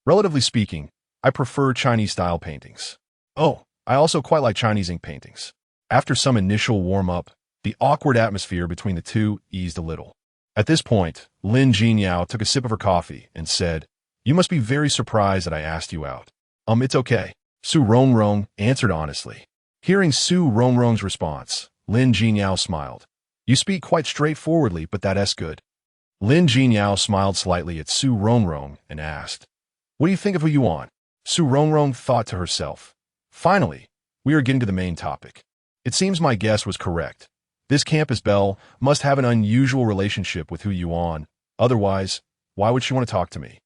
"Relatively speaking, I prefer Chinese-style paintings. Oh, I also quite like Chinese ink paintings." After some initial warm-up, the awkward atmosphere between the two eased a little. At this point, Lin Jinyao took a sip of her coffee and said, "You must be very surprised that I asked you out." It's okay," Su Rongrong answered honestly. Hearing Su Rongrong's response, Lin Jinyao smiled. "You speak quite straightforwardly, but that's good." Lin Jinyao smiled slightly at Su Rongrong and asked, "What do you think of who you want?" Su Rongrong thought to herself, "Finally, we are getting to the main topic. It seems my guess was correct. This campus belle must have an unusual relationship with Hu Yuan. Otherwise, why would she want to talk to me?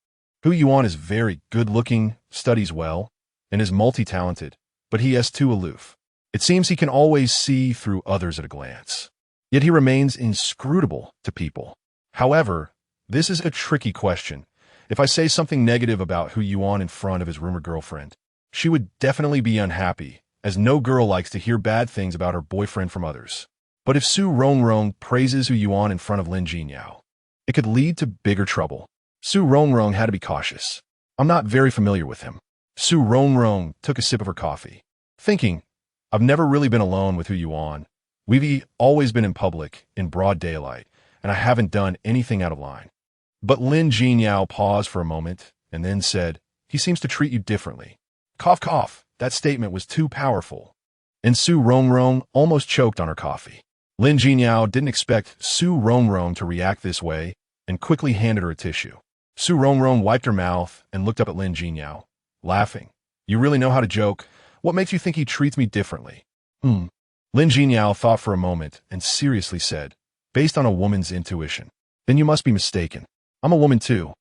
Hu Yuan is very good-looking, studies well, and is multi-talented, but he is too aloof. It seems he can always see through others at a glance. Yet he remains inscrutable to people. However, this is a tricky question. If I say something negative about Hu Yuan in front of his rumored girlfriend, she would definitely be unhappy, as no girl likes to hear bad things about her boyfriend from others. But if Su Rongrong praises Hu Yuan in front of Lin Jinyao, it could lead to bigger trouble. Su Rongrong had to be cautious. I'm not very familiar with him. Su Rongrong took a sip of her coffee, thinking, I've never really been alone with Hu Yuan. We've always been in public, in broad daylight, and I haven't done anything out of line. But Lin Jinyao paused for a moment and then said, he seems to treat you differently. Cough, cough. That statement was too powerful. And Su Rongrong almost choked on her coffee. Lin Jinyao didn't expect Su Rongrong to react this way and quickly handed her a tissue. Su Rongrong wiped her mouth and looked up at Lin Jinyao, laughing. You really know how to joke. What makes you think he treats me differently? Lin Jinyao thought for a moment and seriously said, based on a woman's intuition, then you must be mistaken. I'm a woman too,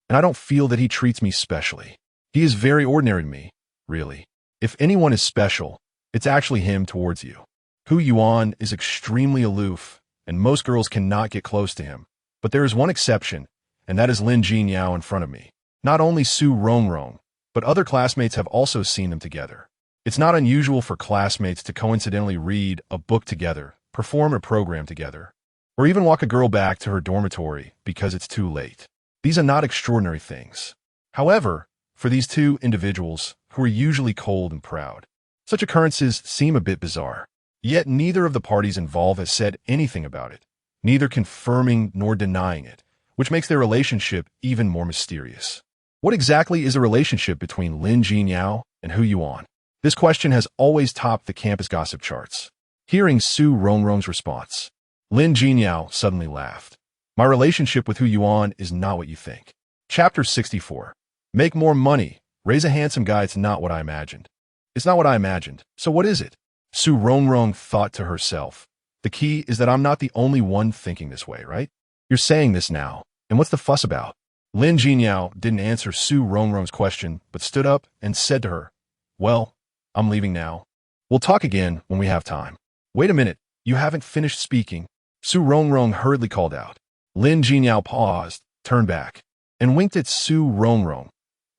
and I don't feel that he treats me specially. He is very ordinary to me, really. If anyone is special, it's actually him towards you. Hu Yuan is extremely aloof, and most girls cannot get close to him. But there is one exception, and that is Lin Jinyao in front of me. Not only Su Rongrong, but other classmates have also seen them together. It's not unusual for classmates to coincidentally read a book together, perform a program together, or even walk a girl back to her dormitory because it's too late. These are not extraordinary things. However, for these two individuals, who are usually cold and proud, such occurrences seem a bit bizarre. Yet neither of the parties involved has said anything about it, neither confirming nor denying it, which makes their relationship even more mysterious. What exactly is the relationship between Lin Jinyao and Hu Yuan? This question has always topped the campus gossip charts. Hearing Su Rongrong's response, Lin Jinyao suddenly laughed. My relationship with Hu Yuan is not what you think. Chapter 64. Make more money. Raise a handsome guy. It's not what I imagined. It's not what I imagined. So what is it? Su Rongrong thought to herself. The key is that I'm not the only one thinking this way, right? You're saying this now. And what's the fuss about? Lin Jinyao didn't answer Su Rongrong's question, but stood up and said to her, well, I'm leaving now. We'll talk again when we have time. Wait a minute. You haven't finished speaking. Su Rongrong hurriedly called out. Lin Jinyao paused, turned back, and winked at Su Rongrong.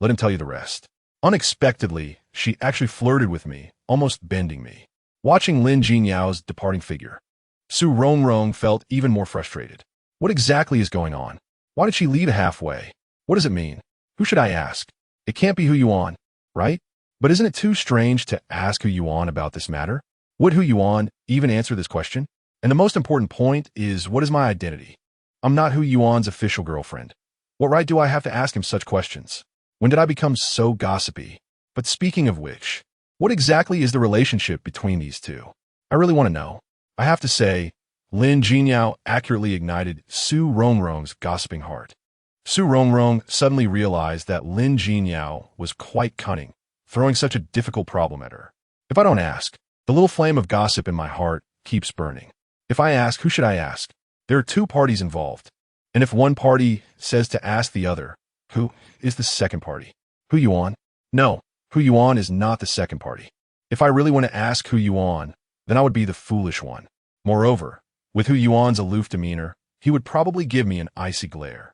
Let him tell you the rest. Unexpectedly, she actually flirted with me, almost bending me. Watching Lin Jinyao's departing figure, Su Rongrong felt even more frustrated. What exactly is going on? Why did she leave halfway? What does it mean? Who should I ask? It can't be Hu Yuan, right? But isn't it too strange to ask Hu Yuan about this matter? Would Hu Yuan even answer this question? And the most important point is, what is my identity? I'm not Hu Yuan's official girlfriend. What right do I have to ask him such questions? When did I become so gossipy? But speaking of which, what exactly is the relationship between these two? I really want to know. I have to say, Lin Jinyao accurately ignited Su Rongrong's gossiping heart. Su Rongrong suddenly realized that Lin Jinyao was quite cunning, throwing such a difficult problem at her. If I don't ask, the little flame of gossip in my heart keeps burning. If I ask, who should I ask? There are two parties involved. And if one party says to ask the other, who is the second party? Hu Yuan? No. Hu Yuan is not the second party. If I really want to ask Hu Yuan, then I would be the foolish one. Moreover, with Hu Yuan's aloof demeanor, he would probably give me an icy glare.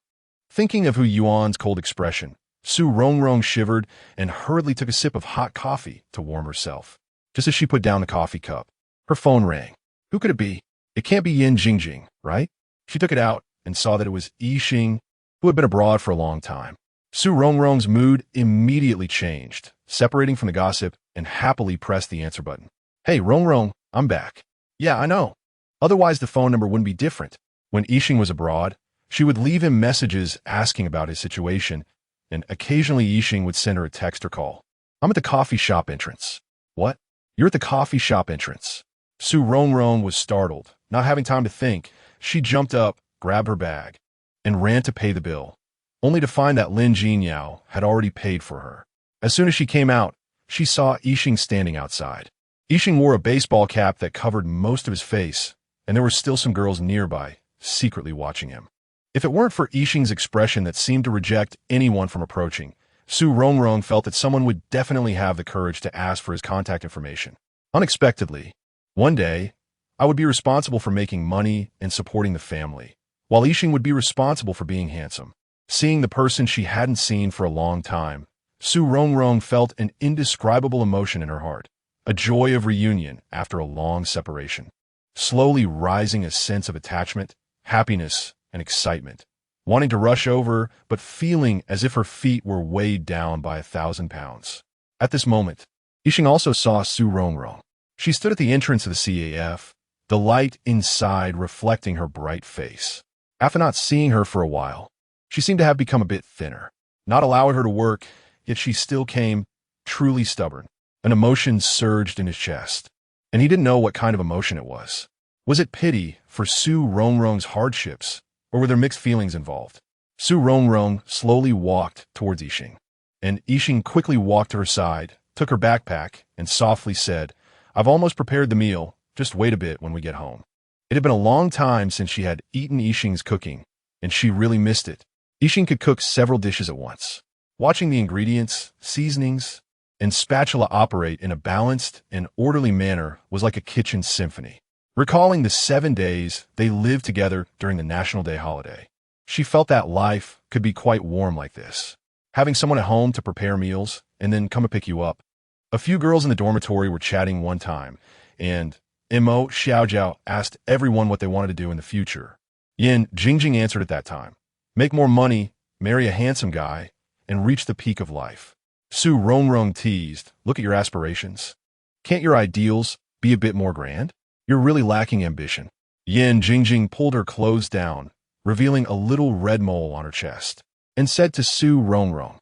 Thinking of Hu Yuan's cold expression, Su Rongrong shivered and hurriedly took a sip of hot coffee to warm herself. Just as she put down the coffee cup, her phone rang. Who could it be? It can't be Yin Jingjing, right? She took it out and saw that it was Yixing, who had been abroad for a long time. Su Rongrong's mood immediately changed, separating from the gossip and happily pressed the answer button. Hey, Rongrong, I'm back. Yeah, I know. Otherwise, the phone number wouldn't be different. When Yixing was abroad, she would leave him messages asking about his situation, and occasionally Yixing would send her a text or call. I'm at the coffee shop entrance. What? You're at the coffee shop entrance. Su Rongrong was startled. Not having time to think, she jumped up, grabbed her bag, and ran to pay the bill, only to find that Lin Jinyao had already paid for her. As soon as she came out, she saw Yixing standing outside. Yixing wore a baseball cap that covered most of his face, and there were still some girls nearby, secretly watching him. If it weren't for Yixing's expression that seemed to reject anyone from approaching, Su Rongrong felt that someone would definitely have the courage to ask for his contact information. Unexpectedly, one day, I would be responsible for making money and supporting the family, while Yixing would be responsible for being handsome. Seeing the person she hadn't seen for a long time, Su Rongrong felt an indescribable emotion in her heart, a joy of reunion after a long separation. Slowly rising a sense of attachment, happiness, and excitement, wanting to rush over but feeling as if her feet were weighed down by 1,000 pounds. At this moment, Yixing also saw Su Rongrong. She stood at the entrance of the CAF, the light inside reflecting her bright face. After not seeing her for a while, she seemed to have become a bit thinner. Not allowing her to work, yet she still came, truly stubborn. An emotion surged in his chest, and he didn't know what kind of emotion it was. Was it pity for Su Rongrong's hardships, or were there mixed feelings involved? Su Rongrong slowly walked towards Yixing, and Yixing quickly walked to her side, took her backpack, and softly said, I've almost prepared the meal, just wait a bit when we get home. It had been a long time since she had eaten Yixing's cooking, and she really missed it. Yixing could cook several dishes at once. Watching the ingredients, seasonings, and spatula operate in a balanced and orderly manner was like a kitchen symphony. Recalling the 7 days they lived together during the National Day holiday, she felt that life could be quite warm like this. Having someone at home to prepare meals and then come and pick you up. A few girls in the dormitory were chatting one time, and Mo Xiaojiao asked everyone what they wanted to do in the future. Yin Jingjing answered at that time, make more money, marry a handsome guy, and reach the peak of life. Su Rongrong teased, look at your aspirations. Can't your ideals be a bit more grand? You're really lacking ambition. Yin Jingjing pulled her clothes down, revealing a little red mole on her chest, and said to Su Rongrong,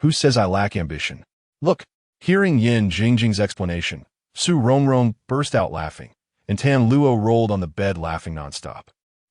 who says I lack ambition? Look. Hearing Yin Jingjing's explanation, Su Rongrong burst out laughing, and Tan Luo rolled on the bed laughing nonstop.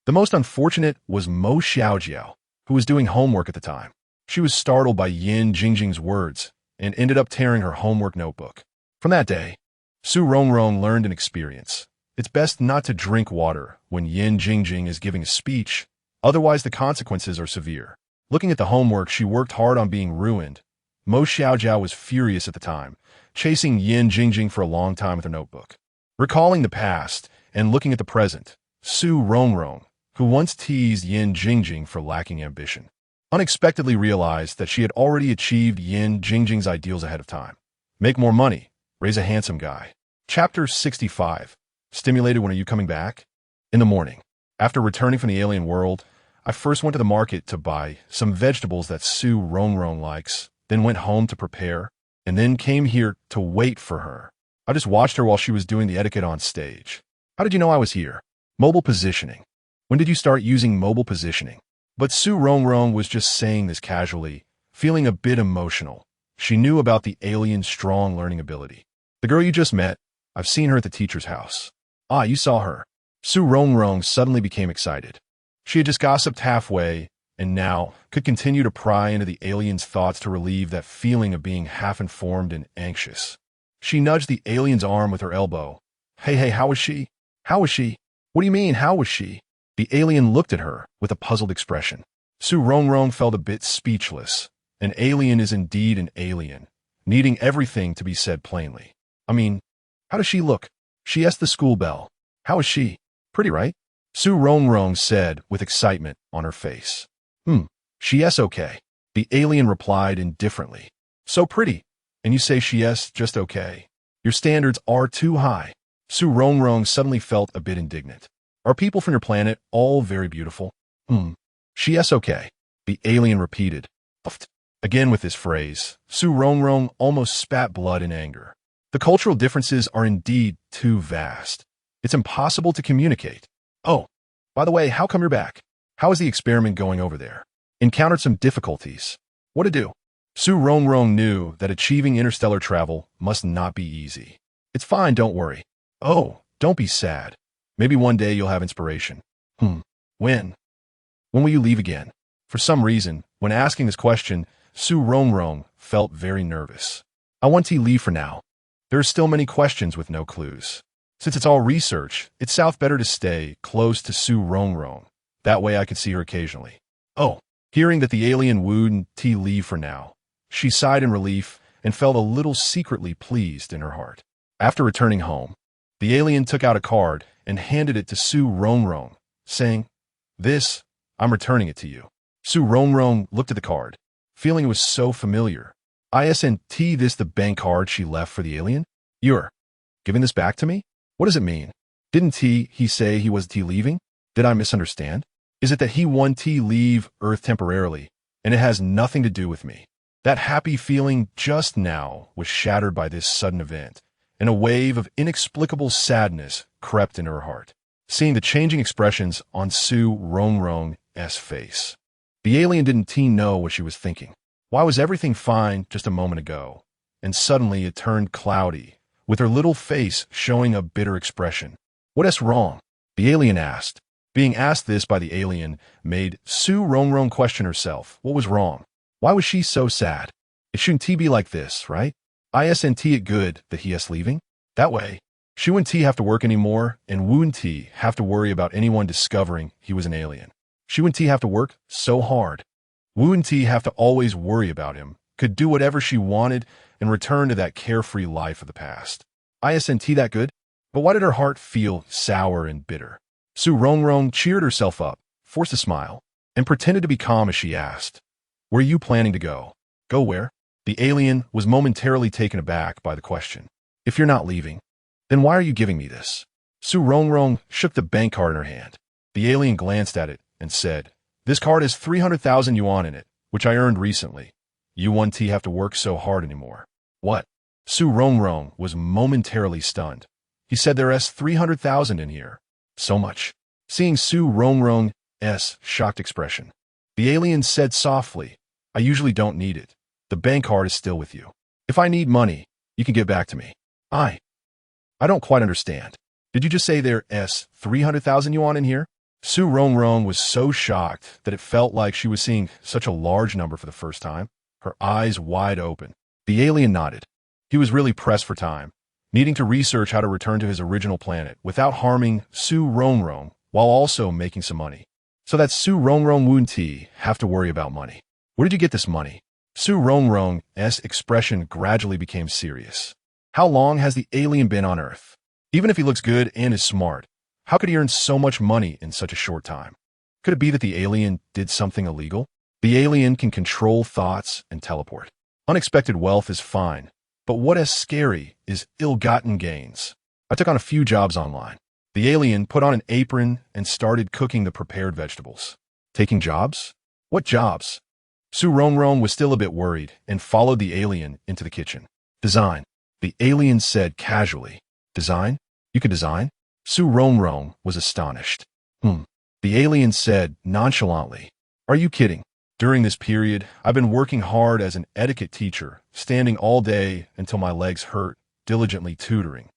The most unfortunate was Mo Xiaojiao, who was doing homework at the time. She was startled by Yin Jingjing's words and ended up tearing her homework notebook. From that day, Su Rongrong learned an experience. It's best not to drink water when Yin Jingjing is giving a speech, otherwise the consequences are severe. Looking at the homework she worked hard on being ruined, Mo Xiaojiao was furious at the time, chasing Yin Jingjing for a long time with her notebook. Recalling the past and looking at the present, Su Rongrong, who once teased Yin Jingjing for lacking ambition, unexpectedly realized that she had already achieved Yin Jingjing's ideals ahead of time. Make more money, raise a handsome guy. Chapter 65. Stimulated when are you coming back? In the morning, after returning from the alien world, I first went to the market to buy some vegetables that Su Rongrong likes, then went home to prepare, and then came here to wait for her. I just watched her while she was doing the etiquette on stage. How did you know I was here? Mobile positioning. When did you start using mobile positioning? But Su Rongrong was just saying this casually, feeling a bit emotional. She knew about the alien's strong learning ability. The girl you just met, I've seen her at the teacher's house. Ah, you saw her. Su Rongrong suddenly became excited. She had just gossiped halfway, and now could continue to pry into the alien's thoughts to relieve that feeling of being half-informed and anxious. She nudged the alien's arm with her elbow. Hey, how was she? How was she? What do you mean, how was she? The alien looked at her with a puzzled expression. Su Rongrong felt a bit speechless. An alien is indeed an alien, needing everything to be said plainly. I mean, how does she look? She asked the school bell. How is she? Pretty, right? Su Rongrong said with excitement on her face. She yes okay. The alien replied indifferently. So pretty, and you say she yes just okay. Your standards are too high. Su Rongrong suddenly felt a bit indignant. Are people from your planet all very beautiful? She yes okay. The alien repeated. Puffed. Again with this phrase, Su Rongrong almost spat blood in anger. The cultural differences are indeed too vast. It's impossible to communicate. Oh, by the way, how come you're back? How is the experiment going over there? Encountered some difficulties. What to do? Su Rongrong knew that achieving interstellar travel must not be easy. It's fine, don't worry. Oh, don't be sad. Maybe one day you'll have inspiration. When? When will you leave again? For some reason, when asking this question, Su Rongrong felt very nervous. I want to leave for now. There are still many questions with no clues. Since it's all research, it's south better to stay close to Su Rongrong. That way I could see her occasionally. Oh, hearing that the alien wouldn't leave for now, she sighed in relief and felt a little secretly pleased in her heart. After returning home, the alien took out a card and handed it to Su Rongrong, saying, "This, I'm returning it to you." Su Rongrong looked at the card, feeling it was so familiar. Isn't this the bank card she left for the alien? You're giving this back to me? What does it mean? Didn't he say he was leaving? Did I misunderstand? Is it that he want to leave Earth temporarily, and it has nothing to do with me? That happy feeling just now was shattered by this sudden event, and a wave of inexplicable sadness crept in her heart, seeing the changing expressions on Su Rongrong's face. The alien didn't know what she was thinking. Why was everything fine just a moment ago? And suddenly it turned cloudy, with her little face showing a bitter expression. What's wrong? The alien asked. Being asked this by the alien made Su Rongrong question herself. What was wrong? Why was she so sad? It shouldn't be like this, right? Isn't it good that he is leaving? That way, she wouldn't have to work anymore, and wouldn't have to worry about anyone discovering he was an alien. She wouldn't have to work so hard. Wouldn't have to always worry about him, could do whatever she wanted and return to that carefree life of the past. Isn't that good? But why did her heart feel sour and bitter? Su Rongrong cheered herself up, forced a smile, and pretended to be calm as she asked, "Where are you planning to go?" Go where? The alien was momentarily taken aback by the question. If you're not leaving, then why are you giving me this? Su Rongrong shook the bank card in her hand. The alien glanced at it and said, "This card has 300,000 yuan in it, which I earned recently. You won't have to work so hard anymore." What? Su Rongrong was momentarily stunned. He said there's 300,000 in here. So much. Seeing Su Rongrong's shocked expression, the alien said softly, "I usually don't need it. The bank card is still with you. If I need money, you can give back to me." I don't quite understand. Did you just say there's 300,000 yuan in here? Su Rongrong was so shocked that it felt like she was seeing such a large number for the first time, her eyes wide open. The alien nodded. He was really pressed for time, needing to research how to return to his original planet without harming Su Rongrong while also making some money. So that Su Rongrong wouldn't have to worry about money. Where did you get this money? Su Rongrong's expression gradually became serious. How long has the alien been on Earth? Even if he looks good and is smart, how could he earn so much money in such a short time? Could it be that the alien did something illegal? The alien can control thoughts and teleport. Unexpected wealth is fine, but what is scary is ill-gotten gains. I took on a few jobs online. The alien put on an apron and started cooking the prepared vegetables. Taking jobs? What jobs? Su Rongrong was still a bit worried and followed the alien into the kitchen. Design. The alien said casually. Design? You can design? Su Rongrong was astonished. The alien said nonchalantly. Are you kidding? During this period, I've been working hard as an etiquette teacher, standing all day until my legs hurt, diligently tutoring,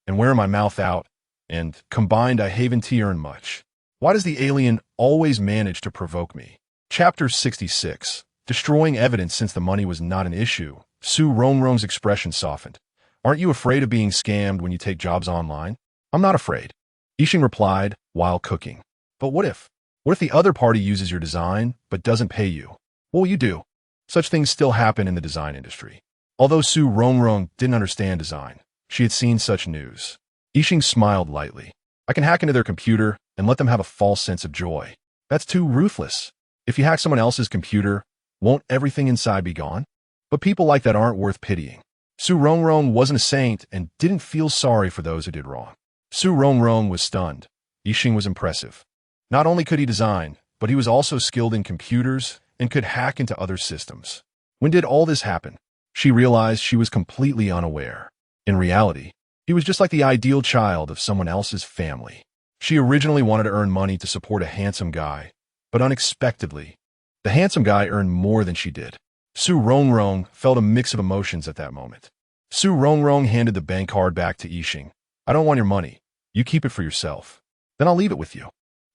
and wearing my mouth out, and combined I haven't earned much. Why does the alien always manage to provoke me? Chapter 66. Destroying evidence since the money was not an issue. Su Rongrong's expression softened. Aren't you afraid of being scammed when you take jobs online? I'm not afraid. Yixing replied while cooking. But what if? What if the other party uses your design but doesn't pay you? What will you do? Such things still happen in the design industry. Although Su Rongrong didn't understand design, she had seen such news. Yixing smiled lightly. I can hack into their computer and let them have a false sense of joy. That's too ruthless. If you hack someone else's computer, won't everything inside be gone? But people like that aren't worth pitying. Su Rongrong wasn't a saint and didn't feel sorry for those who did wrong. Su Rongrong was stunned. Yixing was impressive. Not only could he design, but he was also skilled in computers and could hack into other systems. When did all this happen? She realized she was completely unaware. In reality, he was just like the ideal child of someone else's family. She originally wanted to earn money to support a handsome guy, but unexpectedly, the handsome guy earned more than she did. Su Rongrong felt a mix of emotions at that moment. Su Rongrong handed the bank card back to Yixing. I don't want your money. You keep it for yourself. Then I'll leave it with you.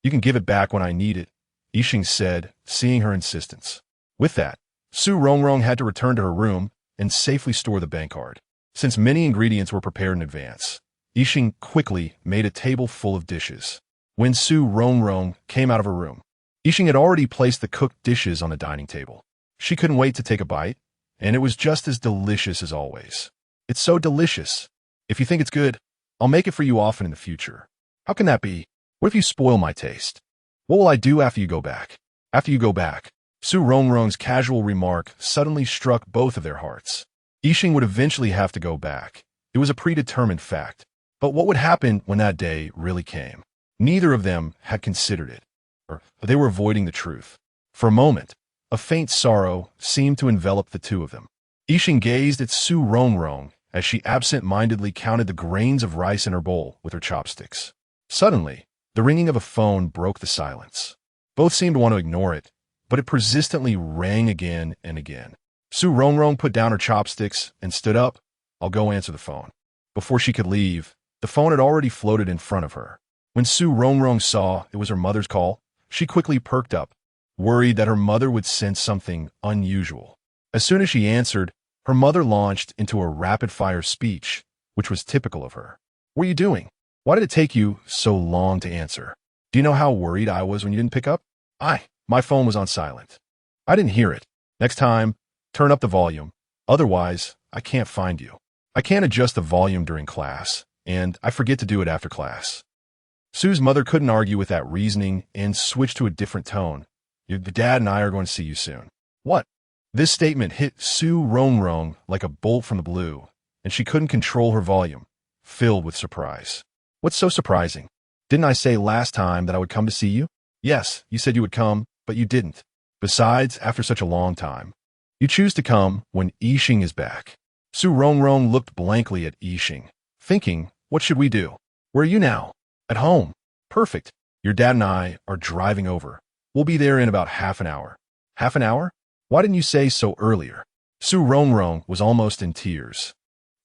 You can give it back when I need it, Yixing said, seeing her insistence. With that, Su Rongrong had to return to her room and safely store the bank card. Since many ingredients were prepared in advance, Yixing quickly made a table full of dishes. When Su Rongrong came out of her room, Yixing had already placed the cooked dishes on the dining table. She couldn't wait to take a bite, and it was just as delicious as always. It's so delicious. If you think it's good, I'll make it for you often in the future. How can that be? What if you spoil my taste? What will I do after you go back? After you go back? Su Rongrong's casual remark suddenly struck both of their hearts. Yixing would eventually have to go back. It was a predetermined fact. But what would happen when that day really came? Neither of them had considered it, or they were avoiding the truth. For a moment, a faint sorrow seemed to envelop the two of them. Yixing gazed at Su Rongrong as she absent-mindedly counted the grains of rice in her bowl with her chopsticks. Suddenly, the ringing of a phone broke the silence. Both seemed to want to ignore it, but it persistently rang again and again. Su Rongrong put down her chopsticks and stood up. I'll go answer the phone. Before she could leave, the phone had already floated in front of her. When Su Rongrong saw it was her mother's call, she quickly perked up, worried that her mother would sense something unusual. As soon as she answered, her mother launched into a rapid-fire speech, which was typical of her. What are you doing? Why did it take you so long to answer? Do you know how worried I was when you didn't pick up? My phone was on silent. I didn't hear it. Next time, turn up the volume. Otherwise, I can't find you. I can't adjust the volume during class, and I forget to do it after class. Sue's mother couldn't argue with that reasoning and switched to a different tone. Your dad and I are going to see you soon. What? This statement hit Su Rongrong like a bolt from the blue, and she couldn't control her volume, filled with surprise. What's so surprising? Didn't I say last time that I would come to see you? Yes, you said you would come, but you didn't. Besides, after such a long time, you choose to come when Yixing is back. Su Rongrong looked blankly at Yixing, thinking, what should we do? Where are you now? At home. Perfect. Your dad and I are driving over. We'll be there in about half an hour. Half an hour? Why didn't you say so earlier? Su Rongrong was almost in tears.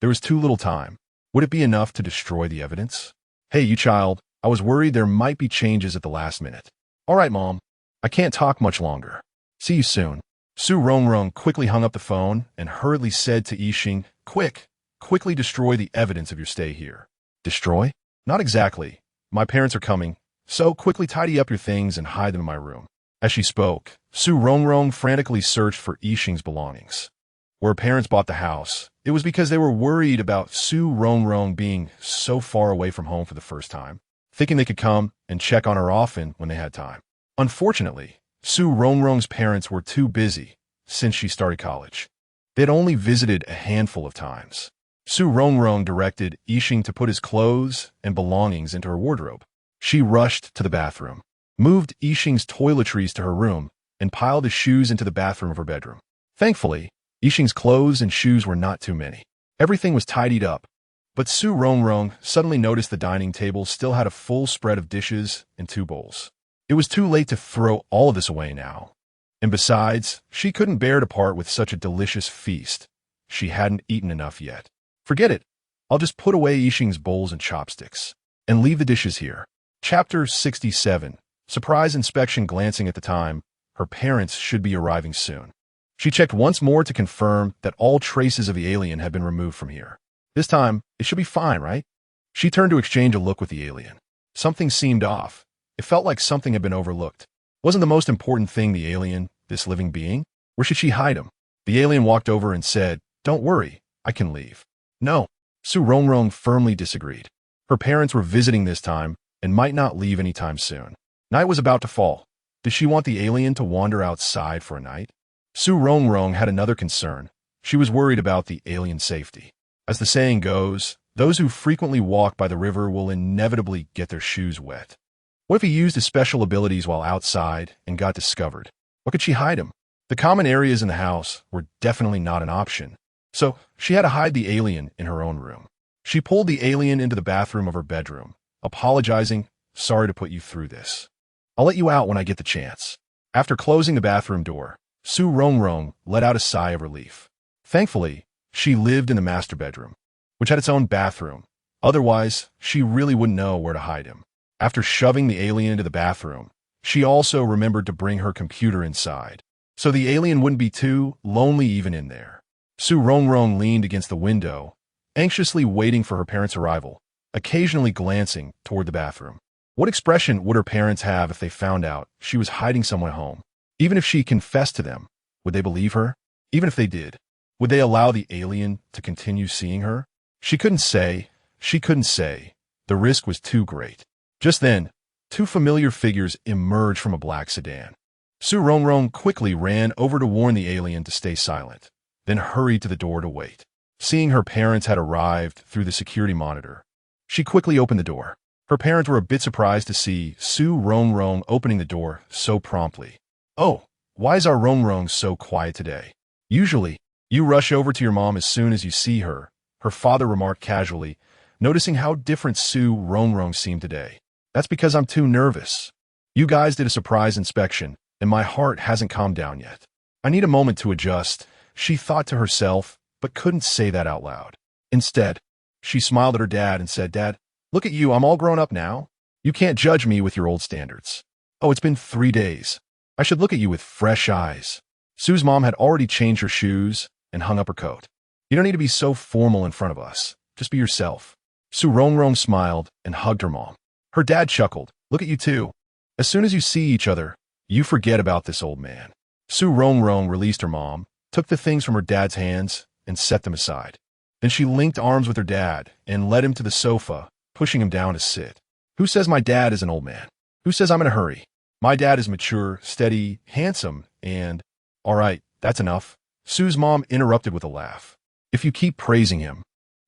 There was too little time. Would it be enough to destroy the evidence? Hey, you child, I was worried there might be changes at the last minute. All right, Mom. I can't talk much longer. See you soon. Su Rongrong quickly hung up the phone and hurriedly said to Yixing, quickly destroy the evidence of your stay here. Destroy? Not exactly. My parents are coming, so quickly tidy up your things and hide them in my room. As she spoke, Su Rongrong frantically searched for Yixing's belongings. Where her parents bought the house, it was because they were worried about Su Rongrong being so far away from home for the first time, thinking they could come and check on her often when they had time. Unfortunately, Su Rongrong's parents were too busy since she started college. They had only visited a handful of times. Su Rongrong directed Yixing to put his clothes and belongings into her wardrobe. She rushed to the bathroom, moved Yixing's toiletries to her room, and piled his shoes into the bathroom of her bedroom. Thankfully, Yixing's clothes and shoes were not too many. Everything was tidied up, but Su Rongrong suddenly noticed the dining table still had a full spread of dishes and 2 bowls. It was too late to throw all of this away now. And besides, she couldn't bear to part with such a delicious feast. She hadn't eaten enough yet. Forget it. I'll just put away Yixing's bowls and chopsticks and leave the dishes here. Chapter 67. Surprise inspection. Glancing at the time, her parents should be arriving soon. She checked once more to confirm that all traces of the alien had been removed from here. This time, it should be fine, right? She turned to exchange a look with the alien. Something seemed off. It felt like something had been overlooked. Wasn't the most important thing the alien, this living being? Where should she hide him? The alien walked over and said, Don't worry, I can leave. No. Su Rongrong firmly disagreed. Her parents were visiting this time and might not leave anytime soon. Night was about to fall. Did she want the alien to wander outside for a night? Su Rongrong had another concern. She was worried about the alien's safety. As the saying goes, those who frequently walk by the river will inevitably get their shoes wet. What if he used his special abilities while outside and got discovered? What could she hide him? The common areas in the house were definitely not an option. So she had to hide the alien in her own room. She pulled the alien into the bathroom of her bedroom, apologizing, "Sorry to put you through this. I'll let you out when I get the chance." After closing the bathroom door, Su Rongrong let out a sigh of relief. Thankfully, she lived in the master bedroom, which had its own bathroom. Otherwise, she really wouldn't know where to hide him. After shoving the alien into the bathroom, she also remembered to bring her computer inside, so the alien wouldn't be too lonely even in there. Su Rongrong leaned against the window, anxiously waiting for her parents' arrival, occasionally glancing toward the bathroom. What expression would her parents have if they found out she was hiding someone at home? Even if she confessed to them, would they believe her? Even if they did, would they allow the alien to continue seeing her? She couldn't say. The risk was too great. Just then, two familiar figures emerged from a black sedan. Su Rongrong quickly ran over to warn the alien to stay silent, then hurried to the door to wait. Seeing her parents had arrived through the security monitor, she quickly opened the door. Her parents were a bit surprised to see Su Rongrong opening the door so promptly. "Oh, why is our Rongrong so quiet today? Usually, you rush over to your mom as soon as you see her," her father remarked casually, noticing how different Su Rongrong seemed today. "That's because I'm too nervous. You guys did a surprise inspection, and my heart hasn't calmed down yet. I need a moment to adjust," she thought to herself, but couldn't say that out loud. Instead, she smiled at her dad and said, "Dad, look at you, I'm all grown up now. You can't judge me with your old standards. Oh, it's been 3 days. I should look at you with fresh eyes." Sue's mom had already changed her shoes and hung up her coat. "You don't need to be so formal in front of us. Just be yourself." Su Rongrong smiled and hugged her mom. Her dad chuckled. "Look at you too. As soon as you see each other, you forget about this old man." Su Rongrong released her mom, took the things from her dad's hands, and set them aside. Then she linked arms with her dad and led him to the sofa, pushing him down to sit. "Who says my dad is an old man? Who says I'm in a hurry? My dad is mature, steady, handsome, and—" "All right, that's enough." Sue's mom interrupted with a laugh. "If you keep praising him,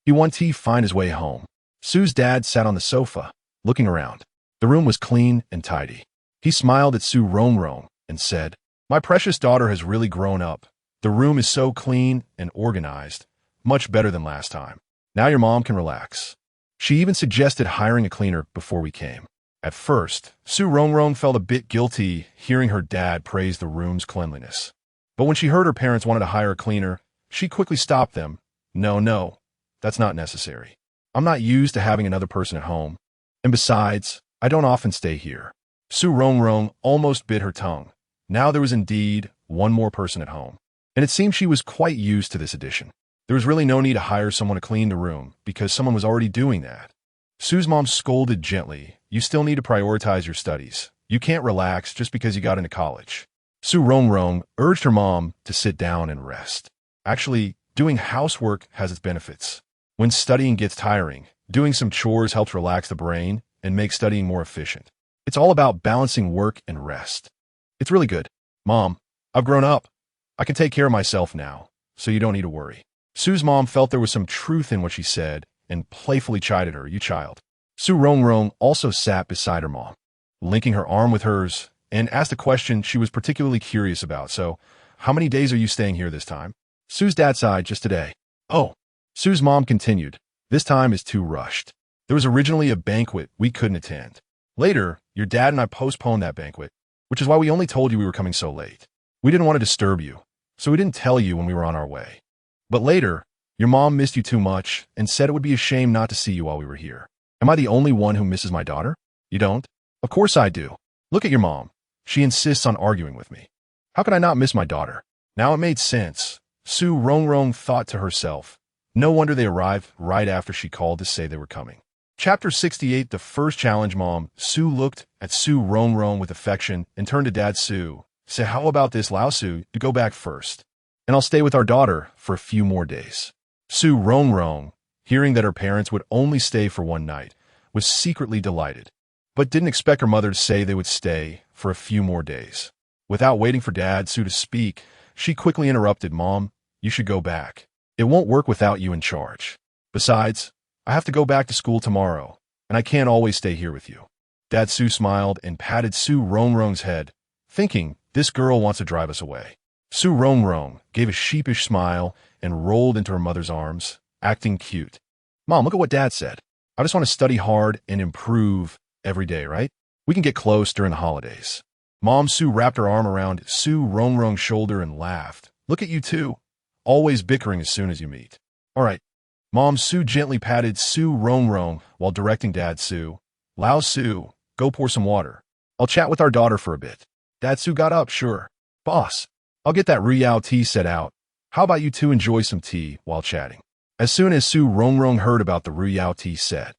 he won't find his way home." Sue's dad sat on the sofa, looking around. The room was clean and tidy. He smiled at Su Rongrong and said, "My precious daughter has really grown up. The room is so clean and organized, much better than last time. Now your mom can relax." She even suggested hiring a cleaner before we came. At first, Su Rongrong felt a bit guilty hearing her dad praise the room's cleanliness. But when she heard her parents wanted to hire a cleaner, she quickly stopped them. No, that's not necessary. I'm not used to having another person at home. And besides, I don't often stay here." Su Rongrong almost bit her tongue. Now there was indeed one more person at home. And it seemed she was quite used to this addition. There was really no need to hire someone to clean the room, because someone was already doing that. Sue's mom scolded gently. "You still need to prioritize your studies. You can't relax just because you got into college." Su Rongrong urged her mom to sit down and rest. Actually, doing housework has its benefits. When studying gets tiring, doing some chores helps relax the brain and make studying more efficient. It's all about balancing work and rest. It's really good. "Mom, I've grown up. I can take care of myself now, so you don't need to worry." Sue's mom felt there was some truth in what she said and playfully chided her, "You child." Su Rongrong also sat beside her mom, linking her arm with hers, and asked a question she was particularly curious about. "So, how many days are you staying here this time?" Sue's dad sighed. "Just today." "Oh." Sue's mom continued, "This time is too rushed. There was originally a banquet we couldn't attend. Later, your dad and I postponed that banquet, which is why we only told you we were coming so late. We didn't want to disturb you, so we didn't tell you when we were on our way. But later, your mom missed you too much and said it would be a shame not to see you while we were here. Am I the only one who misses my daughter? You don't? Of course I do. Look at your mom. She insists on arguing with me. How could I not miss my daughter?" Now it made sense. Su Rongrong thought to herself. No wonder they arrived right after she called to say they were coming. Chapter 68, The First Challenge. Mom. Su looked at Su Rongrong with affection and turned to Dad. "Su, say how about this, Lao Su, to go back first. and I'll stay with our daughter for a few more days. Su Rongrong, hearing that her parents would only stay for one night, was secretly delighted, but didn't expect her mother to say they would stay for a few more days. Without waiting for Dad Su to speak, she quickly interrupted, "Mom, you should go back. It won't work without you in charge. Besides, I have to go back to school tomorrow, and I can't always stay here with you." Dad Su smiled and patted Su Rongrong's head, thinking, this girl wants to drive us away. Su Rongrong gave a sheepish smile and rolled into her mother's arms, acting cute. "Mom, look at what Dad said. I just want to study hard and improve every day, right? We can get close during the holidays." Mom Su wrapped her arm around Su Rongrong's shoulder and laughed. "Look at you two, always bickering as soon as you meet." "All right." Mom Su gently patted Su Rongrong while directing Dad Su. "Lao Su, go pour some water. I'll chat with our daughter for a bit." Dad Su got up. "Sure. Boss, I'll get that Riao tea set out. How about you two enjoy some tea while chatting?" As soon as Su Rongrong heard about the Riao tea set,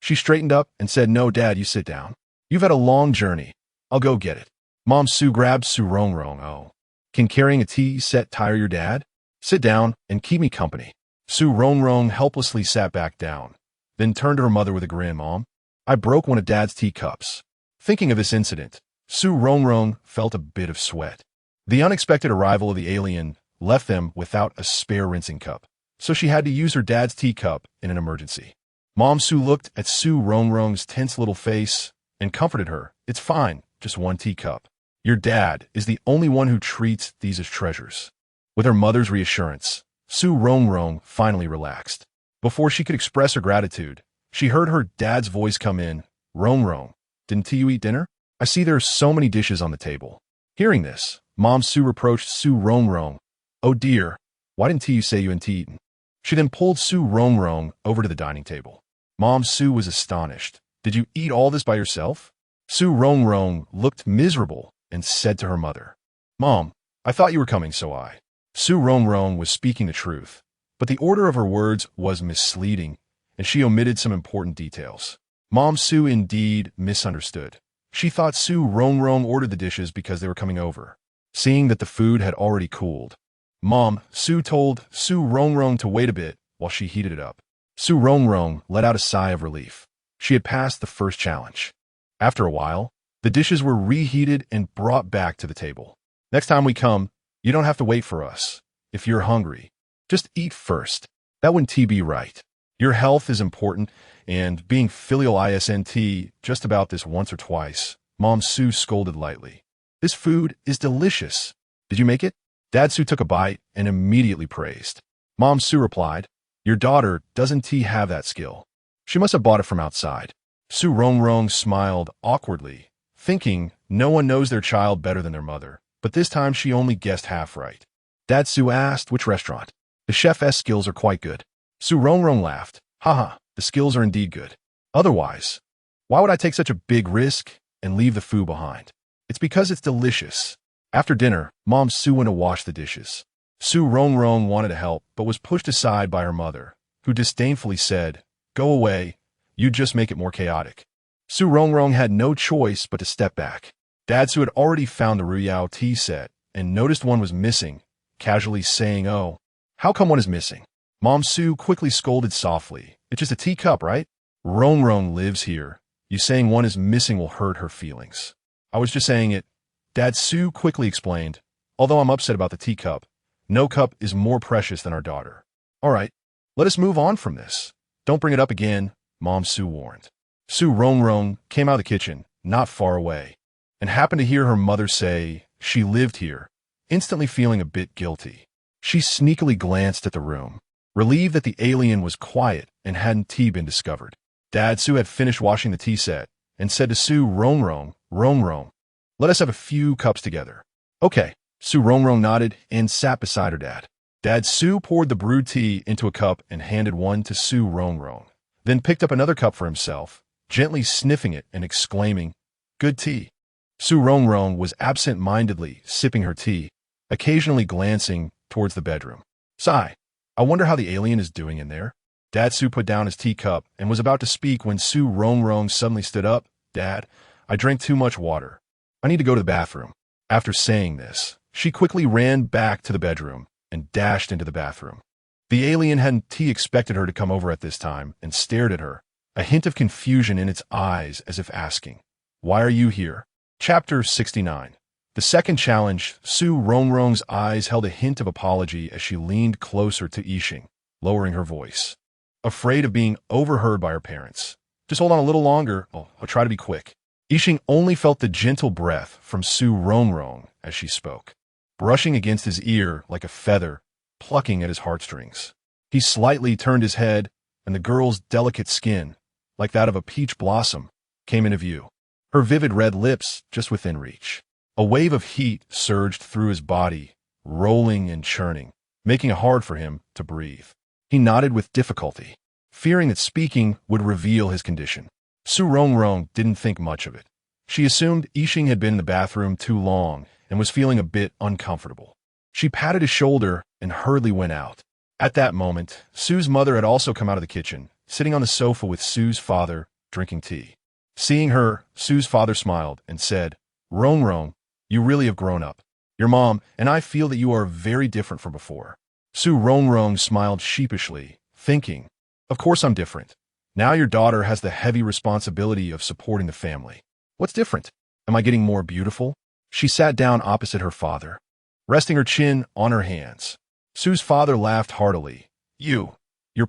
she straightened up and said, "No, Dad, you sit down. You've had a long journey. I'll go get it." Mom Su grabbed Su Rongrong. "Oh, can carrying a tea set tire your dad? Sit down and keep me company." Su Rongrong helplessly sat back down, then turned to her mother with a grin. "Mom, I broke one of Dad's teacups." Thinking of this incident, Su Rongrong felt a bit of sweat. The unexpected arrival of the alien left them without a spare rinsing cup, so she had to use her dad's teacup in an emergency. Mom Su looked at Su Rongrong's tense little face and comforted her. "It's fine, just one teacup. Your dad is the only one who treats these as treasures." With her mother's reassurance, Su Rongrong finally relaxed. Before she could express her gratitude, she heard her dad's voice come in. "Rongrong, didn't you eat dinner? I see there are so many dishes on the table." Hearing this, Mom Su reproached Su Rongrong. "Oh dear, why didn't you say you hadn't eaten?" She then pulled Su Rongrong over to the dining table. Mom Su was astonished. "Did you eat all this by yourself?" Su Rongrong looked miserable and said to her mother, "Mom, I thought you were coming, so I." Su Rongrong was speaking the truth, but the order of her words was misleading, and she omitted some important details. Mom Su indeed misunderstood. She thought Su Rongrong ordered the dishes because they were coming over, seeing that the food had already cooled. Mom Su told Su Rongrong to wait a bit while she heated it up. Su Rongrong let out a sigh of relief. She had passed the first challenge. After a while, the dishes were reheated and brought back to the table. "Next time we come, you don't have to wait for us. If you're hungry, just eat first. That wouldn't be right. Your health is important, and being filial isn't just about this once or twice." Mom Su scolded lightly. "This food is delicious. Did you make it?" Dad Su took a bite and immediately praised. Mom Su replied, "Your daughter doesn't have that skill. She must have bought it from outside." Su Rongrong smiled awkwardly, thinking no one knows their child better than their mother, but this time she only guessed half right. Dad Su asked which restaurant. "The chef's skills are quite good." Su Rongrong laughed. "Haha, the skills are indeed good. Otherwise, why would I take such a big risk and leave the food behind? It's because it's delicious." After dinner, Mom Su went to wash the dishes. Su Rongrong wanted to help, but was pushed aside by her mother, who disdainfully said, "Go away, you just make it more chaotic." Su Rongrong had no choice but to step back. Dad Su had already found the Ruyao tea set and noticed one was missing, casually saying, "Oh, how come one is missing?" Mom Su quickly scolded softly. "It's just a teacup, right? Rongrong lives here. You saying one is missing will hurt her feelings." "I was just saying it." Dad Su quickly explained. "Although I'm upset about the teacup, no cup is more precious than our daughter." "All right, let us move on from this. Don't bring it up again," Mom Su warned. Su Rongrong came out of the kitchen, not far away, and happened to hear her mother say she lived here, instantly feeling a bit guilty. She sneakily glanced at the room, relieved that the alien was quiet and hadn't been discovered. Dad Su had finished washing the tea set and said to Su Rongrong, "Rongrong, let us have a few cups together." "Okay." Su Rongrong nodded and sat beside her dad. Dad Su poured the brewed tea into a cup and handed one to Su Rongrong, then picked up another cup for himself, gently sniffing it and exclaiming, "Good tea." Su Rongrong was absent-mindedly sipping her tea, occasionally glancing towards the bedroom. "Sigh, I wonder how the alien is doing in there." Dad Su put down his teacup and was about to speak when Su Rongrong suddenly stood up. "Dad, I drank too much water. I need to go to the bathroom." After saying this, she quickly ran back to the bedroom, and dashed into the bathroom. The alien hadn't expected her to come over at this time and stared at her, a hint of confusion in its eyes as if asking, "Why are you here?" Chapter 69. The second challenge, Rongrong's eyes held a hint of apology as she leaned closer to Yixing, lowering her voice. Afraid of being overheard by her parents. "Just hold on a little longer. I'll try to be quick." Yixing only felt the gentle breath from Rongrong as she spoke, brushing against his ear like a feather, plucking at his heartstrings. He slightly turned his head, and the girl's delicate skin, like that of a peach blossom, came into view, her vivid red lips just within reach. A wave of heat surged through his body, rolling and churning, making it hard for him to breathe. He nodded with difficulty, fearing that speaking would reveal his condition. Rongrong didn't think much of it. She assumed Yixing had been in the bathroom too long and was feeling a bit uncomfortable. She patted his shoulder and hurriedly went out. At that moment, Sue's mother had also come out of the kitchen, sitting on the sofa with Sue's father, drinking tea. Seeing her, Sue's father smiled and said, "Rongrong, you really have grown up. Your mom and I feel that you are very different from before." Rongrong smiled sheepishly, thinking, "Of course I'm different. Now your daughter has the heavy responsibility of supporting the family. What's different? Am I getting more beautiful?" She sat down opposite her father, resting her chin on her hands. Sue's father laughed heartily. Your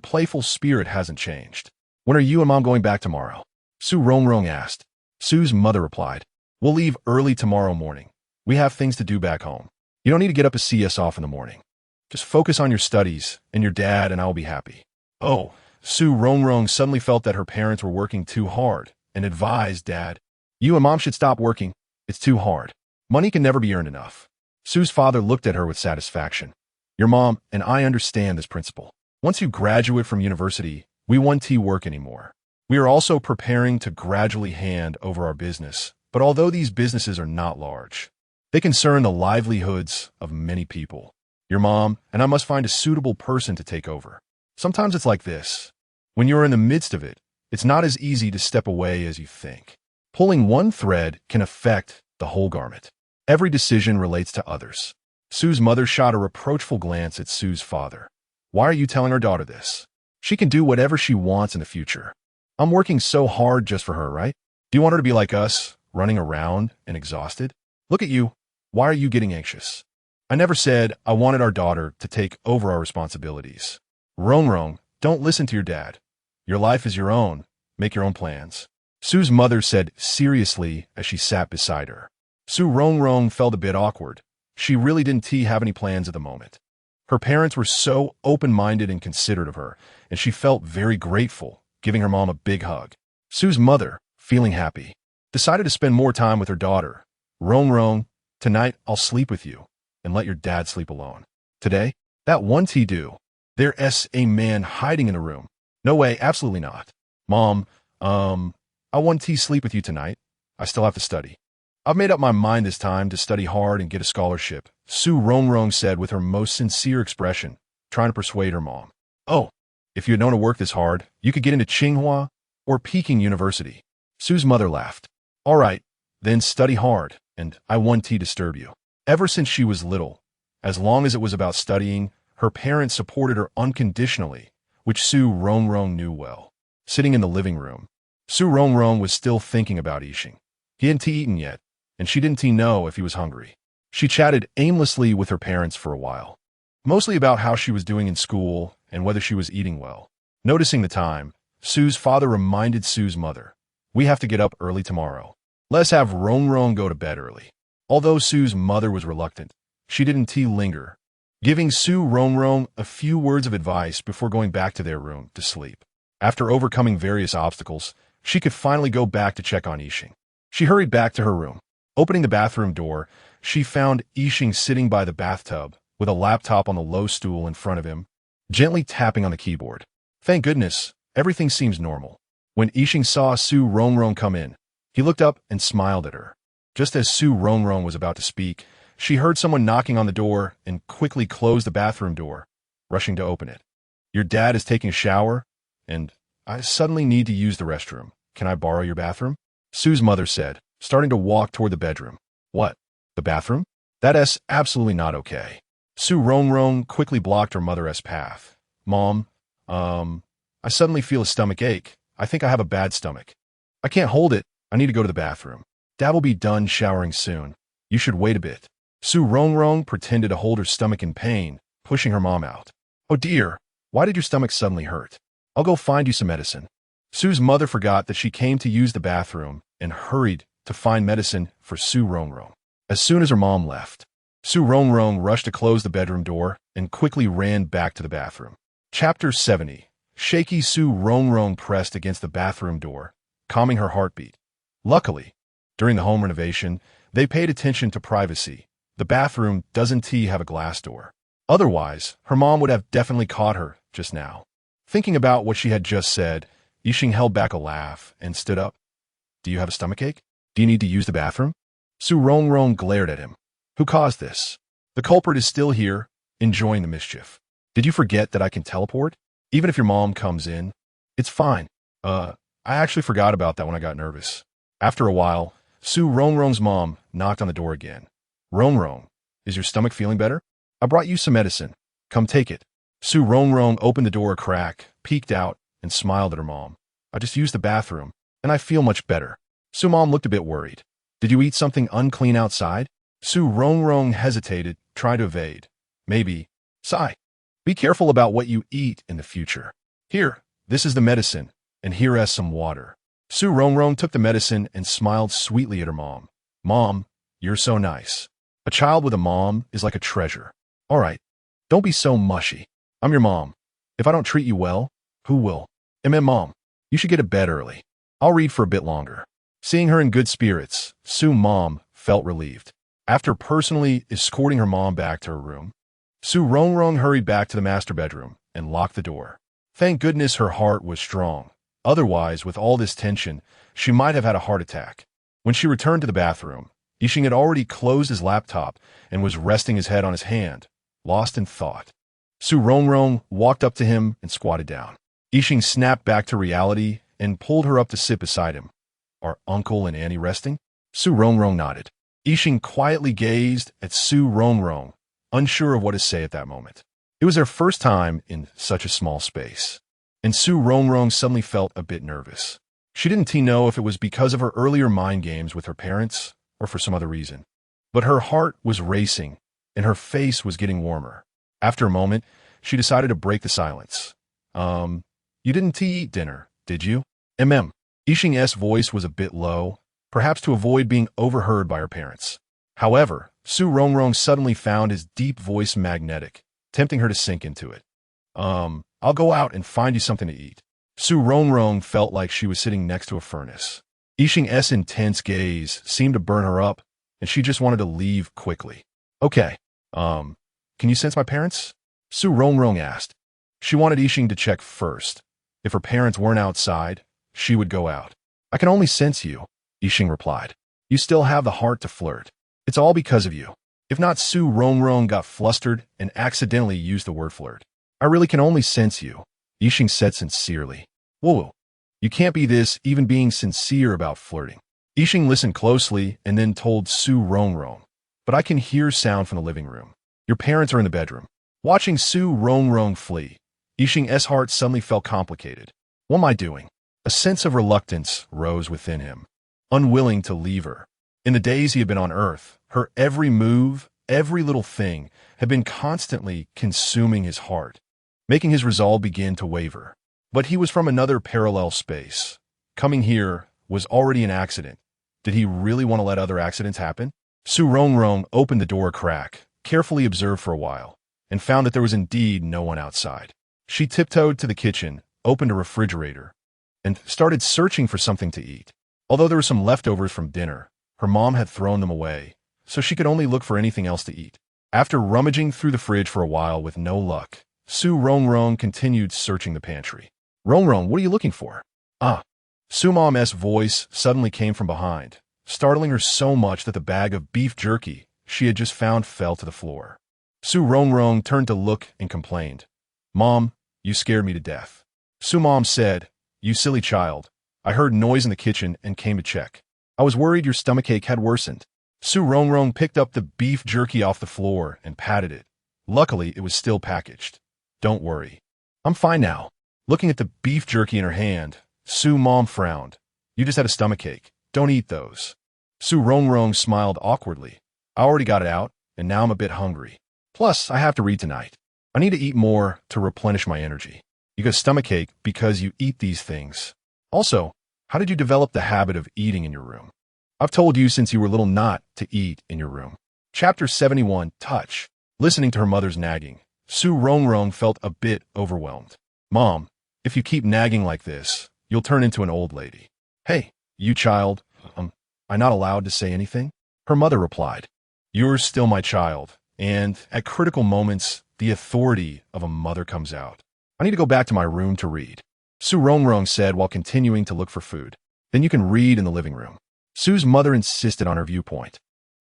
playful spirit hasn't changed. "When are you and Mom going back tomorrow?" Rongrong asked. Sue's mother replied, "We'll leave early tomorrow morning. We have things to do back home. You don't need to get up to see us off in the morning. Just focus on your studies, and your dad and I will be happy." Oh, Rongrong suddenly felt that her parents were working too hard and advised Dad, "You and Mom should stop working. It's too hard. Money can never be earned enough." Sue's father looked at her with satisfaction. "Your mom and I understand this principle. Once you graduate from university, we won't work anymore. We are also preparing to gradually hand over our business, but although these businesses are not large, they concern the livelihoods of many people. Your mom and I must find a suitable person to take over. Sometimes it's like this. When you're in the midst of it, it's not as easy to step away as you think. Pulling one thread can affect the whole garment. Every decision relates to others." Sue's mother shot a reproachful glance at Sue's father. "Why are you telling our daughter this? She can do whatever she wants in the future. I'm working so hard just for her, right? Do you want her to be like us, running around and exhausted? Look at you. Why are you getting anxious? I never said I wanted our daughter to take over our responsibilities. Rongrong, don't listen to your dad. Your life is your own. Make your own plans." Sue's mother said seriously as she sat beside her. Rongrong felt a bit awkward. She really didn't have any plans at the moment. Her parents were so open-minded and considerate of her, and she felt very grateful, giving her mom a big hug. Sue's mother, feeling happy, decided to spend more time with her daughter. "Rongrong, tonight I'll sleep with you, and let your dad sleep alone. Today, that won't do. There's a man hiding in the room. No way, absolutely not. Mom, I won't sleep with you tonight. I still have to study. I've made up my mind this time to study hard and get a scholarship," Rongrong said with her most sincere expression, trying to persuade her mom. "Oh, if you had known to work this hard, you could get into Tsinghua or Peking University." Sue's mother laughed. "All right, then study hard, and I won't disturb you." Ever since she was little, as long as it was about studying, her parents supported her unconditionally, which Rongrong knew well. Sitting in the living room, Rongrong was still thinking about Yixing. He hadn't eaten yet, and she didn't know if he was hungry. She chatted aimlessly with her parents for a while, mostly about how she was doing in school and whether she was eating well. Noticing the time, Sue's father reminded Sue's mother, "We have to get up early tomorrow. Let's have Rongrong go to bed early." Although Sue's mother was reluctant, she didn't linger, giving Rongrong a few words of advice before going back to their room to sleep. After overcoming various obstacles, she could finally go back to check on Yixing. She hurried back to her room. Opening the bathroom door, she found Yixing sitting by the bathtub with a laptop on the low stool in front of him, gently tapping on the keyboard. Thank goodness, everything seems normal. When Yixing saw Rongrong come in, he looked up and smiled at her. Just as Rongrong was about to speak, she heard someone knocking on the door and quickly closed the bathroom door, rushing to open it. "Your dad is taking a shower, and I suddenly need to use the restroom. Can I borrow your bathroom?" Sue's mother said, starting to walk toward the bedroom. "What? The bathroom? That is absolutely not okay. Su Rongrong quickly blocked her mother's path. Mom, I suddenly feel a stomach ache. I think I have a bad stomach. I can't hold it. I need to go to the bathroom. Dad will be done showering soon. You should wait a bit. Su Rongrong pretended to hold her stomach in pain, pushing her mom out. Oh dear, why did your stomach suddenly hurt? I'll go find you some medicine. Su's mother forgot that she came to use the bathroom and hurried to find medicine for Su Rongrong. As soon as her mom left, Su Rongrong rushed to close the bedroom door and quickly ran back to the bathroom. Chapter 70. Shaky Su Rongrong pressed against the bathroom door, calming her heartbeat. Luckily, during the home renovation, they paid attention to privacy. The bathroom doesn't have a glass door. Otherwise, her mom would have definitely caught her just now. Thinking about what she had just said, Yixing held back a laugh and stood up. Do you have a stomachache? Do you need to use the bathroom? Su Rongrong glared at him. Who caused this? The culprit is still here, enjoying the mischief. Did you forget that I can teleport? Even if your mom comes in? It's fine. I actually forgot about that when I got nervous. After a while, Su Rongrong's mom knocked on the door again. Rongrong, is your stomach feeling better? I brought you some medicine. Come take it. Su Rongrong opened the door a crack, peeked out, and smiled at her mom. I just used the bathroom, and I feel much better. Su mom looked a bit worried. Did you eat something unclean outside? Su Rongrong hesitated, trying to evade. Maybe. Sigh. Be careful about what you eat in the future. Here, this is the medicine, and here is some water. Su Rongrong took the medicine and smiled sweetly at her mom. Mom, you're so nice. A child with a mom is like a treasure. All right, don't be so mushy. I'm your mom. If I don't treat you well, who will? Mom, you should get to bed early. I'll read for a bit longer. Seeing her in good spirits, Su mom felt relieved. After personally escorting her mom back to her room, Su Rongrong hurried back to the master bedroom and locked the door. Thank goodness her heart was strong. Otherwise, with all this tension, she might have had a heart attack. When she returned to the bathroom, Yixing had already closed his laptop and was resting his head on his hand, lost in thought. Su Rongrong walked up to him and squatted down. Yixing snapped back to reality and pulled her up to sit beside him. Are Uncle and Annie resting? Su Rongrong nodded. Yixing quietly gazed at Su Rongrong, unsure of what to say at that moment. It was their first time in such a small space, and Su Rongrong suddenly felt a bit nervous. She didn't know if it was because of her earlier mind games with her parents or for some other reason. But her heart was racing, and her face was getting warmer. After a moment, she decided to break the silence. You didn't eat dinner, did you? Yixing's voice was a bit low, perhaps to avoid being overheard by her parents. However, Su Rongrong suddenly found his deep voice magnetic, tempting her to sink into it. I'll go out and find you something to eat. Su Rongrong felt like she was sitting next to a furnace. Yixing's intense gaze seemed to burn her up, and she just wanted to leave quickly. Okay, can you sense my parents? Su Rongrong asked. She wanted Yixing to check first. If her parents weren't outside, she would go out. I can only sense you, Yixing replied. You still have the heart to flirt. It's all because of you. If not, Su Rongrong got flustered and accidentally used the word flirt. I really can only sense you, Yixing said sincerely. Whoa, you can't be this even being sincere about flirting. Yixing listened closely and then told Su Rongrong. But I can hear sound from the living room. Your parents are in the bedroom. Watching Su Rongrong flee, Yixing's heart suddenly felt complicated. What am I doing? A sense of reluctance rose within him, unwilling to leave her. In the days he had been on Earth, her every move, every little thing, had been constantly consuming his heart, making his resolve begin to waver. But he was from another parallel space. Coming here was already an accident. Did he really want to let other accidents happen? Su Rongrong opened the door a crack, carefully observed for a while, and found that there was indeed no one outside. She tiptoed to the kitchen, opened a refrigerator, and started searching for something to eat. Although there were some leftovers from dinner, her mom had thrown them away, so she could only look for anything else to eat. After rummaging through the fridge for a while with no luck, Su Rongrong continued searching the pantry. Rongrong, what are you looking for? Su mom's voice suddenly came from behind, startling her so much that the bag of beef jerky she had just found fell to the floor. Su Rongrong turned to look and complained. Mom, you scared me to death. Su mom said, You silly child. I heard noise in the kitchen and came to check. I was worried your stomachache had worsened. Su Rongrong picked up the beef jerky off the floor and patted it, Luckily, it was still packaged. Don't worry. I'm fine now. Looking at the beef jerky in her hand, Sue's mom frowned. You just had a stomachache. Don't eat those. Sue Rongrong smiled awkwardly. I already got it out, and now I'm a bit hungry. Plus, I have to read tonight. I need to eat more to replenish my energy. You got a stomachache because you eat these things. Also, how did you develop the habit of eating in your room? I've told you since you were little not to eat in your room. Chapter 71, Touch. Listening to her mother's nagging, Sue Rongrong felt a bit overwhelmed. Mom, if you keep nagging like this, you'll turn into an old lady. Hey, you child, I'm not allowed to say anything? Her mother replied. You're still my child, and at critical moments, the authority of a mother comes out. I need to go back to my room to read. Sue Rongrong said while continuing to look for food. Then you can read in the living room. Sue's mother insisted on her viewpoint,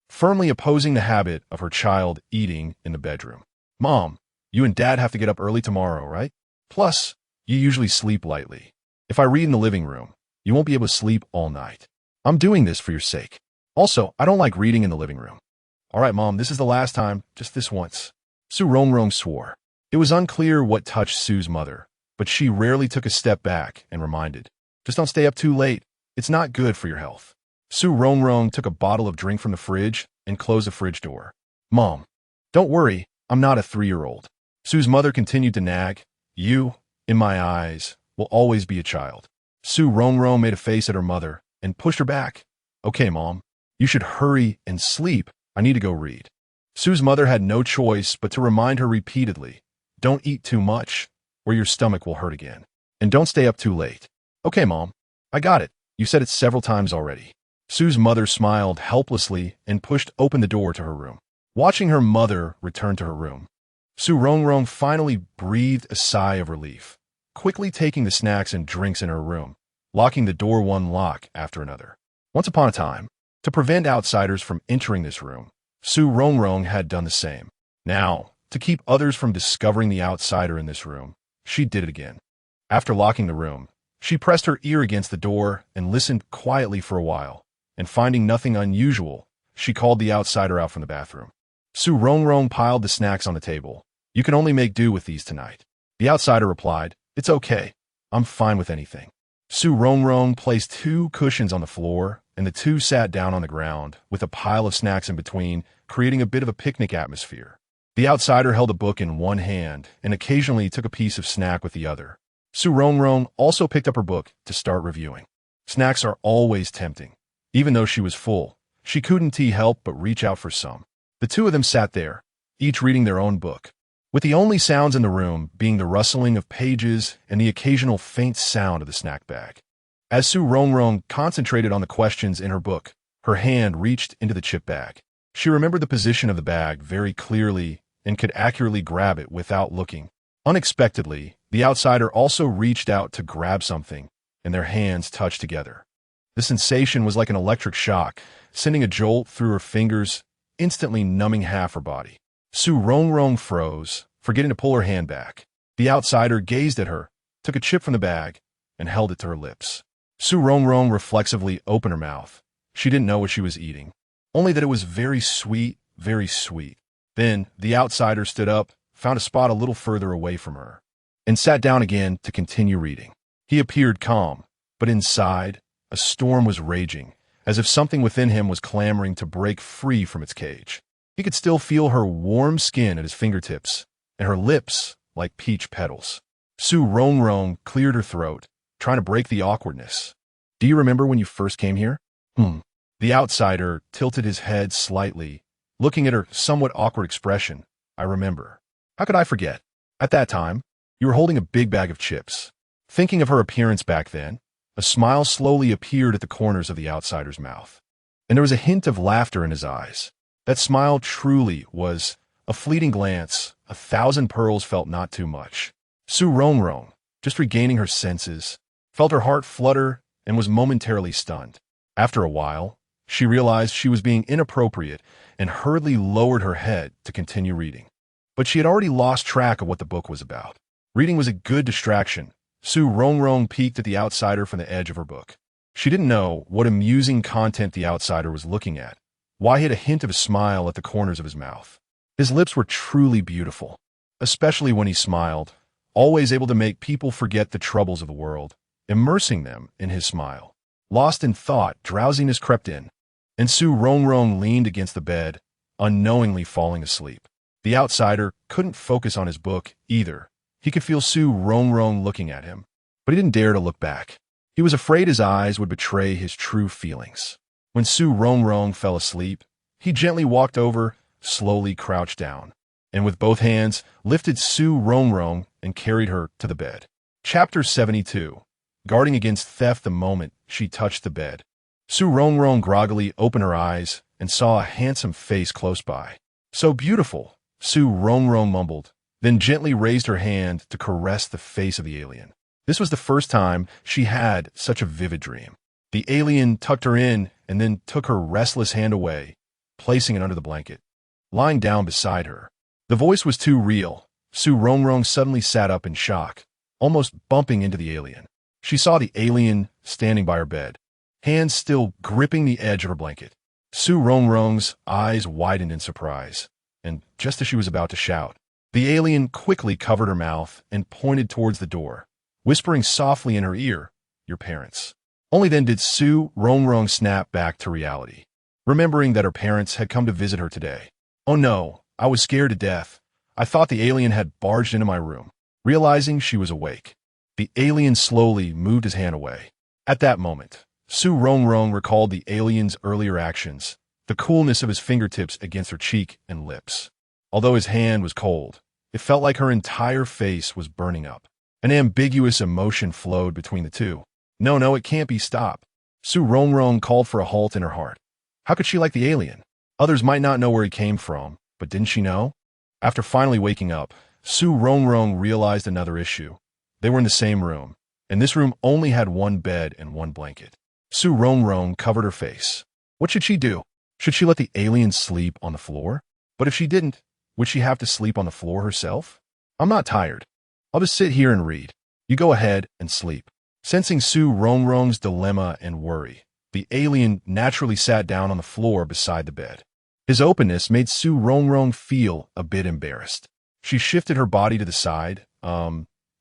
firmly opposing the habit of her child eating in the bedroom. Mom, you and Dad have to get up early tomorrow, right? Plus, you usually sleep lightly. If I read in the living room, you won't be able to sleep all night. I'm doing this for your sake. Also, I don't like reading in the living room. All right, Mom, this is the last time, just this once. Sue Rongrong swore. It was unclear what touched Sue's mother, but she rarely took a step back and reminded, just don't stay up too late. It's not good for your health. Sue Rongrong took a bottle of drink from the fridge and closed the fridge door. Mom, don't worry, I'm not a 3-year-old. Sue's mother continued to nag. You, in my eyes, will always be a child. Sue Rongrong made a face at her mother and pushed her back. Okay, Mom, you should hurry and sleep. I need to go read. Sue's mother had no choice but to remind her repeatedly, don't eat too much, or your stomach will hurt again. And don't stay up too late. Okay, Mom, I got it. You said it several times already. Sue's mother smiled helplessly and pushed open the door to her room. Watching her mother return to her room, Sue Rongrong finally breathed a sigh of relief, quickly taking the snacks and drinks in her room, locking the door one lock after another. Once upon a time, to prevent outsiders from entering this room, Sue Rongrong had done the same. Now, to keep others from discovering the outsider in this room, she did it again. After locking the room, she pressed her ear against the door and listened quietly for a while, and finding nothing unusual, she called the outsider out from the bathroom. Sue Rongrong piled the snacks on the table. You can only make do with these tonight. The outsider replied, it's okay. I'm fine with anything. Sue Rongrong placed 2 cushions on the floor, and the 2 sat down on the ground, with a pile of snacks in between, creating a bit of a picnic atmosphere. The outsider held a book in one hand and occasionally took a piece of snack with the other. Sue Rongrong also picked up her book to start reviewing. Snacks are always tempting. Even though she was full, she couldn't help but reach out for some. The 2 of them sat there, each reading their own book, with the only sounds in the room being the rustling of pages and the occasional faint sound of the snack bag. As Sue Rongrong concentrated on the questions in her book, her hand reached into the chip bag. She remembered the position of the bag very clearly and could accurately grab it without looking. Unexpectedly, the outsider also reached out to grab something, and their hands touched together. The sensation was like an electric shock, sending a jolt through her fingers, instantly numbing half her body. Sue Rongrong froze, forgetting to pull her hand back. The outsider gazed at her, took a chip from the bag, and held it to her lips. Sue Rongrong reflexively opened her mouth. She didn't know what she was eating, only that it was very sweet, very sweet. Then, the outsider stood up, found a spot a little further away from her, and sat down again to continue reading. He appeared calm, but inside, a storm was raging, as if something within him was clamoring to break free from its cage. He could still feel her warm skin at his fingertips, and her lips like peach petals. Sue Rongrong cleared her throat, trying to break the awkwardness. Do you remember when you first came here? The outsider tilted his head slightly, looking at her somewhat awkward expression. I remember. How could I forget? At that time, you were holding a big bag of chips. Thinking of her appearance back then, a smile slowly appeared at the corners of the outsider's mouth, and there was a hint of laughter in his eyes. That smile truly was a fleeting glance. 1,000 pearls felt not too much. Sue Rongrong, just regaining her senses, felt her heart flutter and was momentarily stunned. After a while, she realized she was being inappropriate and hurriedly lowered her head to continue reading. But she had already lost track of what the book was about. Reading was a good distraction. Sue Rongrong peeked at the outsider from the edge of her book. She didn't know what amusing content the outsider was looking at, why he had a hint of a smile at the corners of his mouth. His lips were truly beautiful, especially when he smiled, always able to make people forget the troubles of the world, immersing them in his smile. Lost in thought, drowsiness crept in, and Su Rongrong leaned against the bed, unknowingly falling asleep. The outsider couldn't focus on his book either. He could feel Su Rongrong looking at him, but he didn't dare to look back. He was afraid his eyes would betray his true feelings. When Su Rongrong fell asleep, he gently walked over, slowly crouched down, and with both hands lifted Su Rongrong and carried her to the bed. Chapter 72. Guarding against theft the moment she touched the bed. Su Rongrong groggily opened her eyes and saw a handsome face close by. So beautiful, Su Rongrong mumbled, then gently raised her hand to caress the face of the alien. This was the first time she had such a vivid dream. The alien tucked her in and then took her restless hand away, placing it under the blanket, lying down beside her. The voice was too real. Su Rongrong suddenly sat up in shock, almost bumping into the alien. She saw the alien standing by her bed, hands still gripping the edge of her blanket. Su Rongrong's eyes widened in surprise, and just as she was about to shout, the alien quickly covered her mouth and pointed towards the door, whispering softly in her ear, "Your parents." Only then did Su Rongrong snap back to reality, remembering that her parents had come to visit her today. "Oh no, I was scared to death. I thought the alien had barged into my room." Realizing she was awake, the alien slowly moved his hand away. At that moment, Su Rongrong recalled the alien's earlier actions, the coolness of his fingertips against her cheek and lips. Although his hand was cold, it felt like her entire face was burning up. An ambiguous emotion flowed between the two. No, it can't be stopped. Su Rongrong called for a halt in her heart. How could she like the alien? Others might not know where he came from, but didn't she know? After finally waking up, Su Rongrong realized another issue. They were in the same room, and this room only had one bed and one blanket. Su Rongrong covered her face. What should she do? Should she let the alien sleep on the floor? But if she didn't, would she have to sleep on the floor herself? "I'm not tired. I'll just sit here and read. You go ahead and sleep." Sensing Su Rongrong's dilemma and worry, the alien naturally sat down on the floor beside the bed. His openness made Su Rongrong feel a bit embarrassed. She shifted her body to the side.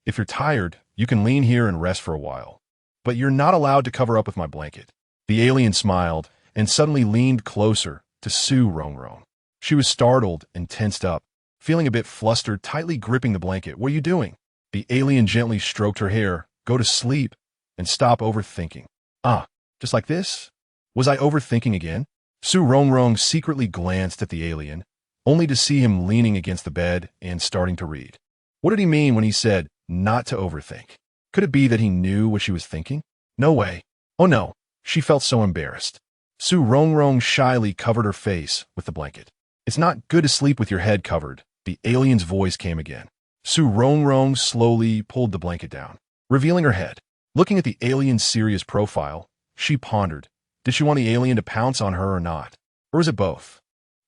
If you're tired, you can lean here and rest for a while. But you're not allowed to cover up with my blanket." The alien smiled and suddenly leaned closer to Su Rongrong. She was startled and tensed up, feeling a bit flustered, tightly gripping the blanket. "What are you doing?" The alien gently stroked her hair. "Go to sleep and stop overthinking." Just like this? Was I overthinking again? Su Rongrong secretly glanced at the alien, only to see him leaning against the bed and starting to read. What did he mean when he said not to overthink? Could it be that he knew what she was thinking? No way. Oh no, she felt so embarrassed. Su Rongrong shyly covered her face with the blanket. "It's not good to sleep with your head covered." The alien's voice came again. Su Rongrong slowly pulled the blanket down, revealing her head. Looking at the alien's serious profile, she pondered. Did she want the alien to pounce on her or not? Or was it both?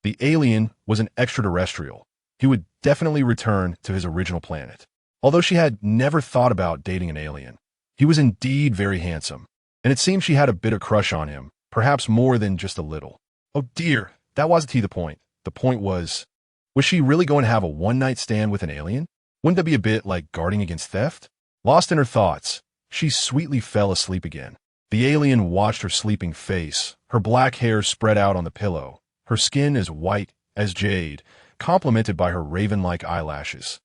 The alien was an extraterrestrial. He would definitely return to his original planet. Although she had never thought about dating an alien, he was indeed very handsome, and it seemed she had a bit of crush on him, perhaps more than just a little. Oh dear, that wasn't the point. The point was she really going to have a one-night stand with an alien? Wouldn't that be a bit like guarding against theft? Lost in her thoughts, she sweetly fell asleep again. The alien watched her sleeping face, her black hair spread out on the pillow, her skin as white as jade, complemented by her raven-like eyelashes,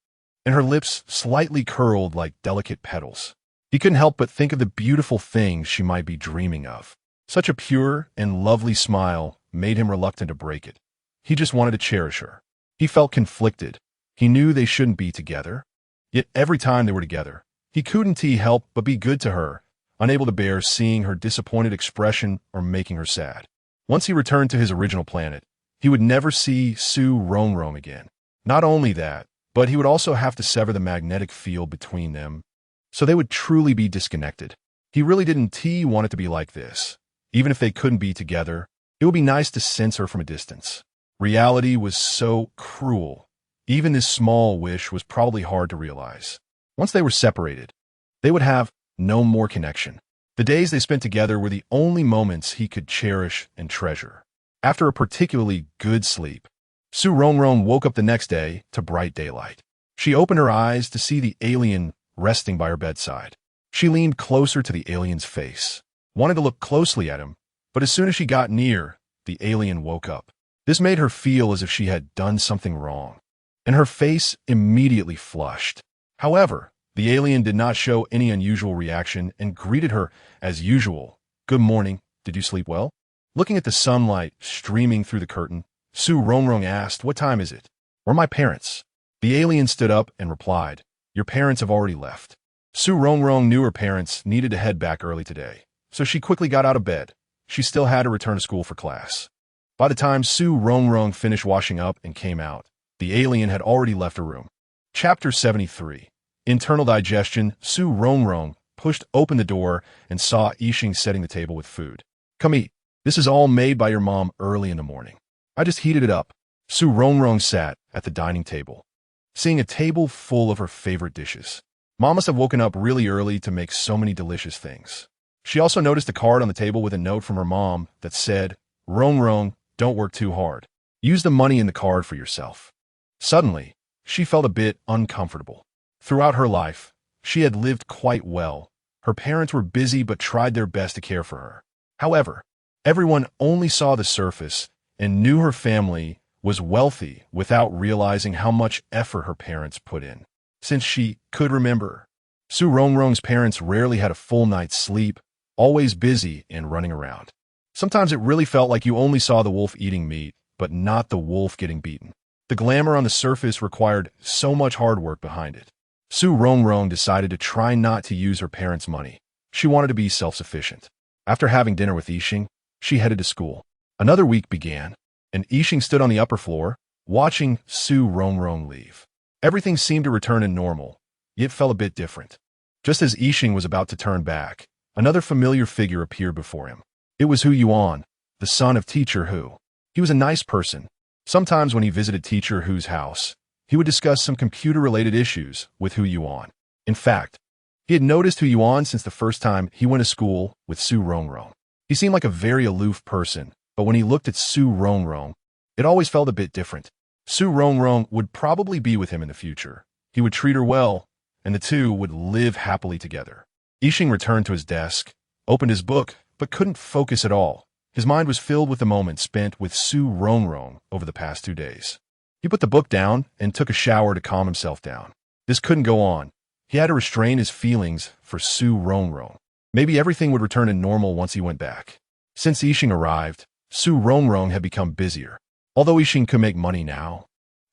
and her lips slightly curled like delicate petals. He couldn't help but think of the beautiful things she might be dreaming of. Such a pure and lovely smile made him reluctant to break it. He just wanted to cherish her. He felt conflicted. He knew they shouldn't be together. Yet every time they were together, he couldn't help but be good to her, unable to bear seeing her disappointed expression or making her sad. Once he returned to his original planet, he would never see Su Rongrong again. Not only that, but he would also have to sever the magnetic field between them, so they would truly be disconnected. He really didn't want it to be like this. Even if they couldn't be together, it would be nice to sense her from a distance. Reality was so cruel. Even this small wish was probably hard to realize. Once they were separated, they would have no more connection. The days they spent together were the only moments he could cherish and treasure. After a particularly good sleep, Su Rongrong woke up the next day to bright daylight. She opened her eyes to see the alien resting by her bedside. She leaned closer to the alien's face, wanted to look closely at him, but as soon as she got near, the alien woke up. This made her feel as if she had done something wrong, and her face immediately flushed. However, the alien did not show any unusual reaction and greeted her as usual. "Good morning. Did you sleep well?" Looking at the sunlight streaming through the curtain, Su Rongrong asked, "What time is it? Where are my parents?" The alien stood up and replied, "Your parents have already left." Su Rongrong knew her parents needed to head back early today, so she quickly got out of bed. She still had to return to school for class. By the time Su Rongrong finished washing up and came out, the alien had already left her room. Chapter 73. Internal digestion. Su Rongrong pushed open the door and saw Yixing setting the table with food. "Come eat. This is all made by your mom early in the morning. I just heated it up." Su Rongrong sat at the dining table, seeing a table full of her favorite dishes. Mom must have woken up really early to make so many delicious things. She also noticed a card on the table with a note from her mom that said, "Rongrong, don't work too hard. Use the money in the card for yourself." Suddenly, she felt a bit uncomfortable. Throughout her life, she had lived quite well. Her parents were busy but tried their best to care for her. However, everyone only saw the surface and knew her family was wealthy without realizing how much effort her parents put in. Since she could remember, Su Rongrong's parents rarely had a full night's sleep, always busy and running around. Sometimes it really felt like you only saw the wolf eating meat, but not the wolf getting beaten. The glamour on the surface required so much hard work behind it. Su Rongrong decided to try not to use her parents' money. She wanted to be self-sufficient. After having dinner with Yixing, she headed to school. Another week began, and Yixing stood on the upper floor, watching Su Rongrong leave. Everything seemed to return to normal, yet felt a bit different. Just as Yixing was about to turn back, another familiar figure appeared before him. It was Hu Yuan, the son of Teacher Hu. He was a nice person. Sometimes when he visited Teacher Hu's house, he would discuss some computer-related issues with Hu Yuan. In fact, he had noticed Hu Yuan since the first time he went to school with Su Rongrong. He seemed like a very aloof person, but when he looked at Su Rongrong, it always felt a bit different. Su Rongrong would probably be with him in the future. He would treat her well, and the two would live happily together. Yixing returned to his desk, opened his book, but couldn't focus at all. His mind was filled with the moments spent with Su Rongrong over the past 2 days. He put the book down and took a shower to calm himself down. This couldn't go on. He had to restrain his feelings for Su Rongrong. Maybe everything would return to normal once he went back. Since Yixing arrived, Su Rongrong had become busier. Although Yixing could make money now,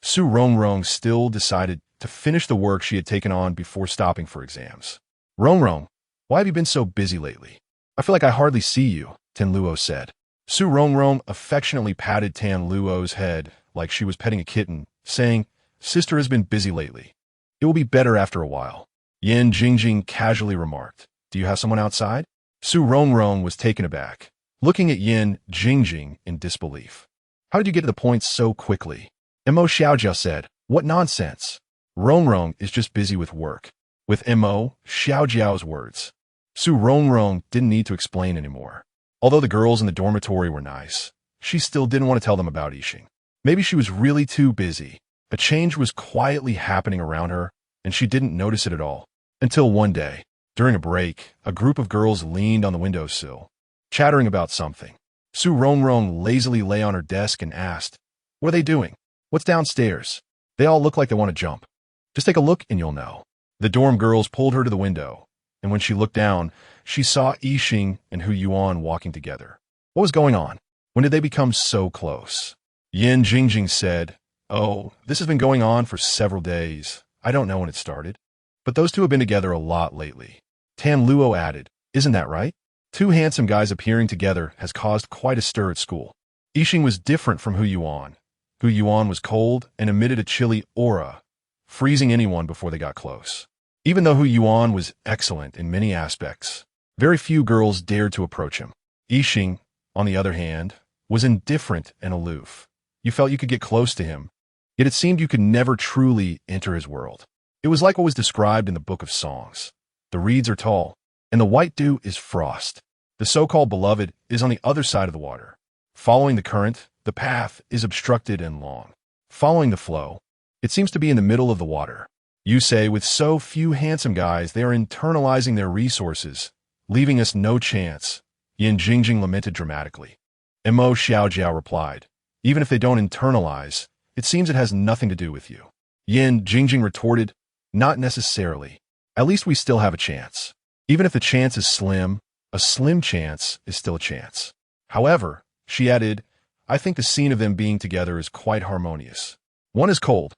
Su Rongrong still decided to finish the work she had taken on before stopping for exams. "Rongrong, why have you been so busy lately? I feel like I hardly see you," Tan Luo said. Su Rongrong affectionately patted Tan Luo's head like she was petting a kitten, saying, "Sister has been busy lately. It will be better after a while." Yan Jingjing casually remarked, "Do you have someone outside?" Su Rongrong was taken aback, looking at Yan Jingjing in disbelief. "How did you get to the point so quickly?" Mo Xiaojiao said, "What nonsense. Rongrong is just busy with work." With Mo Xiaojiao's words, Su Rongrong didn't need to explain anymore. Although the girls in the dormitory were nice, she still didn't want to tell them about Yixing. Maybe she was really too busy. A change was quietly happening around her, and she didn't notice it at all. Until one day, during a break, a group of girls leaned on the windowsill, chattering about something. Su Rongrong lazily lay on her desk and asked, "What are they doing? What's downstairs? They all look like they want to jump." "Just take a look and you'll know." The dorm girls pulled her to the window, and when she looked down, she saw Yixing and Hu Yuan walking together. What was going on? When did they become so close? Yan Jingjing said, "Oh, this has been going on for several days. I don't know when it started. But those two have been together a lot lately." Tan Luo added, "Isn't that right? Two handsome guys appearing together has caused quite a stir at school." Yixing was different from Hu Yuan. Hu Yuan was cold and emitted a chilly aura, freezing anyone before they got close. Even though Hu Yuan was excellent in many aspects, very few girls dared to approach him. Yixing, on the other hand, was indifferent and aloof. You felt you could get close to him, yet it seemed you could never truly enter his world. It was like what was described in the Book of Songs. The reeds are tall, and the white dew is frost. The so-called beloved is on the other side of the water. Following the current, the path is obstructed and long. following the flow. It seems to be in the middle of the water. You say, with so few handsome guys, they are internalizing their resources, leaving us no chance. Yin Jingjing lamented dramatically. Mo Xiaojiao replied, even if they don't internalize, it seems it has nothing to do with you. Yin Jingjing retorted, not necessarily. At least we still have a chance. Even if the chance is slim, a slim chance is still a chance. However, she added, I think the scene of them being together is quite harmonious. One is cold,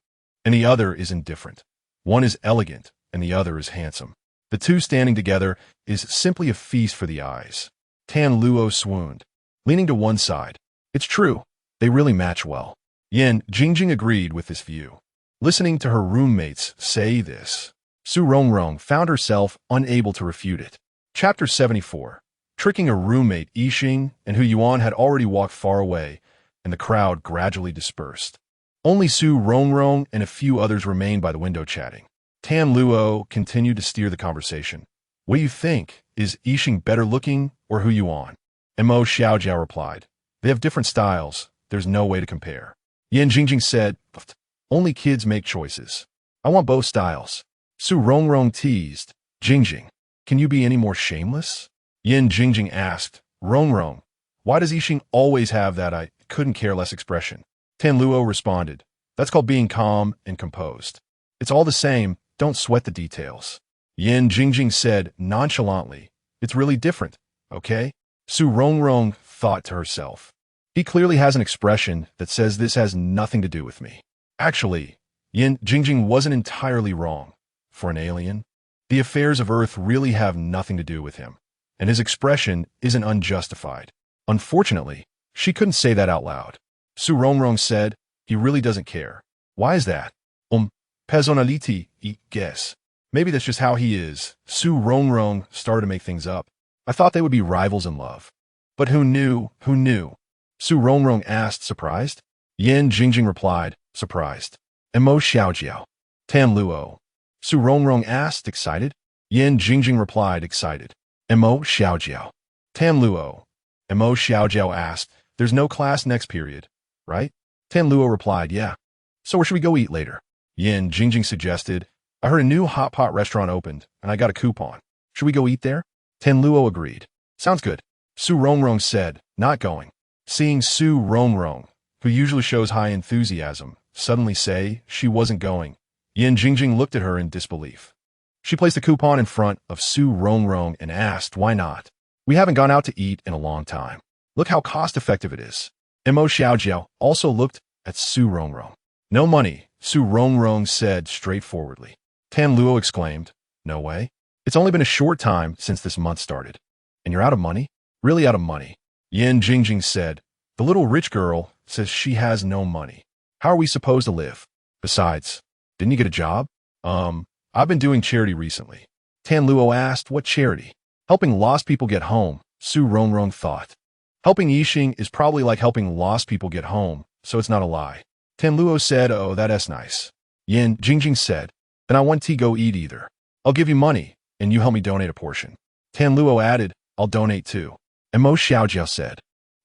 and the other is indifferent. One is elegant, and the other is handsome. The two standing together is simply a feast for the eyes. Tan Luo swooned, leaning to one side. It's true, they really match well. Yin Jingjing agreed with this view. Listening to her roommates say this, Su Rongrong found herself unable to refute it. Chapter 74. Tricking a roommate, Yixing and Hu Yuan had already walked far away, and the crowd gradually dispersed. Only Su Rongrong and a few others remained by the window chatting. Tan Luo continued to steer the conversation. What do you think? Is Yixing better looking or Hu Yuan? Mo Xiaojiao replied, they have different styles. There's no way to compare. Yin Jingjing said, only kids make choices. I want both styles. Su Rongrong teased, Jingjing, can you be any more shameless? Yin Jingjing asked, Rongrong, why does Yixing always have that I couldn't care less expression? Tan Luo responded, that's called being calm and composed. It's all the same, don't sweat the details. Yin Jingjing said nonchalantly, it's really different, okay? Su Rongrong thought to herself. He clearly has an expression that says this has nothing to do with me. Actually, Yin Jingjing wasn't entirely wrong. For an alien, the affairs of Earth really have nothing to do with him, and his expression isn't unjustified. Unfortunately, she couldn't say that out loud. Su Rongrong said, he really doesn't care. Why is that? Personality, I guess. Maybe that's just how he is. Su Rongrong started to make things up. I thought they would be rivals in love. But who knew? Who knew? Su Rongrong asked, surprised. Yin Jingjing replied, surprised. Mo Xiaojiao. Tan Luo. Su Rongrong asked, excited. Yin Jingjing replied, excited. Mo Xiaojiao. Tan Luo. Mo Xiaojiao asked, there's no class next period, right? Tan Luo replied, yeah. So where should we go eat later? Yin Jingjing suggested, I heard a new hot pot restaurant opened, and I got a coupon. Should we go eat there? Tan Luo agreed. Sounds good. Su Rongrong said, not going. Seeing Su Rongrong, who usually shows high enthusiasm, suddenly say she wasn't going, Yin Jingjing looked at her in disbelief. She placed the coupon in front of Su Rongrong and asked, why not? We haven't gone out to eat in a long time. Look how cost-effective it is. Mo Xiaojiao also looked at Su Rongrong. No money, Su Rongrong said straightforwardly. Tan Luo exclaimed, no way. It's only been a short time since this month started. And you're out of money? Really out of money. Yin Jingjing said, the little rich girl says she has no money. How are we supposed to live? Besides, didn't you get a job? I've been doing charity recently. Tan Luo asked, what charity? Helping lost people get home, Su Rongrong thought. Helping Yixing is probably like helping lost people get home, so it's not a lie. Tan Luo said, oh, that's nice. Yin Jingjing said, then I want to go eat either. I'll give you money, and you help me donate a portion. Tan Luo added, I'll donate too. Mo Xiaojiao said,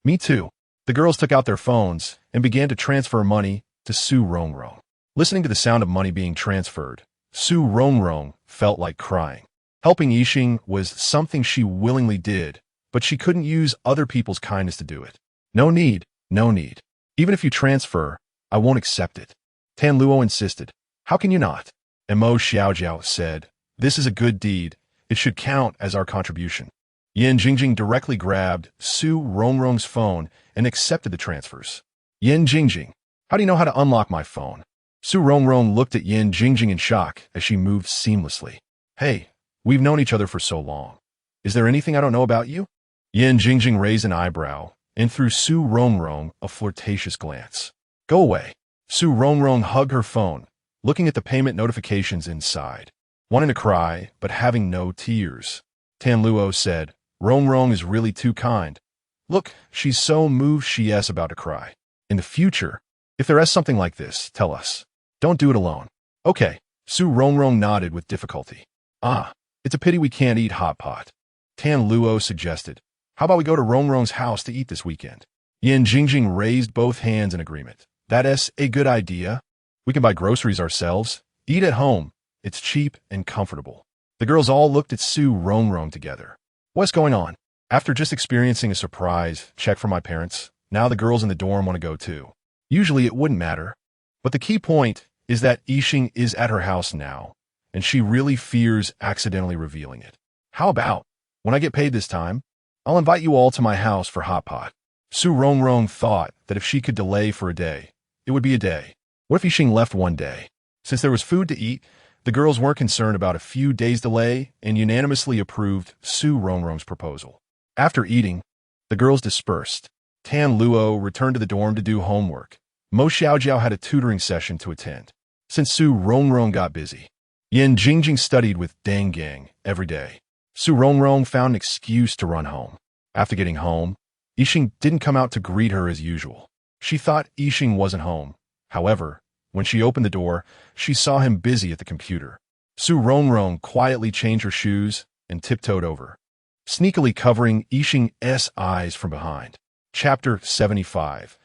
me too. The girls took out their phones and began to transfer money to Su Rongrong. Listening to the sound of money being transferred, Su Rongrong felt like crying. Helping Yixing was something she willingly did, but she couldn't use other people's kindness to do it. No need, no need. Even if you transfer, I won't accept it. Tan Luo insisted. How can you not? Mo Xiaojiao said, this is a good deed. It should count as our contribution. Yin Jingjing directly grabbed Su Rongrong's phone and accepted the transfers. Yin Jingjing, how do you know how to unlock my phone? Su Rongrong looked at Yin Jingjing in shock as she moved seamlessly. Hey, we've known each other for so long. Is there anything I don't know about you? Yin Jingjing raised an eyebrow and threw Su Rongrong a flirtatious glance. Go away. Su Rongrong hugged her phone, looking at the payment notifications inside, wanting to cry but having no tears. Tan Luo said, Rongrong is really too kind. Look, she's so moved she's about to cry. In the future, if there is something like this, tell us. Don't do it alone. Okay. Su Rongrong nodded with difficulty. It's a pity we can't eat hot pot. Tan Luo suggested, how about we go to Rongrong's house to eat this weekend? Yin Jingjing raised both hands in agreement. That's a good idea. We can buy groceries ourselves, eat at home. It's cheap and comfortable. The girls all looked at Su Rongrong together. What's going on? After just experiencing a surprise check from my parents, now the girls in the dorm want to go too. Usually it wouldn't matter. But the key point is that Yixing is at her house now, and she really fears accidentally revealing it. How about, when I get paid this time, I'll invite you all to my house for hot pot. Su Rongrong thought that if she could delay for a day, it would be a day. What if Yixing left one day? Since there was food to eat, the girls weren't concerned about a few days' delay and unanimously approved Su Rongrong's proposal. After eating, the girls dispersed. Tan Luo returned to the dorm to do homework. Mo Xiaojiao had a tutoring session to attend. Since Su Rongrong got busy, Yan Jingjing studied with Dang Gang every day. Su Rongrong found an excuse to run home. After getting home, Yixing didn't come out to greet her as usual. She thought Yixing wasn't home. However, when she opened the door, she saw him busy at the computer. Su Rongrong quietly changed her shoes and tiptoed over, sneakily covering Yixing's eyes from behind. Chapter 75.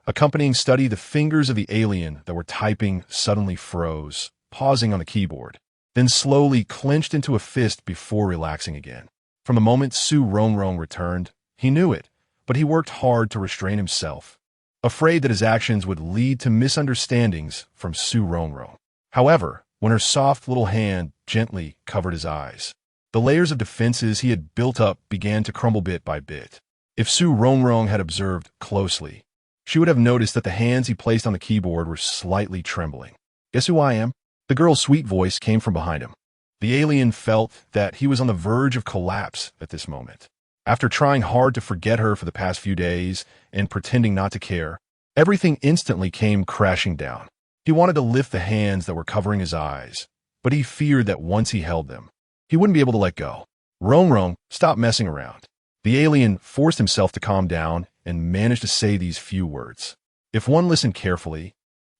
Accompanying study, the fingers of the alien that were typing suddenly froze, pausing on the keyboard, then slowly clenched into a fist before relaxing again. From the moment Su Rongrong returned, he knew it, but he worked hard to restrain himself, afraid that his actions would lead to misunderstandings from Su Rongrong. However, when her soft little hand gently covered his eyes, the layers of defenses he had built up began to crumble bit by bit. If Su Rongrong had observed closely, she would have noticed that the hands he placed on the keyboard were slightly trembling. Guess who I am? The girl's sweet voice came from behind him. The alien felt that he was on the verge of collapse at this moment. After trying hard to forget her for the past few days and pretending not to care, everything instantly came crashing down. He wanted to lift the hands that were covering his eyes, but he feared that once he held them, he wouldn't be able to let go. Rongrong, stop messing around. The alien forced himself to calm down and managed to say these few words. If one listened carefully,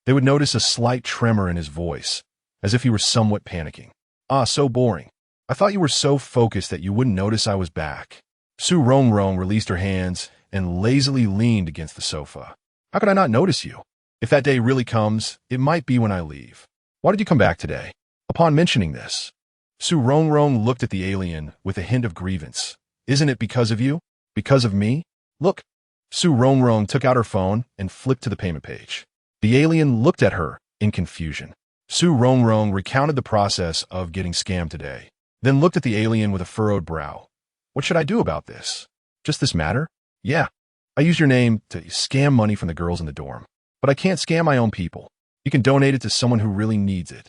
they would notice a slight tremor in his voice, as if he were somewhat panicking. Ah, so boring. I thought you were so focused that you wouldn't notice I was back. Su Rongrong released her hands and lazily leaned against the sofa. How could I not notice you? If that day really comes, it might be when I leave. Why did you come back today? Upon mentioning this, Su Rongrong looked at the alien with a hint of grievance. Isn't it because of you? Because of me? Look. Su Rongrong took out her phone and flipped to the payment page. The alien looked at her in confusion. Su Rongrong recounted the process of getting scammed today, then looked at the alien with a furrowed brow. What should I do about this? Just this matter? Yeah. I used your name to scam money from the girls in the dorm, but I can't scam my own people. You can donate it to someone who really needs it.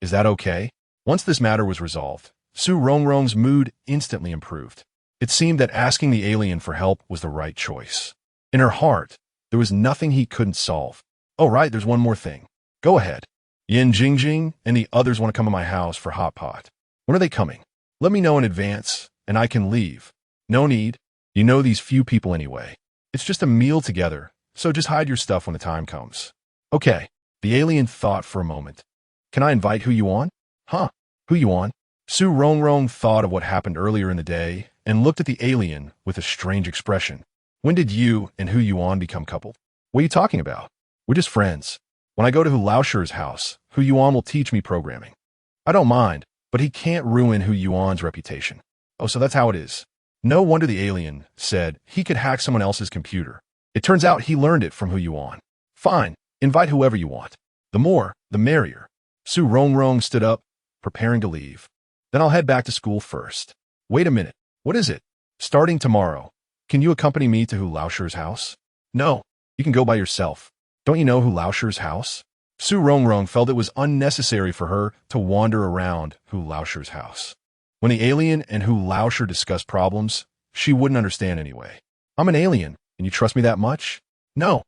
Is that okay? Once this matter was resolved, Su Rongrong's mood instantly improved. It seemed that asking the alien for help was the right choice. In her heart, there was nothing he couldn't solve. Oh, right, there's one more thing. Go ahead. Yan Jingjing and the others want to come to my house for hot pot. When are they coming? Let me know in advance, and I can leave. No need. You know these few people anyway. It's just a meal together, so just hide your stuff when the time comes. Okay. The alien thought for a moment. Can I invite Hu Yuan? Huh? Hu Yuan? Su Rongrong thought of what happened earlier in the day and looked at the alien with a strange expression. When did you and Hu Yuan become coupled? What are you talking about? We're just friends. When I go to Hu Laosher's house, Hu Yuan will teach me programming. I don't mind, but he can't ruin Hu Yuan's reputation. Oh, so that's how it is. No wonder the alien said he could hack someone else's computer. It turns out he learned it from Hu Yuan. Fine, invite whoever you want. The more, the merrier. Su Rongrong stood up, preparing to leave. Then I'll head back to school first. Wait a minute. What is it? Starting tomorrow, can you accompany me to Hu Laosher's house? No, you can go by yourself. Don't you know Hu Laosher's house? Su Rongrong felt it was unnecessary for her to wander around Hu Laosher's house. When the alien and Hu Laosher discussed problems, she wouldn't understand anyway. I'm an alien, and you trust me that much? No.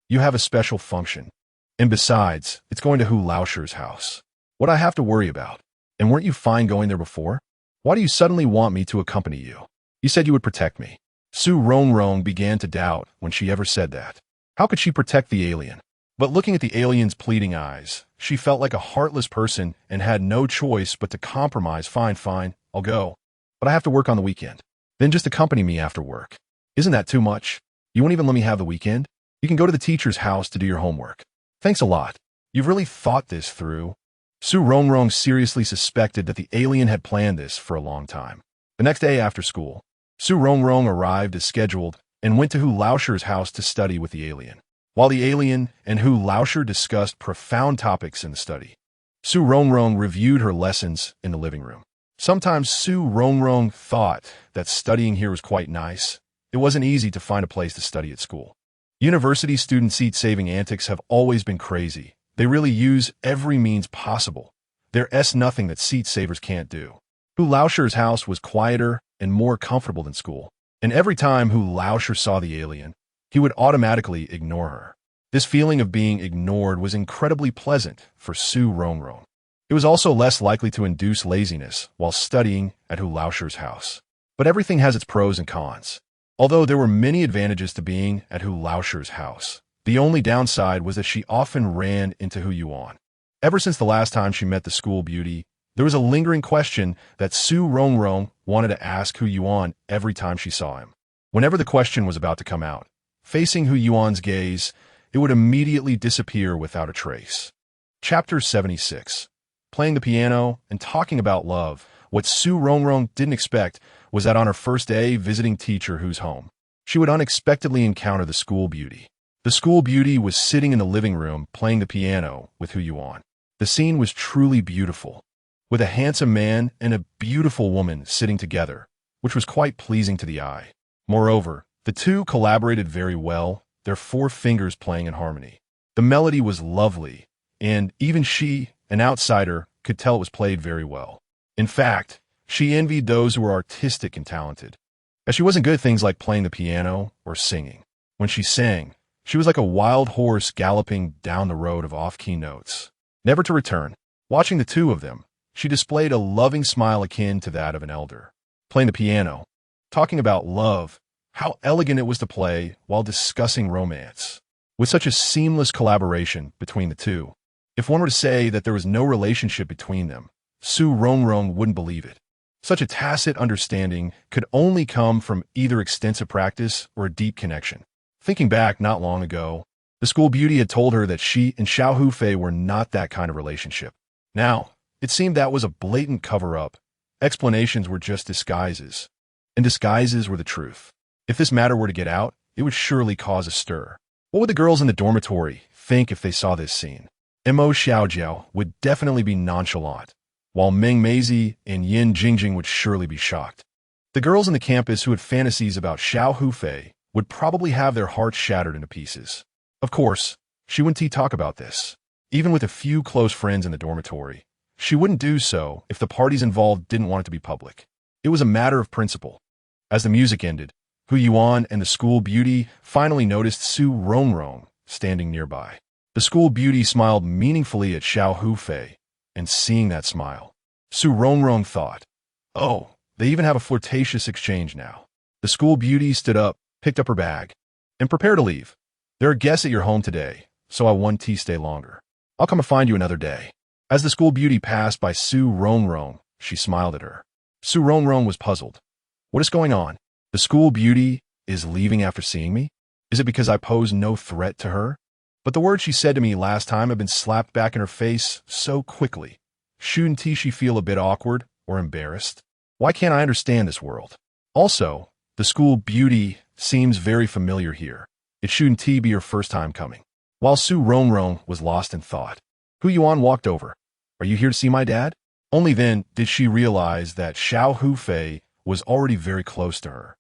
You have a special function. And besides, it's going to Hu Laosher's house. What I have to worry about? And weren't you fine going there before? Why do you suddenly want me to accompany you? You said you would protect me. Su Rongrong began to doubt when she ever said that. How could she protect the alien? But looking at the alien's pleading eyes, she felt like a heartless person and had no choice but to compromise. Fine, I'll go. But I have to work on the weekend. Then just accompany me after work. Isn't that too much? You won't even let me have the weekend? You can go to the teacher's house to do your homework. Thanks a lot. You've really thought this through. Su Rongrong seriously suspected that the alien had planned this for a long time. The next day after school, Su Rongrong arrived as scheduled and went to Hu Laoshir's house to study with the alien. While the alien and Hu Laoshir discussed profound topics in the study, Su Rongrong reviewed her lessons in the living room. Sometimes Su Rongrong thought that studying here was quite nice. It wasn't easy to find a place to study at school. University student seat-saving antics have always been crazy. They really use every means possible. There's nothing that seat-savers can't do. Hu Laoshir's house was quieter and more comfortable than school. And every time Hu Laoshir saw the alien, he would automatically ignore her. This feeling of being ignored was incredibly pleasant for Su Rongrong. It was also less likely to induce laziness while studying at Hu Laoshir's house. But everything has its pros and cons. Although there were many advantages to being at Hu Laoshir's house, the only downside was that she often ran into Hu Yuan. Ever since the last time she met the school beauty, there was a lingering question that Su Rongrong wanted to ask Hu Yuan every time she saw him. Whenever the question was about to come out, facing Hu Yuan's gaze, it would immediately disappear without a trace. Chapter 76. Playing the piano and talking about love. What Su Rongrong didn't expect was that on her first day visiting teacher Hu's home, she would unexpectedly encounter the school beauty. The school beauty was sitting in the living room playing the piano with Hu Yuan. The scene was truly beautiful, with a handsome man and a beautiful woman sitting together, which was quite pleasing to the eye. Moreover, the two collaborated very well, their four fingers playing in harmony. The melody was lovely, and even she, an outsider, could tell it was played very well. In fact, she envied those who were artistic and talented, as she wasn't good at things like playing the piano or singing. When she sang, she was like a wild horse galloping down the road of off-key notes, never to return. Watching the two of them, she displayed a loving smile akin to that of an elder. Playing the piano, talking about love, how elegant it was to play while discussing romance. With such a seamless collaboration between the two, if one were to say that there was no relationship between them, Su Rongrong wouldn't believe it. Such a tacit understanding could only come from either extensive practice or a deep connection. Thinking back not long ago, the school beauty had told her that she and Xiao Hufei were not that kind of relationship. Now, it seemed that was a blatant cover-up. Explanations were just disguises, and disguises were the truth. If this matter were to get out, it would surely cause a stir. What would the girls in the dormitory think if they saw this scene? Mo Xiaojiao would definitely be nonchalant, while Meng Meizi and Yin Jingjing would surely be shocked. The girls in the campus who had fantasies about Xiao Hufei would probably have their hearts shattered into pieces. Of course, she wouldn't talk about this. Even with a few close friends in the dormitory, she wouldn't do so if the parties involved didn't want it to be public. It was a matter of principle. As the music ended, Hu Yuan and the school beauty finally noticed Su Rongrong standing nearby. The school beauty smiled meaningfully at Xiao Hufei, and seeing that smile, Su Rongrong thought, "Oh, they even have a flirtatious exchange now." The school beauty stood up, picked up her bag, and prepared to leave. "There are guests at your home today, so I want to stay longer. I'll come and find you another day." As the school beauty passed by Su Rongrong, she smiled at her. Su Rongrong was puzzled. What is going on? The school beauty is leaving after seeing me? Is it because I pose no threat to her? But the words she said to me last time have been slapped back in her face so quickly. Shouldn't she feel a bit awkward or embarrassed? Why can't I understand this world? Also, the school beauty seems very familiar here. It shouldn't be her first time coming. While Su Rongrong was lost in thought, Hu Yuan walked over. "Are you here to see my dad?" Only then did she realize that Xiao Hufei was already very close to her,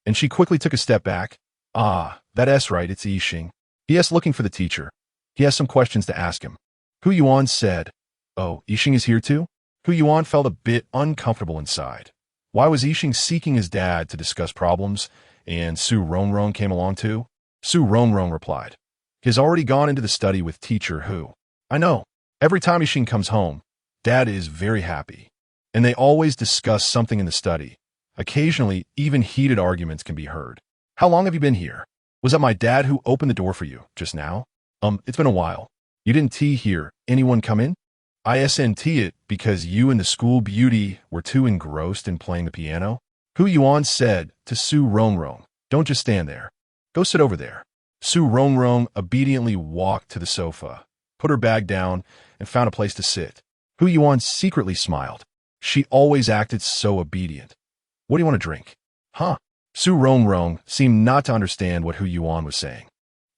and she quickly took a step back. "Ah, that's right, it's Yixing. He is looking for the teacher. He has some questions to ask him." Hu Yuan said, "Oh, Yixing is here too?" Hu Yuan felt a bit uncomfortable inside. Why was Yixing seeking his dad to discuss problems, and Su Rongrong came along too? Su Rongrong replied, "He has already gone into the study with teacher Hu." "I know. Every time Yixing comes home, Dad is very happy, and they always discuss something in the study. Occasionally, even heated arguments can be heard." "How long have you been here? Was that my dad who opened the door for you just now?" It's been a while. You didn't hear anyone come in?" "Isn't it because you and the school beauty were too engrossed in playing the piano?" Hu Yuan said to Su Rongrong, "Don't just stand there. Go sit over there." Su Rongrong obediently walked to the sofa, put her bag down, and found a place to sit. Hu Yuan secretly smiled. She always acted so obedient. What do you want to drink? Huh? Su Rongrong seemed not to understand what Hu Yuan was saying.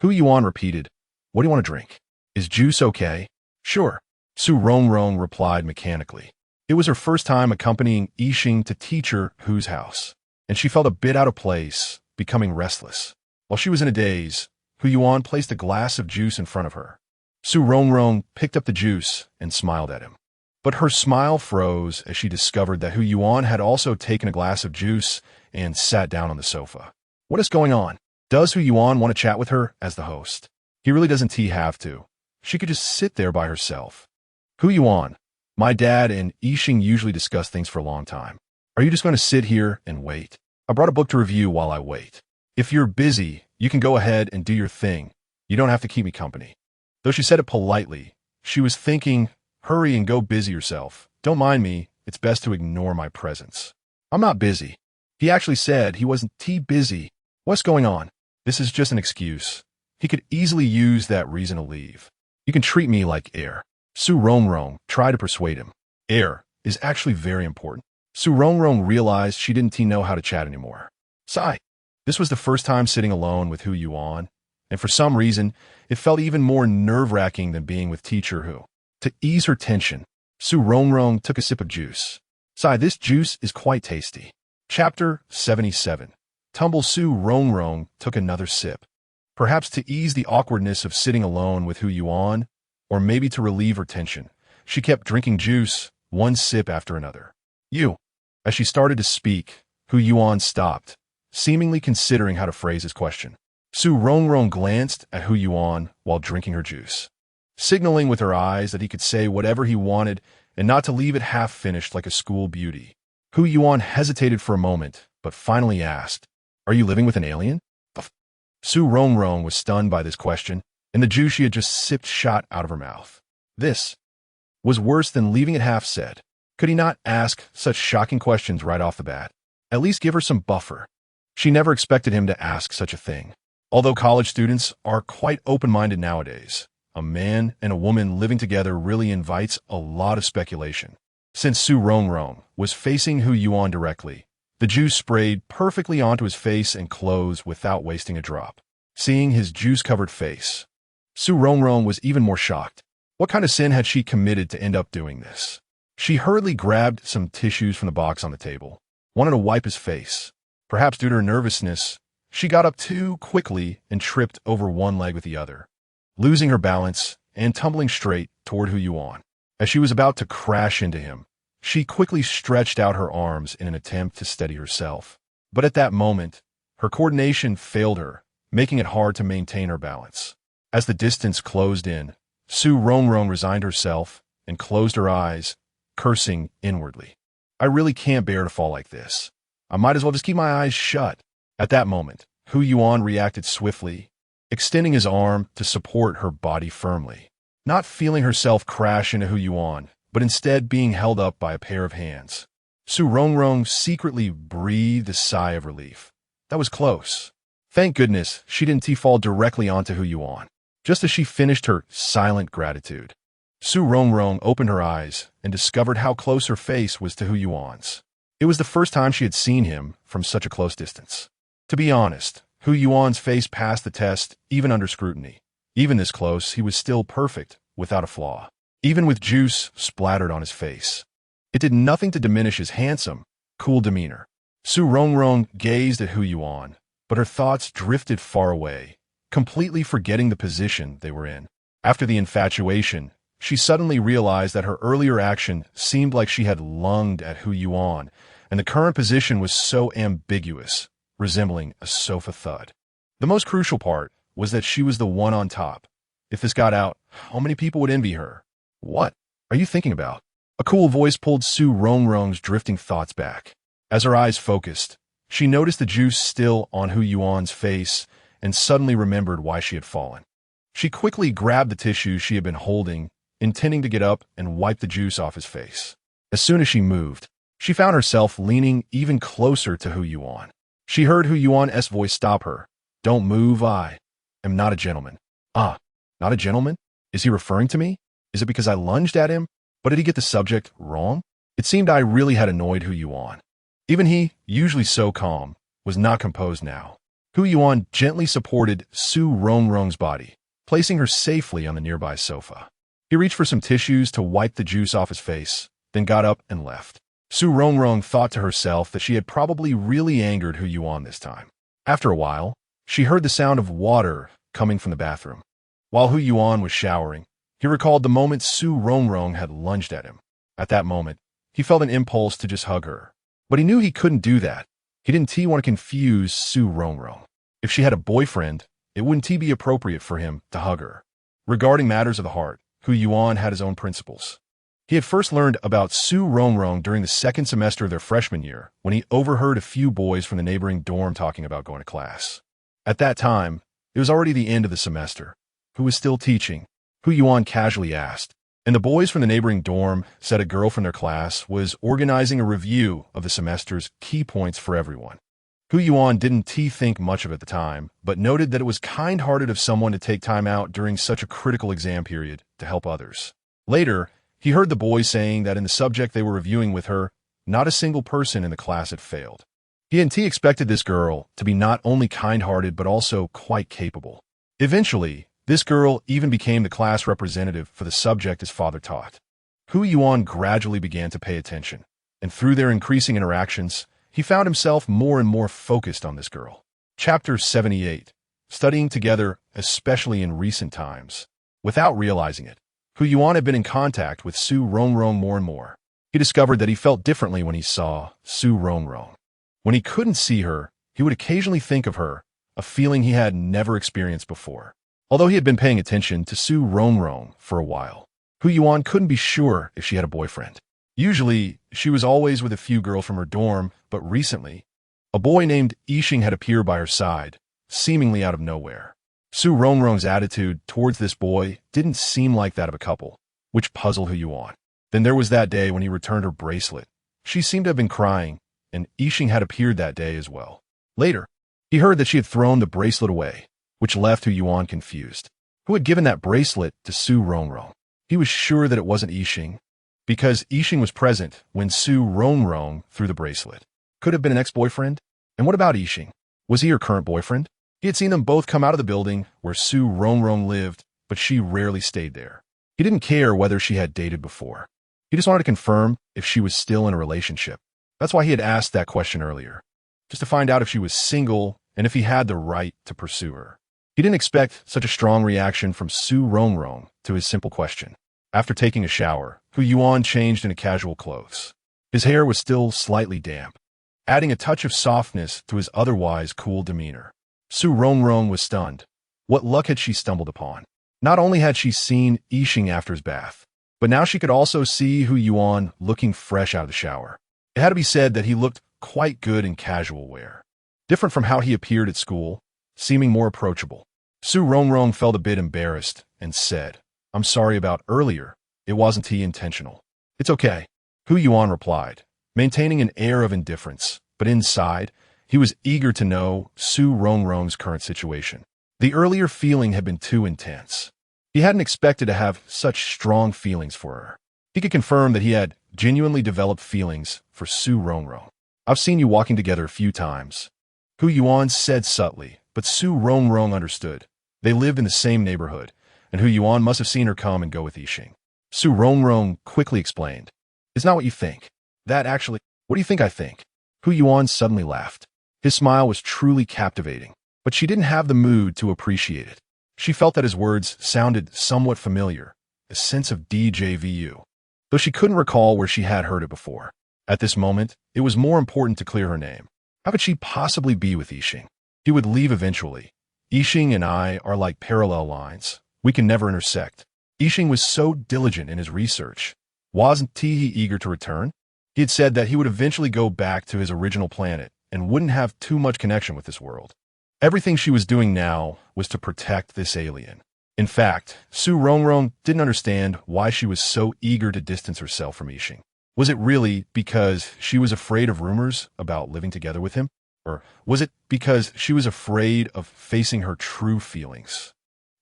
Hu Yuan repeated, what do you want to drink? Is juice okay? Sure. Su Rongrong replied mechanically. It was her first time accompanying Yixing to teacher Hu's house, and she felt a bit out of place, becoming restless. While she was in a daze, Hu Yuan placed a glass of juice in front of her. Su Rongrong picked up the juice and smiled at him. But her smile froze as she discovered that Hu Yuan had also taken a glass of juice and sat down on the sofa. What is going on? Does Hu Yuan want to chat with her as the host? He really doesn't have to. She could just sit there by herself. Hu Yuan, my dad and Yixing usually discuss things for a long time. Are you just going to sit here and wait? I brought a book to review while I wait. If you're busy, you can go ahead and do your thing. You don't have to keep me company. Though she said it politely, she was thinking, hurry and go busy yourself. Don't mind me. It's best to ignore my presence. I'm not busy. He actually said he wasn't busy. What's going on? This is just an excuse. He could easily use that reason to leave. You can treat me like air. Su Rongrong tried to persuade him. Air is actually very important. Su Rongrong realized she didn't know how to chat anymore. Sigh. This was the first time sitting alone with Hu Yuan, and for some reason, it felt even more nerve-wracking than being with teacher Hu. To ease her tension, Su Rongrong took a sip of juice. Sigh, this juice is quite tasty. Chapter 77. Tumble Su Rongrong took another sip. Perhaps to ease the awkwardness of sitting alone with Hu Yuan, or maybe to relieve her tension, she kept drinking juice, one sip after another. You. As she started to speak, Hu Yuan stopped, seemingly considering how to phrase his question. Su Rongrong glanced at Hu Yuan while drinking her juice, signaling with her eyes that he could say whatever he wanted and not to leave it half-finished like a school beauty. Hu Yuan hesitated for a moment, but finally asked, are you living with an alien? Su Rongrong was stunned by this question, and the juice she had just sipped shot out of her mouth. This was worse than leaving it half-said. Could he not ask such shocking questions right off the bat? At least give her some buffer. She never expected him to ask such a thing. Although college students are quite open-minded nowadays, a man and a woman living together really invites a lot of speculation. Since Su Rongrong was facing Hu Yuan directly, the juice sprayed perfectly onto his face and clothes without wasting a drop. Seeing his juice-covered face, Su Rongrong was even more shocked. What kind of sin had she committed to end up doing this? She hurriedly grabbed some tissues from the box on the table, wanted to wipe his face. Perhaps due to her nervousness, she got up too quickly and tripped over one leg with the other, losing her balance and tumbling straight toward Hu Yuan. As she was about to crash into him, she quickly stretched out her arms in an attempt to steady herself. But at that moment, her coordination failed her, making it hard to maintain her balance. As the distance closed in, Su Rongrong resigned herself and closed her eyes, cursing inwardly. I really can't bear to fall like this. I might as well just keep my eyes shut. At that moment, Hu Yuan reacted swiftly, extending his arm to support her body firmly. Not feeling herself crash into Hu Yuan, but instead being held up by a pair of hands. Su Rongrong secretly breathed a sigh of relief. That was close. Thank goodness she didn't fall directly onto Hu Yuan, just as she finished her silent gratitude. Su Rongrong opened her eyes and discovered how close her face was to Hu Yuan's. It was the first time she had seen him from such a close distance. To be honest, Hu Yuan's face passed the test even under scrutiny. Even this close, he was still perfect, without a flaw. Even with juice splattered on his face. It did nothing to diminish his handsome, cool demeanor. Su Rongrong gazed at Hu Yuan, but her thoughts drifted far away, completely forgetting the position they were in. After the infatuation, she suddenly realized that her earlier action seemed like she had lunged at Hu Yuan, and the current position was so ambiguous, resembling a sofa thud. The most crucial part was that she was the one on top. If this got out, how many people would envy her? What are you thinking about? A cool voice pulled Su Rongrong's drifting thoughts back. As her eyes focused, she noticed the juice still on Hu Yuan's face and suddenly remembered why she had fallen. She quickly grabbed the tissues she had been holding, intending to get up and wipe the juice off his face. As soon as she moved, she found herself leaning even closer to Hu Yuan. She heard Hu Yuan's voice stop her. Don't move, am not a gentleman. Ah, not a gentleman? Is he referring to me? Is it because I lunged at him? But did he get the subject wrong? It seemed I really had annoyed Hu Yuan. Even he, usually so calm, was not composed now. Hu Yuan gently supported Su Rongrong's body, placing her safely on the nearby sofa. He reached for some tissues to wipe the juice off his face, then got up and left. Su Rongrong thought to herself that she had probably really angered Hu Yuan this time. After a while, she heard the sound of water coming from the bathroom. While Hu Yuan was showering, he recalled the moment Su Rongrong had lunged at him. At that moment, he felt an impulse to just hug her. But he knew he couldn't do that. He didn't want to confuse Su Rongrong. If she had a boyfriend, it wouldn't be appropriate for him to hug her. Regarding matters of the heart, Hu Yuan had his own principles. He had first learned about Su Rongrong during the second semester of their freshman year, when he overheard a few boys from the neighboring dorm talking about going to class. At that time, it was already the end of the semester. Who was still teaching? Hu Yuan casually asked, and the boys from the neighboring dorm said a girl from their class was organizing a review of the semester's key points for everyone. Hu Yuan didn't think much of it at the time, but noted that it was kind-hearted of someone to take time out during such a critical exam period to help others. Later, he heard the boys saying that in the subject they were reviewing with her, not a single person in the class had failed. He expected this girl to be not only kind-hearted but also quite capable. Eventually, this girl even became the class representative for the subject his father taught. Hu Yuan gradually began to pay attention, and through their increasing interactions, he found himself more and more focused on this girl. Chapter 78. Studying together, especially in recent times. Without realizing it, Hu Yuan had been in contact with Su Rongrong more and more. He discovered that he felt differently when he saw Su Rongrong. When he couldn't see her, he would occasionally think of her, a feeling he had never experienced before. Although he had been paying attention to Su Rongrong for a while, Hu Yuan couldn't be sure if she had a boyfriend. Usually, she was always with a few girls from her dorm, but recently, a boy named Yixing had appeared by her side, seemingly out of nowhere. Su Rongrong's attitude towards this boy didn't seem like that of a couple, which puzzled Hu Yuan. Then there was that day when he returned her bracelet. She seemed to have been crying, and Yixing had appeared that day as well. Later, he heard that she had thrown the bracelet away, which left Hu Yuan confused. Who had given that bracelet to Su Rongrong? He was sure that it wasn't Yixing, because Yixing was present when Su Rongrong threw the bracelet. Could have been an ex-boyfriend? And what about Yixing? Was he her current boyfriend? He had seen them both come out of the building where Su Rongrong lived, but she rarely stayed there. He didn't care whether she had dated before. He just wanted to confirm if she was still in a relationship. That's why he had asked that question earlier, just to find out if she was single and if he had the right to pursue her. He didn't expect such a strong reaction from Su Rongrong to his simple question. After taking a shower, Hu Yuan changed into casual clothes. His hair was still slightly damp, adding a touch of softness to his otherwise cool demeanor. Su Rongrong was stunned. What luck had she stumbled upon? Not only had she seen Yixing after his bath, but now she could also see Hu Yuan looking fresh out of the shower. It had to be said that he looked quite good in casual wear. Different from how he appeared at school, seeming more approachable. Su Rongrong felt a bit embarrassed and said, "I'm sorry about earlier. It wasn't intentional." "It's okay," Hu Yuan replied, maintaining an air of indifference, but inside, he was eager to know Su Rongrong's current situation. The earlier feeling had been too intense. He hadn't expected to have such strong feelings for her. He could confirm that he had genuinely developed feelings for Su Rongrong. "I've seen you walking together a few times," Hu Yuan said subtly, but Su Rongrong understood. They lived in the same neighborhood, and Hu Yuan must have seen her come and go with Yixing. Su Rongrong quickly explained, "It's not what you think. What do you think I think?" Hu Yuan suddenly laughed. His smile was truly captivating, but she didn't have the mood to appreciate it. She felt that his words sounded somewhat familiar, a sense of deja vu, though she couldn't recall where she had heard it before. At this moment, it was more important to clear her name. How could she possibly be with Yixing? He would leave eventually. Yixing and I are like parallel lines. We can never intersect. Yixing was so diligent in his research. Wasn't he eager to return? He had said that he would eventually go back to his original planet and wouldn't have too much connection with this world. Everything she was doing now was to protect this alien. In fact, Su Rongrong didn't understand why she was so eager to distance herself from Yixing. Was it really because she was afraid of rumors about living together with him? Or was it because she was afraid of facing her true feelings?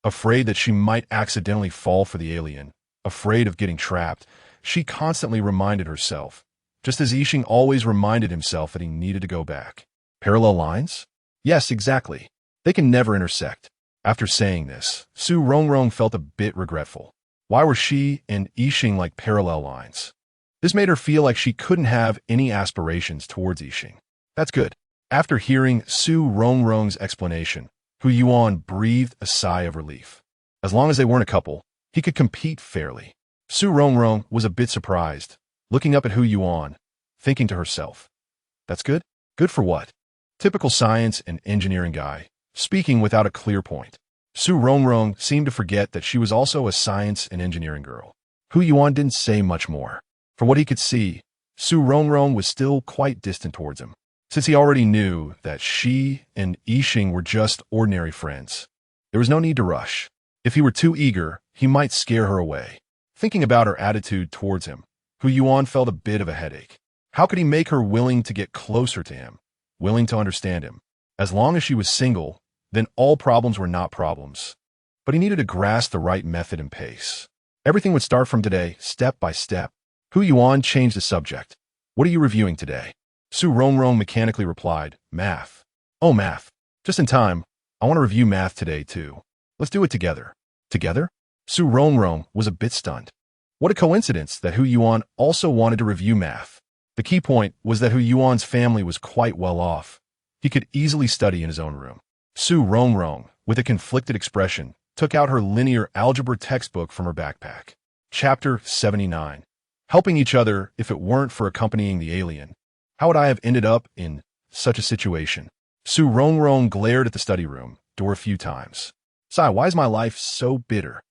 Afraid that she might accidentally fall for the alien? Afraid of getting trapped? She constantly reminded herself, just as Yixing always reminded himself that he needed to go back. Parallel lines? Yes, exactly. They can never intersect. After saying this, Su Rongrong felt a bit regretful. Why were she and Yixing like parallel lines? This made her feel like she couldn't have any aspirations towards Yixing. That's good. After hearing Su Rongrong's explanation, Hu Yuan breathed a sigh of relief. As long as they weren't a couple, he could compete fairly. Su Rongrong was a bit surprised, looking up at Hu Yuan, thinking to herself, "That's good? Good for what?" Typical science and engineering guy, speaking without a clear point. Su Rongrong seemed to forget that she was also a science and engineering girl. Hu Yuan didn't say much more. From what he could see, Su Rongrong was still quite distant towards him, since he already knew that she and Yixing were just ordinary friends. There was no need to rush. If he were too eager, he might scare her away. Thinking about her attitude towards him, Hu Yuan felt a bit of a headache. How could he make her willing to get closer to him, willing to understand him? As long as she was single, then all problems were not problems. But he needed to grasp the right method and pace. Everything would start from today, step by step. Hu Yuan changed the subject. "What are you reviewing today?" Su Rongrong mechanically replied, "Math." "Oh, math. Just in time. I want to review math today, too. Let's do it together." "Together?" Su Rongrong was a bit stunned. What a coincidence that Hu Yuan also wanted to review math. The key point was that Hu Yuan's family was quite well off. He could easily study in his own room. Su Rongrong, with a conflicted expression, took out her linear algebra textbook from her backpack. Chapter 79. Helping each other if it weren't for accompanying the alien. How would I have ended up in such a situation? Su Rongrong glared at the study room door a few times. "Sai, why is my life so bitter?"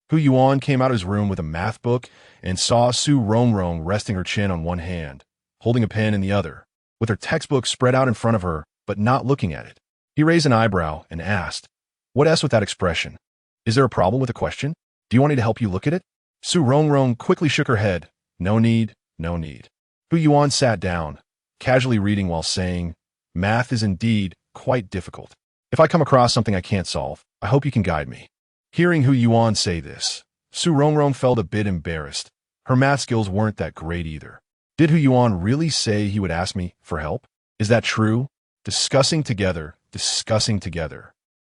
Hu Yuan came out of his room with a math book and saw Su Rongrong resting her chin on one hand, holding a pen in the other, with her textbook spread out in front of her, but not looking at it. He raised an eyebrow and asked, "What S with that expression? Is there a problem with the question? Do you want me to help you look at it?" Su Rongrong quickly shook her head. "No need, no need." Hu Yuan sat down, casually reading while saying, "Math is indeed quite difficult. If I come across something I can't solve, I hope you can guide me." Hearing Hu Yuan say this, Su Rongrong felt a bit embarrassed. Her math skills weren't that great either. Did Hu Yuan really say he would ask me for help? Is that true? Discussing together.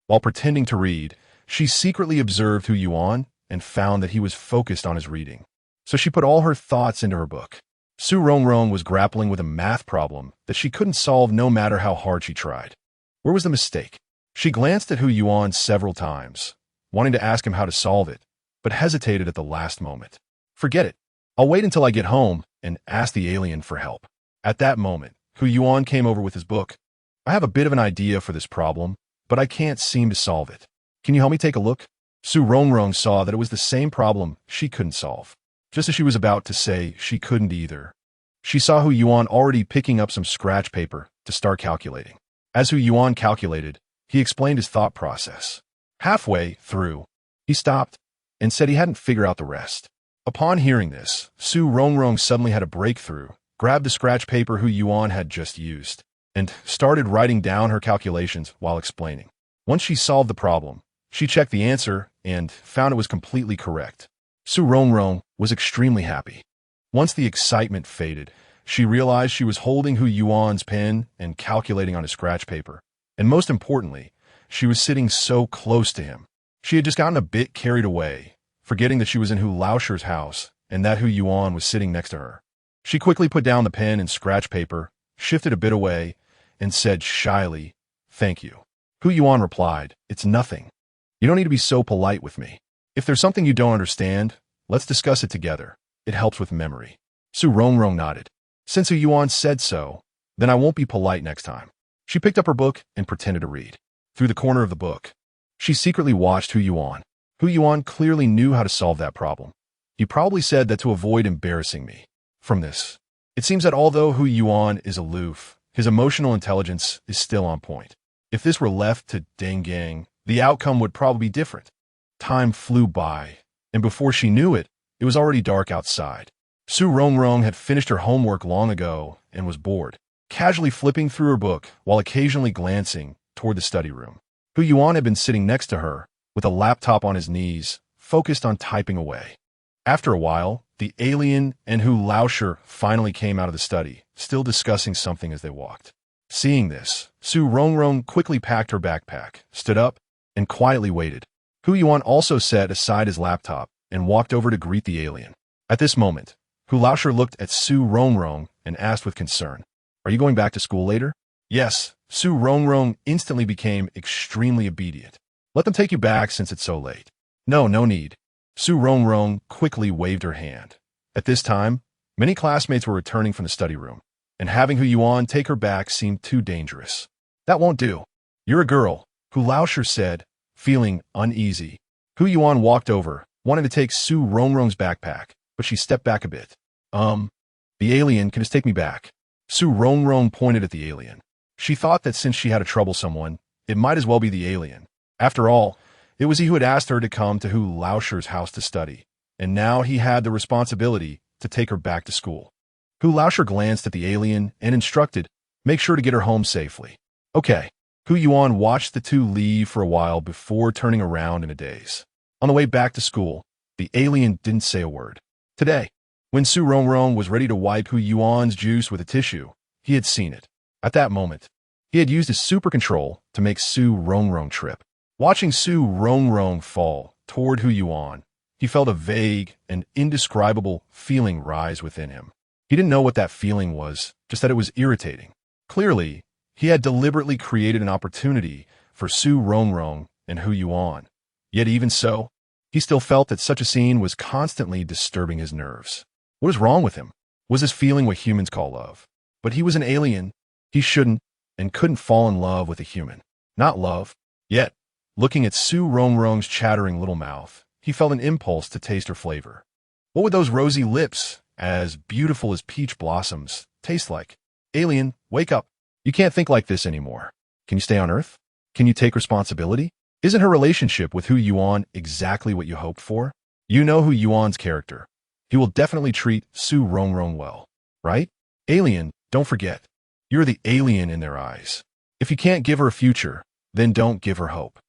While pretending to read, she secretly observed Hu Yuan and found that he was focused on his reading. So she put all her thoughts into her book. Su Rongrong was grappling with a math problem that she couldn't solve no matter how hard she tried. Where was the mistake? She glanced at Hu Yuan several times, wanting to ask him how to solve it, but hesitated at the last moment. "Forget it. I'll wait until I get home and ask the alien for help." At that moment, Hu Yuan came over with his book. "I have a bit of an idea for this problem, but I can't seem to solve it. Can you help me take a look?" Su Rongrong saw that it was the same problem she couldn't solve. Just as she was about to say she couldn't either, she saw Hu Yuan already picking up some scratch paper to start calculating. As Hu Yuan calculated, he explained his thought process. Halfway through, he stopped and said he hadn't figured out the rest. Upon hearing this, Su Rongrong suddenly had a breakthrough, grabbed the scratch paper Hu Yuan had just used, and started writing down her calculations while explaining. Once she solved the problem, she checked the answer and found it was completely correct. Su Rongrong was extremely happy. Once the excitement faded, she realized she was holding Hu Yuan's pen and calculating on his scratch paper. And most importantly, she was sitting so close to him. She had just gotten a bit carried away, forgetting that she was in Hu Laosher's house and that Hu Yuan was sitting next to her. She quickly put down the pen and scratch paper, shifted a bit away, and said shyly, "Thank you." Hu Yuan replied, "It's nothing. You don't need to be so polite with me. If there's something you don't understand, let's discuss it together. It helps with memory." Su Rongrong nodded. "Since Hu Yuan said so, then I won't be polite next time." She picked up her book and pretended to read. Through the corner of the book, she secretly watched Hu Yuan. Hu Yuan clearly knew how to solve that problem. He probably said that to avoid embarrassing me. From this, it seems that although Hu Yuan is aloof, his emotional intelligence is still on point. If this were left to Deng Gang, the outcome would probably be different. Time flew by, and before she knew it, it was already dark outside. Su Rongrong had finished her homework long ago and was bored. casually flipping through her book while occasionally glancing toward the study room. Hu Yuan had been sitting next to her, with a laptop on his knees, focused on typing away. After a while, the alien and Hu Laosher finally came out of the study, still discussing something as they walked. Seeing this, Su Rongrong quickly packed her backpack, stood up, and quietly waited. Hu Yuan also set aside his laptop and walked over to greet the alien. At this moment, Hu Laosher looked at Su Rongrong and asked with concern, "Are you going back to school later?" "Yes." Su Rongrong instantly became extremely obedient. "Let them take you back since it's so late." No need." Su Rongrong quickly waved her hand. At this time, many classmates were returning from the study room, and having Hu Yuan take her back seemed too dangerous. "That won't do. You're a girl," Hu Laosher said, feeling uneasy. Hu Yuan walked over, wanting to take Su Rongrong's backpack, but she stepped back a bit. The alien can just take me back." Su Rongrong pointed at the alien. She thought that since she had to trouble someone, it might as well be the alien. After all, it was he who had asked her to come to Hu Laosher's house to study, and now he had the responsibility to take her back to school. Hu Laosher glanced at the alien and instructed, "Make sure to get her home safely." "Okay." Hu Yuan watched the two leave for a while before turning around in a daze. On the way back to school, the alien didn't say a word. Today, when Su Rongrong was ready to wipe Hu Yuan's juice with a tissue, he had seen it. At that moment, he had used his super control to make Su Rongrong trip. Watching Su Rongrong fall toward Hu Yuan, he felt a vague and indescribable feeling rise within him. He didn't know what that feeling was, just that it was irritating. Clearly, he had deliberately created an opportunity for Su Rongrong and Hu Yuan. Yet even so, he still felt that such a scene was constantly disturbing his nerves. What was wrong with him? Was this feeling what humans call love? But he was an alien. He shouldn't and couldn't fall in love with a human. Not love. Yet, looking at Su Rongrong's chattering little mouth, he felt an impulse to taste her flavor. What would those rosy lips, as beautiful as peach blossoms, taste like? "Alien, wake up. You can't think like this anymore. Can you stay on Earth? Can you take responsibility? Isn't her relationship with Hu Yuan exactly what you hoped for? You know Hu Yuan's character. He will definitely treat Su Rongrong well, right? Alien, don't forget. You're the alien in their eyes. If you can't give her a future, then don't give her hope."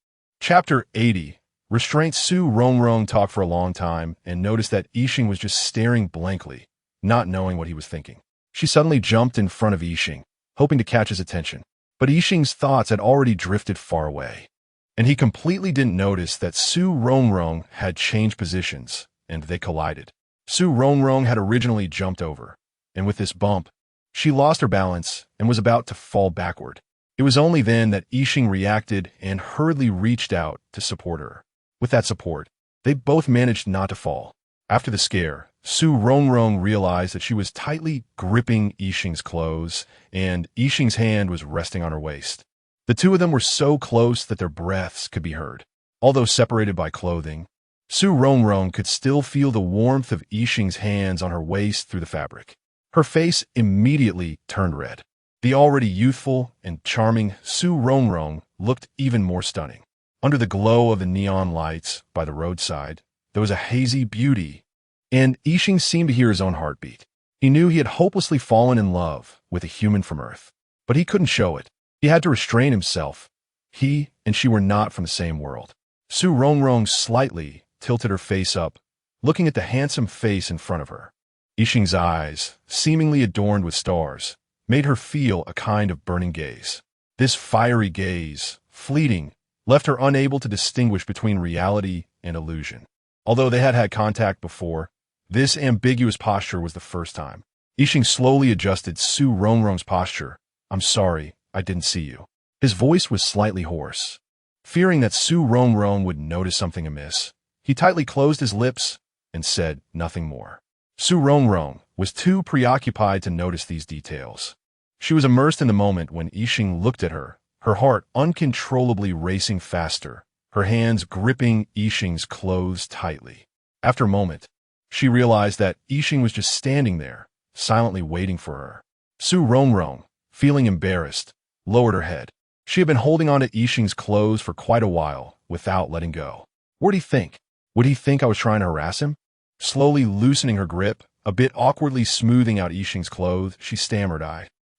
Chapter 80. Restraint. Su Rongrong talked for a long time and noticed that Yixing was just staring blankly, not knowing what he was thinking. She suddenly jumped in front of Yixing, hoping to catch his attention. But Yixing's thoughts had already drifted far away, and he completely didn't notice that Su Rongrong had changed positions, and they collided. Su Rongrong had originally jumped over, and with this bump, she lost her balance and was about to fall backward. It was only then that Yixing reacted and hurriedly reached out to support her. With that support, they both managed not to fall. After the scare, Su Rongrong realized that she was tightly gripping Yixing's clothes, and Yixing's hand was resting on her waist. The two of them were so close that their breaths could be heard. Although separated by clothing, Su Rongrong could still feel the warmth of Yixing's hands on her waist through the fabric. Her face immediately turned red. The already youthful and charming Su Rongrong looked even more stunning. Under the glow of the neon lights by the roadside, there was a hazy beauty, and Yixing seemed to hear his own heartbeat. He knew he had hopelessly fallen in love with a human from Earth, but he couldn't show it. He had to restrain himself. He and she were not from the same world. Su Rongrong slightly tilted her face up, looking at the handsome face in front of her. Yixing's eyes, seemingly adorned with stars, made her feel a kind of burning gaze. This fiery gaze, fleeting, left her unable to distinguish between reality and illusion. Although they had had contact before, this ambiguous posture was the first time. Yixing slowly adjusted Su Rongrong's posture. "I'm sorry, I didn't see you." His voice was slightly hoarse. Fearing that Su Rongrong would notice something amiss, he tightly closed his lips and said nothing more. Su Rongrong was too preoccupied to notice these details. She was immersed in the moment when Yixing looked at her, her heart uncontrollably racing faster, her hands gripping Yixing's clothes tightly. After a moment, she realized that Yixing was just standing there, silently waiting for her. Su Rongrong, feeling embarrassed, lowered her head. She had been holding on to Yixing's clothes for quite a while, without letting go. What'd he think? Would he think I was trying to harass him? Slowly loosening her grip, a bit awkwardly smoothing out Yixing's clothes, she stammered,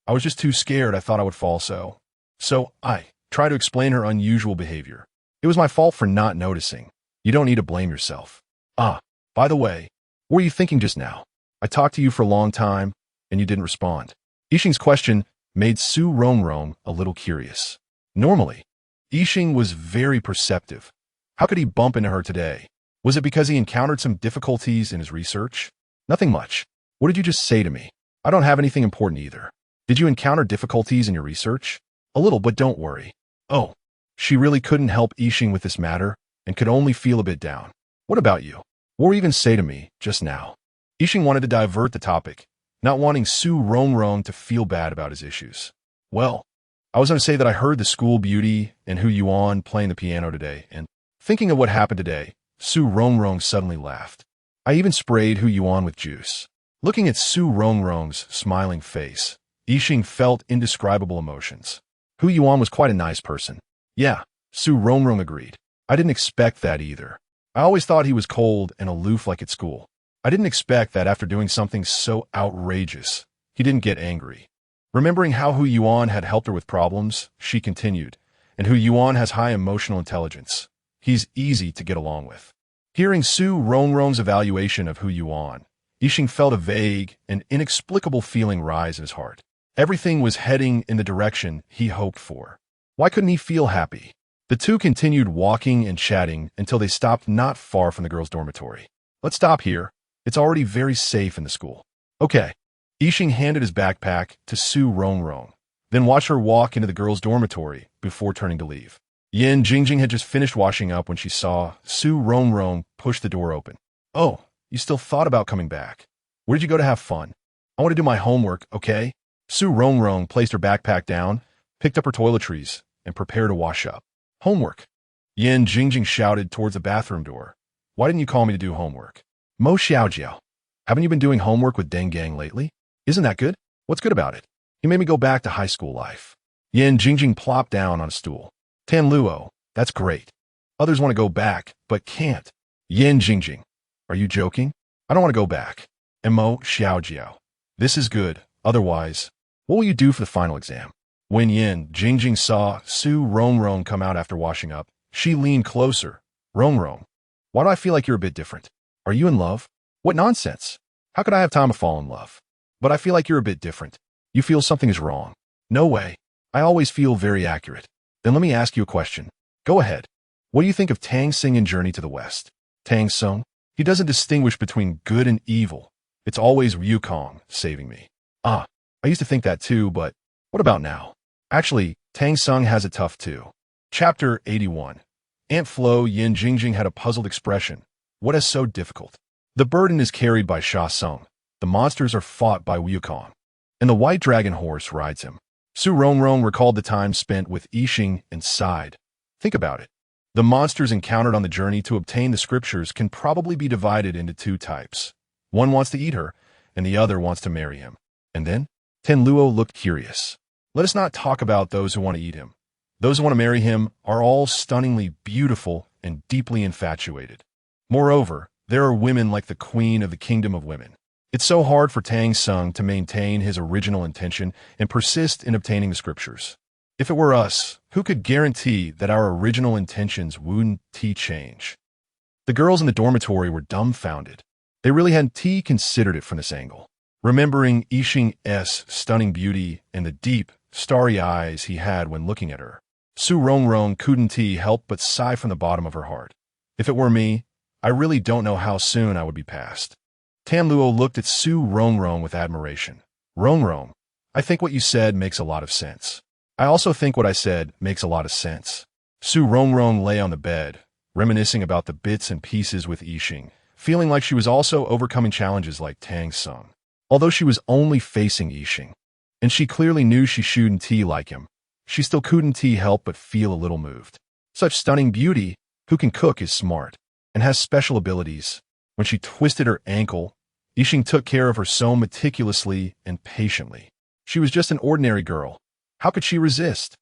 I was just too scared. I thought I would fall So I tried to explain her unusual behavior. It was my fault for not noticing. You don't need to blame yourself. By the way, what were you thinking just now? I talked to you for a long time, and you didn't respond. Yixing's question made Su Rongrong a little curious. Normally, Yixing was very perceptive. How could he bump into her today? Was it because he encountered some difficulties in his research? Nothing much. What did you just say to me? I don't have anything important either. Did you encounter difficulties in your research? A little, but don't worry. Oh, she really couldn't help Yixing with this matter and could only feel a bit down. What about you? What were you even say to me just now? Yixing wanted to divert the topic, not wanting Su Rongrong to feel bad about his issues. Well, I was going to say that I heard the school beauty and Hu Yuan playing the piano today, and thinking of what happened today, Su Rongrong suddenly laughed. I even sprayed Hu Yuan with juice. Looking at Su Rongrong's smiling face, Yixing felt indescribable emotions. Hu Yuan was quite a nice person. Yeah, Su Rongrong agreed. I didn't expect that either. I always thought he was cold and aloof like at school. I didn't expect that after doing something so outrageous, he didn't get angry. Remembering how Hu Yuan had helped her with problems, she continued, and Hu Yuan has high emotional intelligence. He's easy to get along with. Hearing Su Rongrong's evaluation of Hu Yuan, Yixing felt a vague and inexplicable feeling rise in his heart. Everything was heading in the direction he hoped for. Why couldn't he feel happy? The two continued walking and chatting until they stopped not far from the girls' dormitory. Let's stop here. It's already very safe in the school. Okay. Yixing handed his backpack to Su Rongrong, then watched her walk into the girls' dormitory before turning to leave. Yan Jingjing had just finished washing up when she saw Su Rongrong push the door open. Oh, you still thought about coming back. Where did you go to have fun? I want to do my homework, okay? Su Rongrong placed her backpack down, picked up her toiletries, and prepared to wash up. Homework. Yan Jingjing shouted towards the bathroom door. Why didn't you call me to do homework? Mo Xiaojiao. Haven't you been doing homework with Deng Gang lately? Isn't that good? What's good about it? He made me go back to high school life. Yan Jingjing plopped down on a stool. Tan Luo, that's great. Others want to go back, but can't. Yan Jingjing. Are you joking? I don't want to go back. And Mo Xiaojiao. This is good. Otherwise, what will you do for the final exam? When Yan Jingjing saw Su Rongrong come out after washing up, she leaned closer. Rongrong, why do I feel like you're a bit different? Are you in love? What nonsense. How could I have time to fall in love? But I feel like you're a bit different. You feel something is wrong. No way. I always feel very accurate. Then let me ask you a question. Go ahead. What do you think of Tang Sing in Journey to the West? Tang Sung? He doesn't distinguish between good and evil. It's always Yukong saving me. I used to think that too, but what about now? Actually, Tang Sung has it tough too. Chapter 81. Aunt Flo Yin Jingjing had a puzzled expression. What is so difficult? The burden is carried by Sha Sung. The monsters are fought by Wukong. And the white dragon horse rides him. Su Rongrong recalled the time spent with Yixing and sighed. Think about it. The monsters encountered on the journey to obtain the scriptures can probably be divided into two types. One wants to eat her, and the other wants to marry him. And then? Ten Luo looked curious. Let us not talk about those who want to eat him. Those who want to marry him are all stunningly beautiful and deeply infatuated. Moreover, there are women like the queen of the kingdom of women. It's so hard for Tang Sung to maintain his original intention and persist in obtaining the scriptures. If it were us, who could guarantee that our original intentions wouldn't change? The girls in the dormitory were dumbfounded. They really hadn't considered it from this angle. Remembering Yixing's stunning beauty and the deep, starry eyes he had when looking at her, Su Rongrong couldn't help but sigh from the bottom of her heart. If it were me, I really don't know how soon I would be past. Tan Luo looked at Su Rongrong with admiration. Rongrong, I think what you said makes a lot of sense. I also think what I said makes a lot of sense. Su Rongrong lay on the bed, reminiscing about the bits and pieces with Yixing, feeling like she was also overcoming challenges like Tang Sung. Although she was only facing Yixing, and she clearly knew she shouldn't like him, she still couldn't help but feel a little moved. Such stunning beauty, who can cook, is smart, and has special abilities. When she twisted her ankle, Yixing took care of her so meticulously and patiently. She was just an ordinary girl. How could she resist?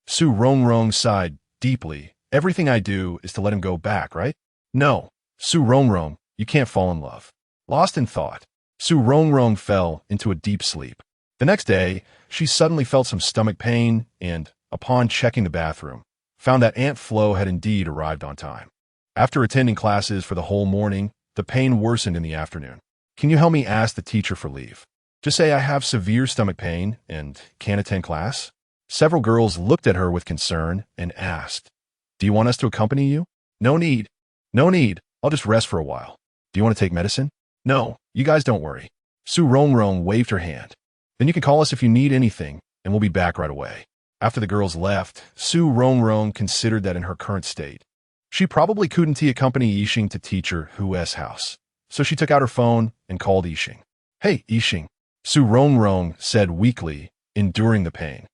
Su Rongrong sighed deeply. Everything I do is to let him go back, right? No, Su Rongrong, you can't fall in love. Lost in thought, Su Rongrong fell into a deep sleep. The next day, she suddenly felt some stomach pain and, upon checking the bathroom, found that Aunt Flo had indeed arrived on time. After attending classes for the whole morning, the pain worsened in the afternoon. Can you help me ask the teacher for leave? Just say I have severe stomach pain and can't attend class? Several girls looked at her with concern and asked, do you want us to accompany you? No need. No need. I'll just rest for a while. Do you want to take medicine? No, you guys don't worry. Su Rongrong waved her hand. Then you can call us if you need anything, and we'll be back right away. After the girls left, Su Rongrong considered that in her current state, she probably couldn't accompany Yixing to teacher Hu's house. So she took out her phone and called Yixing. Hey, Yixing, Su Rongrong said weakly, enduring the pain.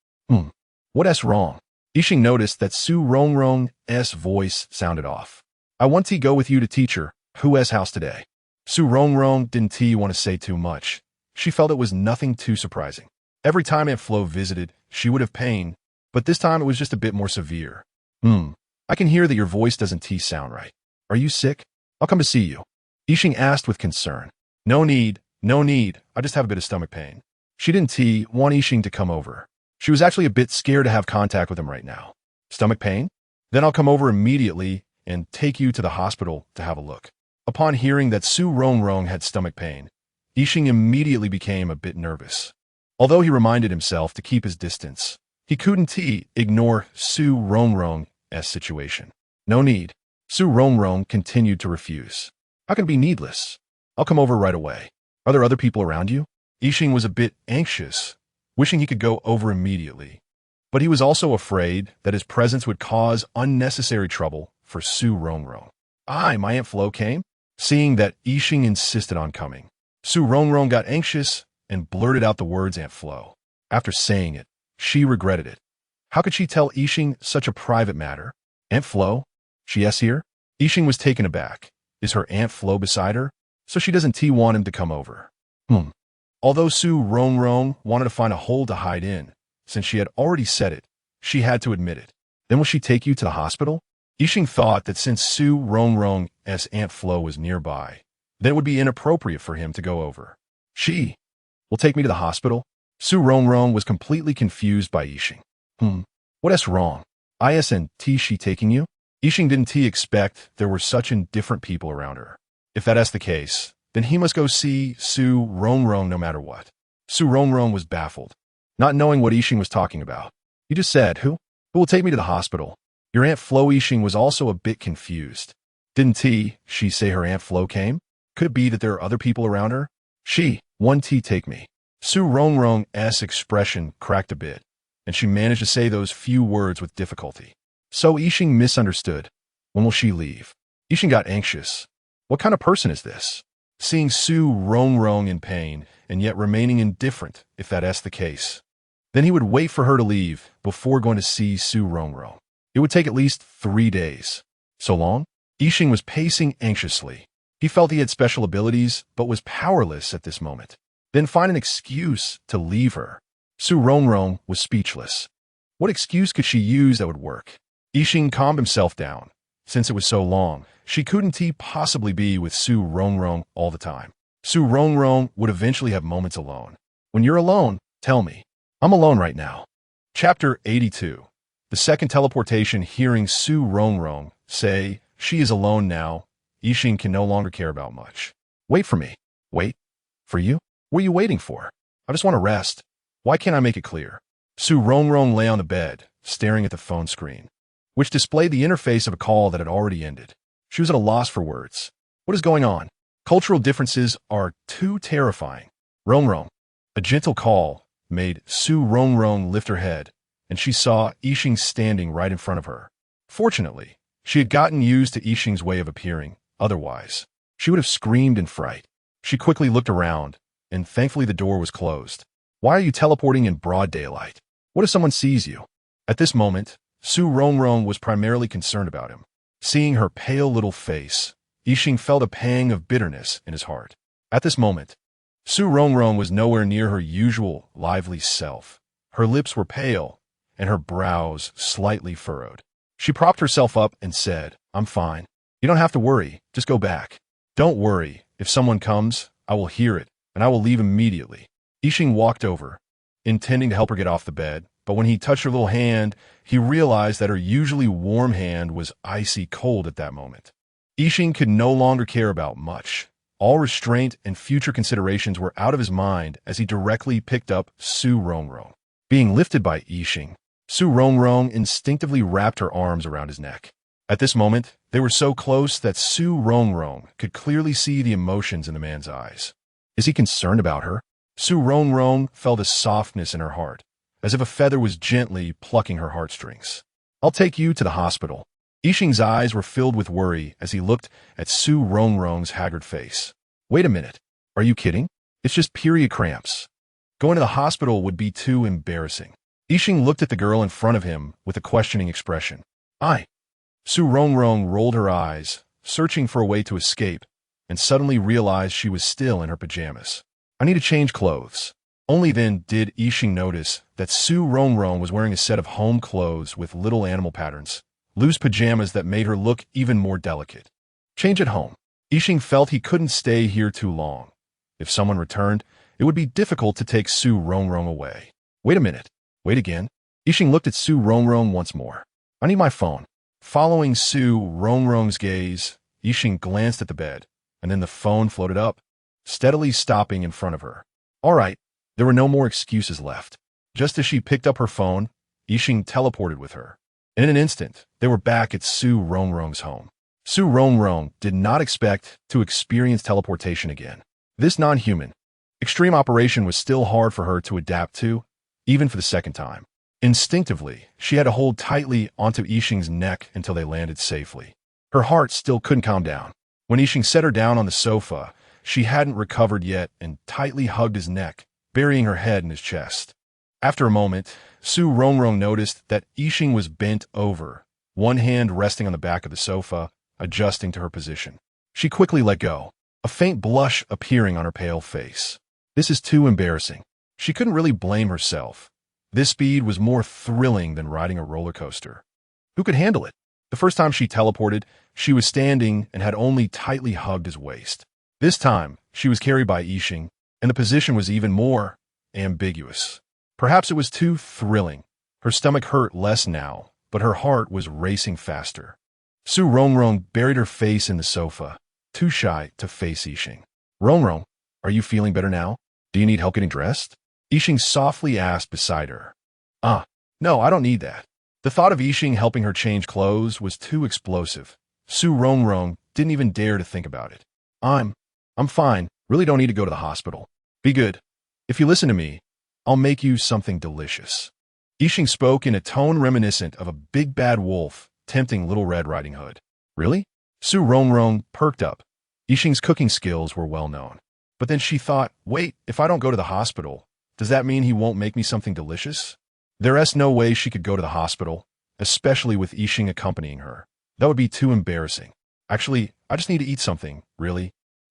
What's wrong? Yixing noticed that Su Rongrong's voice sounded off. I want to go with you to teacher Hu's house today. Su Rongrong didn't want to say too much. She felt it was nothing too surprising. Every time Aunt Flo visited, she would have pain, but this time it was just a bit more severe. I can hear that your voice doesn't sound right. Are you sick? I'll come to see you. Yixing asked with concern. No need. I just have a bit of stomach pain. She didn't want Yixing to come over. She was actually a bit scared to have contact with him right now. Stomach pain? Then I'll come over immediately and take you to the hospital to have a look. Upon hearing that Su Rongrong had stomach pain, Yixing immediately became a bit nervous. Although he reminded himself to keep his distance, he couldn't ignore Su Rongrong's situation. No need. Su Rongrong continued to refuse. How can it be needless? I'll come over right away. Are there other people around you? Yixing was a bit anxious, wishing he could go over immediately. But he was also afraid that his presence would cause unnecessary trouble for Su Rongrong. My Aunt Flo came? Seeing that Yixing insisted on coming, Su Rongrong got anxious and blurted out the words Aunt Flo. After saying it, she regretted it. How could she tell Yixing such a private matter? Aunt Flo? She's here? Yixing was taken aback. Is her Aunt Flo beside her? So she doesn't want him to come over. Although Su Rongrong wanted to find a hole to hide in, since she had already said it, she had to admit it. Then will she take you to the hospital? Yixing thought that since Su Rongrong's Aunt Flo was nearby, then it would be inappropriate for him to go over. She will take me to the hospital? Su Rongrong was completely confused by Yixing. What's wrong? Isn't she taking you? Yixing didn't expect there were such indifferent people around her. If that's the case, then he must go see Su Rongrong no matter what. Su Rongrong was baffled, not knowing what Yixing was talking about. You just said, who? Who will take me to the hospital? Your Aunt Flo. Yixing was also a bit confused. Didn't she say her Aunt Flo came? Could it be that there are other people around her? She, one take me. Su Rongrong's expression cracked a bit, and she managed to say those few words with difficulty. So Yixing misunderstood. When will she leave? Yixing got anxious. What kind of person is this? Seeing Su Rongrong in pain, and yet remaining indifferent, if that's the case. Then he would wait for her to leave before going to see Su Rongrong. It would take at least 3 days. So long? Yixing was pacing anxiously. He felt he had special abilities, but was powerless at this moment. Then find an excuse to leave her. Su Rongrong was speechless. What excuse could she use that would work? Yixing calmed himself down. Since it was so long, she couldn't possibly be with Su Rongrong all the time. Su Rongrong would eventually have moments alone. When you're alone, tell me. I'm alone right now. Chapter 82. The second teleportation. Hearing Su Rongrong say she is alone now, Yixing can no longer care about much. Wait for me. Wait? For you? What are you waiting for? I just want to rest. Why can't I make it clear? Su Rongrong lay on the bed, staring at the phone screen, which displayed the interface of a call that had already ended. She was at a loss for words. What is going on? Cultural differences are too terrifying. Rongrong. A gentle call made Su Rongrong lift her head, and she saw Yixing standing right in front of her. Fortunately, she had gotten used to Yixing's way of appearing. Otherwise, she would have screamed in fright. She quickly looked around, and thankfully the door was closed. Why are you teleporting in broad daylight? What if someone sees you? At this moment, Su Rongrong was primarily concerned about him. Seeing her pale little face, Yixing felt a pang of bitterness in his heart. At this moment, Su Rongrong was nowhere near her usual lively self. Her lips were pale, and her brows slightly furrowed. She propped herself up and said, I'm fine. You don't have to worry, just go back. Don't worry, if someone comes, I will hear it, and I will leave immediately. Yixing walked over, intending to help her get off the bed, but when he touched her little hand, he realized that her usually warm hand was icy cold at that moment. Yixing could no longer care about much. All restraint and future considerations were out of his mind as he directly picked up Su Rongrong. Being lifted by Yixing, Su Rongrong instinctively wrapped her arms around his neck. At this moment, they were so close that Su Rongrong could clearly see the emotions in the man's eyes. Is he concerned about her? Su Rongrong felt a softness in her heart, as if a feather was gently plucking her heartstrings. I'll take you to the hospital. Yixing's eyes were filled with worry as he looked at Su Rongrong's haggard face. Wait a minute. Are you kidding? It's just period cramps. Going to the hospital would be too embarrassing. Yixing looked at the girl in front of him with a questioning expression. Su Rongrong rolled her eyes, searching for a way to escape, and suddenly realized she was still in her pajamas. I need to change clothes. Only then did Yixing notice that Su Rongrong was wearing a set of home clothes with little animal patterns, loose pajamas that made her look even more delicate. Change at home. Yixing felt he couldn't stay here too long. If someone returned, it would be difficult to take Su Rongrong away. Wait a minute. Wait again. Yixing looked at Su Rongrong once more. I need my phone. Following Su Rongrong's gaze, Yixing glanced at the bed, and then the phone floated up, steadily stopping in front of her. All right, there were no more excuses left. Just as she picked up her phone, Yixing teleported with her. In an instant, they were back at Su Rongrong's home. Su Rongrong did not expect to experience teleportation again. This non-human, extreme operation was still hard for her to adapt to, even for the second time. Instinctively, she had to hold tightly onto Yixing's neck until they landed safely. Her heart still couldn't calm down. When Yixing set her down on the sofa, she hadn't recovered yet and tightly hugged his neck, burying her head in his chest. After a moment, Su Rongrong noticed that Yixing was bent over, one hand resting on the back of the sofa, adjusting to her position. She quickly let go, a faint blush appearing on her pale face. This is too embarrassing. She couldn't really blame herself. This speed was more thrilling than riding a roller coaster. Who could handle it? The first time she teleported, she was standing and had only tightly hugged his waist. This time, she was carried by Yixing, and the position was even more ambiguous. Perhaps it was too thrilling. Her stomach hurt less now, but her heart was racing faster. Su Rongrong buried her face in the sofa, too shy to face Yixing. Rongrong, are you feeling better now? Do you need help getting dressed? Yixing softly asked beside her. No, I don't need that. The thought of Yixing helping her change clothes was too explosive. Su Rongrong didn't even dare to think about it. I'm fine. Really don't need to go to the hospital. Be good. If you listen to me, I'll make you something delicious. Yixing spoke in a tone reminiscent of a big bad wolf tempting Little Red Riding Hood. Really? Su Rongrong perked up. Yixing's cooking skills were well known. But then she thought, wait, if I don't go to the hospital, does that mean he won't make me something delicious? There's no way she could go to the hospital, especially with Yixing accompanying her. That would be too embarrassing. Actually, I just need to eat something, really.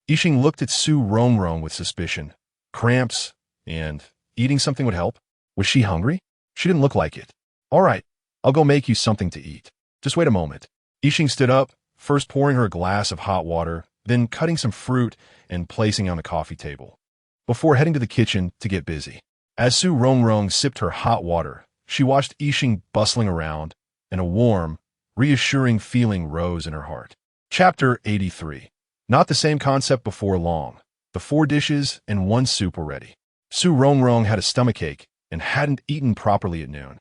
Yixing looked at Su Rongrong with suspicion. Cramps, and eating something would help? Was she hungry? She didn't look like it. All right, I'll go make you something to eat. Just wait a moment. Yixing stood up, first pouring her a glass of hot water, then cutting some fruit and placing it on the coffee table, before heading to the kitchen to get busy. As Su Rongrong sipped her hot water, she watched Yixing bustling around, and a warm, reassuring feeling rose in her heart. Chapter 83. Not the same concept before long. The 4 dishes and 1 soup were ready. Su Rongrong had a stomachache and hadn't eaten properly at noon.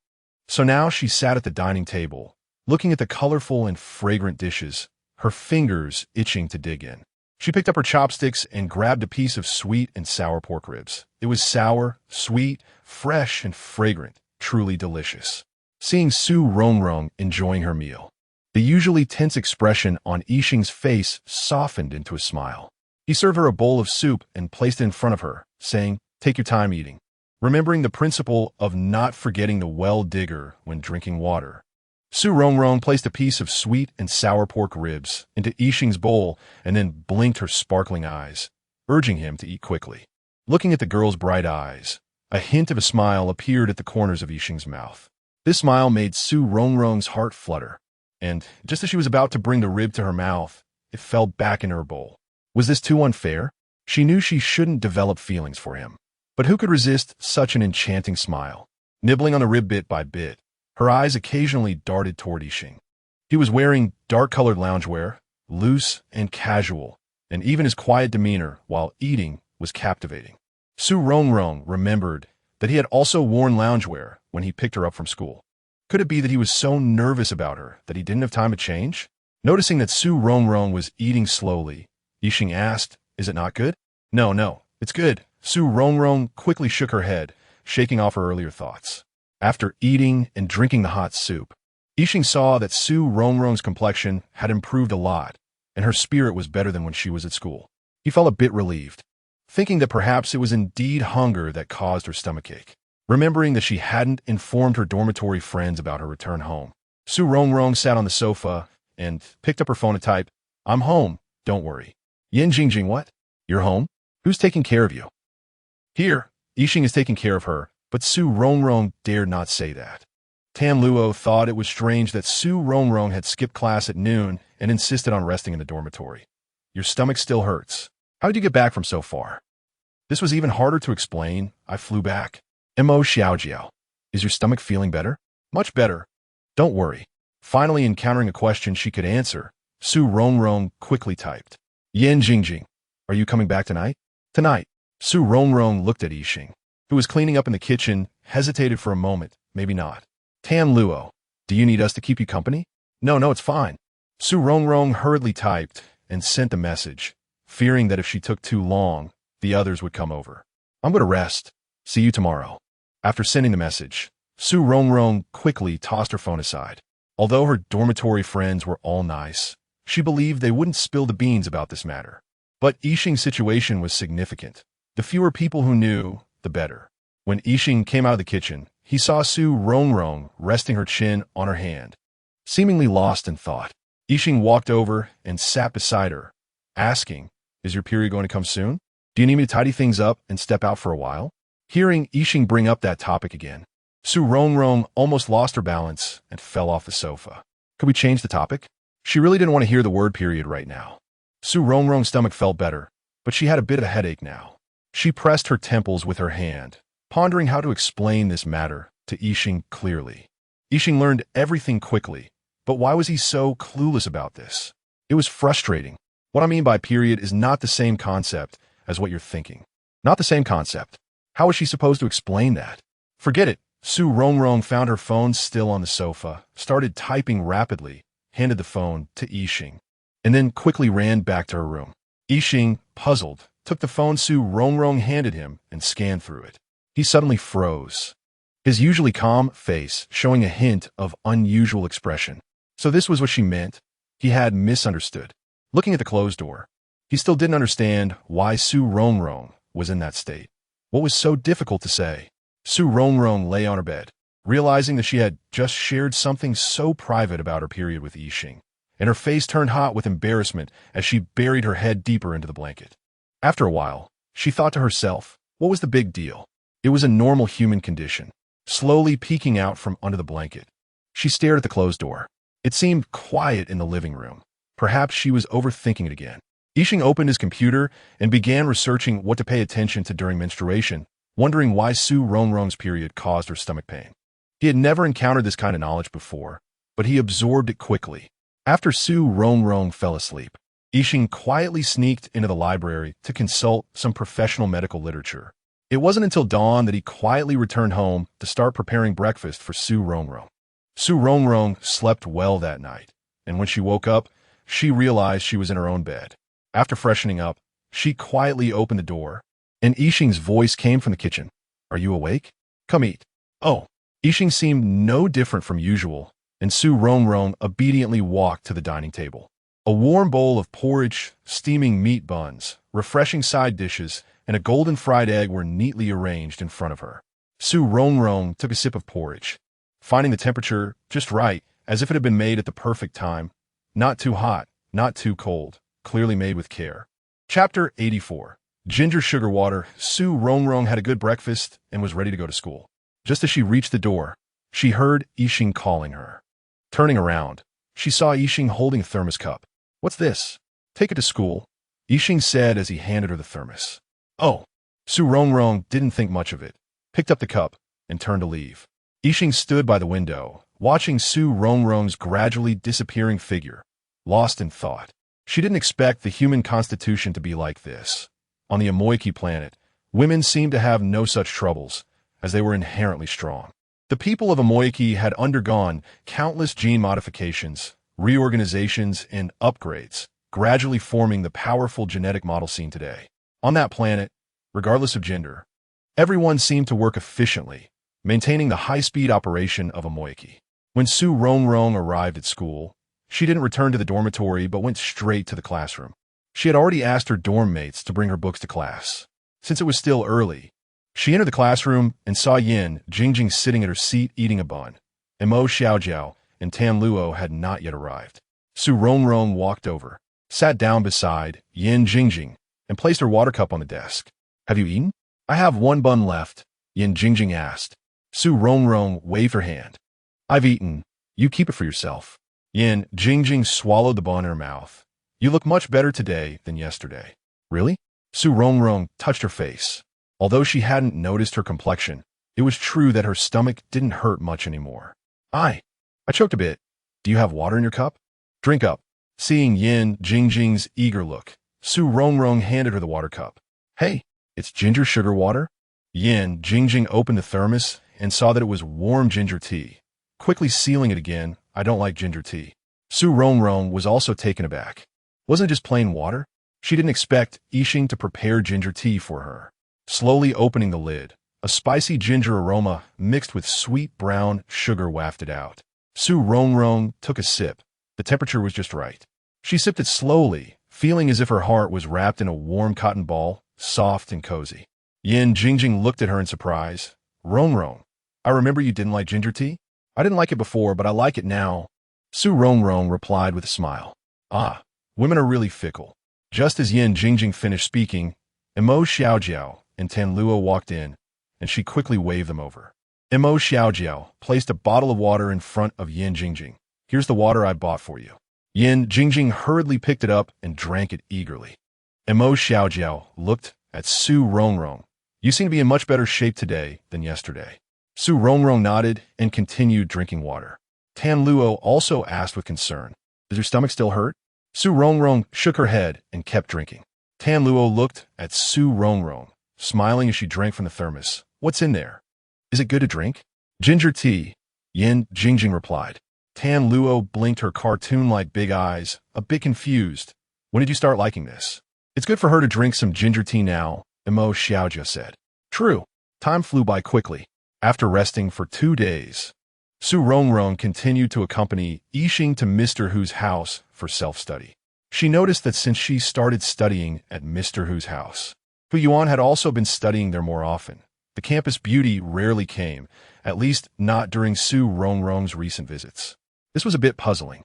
So now she sat at the dining table, looking at the colorful and fragrant dishes, her fingers itching to dig in. She picked up her chopsticks and grabbed a piece of sweet and sour pork ribs. It was sour, sweet, fresh, and fragrant, truly delicious. Seeing Su Rongrong enjoying her meal, the usually tense expression on Yixing's face softened into a smile. He served her a bowl of soup and placed it in front of her, saying, "Take your time eating," remembering the principle of not forgetting the well-digger when drinking water. Su Rongrong placed a piece of sweet and sour pork ribs into Yixing's bowl and then blinked her sparkling eyes, urging him to eat quickly. Looking at the girl's bright eyes, a hint of a smile appeared at the corners of Yixing's mouth. This smile made Su Rongrong's heart flutter, and just as she was about to bring the rib to her mouth, it fell back in her bowl. Was this too unfair? She knew she shouldn't develop feelings for him. But who could resist such an enchanting smile? Nibbling on the rib bit by bit, her eyes occasionally darted toward Yixing. He was wearing dark-colored loungewear, loose and casual, and even his quiet demeanor while eating was captivating. Rongrong remembered that he had also worn loungewear when he picked her up from school. Could it be that he was so nervous about her that he didn't have time to change? Noticing that Rongrong was eating slowly, Yixing asked, "Is it not good?" No, it's good." Rongrong quickly shook her head, shaking off her earlier thoughts. After eating and drinking the hot soup, Yixing saw that Rongrong's complexion had improved a lot, and her spirit was better than when she was at school. He felt a bit relieved, thinking that perhaps it was indeed hunger that caused her stomachache. Remembering that she hadn't informed her dormitory friends about her return home, Rongrong sat on the sofa and picked up her phone to type, "I'm home, don't worry." "Yin Jingjing, what? You're home? Who's taking care of you?" "Here, Yixing is taking care of her," but Rongrong dared not say that. Tan Luo thought it was strange that Rongrong had skipped class at noon and insisted on resting in the dormitory. "Your stomach still hurts. How did you get back from so far?" "This was even harder to explain. I flew back." "Mo Xiaojiao, is your stomach feeling better?" "Much better. Don't worry." Finally encountering a question she could answer, Rongrong quickly typed, "Yin Jingjing, are you coming back tonight?" "Tonight." Rongrong looked at Yixing, who was cleaning up in the kitchen, hesitated for a moment, maybe not. "Tan Luo, do you need us to keep you company?" No, it's fine." Rongrong hurriedly typed and sent the message, fearing that if she took too long, the others would come over. "I'm going to rest. See you tomorrow." After sending the message, Rongrong quickly tossed her phone aside. Although her dormitory friends were all nice, she believed they wouldn't spill the beans about this matter. But Yixing's situation was significant. The fewer people who knew, the better. When Yixing came out of the kitchen, he saw Rongrong resting her chin on her hand. Seemingly lost in thought, Yixing walked over and sat beside her, asking, "Is your period going to come soon? Do you need me to tidy things up and step out for a while?" Hearing Yixing bring up that topic again, Rongrong almost lost her balance and fell off the sofa. Could we change the topic? She really didn't want to hear the word period right now. Rongrong's stomach felt better, but she had a bit of a headache now. She pressed her temples with her hand, pondering how to explain this matter to Yixing clearly. Yixing learned everything quickly, but why was he so clueless about this? It was frustrating. What I mean by period is not the same concept as what you're thinking. Not the same concept. How was she supposed to explain that? Forget it. Rongrong found her phone still on the sofa, started typing rapidly, handed the phone to Yixing, and then quickly ran back to her room. Yixing, puzzled, took the phone Rongrong handed him and scanned through it. He suddenly froze, his usually calm face showing a hint of unusual expression. So this was what she meant. He had misunderstood. Looking at the closed door, he still didn't understand why Rongrong was in that state. What was so difficult to say? Rongrong lay on her bed, realizing that she had just shared something so private about her period with Yixing, and her face turned hot with embarrassment as she buried her head deeper into the blanket. After a while, she thought to herself, what was the big deal? It was a normal human condition, slowly peeking out from under the blanket. She stared at the closed door. It seemed quiet in the living room. Perhaps she was overthinking it again. Yixing opened his computer and began researching what to pay attention to during menstruation, wondering why Rongrong's period caused her stomach pain. He had never encountered this kind of knowledge before, but he absorbed it quickly. After Rongrong fell asleep, Yixing quietly sneaked into the library to consult some professional medical literature. It wasn't until dawn that he quietly returned home to start preparing breakfast for Rongrong. Rongrong slept well that night, and when she woke up, she realized she was in her own bed. After freshening up, she quietly opened the door, and Yixing's voice came from the kitchen. "Are you awake? Come eat." Oh, Yixing seemed no different from usual, and Rongrong obediently walked to the dining table. A warm bowl of porridge, steaming meat buns, refreshing side dishes, and a golden fried egg were neatly arranged in front of her. Rongrong took a sip of porridge, finding the temperature just right, as if it had been made at the perfect time. Not too hot, not too cold, clearly made with care. Chapter 84. Ginger sugar water. Rongrong had a good breakfast and was ready to go to school. Just as she reached the door, she heard Yixing calling her. Turning around, she saw Yixing holding a thermos cup. "What's this?" "Take it to school," Yixing said as he handed her the thermos. "Oh." Su Rongrong didn't think much of it, picked up the cup, and turned to leave. Yixing stood by the window, watching Su Rongrong's gradually disappearing figure, lost in thought. She didn't expect the human constitution to be like this. On the Amoiki planet, women seemed to have no such troubles, as they were inherently strong. The people of Amoiki had undergone countless gene modifications, reorganizations, and upgrades, gradually forming the powerful genetic model seen today. On that planet, regardless of gender, everyone seemed to work efficiently, maintaining the high-speed operation of Amoiki. When Su Rongrong arrived at school, she didn't return to the dormitory but went straight to the classroom. She had already asked her dorm mates to bring her books to class. Since it was still early, she entered the classroom and saw Yin Jingjing sitting at her seat eating a bun, and Mo Xiaojiao and Tan Luo had not yet arrived. Su Rongrong walked over, sat down beside Yin Jingjing, and placed her water cup on the desk. "Have you eaten?" "I have one bun left," Yin Jingjing asked. Su Rongrong waved her hand. "I've eaten. You keep it for yourself." Yin Jingjing swallowed the bun in her mouth. "You look much better today than yesterday." "Really?" Su Rongrong touched her face. Although she hadn't noticed her complexion, it was true that her stomach didn't hurt much anymore. I choked a bit. "Do you have water in your cup?" "Drink up." Seeing Yin Jingjing's eager look, Su Rongrong handed her the water cup. "Hey, it's ginger sugar water?" Yin Jingjing opened the thermos and saw that it was warm ginger tea. Quickly sealing it again, "I don't like ginger tea." Su Rongrong was also taken aback. Wasn't it just plain water? She didn't expect Yixing to prepare ginger tea for her. Slowly opening the lid, a spicy ginger aroma mixed with sweet brown sugar wafted out. Su Rongrong took a sip. The temperature was just right. She sipped it slowly, feeling as if her heart was wrapped in a warm cotton ball, soft and cozy. Yin Jingjing looked at her in surprise. "Rongrong, I remember you didn't like ginger tea?" "I didn't like it before, but I like it now." Su Rongrong replied with a smile. "Ah, women are really fickle." Just as Yin Jingjing finished speaking, Mo Xiaojiao and Tan Luo walked in, and she quickly waved them over. Mo Xiaojiao placed a bottle of water in front of Yin Jingjing. "Here's the water I bought for you." Yin Jingjing hurriedly picked it up and drank it eagerly. Mo Xiaojiao looked at Su Rongrong. "You seem to be in much better shape today than yesterday." Su Rongrong nodded and continued drinking water. Tan Luo also asked with concern, "Does your stomach still hurt?" Su Rongrong shook her head and kept drinking. Tan Luo looked at Su Rongrong, smiling as she drank from the thermos. "What's in there?" "Is it good to drink?" "Ginger tea," Yin Jingjing replied. Tan Luo blinked her cartoon-like big eyes, a bit confused. "When did you start liking this?" "It's good for her to drink some ginger tea now," Mo Xiaojia said. True. Time flew by quickly. After resting for 2 days, Su Rongrong continued to accompany Yixing to Mr. Hu's house for self-study. She noticed that since she started studying at Mr. Hu's house, Hu Yuan had also been studying there more often. The campus beauty rarely came, at least not during Su Rongrong's recent visits. This was a bit puzzling.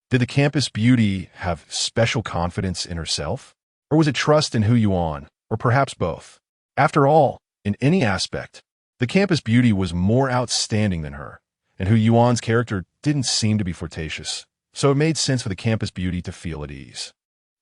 Did the campus beauty have special confidence in herself? Or was it trust in Hu Yuan, or perhaps both? After all, in any aspect, the campus beauty was more outstanding than her, and Hu Yuan's character didn't seem to be flirtatious, so it made sense for the campus beauty to feel at ease.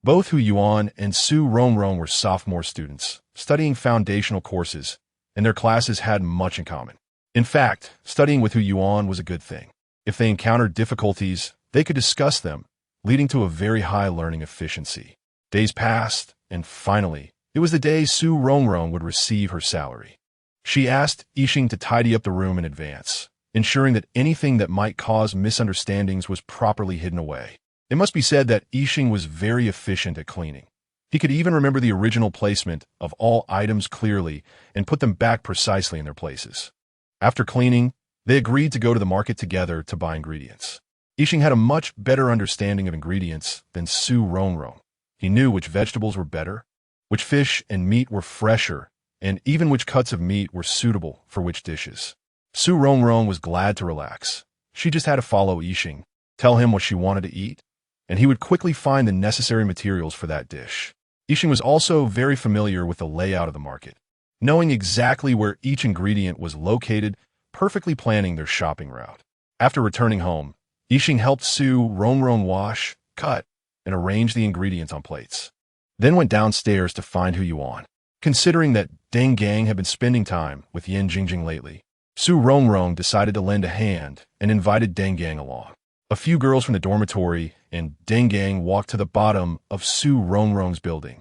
Both Hu Yuan and Su Rongrong were sophomore students, studying foundational courses, and their classes had much in common. In fact, studying with Hu Yuan was a good thing. If they encountered difficulties, they could discuss them, leading to a very high learning efficiency. Days passed, and finally, it was the day Su Rongrong would receive her salary. She asked Yixing to tidy up the room in advance, ensuring that anything that might cause misunderstandings was properly hidden away. It must be said that Yixing was very efficient at cleaning. He could even remember the original placement of all items clearly and put them back precisely in their places. After cleaning, they agreed to go to the market together to buy ingredients. Yixing had a much better understanding of ingredients than Su Rongrong. He knew which vegetables were better, which fish and meat were fresher, and even which cuts of meat were suitable for which dishes. Su Rongrong was glad to relax. She just had to follow Yixing, tell him what she wanted to eat, and he would quickly find the necessary materials for that dish. Yixing was also very familiar with the layout of the market, knowing exactly where each ingredient was located, perfectly planning their shopping route. After returning home, Yixing helped Su Rongrong wash, cut, and arrange the ingredients on plates. Then went downstairs to find Hu Yuan. Considering that Deng Gang had been spending time with Yin Jingjing lately, Su Rongrong decided to lend a hand and invited Deng Gang along. A few girls from the dormitory and Deng Gang walked to the bottom of Su Rongrong's building,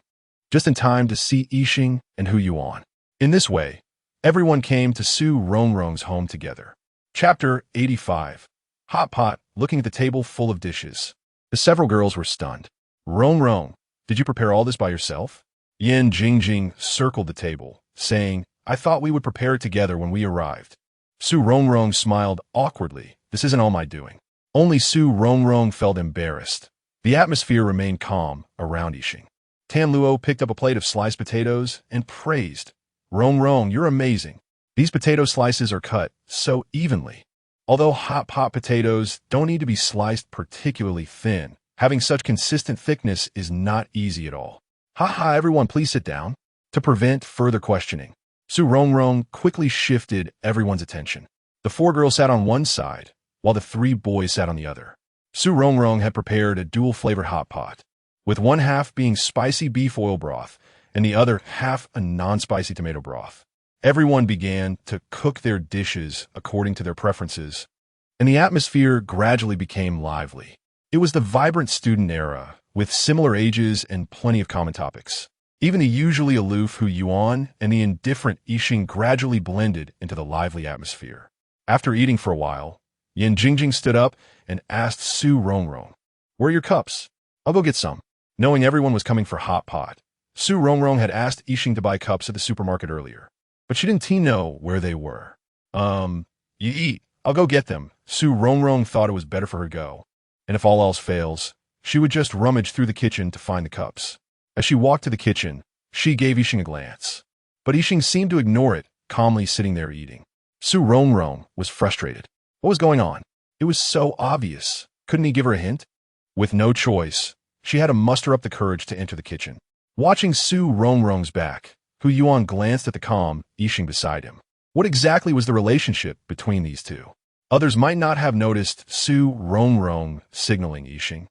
just in time to see Yixing and Hu Yuan. In this way, everyone came to Su Rongrong's home together. Chapter 85. Hot Pot, looking at the table full of dishes. The several girls were stunned. Rongrong, did you prepare all this by yourself? Yin Jingjing circled the table, saying, I thought we would prepare it together when we arrived. Su Rongrong smiled awkwardly. This isn't all my doing. Only Su Rongrong felt embarrassed. The atmosphere remained calm around Yixing. Tan Luo picked up a plate of sliced potatoes and praised. Rongrong, you're amazing. These potato slices are cut so evenly. Although hot pot potatoes don't need to be sliced particularly thin, having such consistent thickness is not easy at all. Haha, everyone please sit down. To prevent further questioning, Su Rongrong quickly shifted everyone's attention. The four girls sat on one side, while the three boys sat on the other. Su Rongrong had prepared a dual-flavored hot pot, with one half being spicy beef oil broth and the other half a non-spicy tomato broth. Everyone began to cook their dishes according to their preferences, and the atmosphere gradually became lively. It was the vibrant student era, with similar ages and plenty of common topics. Even the usually aloof Hu Yuan and the indifferent Yixing gradually blended into the lively atmosphere. After eating for a while, Yin Jingjing stood up and asked Su Rongrong, Where are your cups? I'll go get some. Knowing everyone was coming for hot pot, Su Rongrong had asked Yixing to buy cups at the supermarket earlier, but she didn't know where they were. You eat. I'll go get them. Su Rongrong thought it was better for her to go, and if all else fails, she would just rummage through the kitchen to find the cups. As she walked to the kitchen, she gave Yixing a glance, but Yixing seemed to ignore it, calmly sitting there eating. Su Rongrong was frustrated. What was going on? It was so obvious. Couldn't he give her a hint? With no choice, she had to muster up the courage to enter the kitchen. Watching Su Rongrong's back, Hu Yuan glanced at the calm Yixing beside him. What exactly was the relationship between these two? Others might not have noticed Su Rongrong signaling Yixing,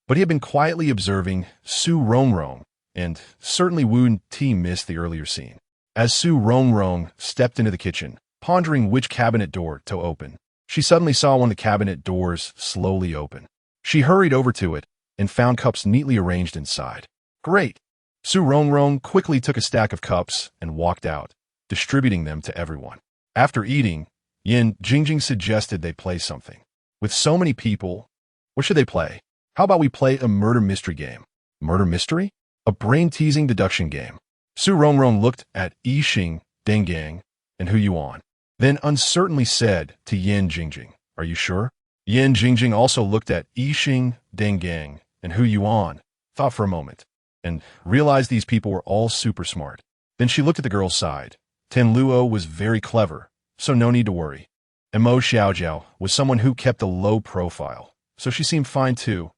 but he had been quietly observing Su Rongrong, and certainly Wu Ti missed the earlier scene. As Su Rongrong stepped into the kitchen, pondering which cabinet door to open, she suddenly saw one of the cabinet doors slowly open. She hurried over to it and found cups neatly arranged inside. Great! Su Rongrong quickly took a stack of cups and walked out, distributing them to everyone. After eating, Yin Jingjing suggested they play something. With so many people, what should they play? How about we play a murder mystery game? Murder mystery? A brain-teasing deduction game. Su Rongrong looked at Yixing, Deng Gang, and Hu Yuan, then uncertainly said to Yin Jingjing, Are you sure? Yin Jingjing also looked at Yixing, Deng Gang, and Hu Yuan, thought for a moment, and realized these people were all super smart. Then she looked at the girl's side. Tan Luo was very clever, so no need to worry. And Mo Xiaojiao was someone who kept a low profile, so she seemed fine too.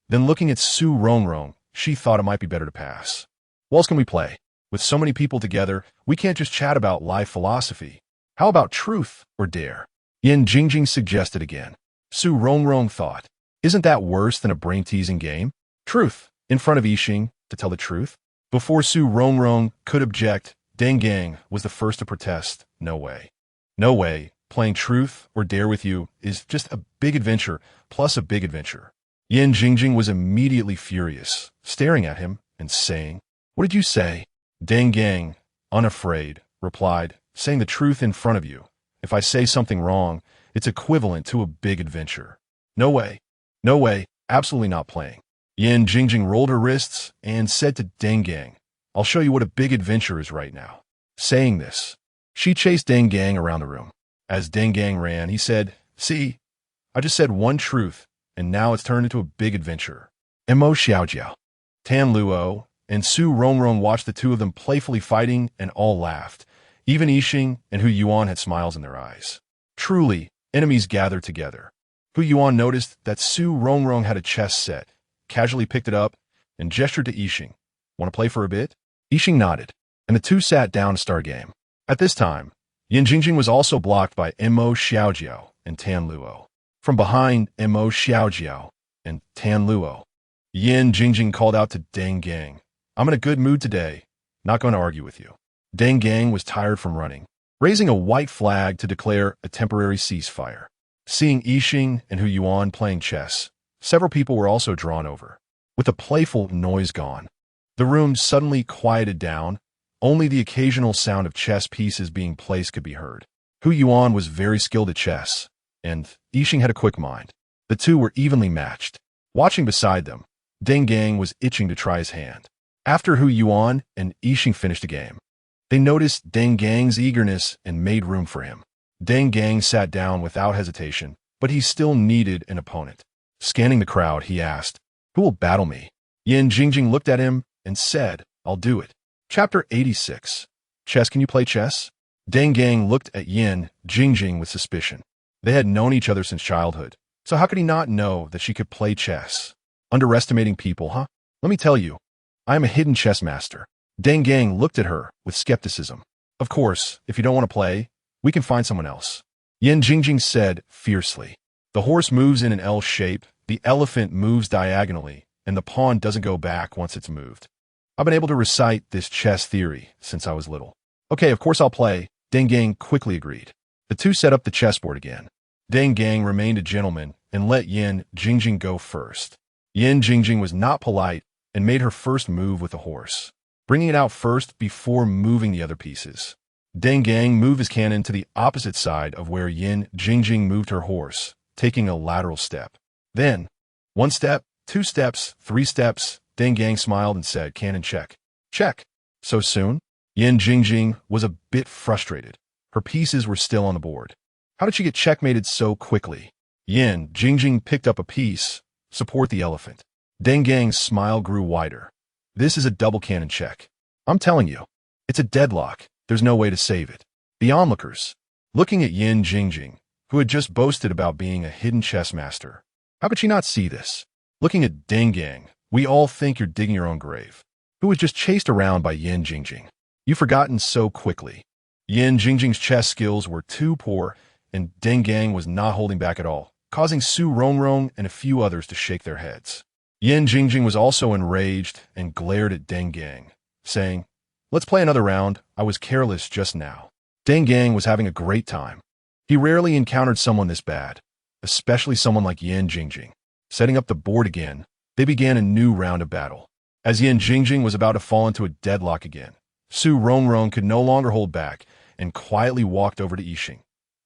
Then looking at Su Rongrong, she thought it might be better to pass. What else can we play? With so many people together, we can't just chat about life philosophy. How about truth or dare? Yin Jingjing suggested again. Su Rongrong thought, Isn't that worse than a brain-teasing game? Truth, in front of Yixing, to tell the truth? Before Su Rongrong could object, Deng Gang was the first to protest. No way. No way. Playing truth or dare with you is just a big adventure plus a big adventure. Yin Jingjing was immediately furious, staring at him and saying, What did you say? Deng Gang, unafraid, replied, Saying the truth in front of you. If I say something wrong, it's equivalent to a big adventure. No way. No way. Absolutely not playing. Yin Jingjing rolled her wrists and said to Deng Gang, I'll show you what a big adventure is right now. Saying this, she chased Deng Gang around the room. As Deng Gang ran, he said, See, I just said one truth, and now it's turned into a big adventure. And Mo Xiaojiao, Tan Luo, and Su Rongrong watched the two of them playfully fighting and all laughed. Even Yixing and Hu Yuan had smiles in their eyes. Truly, enemies gathered together. Hu Yuan noticed that Su Rongrong had a chess set, casually picked it up, and gestured to Yixing. Want to play for a bit? Yixing nodded, and the two sat down to start a game. At this time, Yin Jingjing was also blocked by Mo Xiaojiao and Tan Luo. From behind Mo Xiaojiao and Tan Luo, Yin Jingjing called out to Deng Gang, I'm in a good mood today, not going to argue with you. Deng Gang was tired from running, raising a white flag to declare a temporary ceasefire. Seeing Yixing and Hu Yuan playing chess, several people were also drawn over. With the playful noise gone, the room suddenly quieted down. Only the occasional sound of chess pieces being placed could be heard. Hu Yuan was very skilled at chess, and Yixing had a quick mind. The two were evenly matched. Watching beside them, Deng Gang was itching to try his hand. After Hu Yuan and Yixing finished the game, they noticed Deng Gang's eagerness and made room for him. Deng Gang sat down without hesitation, but he still needed an opponent. Scanning the crowd, he asked, "Who will battle me?" Yin Jingjing looked at him and said, "I'll do it." Chapter 86. Chess. Can you play chess? Deng Gang looked at Yin Jingjing with suspicion. They had known each other since childhood, so how could he not know that she could play chess? Underestimating people, huh? Let me tell you, I am a hidden chess master. Deng Gang looked at her with skepticism. Of course, if you don't want to play, we can find someone else. Yin Jingjing said fiercely. The horse moves in an L shape, the elephant moves diagonally, and the pawn doesn't go back once it's moved. I've been able to recite this chess theory since I was little. Okay, of course I'll play, Deng Gang quickly agreed. The two set up the chessboard again. Deng Gang remained a gentleman and let Yin Jingjing go first. Yin Jingjing was not polite and made her first move with the horse, bringing it out first before moving the other pieces. Deng Gang moved his cannon to the opposite side of where Yin Jingjing moved her horse, taking a lateral step. Then, 1 step, 2 steps, 3 steps, Deng Gang smiled and said, "Cannon check." "Check." "So soon?" Yin Jingjing was a bit frustrated. Her pieces were still on the board. How did she get checkmated so quickly? Yin Jingjing picked up a piece. "Support the elephant." Deng Gang's smile grew wider. "This is a double cannon check. I'm telling you, it's a deadlock. There's no way to save it." The onlookers, looking at Yin Jingjing, who had just boasted about being a hidden chess master. How could she not see this? Looking at Deng Gang, "We all think you're digging your own grave." Who was just chased around by Yin Jingjing. You've forgotten so quickly. Yin Jingjing's chess skills were too poor, and Deng Gang was not holding back at all, causing Su Rongrong and a few others to shake their heads. Yin Jingjing was also enraged and glared at Deng Gang, saying, "Let's play another round. I was careless just now." Deng Gang was having a great time. He rarely encountered someone this bad, especially someone like Yin Jingjing. Setting up the board again, they began a new round of battle. As Yin Jingjing was about to fall into a deadlock again, Su Rongrong could no longer hold back and quietly walked over to Yixing.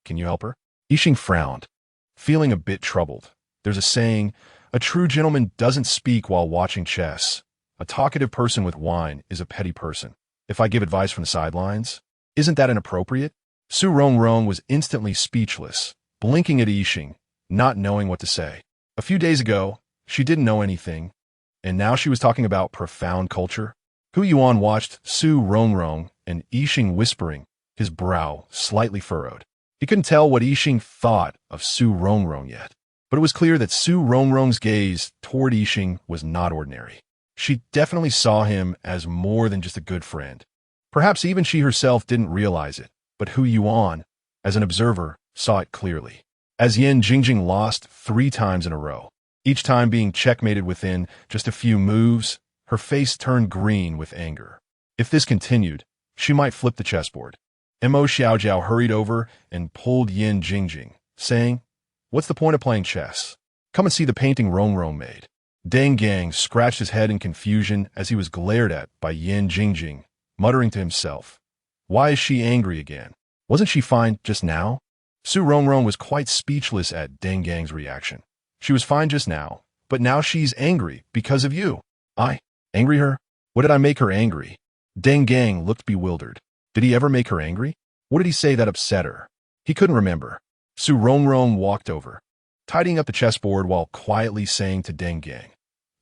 "Can you help her?" Yixing frowned, feeling a bit troubled. There's a saying, a true gentleman doesn't speak while watching chess. A talkative person with wine is a petty person. If I give advice from the sidelines, isn't that inappropriate? Su Rongrong was instantly speechless, blinking at Yixing, not knowing what to say. A few days ago, she didn't know anything, and now she was talking about profound culture. Hu Yuan watched Su Rongrong and Yixing whispering, his brow slightly furrowed. He couldn't tell what Yixing thought of Su Rongrong yet, but it was clear that Su Rongrong's gaze toward Yixing was not ordinary. She definitely saw him as more than just a good friend. Perhaps even she herself didn't realize it, but Hu Yuan, as an observer, saw it clearly. As Yin Jingjing lost 3 times in a row, each time being checkmated within just a few moves, her face turned green with anger. If this continued, she might flip the chessboard. Mo Xiaojiao hurried over and pulled Yin Jingjing, saying, "What's the point of playing chess? Come and see the painting Rongrong made." Deng Gang scratched his head in confusion as he was glared at by Yin Jingjing, muttering to himself, "Why is she angry again? Wasn't she fine just now?" Su Rongrong was quite speechless at Deng Gang's reaction. She was fine just now, but now she's angry because of you. I angry her? What did I make her angry? Deng Gang looked bewildered. Did he ever make her angry? What did he say that upset her? He couldn't remember. Su Rongrong walked over, tidying up the chessboard while quietly saying to Deng Gang,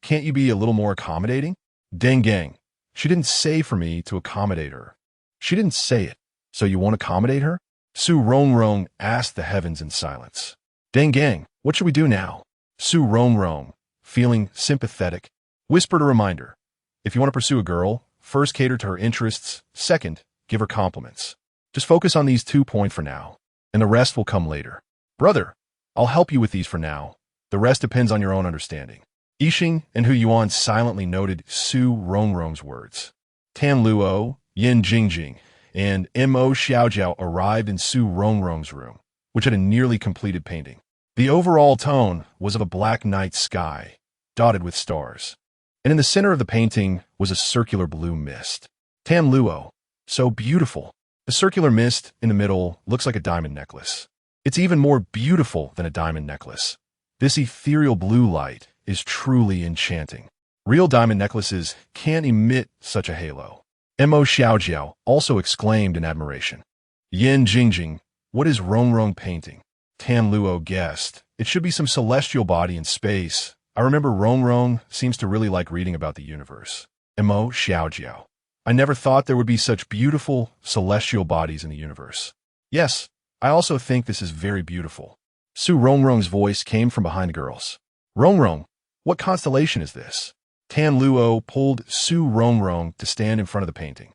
"Can't you be a little more accommodating?" Deng Gang, "She didn't say for me to accommodate her." "She didn't say it, so you won't accommodate her?" Su Rongrong asked the heavens in silence. Deng Gang, "What should we do now?" Su Rongrong, feeling sympathetic, whispered a reminder. "If you want to pursue a girl, first cater to her interests, second, give her compliments. Just focus on these 2 points for now, and the rest will come later." "Brother, I'll help you with these for now. The rest depends on your own understanding." Yixing and Hu Yuan silently noted Su Rongrong's words. Tan Luo, Yin Jingjing, and Mo Xiaojiao arrived in Su Rongrong's room, which had a nearly completed painting. The overall tone was of a black night sky, dotted with stars. And in the center of the painting was a circular blue mist. Tan Luo, so beautiful. The circular mist in the middle looks like a diamond necklace. It's even more beautiful than a diamond necklace. This ethereal blue light is truly enchanting. Real diamond necklaces can't emit such a halo. Mo Xiaojiao also exclaimed in admiration. Yin Jingjing, what is Rongrong painting? Tan Luo guessed. It should be some celestial body in space. I remember Rongrong seems to really like reading about the universe. Mo Xiaojiao. I never thought there would be such beautiful celestial bodies in the universe. Yes, I also think this is very beautiful. Su Rongrong's voice came from behind the girls. Rongrong, what constellation is this? Tan Luo pulled Su Rongrong to stand in front of the painting.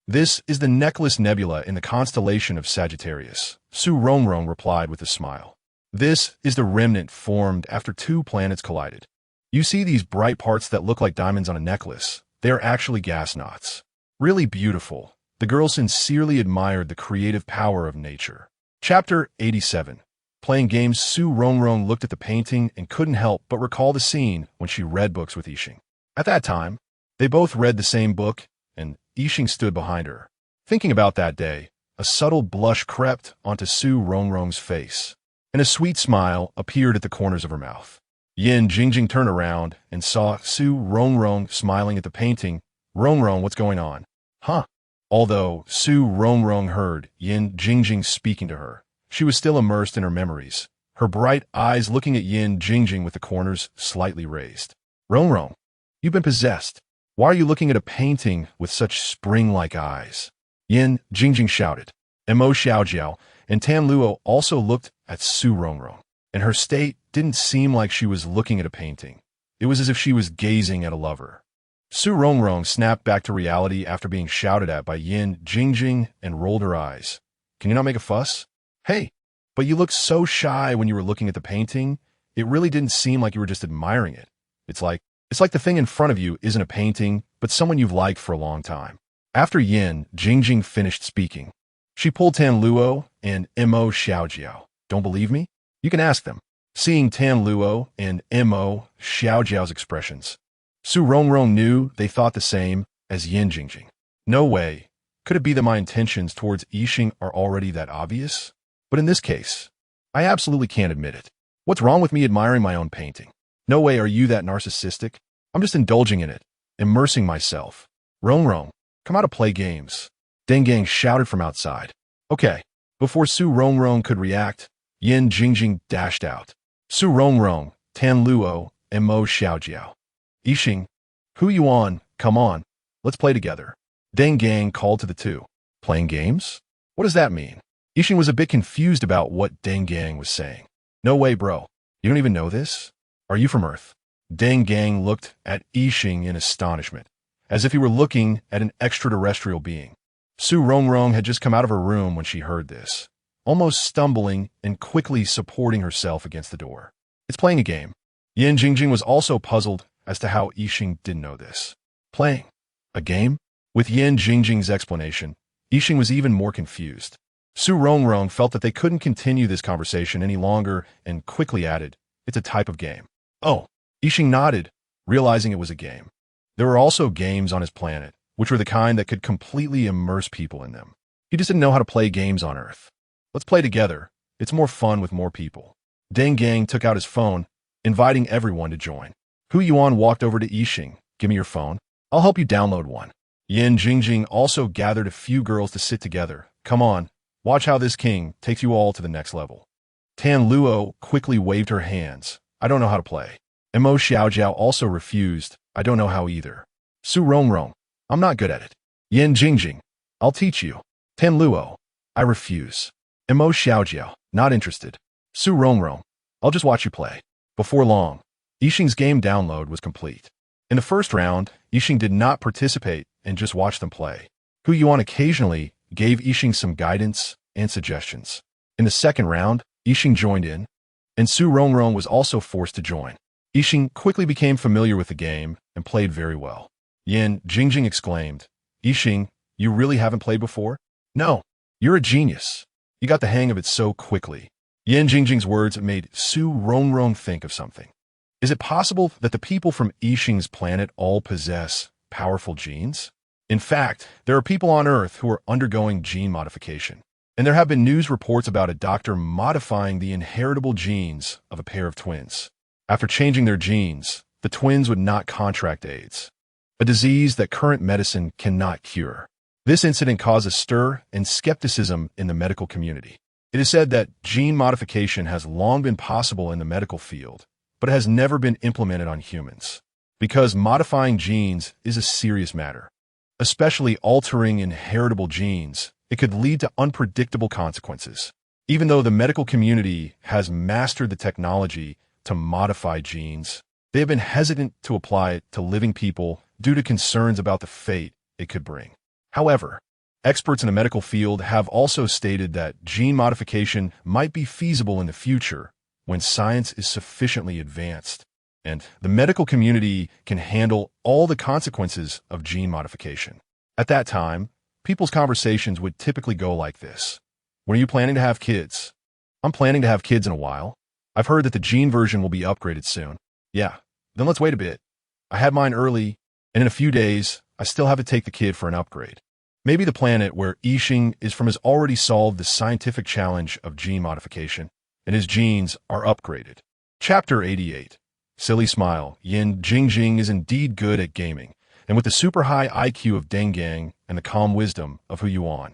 This is the Necklace Nebula in the constellation of Sagittarius, Su Rongrong replied with a smile. This is the remnant formed after two planets collided. You see these bright parts that look like diamonds on a necklace? They are actually gas knots. Really beautiful. The girls sincerely admired the creative power of nature. Chapter 87. Playing games. Su Rongrong looked at the painting and couldn't help but recall the scene when she read books with Yixing. At that time, they both read the same book, and Yixing stood behind her. Thinking about that day, a subtle blush crept onto Su Rongrong's face, and a sweet smile appeared at the corners of her mouth. Yin Jingjing turned around and saw Su Rongrong smiling at the painting. Rongrong, what's going on? Huh? Although Su Rongrong heard Yin Jingjing speaking to her, she was still immersed in her memories, her bright eyes looking at Yin Jingjing with the corners slightly raised. Rongrong, you've been possessed. Why are you looking at a painting with such spring-like eyes? Yin Jingjing shouted. Mo Xiaojiao and Tan Luo also looked at Su Rongrong, and her state didn't seem like she was looking at a painting. It was as if she was gazing at a lover. Su Rongrong snapped back to reality after being shouted at by Yin Jingjing and rolled her eyes. Can you not make a fuss? Hey, but you looked so shy when you were looking at the painting. It really didn't seem like you were just admiring it. It's like the thing in front of you isn't a painting, but someone you've liked for a long time. After Yin Jingjing finished speaking, she pulled Tan Luo and Mo Xiaojiao. Don't believe me? You can ask them. Seeing Tan Luo and Mo Xiaojiao's expressions, Su Rongrong knew they thought the same as Yin Jingjing. No way. Could it be that my intentions towards Yixing are already that obvious? But in this case, I absolutely can't admit it. What's wrong with me admiring my own painting? No way are you that narcissistic. I'm just indulging in it, immersing myself. Rongrong, come out to play games. Dengang shouted from outside. Okay. Before Su Rongrong could react, Yin Jingjing dashed out. Su Rongrong, Tan Luo, and Mo Xiaojiao. Yixing, who you on? Come on. Let's play together. Dengang called to the two. Playing games? What does that mean? Yixing was a bit confused about what Dengang was saying. No way, bro. You don't even know this? Are you from Earth? Dengang looked at Yixing in astonishment, as if he were looking at an extraterrestrial being. Su Rongrong had just come out of her room when she heard this, almost stumbling and quickly supporting herself against the door. It's playing a game. Yin Jingjing was also puzzled as to how Yixing didn't know this. Playing a game? With Yin Jingjing's explanation, Yixing was even more confused. Su Rongrong felt that they couldn't continue this conversation any longer and quickly added, it's a type of game. Oh, Yixing nodded, realizing it was a game. There were also games on his planet, which were the kind that could completely immerse people in them. He just didn't know how to play games on Earth. Let's play together. It's more fun with more people. Dengang took out his phone, inviting everyone to join. Hu Yuan walked over to Yixing. Give me your phone. I'll help you download one. Yin Jingjing also gathered a few girls to sit together. Come on. Watch how this king takes you all to the next level. Tan Luo quickly waved her hands. I don't know how to play. Mo Xiaojiao also refused. I don't know how either. Su Rongrong. I'm not good at it. Yin Jingjing. I'll teach you. Tan Luo. I refuse. Mo Xiaojiao. Not interested. Su Rongrong. I'll just watch you play. Before long, Yixing's game download was complete. In the first round, Yixing did not participate and just watched them play. Hu Yuan occasionally gave Yixing some guidance and suggestions. In the second round, Yixing joined in, and Su Rongrong was also forced to join. Yixing quickly became familiar with the game and played very well. Yin Jingjing exclaimed, Yixing, you really haven't played before? No, you're a genius. You got the hang of it so quickly. Yin Jingjing's words made Su Rongrong think of something. Is it possible that the people from Yixing's planet all possess powerful genes? In fact, there are people on Earth who are undergoing gene modification. And there have been news reports about a doctor modifying the inheritable genes of a pair of twins. After changing their genes, the twins would not contract AIDS, a disease that current medicine cannot cure. This incident caused a stir and skepticism in the medical community. It is said that gene modification has long been possible in the medical field, but has never been implemented on humans. Because modifying genes is a serious matter, especially altering inheritable genes, it could lead to unpredictable consequences. Even though the medical community has mastered the technology to modify genes, they have been hesitant to apply it to living people due to concerns about the fate it could bring. However, experts in the medical field have also stated that gene modification might be feasible in the future when science is sufficiently advanced, and the medical community can handle all the consequences of gene modification. At that time, people's conversations would typically go like this. When are you planning to have kids? I'm planning to have kids in a while. I've heard that the gene version will be upgraded soon. Yeah, then let's wait a bit. I had mine early, and in a few days, I still have to take the kid for an upgrade. Maybe the planet where Yixing is from has already solved the scientific challenge of gene modification, and his genes are upgraded. Chapter 88. Silly Smile. Yin Jingjing is indeed good at gaming, and with the super high IQ of Dengang and the calm wisdom of Hu Yuan,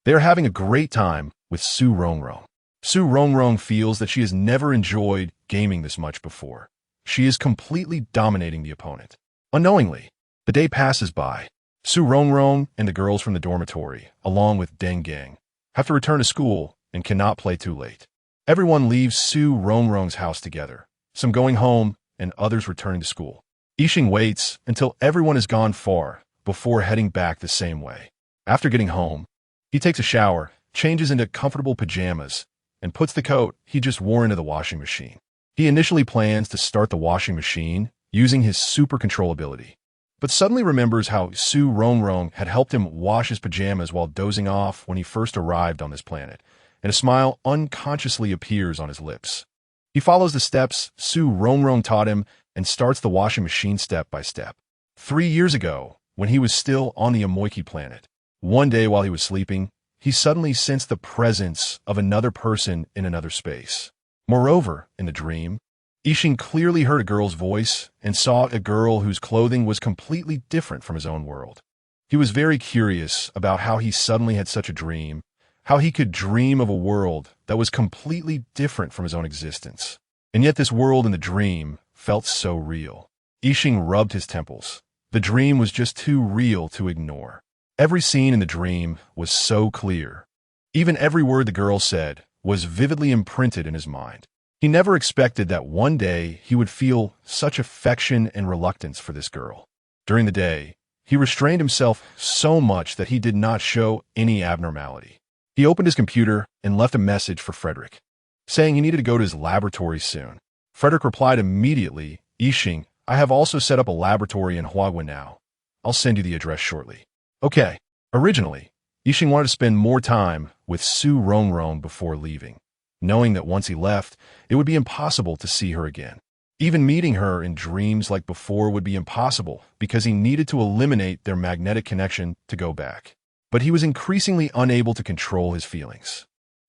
they are having a great time with Su Rongrong. Su Rongrong feels that she has never enjoyed gaming this much before. She is completely dominating the opponent. Unknowingly, the day passes by. Su Rongrong and the girls from the dormitory, along with Dengang, have to return to school and cannot play too late. Everyone leaves Su Rongrong's house together, some going home and others returning to school. Yixing waits until everyone has gone far before heading back the same way. After getting home, he takes a shower, changes into comfortable pajamas, and puts the coat he just wore into the washing machine. He initially plans to start the washing machine using his super control ability, but suddenly remembers how Su Rongrong had helped him wash his pajamas while dozing off when he first arrived on this planet, and a smile unconsciously appears on his lips. He follows the steps Su Rongrong taught him and starts the washing machine step by step. 3 years ago, when he was still on the Amoiki planet, one day while he was sleeping, he suddenly sensed the presence of another person in another space. Moreover, in the dream, Yixing clearly heard a girl's voice and saw a girl whose clothing was completely different from his own world. He was very curious about how he suddenly had such a dream, how he could dream of a world that was completely different from his own existence. And yet this world in the dream felt so real. Yixing rubbed his temples. The dream was just too real to ignore. Every scene in the dream was so clear. Even every word the girl said was vividly imprinted in his mind. He never expected that one day he would feel such affection and reluctance for this girl. During the day, he restrained himself so much that he did not show any abnormality. He opened his computer and left a message for Frederick, saying he needed to go to his laboratory soon. Frederick replied immediately, Yixing, I have also set up a laboratory in Huagua now. I'll send you the address shortly. Okay. Originally, Yixing wanted to spend more time with Su Rongrong before leaving, knowing that once he left, it would be impossible to see her again. Even meeting her in dreams like before would be impossible because he needed to eliminate their magnetic connection to go back. But he was increasingly unable to control his feelings.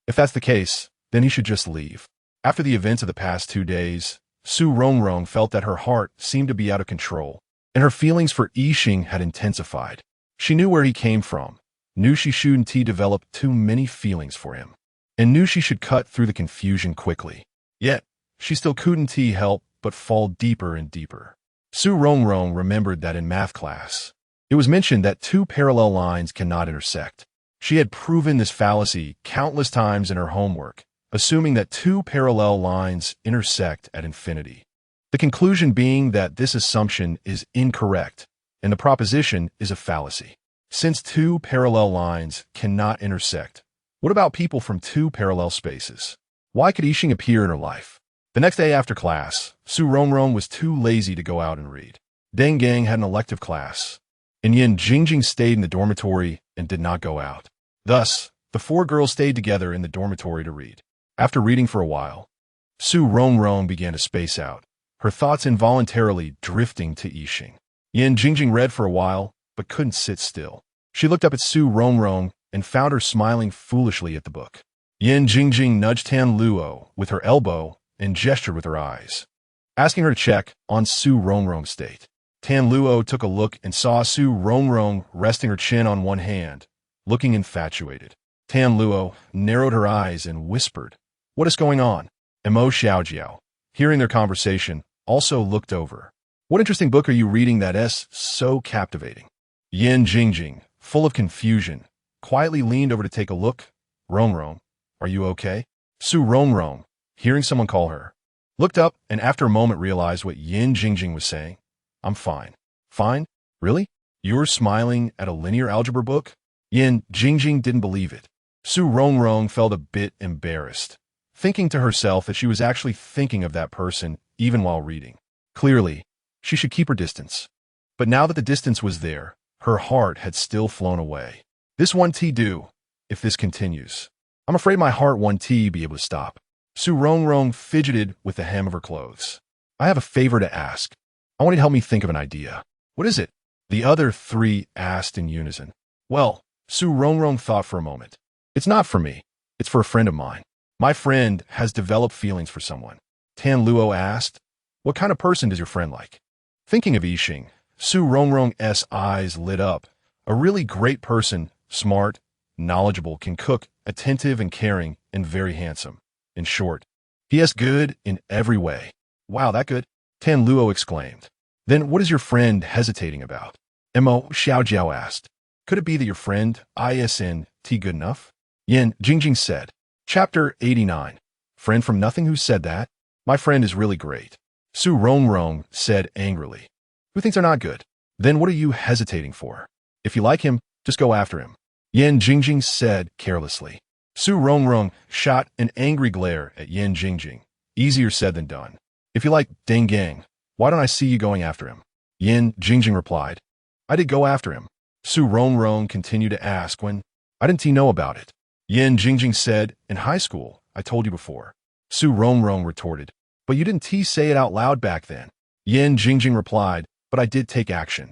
If that's the case, then he should just leave. After the events of the past 2 days, Su Rongrong felt that her heart seemed to be out of control, and her feelings for Yixing had intensified. She knew where he came from, knew she shouldn't develop too many feelings for him, and knew she should cut through the confusion quickly. Yet, she still couldn't help but fall deeper and deeper. Su Rongrong remembered that in math class, it was mentioned that 2 parallel lines cannot intersect. She had proven this fallacy countless times in her homework, assuming that 2 parallel lines intersect at infinity. The conclusion being that this assumption is incorrect, and the proposition is a fallacy. Since 2 parallel lines cannot intersect, what about people from 2 parallel spaces? Why could Yixing appear in her life? The next day after class, Su Rongrong was too lazy to go out and read. Dengang had an elective class, and Yin Jingjing stayed in the dormitory and did not go out. Thus, the four girls stayed together in the dormitory to read. After reading for a while, Su Rongrong began to space out, her thoughts involuntarily drifting to Yixing. Yin Jingjing read for a while, but couldn't sit still. She looked up at Su Rongrong and found her smiling foolishly at the book. Yin Jingjing nudged Tan Luo with her elbow and gestured with her eyes, asking her to check on Su Rongrong's state. Tan Luo took a look and saw Su Rongrong resting her chin on one hand, looking infatuated. Tan Luo narrowed her eyes and whispered, "What is going on?" Mo Xiaojiao, hearing their conversation, also looked over. "What interesting book are you reading that's so captivating?" Yin Jingjing, full of confusion, quietly leaned over to take a look. "Rongrong, are you okay?" Su Rongrong, hearing someone call her, looked up and after a moment realized what Yin Jingjing was saying. "I'm fine." "Fine? Really? You're smiling at a linear algebra book?" Yin Jingjing didn't believe it. Su Rongrong felt a bit embarrassed, thinking to herself that she was actually thinking of that person even while reading. Clearly, she should keep her distance. But now that the distance was there, her heart had still flown away. This won't do, if this continues. I'm afraid my heart won't be able to stop. Su Rongrong fidgeted with the hem of her clothes. "I have a favor to ask. I want you to help me think of an idea." "What is it?" the other three asked in unison. "Well," Su Rongrong thought for a moment. "It's not for me. It's for a friend of mine. My friend has developed feelings for someone." Tan Luo asked, "What kind of person does your friend like?" Thinking of Yixing, Su Rongrong's eyes lit up. A really great person, smart, knowledgeable, can cook, attentive and caring, and very handsome. In short, he is good in every way. "Wow, that good?" Tan Luo exclaimed. "Then what is your friend hesitating about?" Mo Xiaojiao asked. "Could it be that your friend isn't good enough?" Yin Jingjing said. Chapter 89. Friend from nothing? Who said that? My friend is really great. Su Rongrong said angrily. Who thinks they're not good? Then what are you hesitating for? If you like him, just go after him. Yin Jingjing said carelessly. Su Rongrong shot an angry glare at Yin Jingjing. Easier said than done. If you like Deng Gang, why don't I see you going after him? Yin Jingjing replied. I did go after him. Su Rongrong continued to ask when. I didn't know about it. Yin Jingjing said, in high school, I told you before. Su Rongrong retorted. But you didn't say it out loud back then. Yin Jingjing replied, but I did take action.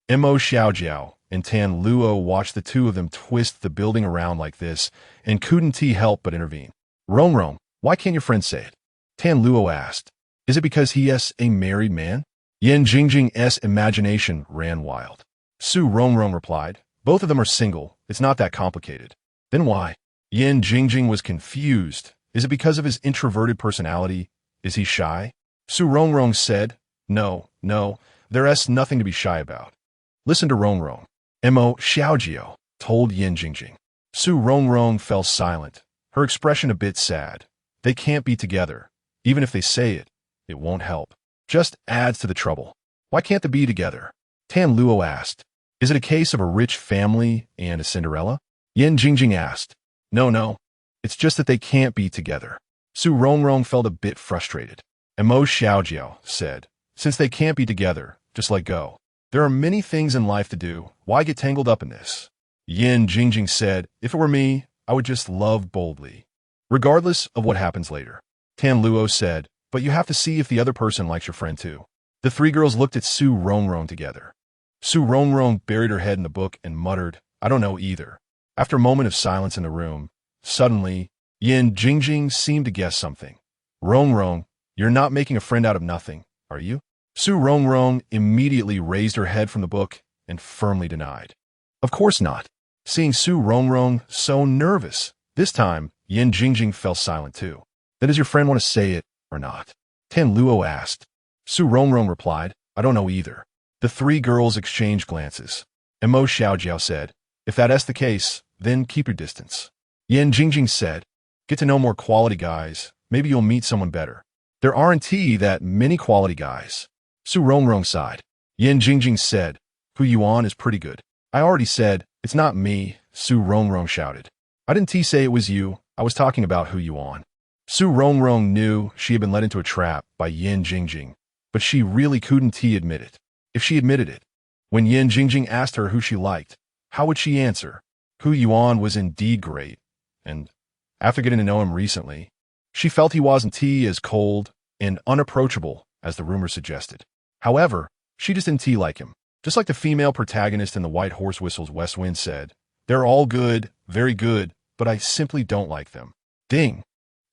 Mo Xiaojiao and Tan Luo watched the two of them twist the building around like this and couldn't help but intervene. Rongrong, why can't your friend say it? Tan Luo asked. Is it because he is a married man? Yin Jingjing's imagination ran wild. Su Rongrong replied, both of them are single. It's not that complicated. Then why? Yin Jingjing was confused. Is it because of his introverted personality? Is he shy? Su Rongrong said, No, there's nothing to be shy about. Listen to Rongrong. Mo Xiaojiao told Yin Jingjing. Su Rongrong fell silent, her expression a bit sad. They can't be together. Even if they say it, it won't help. Just adds to the trouble. Why can't they be together? Tan Luo asked. Is it a case of a rich family and a Cinderella? Yin Jingjing asked. No. It's just that they can't be together. Su Rongrong felt a bit frustrated. Mo Xiaojiao said, since they can't be together, just let go. There are many things in life to do. Why get tangled up in this? Yin Jingjing said, if it were me, I would just love boldly, regardless of what happens later. Tan Luo said, but you have to see if the other person likes your friend too. The three girls looked at Su Rongrong together. Su Rongrong buried her head in the book and muttered, I don't know either. After a moment of silence in the room, suddenly, Yin Jingjing seemed to guess something. Rongrong, you're not making a friend out of nothing, are you? Su Rongrong immediately raised her head from the book and firmly denied. Of course not. Seeing Su Rongrong so nervous, this time, Yin Jingjing fell silent too. Then does your friend want to say it or not? Tan Luo asked. Su Rongrong replied, I don't know either. The three girls exchanged glances. Mo Xiaojiao said, if that's the case, then keep your distance. Yin Jingjing said, get to know more quality guys. Maybe you'll meet someone better. There aren't that many quality guys. Su Rongrong sighed. Yin Jingjing said, Hu Yuan is pretty good. I already said, it's not me, Su Rongrong shouted. I didn't say it was you. I was talking about Hu Yuan. Su Rongrong knew she had been led into a trap by Yin Jingjing, but she really couldn't admit it. If she admitted it, when Yin Jingjing asked her who she liked, how would she answer? Hu Yuan was indeed great, and after getting to know him recently, she felt he wasn't as cold and unapproachable as the rumor suggested. However, she just didn't like him. Just like the female protagonist in the White Horse Whistle's West Wind said, "They're all good, very good, but I simply don't like them." Ding!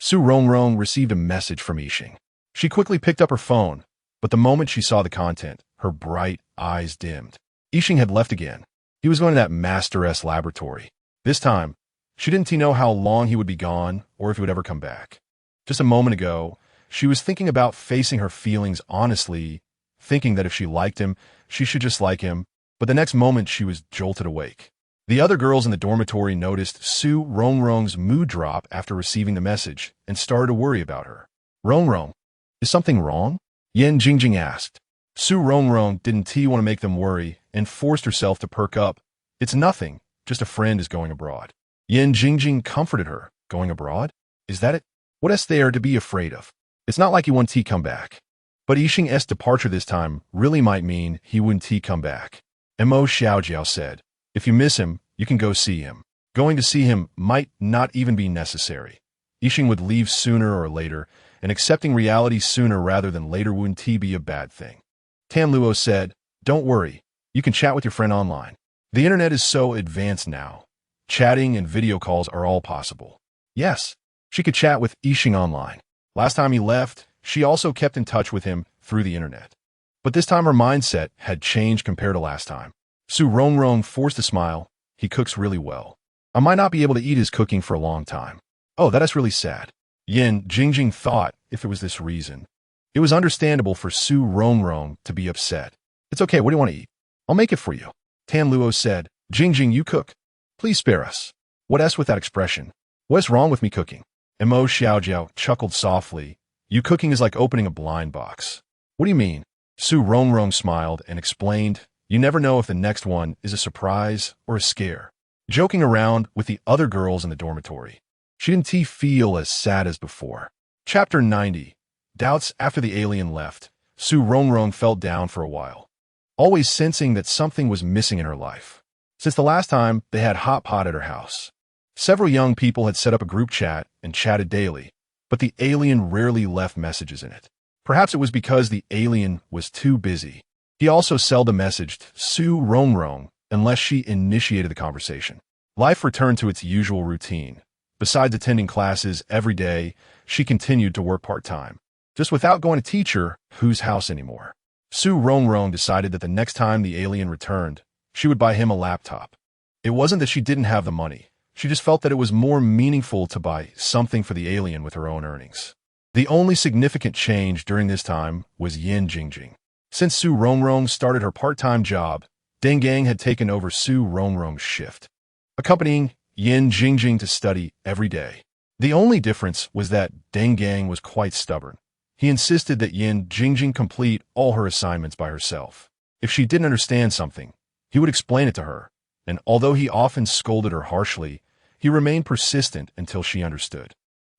Su Rongrong received a message from Yixing. She quickly picked up her phone, but the moment she saw the content, her bright eyes dimmed. Yixing had left again. He was going to that Master-S laboratory. This time, she didn't know how long he would be gone or if he would ever come back. Just a moment ago, she was thinking about facing her feelings honestly, thinking that if she liked him, she should just like him, but the next moment she was jolted awake. The other girls in the dormitory noticed Su Rongrong's mood drop after receiving the message and started to worry about her. "Rongrong, is something wrong?" Yan Jingjing asked. Su Rongrong didn't want to make them worry and forced herself to perk up. "It's nothing, just a friend is going abroad." Yan Jingjing comforted her. "Going abroad? Is that it? What is there to be afraid of? It's not like he won't come back." But Yixing's departure this time really might mean he wouldn't come back. Mo Xiaojiao said, "If you miss him, you can go see him. Going to see him might not even be necessary. Yixing would leave sooner or later, and accepting reality sooner rather than later wouldn't be a bad thing." Tan Luo said, "Don't worry, you can chat with your friend online. The internet is so advanced now. Chatting and video calls are all possible." Yes, she could chat with Yixing online. Last time he left, she also kept in touch with him through the internet. But this time her mindset had changed compared to last time. Su Rongrong forced a smile. "He cooks really well. I might not be able to eat his cooking for a long time." "Oh, that is really sad." Yan Jingjing thought if it was this reason. It was understandable for Su Rongrong to be upset. "It's okay, what do you want to eat? I'll make it for you." Tan Luo said, "Jingjing, you cook. Please spare us." "What else with that expression? What's wrong with me cooking?" Mo Xiaojiao chuckled softly. "You cooking is like opening a blind box." "What do you mean?" Su Rongrong smiled and explained, "You never know if the next one is a surprise or a scare." Joking around with the other girls in the dormitory, she didn't feel as sad as before. Chapter 90. Doubts after the alien left. Su Rongrong felt down for a while, always sensing that something was missing in her life. Since the last time they had hot pot at her house, several young people had set up a group chat and chatted daily, but the alien rarely left messages in it. Perhaps it was because the alien was too busy. He also seldom messaged Su Rongrong unless she initiated the conversation. Life returned to its usual routine. Besides attending classes every day, she continued to work part-time, just without going to teacher whose house anymore. Su Rongrong decided that the next time the alien returned, she would buy him a laptop. It wasn't that she didn't have the money. She just felt that it was more meaningful to buy something for the alien with her own earnings. The only significant change during this time was Yan Jingjing. Since Su Rongrong started her part-time job, Deng Gang had taken over Su Rongrong's shift, accompanying Yan Jingjing to study every day. The only difference was that Deng Gang was quite stubborn. He insisted that Yan Jingjing complete all her assignments by herself. If she didn't understand something, he would explain it to her, and although he often scolded her harshly, he remained persistent until she understood.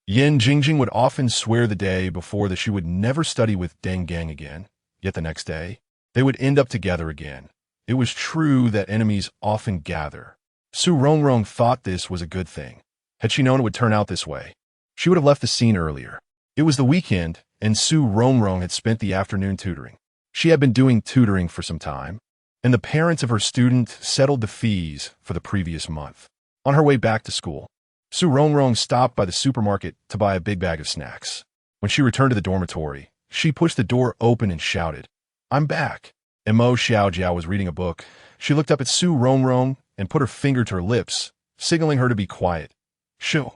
Yan Jingjing would often swear the day before that she would never study with Deng Gang again, yet the next day, they would end up together again. It was true that enemies often gather. Su Rongrong thought this was a good thing. Had she known it would turn out this way, she would have left the scene earlier. It was the weekend, and Su Rongrong had spent the afternoon tutoring. She had been doing tutoring for some time, and the parents of her student settled the fees for the previous month. On her way back to school, Su Rongrong stopped by the supermarket to buy a big bag of snacks. When she returned to the dormitory, she pushed the door open and shouted, "I'm back." Mo Xiaojiao was reading a book. She looked up at Su Rongrong and put her finger to her lips, signaling her to be quiet. "Shoo,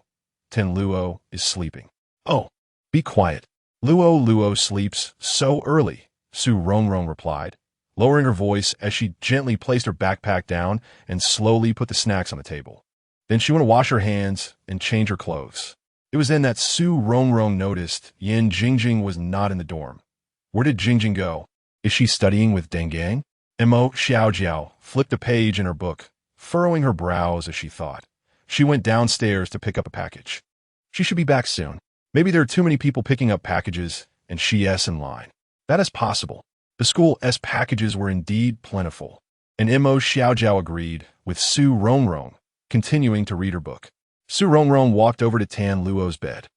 Ten Luo is sleeping." "Oh, be quiet. Luo sleeps so early," Su Rongrong replied, lowering her voice as she gently placed her backpack down and slowly put the snacks on the table. Then she went to wash her hands and change her clothes. It was then that Su Rongrong noticed Yan Jingjing was not in the dorm. Where did Jingjing go? Is she studying with Deng Gang? Mo Xiaojiao flipped a page in her book, furrowing her brows as she thought. She went downstairs to pick up a package. She should be back soon. Maybe there are too many people picking up packages, and she's in line. That is possible. The school's packages were indeed plentiful, and Mo Xiaojiao agreed with Su Rongrong, continuing to read her book. Su Rongrong walked over to Tan Luo's bed,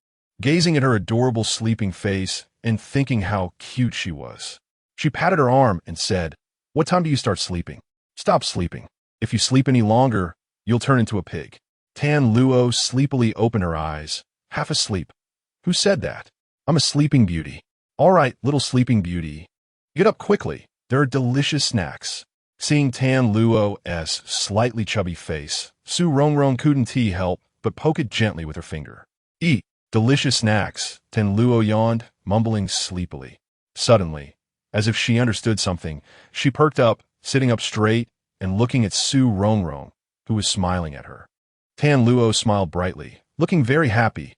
gazing at her adorable sleeping face and thinking how cute she was. She patted her arm and said, "What time do you start sleeping? Stop sleeping. If you sleep any longer, you'll turn into a pig." Tan Luo sleepily opened her eyes, half asleep. "Who said that? I'm a sleeping beauty." "All right, little sleeping beauty. Get up quickly. There are delicious snacks." Seeing Tan Luo's slightly chubby face, Su Rongrong couldn't help but poke it gently with her finger. "Eat delicious snacks," Tan Luo yawned, mumbling sleepily. Suddenly, as if she understood something, she perked up, sitting up straight and looking at Su Rongrong, who was smiling at her. Tan Luo smiled brightly, looking very happy.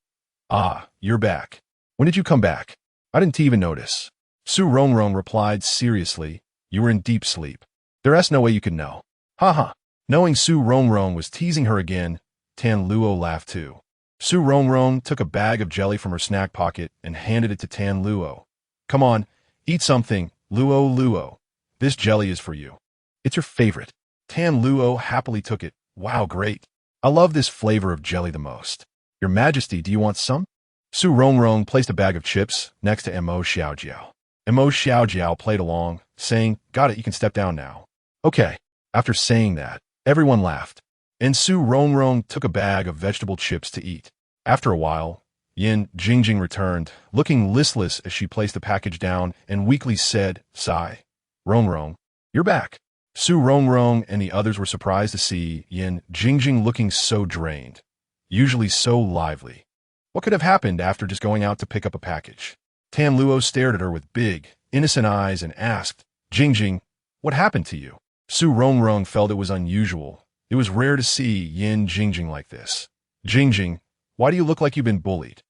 "Ah, you're back. When did you come back? I didn't even notice." Su Rongrong replied seriously, "You were in deep sleep. There's no way you could know." "Haha." Knowing Su Rongrong was teasing her again, Tan Luo laughed too. Su Rongrong took a bag of jelly from her snack pocket and handed it to Tan Luo. "Come on, eat something, Luo. This jelly is for you. It's your favorite." Tan Luo happily took it. "Wow, great. I love this flavor of jelly the most. Your Majesty, do you want some?" Su Rongrong placed a bag of chips next to Mo Xiaojiao. Mo Xiaojiao played along, saying, "Got it, you can step down now." "Okay." After saying that, everyone laughed, and Su Rongrong took a bag of vegetable chips to eat. After a while, Yin Jingjing returned, looking listless as she placed the package down and weakly said, "Sigh. Rongrong, you're back." Su Rongrong and the others were surprised to see Yin Jingjing looking so drained, usually so lively. What could have happened after just going out to pick up a package? Tan Luo stared at her with big, innocent eyes and asked, "Jingjing, what happened to you?" Su Rongrong felt it was unusual. It was rare to see Yin Jingjing like this. "Jingjing, why do you look like you've been bullied?"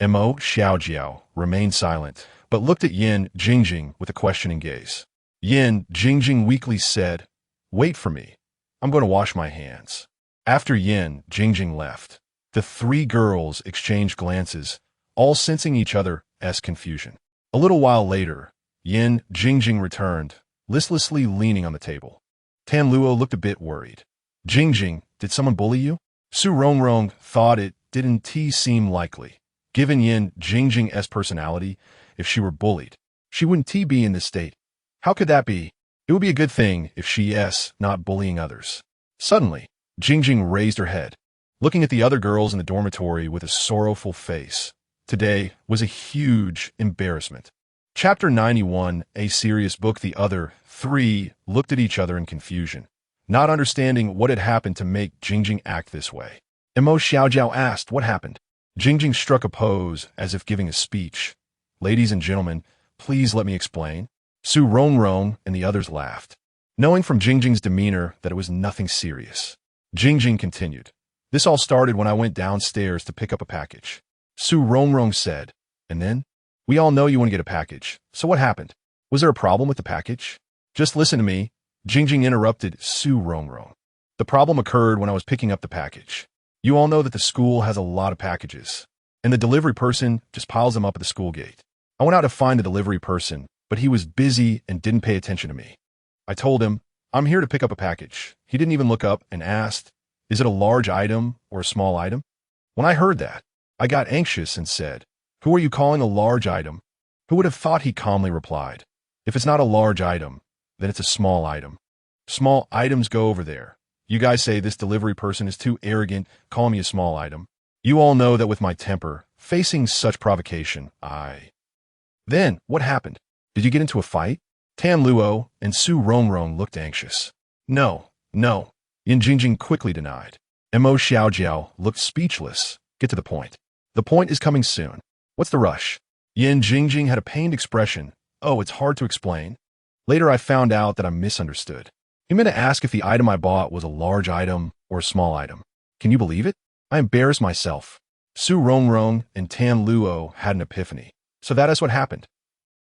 Mo Xiaojiao remained silent, but looked at Yin Jingjing with a questioning gaze. Yin Jingjing weakly said, "Wait for me. I'm going to wash my hands." After Yin Jingjing left, the three girls exchanged glances, all sensing each other's confusion. A little while later, Yin Jingjing returned, listlessly leaning on the table. Tan Luo looked a bit worried. "Jingjing, did someone bully you?" Su Rongrong thought it didn't seem likely. Given Yin Jingjing's personality, if she were bullied, she wouldn't be in this state. How could that be? It would be a good thing if she's not bullying others. Suddenly, Jingjing raised her head, looking at the other girls in the dormitory with a sorrowful face. Today was a huge embarrassment. Chapter 91, a serious book. The other three looked at each other in confusion, not understanding what had happened to make Jingjing act this way. Mo Xiaojiao asked, "What happened?" Jingjing struck a pose as if giving a speech. "Ladies and gentlemen, please let me explain." Su Rongrong and the others laughed, knowing from Jingjing's demeanor that it was nothing serious. Jingjing continued, "This all started when I went downstairs to pick up a package." Su Rongrong said, "And then? We all know you want to get a package, so what happened? Was there a problem with the package?" "Just listen to me," Jingjing interrupted Su Rongrong. "The problem occurred when I was picking up the package. You all know that the school has a lot of packages, and the delivery person just piles them up at the school gate. I went out to find the delivery person, but he was busy and didn't pay attention to me. I told him, 'I'm here to pick up a package.' He didn't even look up and asked, 'Is it a large item or a small item?' When I heard that, I got anxious and said, 'Who are you calling a large item?' Who would have thought?" He calmly replied, "If it's not a large item, then it's a small item. Small items go over there. You guys say this delivery person is too arrogant, calling me a small item. You all know that with my temper, facing such provocation, Then, what happened? Did you get into a fight?" Tan Luo and Su Rongrong looked anxious. No. Yin Jingjing quickly denied. Mo Xiaojiao looked speechless. "Get to the point. The point is coming soon. What's the rush?" Yin Jingjing had a pained expression. "Oh, it's hard to explain. Later I found out that I misunderstood. He meant to ask if the item I bought was a large item or a small item. Can you believe it? I embarrassed myself." Su Rongrong and Tan Luo had an epiphany. "So that is what happened."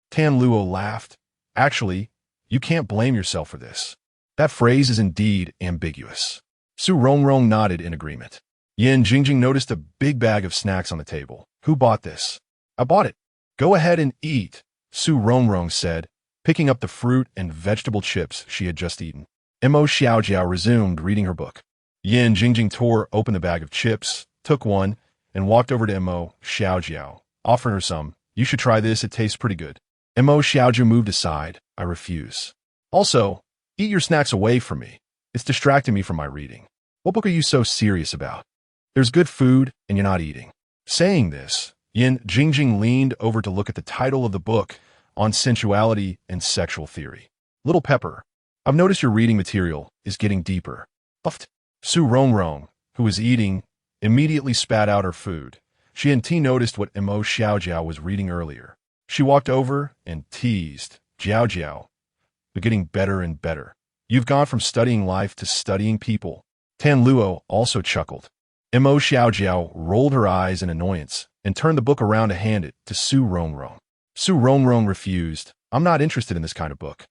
Tan Luo laughed. "Actually, you can't blame yourself for this. That phrase is indeed ambiguous." Su Rongrong nodded in agreement. Yin Jingjing noticed a big bag of snacks on the table. "Who bought this?" "I bought it." "Go ahead and eat," Su Rongrong said, picking up the fruit and vegetable chips she had just eaten. Mo Xiaojiao resumed reading her book. Yin Jingjing tore open the bag of chips, took one, and walked over to Mo Xiaojiao, offering her some. You should try this, it tastes pretty good. Mo Xiaojiao moved aside. I refuse. Also, eat your snacks away from me. It's distracting me from my reading. What book are you so serious about? There's good food, and you're not eating. Saying this, Yin Jingjing leaned over to look at the title of the book on sensuality and sexual theory. Little Pepper, I've noticed your reading material is getting deeper. Puffed. Su Rongrong, who was eating, immediately spat out her food. She and T noticed what Mo Xiaojiao was reading earlier. She walked over and teased, Jiao Jiao, you're getting better and better. You've gone from studying life to studying people. Tan Luo also chuckled. Mo Xiaojiao rolled her eyes in annoyance and turned the book around to hand it to Su Rongrong. Su Rongrong refused. I'm not interested in this kind of book.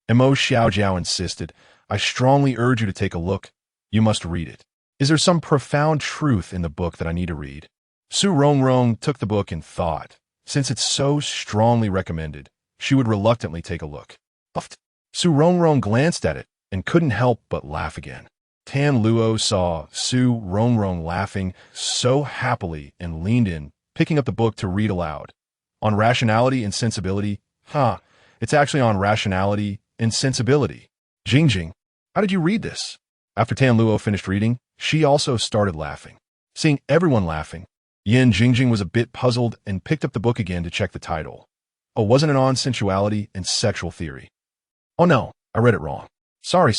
Mo Xiaojiao insisted. I strongly urge you to take a look. You must read it. Is there some profound truth in the book that I need to read? Su Rongrong took the book and thought. Since it's so strongly recommended, she would reluctantly take a look. Puffed. Su Rongrong glanced at it and couldn't help but laugh again. Tan Luo saw Su Rongrong laughing so happily and leaned in, picking up the book to read aloud. On rationality and sensibility? It's actually on rationality and sensibility. Jingjing, how did you read this? After Tan Luo finished reading, she also started laughing. Seeing everyone laughing, Yin Jingjing was a bit puzzled and picked up the book again to check the title. Oh, wasn't it on sensuality and sexual theory? Oh no, I read it wrong. Sorry.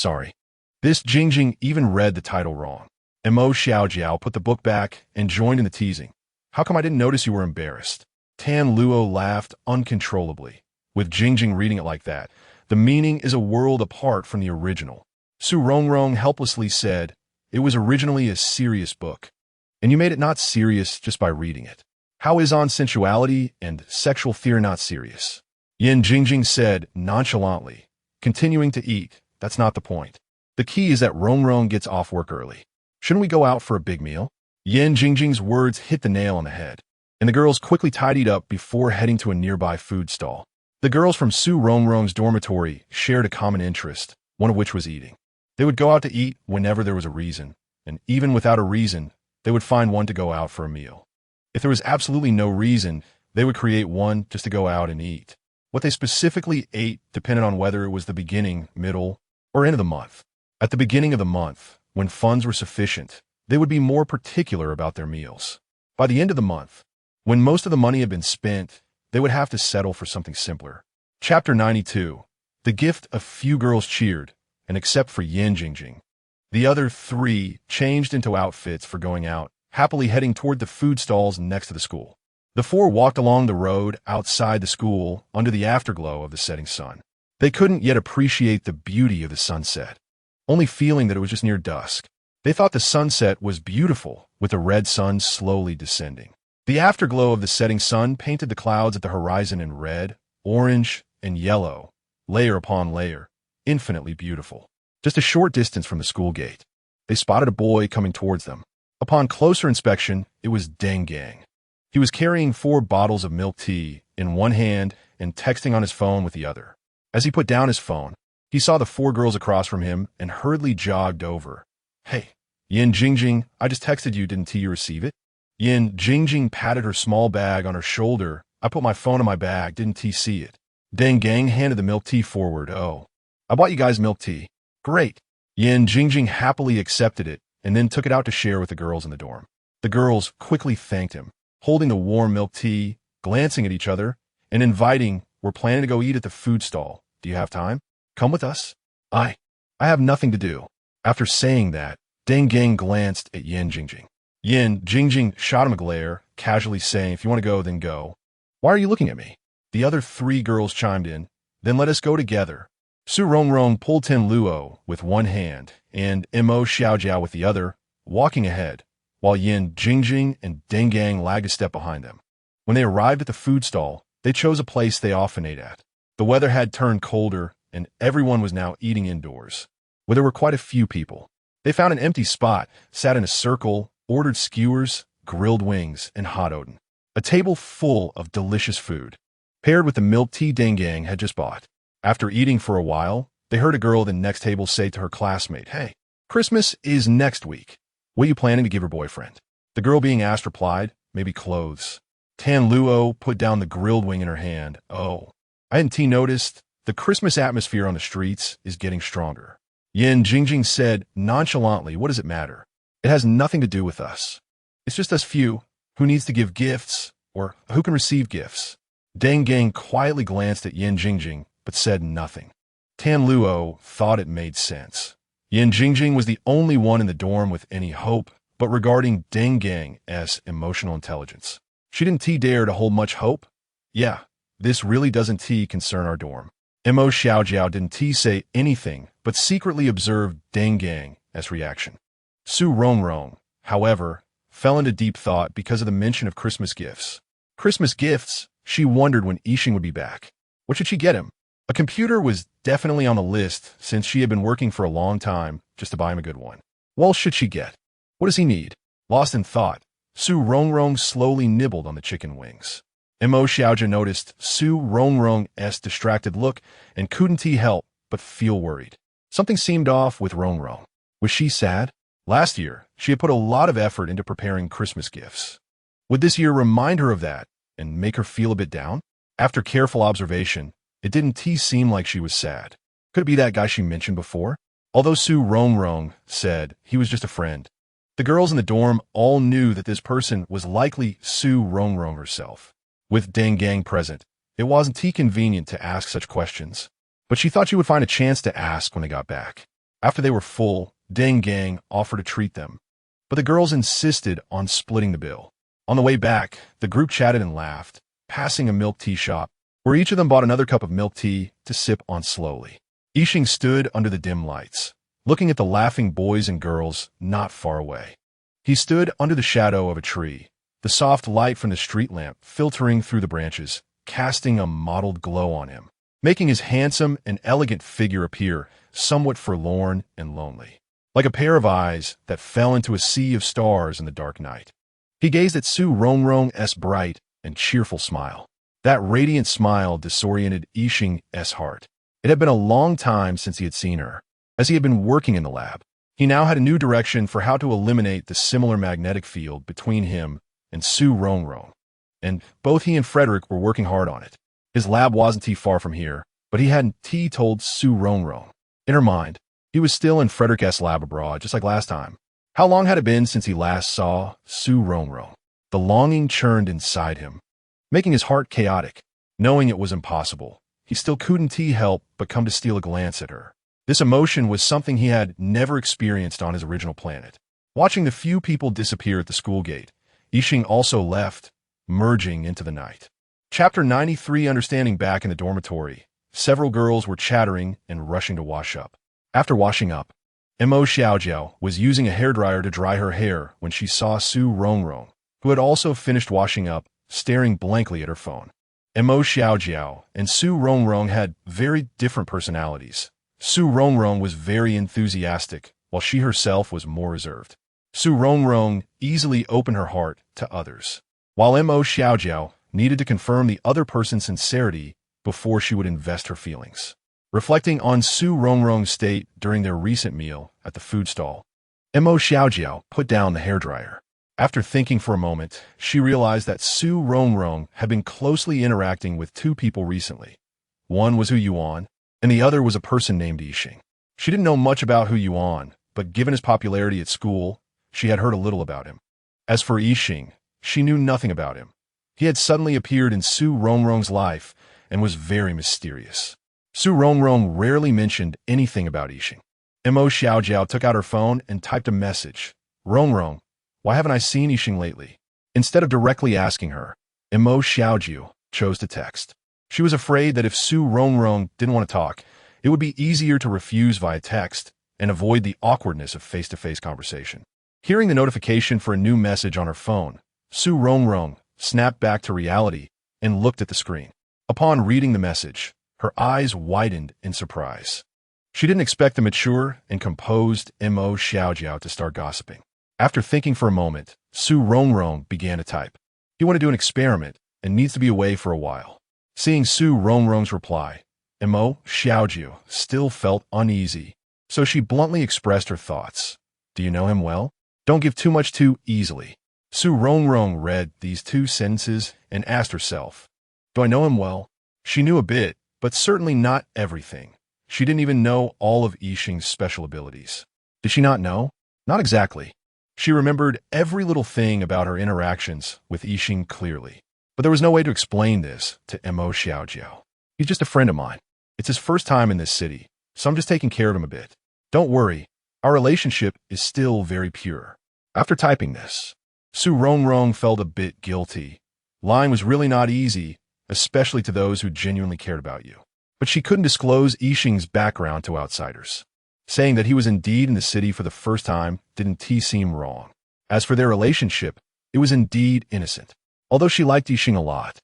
This Jingjing even read the title wrong. Mo Xiaojiao put the book back and joined in the teasing. How come I didn't notice you were embarrassed? Tan Luo laughed uncontrollably. With Jingjing reading it like that, the meaning is a world apart from the original. Su Rongrong helplessly said, it was originally a serious book. And you made it not serious just by reading it. How is on sensuality and sexual theory not serious? Yin Jingjing said nonchalantly, continuing to eat. That's not the point. The key is that Rongrong gets off work early. Shouldn't we go out for a big meal? Yin Jingjing's words hit the nail on the head, and the girls quickly tidied up before heading to a nearby food stall. The girls from Su Rongrong's dormitory shared a common interest, one of which was eating. They would go out to eat whenever there was a reason, and even without a reason, they would find one to go out for a meal. If there was absolutely no reason, they would create one just to go out and eat. What they specifically ate depended on whether it was the beginning, middle, or end of the month. At the beginning of the month, when funds were sufficient, they would be more particular about their meals. By the end of the month, when most of the money had been spent, they would have to settle for something simpler. Chapter 92. The gift. A few girls cheered, and except for Yin Jingjing, the other three changed into outfits for going out, happily heading toward the food stalls next to the school. The four walked along the road outside the school under the afterglow of the setting sun. They couldn't yet appreciate the beauty of the sunset, only feeling that it was just near dusk. They thought the sunset was beautiful, with the red sun slowly descending. The afterglow of the setting sun painted the clouds at the horizon in red, orange, and yellow, layer upon layer, infinitely beautiful. Just a short distance from the school gate, they spotted a boy coming towards them. Upon closer inspection, it was Deng Gang. He was carrying 4 bottles of milk tea in one hand and texting on his phone with the other. As he put down his phone, he saw the 4 girls across from him and hurriedly jogged over. Hey, Yin Jingjing, I just texted you, didn't you receive it? Yin Jingjing patted her small bag on her shoulder. I put my phone in my bag, didn't you see it? Deng Gang handed the milk tea forward. Oh, I bought you guys milk tea. Great. Yin Jingjing happily accepted it and then took it out to share with the girls in the dorm. The girls quickly thanked him, holding the warm milk tea, glancing at each other, and inviting. We're planning to go eat at the food stall. Do you have time? Come with us. I have nothing to do. After saying that, Deng Gang glanced at Yin Jingjing. Yin Jingjing shot him a glare, casually saying, if you want to go, then go. Why are you looking at me? The other 3 girls chimed in. Then let us go together. Su Rongrong pulled Tan Luo with one hand and Mo Xiaojiao with the other, walking ahead, while Yin Jingjing and Deng Gang lagged a step behind them. When they arrived at the food stall, they chose a place they often ate at. The weather had turned colder, and everyone was now eating indoors, where there were quite a few people. They found an empty spot, sat in a circle, ordered skewers, grilled wings, and hot odin. A table full of delicious food, paired with the milk tea Deng Gang had just bought. After eating for a while, they heard a girl at the next table say to her classmate, hey, Christmas is next week. What are you planning to give your boyfriend? The girl being asked replied, maybe clothes. Tan Luo put down the grilled wing in her hand. Oh. I hadn't noticed. The Christmas atmosphere on the streets is getting stronger. Yin Jingjing said nonchalantly, what does it matter? It has nothing to do with us. It's just us few. Who needs to give gifts? Or who can receive gifts? Deng Gang quietly glanced at Yin Jingjing, but said nothing. Tan Luo thought it made sense. Yin Jingjing was the only one in the dorm with any hope, but regarding Deng Gang's emotional intelligence, she didn't dare to hold much hope. Yeah, this really doesn't concern our dorm. Mo Xiaojiao didn't say anything, but secretly observed Deng Gang's reaction. Su Rongrong, however, fell into deep thought because of the mention of Christmas gifts. Christmas gifts? She wondered when Yixing would be back. What should she get him? A computer was definitely on the list since she had been working for a long time just to buy him a good one. What else should she get? What does he need? Lost in thought, Su Rongrong slowly nibbled on the chicken wings. Mo Xiaojia noticed Su Rongrong's distracted look and couldn't help but feel worried. Something seemed off with Rongrong. Was she sad? Last year, she had put a lot of effort into preparing Christmas gifts. Would this year remind her of that and make her feel a bit down? After careful observation, it didn't seem like she was sad. Could it be that guy she mentioned before? Although Su Rongrong said he was just a friend, the girls in the dorm all knew that this person was likely Su Rongrong herself. With Deng Gang present, it wasn't convenient to ask such questions, but she thought she would find a chance to ask when they got back. After they were full, Deng Gang offered to treat them, but the girls insisted on splitting the bill. On the way back, the group chatted and laughed, passing a milk tea shop, where each of them bought another cup of milk tea to sip on slowly. Yixing stood under the dim lights, looking at the laughing boys and girls not far away. He stood under the shadow of a tree, the soft light from the street lamp filtering through the branches, casting a mottled glow on him, making his handsome and elegant figure appear somewhat forlorn and lonely, like a pair of eyes that fell into a sea of stars in the dark night. He gazed at Su Rongrong's bright and cheerful smile. That radiant smile disoriented Yixing's heart. It had been a long time since he had seen her. As he had been working in the lab, he now had a new direction for how to eliminate the similar magnetic field between him and Su Rongrong, and both he and Frederick were working hard on it. His lab wasn't far from here, but he hadn't told Su Rongrong. In her mind, he was still in Frederick's lab abroad, just like last time. How long had it been since he last saw Su Rongrong? The longing churned inside him, making his heart chaotic. Knowing it was impossible, he still couldn't help but come to steal a glance at her. This emotion was something he had never experienced on his original planet. Watching the few people disappear at the school gate, Yixing also left, merging into the night. Chapter 93. Understanding. Back in the dormitory, several girls were chattering and rushing to wash up. After washing up, Mo Xiaojiao was using a hairdryer to dry her hair when she saw Su Rongrong, who had also finished washing up, staring blankly at her phone. Mo Xiaojiao and Su Rongrong had very different personalities. Su Rongrong was very enthusiastic, while she herself was more reserved. Su Rongrong easily opened her heart to others, while Mo Xiaojiao needed to confirm the other person's sincerity before she would invest her feelings. Reflecting on Su Rongrong's state during their recent meal at the food stall, Mo Xiaojiao put down the hairdryer. After thinking for a moment, she realized that Su Rongrong had been closely interacting with two people recently. One was Hu Yuan, and the other was a person named Yixing. She didn't know much about Hu Yuan, but given his popularity at school, she had heard a little about him. As for Yixing, she knew nothing about him. He had suddenly appeared in Su Rongrong's life and was very mysterious. Su Rongrong rarely mentioned anything about Yixing. Mo Xiaojiao took out her phone and typed a message. Rongrong, why haven't I seen Yixing lately? Instead of directly asking her, Mo Xiaojiao chose to text. She was afraid that if Su Rongrong didn't want to talk, it would be easier to refuse via text and avoid the awkwardness of face-to-face conversation. Hearing the notification for a new message on her phone, Su Rongrong snapped back to reality and looked at the screen. Upon reading the message, her eyes widened in surprise. She didn't expect the mature and composed Mo Xiaojiao to start gossiping. After thinking for a moment, Su Rongrong began to type. He wanted to do an experiment and needs to be away for a while. Seeing Su Rongrong's reply, Mo Xiaojiao still felt uneasy. So she bluntly expressed her thoughts. Do you know him well? Don't give too much too easily. Su Rongrong read these two sentences and asked herself, do I know him well? She knew a bit, but certainly not everything. She didn't even know all of Yixing's special abilities. Did she not know? Not exactly. She remembered every little thing about her interactions with Yixing clearly. But there was no way to explain this to Mo Xiaojiao. He's just a friend of mine. It's his first time in this city, so I'm just taking care of him a bit. Don't worry, our relationship is still very pure. After typing this, Su Rongrong felt a bit guilty. Lying was really not easy, especially to those who genuinely cared about you. But she couldn't disclose Yixing's background to outsiders. Saying that he was indeed in the city for the first time didn't seem wrong. As for their relationship, it was indeed innocent. Although she liked Yixing a lot,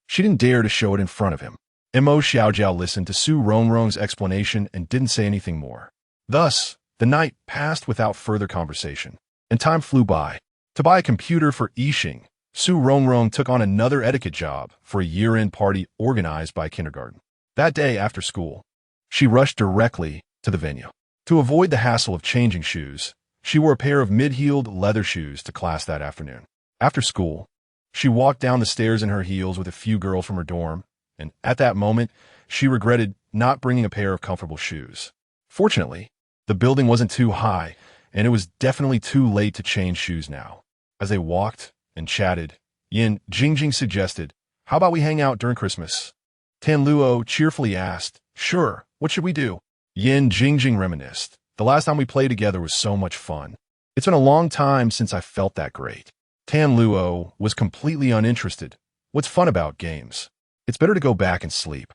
she didn't dare to show it in front of him. Mo Xiaojiao listened to Su Rongrong's explanation and didn't say anything more. Thus, the night passed without further conversation, and time flew by. To buy a computer for Yixing, Su Rongrong took on another etiquette job for a year-end party organized by kindergarten. That day after school, she rushed directly to the venue. To avoid the hassle of changing shoes, she wore a pair of mid-heeled leather shoes to class that afternoon. After school, she walked down the stairs in her heels with a few girls from her dorm, and at that moment, she regretted not bringing a pair of comfortable shoes. Fortunately, the building wasn't too high, and it was definitely too late to change shoes now. As they walked and chatted, Yin Jingjing suggested, how about we hang out during Christmas? Tan Luo cheerfully asked, sure, what should we do? Yin Jingjing reminisced. The last time we played together was so much fun. It's been a long time since I felt that great. Tan Luo was completely uninterested. What's fun about games? It's better to go back and sleep.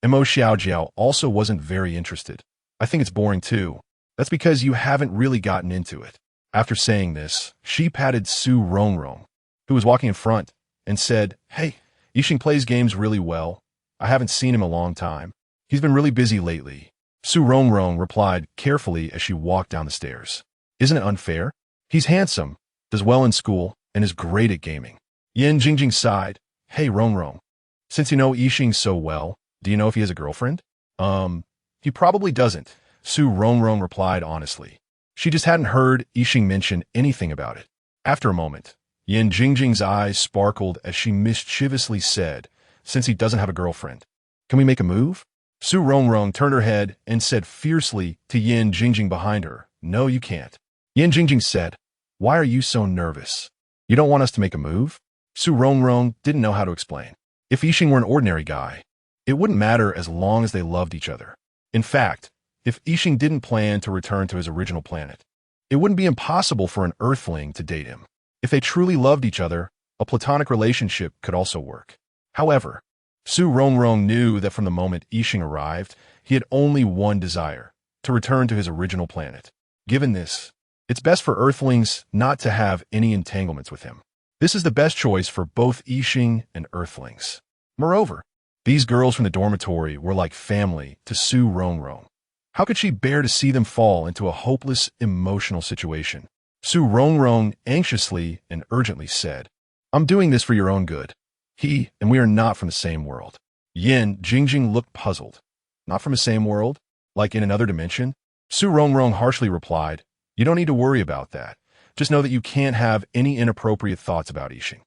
Mo Xiaojiao also wasn't very interested. I think it's boring too. That's because you haven't really gotten into it. After saying this, she patted Su Rongrong, who was walking in front, and said, hey, Yixing plays games really well. I haven't seen him in a long time. He's been really busy lately. Su Rongrong replied carefully as she walked down the stairs. Isn't it unfair? He's handsome, does well in school, and is great at gaming. Yin Jingjing sighed. Hey, Rongrong. Since you know Yixing so well, do you know if he has a girlfriend? He probably doesn't, Su Rongrong replied honestly. She just hadn't heard Yixing mention anything about it. After a moment, Yin Jingjing's eyes sparkled as she mischievously said, since he doesn't have a girlfriend, can we make a move? Su Rongrong turned her head and said fiercely to Yin Jingjing behind her, no, you can't. Yin Jingjing said, why are you so nervous? You don't want us to make a move? Su Rongrong didn't know how to explain. If Yixing were an ordinary guy, it wouldn't matter as long as they loved each other. In fact, if Yixing didn't plan to return to his original planet, it wouldn't be impossible for an Earthling to date him. If they truly loved each other, a platonic relationship could also work. However, Su Rongrong knew that from the moment Yixing arrived, he had only one desire, to return to his original planet. Given this, it's best for Earthlings not to have any entanglements with him. This is the best choice for both Yixing and Earthlings. Moreover, these girls from the dormitory were like family to Su Rongrong. How could she bear to see them fall into a hopeless, emotional situation? Su Rongrong anxiously and urgently said, I'm doing this for your own good. He and we are not from the same world. Yin Jingjing looked puzzled. Not from the same world? Like in another dimension? Su Rongrong harshly replied, you don't need to worry about that. Just know that you can't have any inappropriate thoughts about Yixing.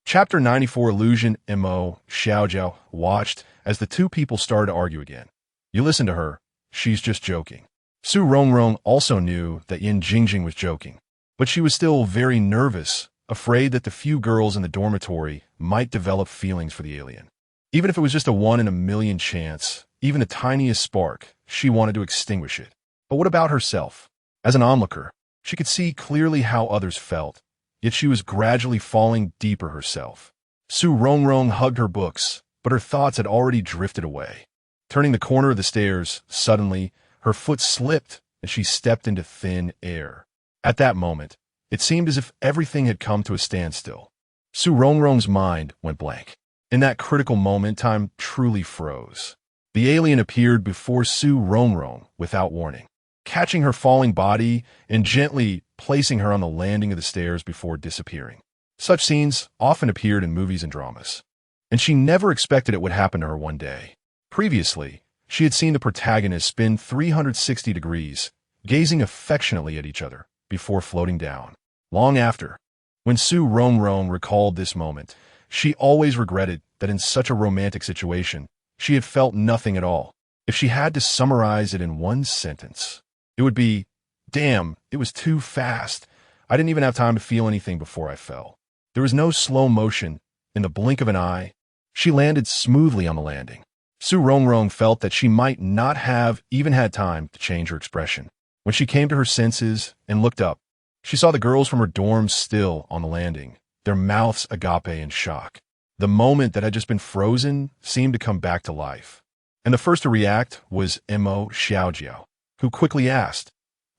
Chapter 94 Illusion. Mo Xiaojiao watched as the two people started to argue again. You listen to her. She's just joking. Su Rongrong also knew that Yin Jingjing was joking, but she was still very nervous, afraid that the few girls in the dormitory might develop feelings for the alien. Even if it was just a 1 in a million chance, even the tiniest spark, she wanted to extinguish it. But what about herself? As an onlooker, she could see clearly how others felt, yet she was gradually falling deeper herself. Su Rongrong hugged her books, but her thoughts had already drifted away. Turning the corner of the stairs, suddenly, her foot slipped and she stepped into thin air. At that moment, it seemed as if everything had come to a standstill. Su Rongrong's mind went blank. In that critical moment, time truly froze. The alien appeared before Su Rongrong without warning, catching her falling body and gently placing her on the landing of the stairs before disappearing. Such scenes often appeared in movies and dramas, and she never expected it would happen to her one day. Previously, she had seen the protagonist spin 360 degrees gazing affectionately at each other before floating down. Long after, when Su Rongrong recalled this moment, she always regretted that in such a romantic situation, she had felt nothing at all. If she had to summarize it in one sentence, it would be, damn, it was too fast. I didn't even have time to feel anything before I fell. There was no slow motion. In the blink of an eye, she landed smoothly on the landing. Su Rongrong felt that she might not have even had time to change her expression. When she came to her senses and looked up, she saw the girls from her dorm still on the landing, their mouths agape in shock. The moment that had just been frozen seemed to come back to life. And the first to react was Mo Xiaojiao, who quickly asked,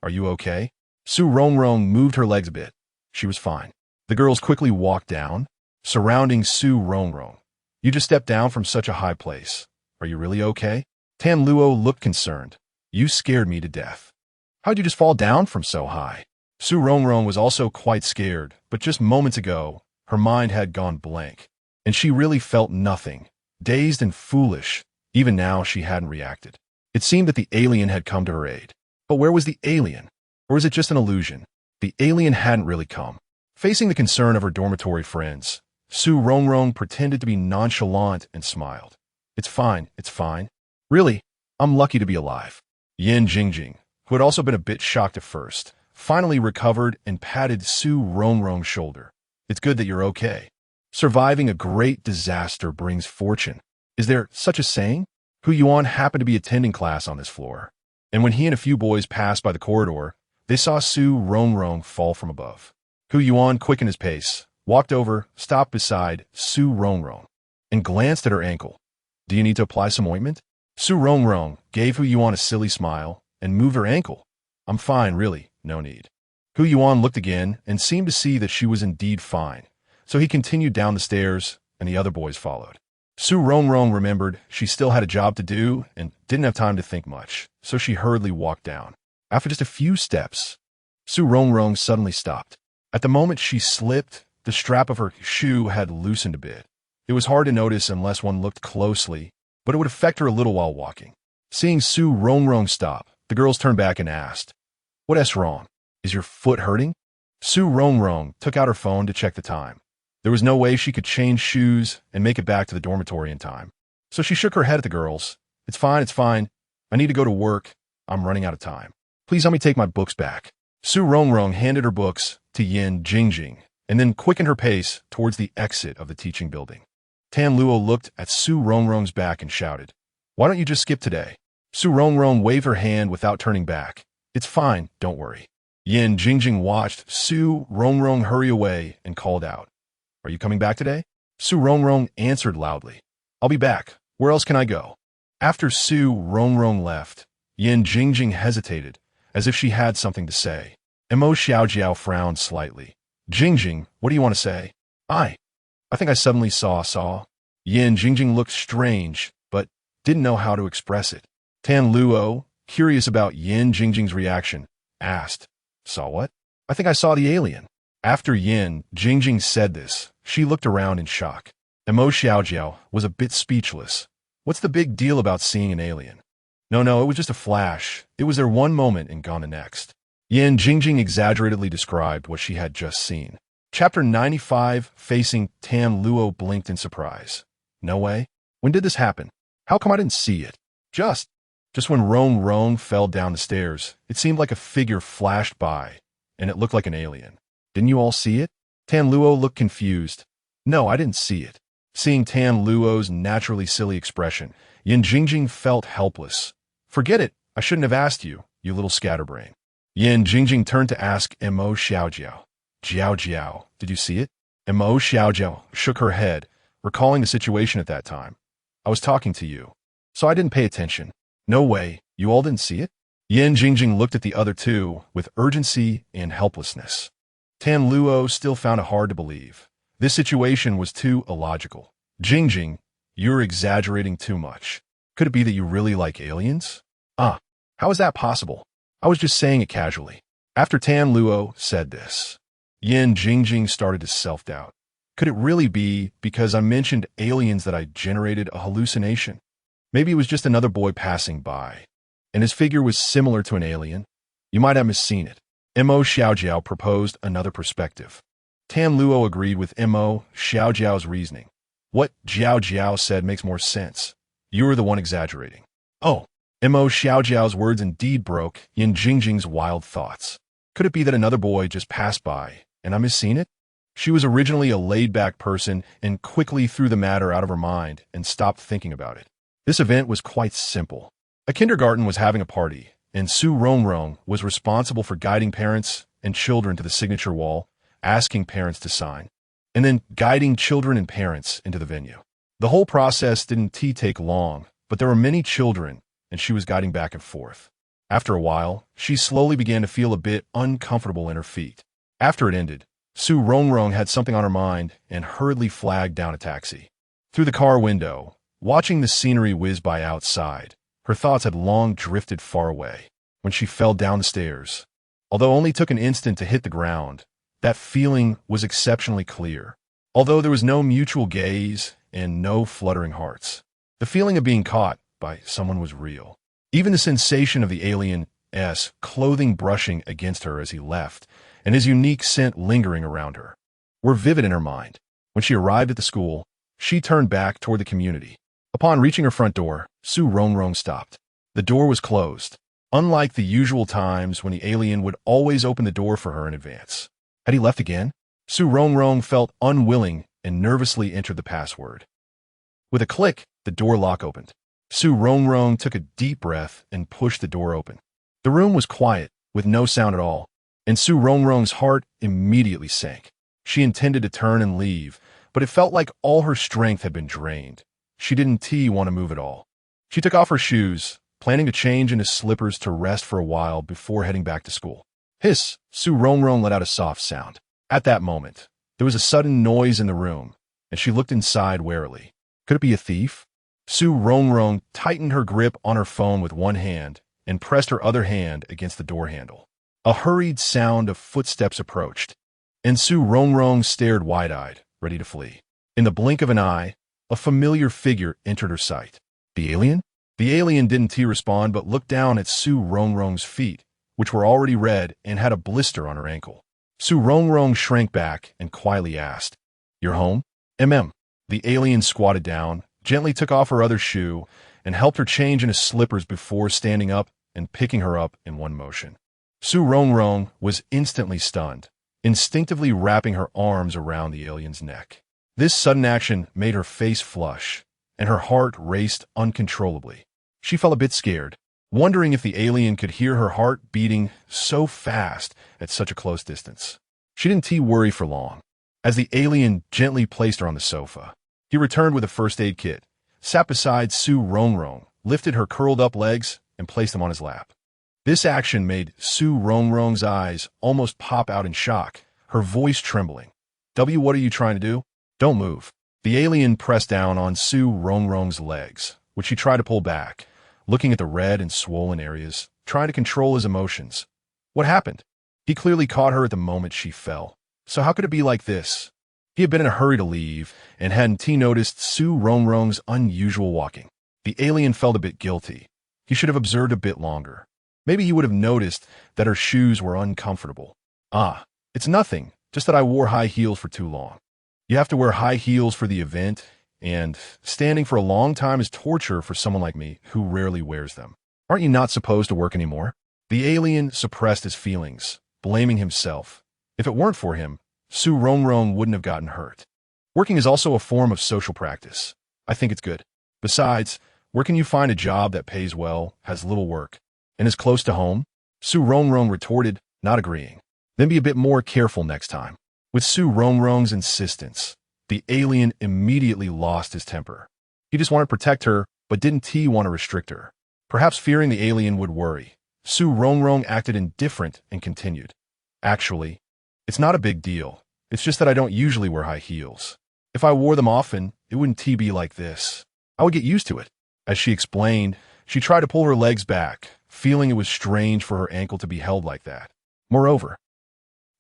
"Are you okay?" Su Rongrong moved her legs a bit. She was fine. The girls quickly walked down, surrounding Su Rongrong. "You just stepped down from such a high place. Are you really okay?" Tan Luo looked concerned. "You scared me to death. How'd you just fall down from so high?" Su Rongrong was also quite scared, but just moments ago, her mind had gone blank, and she really felt nothing, dazed and foolish. Even now, she hadn't reacted. It seemed that the alien had come to her aid. But where was the alien? Or was it just an illusion? The alien hadn't really come. Facing the concern of her dormitory friends, Su Rongrong pretended to be nonchalant and smiled. It's fine. Really, I'm lucky to be alive." Yin Jingjing, who had also been a bit shocked at first, finally recovered and patted Su Rongrong's shoulder. "It's good that you're okay. Surviving a great disaster brings fortune. Is there such a saying?" Hu Yuan happened to be attending class on this floor, and when he and a few boys passed by the corridor, they saw Su Rongrong fall from above. Hu Yuan quickened his pace, walked over, stopped beside Su Rongrong, and glanced at her ankle. "Do you need to apply some ointment?" Su Rongrong gave Hu Yuan a silly smile and moved her ankle. "I'm fine, really, no need." Hu Yuan looked again and seemed to see that she was indeed fine, so he continued down the stairs, and the other boys followed. Su Rongrong remembered she still had a job to do and didn't have time to think much, so she hurriedly walked down. After just a few steps, Su Rongrong suddenly stopped. At the moment she slipped, the strap of her shoe had loosened a bit. It was hard to notice unless one looked closely, but it would affect her a little while walking. Seeing Su Rongrong stop, the girls turned back and asked, "What's wrong? Is your foot hurting?" Su Rongrong took out her phone to check the time. There was no way she could change shoes and make it back to the dormitory in time. So she shook her head at the girls. It's fine. I need to go to work. I'm running out of time. Please let me take my books back." Su Rongrong handed her books to Yin Jingjing and then quickened her pace towards the exit of the teaching building. Tan Luo looked at Su Rongrong's back and shouted, "Why don't you just skip today?" Su Rongrong waved her hand without turning back. "It's fine, don't worry." Yin Jingjing watched Su Rongrong hurry away and called out, "Are you coming back today?" Su Rongrong answered loudly, "I'll be back. Where else can I go?" After Su Rongrong left, Yin Jingjing hesitated, as if she had something to say. Mo Xiaojiao frowned slightly. "Jingjing, what do you want to say?" I think I suddenly saw." Yin Jingjing looked strange, but didn't know how to express it. Tan Luo, curious about Yin Jingjing's reaction, asked, "Saw what?" "I think I saw the alien." After Yin Jingjing said this, she looked around in shock. Mo Xiaojiao was a bit speechless. What's the big deal about seeing an alien? No, it was just a flash. It was there one moment and gone the next. Yin Jingjing exaggeratedly described what she had just seen. Chapter 95, facing Tan Luo blinked in surprise. No way. When did this happen? How come I didn't see it? Just when Rongrong fell down the stairs, it seemed like a figure flashed by, and it looked like an alien. Didn't you all see it? Tan Luo looked confused. No, I didn't see it. Seeing Tan Luo's naturally silly expression, Yin Jingjing felt helpless. Forget it. I shouldn't have asked you, you little scatterbrain. Yin Jingjing turned to ask Mo Xiaojiao. Jiao, did you see it? Mo Xiaojiao shook her head, recalling the situation at that time. I was talking to you, so I didn't pay attention. No way, you all didn't see it? Yin Jingjing looked at the other two with urgency and helplessness. Tan Luo still found it hard to believe. This situation was too illogical. Jingjing, you're exaggerating too much. Could it be that you really like aliens? How is that possible? I was just saying it casually. After Tan Luo said this, Yin Jingjing started to self-doubt. Could it really be because I mentioned aliens that I generated a hallucination? Maybe it was just another boy passing by, and his figure was similar to an alien. You might have misseen it. Mo Xiaojiao proposed another perspective. Tan Luo agreed with Mo Xiaojiao's reasoning. What Jiao Jiao said makes more sense. You were the one exaggerating. Oh, Mo Xiaojiao's words indeed broke Yin Jingjing's wild thoughts. Could it be that another boy just passed by, and I misseen it? She was originally a laid-back person and quickly threw the matter out of her mind and stopped thinking about it. This event was quite simple. A kindergarten was having a party, and Su Rongrong was responsible for guiding parents and children to the signature wall, asking parents to sign, and then guiding children and parents into the venue. The whole process didn't take long, but there were many children, and she was guiding back and forth. After a while, she slowly began to feel a bit uncomfortable in her feet. After it ended, Su Rongrong had something on her mind and hurriedly flagged down a taxi. Through the car window, watching the scenery whiz by outside, her thoughts had long drifted far away. When she fell down the stairs, although it only took an instant to hit the ground, that feeling was exceptionally clear. Although there was no mutual gaze and no fluttering hearts, the feeling of being caught by someone was real. Even the sensation of the alien's clothing brushing against her as he left, and his unique scent lingering around her, were vivid in her mind. When she arrived at the school, she turned back toward the community. Upon reaching her front door, Su Rongrong stopped. The door was closed, unlike the usual times when the alien would always open the door for her in advance. Had he left again? Su Rongrong felt unwilling and nervously entered the password. With a click, the door lock opened. Su Rongrong took a deep breath and pushed the door open. The room was quiet, with no sound at all, and Su Rongrong's heart immediately sank. She intended to turn and leave, but it felt like all her strength had been drained. She didn't want to move at all. She took off her shoes, planning to change into slippers to rest for a while before heading back to school. Hiss! Su Rongrong let out a soft sound. At that moment, there was a sudden noise in the room, and she looked inside warily. Could it be a thief? Su Rongrong tightened her grip on her phone with one hand and pressed her other hand against the door handle. A hurried sound of footsteps approached, and Su Rongrong stared wide-eyed, ready to flee. In the blink of an eye, a familiar figure entered her sight. The alien? The alien didn't respond but looked down at Su Rongrong's feet, which were already red and had a blister on her ankle. Su Rongrong shrank back and quietly asked, "You're home?" The alien squatted down, gently took off her other shoe, and helped her change into slippers before standing up and picking her up in one motion. Su Rongrong was instantly stunned, instinctively wrapping her arms around the alien's neck. This sudden action made her face flush, and her heart raced uncontrollably. She felt a bit scared, wondering if the alien could hear her heart beating so fast at such a close distance. She didn't worry for long. As the alien gently placed her on the sofa, he returned with a first aid kit, sat beside Su Rongrong, lifted her curled-up legs, and placed them on his lap. This action made Su Rongrong's eyes almost pop out in shock, her voice trembling. What are you trying to do? Don't move." The alien pressed down on Su Rongrong's legs, which she tried to pull back, looking at the red and swollen areas, trying to control his emotions. What happened? He clearly caught her at the moment she fell. So how could it be like this? He had been in a hurry to leave and hadn't noticed Su Rongrong's unusual walking. The alien felt a bit guilty. He should have observed a bit longer. Maybe he would have noticed that her shoes were uncomfortable. It's nothing, just that I wore high heels for too long. You have to wear high heels for the event, and standing for a long time is torture for someone like me who rarely wears them. Aren't you not supposed to work anymore? The alien suppressed his feelings, blaming himself. If it weren't for him, Su Rongrong wouldn't have gotten hurt. Working is also a form of social practice. I think it's good. Besides, where can you find a job that pays well, has little work, and is close to home? Su Rongrong retorted, not agreeing. Then be a bit more careful next time. With Su Rongrong's insistence, the alien immediately lost his temper. He just wanted to protect her, but didn't want to restrict her. Perhaps fearing the alien would worry, Su Rongrong acted indifferent and continued. Actually, it's not a big deal. It's just that I don't usually wear high heels. If I wore them often, it wouldn't be like this. I would get used to it. As she explained, she tried to pull her legs back, feeling it was strange for her ankle to be held like that. Moreover,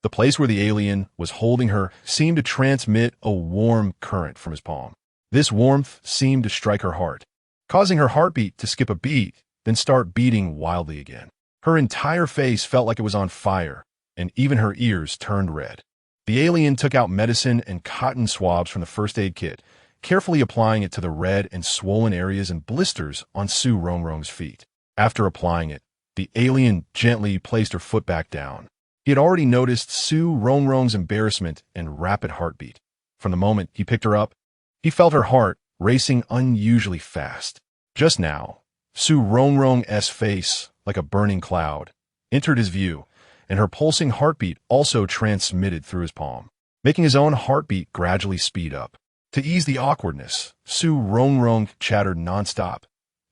the place where the alien was holding her seemed to transmit a warm current from his palm. This warmth seemed to strike her heart, causing her heartbeat to skip a beat, then start beating wildly again. Her entire face felt like it was on fire, and even her ears turned red. The alien took out medicine and cotton swabs from the first aid kit, carefully applying it to the red and swollen areas and blisters on Su Rongrong's feet. After applying it, the alien gently placed her foot back down. He had already noticed Su Rongrong's embarrassment and rapid heartbeat. From the moment he picked her up, he felt her heart racing unusually fast. Just now, Su Rongrong's face, like a burning cloud, entered his view, and her pulsing heartbeat also transmitted through his palm, making his own heartbeat gradually speed up. To ease the awkwardness, Su Rongrong chattered nonstop.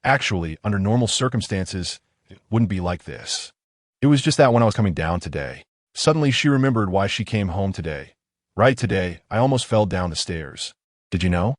Actually, under normal circumstances, it wouldn't be like this. It was just that when I was coming down today, suddenly she remembered why she came home today. Right today, I almost fell down the stairs. Did you know?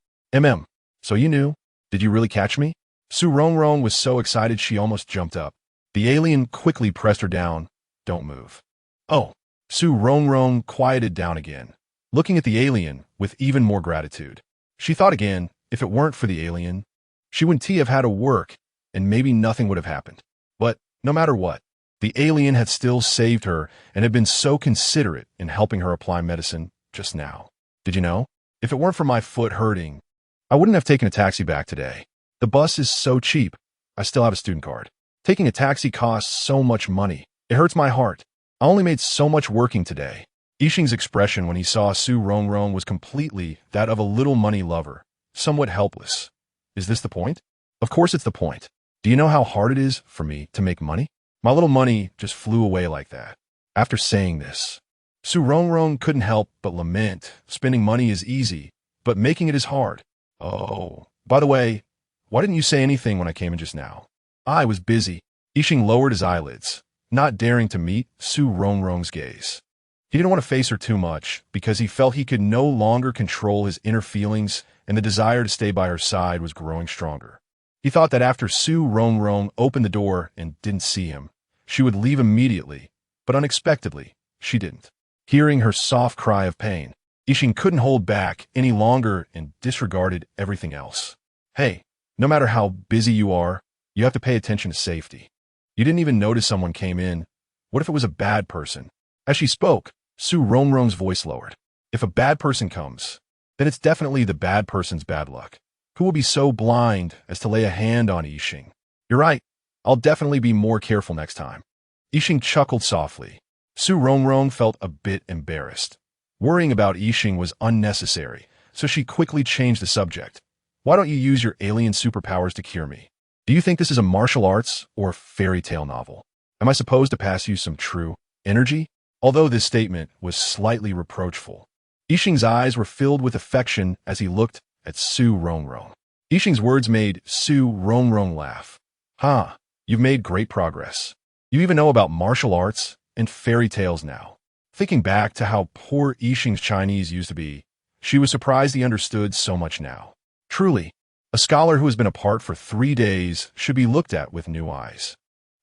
So you knew? Did you really catch me? Su Rongrong was so excited she almost jumped up. The alien quickly pressed her down. Don't move. Oh. Su Rongrong quieted down again, looking at the alien with even more gratitude. She thought again, if it weren't for the alien, she wouldn't have had to work, and maybe nothing would have happened. But no matter what, the alien had still saved her and had been so considerate in helping her apply medicine just now. Did you know? If it weren't for my foot hurting, I wouldn't have taken a taxi back today. The bus is so cheap. I still have a student card. Taking a taxi costs so much money. It hurts my heart. I only made so much working today. Yixing's expression when he saw Su Rongrong was completely that of a little money lover, somewhat helpless. Is this the point? Of course it's the point. Do you know how hard it is for me to make money? My little money just flew away like that. After saying this, Su Rongrong couldn't help but lament. Spending money is easy, but making it is hard. Oh, by the way, why didn't you say anything when I came in just now? I was busy. Yixing lowered his eyelids, not daring to meet Su Rongrong's gaze. He didn't want to face her too much because he felt he could no longer control his inner feelings, and the desire to stay by her side was growing stronger. He thought that after Su Rongrong opened the door and didn't see him, she would leave immediately, but unexpectedly, she didn't. Hearing her soft cry of pain, Yixing couldn't hold back any longer and disregarded everything else. Hey, no matter how busy you are, you have to pay attention to safety. You didn't even notice someone came in. What if it was a bad person? As she spoke, Su Rongrong's voice lowered. If a bad person comes, then it's definitely the bad person's bad luck. Who will be so blind as to lay a hand on Yixing? You're right. I'll definitely be more careful next time. Yixing chuckled softly. Su Rongrong felt a bit embarrassed. Worrying about Yixing was unnecessary, so she quickly changed the subject. Why don't you use your alien superpowers to cure me? Do you think this is a martial arts or fairy tale novel? Am I supposed to pass you some true energy? Although this statement was slightly reproachful, Yixing's eyes were filled with affection as he looked at Su Rongrong. Yixing's words made Su Rongrong laugh. You've made great progress. You even know about martial arts and fairy tales now. Thinking back to how poor Yixing's Chinese used to be, she was surprised he understood so much now. Truly, a scholar who has been apart for 3 days should be looked at with new eyes.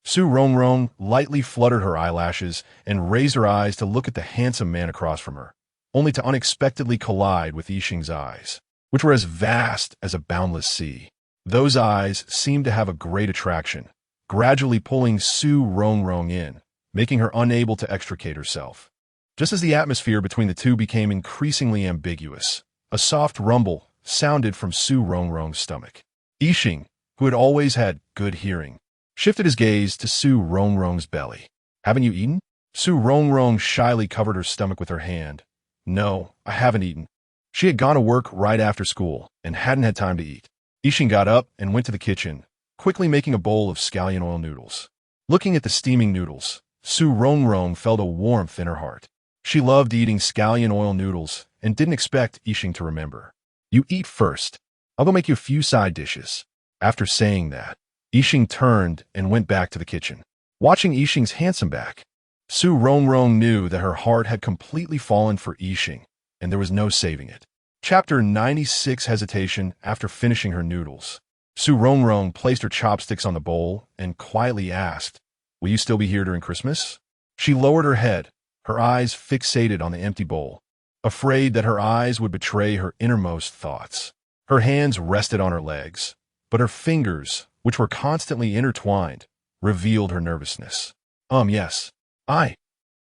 Su Rongrong lightly fluttered her eyelashes and raised her eyes to look at the handsome man across from her, only to unexpectedly collide with Yixing's eyes, which were as vast as a boundless sea. Those eyes seemed to have a great attraction, gradually pulling Su Rongrong in, making her unable to extricate herself. Just as the atmosphere between the two became increasingly ambiguous, a soft rumble sounded from Su Rongrong's stomach. Yixing, who had always had good hearing, shifted his gaze to Su Rongrong's belly. Haven't you eaten? Su Rongrong shyly covered her stomach with her hand. No, I haven't eaten. She had gone to work right after school and hadn't had time to eat. Yixing got up and went to the kitchen, quickly making a bowl of scallion oil noodles. Looking at the steaming noodles, Su Rongrong felt a warmth in her heart. She loved eating scallion oil noodles and didn't expect Yixing to remember. You eat first. I'll go make you a few side dishes. After saying that, Yixing turned and went back to the kitchen. Watching Yixing's handsome back, Su Rongrong knew that her heart had completely fallen for Yixing, and there was no saving it. Chapter 96 Hesitation after finishing her noodles. Su Rongrong placed her chopsticks on the bowl and quietly asked, Will you still be here during Christmas? She lowered her head, her eyes fixated on the empty bowl, afraid that her eyes would betray her innermost thoughts. Her hands rested on her legs, but her fingers, which were constantly intertwined, revealed her nervousness. Yes. I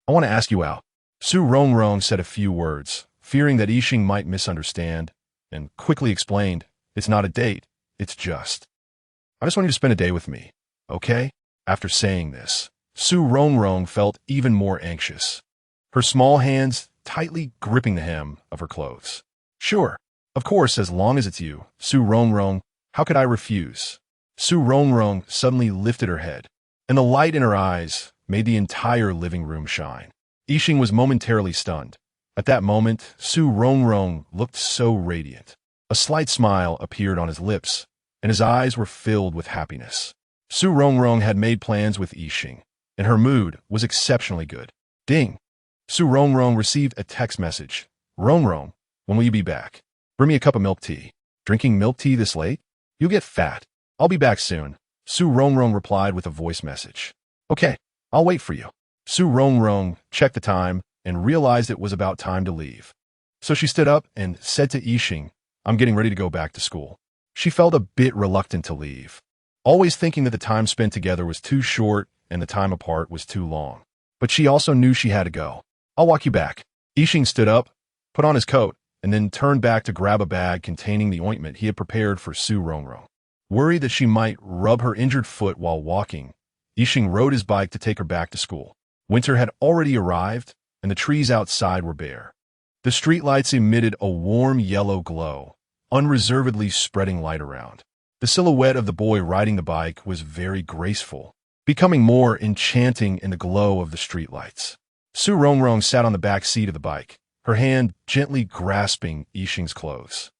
want to ask you out. Su Rongrong said a few words, fearing that Yixing might misunderstand, and quickly explained, it's not a date, I just want you to spend a day with me, okay? After saying this, Su Rongrong felt even more anxious, her small hands tightly gripping the hem of her clothes. Sure, of course, as long as it's you, Su Rongrong, how could I refuse? Su Rongrong suddenly lifted her head, and the light in her eyes made the entire living room shine. Yixing was momentarily stunned. At that moment, Su Rongrong looked so radiant. A slight smile appeared on his lips, and his eyes were filled with happiness. Su Rongrong had made plans with Yixing, and her mood was exceptionally good. Ding! Su Rongrong received a text message. Rongrong, when will you be back? Bring me a cup of milk tea. Drinking milk tea this late? You'll get fat. I'll be back soon. Su Rongrong replied with a voice message. Okay, I'll wait for you. Su Rongrong checked the time and realized it was about time to leave. So she stood up and said to Yixing, I'm getting ready to go back to school. She felt a bit reluctant to leave, always thinking that the time spent together was too short and the time apart was too long. But she also knew she had to go. I'll walk you back. Yixing stood up, put on his coat, and then turned back to grab a bag containing the ointment he had prepared for Su Rongrong. Worried that she might rub her injured foot while walking, Yixing rode his bike to take her back to school. Winter had already arrived, and the trees outside were bare. The streetlights emitted a warm yellow glow, unreservedly spreading light around. The silhouette of the boy riding the bike was very graceful, becoming more enchanting in the glow of the streetlights. Su Rongrong sat on the back seat of the bike, her hand gently grasping Yixing's clothes,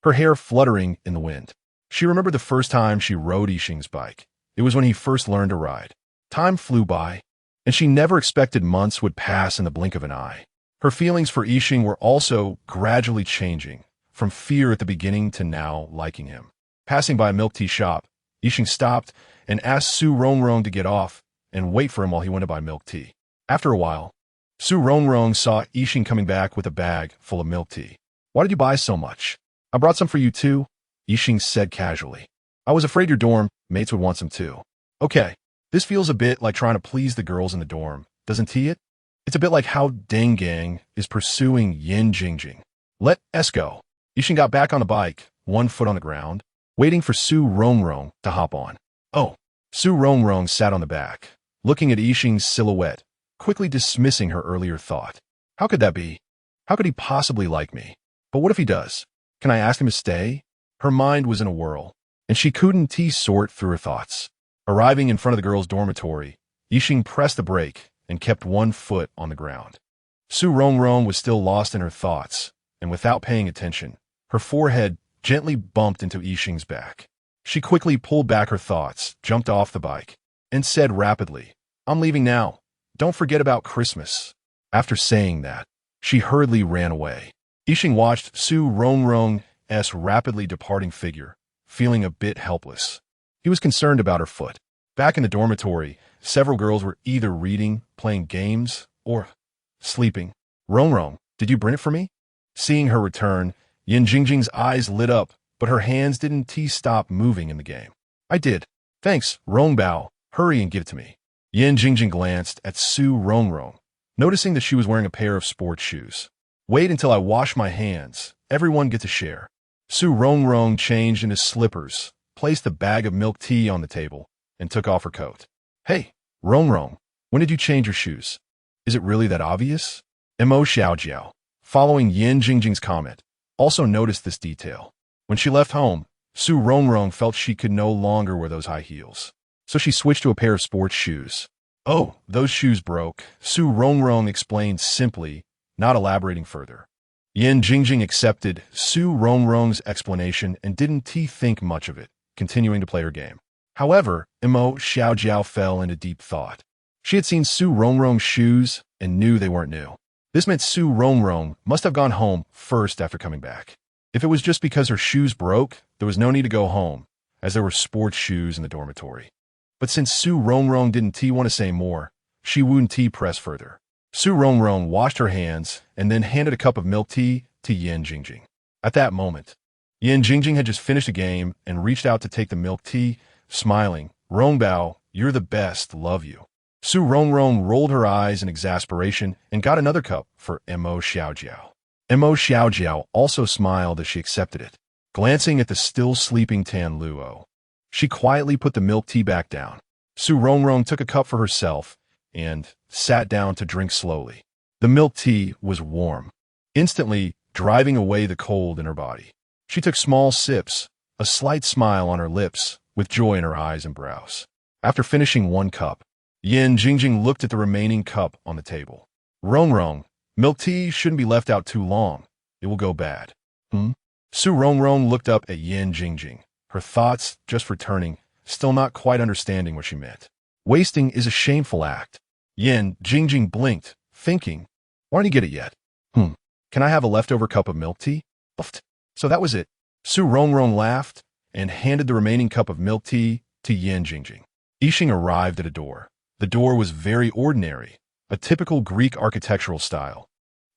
her hair fluttering in the wind. She remembered the first time she rode Yixing's bike. It was when he first learned to ride. Time flew by, and she never expected months would pass in the blink of an eye. Her feelings for Yixing were also gradually changing, from fear at the beginning to now liking him. Passing by a milk tea shop, Yixing stopped and asked Su Rongrong to get off and wait for him while he went to buy milk tea. After a while, Su Rongrong saw Yixing coming back with a bag full of milk tea. Why did you buy so much? I brought some for you too, Yixing said casually. I was afraid your dorm mates would want some too. Okay, this feels a bit like trying to please the girls in the dorm, doesn't it? It's a bit like how Deng Gang is pursuing Yin Jingjing. Let us go. Yixing got back on the bike, one foot on the ground, waiting for Su Rongrong to hop on. Oh, Su Rongrong sat on the back, looking at Yixing's silhouette, quickly dismissing her earlier thought. How could that be? How could he possibly like me? But what if he does? Can I ask him to stay? Her mind was in a whirl, and she couldn't sort through her thoughts. Arriving in front of the girls' dormitory, Yixing pressed the brake and kept one foot on the ground. Su Rongrong was still lost in her thoughts, and without paying attention, her forehead gently bumped into Yixing's back. She quickly pulled back her thoughts, jumped off the bike, and said rapidly, I'm leaving now. Don't forget about Christmas. After saying that, she hurriedly ran away. Yixing watched Su Rongrong's rapidly departing figure, feeling a bit helpless. He was concerned about her foot. Back in the dormitory, several girls were either reading, playing games, or sleeping. Rongrong, did you bring it for me? Seeing her return, Yin Jingjing's eyes lit up, but her hands didn't stop moving in the game. I did. Thanks, Rongbao. Hurry and give it to me. Yin Jingjing glanced at Su Rongrong, noticing that she was wearing a pair of sports shoes. Wait until I wash my hands. Everyone gets a share. Su Rongrong changed into slippers, placed a bag of milk tea on the table, and took off her coat. Hey, Rongrong, when did you change your shoes? Is it really that obvious? Mo Xiaojiao, following Yin Jingjing's comment, also noticed this detail. When she left home, Su Rongrong felt she could no longer wear those high heels, so she switched to a pair of sports shoes. Oh, those shoes broke, Su Rongrong explained simply, not elaborating further. Yin Jingjing accepted Su Rongrong's explanation and didn't think much of it, continuing to play her game. However, Mo Xiaojiao fell into deep thought. She had seen Su Rongrong's shoes and knew they weren't new. This meant Su Rongrong must have gone home first after coming back. If it was just because her shoes broke, there was no need to go home, as there were sports shoes in the dormitory. But since Su Rongrong didn't want to say more, she wouldn't press further. Su Rongrong washed her hands and then handed a cup of milk tea to Yin Jingjing. At that moment, Yin Jingjing had just finished a game and reached out to take the milk tea, smiling. Rongbao, you're the best, love you. Su Rongrong rolled her eyes in exasperation and got another cup for Mo Xiaojiao. Mo Xiaojiao also smiled as she accepted it. Glancing at the still sleeping Tan Luo, she quietly put the milk tea back down. Su Rongrong took a cup for herself and sat down to drink slowly. The milk tea was warm, instantly driving away the cold in her body. She took small sips, a slight smile on her lips, with joy in her eyes and brows. After finishing one cup, Yin Jingjing looked at the remaining cup on the table. Rongrong, milk tea shouldn't be left out too long. It will go bad. Su Rongrong looked up at Yin Jingjing, her thoughts just returning, still not quite understanding what she meant. Wasting is a shameful act. Yin Jingjing blinked, thinking, why don't you get it yet? Can I have a leftover cup of milk tea? So that was it. Su Rongrong laughed and handed the remaining cup of milk tea to Yin Jingjing. Yixing arrived at a door. The door was very ordinary, a typical Greek architectural style,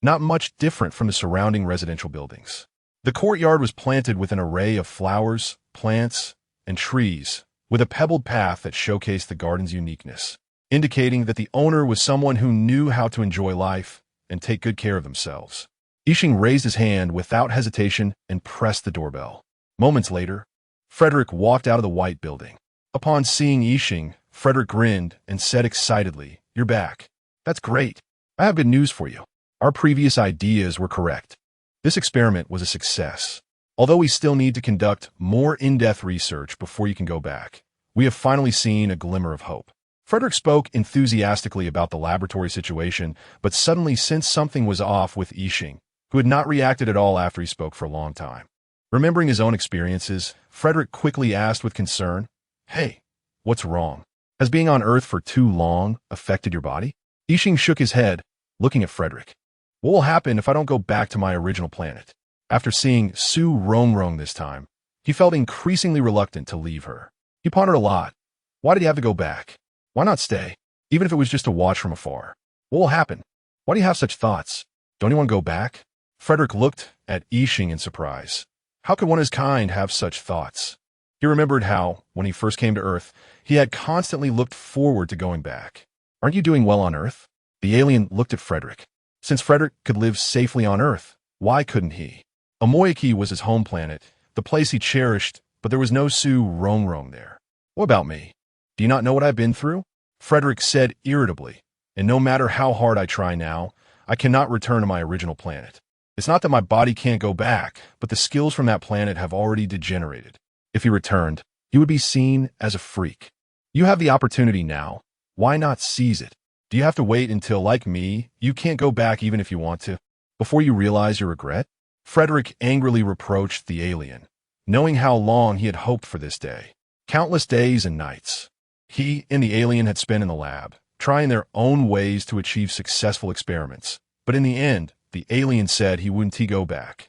not much different from the surrounding residential buildings. The courtyard was planted with an array of flowers, plants, and trees, with a pebbled path that showcased the garden's uniqueness, indicating that the owner was someone who knew how to enjoy life and take good care of themselves. Yixing raised his hand without hesitation and pressed the doorbell. Moments later, Frederick walked out of the white building. Upon seeing Yixing, Frederick grinned and said excitedly, "You're back. That's great. I have good news for you. Our previous ideas were correct. This experiment was a success. Although we still need to conduct more in-depth research before you can go back, we have finally seen a glimmer of hope." Frederick spoke enthusiastically about the laboratory situation, but suddenly sensed something was off with Yixing, who had not reacted at all after he spoke for a long time. Remembering his own experiences, Frederick quickly asked with concern, "Hey, what's wrong? Has being on Earth for too long affected your body?" Yixing shook his head, looking at Frederick. "What will happen if I don't go back to my original planet?" After seeing Su Rongrong this time, he felt increasingly reluctant to leave her. He pondered a lot. Why did he have to go back? Why not stay, even if it was just to watch from afar? What will happen? Why do you have such thoughts? Don't you want to go back? Frederick looked at Yixing in surprise. How could one of his kind have such thoughts? He remembered how, when he first came to Earth, he had constantly looked forward to going back. "Aren't you doing well on Earth?" The alien looked at Frederick. Since Frederick could live safely on Earth, why couldn't he? Amoyaki was his home planet, the place he cherished, but there was no Su Rongrong there. "What about me? Do you not know what I've been through?" Frederick said irritably, "And no matter how hard I try now, I cannot return to my original planet. It's not that my body can't go back, but the skills from that planet have already degenerated. If he returned, he would be seen as a freak. You have the opportunity now. Why not seize it? Do you have to wait until, like me, you can't go back even if you want to, before you realize your regret?" Frederick angrily reproached the alien, knowing how long he had hoped for this day. Countless days and nights he and the alien had spent in the lab, trying their own ways to achieve successful experiments. But in the end, the alien said he wouldn't go back.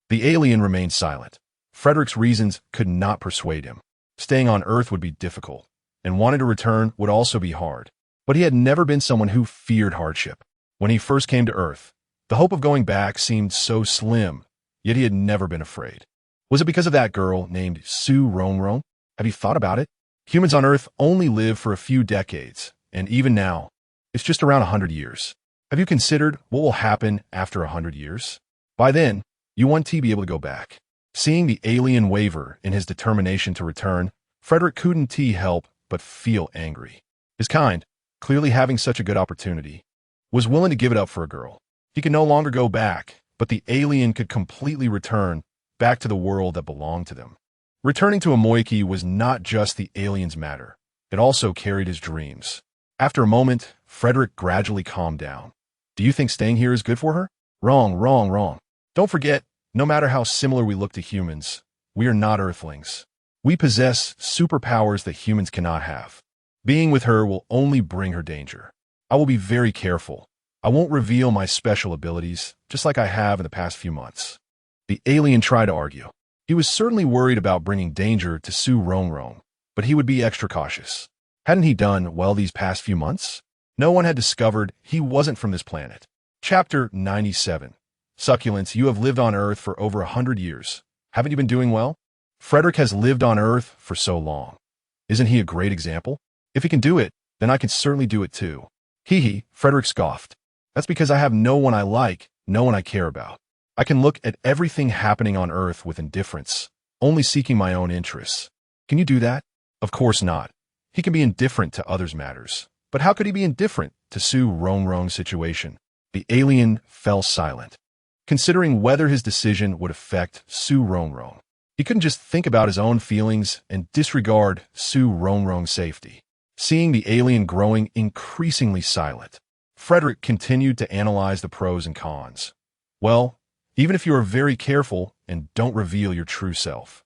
The alien remained silent. Frederick's reasons could not persuade him. Staying on Earth would be difficult, and wanting to return would also be hard. But he had never been someone who feared hardship. When he first came to Earth, the hope of going back seemed so slim, yet he had never been afraid. Was it because of that girl named Su Rongrong? Have you thought about it? Humans on Earth only live for a few decades, and even now, it's just around 100 years. Have you considered what will happen after 100 years? By then, you won't be able to go back. Seeing the alien waver in his determination to return, Frederick couldn't help but feel angry. His kind, clearly having such a good opportunity, was willing to give it up for a girl. He could no longer go back, but the alien could completely return back to the world that belonged to them. Returning to Amoyaki was not just the alien's matter. It also carried his dreams. After a moment, Frederick gradually calmed down. "Do you think staying here is good for her?" Wrong. Don't forget, no matter how similar we look to humans, we are not Earthlings. We possess superpowers that humans cannot have. Being with her will only bring her danger. I will be very careful. I won't reveal my special abilities, just like I have in the past few months. The alien tried to argue. He was certainly worried about bringing danger to Su Rongrong, but he would be extra cautious. Hadn't he done well these past few months? No one had discovered he wasn't from this planet. Chapter 97. Succulents, you have lived on Earth for over 100 years. Haven't you been doing well? Frederick has lived on Earth for so long. Isn't he a great example? If he can do it, Then I can certainly do it too. Hee hee, Frederick scoffed. That's because I have no one I like, no one I care about. I can look at everything happening on Earth with indifference, only seeking my own interests. Can you do that? Of course not. He can be indifferent to others' matters. But how could he be indifferent to Su Rongrong's situation? The alien fell silent, considering whether his decision would affect Su Rongrong. He couldn't just think about his own feelings and disregard Su Rongrong's safety. Seeing the alien growing increasingly silent, Frederick continued to analyze the pros and cons. Well, even if you are very careful and don't reveal your true self,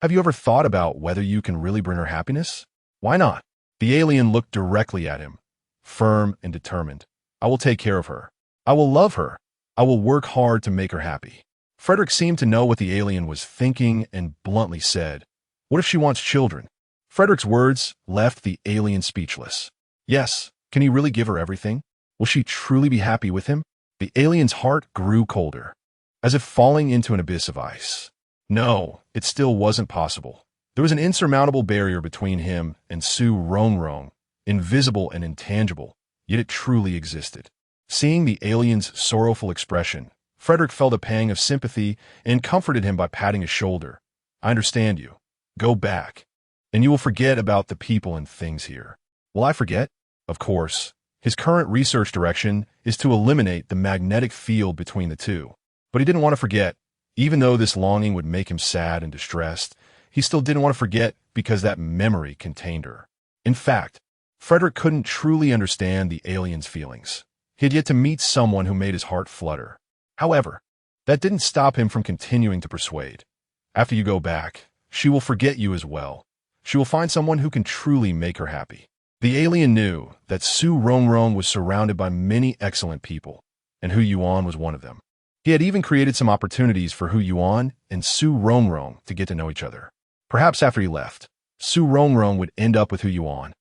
have you ever thought about whether you can really bring her happiness? Why not? The alien looked directly at him, firm and determined. I will take care of her. I will love her. I will work hard to make her happy. Frederick seemed to know what the alien was thinking and bluntly said, "What if she wants children?" Frederick's words left the alien speechless. Yes, can he really give her everything? Will she truly be happy with him? The alien's heart grew colder, as if falling into an abyss of ice. No, it still wasn't possible. There was an insurmountable barrier between him and Su Rongrong, invisible and intangible, yet it truly existed. Seeing the alien's sorrowful expression, Frederick felt a pang of sympathy and comforted him by patting his shoulder. I understand you. Go back, and you will forget about the people and things here. Will I forget? Of course. His current research direction is to eliminate the magnetic field between the two. But he didn't want to forget. Even though this longing would make him sad and distressed, he still didn't want to forget because that memory contained her. In fact, Frederick couldn't truly understand the alien's feelings. He had yet to meet someone who made his heart flutter. However, that didn't stop him from continuing to persuade. After you go back, she will forget you as well. She will find someone who can truly make her happy. The alien knew that Su Rongrong was surrounded by many excellent people, and Hu Yuan was one of them. He had even created some opportunities for Hu Yuan and Su Rongrong to get to know each other. Perhaps after he left, Su Rongrong would end up with Hu Yuan,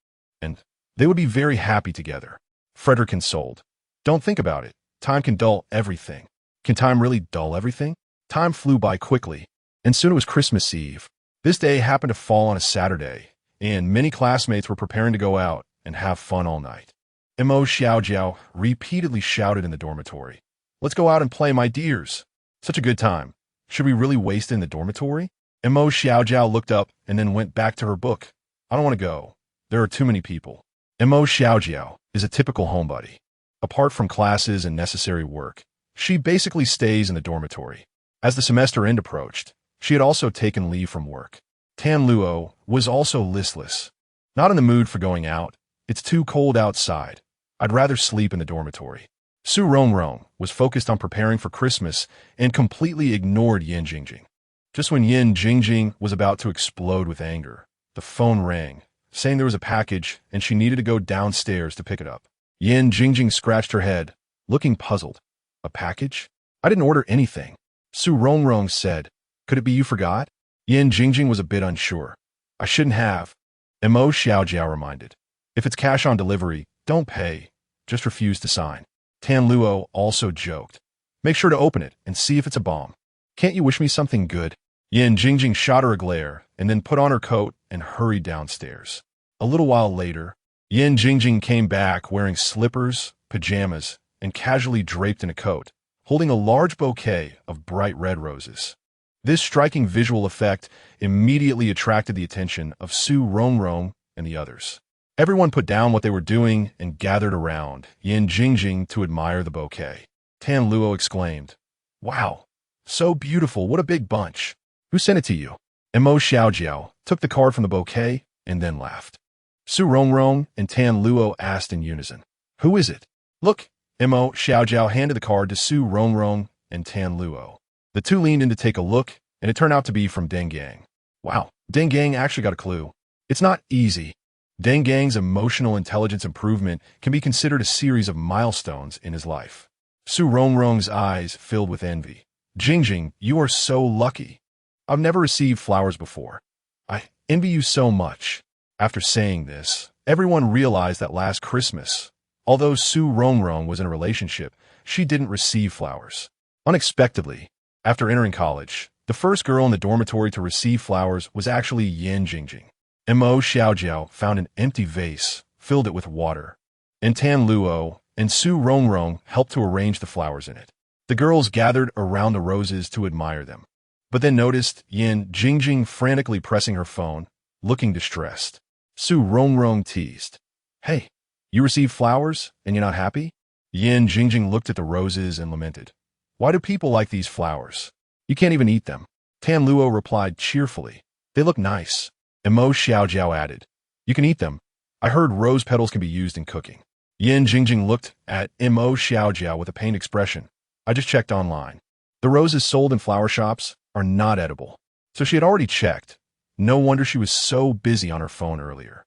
and they would be very happy together. Frederick consoled. Don't think about it. Time can dull everything. Can time really dull everything? Time flew by quickly, and soon it was Christmas Eve. This day happened to fall on a Saturday, and many classmates were preparing to go out and have fun all night. Mo Xiaojiao repeatedly shouted in the dormitory. Let's go out and play, my dears. Such a good time. Should we really waste it in the dormitory? Mo Xiaojiao looked up and then went back to her book. I don't want to go. There are too many people. Mo Xiaojiao is a typical homebody. Apart from classes and necessary work, she basically stays in the dormitory. As the semester end approached, she had also taken leave from work. Tan Luo was also listless. Not in the mood for going out. It's too cold outside. I'd rather sleep in the dormitory. Su Rongrong was focused on preparing for Christmas and completely ignored Yin Jingjing. Just when Yin Jingjing was about to explode with anger, the phone rang, saying there was a package and she needed to go downstairs to pick it up. Yin Jingjing scratched her head, looking puzzled. A package? I didn't order anything. Su Rongrong said. Could it be you forgot? Yin Jingjing was a bit unsure. I shouldn't have. Mo Xiaojiao reminded. If it's cash on delivery, don't pay. Just refuse to sign. Tan Luo also joked. Make sure to open it and see if it's a bomb. Can't you wish me something good? Yin Jingjing shot her a glare and then put on her coat and hurried downstairs. A little while later, Yin Jingjing came back wearing slippers, pajamas, and casually draped in a coat, holding a large bouquet of bright red roses. This striking visual effect immediately attracted the attention of Su Rongrong and the others. Everyone put down what they were doing and gathered around Yin Jingjing to admire the bouquet. Tan Luo exclaimed, "Wow, so beautiful, what a big bunch. Who sent it to you?" Mo Xiaojiao took the card from the bouquet and then laughed. Su Rongrong and Tan Luo asked in unison, "Who is it?" "Look." Mo Xiaojiao handed the card to Su Rongrong and Tan Luo. The two leaned in to take a look, and it turned out to be from Deng Gang. Wow, Deng Gang actually got a clue. It's not easy. Deng Gang's emotional intelligence improvement can be considered a series of milestones in his life. Su Rongrong's eyes filled with envy. Jingjing, you are so lucky. I've never received flowers before. I envy you so much. After saying this, everyone realized that last Christmas, although Su Rongrong was in a relationship, she didn't receive flowers. Unexpectedly, after entering college, the first girl in the dormitory to receive flowers was actually Yin Jingjing. Mo Xiaojiao found an empty vase filled it with water. And Tan Luo and Su Rongrong helped to arrange the flowers in it. The girls gathered around the roses to admire them, but then noticed Yin Jingjing frantically pressing her phone, looking distressed. Su Rongrong teased, "Hey, you received flowers and you're not happy?" Yin Jingjing looked at the roses and lamented, "Why do people like these flowers? You can't even eat them." Tan Luo replied cheerfully, "They look nice." And Mo Xiaojiao added, "You can eat them. I heard rose petals can be used in cooking." Yin Jingjing looked at Mo Xiaojiao with a pained expression. "I just checked online. The roses sold in flower shops are not edible." So she had already checked. No wonder she was so busy on her phone earlier.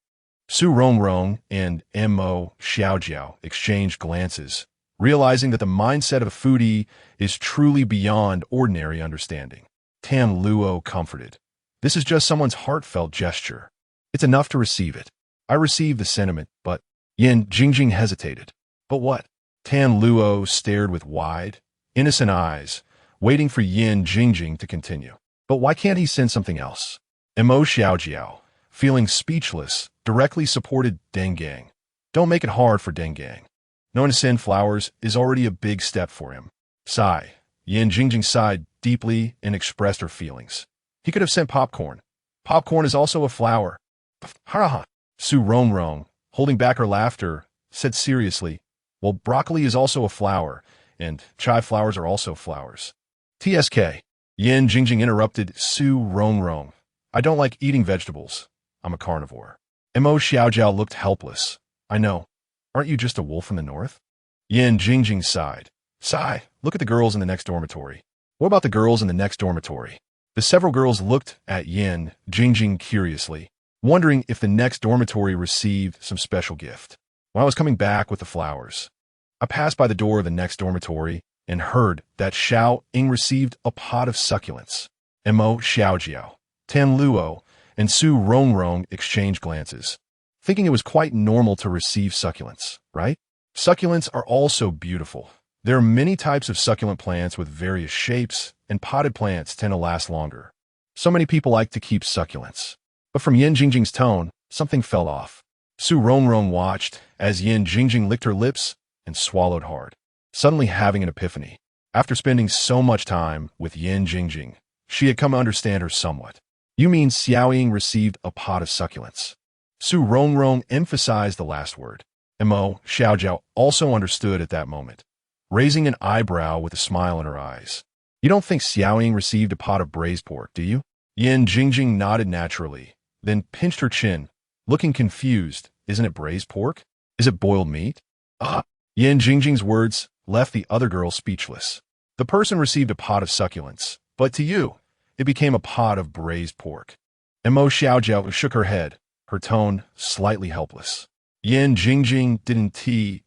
Su Rongrong and Mo Xiaojiao exchanged glances, realizing that the mindset of a foodie is truly beyond ordinary understanding. Tan Luo comforted, "This is just someone's heartfelt gesture. It's enough to receive it. I received the sentiment, but..." Yin Jingjing hesitated. "But what?" Tan Luo stared with wide, innocent eyes, waiting for Yin Jingjing to continue. "But why can't he send something else?" Mo Xiaojiao, feeling speechless, directly supported Deng Gang. "Don't make it hard for Deng Gang. Knowing to send flowers is already a big step for him." Sigh. Yin Jingjing sighed deeply and expressed her feelings. "He could have sent popcorn. Popcorn is also a flower." Ha! Su Rongrong, holding back her laughter, said seriously, "Well, broccoli is also a flower, and chai flowers are also flowers." TSK. Yin Jingjing interrupted Su Rongrong. "I don't like eating vegetables. I'm a carnivore." Mo Xiaojiao looked helpless. "I know. Aren't you just a wolf from the north?" Yin Jingjing sighed. "Sigh, look at the girls in the next dormitory." "What about the girls in the next dormitory?" The several girls looked at Yin Jingjing curiously, wondering if the next dormitory received some special gift. When I was coming back with the flowers, I passed by the door of the next dormitory and heard that Xiao Ying received a pot of succulents. Mo Xiaojiao, Tan Luo, and Su Rongrong exchanged glances, thinking it was quite normal to receive succulents, right? Succulents are also beautiful. There are many types of succulent plants with various shapes, and potted plants tend to last longer. So many people like to keep succulents. But from Yin Jingjing's tone, something fell off. Su Rongrong watched as Yin Jingjing licked her lips and swallowed hard, suddenly having an epiphany. After spending so much time with Yin Jingjing, she had come to understand her somewhat. "You mean Xiao Ying received a pot of succulents?" Su Rongrong emphasized the last word. Mo Xiaojiao also understood at that moment, raising an eyebrow with a smile in her eyes. "You don't think Xiao Ying received a pot of braised pork, do you?" Yin Jingjing nodded naturally, then pinched her chin, looking confused. "Isn't it braised pork? Is it boiled meat?" "Ah!" Yin Jingjing's words left the other girl speechless. The person received a pot of succulents, but to you, it became a pot of braised pork. Mo Xiaojiao shook her head, her tone slightly helpless. Yin Jingjing didn't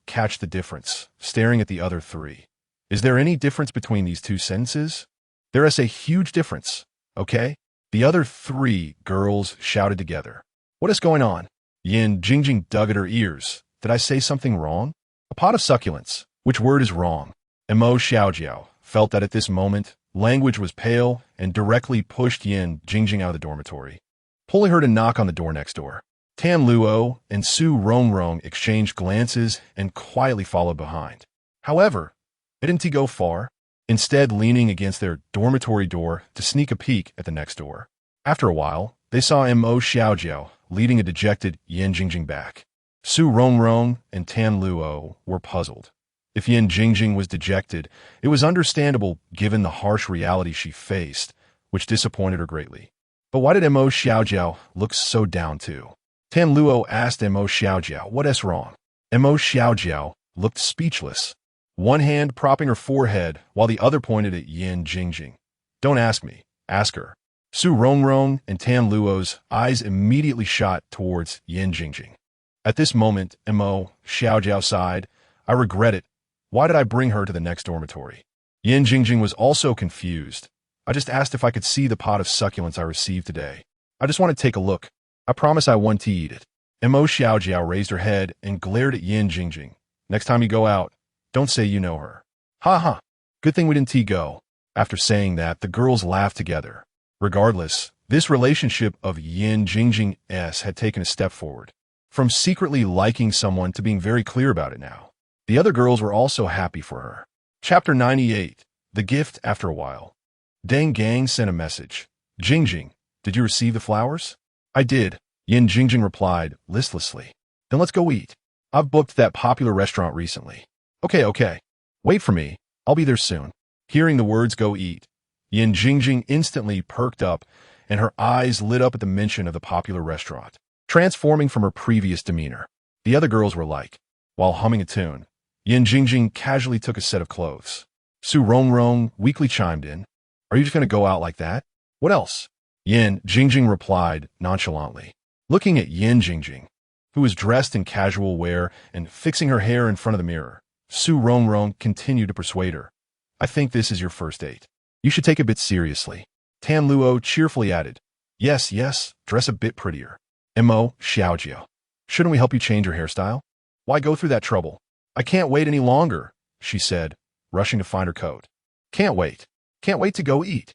catch the difference, staring at the other three. "Is there any difference between these two sentences?" "There is a huge difference, okay?" The other three girls shouted together. "What is going on?" Yin Jingjing dug at her ears. "Did I say something wrong?" "A pot of succulents. Which word is wrong?" Mo Xiaojiao felt that at this moment, language was pale and directly pushed Yin Jingjing out of the dormitory, pulling her to knock on the door next door. Tan Luo and Su Rongrong exchanged glances and quietly followed behind. However, it didn't go far, instead leaning against their dormitory door to sneak a peek at the next door. After a while, they saw Mo Xiaojiao leading a dejected Yin Jingjing back. Su Rongrong and Tan Luo were puzzled. If Yin Jingjing was dejected, it was understandable given the harsh reality she faced, which disappointed her greatly. But why did Mo Xiaojiao look so down too? Tan Luo asked Mo Xiaojiao, "What is wrong?" Mo Xiaojiao looked speechless, one hand propping her forehead while the other pointed at Yin Jingjing. "Don't ask me, ask her." Su Rongrong and Tan Luo's eyes immediately shot towards Yin Jingjing. At this moment, Mo Xiaojiao sighed, "I regret it. Why did I bring her to the next dormitory?" Yin Jingjing was also confused. "I just asked if I could see the pot of succulents I received today. I just want to take a look. I promise I want to eat it." Mo Xiaojiao raised her head and glared at Yin Jingjing. "Next time you go out, don't say you know her." "Ha ha. Good thing we didn't go." After saying that, the girls laughed together. Regardless, this relationship of Yin Jingjing had taken a step forward. From secretly liking someone to being very clear about it now. The other girls were also happy for her. Chapter 98. The Gift After a While. Deng Gang sent a message. Jingjing, did you receive the flowers? I did, Yin Jingjing replied, listlessly. Then let's go eat. I've booked that popular restaurant recently. Okay. Wait for me. I'll be there soon. Hearing the words go eat, Yin Jingjing instantly perked up, and her eyes lit up at the mention of the popular restaurant, transforming from her previous demeanor. The other girls were like, while humming a tune, Yin Jingjing casually took a set of clothes. Su Rongrong weakly chimed in, Are you just going to go out like that? What else? Yin Jingjing replied nonchalantly, looking at Yin Jingjing, who was dressed in casual wear and fixing her hair in front of the mirror. Su Rongrong continued to persuade her. I think this is your first date. You should take it a bit seriously. Tan Luo cheerfully added, Yes, dress a bit prettier. Mo Xiaojiao, shouldn't we help you change your hairstyle? Why go through that trouble? I can't wait any longer, she said, rushing to find her coat. Can't wait to go eat.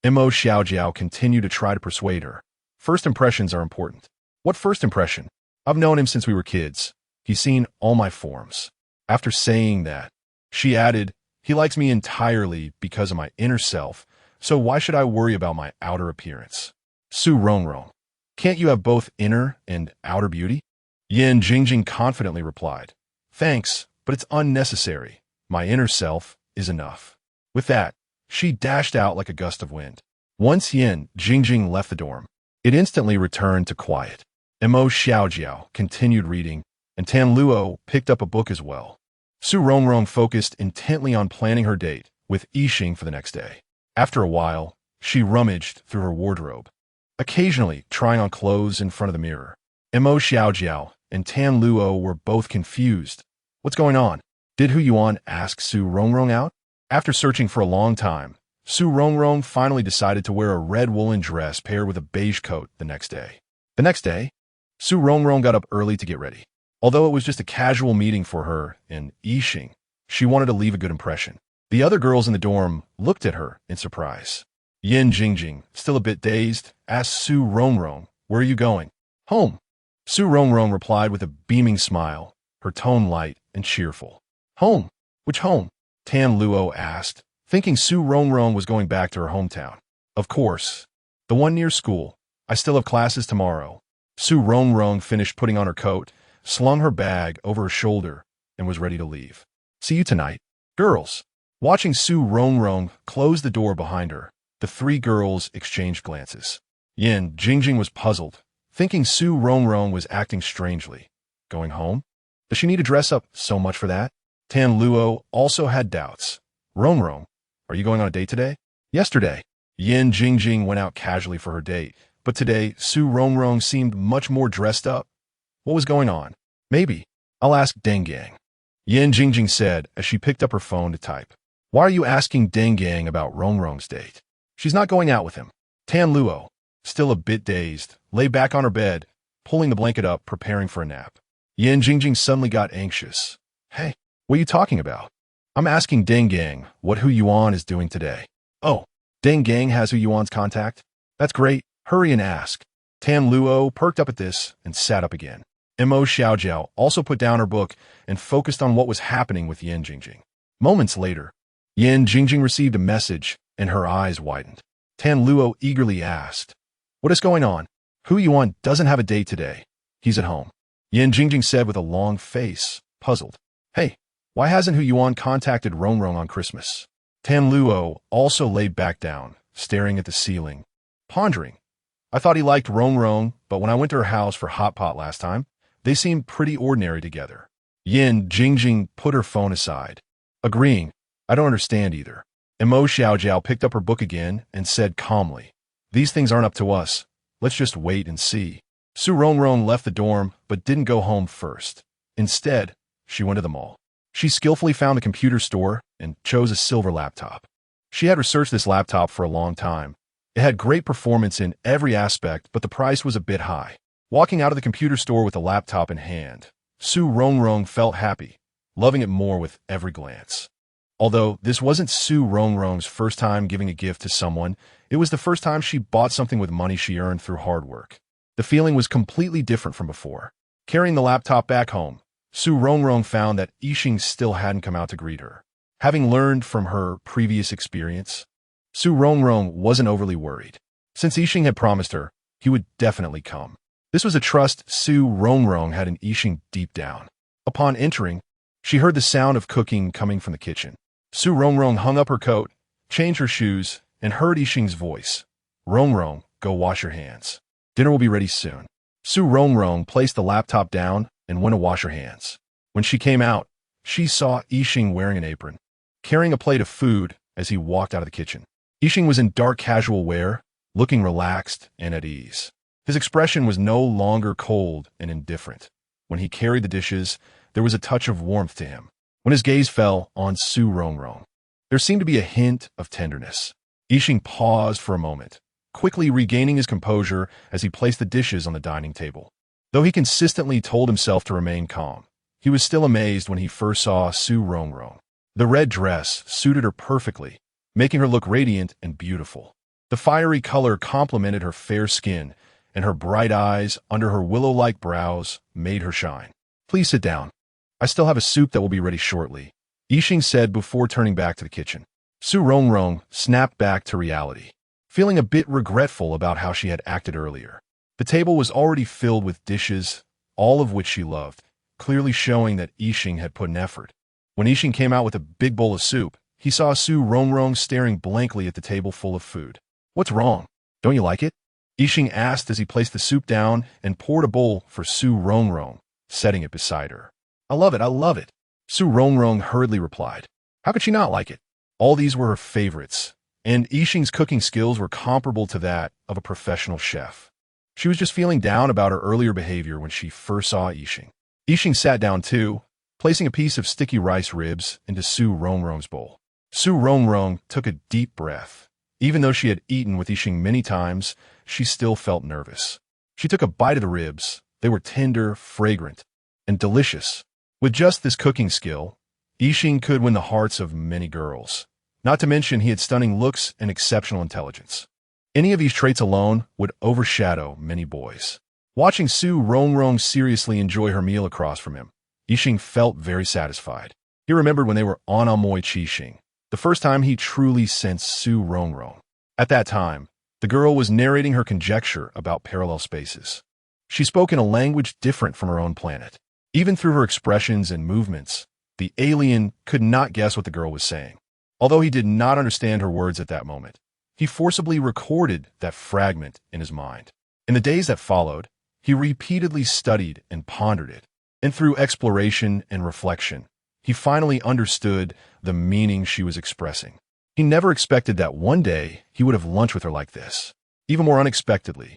Mo Xiaojiao continued to try to persuade her. First impressions are important. What first impression? I've known him since we were kids. He's seen all my forms. After saying that, she added, He likes me entirely because of my inner self, so why should I worry about my outer appearance? Su Rongrong, can't you have both inner and outer beauty? Yin Jingjing confidently replied, Thanks, but it's unnecessary. My inner self is enough. With that, she dashed out like a gust of wind. Once Yin Jingjing left the dorm, it instantly returned to quiet. Mo Xiaojiao continued reading, and Tan Luo picked up a book as well. Su Rongrong focused intently on planning her date with Yixing for the next day. After a while, she rummaged through her wardrobe, occasionally trying on clothes in front of the mirror. Mo Xiaojiao and Tan Luo were both confused. What's going on? Did Hu Yuan ask Su Rongrong out? After searching for a long time, Su Rongrong finally decided to wear a red woolen dress paired with a beige coat the next day. The next day, Su Rongrong got up early to get ready. Although it was just a casual meeting for her and Yixing, she wanted to leave a good impression. The other girls in the dorm looked at her in surprise. Yin Jingjing, still a bit dazed, asked Su Rongrong, Where are you going? Home. Su Rongrong replied with a beaming smile, her tone light and cheerful. Home? Which home? Tan Luo asked, thinking Su Rongrong was going back to her hometown. Of course. The one near school. I still have classes tomorrow. Su Rongrong finished putting on her coat, slung her bag over her shoulder, and was ready to leave. See you tonight, girls. Watching Su Rongrong close the door behind her, the three girls exchanged glances. Yin Jingjing was puzzled, thinking Su Rongrong was acting strangely. Going home? Does she need to dress up so much for that? Tan Luo also had doubts. Rongrong, are you going on a date today? Yesterday, Yin Jingjing went out casually for her date, but today Su Rongrong seemed much more dressed up. What was going on? Maybe. I'll ask Deng Gang. Yin Jingjing said as she picked up her phone to type. Why are you asking Deng Gang about Rongrong's date? She's not going out with him. Tan Luo, still a bit dazed, lay back on her bed, pulling the blanket up, preparing for a nap. Yin Jingjing suddenly got anxious. Hey, what are you talking about? I'm asking Deng Gang what Hu Yuan is doing today. Oh, Deng Gang has Hu Yuan's contact? That's great. Hurry and ask. Tan Luo perked up at this and sat up again. Mo Xiaojiao also put down her book and focused on what was happening with Yin Jingjing. Moments later, Yin Jingjing received a message and her eyes widened. Tan Luo eagerly asked, What is going on? Hu Yuan doesn't have a date today. He's at home. Yin Jingjing said with a long face, puzzled. Hey, why hasn't Hu Yuan contacted Rongrong on Christmas? Tan Luo also laid back down, staring at the ceiling, pondering. I thought he liked Rongrong, but when I went to her house for hot pot last time, they seemed pretty ordinary together. Yin Jingjing put her phone aside, agreeing, I don't understand either. Mo Xiaojiao picked up her book again and said calmly, These things aren't up to us. Let's just wait and see. Su Rongrong left the dorm but didn't go home first. Instead, she went to the mall. She skillfully found a computer store and chose a silver laptop. She had researched this laptop for a long time. It had great performance in every aspect, but the price was a bit high. Walking out of the computer store with the laptop in hand, Su Rongrong felt happy, loving it more with every glance. Although this wasn't Su Rongrong's first time giving a gift to someone, it was the first time she bought something with money she earned through hard work. The feeling was completely different from before. Carrying the laptop back home, Su Rongrong found that Yixing still hadn't come out to greet her. Having learned from her previous experience, Su Rongrong wasn't overly worried. Since Yixing had promised her, he would definitely come. This was a trust Su Rongrong had in Yixing deep down. Upon entering, she heard the sound of cooking coming from the kitchen. Su Rongrong hung up her coat, changed her shoes, and heard Yixing's voice. Rongrong, go wash your hands. Dinner will be ready soon. Su Rongrong placed the laptop down and went to wash her hands. When she came out, she saw Yixing wearing an apron, carrying a plate of food as he walked out of the kitchen. Yixing was in dark casual wear, looking relaxed and at ease. His expression was no longer cold and indifferent. When he carried the dishes, there was a touch of warmth to him. When his gaze fell on Su Rongrong, there seemed to be a hint of tenderness. Yixing paused for a moment, quickly regaining his composure as he placed the dishes on the dining table. Though he consistently told himself to remain calm, he was still amazed when he first saw Su Rongrong. The red dress suited her perfectly, making her look radiant and beautiful. The fiery color complemented her fair skin, and her bright eyes under her willow-like brows made her shine. Please sit down. I still have a soup that will be ready shortly, Yixing said before turning back to the kitchen. Su Rongrong snapped back to reality, feeling a bit regretful about how she had acted earlier. The table was already filled with dishes, all of which she loved, clearly showing that Yixing had put in effort. When Yixing came out with a big bowl of soup, he saw Su Rongrong staring blankly at the table full of food. What's wrong? Don't you like it? Yixing asked as he placed the soup down and poured a bowl for Su Rongrong, setting it beside her. I love it. Su Rongrong hurriedly replied. How could she not like it? All these were her favorites, and Yixing's cooking skills were comparable to that of a professional chef. She was just feeling down about her earlier behavior when she first saw Yixing. Yixing sat down too, placing a piece of sticky rice ribs into Su Rongrong's bowl. Su Rongrong took a deep breath. Even though she had eaten with Yixing many times, she still felt nervous. She took a bite of the ribs. They were tender, fragrant, and delicious. With just this cooking skill, Yixing could win the hearts of many girls. Not to mention he had stunning looks and exceptional intelligence. Any of these traits alone would overshadow many boys. Watching Su Rongrong seriously enjoy her meal across from him, Yixing felt very satisfied. He remembered when they were on Amoy Qixing, the first time he truly sensed Su Rongrong. At that time, the girl was narrating her conjecture about parallel spaces. She spoke in a language different from her own planet. Even through her expressions and movements, the alien could not guess what the girl was saying. Although he did not understand her words at that moment, he forcibly recorded that fragment in his mind. In the days that followed, he repeatedly studied and pondered it, and through exploration and reflection, he finally understood the meaning she was expressing. He never expected that one day he would have lunch with her like this. Even more unexpectedly,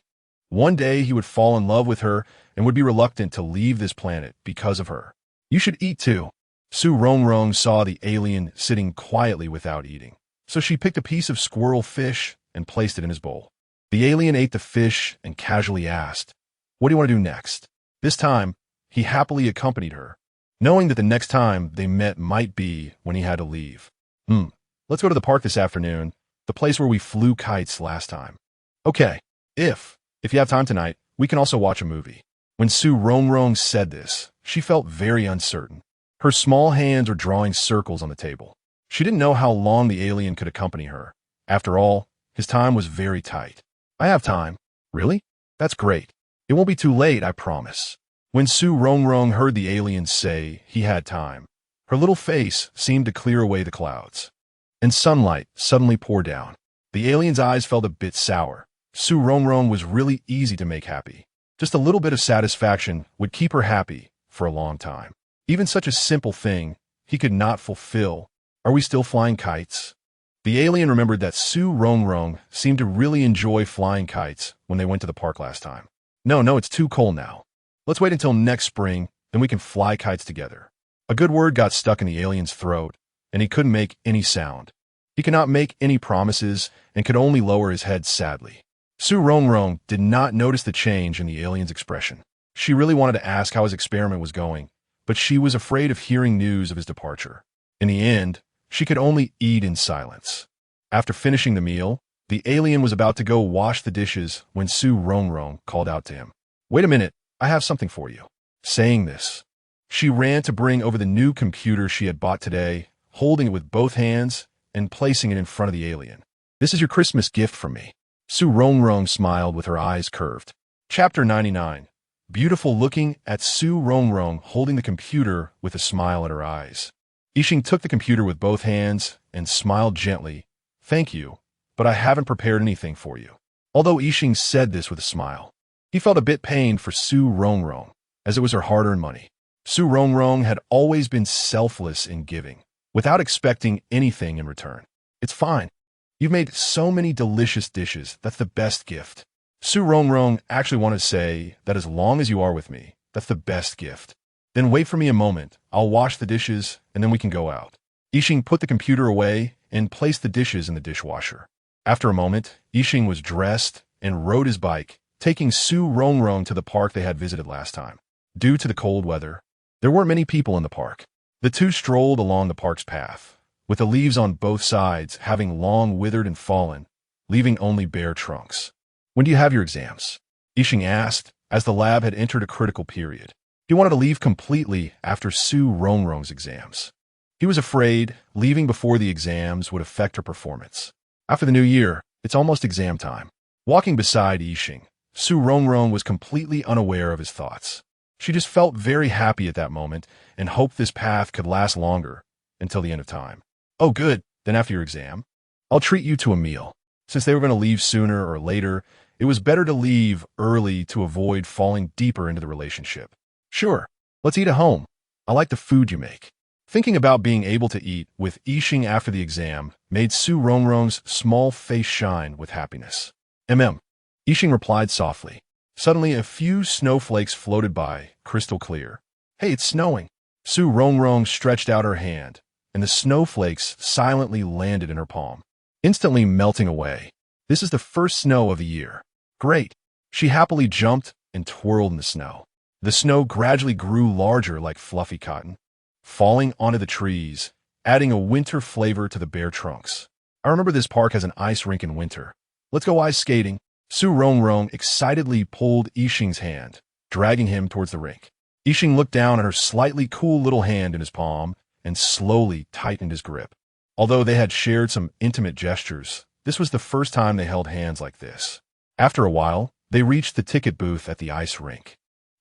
one day he would fall in love with her and would be reluctant to leave this planet because of her. You should eat too. Su Rongrong saw the alien sitting quietly without eating, so she picked a piece of squirrel fish and placed it in his bowl. The alien ate the fish and casually asked, "What do you want to do next?" This time, he happily accompanied her, knowing that the next time they met might be when he had to leave. Let's go to the park this afternoon, the place where we flew kites last time. Okay, if you have time tonight, we can also watch a movie. When Su Rongrong said this, she felt very uncertain. Her small hands were drawing circles on the table. She didn't know how long the alien could accompany her. After all, his time was very tight. I have time. Really? That's great. It won't be too late, I promise. When Su Rongrong heard the alien say he had time, her little face seemed to clear away the clouds, and sunlight suddenly poured down. The alien's eyes felt a bit sour. Su Rongrong was really easy to make happy. Just a little bit of satisfaction would keep her happy for a long time. Even such a simple thing he could not fulfill. Are we still flying kites? The alien remembered that Su Rongrong seemed to really enjoy flying kites when they went to the park last time. No, it's too cold now. Let's wait until next spring, then we can fly kites together. A good word got stuck in the alien's throat, and he couldn't make any sound. He could not make any promises and could only lower his head sadly. Su Rongrong did not notice the change in the alien's expression. She really wanted to ask how his experiment was going, but she was afraid of hearing news of his departure. In the end, she could only eat in silence. After finishing the meal, the alien was about to go wash the dishes when Su Rongrong called out to him. Wait a minute, I have something for you. Saying this, she ran to bring over the new computer she had bought today, holding it with both hands and placing it in front of the alien. "This is your Christmas gift from me." Su Rongrong smiled with her eyes curved. Chapter 99. Beautiful looking at Su Rongrong holding the computer with a smile at her eyes. Yixing took the computer with both hands and smiled gently. "Thank you, but I haven't prepared anything for you." Although Yixing said this with a smile, he felt a bit pained for Su Rongrong, as it was her hard-earned money. Su Rongrong had always been selfless in giving, without expecting anything in return. "It's fine. You've made so many delicious dishes. That's the best gift." Su Rongrong actually wanted to say that as long as you are with me, that's the best gift. "Then wait for me a moment. I'll wash the dishes, and then we can go out." Yixing put the computer away and placed the dishes in the dishwasher. After a moment, Yixing was dressed and rode his bike, taking Su Rongrong to the park they had visited last time. Due to the cold weather, there weren't many people in the park. The two strolled along the park's path, with the leaves on both sides having long withered and fallen, leaving only bare trunks. "When do you have your exams?" Yixing asked, as the lab had entered a critical period. He wanted to leave completely after Su Rongrong's exams. He was afraid leaving before the exams would affect her performance. After the new year, it's almost exam time. Walking beside Yixing, Su Rongrong was completely unaware of his thoughts. She just felt very happy at that moment and hoped this path could last longer, until the end of time. "Oh, good. Then after your exam, I'll treat you to a meal." Since they were going to leave sooner or later, it was better to leave early to avoid falling deeper into the relationship. "Sure. Let's eat at home. I like the food you make." Thinking about being able to eat with Yixing after the exam made Su Rongrong's small face shine with happiness. Yixing replied softly. Suddenly, a few snowflakes floated by, crystal clear. "Hey, it's snowing." Su Rongrong stretched out her hand, and the snowflakes silently landed in her palm, instantly melting away. "This is the first snow of the year." "Great." She happily jumped and twirled in the snow. The snow gradually grew larger like fluffy cotton, falling onto the trees, adding a winter flavor to the bare trunks. "I remember this park has an ice rink in winter. Let's go ice skating." Su Rongrong excitedly pulled Yixing's hand, dragging him towards the rink. Yixing looked down at her slightly cool little hand in his palm and slowly tightened his grip. Although they had shared some intimate gestures, this was the first time they held hands like this. After a while, they reached the ticket booth at the ice rink.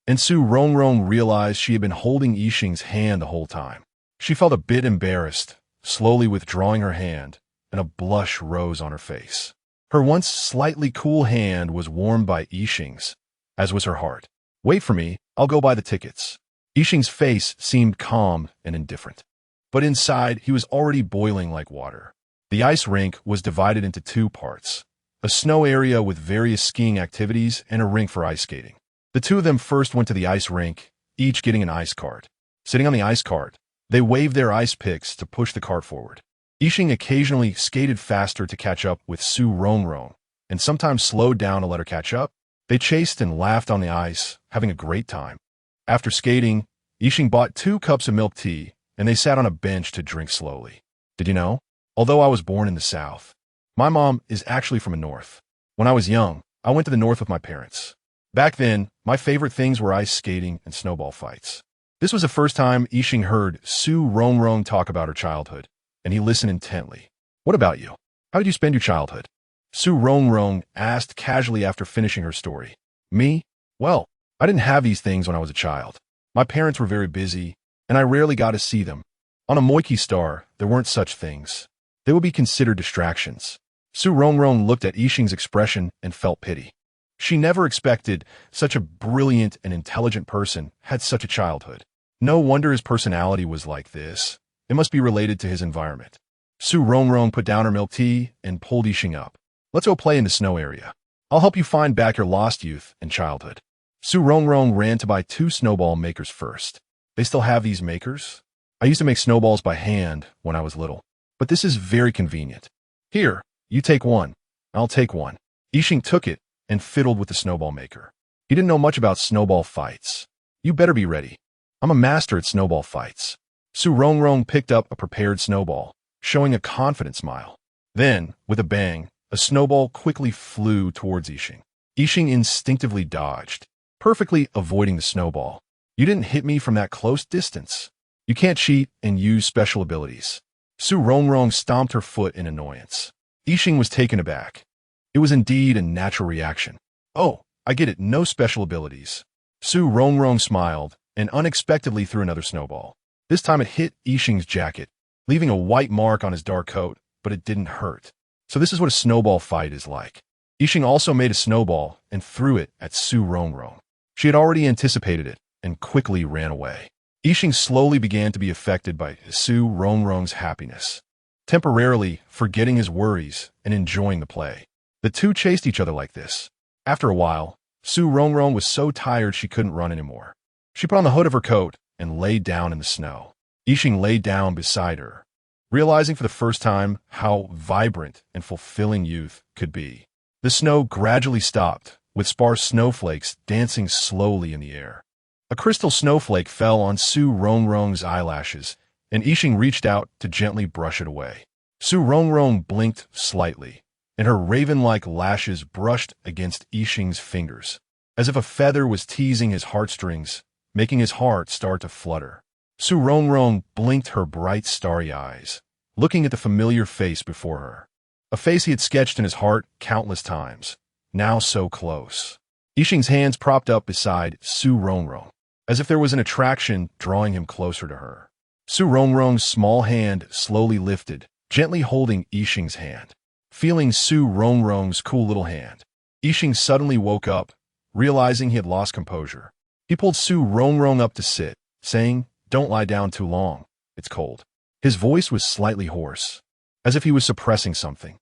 And Su Rongrong realized she had been holding Yixing's hand the whole time. She felt a bit embarrassed, slowly withdrawing her hand, and a blush rose on her face. Her once slightly cool hand was warmed by Yixing's, as was her heart. "Wait for me, I'll go buy the tickets." Yixing's face seemed calm and indifferent, but inside he was already boiling like water. The ice rink was divided into two parts, a snow area with various skiing activities and a rink for ice skating. The two of them first went to the ice rink, each getting an ice cart. Sitting on the ice cart, they waved their ice picks to push the cart forward. Yixing occasionally skated faster to catch up with Su Rongrong, and sometimes slowed down to let her catch up. They chased and laughed on the ice, having a great time. After skating, Yixing bought 2 cups of milk tea, and they sat on a bench to drink slowly. "Did you know? Although I was born in the South, my mom is actually from the North. When I was young, I went to the North with my parents. Back then, my favorite things were ice skating and snowball fights." This was the first time Yixing heard Su Rongrong talk about her childhood, and he listened intently. "What about you? How did you spend your childhood?" Su Rongrong asked casually after finishing her story. "Me? Well, I didn't have these things when I was a child. My parents were very busy, and I rarely got to see them. On a Moiki star, there weren't such things. They would be considered distractions." Su Rongrong looked at Yixing's expression and felt pity. She never expected such a brilliant and intelligent person had such a childhood. No wonder his personality was like this. It must be related to his environment. Su Rongrong put down her milk tea and pulled Yixing up. "Let's go play in the snow area. I'll help you find back your lost youth and childhood." Su Rongrong ran to buy 2 snowball makers first. "They still have these makers? I used to make snowballs by hand when I was little, but this is very convenient. Here, you take one. I'll take one." Yixing took it and fiddled with the snowball maker. He didn't know much about snowball fights. "You better be ready. I'm a master at snowball fights." Su Rongrong picked up a prepared snowball, showing a confident smile. Then, with a bang, a snowball quickly flew towards Yixing. Yixing instinctively dodged, perfectly avoiding the snowball. You didn't hit me from that close distance. You can't cheat and use special abilities. Su Rongrong stomped her foot in annoyance. Yixing was taken aback. It was indeed a natural reaction. Oh, I get it, no special abilities. Su Rongrong smiled and unexpectedly threw another snowball. This time it hit Yixing's jacket, leaving a white mark on his dark coat, but it didn't hurt. So this is what a snowball fight is like. Yixing also made a snowball and threw it at Su Rongrong. She had already anticipated it and quickly ran away. Yixing slowly began to be affected by Su Rongrong's happiness, temporarily forgetting his worries and enjoying the play. The two chased each other like this. After a while, Su Rongrong was so tired she couldn't run anymore. She put on the hood of her coat and lay down in the snow. Yixing lay down beside her, realizing for the first time how vibrant and fulfilling youth could be. The snow gradually stopped, with sparse snowflakes dancing slowly in the air. A crystal snowflake fell on Su Rongrong's eyelashes, and Yixing reached out to gently brush it away. Su Rongrong blinked slightly, and her raven-like lashes brushed against Yixing's fingers, as if a feather was teasing his heartstrings, making his heart start to flutter. Su Rongrong blinked her bright, starry eyes, looking at the familiar face before her. A face he had sketched in his heart countless times, now so close. Yixing's hands propped up beside Su Rongrong, as if there was an attraction drawing him closer to her. Su Rongrong's small hand slowly lifted, gently holding Yixing's hand. Feeling Su Rongrong's cool little hand, Yixing suddenly woke up, realizing he had lost composure. He pulled Su Rongrong up to sit, saying, "Don't lie down too long. It's cold." His voice was slightly hoarse, as if he was suppressing something.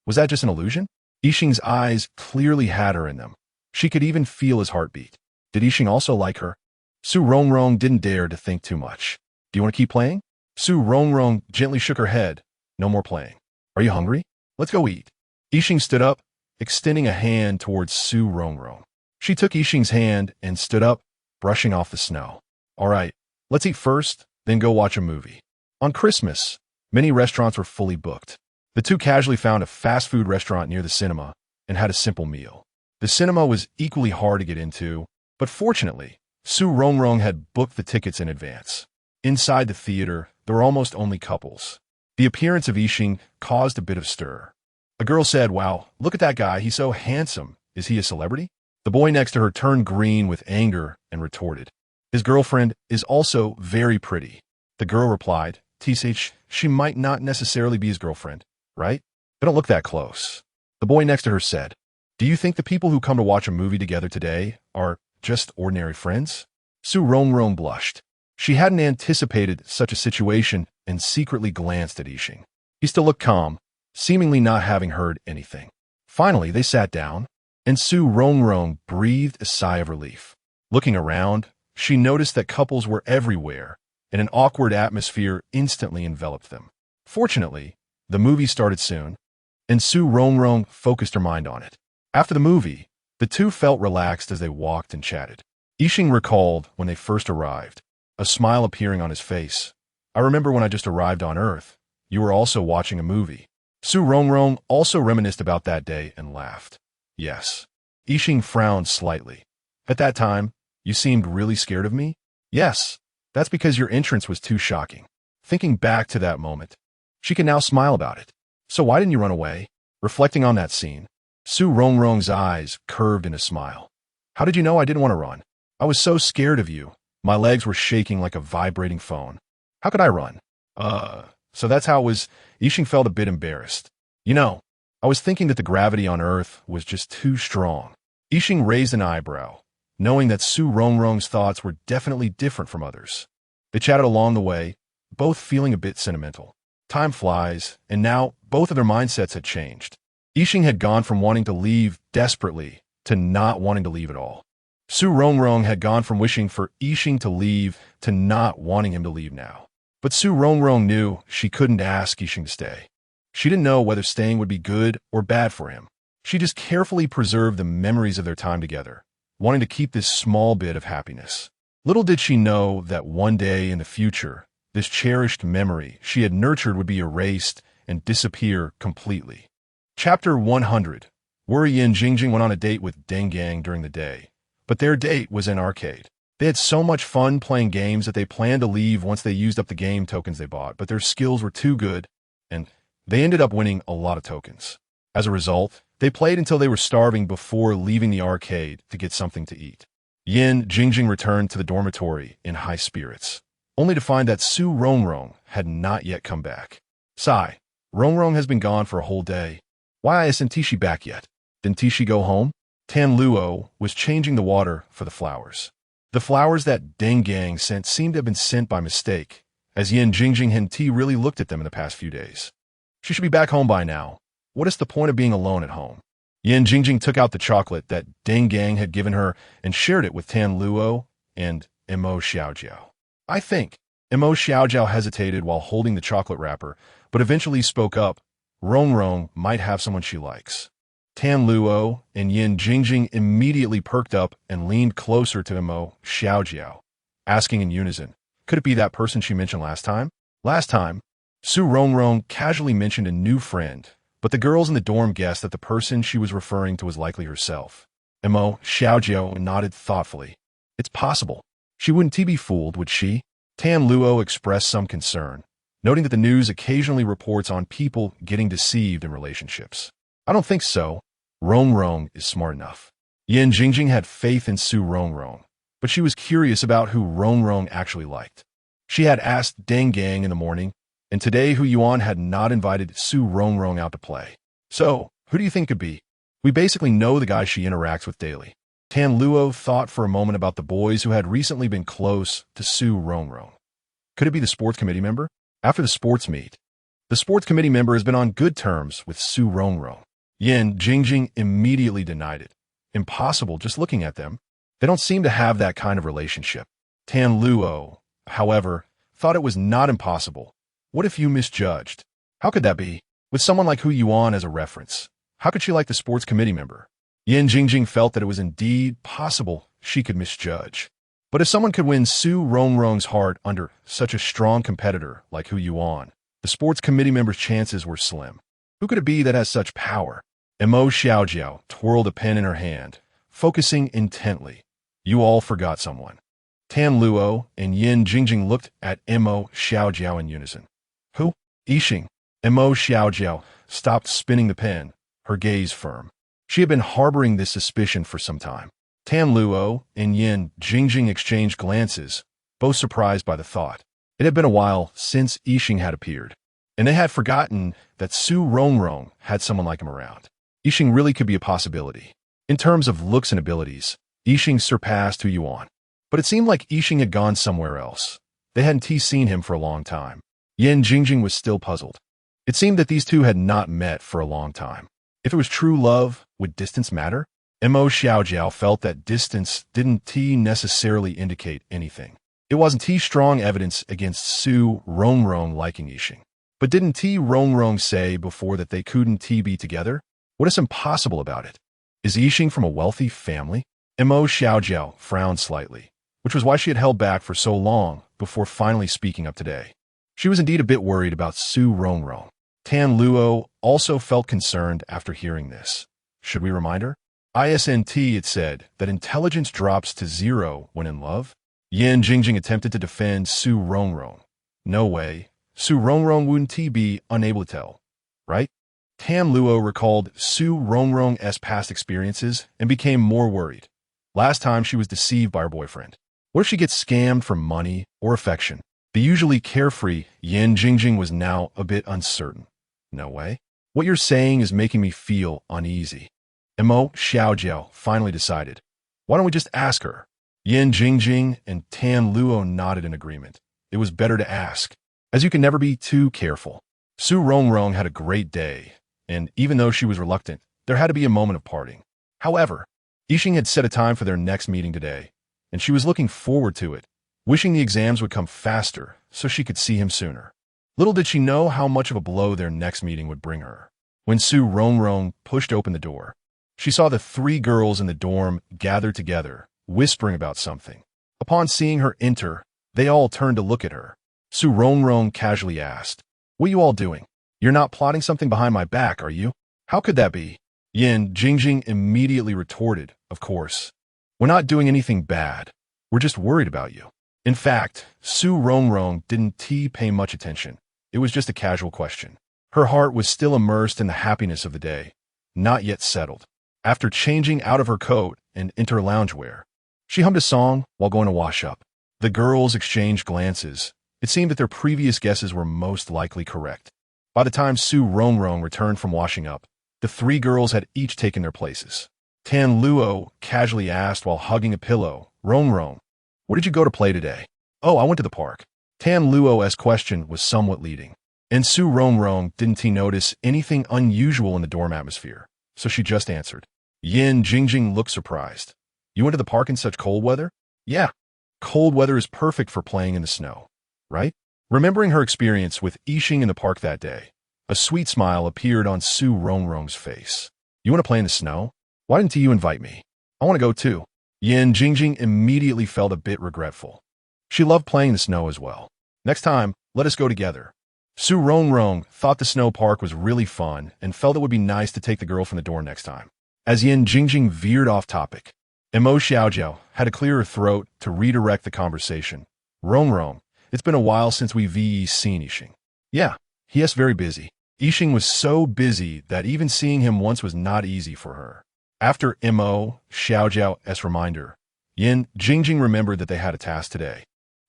Was that just an illusion? Yixing's eyes clearly had her in them. She could even feel his heartbeat. Did Yixing also like her? Su Rongrong didn't dare to think too much. Do you want to keep playing? Su Rongrong gently shook her head. No more playing. Are you hungry? Let's go eat. Yixing stood up, extending a hand towards Su Rongrong. She took Yixing's hand and stood up, brushing off the snow. All right, let's eat first, then go watch a movie. On Christmas, many restaurants were fully booked. The two casually found a fast food restaurant near the cinema and had a simple meal. The cinema was equally hard to get into, but fortunately, Su Rongrong had booked the tickets in advance. Inside the theater, there were almost only couples. The appearance of Yixing caused a bit of stir. A girl said, "Wow, look at that guy, he's so handsome. Is he a celebrity?" The boy next to her turned green with anger and retorted, "His girlfriend is also very pretty." The girl replied, "TSH, she might not necessarily be his girlfriend, right? They don't look that close." The boy next to her said, "Do you think the people who come to watch a movie together today are just ordinary friends?" Su Rongrong blushed. She hadn't anticipated such a situation and secretly glanced at Yixing. He still looked calm, seemingly not having heard anything. Finally, they sat down, and Su Rongrong breathed a sigh of relief. Looking around, she noticed that couples were everywhere, and an awkward atmosphere instantly enveloped them. Fortunately, the movie started soon, and Su Rongrong focused her mind on it. After the movie, the two felt relaxed as they walked and chatted. Yixing recalled when they first arrived, a smile appearing on his face. "I remember when I just arrived on Earth, you were also watching a movie." Su Rongrong also reminisced about that day and laughed. "Yes." Yixing frowned slightly. "At that time, you seemed really scared of me?" "Yes. That's because your entrance was too shocking." Thinking back to that moment, she can now smile about it. "So why didn't you run away?" Reflecting on that scene, Su Rongrong's eyes curved in a smile. "How did you know I didn't want to run? I was so scared of you. My legs were shaking like a vibrating phone. How could I run?" So that's how it was." Yixing felt a bit embarrassed. "You know, I was thinking that the gravity on Earth was just too strong." Yixing raised an eyebrow, knowing that Su Rongrong's thoughts were definitely different from others. They chatted along the way, both feeling a bit sentimental. Time flies, and now both of their mindsets had changed. Yixing had gone from wanting to leave desperately to not wanting to leave at all. Su Rongrong had gone from wishing for Yixing to leave to not wanting him to leave now. But Su Rongrong knew she couldn't ask Yixing to stay. She didn't know whether staying would be good or bad for him. She just carefully preserved the memories of their time together, wanting to keep this small bit of happiness. Little did she know that one day in the future, this cherished memory she had nurtured would be erased and disappear completely. Chapter 100. Wuri and Jingjing went on a date with Deng Gang during the day, but their date was an arcade. They had so much fun playing games that they planned to leave once they used up the game tokens they bought, but their skills were too good, and they ended up winning a lot of tokens. As a result, they played until they were starving before leaving the arcade to get something to eat. Yin Jingjing returned to the dormitory in high spirits, only to find that Su Rongrong had not yet come back. Sigh, Rongrong has been gone for a whole day. Why isn't Tishi back yet? Didn't Tishi go home? Tan Luo was changing the water for the flowers. The flowers that Deng Gang sent seemed to have been sent by mistake, as Yin Jingjing and Ti really looked at them in the past few days. She should be back home by now. What is the point of being alone at home? Yin Jingjing took out the chocolate that Deng Gang had given her and shared it with Tan Luo and Mo Xiaojiao. I think Mo Xiaojiao hesitated while holding the chocolate wrapper, but eventually spoke up. Rongrong might have someone she likes. Tan Luo and Yin Jingjing immediately perked up and leaned closer to Mo Xiaojiao, asking in unison, could it be that person she mentioned last time? Last time, Su Rongrong casually mentioned a new friend, but the girls in the dorm guessed that the person she was referring to was likely herself. Mo Xiaojiao nodded thoughtfully. It's possible. She wouldn't be fooled, would she? Tan Luo expressed some concern, noting that the news occasionally reports on people getting deceived in relationships. I don't think so. Rongrong is smart enough. Yin Jingjing had faith in Su Rongrong, but she was curious about who Rongrong actually liked. She had asked Deng Gang in the morning, and today Hu Yuan had not invited Su Rongrong out to play. So, who do you think could be? We basically know the guy she interacts with daily. Tan Luo thought for a moment about the boys who had recently been close to Su Rongrong. Could it be the sports committee member? After the sports meet, the sports committee member has been on good terms with Su Rongrong. Yin Jingjing immediately denied it. Impossible, just looking at them. They don't seem to have that kind of relationship. Tan Luo, however, thought it was not impossible. What if you misjudged? How could that be? With someone like Hu Yuan as a reference, how could she like the sports committee member? Yin Jingjing felt that it was indeed possible she could misjudge. But if someone could win Su Rongrong's heart under such a strong competitor like Hu Yuan, the sports committee member's chances were slim. Who could it be that has such power? Mo Xiaojiao twirled a pen in her hand, focusing intently. You all forgot someone. Tan Luo and Yin Jingjing looked at Mo Xiaojiao in unison. Who? Yixing. Mo Xiaojiao stopped spinning the pen, her gaze firm. She had been harboring this suspicion for some time. Tan Luo and Yin Jingjing exchanged glances, both surprised by the thought. It had been a while since Yixing had appeared, and they had forgotten that Su Rongrong had someone like him around. Yixing really could be a possibility. In terms of looks and abilities, Yixing surpassed Hu Yuan. But it seemed like Yixing had gone somewhere else. They hadn't seen him for a long time. Yin Jingjing was still puzzled. It seemed that these two had not met for a long time. If it was true love, would distance matter? Mo Xiaojiao felt that distance didn't necessarily indicate anything. It wasn't strong evidence against Su Rongrong liking Yixing. But didn't Rongrong say before that they couldn't be together? What is impossible about it? Is Yixing from a wealthy family? Mo Xiaojiao frowned slightly, which was why she had held back for so long before finally speaking up today. She was indeed a bit worried about Su Rongrong. Tan Luo also felt concerned after hearing this. Should we remind her? ISNT, it said, that intelligence drops to 0 when in love. Yin Jingjing attempted to defend Su Rongrong. No way. Su Rongrong wouldn't be unable to tell, right? Tan Luo recalled Su Rongrong's past experiences and became more worried. Last time she was deceived by her boyfriend. What if she gets scammed for money or affection? The usually carefree Yin Jingjing was now a bit uncertain. No way. What you're saying is making me feel uneasy. Mo Xiaojiao finally decided. Why don't we just ask her? Yin Jingjing and Tan Luo nodded in agreement. It was better to ask, as you can never be too careful. Su Rongrong had a great day, and even though she was reluctant, there had to be a moment of parting. However, Yixing had set a time for their next meeting today, and she was looking forward to it, wishing the exams would come faster so she could see him sooner. Little did she know how much of a blow their next meeting would bring her. When Su Rongrong pushed open the door, she saw the 3 girls in the dorm gathered together, whispering about something. Upon seeing her enter, they all turned to look at her. Su Rongrong casually asked, "What are you all doing? You're not plotting something behind my back, are you?" "How could that be?" Yin Jingjing immediately retorted, "Of course. We're not doing anything bad. We're just worried about you. In fact, Su Rongrong didn't pay much attention. It was just a casual question. Her heart was still immersed in the happiness of the day, not yet settled. After changing out of her coat and into her loungewear, she hummed a song while going to wash up. The girls exchanged glances. It seemed that their previous guesses were most likely correct. By the time Su Rongrong returned from washing up, the three girls had each taken their places. Tan Luo casually asked while hugging a pillow, Rongrong, where did you go to play today? Oh, I went to the park. Tan Luo's question was somewhat leading. And Su Rongrong didn't notice anything unusual in the dorm atmosphere, so she just answered. Yin Jingjing looked surprised. You went to the park in such cold weather? Yeah. Cold weather is perfect for playing in the snow, right? Remembering her experience with Yixing in the park that day, a sweet smile appeared on Su Rongrong's face. You want to play in the snow? Why didn't you invite me? I want to go too. Yin Jingjing immediately felt a bit regretful. She loved playing in the snow as well. Next time, let us go together. Su Rongrong thought the snow park was really fun and felt it would be nice to take the girl from the door next time. As Yin Jingjing veered off topic, Mo Xiaojiao had a clearer throat to redirect the conversation. Rongrong, it's been a while since we've seen Yixing. Yeah, he is very busy. Yixing was so busy that even seeing him once was not easy for her. After Mo Xiaojiao's reminder, Yin Jingjing remembered that they had a task today.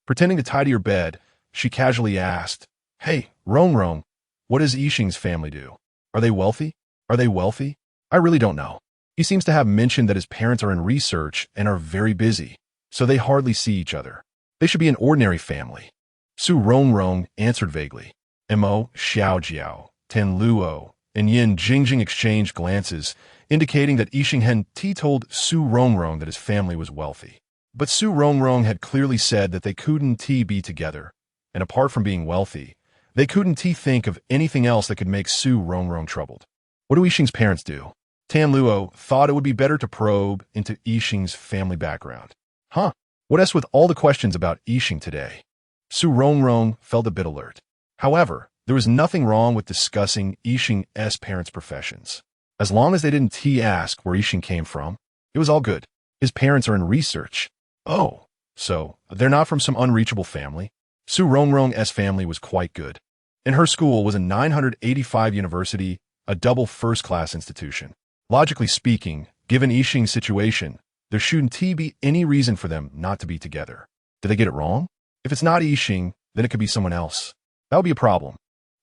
Pretending to tidy her bed, she casually asked, Hey, Rongrong, what does Yixing's family do? Are they wealthy? Are they wealthy? I really don't know. He seems to have mentioned that his parents are in research and are very busy, so they hardly see each other. They should be an ordinary family. Su Rongrong answered vaguely. Mo Xiaojiao, Tan Luo, and Yin Jingjing exchanged glances, indicating that Yixing had told Su Rongrong that his family was wealthy. But Su Rongrong had clearly said that they couldn't be together, and apart from being wealthy, they couldn't think of anything else that could make Su Rongrong troubled. What do Yixing's parents do? Tan Luo thought it would be better to probe into Yixing's family background. Huh? What else with all the questions about Yixing today? Su Rongrong felt a bit alert. However, there was nothing wrong with discussing Yixing's parents' professions. As long as they didn't ask where Yixing came from, it was all good. His parents are in research. Oh, so they're not from some unreachable family? Su Rongrong's family was quite good. And her school was a 985 university, a double first-class institution. Logically speaking, given Yixing's situation, there shouldn't be any reason for them not to be together. Did they get it wrong? If it's not Yixing, then it could be someone else. That would be a problem.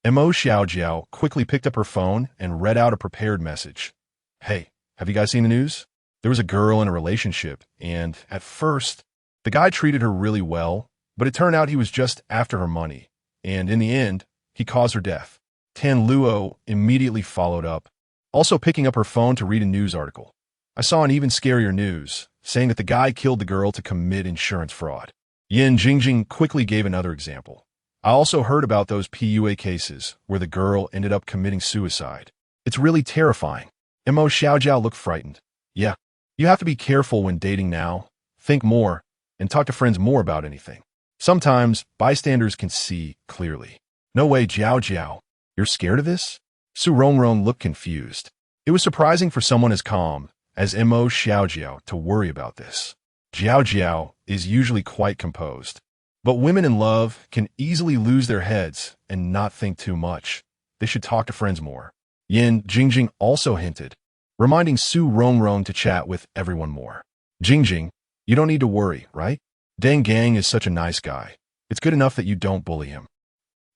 Mo Xiaojiao quickly picked up her phone and read out a prepared message. Hey, have you guys seen the news? There was a girl in a relationship, and at first, the guy treated her really well, but it turned out he was just after her money, and in the end, he caused her death. Tan Luo immediately followed up, also picking up her phone to read a news article. I saw an even scarier news, saying that the guy killed the girl to commit insurance fraud. Yin Jingjing quickly gave another example. I also heard about those PUA cases where the girl ended up committing suicide. It's really terrifying. Mo Xiaojiao looked frightened. Yeah, you have to be careful when dating now, think more, and talk to friends more about anything. Sometimes, bystanders can see clearly. No way, Jiao. You're scared of this? Su Rongrong looked confused. It was surprising for someone as calm as Mo Xiaojiao to worry about this. Jiao is usually quite composed. But women in love can easily lose their heads and not think too much. They should talk to friends more. Yin Jingjing also hinted, reminding Su Rongrong to chat with everyone more. Jingjing, you don't need to worry, right? Deng Gang is such a nice guy. It's good enough that you don't bully him.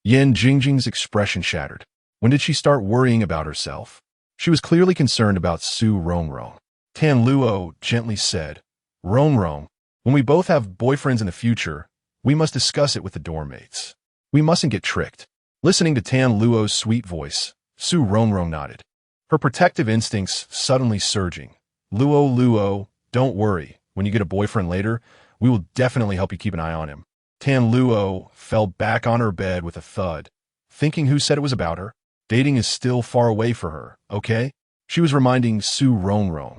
Yin Jingjing's expression shattered. When did she start worrying about herself? She was clearly concerned about Su Rongrong. Tan Luo gently said, Rongrong, when we both have boyfriends in the future, we must discuss it with the dorm mates. We mustn't get tricked. Listening to Tan Luo's sweet voice, Su Rongrong nodded, her protective instincts suddenly surging. Luo, don't worry. When you get a boyfriend later, we will definitely help you keep an eye on him. Tan Luo fell back on her bed with a thud, thinking who said it was about her. Dating is still far away for her, okay? She was reminding Su Rongrong.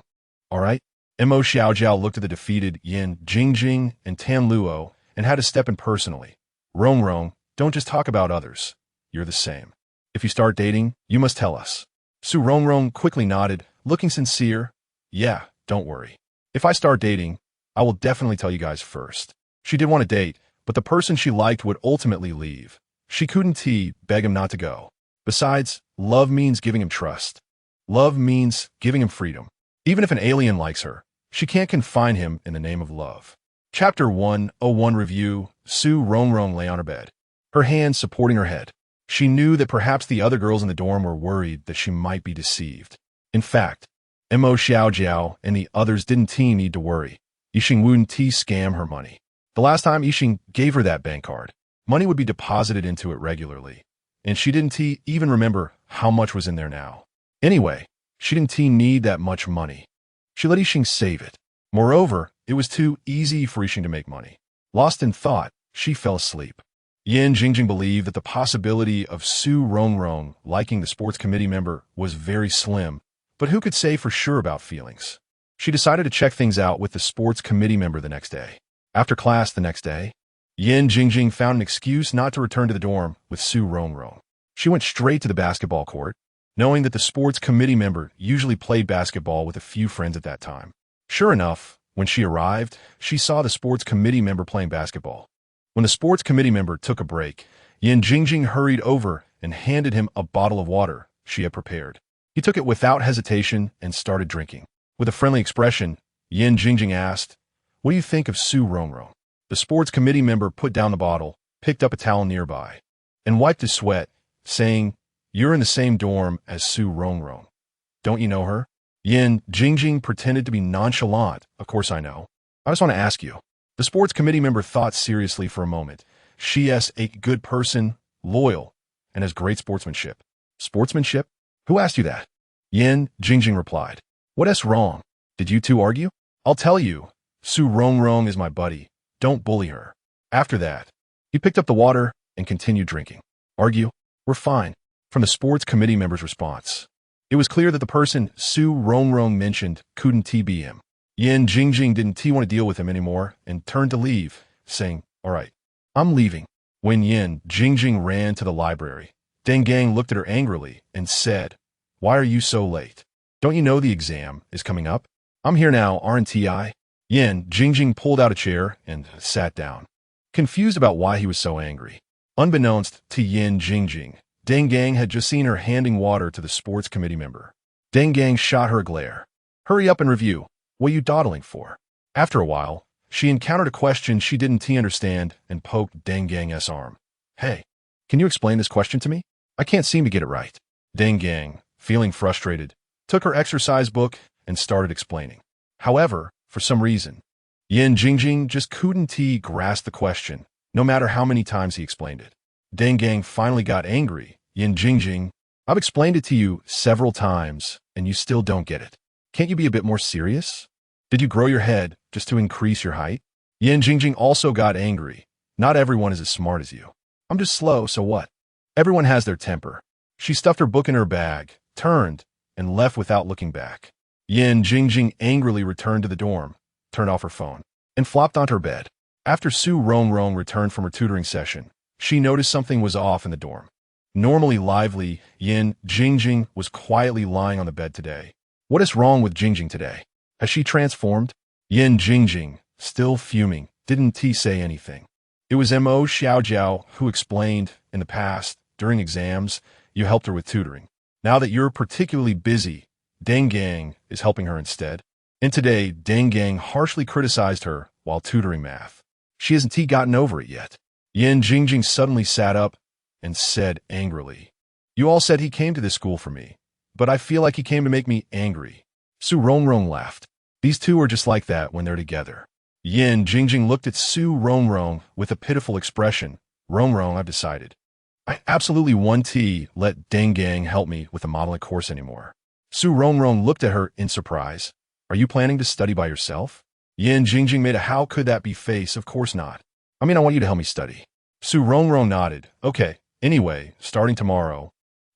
All right? Mo Xiaojiao looked at the defeated Yin Jingjing and Tan Luo and had to step in personally. Rongrong, don't just talk about others. You're the same. If you start dating, you must tell us. Su Rongrong quickly nodded, looking sincere. Yeah, don't worry. If I start dating, I will definitely tell you guys first. She did want to date, but the person she liked would ultimately leave. She couldn't beg him not to go. Besides, love means giving him trust. Love means giving him freedom. Even if an alien likes her, she can't confine him in the name of love. Chapter 101 Review. Su Rongrong lay on her bed, her hands supporting her head. She knew that perhaps the other girls in the dorm were worried that she might be deceived. In fact, Mo Xiaojiao and the others didn't need to worry. Yixing wouldn't scam her money. The last time Yixing gave her that bank card, money would be deposited into it regularly, and she didn't even remember how much was in there now. Anyway, she didn't need that much money. She let Yixing save it. Moreover, it was too easy for Yixing to make money. Lost in thought, she fell asleep. Yan Jingjing believed that the possibility of Su Rongrong liking the sports committee member was very slim, but who could say for sure about feelings? She decided to check things out with the sports committee member the next day. After class the next day, Yan Jingjing found an excuse not to return to the dorm with Su Rongrong. She went straight to the basketball court, knowing that the sports committee member usually played basketball with a few friends at that time. Sure enough, when she arrived, she saw the sports committee member playing basketball. When the sports committee member took a break, Yan Jingjing hurried over and handed him a bottle of water she had prepared. He took it without hesitation and started drinking. With a friendly expression, Yan Jingjing asked, "What do you think of Su Rongrong?" The sports committee member put down the bottle, picked up a towel nearby, and wiped his sweat, saying, "You're in the same dorm as Su Rongrong. Don't you know her?" Yan Jingjing pretended to be nonchalant. "Of course I know. I just want to ask you." The sports committee member thought seriously for a moment. She is a good person, loyal, and has great sportsmanship. Sportsmanship? Who asked you that? Yan Jingjing replied. What's wrong? Did you two argue? I'll tell you. Su Rongrong is my buddy. Don't bully her. After that, he picked up the water and continued drinking. Argue? We're fine. From the sports committee member's response. It was clear that the person Su Rongrong mentioned couldn't be him. Yan Jingjing didn't want to deal with him anymore and turned to leave, saying, all right, I'm leaving. When Yan Jingjing ran to the library, Deng Gang looked at her angrily and said, why are you so late? Don't you know the exam is coming up? I'm here now, aren't I? Yan Jingjing pulled out a chair and sat down, confused about why he was so angry. Unbeknownst to Yan Jingjing, Deng Gang had just seen her handing water to the sports committee member. Deng Gang shot her a glare. Hurry up and review. What are you dawdling for? After a while, she encountered a question she didn't understand and poked Deng Gang's arm. Hey, can you explain this question to me? I can't seem to get it right. Deng Gang, feeling frustrated, took her exercise book and started explaining. However, for some reason, Yan Jingjing just couldn't grasp the question, no matter how many times he explained it. Deng Gang finally got angry. Yan Jingjing, I've explained it to you several times, and you still don't get it. Can't you be a bit more serious? Did you grow your head just to increase your height? Yan Jingjing also got angry. Not everyone is as smart as you. I'm just slow, so what? Everyone has their temper. She stuffed her book in her bag, turned, and left without looking back. Yan Jingjing angrily returned to the dorm, turned off her phone, and flopped onto her bed. After Su Rongrong returned from her tutoring session, she noticed something was off in the dorm. Normally lively, Yan Jingjing was quietly lying on the bed today. What is wrong with Jingjing today? Has she transformed? Yan Jingjing, still fuming, didn't say anything. It was Mo Xiaojiao who explained, in the past, during exams, you helped her with tutoring. Now that you're particularly busy, Deng Gang is helping her instead. And today, Deng Gang harshly criticized her while tutoring math. She hasn't gotten over it yet. Yan Jingjing suddenly sat up and said angrily, you all said he came to this school for me, but I feel like he came to make me angry. Su Rongrong laughed. These two are just like that when they're together. Yan Jingjing looked at Su Rongrong with a pitiful expression. Rongrong, I've decided. I absolutely want to let Deng Gang help me with the modeling course anymore. Su Rongrong looked at her in surprise. Are you planning to study by yourself? Yan Jingjing made a how could that be face. Of course not. I mean, I want you to help me study. Su Rongrong nodded. Okay, anyway, starting tomorrow,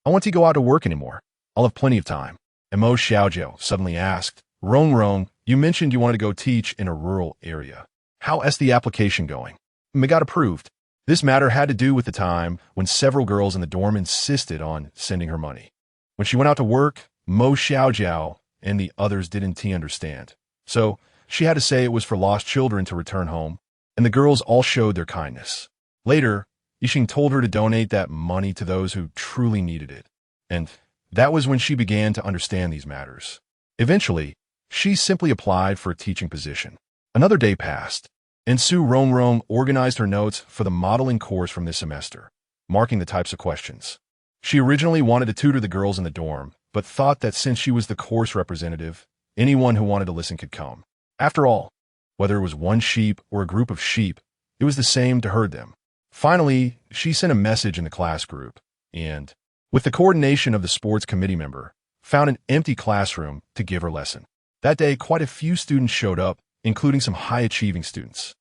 I want to go out to work anymore. I'll have plenty of time. Mo Xiaojiao suddenly asked, Rongrong, you mentioned you wanted to go teach in a rural area. How is the application going? I got approved. This matter had to do with the time when several girls in the dorm insisted on sending her money. When she went out to work, Mo Xiaojiao and the others didn't understand. So She had to say it was for lost children to return home, and the girls all showed their kindness. Later, Yixing told her to donate that money to those who truly needed it, and that was when she began to understand these matters. Eventually, she simply applied for a teaching position. Another day passed, and Rongrong organized her notes for the modeling course from this semester, marking the types of questions. She originally wanted to tutor the girls in the dorm, but thought that since she was the course representative, anyone who wanted to listen could come. After all, whether it was one sheep or a group of sheep, it was the same to herd them. Finally, she sent a message in the class group, and, with the coordination of the sports committee member, found an empty classroom to give her lesson. That day, quite a few students showed up, including some high-achieving students.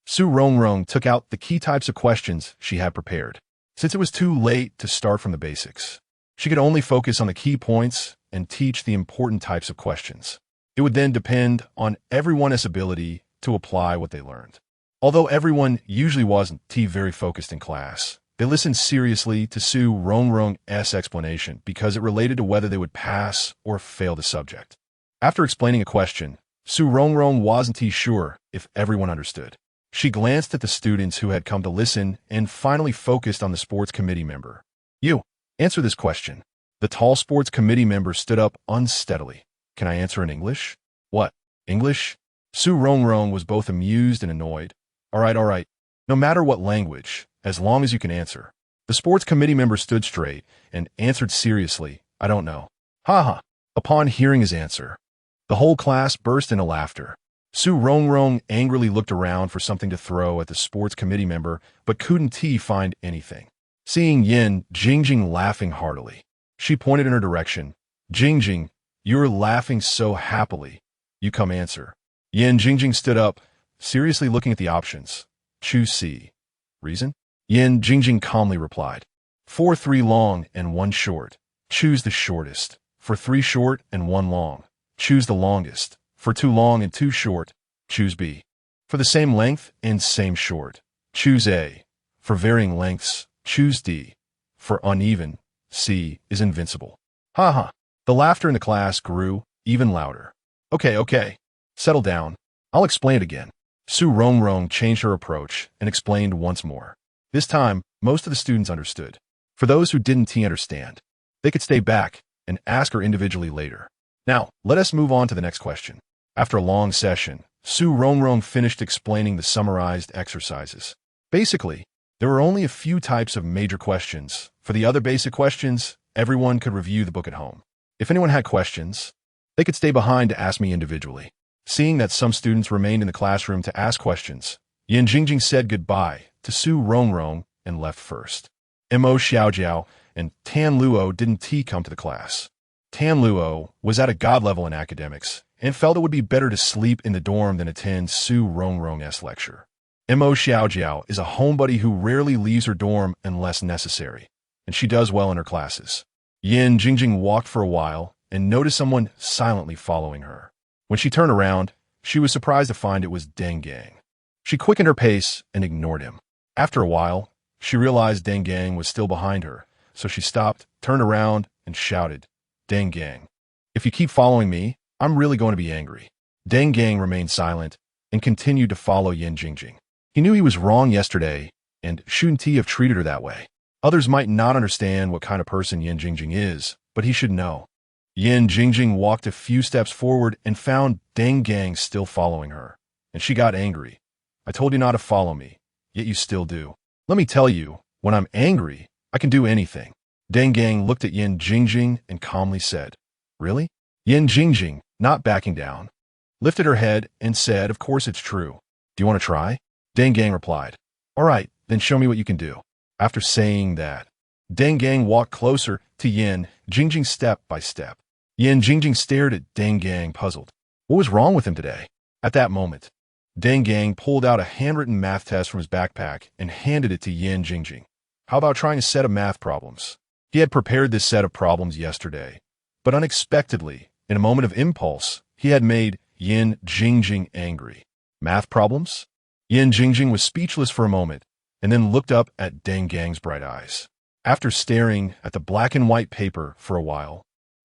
Rongrong took out the key types of questions she had prepared. Since it was too late to start from the basics, she could only focus on the key points and teach the important types of questions. It would then depend on everyone's ability to apply what they learned. Although everyone usually wasn't very focused in class, they listened seriously to Rongrong's explanation because it related to whether they would pass or fail the subject. After explaining a question, Rongrong wasn't sure if everyone understood. She glanced at the students who had come to listen and finally focused on the sports committee member. You, answer this question. The tall sports committee member stood up unsteadily. Can I answer in English? What? English? Rongrong was both amused and annoyed. All right. No matter what language, as long as you can answer. The sports committee member stood straight and answered seriously, I don't know. Ha. Upon hearing his answer, the whole class burst into laughter. Rongrong angrily looked around for something to throw at the sports committee member, but couldn't find anything. Seeing Yin Jingjing laughing heartily, she pointed in her direction. Jingjing, you're laughing so happily. You come answer. Yin Jingjing stood up, seriously looking at the options. Choose C. Reason? Yin Jingjing calmly replied. For 3 long and 1 short, choose the shortest. For 3 short and 1 long, choose the longest. For 2 long and 2 short, choose B. For the same length and same short, choose A. For varying lengths, choose D. For uneven, C is invincible. Ha. The laughter in the class grew even louder. Okay. Settle down. I'll explain it again. Rongrong changed her approach and explained once more. This time, most of the students understood. For those who didn't understand, they could stay back and ask her individually later. Now, let us move on to the next question. After a long session, Rongrong finished explaining the summarized exercises. Basically, there were only a few types of major questions. For the other basic questions, everyone could review the book at home. If anyone had questions, they could stay behind to ask me individually. Seeing that some students remained in the classroom to ask questions, Yin Jingjing said goodbye to Rongrong and left first. Mo Xiaojiao and Tan Luo didn't come to the class. Tan Luo was at a god level in academics and felt it would be better to sleep in the dorm than attend Rongrong's lecture. Mo Xiaojiao is a homebody who rarely leaves her dorm unless necessary, and she does well in her classes. Yin Jingjing walked for a while and noticed someone silently following her. When she turned around, she was surprised to find it was Deng Gang. She quickened her pace and ignored him. After a while, she realized Deng Gang was still behind her, so she stopped, turned around, and shouted, Deng Gang, if you keep following me, I'm really going to be angry. Deng Gang remained silent and continued to follow Yin Jingjing. He knew he was wrong yesterday and shouldn't have treated her that way. Others might not understand what kind of person Yin Jingjing is, but he should know. Yin Jingjing walked a few steps forward and found Deng Gang still following her, and she got angry. I told you not to follow me, yet you still do. Let me tell you, when I'm angry, I can do anything. Deng Gang looked at Yin Jingjing and calmly said, Really? Yin Jingjing, not backing down, lifted her head and said, Of course it's true. Do you want to try? Deng Gang replied, All right, then show me what you can do. After saying that, Deng Gang walked closer to Yin Jingjing step by step. Yin Jingjing stared at Deng Gang puzzled. What was wrong with him today? At that moment, Deng Gang pulled out a handwritten math test from his backpack and handed it to Yin Jingjing. How about trying a set of math problems? He had prepared this set of problems yesterday, but unexpectedly, in a moment of impulse, he had made Yin Jingjing angry. Math problems? Yin Jingjing was speechless for a moment and then looked up at Deng Gang's bright eyes. After staring at the black and white paper for a while,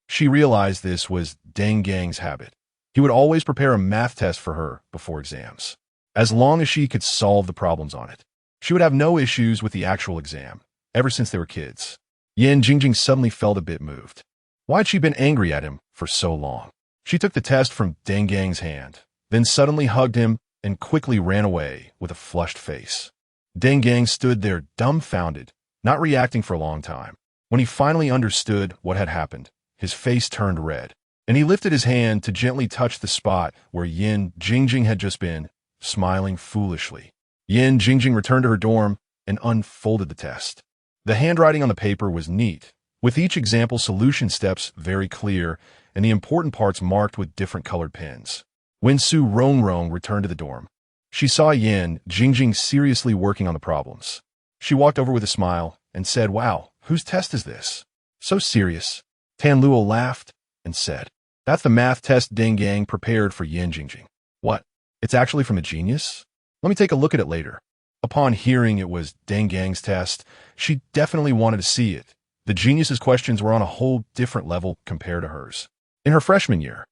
she realized this was Deng Gang's habit. He would always prepare a math test for her before exams, as long as she could solve the problems on it. She would have no issues with the actual exam, ever since they were kids. Yan Jingjing suddenly felt a bit moved. Why'd she been angry at him for so long? She took the test from Deng Gang's hand, then suddenly hugged him and quickly ran away with a flushed face. Deng Gang stood there dumbfounded, not reacting for a long time. When he finally understood what had happened, his face turned red, and he lifted his hand to gently touch the spot where Yan Jingjing had just been, smiling foolishly. Yan Jingjing returned to her dorm and unfolded the test. The handwriting on the paper was neat, with each example solution steps very clear and the important parts marked with different colored pens. When Su Rongrong returned to the dorm, she saw Yan Jingjing seriously working on the problems. She walked over with a smile and said, "Wow, whose test is this? So serious." Tan Luo laughed and said, "That's the math test Deng Gang prepared for Yan Jingjing." "What? It's actually from a genius? Let me take a look at it later." Upon hearing it was Deng Gang's test, she definitely wanted to see it. The genius's questions were on a whole different level compared to hers. In her freshman year,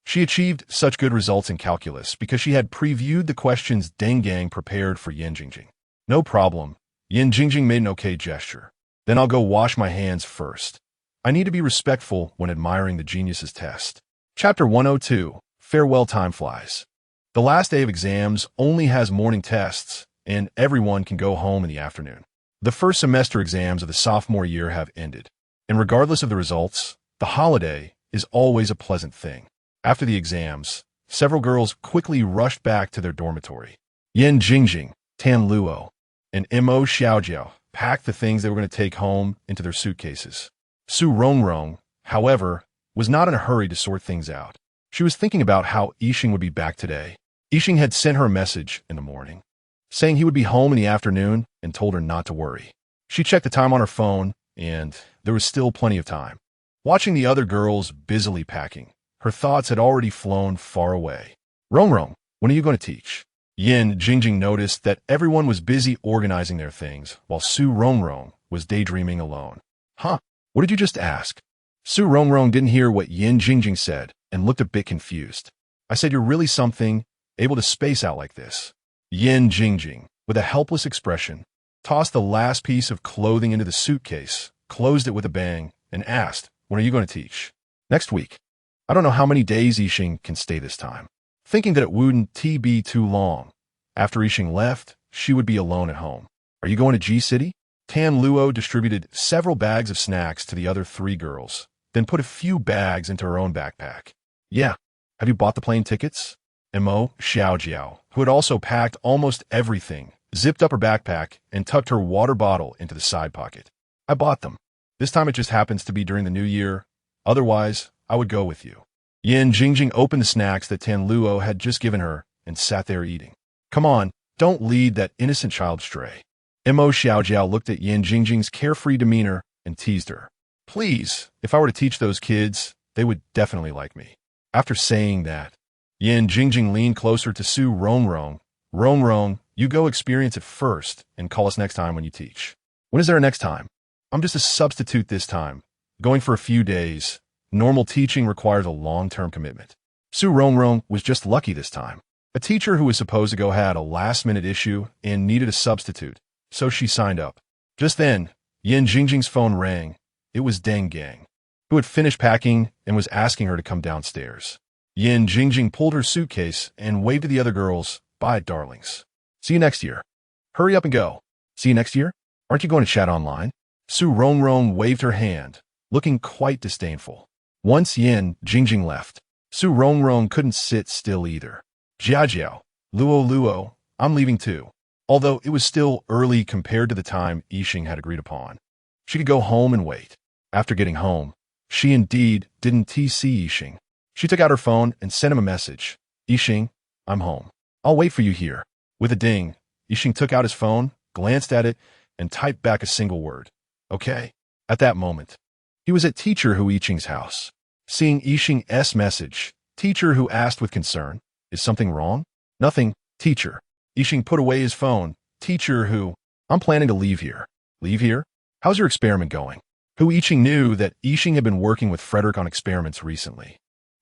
she achieved such good results in calculus because she had previewed the questions Deng Gang prepared for Yan Jingjing. "No problem." Yan Jingjing made an okay gesture. "Then I'll go wash my hands first. I need to be respectful when admiring the genius's test." Chapter 102, Farewell Time Flies. The last day of exams only has morning tests, and everyone can go home in the afternoon. The first semester exams of the sophomore year have ended, and regardless of the results, the holiday is always a pleasant thing. After the exams, several girls quickly rushed back to their dormitory. Yan Jingjing, Tan Luo, and Mo Xiaojiao packed the things they were going to take home into their suitcases. Su Rongrong, however, was not in a hurry to sort things out. She was thinking about how Yixing would be back today. Yixing had sent her a message in the morning, saying he would be home in the afternoon and told her not to worry. She checked the time on her phone, and there was still plenty of time. Watching the other girls busily packing, her thoughts had already flown far away. "Rongrong, when are you going to teach?" Yan Jingjing noticed that everyone was busy organizing their things, while Su Rongrong was daydreaming alone. "Huh? What did you just ask?" Su Rongrong didn't hear what Yan Jingjing said and looked a bit confused. "I said you're really something, able to space out like this." Yan Jingjing, with a helpless expression, tossed the last piece of clothing into the suitcase, closed it with a bang, and asked, "When are you going to teach?" "Next week. I don't know how many days Yixing can stay this time." Thinking that it wouldn't be too long, after Yixing left, she would be alone at home. "Are you going to G-City?" Tan Luo distributed several bags of snacks to the other three girls, then put a few bags into her own backpack. "Yeah. Have you bought the plane tickets?" Mo Xiaojiao, who had also packed almost everything, zipped up her backpack and tucked her water bottle into the side pocket. "I bought them. This time it just happens to be during the new year. Otherwise, I would go with you." Yan Jingjing opened the snacks that Tan Luo had just given her and sat there eating. "Come on, don't lead that innocent child astray." Mo Xiaojiao looked at Yan Jingjing's carefree demeanor and teased her. "Please, if I were to teach those kids, they would definitely like me." After saying that, Yan Jingjing leaned closer to Su Rongrong. "Rongrong, you go experience it first and call us next time when you teach." "When is there a next time?" "I'm just a substitute this time, going for a few days. Normal teaching requires a long-term commitment." Su Rongrong was just lucky this time. A teacher who was supposed to go had a last-minute issue and needed a substitute, so she signed up. Just then, Yan Jingjing's phone rang. It was Deng Gang, who had finished packing and was asking her to come downstairs. Yan Jingjing pulled her suitcase and waved to the other girls, "Bye, darlings. See you next year. Hurry up and go." "See you next year? Aren't you going to chat online?" Su Rongrong waved her hand, looking quite disdainful. Once Yan Jingjing left, Su Rongrong couldn't sit still either. "Jiajiao, Luo, I'm leaving too." Although it was still early compared to the time Yixing had agreed upon, she could go home and wait. After getting home, she indeed didn't see Yixing. She took out her phone and sent him a message. "Yixing, I'm home. I'll wait for you here." With a ding, Yixing took out his phone, glanced at it, and typed back a single word. "Okay." At that moment, he was at Teacher Hu Yixing's house. Seeing Yixing's message, Teacher Hu asked with concern, "Is something wrong?" "Nothing, teacher." Yixing put away his phone. "Teacher Hu, I'm planning to leave here." "Leave here? How's your experiment going?" Hu Yixing knew that Yixing had been working with Frederick on experiments recently.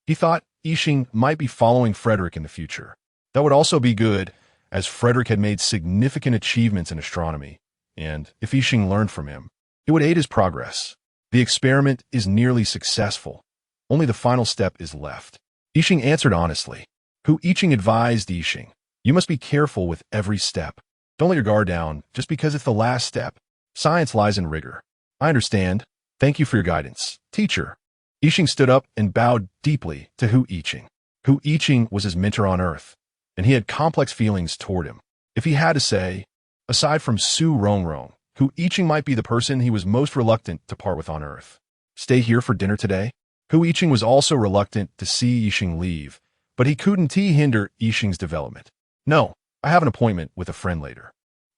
He thought Yixing might be following Frederick in the future. That would also be good, as Frederick had made significant achievements in astronomy, and if Yixing learned from him, it would aid his progress. The experiment is nearly successful. Only the final step is left. Yixing answered honestly. Hu Yixing advised Yixing, you must be careful with every step. Don't let your guard down just because it's the last step. Science lies in rigor. I understand. Thank you for your guidance, teacher. Yixing stood up and bowed deeply to Hu Yixing. Hu Yixing was his mentor on Earth, and he had complex feelings toward him. If he had to say, aside from Rongrong, Hu Yixing might be the person he was most reluctant to part with on Earth. Stay here for dinner today? Hu Yixing was also reluctant to see Yixing leave, but he couldn't hinder Yixing's development. No, I have an appointment with a friend later.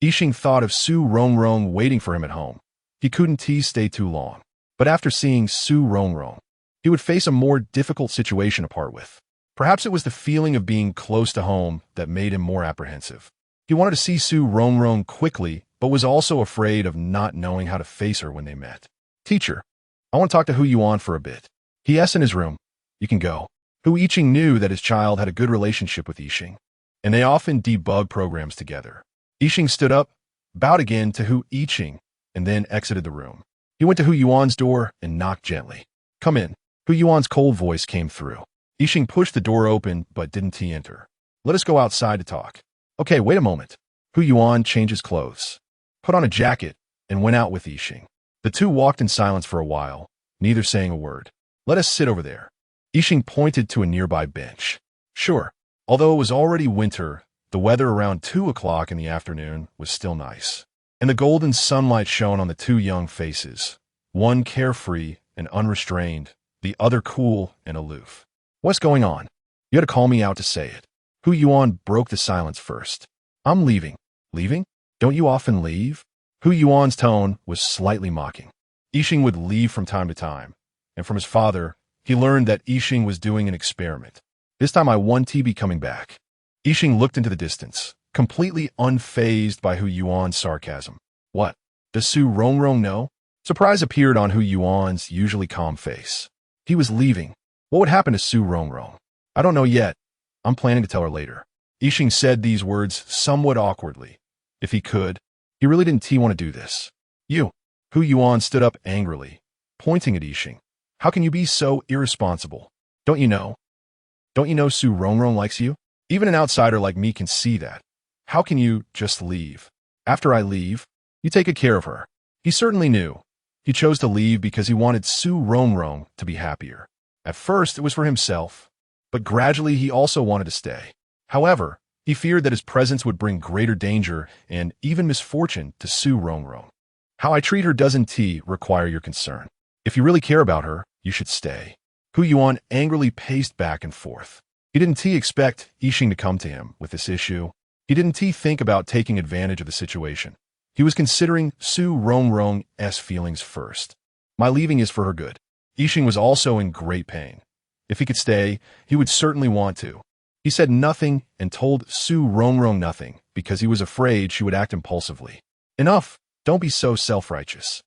Yixing thought of Rongrong waiting for him at home. He couldn't stay too long. But after seeing Rongrong, he would face a more difficult situation to part with. Perhaps it was the feeling of being close to home that made him more apprehensive. He wanted to see Rongrong quickly, but was also afraid of not knowing how to face her when they met. Teacher, I want to talk to Hu Yuan for a bit. He in his room. You can go. Hu Yixing knew that his child had a good relationship with Yixing, and they often debugged programs together. Yixing stood up, bowed again to Hu Yixing, and then exited the room. He went to Hu Yuan's door and knocked gently. Come in. Hu Yuan's cold voice came through. Yixing pushed the door open but didn't enter. Let us go outside to talk. Okay, wait a moment. Hu Yuan changed his clothes, put on a jacket, and went out with Yixing. The two walked in silence for a while, neither saying a word. Let us sit over there. Yixing pointed to a nearby bench. Sure. Although it was already winter, the weather around 2 o'clock in the afternoon was still nice, and the golden sunlight shone on the two young faces, one carefree and unrestrained, the other cool and aloof. What's going on? You had to call me out to say it. Hu Yuan broke the silence first. I'm leaving. Leaving? Don't you often leave? Hu Yuan's tone was slightly mocking. Yixing would leave from time to time, and from his father, he learned that Yixing was doing an experiment. This time I want to be coming back. Yixing looked into the distance, completely unfazed by Hu Yuan's sarcasm. What? Does Rongrong know? Surprise appeared on Hu Yuan's usually calm face. He was leaving. What would happen to Rongrong? I don't know yet. I'm planning to tell her later. Yixing said these words somewhat awkwardly. If he could, he really didn't want to do this. You. Hu Yuan stood up angrily, pointing at Yixing. How can you be so irresponsible? Don't you know? Don't you know Rongrong likes you? Even an outsider like me can see that. How can you just leave? After I leave, you take care of her. He certainly knew. He chose to leave because he wanted Rongrong to be happier. At first, it was for himself, but gradually he also wanted to stay. However, he feared that his presence would bring greater danger and even misfortune to Rongrong. How I treat her doesn't require your concern. If you really care about her, you should stay. Hu Yuan angrily paced back and forth. He didn't expect Yixing to come to him with this issue. He didn't think about taking advantage of the situation. He was considering Rongrong's feelings first. My leaving is for her good. Yixing was also in great pain. If he could stay, he would certainly want to. He said nothing and told Rongrong nothing because he was afraid she would act impulsively. Enough! Don't be so self-righteous.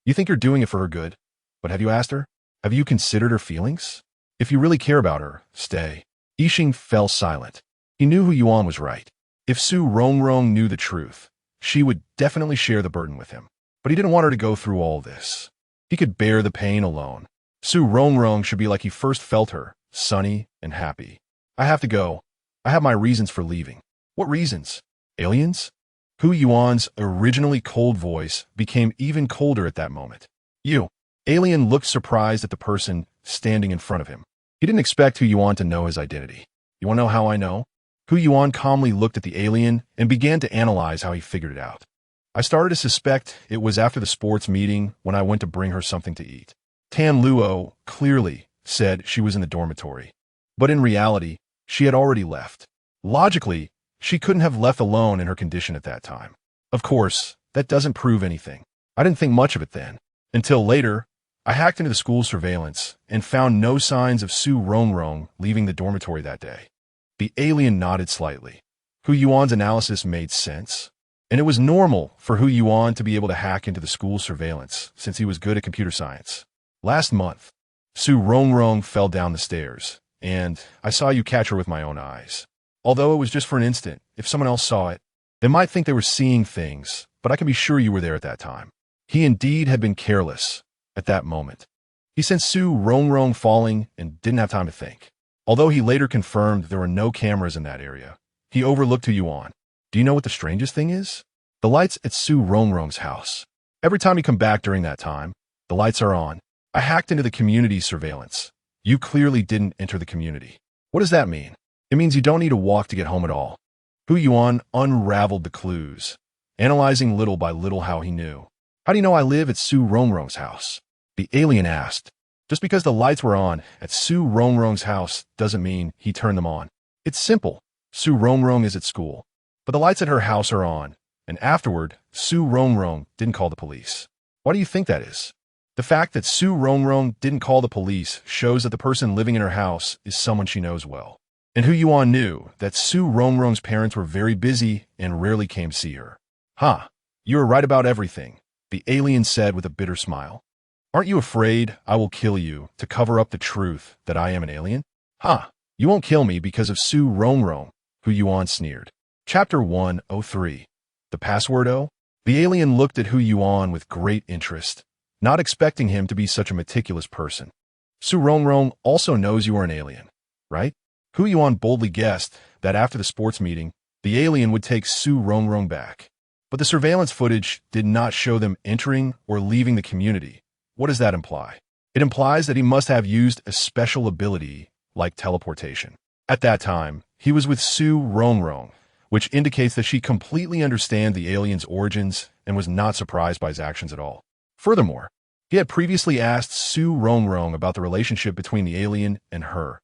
You think you're doing it for her good, but have you asked her? Have you considered her feelings? If you really care about her, stay. Yixing fell silent. He knew Hu Yuan was right. If Rongrong knew the truth, she would definitely share the burden with him. But he didn't want her to go through all this. He could bear the pain alone. Rongrong should be like he first felt her, sunny and happy. I have to go. I have my reasons for leaving. What reasons? Aliens? Hu Yuan's originally cold voice became even colder at that moment. You. Alien looked surprised at the person standing in front of him. He didn't expect Hu Yuan to know his identity. You want to know how I know? Hu Yuan calmly looked at the alien and began to analyze how he figured it out. I started to suspect it was after the sports meeting when I went to bring her something to eat. Tan Luo clearly said she was in the dormitory, but in reality, she had already left. Logically, she couldn't have left alone in her condition at that time. Of course, that doesn't prove anything. I didn't think much of it then. Until later, I hacked into the school surveillance and found no signs of Rongrong leaving the dormitory that day. The alien nodded slightly. Hu Yuan's analysis made sense, and it was normal for Hu Yuan to be able to hack into the school surveillance since he was good at computer science. Last month, Rongrong fell down the stairs, and I saw you catch her with my own eyes. Although it was just for an instant, if someone else saw it, they might think they were seeing things, but I can be sure you were there at that time. He indeed had been careless at that moment. He sensed Su Rongrong falling and didn't have time to think. Although he later confirmed there were no cameras in that area, he overlooked Hu Yuan. Do you know what the strangest thing is? The lights at Su Rongrong's house. Every time you come back during that time, the lights are on. I hacked into the community's surveillance. You clearly didn't enter the community. What does that mean? It means you don't need to walk to get home at all. Hu Yuan unraveled the clues, analyzing little by little how he knew. How do you know I live at Su Rongrong's house? The alien asked. Just because the lights were on at Su Rongrong's house doesn't mean he turned them on. It's simple. Su Rongrong is at school, but the lights at her house are on, and afterward, Su Rongrong didn't call the police. Why do you think that is? The fact that Su Rongrong didn't call the police shows that the person living in her house is someone she knows well. And Hu Yuan knew that Su Rongrong's parents were very busy and rarely came to see her. You were right about everything, the alien said with a bitter smile. Aren't you afraid I will kill you to cover up the truth that I am an alien? You won't kill me because of Su Rongrong, Hu Yuan sneered. Chapter 103. The password O? The alien looked at Hu Yuan with great interest, not expecting him to be such a meticulous person. Su Rongrong also knows you are an alien, right? Hu Yuan boldly guessed that after the sports meeting, the alien would take Su Rongrong back. But the surveillance footage did not show them entering or leaving the community. What does that imply? It implies that he must have used a special ability like teleportation. At that time, he was with Su Rongrong, which indicates that she completely understands the alien's origins and was not surprised by his actions at all. Furthermore, he had previously asked Su Rongrong about the relationship between the alien and her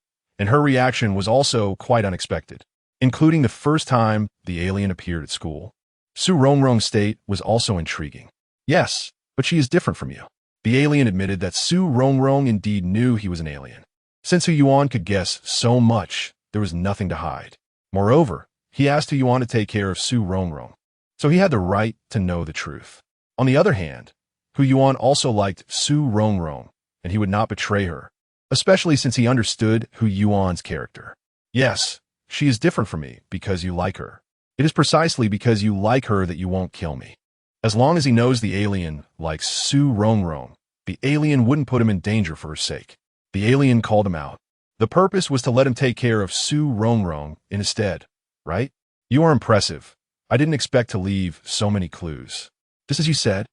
reaction was also quite unexpected, including the first time the alien appeared at school. Su Rongrong's state was also intriguing. Yes, but she is different from you. The alien admitted that Su Rongrong indeed knew he was an alien. Since Hu Yuan could guess so much, there was nothing to hide. Moreover, he asked Hu Yuan to take care of Su Rongrong, so he had the right to know the truth. On the other hand, Hu Yuan also liked Su Rongrong, and he would not betray her, especially since he understood Hu Yuan's character. Yes, she is different from me because you like her. It is precisely because you like her that you won't kill me. As long as he knows the alien likes Su Rongrong, the alien wouldn't put him in danger for her sake. The alien called him out. The purpose was to let him take care of Su Rongrong instead, right? You are impressive. I didn't expect to leave so many clues. Just as you said,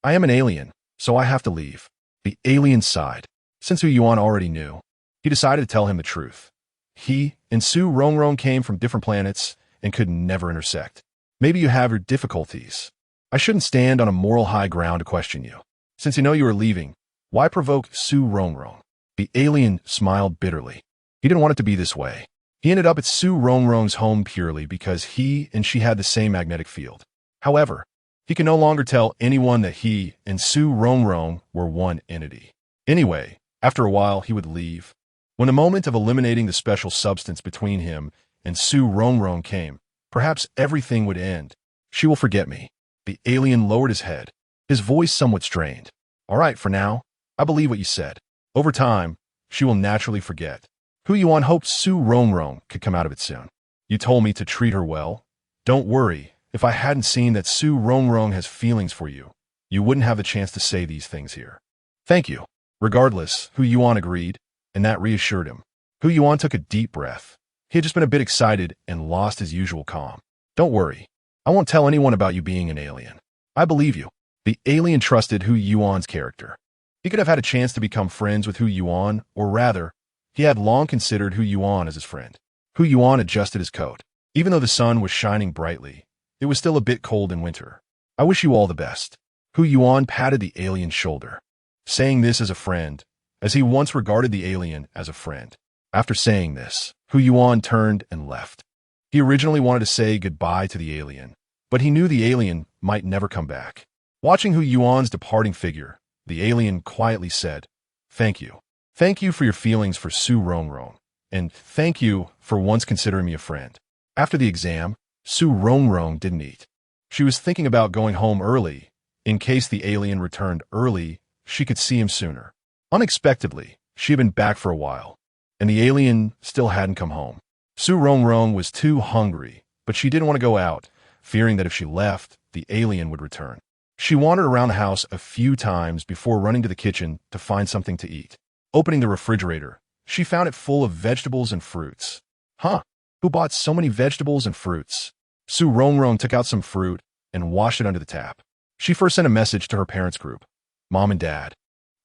I am an alien, so I have to leave. The alien sighed. Since Hu Yuan already knew, he decided to tell him the truth. He and Su Rongrong came from different planets and could never intersect. Maybe you have your difficulties. I shouldn't stand on a moral high ground to question you. Since you know you are leaving, why provoke Su Rongrong? The alien smiled bitterly. He didn't want it to be this way. He ended up at Su Rongrong's home purely because he and she had the same magnetic field. However, he could no longer tell anyone that he and Su Rongrong were one entity. Anyway, after a while, he would leave. When the moment of eliminating the special substance between him and Su Rongrong came, perhaps everything would end. She will forget me. The alien lowered his head, his voice somewhat strained. All right, for now, I believe what you said. Over time, she will naturally forget. Hu Yuan hoped Su Rongrong could come out of it soon. You told me to treat her well. Don't worry, if I hadn't seen that Su Rongrong has feelings for you, you wouldn't have the chance to say these things here. Thank you. Regardless, Hu Yuan agreed, and that reassured him. Hu Yuan took a deep breath. He had just been a bit excited and lost his usual calm. Don't worry. I won't tell anyone about you being an alien. I believe you. The alien trusted Hu Yuan's character. He could have had a chance to become friends with Hu Yuan, or rather, he had long considered Hu Yuan as his friend. Hu Yuan adjusted his coat. Even though the sun was shining brightly, it was still a bit cold in winter. I wish you all the best. Hu Yuan patted the alien's shoulder, saying this as a friend, as he once regarded the alien as a friend. After saying this, Hu Yuan turned and left. He originally wanted to say goodbye to the alien, but he knew the alien might never come back. Watching Hu Yuan's departing figure, the alien quietly said, "Thank you. Thank you for your feelings for Su Rongrong, and thank you for once considering me a friend." After the exam, Su Rongrong didn't eat. She was thinking about going home early. In case the alien returned early, she could see him sooner. Unexpectedly, she had been back for a while, and the alien still hadn't come home. Su Rongrong was too hungry, but she didn't want to go out, fearing that if she left, the alien would return. She wandered around the house a few times before running to the kitchen to find something to eat. Opening the refrigerator, she found it full of vegetables and fruits. Huh? Who bought so many vegetables and fruits? Su Rongrong took out some fruit and washed it under the tap. She first sent a message to her parents' group. Mom and Dad,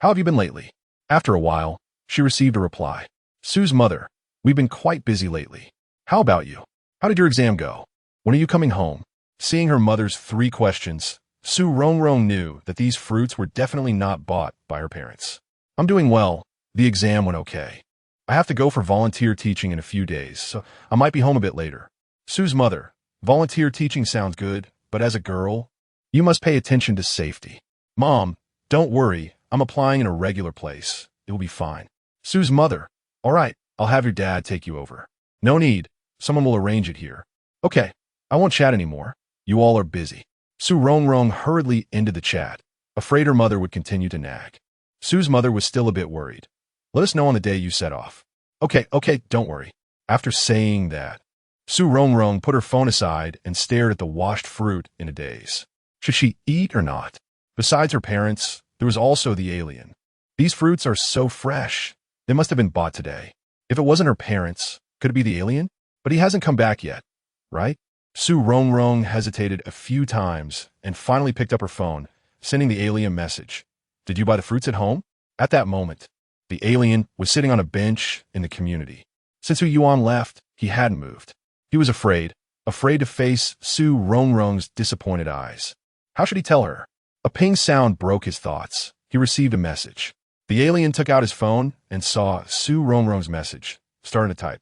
how have you been lately? After a while, she received a reply. Su's mother, we've been quite busy lately. How about you? How did your exam go? When are you coming home? Seeing her mother's 3 questions, Su Rongrong knew that these fruits were definitely not bought by her parents. I'm doing well. The exam went okay. I have to go for volunteer teaching in a few days, so I might be home a bit later. Su's mother, volunteer teaching sounds good, but as a girl, you must pay attention to safety. Mom, don't worry, I'm applying in a regular place. It will be fine. Su's mother, all right, I'll have your dad take you over. No need, someone will arrange it here. Okay, I won't chat anymore. You all are busy. Su Rongrong hurriedly ended the chat, afraid her mother would continue to nag. Su's mother was still a bit worried. Let us know on the day you set off. Okay, don't worry. After saying that, Su Rongrong put her phone aside and stared at the washed fruit in a daze. Should she eat or not? Besides her parents, there was also the alien. These fruits are so fresh. They must have been bought today. If it wasn't her parents, could it be the alien? But he hasn't come back yet, right? Su Rongrong hesitated a few times and finally picked up her phone, sending the alien a message. Did you buy the fruits at home? At that moment, the alien was sitting on a bench in the community. Since Hu Yuan left, he hadn't moved. He was afraid to face Su Rongrong's disappointed eyes. How should he tell her? A ping sound broke his thoughts. He received a message. The alien took out his phone and saw Su Rongrong's message, starting to type.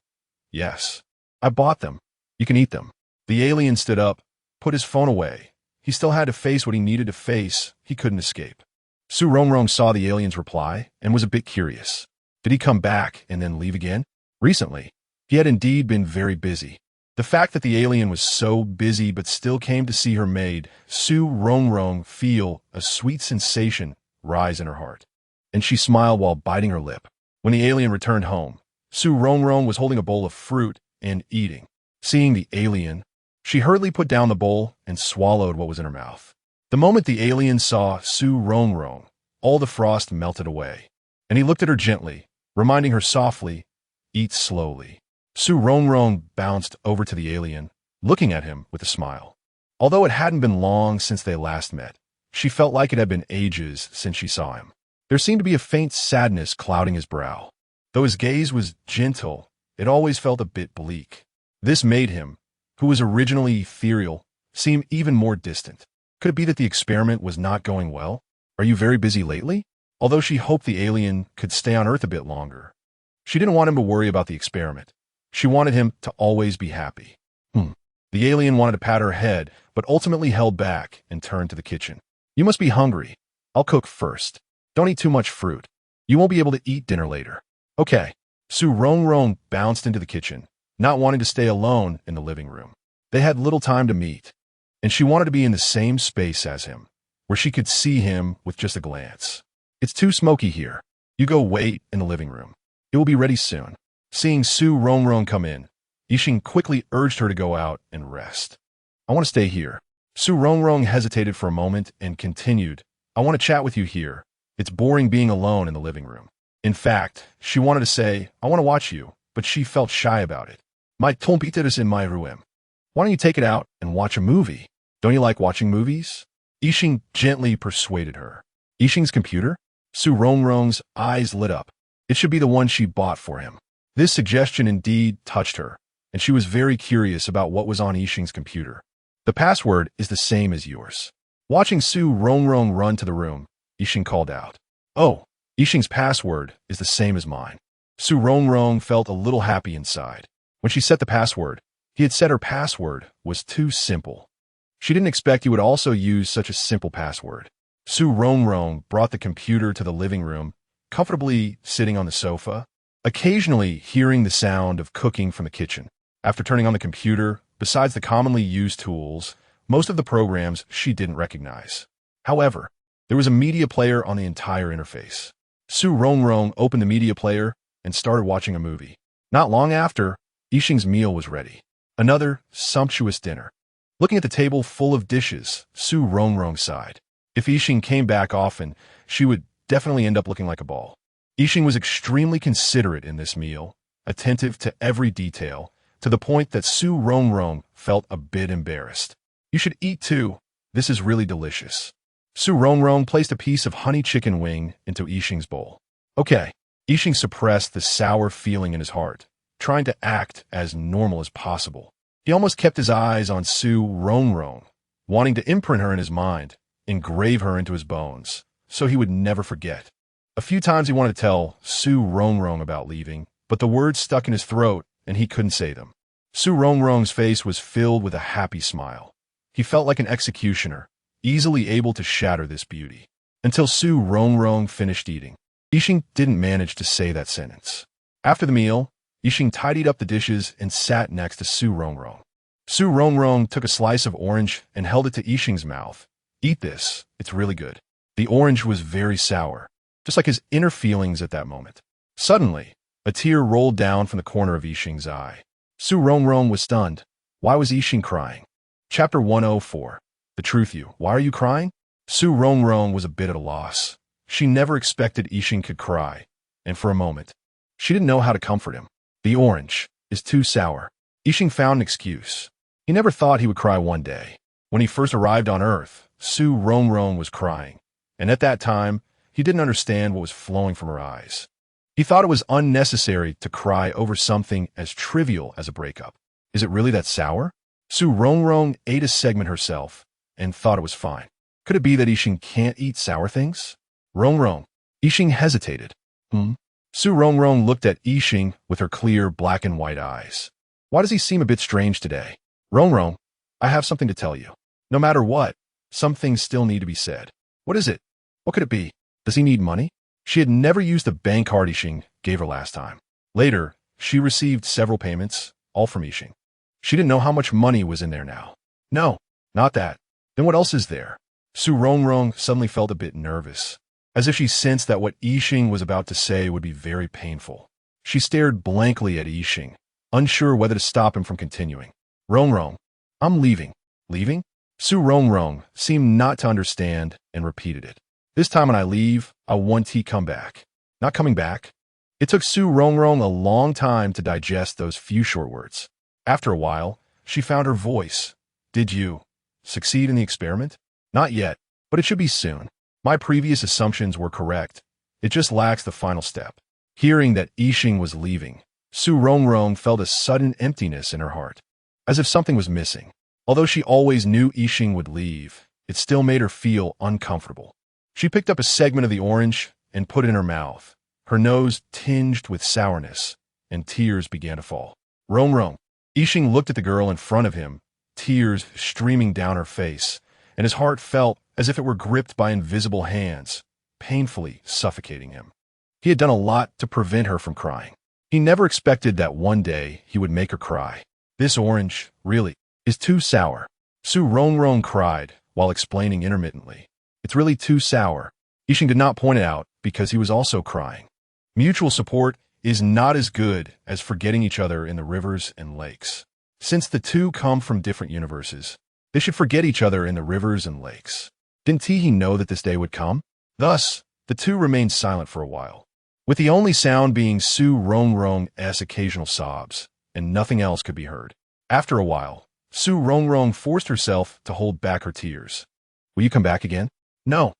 Yes, I bought them. You can eat them. The alien stood up, put his phone away. He still had to face what he needed to face. He couldn't escape. Su Rongrong saw the alien's reply and was a bit curious. Did he come back and then leave again? Recently, he had indeed been very busy. The fact that the alien was so busy but still came to see her made Su Rongrong feel a sweet sensation rise in her heart, and she smiled while biting her lip. When the alien returned home, Su Rongrong was holding a bowl of fruit and eating. Seeing the alien, she hurriedly put down the bowl and swallowed what was in her mouth. The moment the alien saw Su Rongrong, all the frost melted away, and he looked at her gently, reminding her softly, eat slowly. Su Rongrong bounced over to the alien, looking at him with a smile. Although it hadn't been long since they last met, she felt like it had been ages since she saw him. There seemed to be a faint sadness clouding his brow. Though his gaze was gentle, it always felt a bit bleak. This made him, who was originally ethereal, seem even more distant. Could it be that the experiment was not going well? Are you very busy lately? Although she hoped the alien could stay on Earth a bit longer, she didn't want him to worry about the experiment. She wanted him to always be happy. The alien wanted to pat her head, but ultimately held back and turned to the kitchen. You must be hungry. I'll cook first. Don't eat too much fruit. You won't be able to eat dinner later. Okay. Su Rongrong bounced into the kitchen, not wanting to stay alone in the living room. They had little time to meet, and she wanted to be in the same space as him, where she could see him with just a glance. It's too smoky here. You go wait in the living room. It will be ready soon. Seeing Su Rongrong come in, Yixing quickly urged her to go out and rest. I want to stay here. Su Rongrong hesitated for a moment and continued, I want to chat with you here. It's boring being alone in the living room. In fact, she wanted to say, I want to watch you, but she felt shy about it. My computer is in my room. Why don't you take it out and watch a movie? Don't you like watching movies? Yixing gently persuaded her. Yixing's computer? Su Rongrong's eyes lit up. It should be the one she bought for him. This suggestion indeed touched her, and she was very curious about what was on Yixing's computer. The password is the same as yours. Watching Su Rongrong run to the room, Yixing called out, Oh, Yixing's password is the same as mine. Su Rongrong felt a little happy inside. When she set the password, he had said her password was too simple. She didn't expect he would also use such a simple password. Su Rongrong brought the computer to the living room, comfortably sitting on the sofa, occasionally hearing the sound of cooking from the kitchen. After turning on the computer, besides the commonly used tools, most of the programs she didn't recognize. However, there was a media player on the entire interface. Su Rongrong opened the media player and started watching a movie. Not long after, Yixing's meal was ready. Another sumptuous dinner. Looking at the table full of dishes, Su Rongrong sighed. If Yixing came back often, she would definitely end up looking like a ball. Yixing was extremely considerate in this meal, attentive to every detail, to the point that Su Rongrong felt a bit embarrassed. You should eat too. This is really delicious. Su Rongrong placed a piece of honey chicken wing into Yixing's bowl. Okay. Yixing suppressed the sour feeling in his heart, trying to act as normal as possible. He almost kept his eyes on Su Rongrong, wanting to imprint her in his mind, engrave her into his bones, so he would never forget. A few times he wanted to tell Su Rongrong about leaving, but the words stuck in his throat and he couldn't say them. Su Rongrong's face was filled with a happy smile. He felt like an executioner, easily able to shatter this beauty. Until Su Rongrong finished eating. Yixing didn't manage to say that sentence. After the meal, Yixing tidied up the dishes and sat next to Su Rongrong. Su Rongrong took a slice of orange and held it to Yixing's mouth. Eat this, it's really good. The orange was very sour, just like his inner feelings at that moment. Suddenly, a tear rolled down from the corner of Yixing's eye. Su Rongrong was stunned. Why was Yixing crying? Chapter 104. The truth you. Why are you crying? Su Rongrong was a bit at a loss. She never expected Yixing could cry, and for a moment, she didn't know how to comfort him. The orange is too sour. Yixing found an excuse. He never thought he would cry one day. When he first arrived on Earth, Su Rongrong was crying, and at that time, he didn't understand what was flowing from her eyes. He thought it was unnecessary to cry over something as trivial as a breakup. Is it really that sour? Su Rongrong ate a segment herself and thought it was fine. Could it be that Yixing can't eat sour things? Rongrong. Yixing hesitated. Su Rongrong looked at Yixing with her clear black and white eyes. Why does he seem a bit strange today? Rongrong, I have something to tell you. No matter what, some things still need to be said. What is it? What could it be? Does he need money? She had never used the bank card Yixing gave her last time. Later, she received several payments, all from Yixing. She didn't know how much money was in there now. No, not that. Then what else is there? Su Rongrong suddenly felt a bit nervous, as if she sensed that what Yixing was about to say would be very painful. She stared blankly at Yixing, unsure whether to stop him from continuing. Rongrong, I'm leaving. Leaving? Su Rongrong seemed not to understand and repeated it. This time when I leave, I want to come back. Not coming back? It took Su Rongrong a long time to digest those few short words. After a while, she found her voice. Did you succeed in the experiment? Not yet, but it should be soon. My previous assumptions were correct. It just lacks the final step. Hearing that Yixing was leaving, Su Rongrong felt a sudden emptiness in her heart, as if something was missing. Although she always knew Yixing would leave, it still made her feel uncomfortable. She picked up a segment of the orange and put it in her mouth. Her nose tinged with sourness, and tears began to fall. Rongrong. Yixing looked at the girl in front of him, tears streaming down her face, and his heart felt as if it were gripped by invisible hands, painfully suffocating him. He had done a lot to prevent her from crying. He never expected that one day he would make her cry. This orange, really, is too sour. Su Rongrong cried while explaining intermittently. It's really too sour. Yixing did not point it out because he was also crying. Mutual support is not as good as forgetting each other in the rivers and lakes. Since the two come from different universes, they should forget each other in the rivers and lakes. Didn't he know that this day would come? Thus, the two remained silent for a while, with the only sound being Su Rongrong's occasional sobs, and nothing else could be heard. After a while, Su Rongrong forced herself to hold back her tears. Will you come back again? No.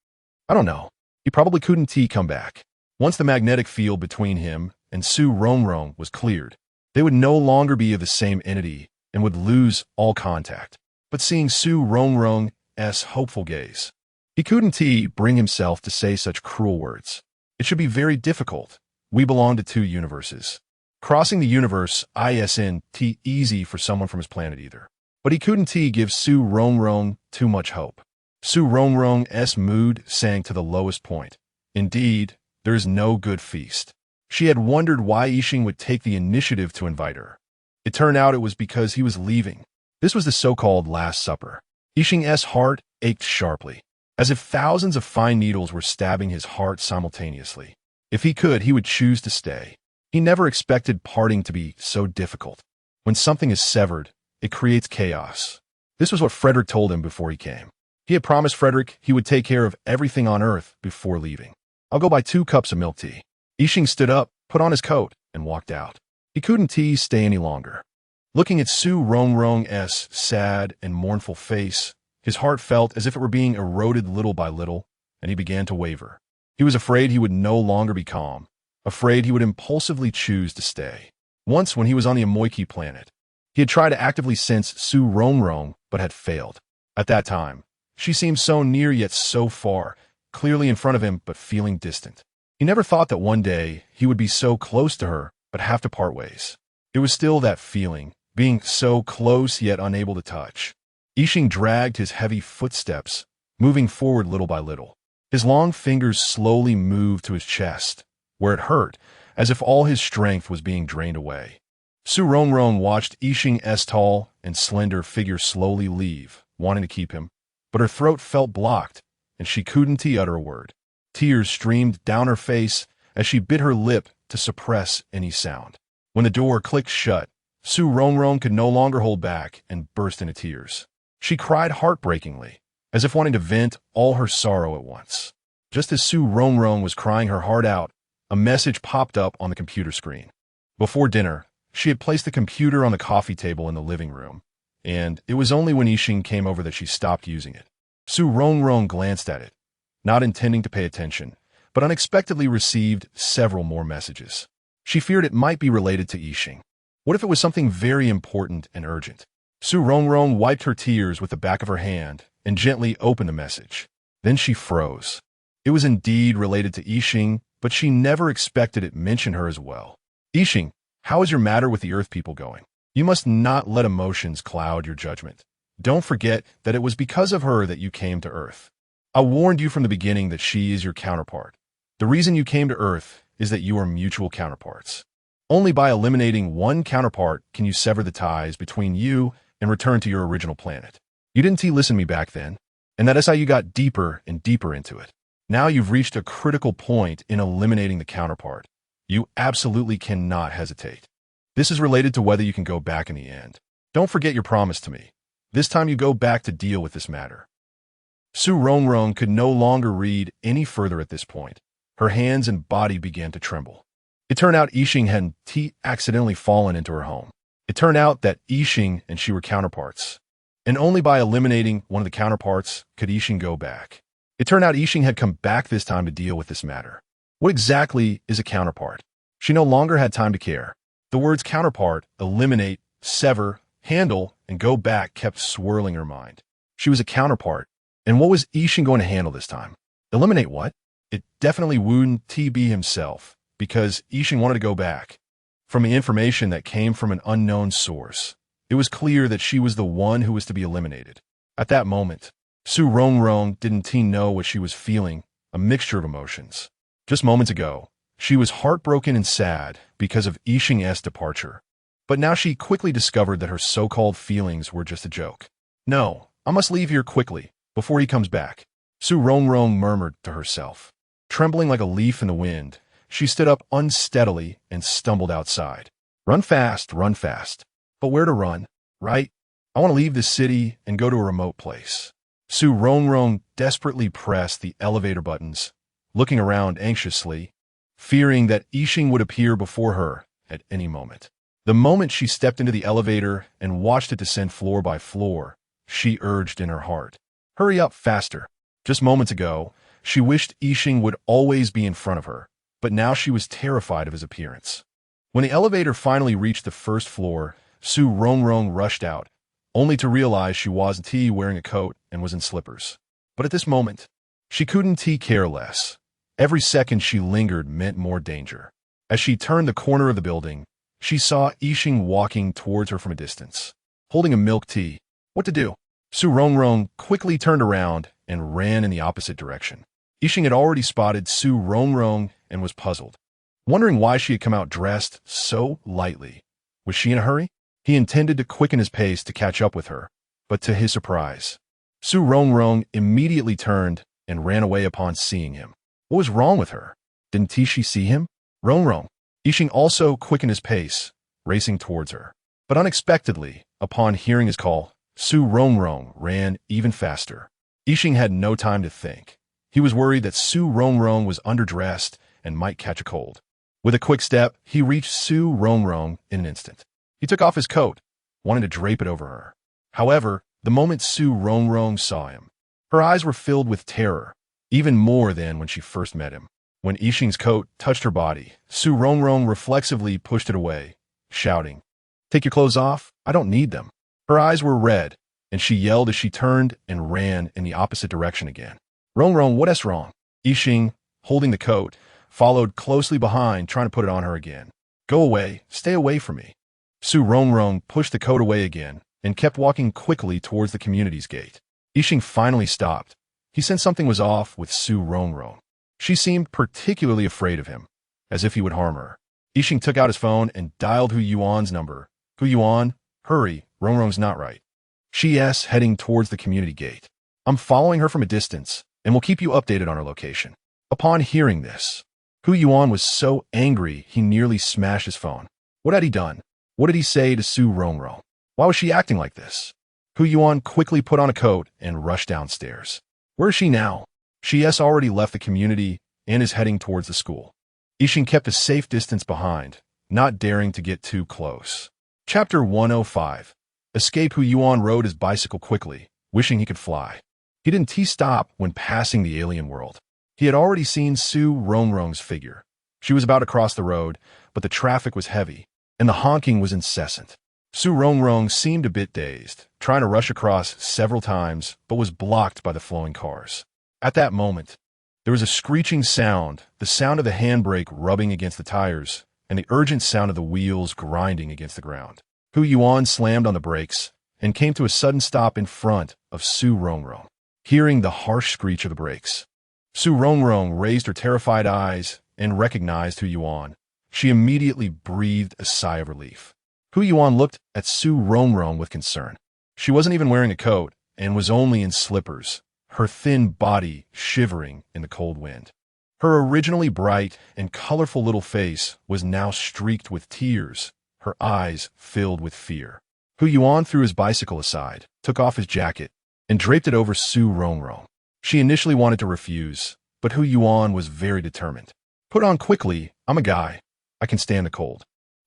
I don't know. He probably couldn't come back. Once the magnetic field between him and Su Rongrong was cleared, they would no longer be of the same entity and would lose all contact. But seeing Su Rongrong's hopeful gaze, he couldn't bring himself to say such cruel words. It should be very difficult. We belong to two universes. Crossing the universe isn't easy for someone from his planet either. But he couldn't give Su Rongrong too much hope. Su Rongrong's mood sank to the lowest point. Indeed, there is no good feast. She had wondered why Yixing would take the initiative to invite her. It turned out it was because he was leaving. This was the so-called Last Supper. Yixing's heart ached sharply, as if thousands of fine needles were stabbing his heart simultaneously. If he could, he would choose to stay. He never expected parting to be so difficult. When something is severed, it creates chaos. This was what Frederick told him before he came. He had promised Frederick he would take care of everything on Earth before leaving. I'll go buy 2 cups of milk tea. Yixing stood up, put on his coat, and walked out. He couldn't stay any longer. Looking at Su Rongrong's sad and mournful face, his heart felt as if it were being eroded little by little, and he began to waver. He was afraid he would no longer be calm, afraid he would impulsively choose to stay. Once, when he was on the Amoiki planet, he had tried to actively sense Su Rongrong, but had failed. At that time, she seemed so near yet so far, clearly in front of him but feeling distant. He never thought that one day he would be so close to her but have to part ways. It was still that feeling, being so close yet unable to touch. Yixing dragged his heavy footsteps, moving forward little by little. His long fingers slowly moved to his chest, where it hurt, as if all his strength was being drained away. Su Rongrong watched Yixing's tall and slender figure slowly leave, wanting to keep him, but her throat felt blocked, and she couldn't utter a word. Tears streamed down her face as she bit her lip to suppress any sound. When the door clicked shut, Su Rongrong could no longer hold back and burst into tears. She cried heartbreakingly, as if wanting to vent all her sorrow at once. Just as Su Rongrong was crying her heart out, a message popped up on the computer screen. Before dinner, she had placed the computer on the coffee table in the living room, and it was only when Yixing came over that she stopped using it. Su Rongrong glanced at it, not intending to pay attention, but unexpectedly received several more messages. She feared it might be related to Yixing. What if it was something very important and urgent? Su Rongrong wiped her tears with the back of her hand and gently opened the message. Then she froze. It was indeed related to Yixing, but she never expected it mention her as well. Yixing, how is your matter with the Earth people going? You must not let emotions cloud your judgment. Don't forget that it was because of her that you came to Earth. I warned you from the beginning that she is your counterpart. The reason you came to Earth is that you are mutual counterparts. Only by eliminating one counterpart can you sever the ties between you and return to your original planet. You didn't listen to me back then, and that is how you got deeper and deeper into it. Now you've reached a critical point in eliminating the counterpart. You absolutely cannot hesitate. This is related to whether you can go back in the end. Don't forget your promise to me. This time you go back to deal with this matter. Su Rongrong could no longer read any further at this point. Her hands and body began to tremble. It turned out Yixing had accidentally fallen into her home. It turned out that Yixing and she were counterparts, and only by eliminating one of the counterparts could Yixing go back. It turned out Yixing had come back this time to deal with this matter. What exactly is a counterpart? She no longer had time to care. The words counterpart, eliminate, sever, handle, and go back kept swirling her mind. She was a counterpart, and what was Yixing going to handle this time? Eliminate what? It definitely wouldn't be himself, because Yixing wanted to go back. From the information that came from an unknown source, it was clear that she was the one who was to be eliminated. At that moment, Su Rongrong didn't know what she was feeling, a mixture of emotions. Just moments ago, she was heartbroken and sad because of Yixing's departure. But now she quickly discovered that her so-called feelings were just a joke. No, I must leave here quickly, before he comes back, Su Rongrong murmured to herself. Trembling like a leaf in the wind, she stood up unsteadily and stumbled outside. Run fast, run fast. But where to run, right? I want to leave this city and go to a remote place. Su Rongrong desperately pressed the elevator buttons, looking around anxiously, fearing that Yixing would appear before her at any moment. The moment she stepped into the elevator and watched it descend floor by floor, she urged in her heart, hurry up faster. Just moments ago, she wished Yixing would always be in front of her, but now she was terrified of his appearance. When the elevator finally reached the first floor, Su Rongrong rushed out, only to realize she wasn't wearing a coat and was in slippers. But at this moment, she couldn't care less. Every second she lingered meant more danger. As she turned the corner of the building, she saw Yixing walking towards her from a distance, holding a milk tea. What to do? Su Rongrong quickly turned around and ran in the opposite direction. Yixing had already spotted Su Rongrong and was puzzled, wondering why she had come out dressed so lightly. Was she in a hurry? He intended to quicken his pace to catch up with her, but to his surprise, Su Rongrong immediately turned and ran away upon seeing him. What was wrong with her? Didn't she see him? Rongrong, Yixing also quickened his pace, racing towards her. But unexpectedly, upon hearing his call, Rongrong ran even faster. Yixing had no time to think. He was worried that Rongrong was underdressed and might catch a cold. With a quick step, he reached Rongrong in an instant. He took off his coat, wanting to drape it over her. However, the moment Rongrong saw him, her eyes were filled with terror, even more than when she first met him. When Yixing's coat touched her body, Rongrong reflexively pushed it away, shouting, "Take your clothes off, I don't need them." Her eyes were red, and she yelled as she turned and ran in the opposite direction again. "Rongrong, what is wrong?" Yixing, holding the coat, followed closely behind, trying to put it on her again. "Go away, stay away from me." Rongrong pushed the coat away again and kept walking quickly towards the community's gate. Yixing finally stopped. He sensed something was off with Rongrong. She seemed particularly afraid of him, as if he would harm her. Yixing took out his phone and dialed Hu Yuan's number. "Hu Yuan, hurry, Rongrong's not right." She's heading towards the community gate. "I'm following her from a distance, and will keep you updated on her location." Upon hearing this, Hu Yuan was so angry he nearly smashed his phone. What had he done? What did he say to Rongrong? Why was she acting like this? Hu Yuan quickly put on a coat and rushed downstairs. Where is she now? She's already left the community and is heading towards the school. Yixing kept a safe distance behind, not daring to get too close. Chapter 105. Escape. Hu Yuan rode his bicycle quickly, wishing he could fly. He didn't stop when passing the alien world. He had already seen Rongrong's figure. She was about to cross the road, but the traffic was heavy, and the honking was incessant. Rongrong seemed a bit dazed, trying to rush across several times, but was blocked by the flowing cars. At that moment, there was a screeching sound, the sound of the handbrake rubbing against the tires, and the urgent sound of the wheels grinding against the ground. Hu Yuan slammed on the brakes and came to a sudden stop in front of Rongrong. Hearing the harsh screech of the brakes, Rongrong raised her terrified eyes and recognized Hu Yuan. She immediately breathed a sigh of relief. Hu Yuan looked at Rongrong with concern. She wasn't even wearing a coat and was only in slippers, her thin body shivering in the cold wind. Her originally bright and colorful little face was now streaked with tears, her eyes filled with fear. Hu Yuan threw his bicycle aside, took off his jacket, and draped it over Rongrong. She initially wanted to refuse, but Hu Yuan was very determined. "Put on quickly, I'm a guy. I can stand the cold."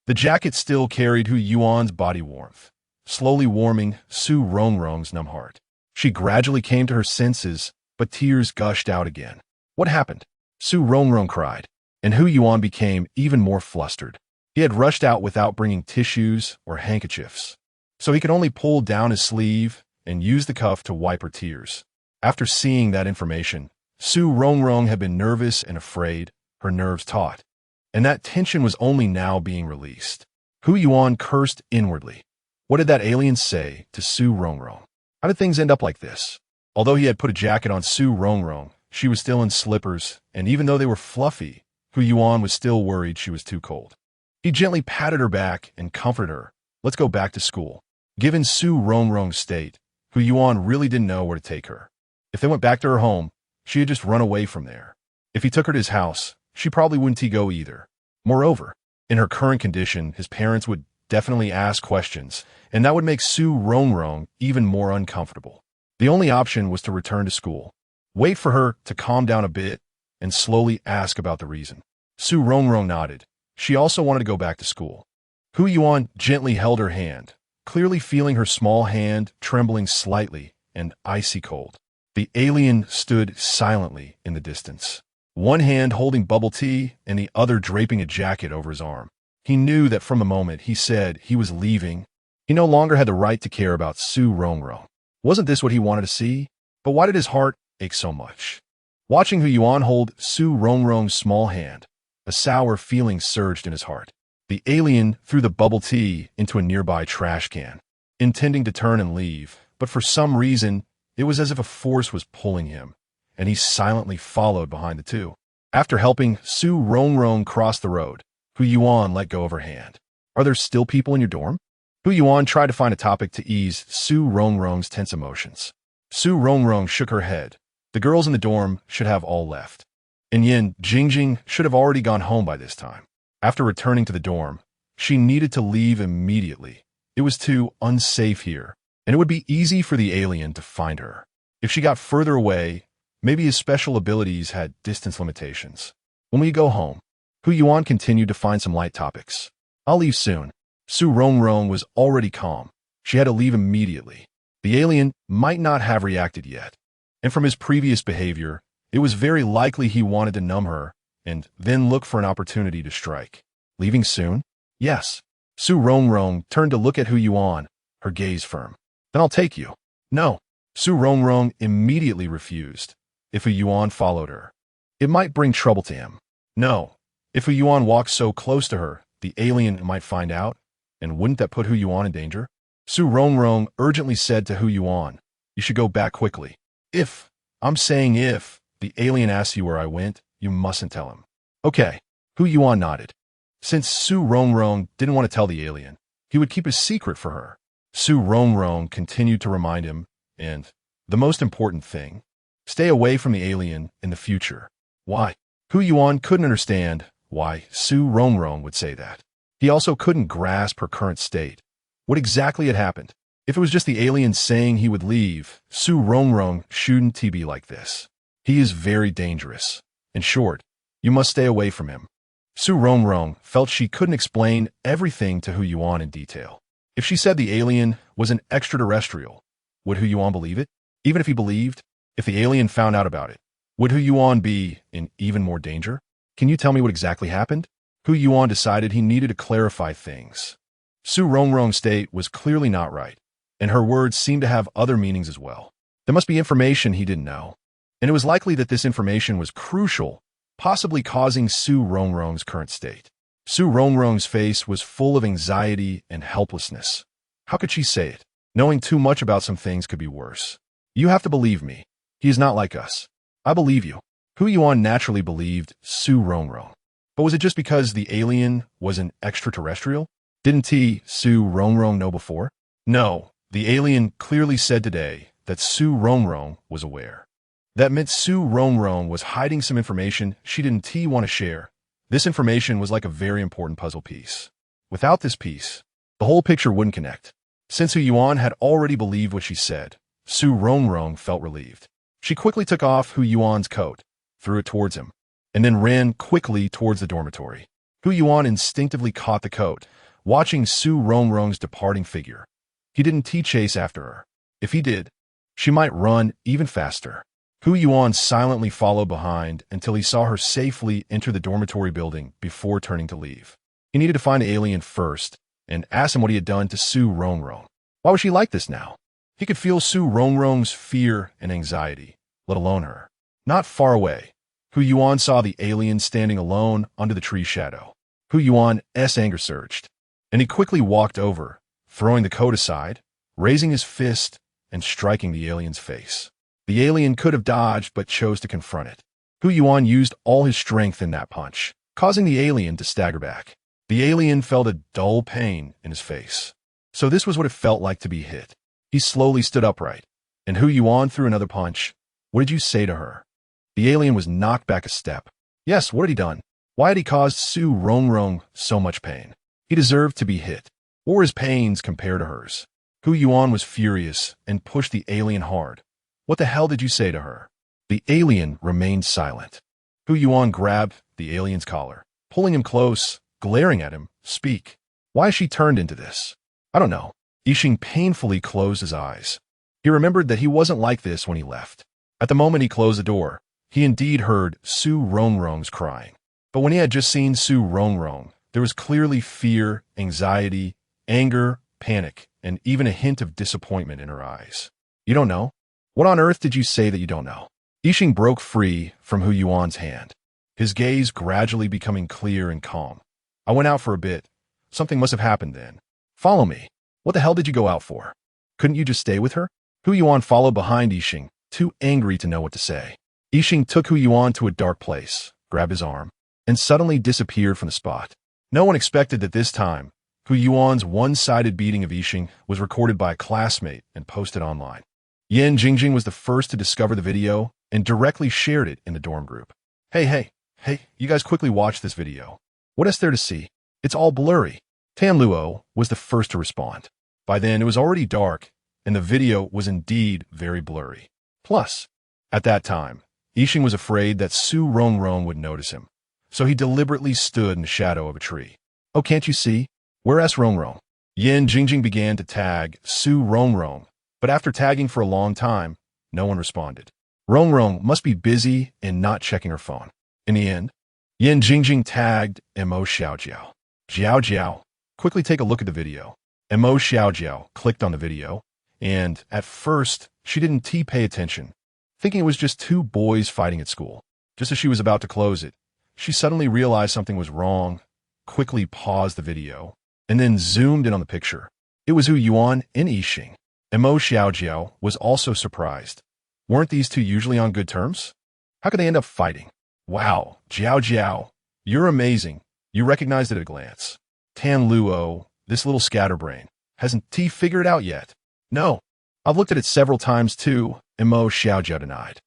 The jacket still carried Hu Yuan's body warmth, slowly warming Rongrong's numb heart. She gradually came to her senses, but tears gushed out again. What happened? Rongrong cried, and Hu Yuan became even more flustered. He had rushed out without bringing tissues or handkerchiefs, so he could only pull down his sleeve and use the cuff to wipe her tears. After seeing that information, Rongrong had been nervous and afraid, her nerves taut, and that tension was only now being released. Hu Yuan cursed inwardly. What did that alien say to Rongrong? How did things end up like this? Although he had put a jacket on Rongrong, she was still in slippers, and even though they were fluffy, Hu Yuan was still worried she was too cold. He gently patted her back and comforted her. "Let's go back to school." Given Rongrong's state, Hu Yuan really didn't know where to take her. If they went back to her home, she had just run away from there. If he took her to his house, she probably wouldn't go either. Moreover, in her current condition, his parents would definitely ask questions, and that would make Rongrong even more uncomfortable. The only option was to return to school, wait for her to calm down a bit, and slowly ask about the reason. Rongrong nodded. She also wanted to go back to school. Hu Yuan gently held her hand, clearly feeling her small hand trembling slightly and icy cold. The alien stood silently in the distance, one hand holding bubble tea and the other draping a jacket over his arm. He knew that from the moment he said he was leaving, he no longer had the right to care about Rongrong. Wasn't this what he wanted to see? But why did his heart ache so much? Watching Hu Yuan hold Rongrong's small hand, a sour feeling surged in his heart. The alien threw the bubble tea into a nearby trash can, intending to turn and leave, but for some reason, it was as if a force was pulling him, and he silently followed behind the two. After helping Rongrong cross the road, Hu Yuan let go of her hand. "Are there still people in your dorm?" Hu Yuan tried to find a topic to ease Rongrong's tense emotions. Rongrong shook her head. The girls in the dorm should have all left. And Yin Jingjing should have already gone home by this time. After returning to the dorm, she needed to leave immediately. It was too unsafe here, and it would be easy for the alien to find her. If she got further away, maybe his special abilities had distance limitations. When we go home, Hu Yuan continued to find some light topics. I'll leave soon. Su Rongrong was already calm. She had to leave immediately. The alien might not have reacted yet, and from his previous behavior, it was very likely he wanted to numb her and then look for an opportunity to strike. Leaving soon? Yes. Su Rongrong turned to look at Hu Yuan, her gaze firm. Then I'll take you. No. Su Rongrong immediately refused. If Hu Yuan followed her, it might bring trouble to him. No. If Hu Yuan walked so close to her, the alien might find out, and wouldn't that put Hu Yuan in danger? Su Rongrong urgently said to Hu Yuan, you should go back quickly. If the alien asks you where I went, you mustn't tell him. Okay. Hu Yuan nodded. Since Su Rongrong didn't want to tell the alien, he would keep a secret for her. Su Rongrong continued to remind him, and the most important thing, stay away from the alien in the future. Why? Hu Yuan couldn't understand why Su Rongrong would say that. He also couldn't grasp her current state. What exactly had happened? If it was just the alien saying he would leave, Su Rongrong shouldn't be like this. He is very dangerous. In short, you must stay away from him. Su Rongrong felt she couldn't explain everything to Hu Yuan in detail. If she said the alien was an extraterrestrial, would Hu Yuan believe it? Even if he believed, if the alien found out about it, would Hu Yuan be in even more danger? Can you tell me what exactly happened? Hu Yuan decided he needed to clarify things. Su Rongrong's state was clearly not right, and her words seemed to have other meanings as well. There must be information he didn't know, and it was likely that this information was crucial, possibly causing Su Rongrong's current state. Su Rongrong's face was full of anxiety and helplessness. How could she say it? Knowing too much about some things could be worse. You have to believe me. He is not like us. I believe you. Hu Yuan naturally believed Su Rongrong. But was it just because the alien was an extraterrestrial? Didn't Su Rongrong know before? No, the alien clearly said today that Su Rongrong was aware. That meant Su Rongrong was hiding some information she didn't want to share. This information was like a very important puzzle piece. Without this piece, the whole picture wouldn't connect. Since Hu Yuan had already believed what she said, Su Rongrong felt relieved. She quickly took off Hu Yuan's coat, threw it towards him, and then ran quickly towards the dormitory. Hu Yuan instinctively caught the coat, watching Su Rongrong's departing figure. He didn't chase after her. If he did, she might run even faster. Hu Yuan silently followed behind until he saw her safely enter the dormitory building before turning to leave. He needed to find the alien first and ask him what he had done to Su Rongrong. Why was she like this now? He could feel Su Rongrong's fear and anxiety, let alone her. Not far away, Hu Yuan saw the alien standing alone under the tree shadow. Hu Yuan's anger surged, and he quickly walked over, throwing the coat aside, raising his fist, and striking the alien's face. The alien could have dodged but chose to confront it. Hu Yuan used all his strength in that punch, causing the alien to stagger back. The alien felt a dull pain in his face. So this was what it felt like to be hit. He slowly stood upright, and Hu Yuan threw another punch. What did you say to her? The alien was knocked back a step. Yes, what had he done? Why had he caused Su Rongrong so much pain? He deserved to be hit. What were his pains compared to hers? Hu Yuan was furious and pushed the alien hard. What the hell did you say to her? The alien remained silent. Hu Yuan grabbed the alien's collar, pulling him close, glaring at him. Speak. Why has she turned into this? I don't know. Yixing painfully closed his eyes. He remembered that he wasn't like this when he left. At the moment he closed the door, he indeed heard Su Rongrong's crying. But when he had just seen Su Rongrong, there was clearly fear, anxiety, anger, panic, and even a hint of disappointment in her eyes. You don't know? What on earth did you say that you don't know? Yixing broke free from Hu Yuan's hand, his gaze gradually becoming clear and calm. I went out for a bit. Something must have happened then. Follow me. What the hell did you go out for? Couldn't you just stay with her? Hu Yuan followed behind Yixing, too angry to know what to say. Yixing took Hu Yuan to a dark place, grabbed his arm, and suddenly disappeared from the spot. No one expected that this time, Hu Yuan's one-sided beating of Yixing was recorded by a classmate and posted online. Yan Jingjing was the first to discover the video and directly shared it in the dorm group. Hey, you guys quickly watch this video. What is there to see? It's all blurry. Tan Luo was the first to respond. By then, it was already dark, and the video was indeed very blurry. Plus, at that time, Yixing was afraid that Su Rongrong would notice him, so he deliberately stood in the shadow of a tree. Oh, can't you see? Where's Rongrong? Yan Jingjing began to tag Su Rongrong, but after tagging for a long time, no one responded. Rongrong must be busy and not checking her phone. In the end, Yan Jingjing tagged Mo Xiaojiao. Xiaojiao, quickly take a look at the video. Mo Xiaojiao clicked on the video, and at first, she didn't pay attention, thinking it was just two boys fighting at school. Just as she was about to close it, she suddenly realized something was wrong, quickly paused the video, and then zoomed in on the picture. It was Hu Yuan and Yixing. Mo Xiaojiao was also surprised. Weren't these two usually on good terms? How could they end up fighting? Wow, Jiao, you're amazing. You recognized it at a glance. Tan Luo, this little scatterbrain, hasn't figured it out yet. No, I've looked at it several times too, Mo Xiaojiao denied.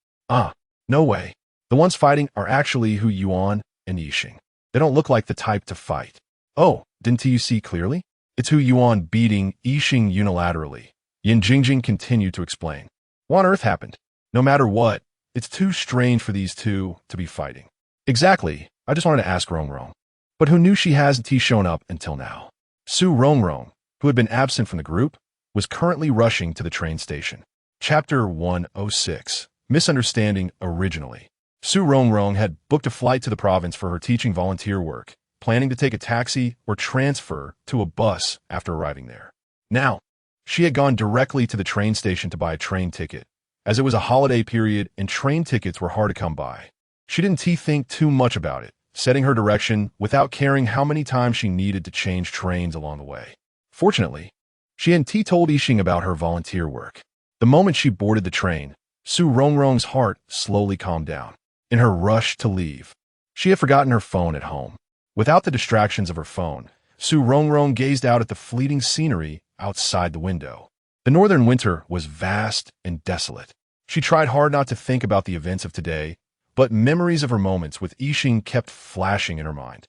No way. The ones fighting are actually Hu Yuan and Yixing. They don't look like the type to fight. Oh, didn't you see clearly? It's Hu Yuan beating Yixing unilaterally. Yan Jingjing continued to explain. What on earth happened? No matter what, it's too strange for these two to be fighting. Exactly, I just wanted to ask Rongrong. But who knew she hasn't shown up until now? Su Rongrong, who had been absent from the group, was currently rushing to the train station. Chapter 106, Misunderstanding Originally. Su Rongrong had booked a flight to the province for her teaching volunteer work, planning to take a taxi or transfer to a bus after arriving there. Now, she had gone directly to the train station to buy a train ticket, as it was a holiday period and train tickets were hard to come by. She didn't think too much about it, setting her direction without caring how many times she needed to change trains along the way. Fortunately, she hadn't told Yixing about her volunteer work. The moment she boarded the train, Su Rongrong's heart slowly calmed down. In her rush to leave, she had forgotten her phone at home. Without the distractions of her phone, Su Rongrong gazed out at the fleeting scenery outside the window. The northern winter was vast and desolate. She tried hard not to think about the events of today, but memories of her moments with Yixing kept flashing in her mind.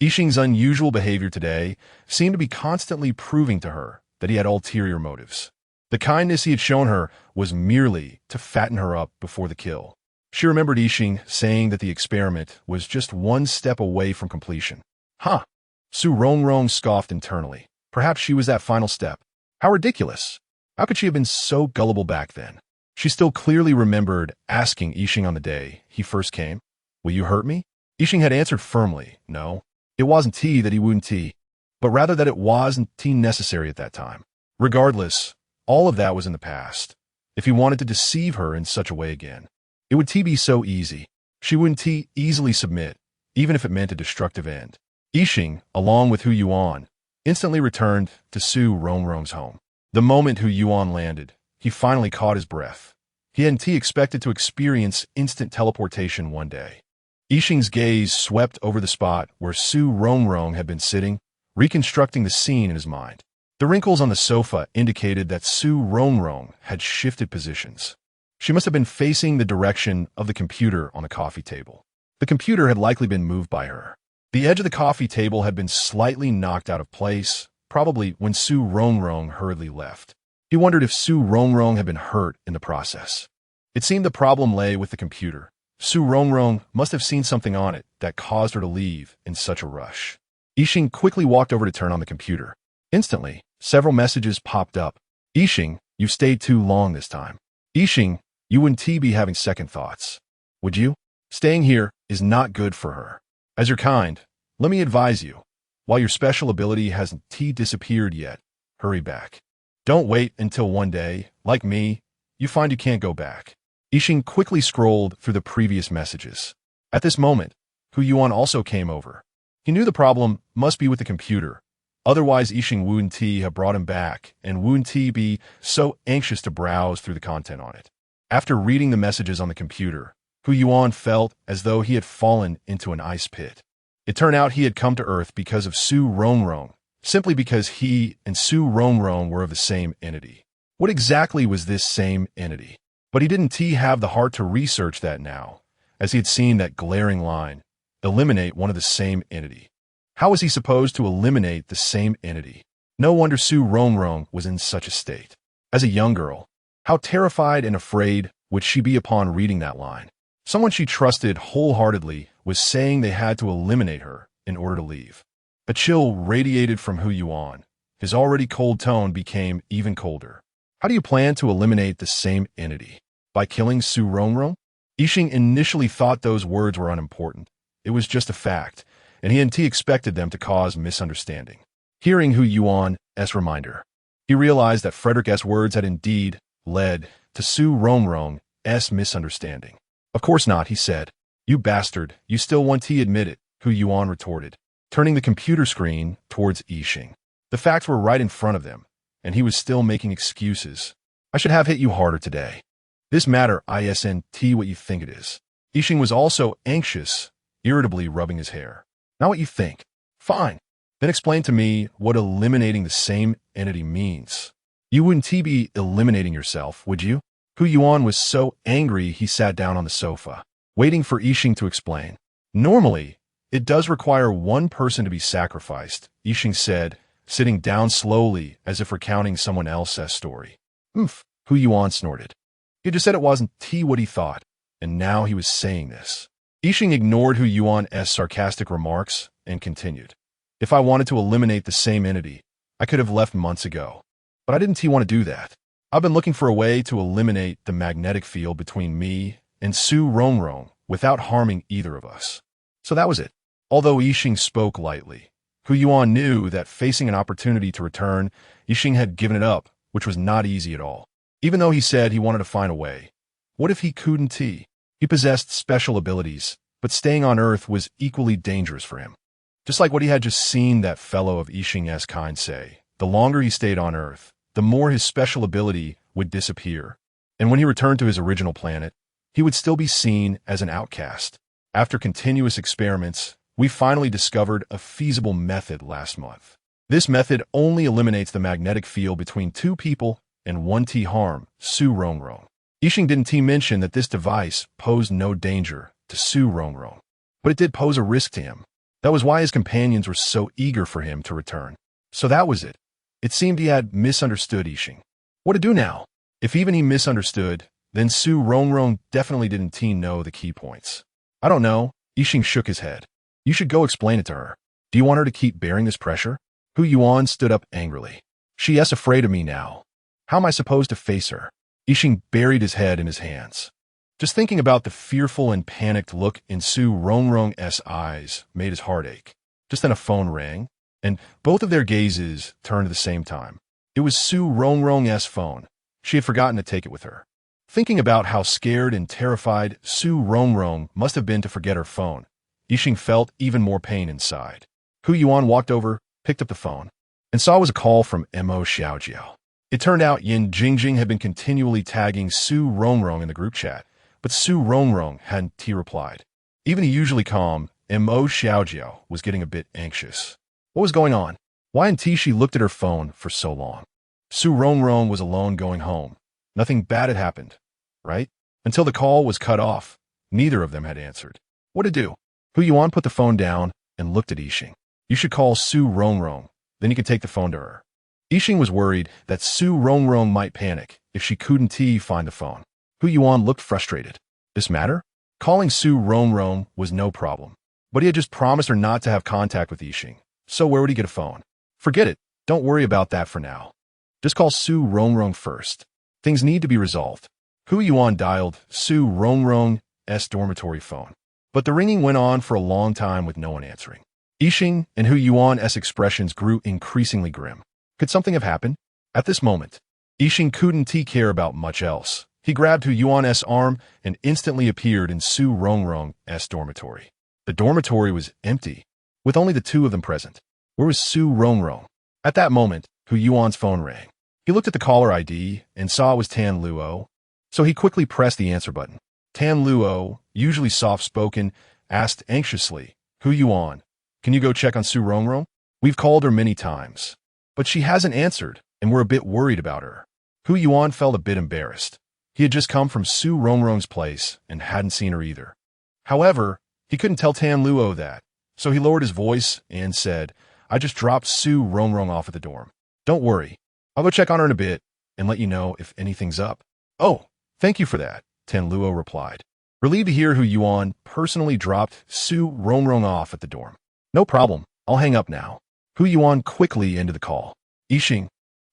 Yixing's unusual behavior today seemed to be constantly proving to her that he had ulterior motives. The kindness he had shown her was merely to fatten her up before the kill. She remembered Yixing saying that the experiment was just one step away from completion. Su Rongrong scoffed internally. Perhaps she was that final step. How ridiculous. How could she have been so gullible back then? She still clearly remembered asking Yixing on the day he first came, "Will you hurt me?" Yixing had answered firmly, no. It wasn't that he wouldn't but rather that it wasn't necessary at that time. Regardless, all of that was in the past. If he wanted to deceive her in such a way again, it would be so easy. She wouldn't easily submit, even if it meant a destructive end. Yixing, along with Hu Yuan, instantly returned to Su Rongrong's home. The moment Hu Yuan landed, he finally caught his breath. He hadn't expected to experience instant teleportation one day. Yixing's gaze swept over the spot where Su Rongrong had been sitting, reconstructing the scene in his mind. The wrinkles on the sofa indicated that Su Rongrong had shifted positions. She must have been facing the direction of the computer on the coffee table. The computer had likely been moved by her. The edge of the coffee table had been slightly knocked out of place, probably when Su Rongrong hurriedly left. He wondered if Su Rongrong had been hurt in the process. It seemed the problem lay with the computer. Su Rongrong must have seen something on it that caused her to leave in such a rush. Yixing quickly walked over to turn on the computer. Instantly, several messages popped up. Yixing, you stayed too long this time. Yixing, you wouldn't be having second thoughts. Would you? Staying here is not good for her. As your kind, let me advise you. While your special ability hasn't disappeared yet, hurry back. Don't wait until one day, like me, you find you can't go back. Yixing quickly scrolled through the previous messages. At this moment, Hu Yuan also came over. He knew the problem must be with the computer. Otherwise, Yixing wouldn't have brought him back and wouldn't be so anxious to browse through the content on it. After reading the messages on the computer, Hu Yuan felt as though he had fallen into an ice pit. It turned out he had come to Earth because of Su Rongrong, simply because he and Su Rongrong were of the same entity. What exactly was this same entity? But he didn't have the heart to research that now, as he had seen that glaring line, eliminate one of the same entity. How was he supposed to eliminate the same entity? No wonder Su Rongrong was in such a state. As a young girl, how terrified and afraid would she be upon reading that line? Someone she trusted wholeheartedly was saying they had to eliminate her in order to leave. A chill radiated from Hu Yuan. His already cold tone became even colder. How do you plan to eliminate the same entity? By killing Su Rongrong? Yixing initially thought those words were unimportant. It was just a fact, and he expected them to cause misunderstanding. Hearing Hu Yuan's reminder, he realized that Frederick's words had indeed led to Su Rongrong's misunderstanding. Of course not, he said. You bastard, you still want to admit it, Hu Yuan retorted, turning the computer screen towards Yixing. The facts were right in front of them, and he was still making excuses. I should have hit you harder today. This matter isn't what you think it is. Yixing was also anxious, irritably rubbing his hair. Not what you think. Fine. Then explain to me what eliminating the same entity means. You wouldn't be eliminating yourself, would you? Hu Yuan was so angry he sat down on the sofa, waiting for Yixing to explain. Normally, it does require one person to be sacrificed, Yixing said, sitting down slowly as if recounting someone else's story. Oomph, Hu Yuan snorted. He just said it wasn't what he thought, and now he was saying this. Yixing ignored Hu Yuan's sarcastic remarks and continued. If I wanted to eliminate the same entity, I could have left months ago. But I didn't want to do that. I've been looking for a way to eliminate the magnetic field between me and Su Rongrong without harming either of us. So that was it. Although Yixing spoke lightly, Hu Yuan knew that facing an opportunity to return, Yixing had given it up, which was not easy at all. Even though he said he wanted to find a way. What if he couldn't? He possessed special abilities, but staying on Earth was equally dangerous for him. Just like what he had just seen that fellow of Yixing's kind say, the longer he stayed on Earth, the more his special ability would disappear. And when he returned to his original planet, he would still be seen as an outcast. After continuous experiments, we finally discovered a feasible method last month. This method only eliminates the magnetic field between two people and won't harm Su Rongrong. Yixing didn't mention that this device posed no danger to Su Rongrong, but it did pose a risk to him. That was why his companions were so eager for him to return. So that was it. It seemed he had misunderstood Yixing. What to do now? If even he misunderstood, then Su Rongrong definitely didn't know the key points. I don't know. Yixing shook his head. You should go explain it to her. Do you want her to keep bearing this pressure? Hu Yuan stood up angrily. She is afraid of me now. How am I supposed to face her? Yixing buried his head in his hands. Just thinking about the fearful and panicked look in Su Rongrong's eyes made his heart ache. Just then a phone rang, and both of their gazes turned at the same time. It was Su Rongrong's phone. She had forgotten to take it with her. Thinking about how scared and terrified Su Rongrong must have been to forget her phone, Yixing felt even more pain inside. Hu Yuan walked over, picked up the phone, and saw it was a call from Mo Xiaojiao. It turned out Yin Jingjing had been continually tagging Su Rongrong in the group chat, but Su Rongrong hadn't replied. Even the usually calm Mo Xiaojiao was getting a bit anxious. What was going on? Why hadn't she looked at her phone for so long? Su Rongrong was alone going home. Nothing bad had happened, right? Until the call was cut off, neither of them had answered. What to do? Hu Yuan put the phone down and looked at Yixing. You should call Su Rongrong, then you can take the phone to her. Yixing was worried that Su Rongrong might panic if she couldn't find the phone. Hu Yuan looked frustrated. This matter? Calling Su Rongrong was no problem, but he had just promised her not to have contact with Yixing, so where would he get a phone? Forget it. Don't worry about that for now. Just call Su Rongrong first. Things need to be resolved. Hu Yuan dialed Su Rongrong's dormitory phone, but the ringing went on for a long time with no one answering. Yixing and Hu Yuan's expressions grew increasingly grim. Could something have happened? At this moment, Yixing couldn't care about much else. He grabbed Hu Yuan's arm and instantly appeared in Su Rongrong's dormitory. The dormitory was empty, with only the two of them present. Where was Su Rongrong? At that moment, Hu Yuan's phone rang. He looked at the caller ID and saw it was Tan Luo, so he quickly pressed the answer button. Tan Luo, usually soft-spoken, asked anxiously, Hu Yuan, can you go check on Su Rongrong? We've called her many times, but she hasn't answered, and we're a bit worried about her. Hu Yuan felt a bit embarrassed. He had just come from Su Rongrong's place and hadn't seen her either. However, he couldn't tell Tan Luo that, So he lowered his voice and said, I just dropped Su Rongrong off at the dorm. Don't worry. I'll go check on her in a bit and let you know if anything's up. Oh, thank you for that, Tan Luo replied, relieved to hear Hu Yuan personally dropped Su Rongrong off at the dorm. No problem. I'll hang up now. Hu Yuan quickly ended the call. Yixing,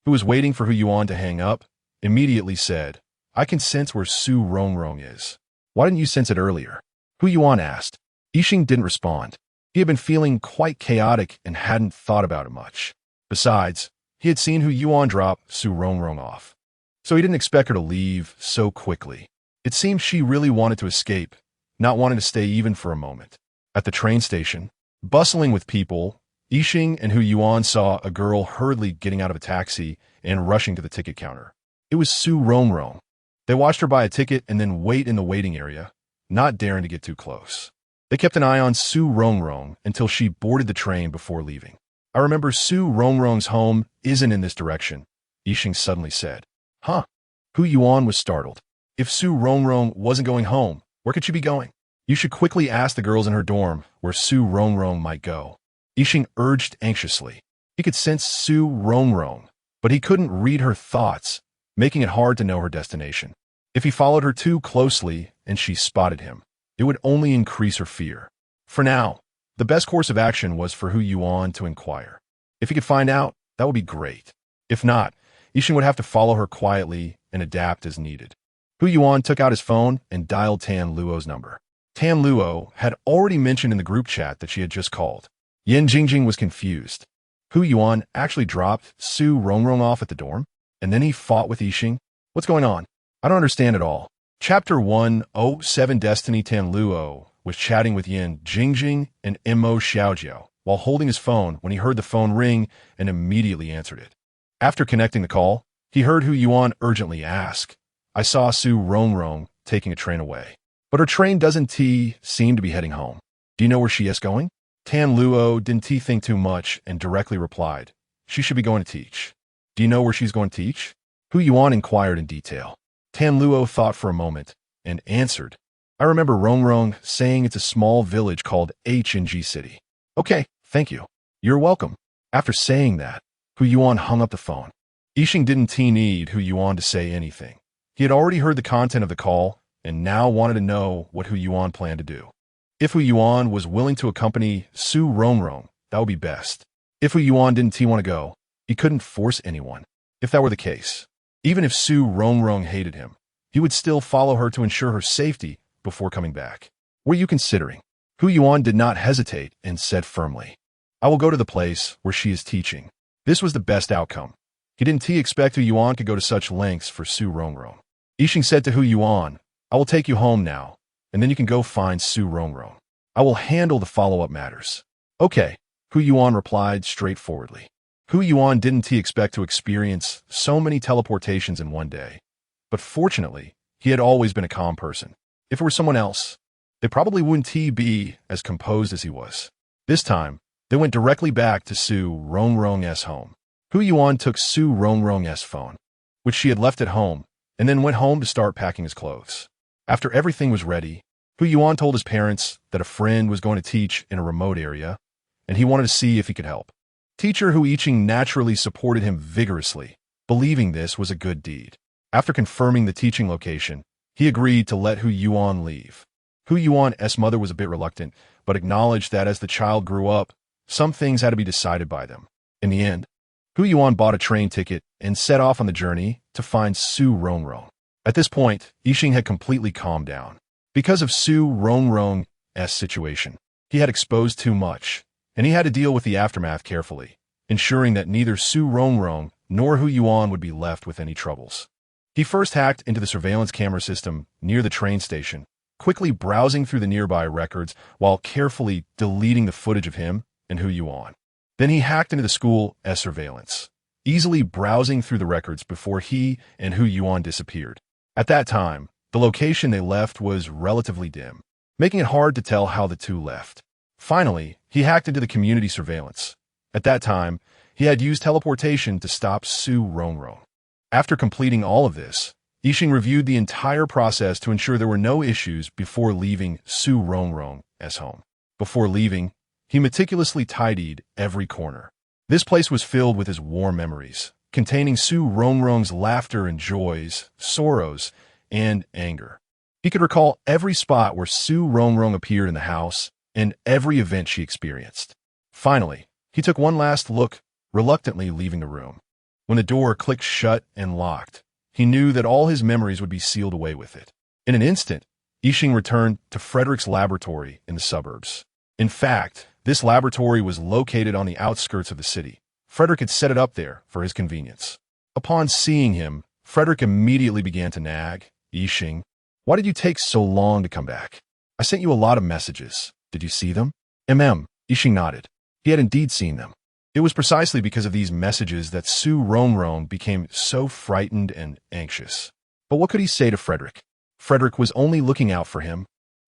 who was waiting for Hu Yuan to hang up, immediately said, I can sense where Su Rongrong is. Why didn't you sense it earlier? Hu Yuan asked. Yixing didn't respond. He had been feeling quite chaotic and hadn't thought about it much. Besides, he had seen Hu Yuan drop Su Rongrong off, so he didn't expect her to leave so quickly. It seemed she really wanted to escape, not wanting to stay even for a moment. At the train station, bustling with people, Yixing and Hu Yuan saw a girl hurriedly getting out of a taxi and rushing to the ticket counter. It was Su Rongrong. They watched her buy a ticket and then wait in the waiting area, not daring to get too close. They kept an eye on Su Rongrong until she boarded the train before leaving. I remember Su Rongrong's home isn't in this direction, Yixing suddenly said. Huh? Hu Yuan was startled. If Su Rongrong wasn't going home, where could she be going? You should quickly ask the girls in her dorm where Su Rongrong might go. Yixing urged anxiously. He could sense Su Rongrong, but he couldn't read her thoughts, making it hard to know her destination. If he followed her too closely and she spotted him, it would only increase her fear. For now, the best course of action was for Hu Yuan to inquire. If he could find out, that would be great. If not, Yixing would have to follow her quietly and adapt as needed. Hu Yuan took out his phone and dialed Tan Luo's number. Tan Luo had already mentioned in the group chat that she had just called. Yan Jingjing was confused. Hu Yuan actually dropped Su Rongrong off at the dorm, and then he fought with Yixing? What's going on? I don't understand at all. Chapter 107 Destiny. Tan Luo was chatting with Yan Jingjing and Mo Xiaojiao while holding his phone when he heard the phone ring and immediately answered it. After connecting the call, he heard Hu Yuan urgently ask, I saw Su Rongrong taking a train away, but her train doesn't seem to be heading home. Do you know where she is going? Tan Luo didn't think too much and directly replied, she should be going to teach. Do you know where she's going to teach? Hu Yuan inquired in detail. Tan Luo thought for a moment and answered, I remember Rongrong saying it's a small village called H&G City. Okay, thank you. You're welcome. After saying that, Hu Yuan hung up the phone. Yixing didn't need Hu Yuan to say anything. He had already heard the content of the call and now wanted to know what Hu Yuan planned to do. If Hu Yuan was willing to accompany Su Rongrong, that would be best. If Hu Yuan didn't want to go, he couldn't force anyone. If that were the case, even if Su Rongrong hated him, he would still follow her to ensure her safety before coming back. What are you considering? Hu Yuan did not hesitate and said firmly, I will go to the place where she is teaching. This was the best outcome. He didn't expect Hu Yuan could go to such lengths for Su Rongrong. Yixing said to Hu Yuan, I will take you home now, and then you can go find Su Rongrong. I will handle the follow-up matters. Okay, Hu Yuan replied straightforwardly. Hu Yuan didn't expect to experience so many teleportations in one day, but fortunately, he had always been a calm person. If it were someone else, they probably wouldn't be as composed as he was. This time, they went directly back to Su Rongrong's home. Hu Yuan took Su Rongrong's phone, which she had left at home, and then went home to start packing his clothes. After everything was ready, Hu Yuan told his parents that a friend was going to teach in a remote area, and he wanted to see if he could help. Teacher Hu Yixing naturally supported him vigorously, believing this was a good deed. After confirming the teaching location, he agreed to let Hu Yuan leave. Hu Yuan's mother was a bit reluctant, but acknowledged that as the child grew up, some things had to be decided by them. In the end, Hu Yuan bought a train ticket and set off on the journey to find Su Rongrong. At this point, Yixing had completely calmed down. Because of Su Rongrong's situation, he had exposed too much, and he had to deal with the aftermath carefully, ensuring that neither Su Rongrong nor Hu Yuan would be left with any troubles. He first hacked into the surveillance camera system near the train station, quickly browsing through the nearby records while carefully deleting the footage of him and Hu Yuan. Then he hacked into the school's surveillance, easily browsing through the records before he and Hu Yuan disappeared. At that time, the location they left was relatively dim, making it hard to tell how the two left. Finally, he hacked into the community surveillance. At that time, he had used teleportation to stop Su Rongrong. After completing all of this, Yixing reviewed the entire process to ensure there were no issues before leaving Su Rongrong's home. Before leaving, He meticulously tidied every corner. This place was filled with his warm memories, containing Su Rongrong's laughter and joys, sorrows, and anger. He could recall every spot where Su Rongrong appeared in the house and every event she experienced. Finally, he took one last look, reluctantly leaving the room. When the door clicked shut and locked, he knew that all his memories would be sealed away with it. In an instant, Yixing returned to Frederick's laboratory in the suburbs. In fact, this laboratory was located on the outskirts of the city. Frederick had set it up there for his convenience. Upon seeing him, Frederick immediately began to nag. Yixing, why did you take so long to come back? I sent you a lot of messages. Did you see them? Yixing nodded. He had indeed seen them. It was precisely because of these messages that Su Rongrong became so frightened and anxious. But what could he say to Frederick? Frederick was only looking out for him,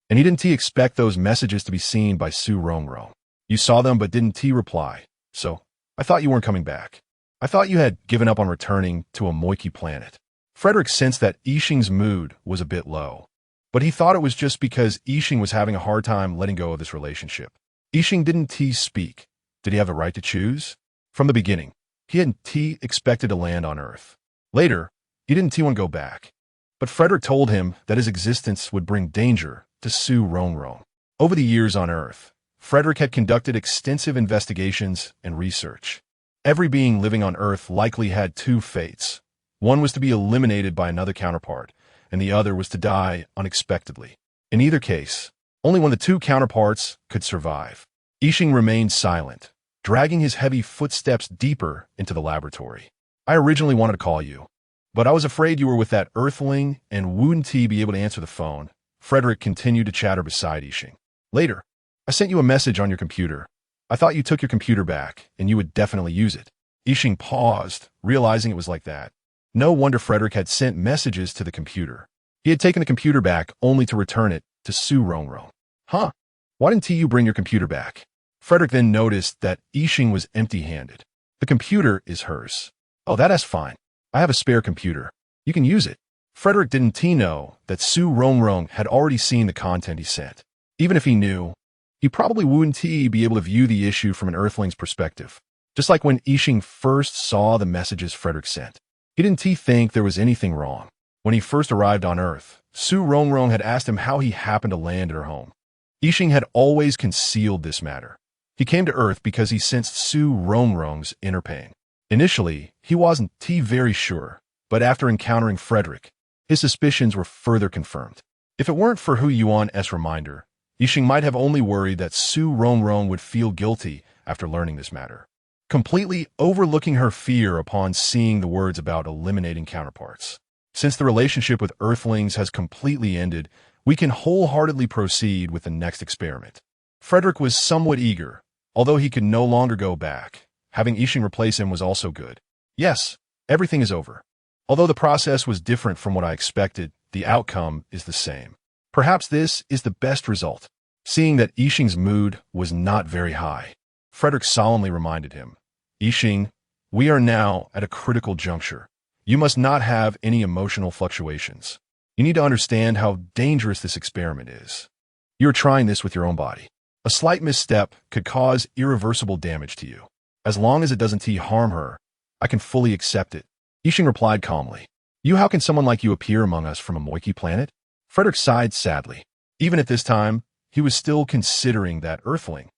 and he didn't expect those messages to be seen by Su Rongrong. You saw them but didn't reply, so I thought you weren't coming back. I thought you had given up on returning to a Moiki planet. Frederick sensed that Yixing's mood was a bit low, but he thought it was just because Yixing was having a hard time letting go of this relationship. Yixing didn't speak. Did he have the right to choose? From the beginning, he hadn't expected to land on Earth. Later, he didn't want to go back. But Frederick told him that his existence would bring danger to Su Rongrong. Over the years on Earth, Frederick had conducted extensive investigations and research. Every being living on Earth likely had two fates. One was to be eliminated by another counterpart, and the other was to die unexpectedly. In either case, only one of the two counterparts could survive. Yixing remained silent, dragging his heavy footsteps deeper into the laboratory. I originally wanted to call you, but I was afraid you were with that Earthling and wouldn't be able to answer the phone. Frederick continued to chatter beside Yixing. Later, I sent you a message on your computer. I thought you took your computer back, and you would definitely use it. Yixing paused, realizing it was like that. No wonder Frederick had sent messages to the computer. He had taken the computer back only to return it to Su Rongrong. Huh? Why didn't you bring your computer back? Frederick then noticed that Yixing was empty-handed. The computer is hers. Oh, that's fine. I have a spare computer. You can use it. Frederick didn't know that Su Rongrong had already seen the content he sent. Even if he knew, he probably wouldn't be able to view the issue from an Earthling's perspective. Just like when Yixing first saw the messages Frederick sent. He didn't think there was anything wrong. When he first arrived on Earth, Su Rongrong had asked him how he happened to land at her home. Yixing had always concealed this matter. He came to Earth because he sensed Su Rongrong's inner pain. Initially, he wasn't very sure, but after encountering Frederick, his suspicions were further confirmed. If it weren't for Hu Yuan's reminder, Yixing might have only worried that Su Rongrong would feel guilty after learning this matter, completely overlooking her fear upon seeing the words about eliminating counterparts. Since the relationship with Earthlings has completely ended, we can wholeheartedly proceed with the next experiment. Frederick was somewhat eager, although he could no longer go back. Having Yixing replace him was also good. Yes, everything is over. Although the process was different from what I expected, the outcome is the same. Perhaps this is the best result. Seeing that Yixing's mood was not very high, Frederick solemnly reminded him, Yixing, we are now at a critical juncture. You must not have any emotional fluctuations. You need to understand how dangerous this experiment is. You are trying this with your own body. A slight misstep could cause irreversible damage to you. As long as it doesn't harm her, I can fully accept it. Yixing replied calmly. How can someone like you appear among us from a Moiki planet? Frederick sighed sadly. Even at this time, he was still considering that Earthling.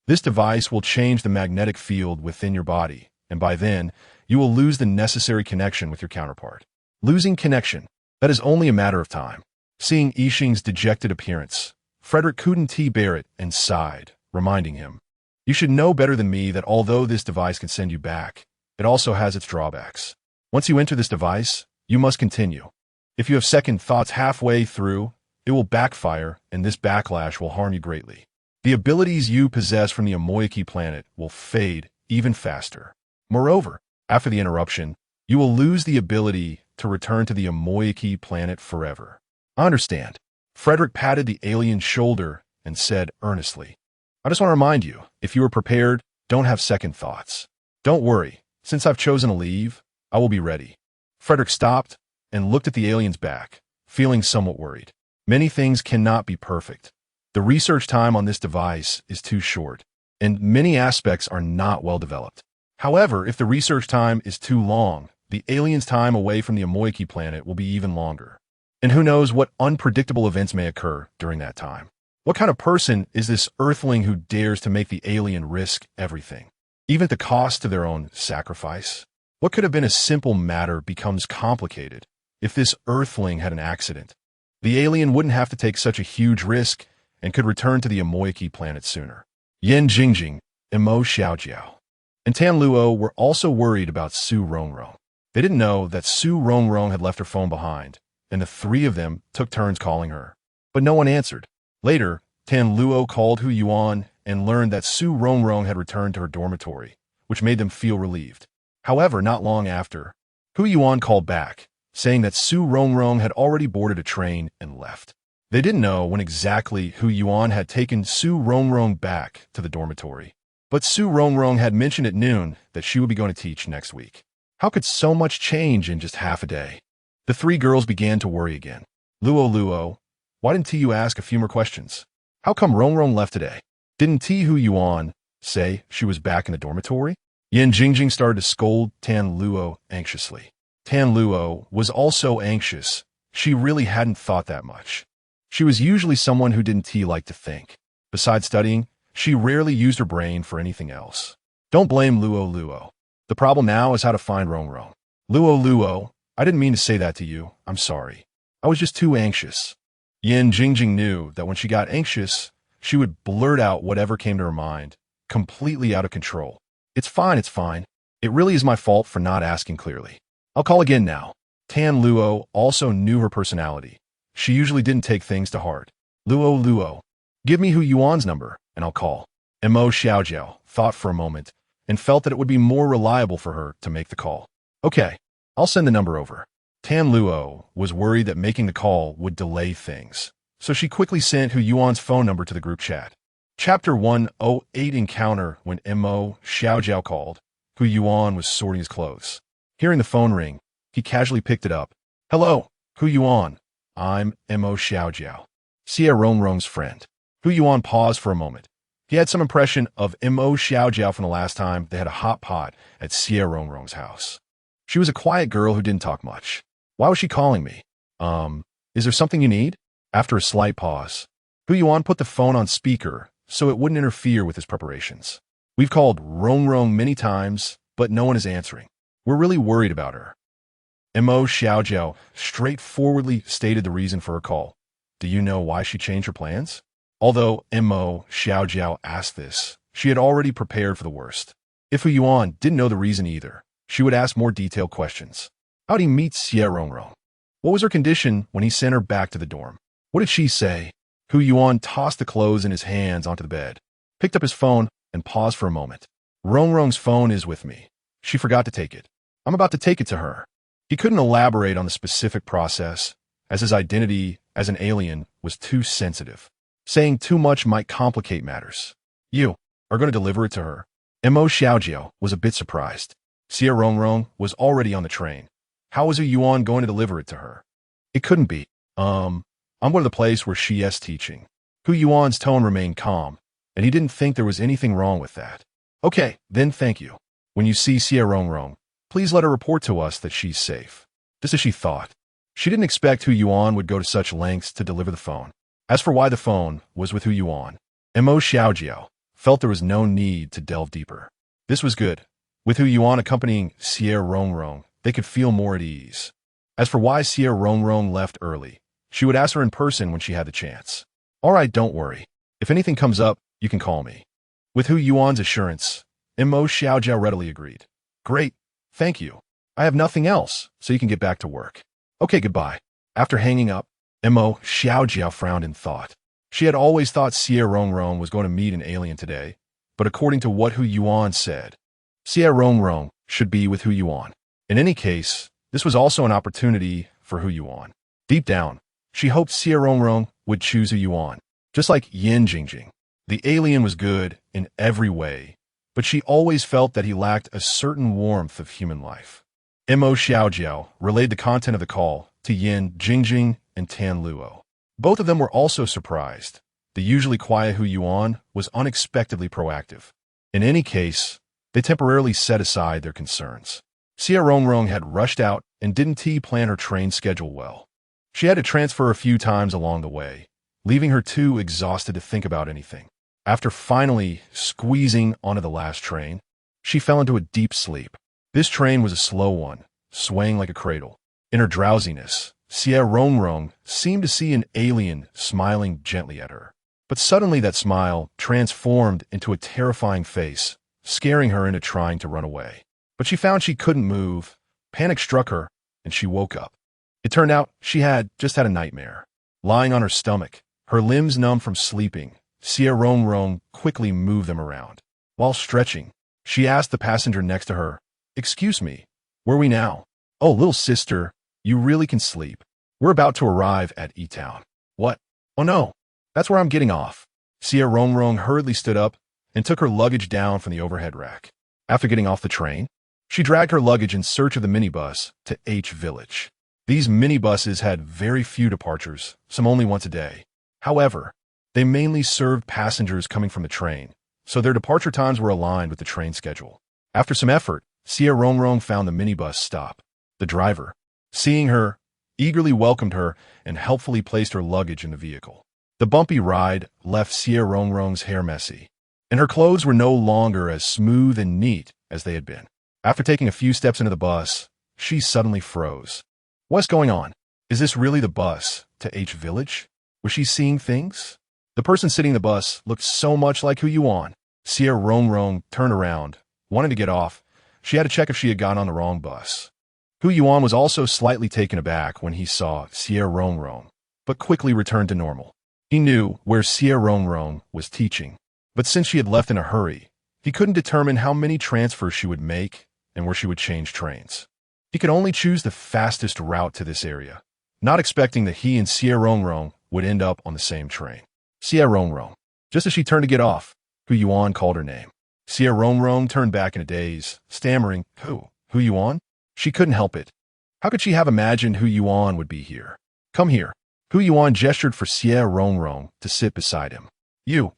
This device will change the magnetic field within your body, and by then, you will lose the necessary connection with your counterpart. Losing connection, that is only a matter of time. Seeing Yixing's dejected appearance, Frederick couldn't bear it and sighed, reminding him, you should know better than me that although this device can send you back, it also has its drawbacks. Once you enter this device, you must continue. If you have second thoughts halfway through, it will backfire, and this backlash will harm you greatly. The abilities you possess from the Amoyaki planet will fade even faster. Moreover, after the interruption, you will lose the ability to return to the Amoyaki planet forever. I understand. Frederick patted the alien's shoulder and said earnestly, I just want to remind you, if you are prepared, don't have second thoughts. Don't worry, since I've chosen to leave, I will be ready. Frederick stopped and looked at the alien's back, feeling somewhat worried. Many things cannot be perfect. The research time on this device is too short, and many aspects are not well developed. However, if the research time is too long, the aliens' time away from the Amoiki planet will be even longer. And who knows what unpredictable events may occur during that time. What kind of person is this Earthling who dares to make the alien risk everything, even at the cost of their own sacrifice? What could have been a simple matter becomes complicated if this Earthling had an accident. The alien wouldn't have to take such a huge risk and could return to the Amoiki planet sooner. Yen Jingjing, Mo Xiaojiao, and Tan Luo were also worried about Su Rongrong. They didn't know that Su Rongrong had left her phone behind, and the three of them took turns calling her. But no one answered. Later, Tan Luo called Hu Yuan and learned that Su Rongrong had returned to her dormitory, which made them feel relieved. However, not long after, Hu Yuan called back, saying that Su Rongrong had already boarded a train and left. They didn't know when exactly Hu Yuan had taken Su Rongrong back to the dormitory, but Su Rongrong had mentioned at noon that she would be going to teach next week. How could so much change in just half a day? The three girls began to worry again. Luo, why didn't you ask a few more questions? How come Rongrong left today? Didn't Hu Yuan say she was back in the dormitory? Yen Jingjing started to scold Tan Luo anxiously. Tan Luo was also anxious. She really hadn't thought that much. She was usually someone who didn't like to think. Besides studying, she rarely used her brain for anything else. Don't blame Luo. The problem now is how to find Rongrong. Luo, I didn't mean to say that to you. I'm sorry. I was just too anxious. Yen Jingjing knew that when she got anxious, she would blurt out whatever came to her mind, completely out of control. It's fine. It really is my fault for not asking clearly. I'll call again now. Tan Luo also knew her personality. She usually didn't take things to heart. Luo, give me Hu Yuan's number, and I'll call. Mo Xiaojiao thought for a moment and felt that it would be more reliable for her to make the call. Okay, I'll send the number over. Tan Luo was worried that making the call would delay things, so she quickly sent Hu Yuan's phone number to the group chat. Chapter 108 Encounter. When Mo Xiaojiao called, Hu Yuan was sorting his clothes. Hearing the phone ring, he casually picked it up. Hello, Hu Yuan. I'm Mo Xiaojiao, Xie Rongrong's friend. Hu Yuan paused for a moment. He had some impression of Mo Xiaojiao from the last time they had a hot pot at Xie Rongrong's house. She was a quiet girl who didn't talk much. Why was she calling me? Is there something you need? After a slight pause, Hu Yuan put the phone on speaker so it wouldn't interfere with his preparations. We've called Rongrong many times, but no one is answering. We're really worried about her. Mo Xiaojiao straightforwardly stated the reason for her call. Do you know why she changed her plans? Although Mo Xiaojiao asked this, she had already prepared for the worst. If Hu Yuan didn't know the reason either, she would ask more detailed questions. How'd he meet Xie Rongrong? What was her condition when he sent her back to the dorm? What did she say? Hu Yuan tossed the clothes in his hands onto the bed, picked up his phone, and paused for a moment. Rongrong's phone is with me. She forgot to take it. I'm about to take it to her. He couldn't elaborate on the specific process, as his identity as an alien was too sensitive. Saying too much might complicate matters. You are going to deliver it to her. Mo Xiaojiao was a bit surprised. Xie Rongrong was already on the train. How was Hu Yuan going to deliver it to her? It couldn't be. I'm going to the place where she is teaching. Hu Yuan's tone remained calm, and he didn't think there was anything wrong with that. Okay, then thank you. When you see Xie Rongrong, please let her report to us that she's safe. Just as she thought. She didn't expect Hu Yuan would go to such lengths to deliver the phone. As for why the phone was with Hu Yuan, Mo Xiaojiao felt there was no need to delve deeper. This was good. With Hu Yuan accompanying Xie Rongrong, they could feel more at ease. As for why Xie Rongrong left early, she would ask her in person when she had the chance. All right, don't worry. If anything comes up, you can call me. With Hu Yuan's assurance, Mo Xiaojiao readily agreed. Great, thank you. I have nothing else, so you can get back to work. Okay, goodbye. After hanging up, Mo Xiaojiao frowned in thought. She had always thought Xie Rongrong was going to meet an alien today, but according to what Hu Yuan said, Xie Rongrong should be with Hu Yuan. In any case, this was also an opportunity for Hu Yuan. Deep down, she hoped Xie Rongrong would choose Hu Yuan. Just like Yen Jingjing, the alien was good in every way, but she always felt that he lacked a certain warmth of human life. Mo Xiaojiao relayed the content of the call to Yen Jingjing and Tan Luo. Both of them were also surprised. The usually quiet Hu Yuan was unexpectedly proactive. In any case, they temporarily set aside their concerns. Xie Rongrong had rushed out and didn't plan her train schedule well. She had to transfer a few times along the way, leaving her too exhausted to think about anything. After finally squeezing onto the last train, she fell into a deep sleep. This train was a slow one, swaying like a cradle. In her drowsiness, Xie Rongrong seemed to see an alien smiling gently at her. But suddenly that smile transformed into a terrifying face, scaring her into trying to run away. But she found she couldn't move. Panic struck her, and she woke up. It turned out she had just had a nightmare. Lying on her stomach, her limbs numb from sleeping, Xie Rongrong quickly moved them around. While stretching, she asked the passenger next to her, "Excuse me, where are we now?" "Oh, little sister, you really can sleep. We're about to arrive at E-Town." "What? Oh no, that's where I'm getting off." Xie Rongrong hurriedly stood up and took her luggage down from the overhead rack. After getting off the train, she dragged her luggage in search of the minibus to H Village. These minibuses had very few departures, some only once a day. However, they mainly served passengers coming from the train, so their departure times were aligned with the train schedule. After some effort, Xie Rongrong found the minibus stop. The driver, seeing her, eagerly welcomed her and helpfully placed her luggage in the vehicle. The bumpy ride left Xie Rongrong's hair messy, and her clothes were no longer as smooth and neat as they had been. After taking a few steps into the bus, she suddenly froze. What's going on? Is this really the bus to H Village? Was she seeing things? The person sitting in the bus looked so much like Hu Yuan. Xie Rongrong turned around, wanting to get off. She had to check if she had gotten on the wrong bus. Hu Yuan was also slightly taken aback when he saw Xie Rongrong, but quickly returned to normal. He knew where Xie Rongrong was teaching, but since she had left in a hurry, he couldn't determine how many transfers she would make and where she would change trains. He could only choose the fastest route to this area, not expecting that he and Xie Rongrong would end up on the same train. Xie Rongrong. Just as she turned to get off, Hu Yuan called her name. Xie Rongrong turned back in a daze, stammering, Hu Yuan? She couldn't help it. How could she have imagined Hu Yuan would be here? Come here. Hu Yuan gestured for Xie Rongrong to sit beside him. You,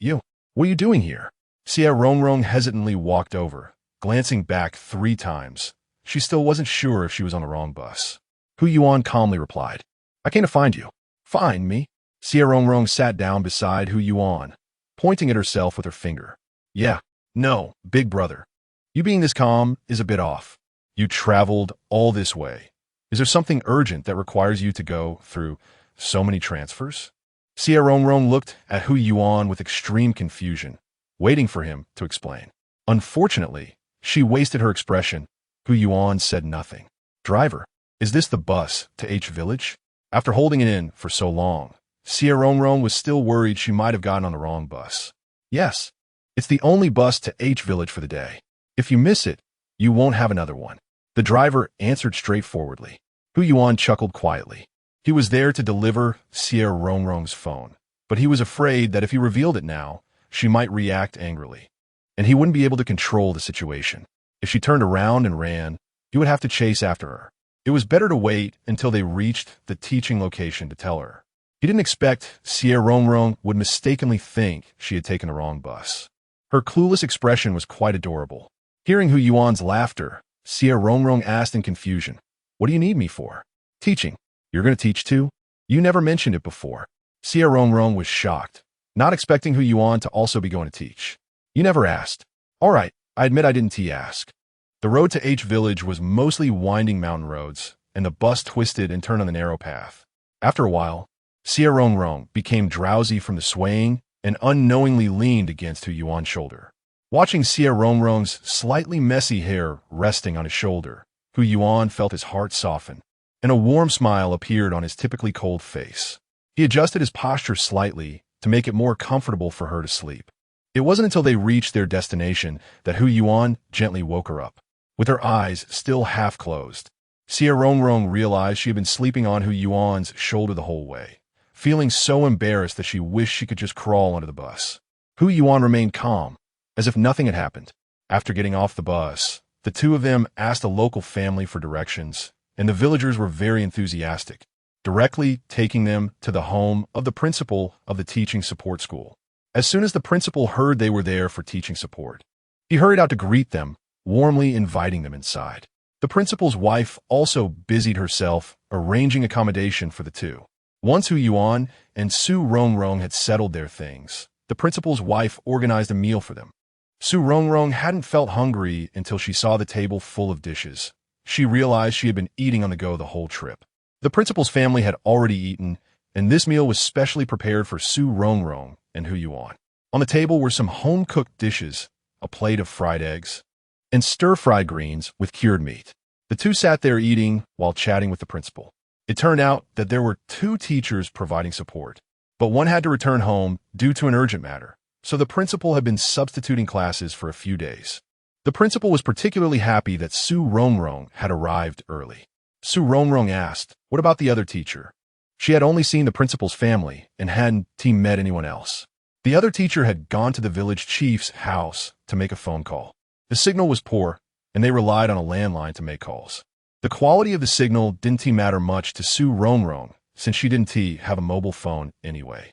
what are you doing here? Xie Rongrong hesitantly walked over, glancing back 3 times. She still wasn't sure if she was on the wrong bus. Hu Yuan calmly replied, I came to find you. Find me? Xie Rongrong sat down beside Hu Yuan, pointing at herself with her finger. Yeah, no, big brother. You being this calm is a bit off. You traveled all this way. Is there something urgent that requires you to go through so many transfers? Xie Rongrong looked at Hu Yuan with extreme confusion, waiting for him to explain. Unfortunately, she wasted her expression. Hu Yuan said nothing. Driver, is this the bus to H Village? After holding it in for so long, Xie Rongrong was still worried she might have gotten on the wrong bus. Yes, it's the only bus to H Village for the day. If you miss it, you won't have another one. The driver answered straightforwardly. Hu Yuan chuckled quietly. He was there to deliver Xie Rongrong's phone, but he was afraid that if he revealed it now, she might react angrily, and he wouldn't be able to control the situation. If she turned around and ran, he would have to chase after her. It was better to wait until they reached the teaching location to tell her. He didn't expect Xie Rongrong would mistakenly think she had taken the wrong bus. Her clueless expression was quite adorable. Hearing Hu Yuan's laughter, Xie Rongrong asked in confusion, What do you need me for? Teaching. You're going to teach too? You never mentioned it before. Xie Rongrong was shocked, not expecting Hu Yuan to also be going to teach. You never asked. All right, I admit I didn't ask. The road to H Village was mostly winding mountain roads, and the bus twisted and turned on the narrow path. After a while, Xie Rongrong became drowsy from the swaying and unknowingly leaned against Hu Yuan's shoulder. Watching Xie Rongrong's slightly messy hair resting on his shoulder, Hu Yuan felt his heart soften, and a warm smile appeared on his typically cold face. He adjusted his posture slightly to make it more comfortable for her to sleep. It wasn't until they reached their destination that Hu Yuan gently woke her up. With her eyes still half closed, Xie Rongrong realized she had been sleeping on Hu Yuan's shoulder the whole way, feeling so embarrassed that she wished she could just crawl onto the bus. Hu Yuan remained calm, as if nothing had happened. After getting off the bus, the two of them asked a local family for directions, and the villagers were very enthusiastic. directly taking them to the home of the principal of the teaching support school. As soon as the principal heard they were there for teaching support, he hurried out to greet them, warmly inviting them inside. The principal's wife also busied herself arranging accommodation for the two. Once Hu Yuan and Su Rongrong had settled their things, the principal's wife organized a meal for them. Su Rongrong hadn't felt hungry until she saw the table full of dishes. She realized she had been eating on the go the whole trip. The principal's family had already eaten, and this meal was specially prepared for Su Rongrong and Hu Yuan. On the table were some home-cooked dishes, a plate of fried eggs, and stir-fried greens with cured meat. The two sat there eating while chatting with the principal. It turned out that there were two teachers providing support, but one had to return home due to an urgent matter, so the principal had been substituting classes for a few days. The principal was particularly happy that Su Rongrong had arrived early. Su Rongrong asked, "What about the other teacher?" She had only seen the principal's family and hadn't met anyone else. The other teacher had gone to the village chief's house to make a phone call. The signal was poor, and they relied on a landline to make calls. The quality of the signal didn't matter much to Su Rongrong, since she didn't have a mobile phone anyway.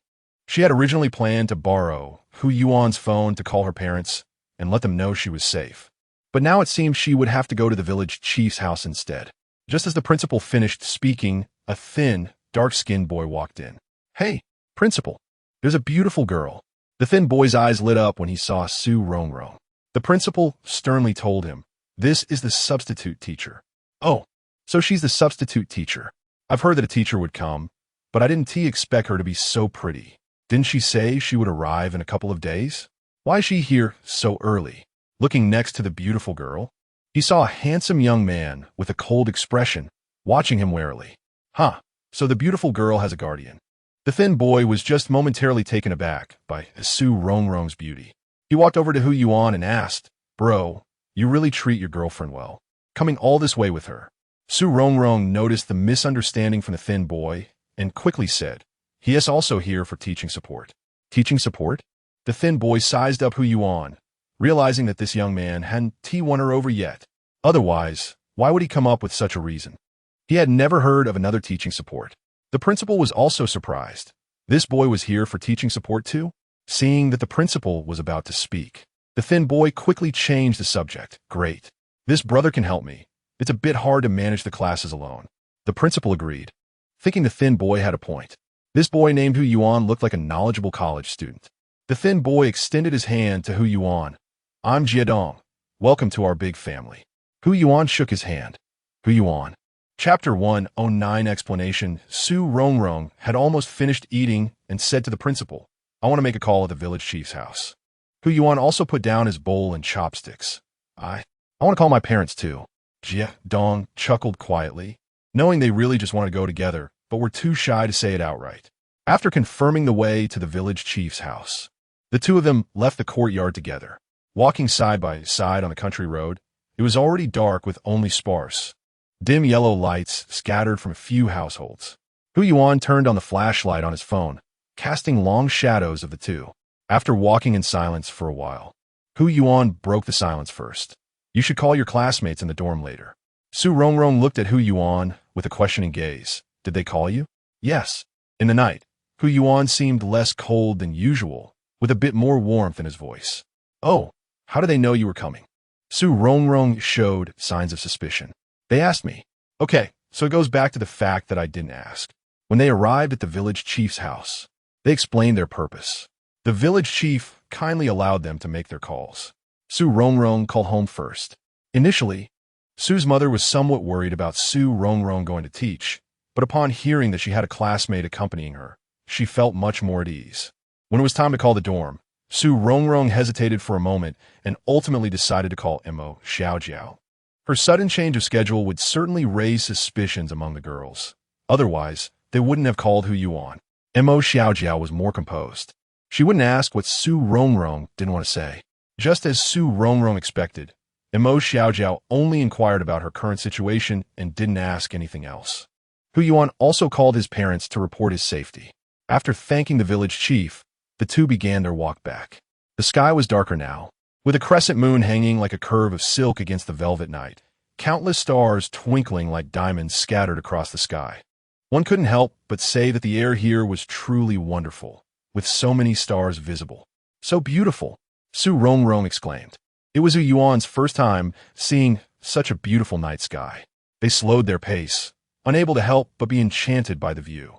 She had originally planned to borrow Hu Yuan's phone to call her parents and let them know she was safe. But now it seemed she would have to go to the village chief's house instead. Just as the principal finished speaking, a thin, dark-skinned boy walked in. "Hey, principal, there's a beautiful girl." The thin boy's eyes lit up when he saw Su Rongrong. The principal sternly told him, "This is the substitute teacher." "Oh, so she's the substitute teacher. I've heard that a teacher would come, but I didn't expect her to be so pretty. Didn't she say she would arrive in a couple of days? Why is she here so early?" Looking next to the beautiful girl, he saw a handsome young man with a cold expression, watching him warily. "Huh, so the beautiful girl has a guardian." The thin boy was just momentarily taken aback by Su Rongrong's beauty. He walked over to Hu Yuan and asked, "Bro, you really treat your girlfriend well, coming all this way with her." Su Rongrong noticed the misunderstanding from the thin boy and quickly said, "He is also here for teaching support." "Teaching support?" The thin boy sized up Hu Yuan, realizing that this young man hadn't won her over yet. Otherwise, why would he come up with such a reason? He had never heard of another teaching support. The principal was also surprised. This boy was here for teaching support too? Seeing that the principal was about to speak, the thin boy quickly changed the subject. "Great. This brother can help me. It's a bit hard to manage the classes alone." The principal agreed, thinking the thin boy had a point. This boy named Hu Yuan looked like a knowledgeable college student. The thin boy extended his hand to Hu Yuan. "I'm Jiadong. Welcome to our big family." Hu Yuan shook his hand. Hu Yuan. Chapter 109 Explanation. Su Rongrong had almost finished eating and said to the principal, "I want to make a call at the village chief's house." Hu Yuan also put down his bowl and chopsticks. I want to call my parents too." Jia Dong chuckled quietly, knowing they really just want to go together, but were too shy to say it outright. After confirming the way to the village chief's house, the two of them left the courtyard together. Walking side by side on the country road, it was already dark with only sparse, dim yellow lights scattered from a few households. Hu Yuan turned on the flashlight on his phone, casting long shadows of the two. After walking in silence for a while, Hu Yuan broke the silence first. "You should call your classmates in the dorm later." Su Rongrong looked at Hu Yuan with a questioning gaze. "Did they call you?" "Yes." In the night, Hu Yuan seemed less cold than usual, with a bit more warmth in his voice. "Oh, how do they know you were coming?" Su Rongrong showed signs of suspicion. "They asked me." "Okay, so it goes back to the fact that I didn't ask." When they arrived at the village chief's house, they explained their purpose. The village chief kindly allowed them to make their calls. Su Rongrong called home first. Initially, Su's mother was somewhat worried about Su Rongrong going to teach, but upon hearing that she had a classmate accompanying her, she felt much more at ease. When it was time to call the dorm, Su Rongrong hesitated for a moment and ultimately decided to call Mo Xiaojiao. Her sudden change of schedule would certainly raise suspicions among the girls. Otherwise, they wouldn't have called Hu Yuan. Mo Xiaojiao was more composed. She wouldn't ask what Su Rongrong didn't want to say. Just as Su Rongrong expected, Mo Xiaojiao only inquired about her current situation and didn't ask anything else. Hu Yuan also called his parents to report his safety. After thanking the village chief, the two began their walk back. The sky was darker now, with a crescent moon hanging like a curve of silk against the velvet night, countless stars twinkling like diamonds scattered across the sky. One couldn't help but say that the air here was truly wonderful, with so many stars visible. So beautiful, Su Rongrong exclaimed. It was Yuan's first time seeing such a beautiful night sky. They slowed their pace, unable to help but be enchanted by the view.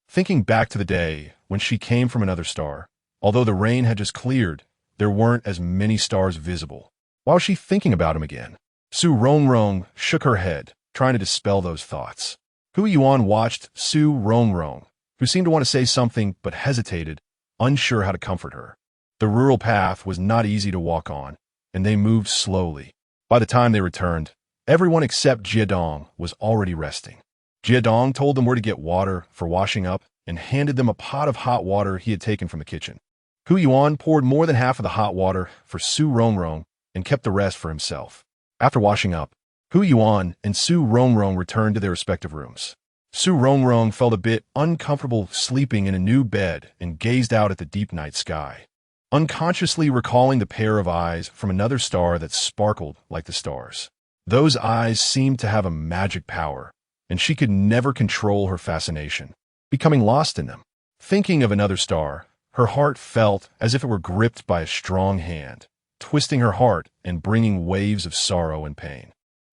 Thinking back to the day when she came from another star, although the rain had just cleared, there weren't as many stars visible. Why was she thinking about him again? Su Rongrong shook her head, trying to dispel those thoughts. Hu Yuan watched Su Rongrong, who seemed to want to say something but hesitated, unsure how to comfort her. The rural path was not easy to walk on, and they moved slowly. By the time they returned, everyone except Jiedong was already resting. Jiedong told them where to get water for washing up and handed them a pot of hot water he had taken from the kitchen. Hu Yuan poured more than half of the hot water for Su Rongrong and kept the rest for himself. After washing up, Hu Yuan and Su Rongrong returned to their respective rooms. Su Rongrong felt a bit uncomfortable sleeping in a new bed and gazed out at the deep night sky, unconsciously recalling the pair of eyes from another star that sparkled like the stars. Those eyes seemed to have a magic power, and she could never control her fascination, becoming lost in them. Thinking of another star, her heart felt as if it were gripped by a strong hand, twisting her heart and bringing waves of sorrow and pain.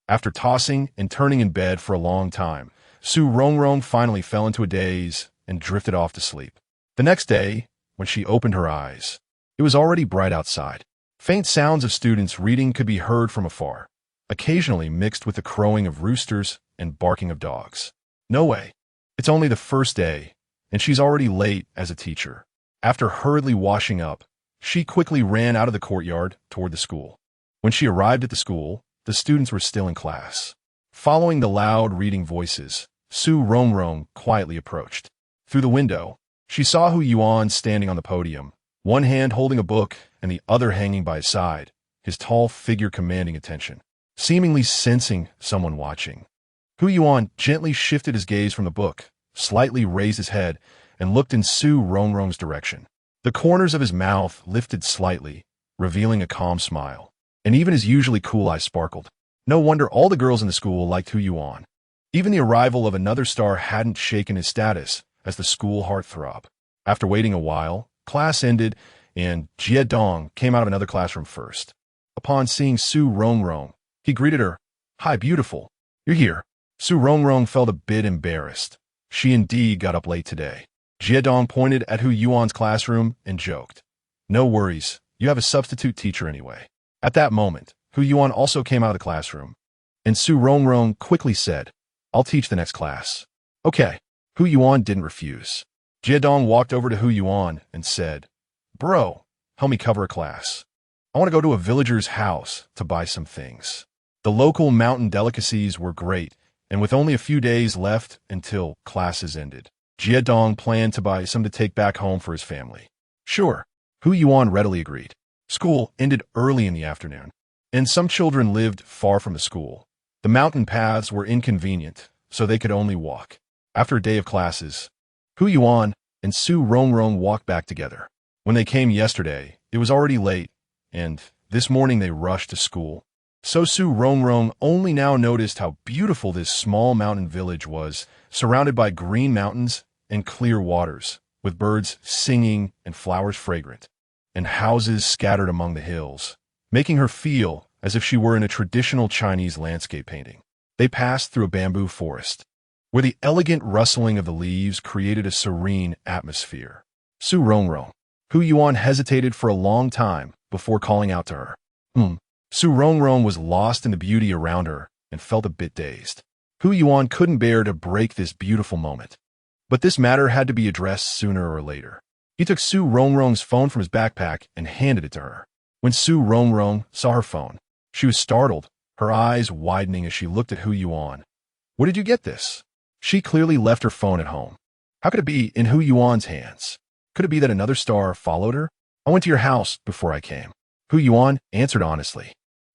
After tossing and turning in bed for a long time, Su Rongrong finally fell into a daze and drifted off to sleep. The next day, when she opened her eyes, it was already bright outside. Faint sounds of students reading could be heard from afar, occasionally mixed with the crowing of roosters and barking of dogs. No way. It's only the first day, and she's already late as a teacher. After hurriedly washing up, she quickly ran out of the courtyard toward the school. When she arrived at the school, the students were still in class. Following the loud reading voices, Su Rongrong quietly approached. Through the window, she saw Hu Yuan standing on the podium, one hand holding a book and the other hanging by his side, his tall figure commanding attention. Seemingly sensing someone watching, Hu Yuan gently shifted his gaze from the book, slightly raised his head, and looked in Su Rongrong's direction. The corners of his mouth lifted slightly, revealing a calm smile, and even his usually cool eyes sparkled. No wonder all the girls in the school liked Hu Yuan. Even the arrival of another star hadn't shaken his status as the school heartthrob. After waiting a while, class ended, and Jiedong came out of another classroom first. Upon seeing Su Rongrong, he greeted her. "Hi, beautiful. You're here." Su Rongrong felt a bit embarrassed. She indeed got up late today. Jiedong pointed at Hu Yuan's classroom and joked, "No worries, you have a substitute teacher anyway." At that moment, Hu Yuan also came out of the classroom, and Su Rongrong quickly said, "I'll teach the next class." "Okay." Hu Yuan didn't refuse. Jiedong walked over to Hu Yuan and said, "Bro, help me cover a class. I want to go to a villager's house to buy some things." The local mountain delicacies were great, and with only a few days left until classes ended, Jiedong planned to buy some to take back home for his family. Sure, Hu Yuan readily agreed. School ended early in the afternoon, and some children lived far from the school. The mountain paths were inconvenient, so they could only walk. After a day of classes, Hu Yuan and Su Rongrong walked back together. When they came yesterday, it was already late, and this morning they rushed to school. So Su Rongrong only now noticed how beautiful this small mountain village was, surrounded by green mountains and clear waters, with birds singing and flowers fragrant, and houses scattered among the hills, making her feel as if she were in a traditional Chinese landscape painting. They passed through a bamboo forest, where the elegant rustling of the leaves created a serene atmosphere. Su Rongrong. Hu Yuan hesitated for a long time before calling out to her. Su Rongrong was lost in the beauty around her and felt a bit dazed. Hu Yuan couldn't bear to break this beautiful moment. But this matter had to be addressed sooner or later. He took Su Rongrong's phone from his backpack and handed it to her. When Su Rongrong saw her phone, she was startled, her eyes widening as she looked at Hu Yuan. "Where did you get this?" She clearly left her phone at home. How could it be in Hu Yuan's hands? Could it be that another star followed her? "I went to your house before I came." Hu Yuan answered honestly.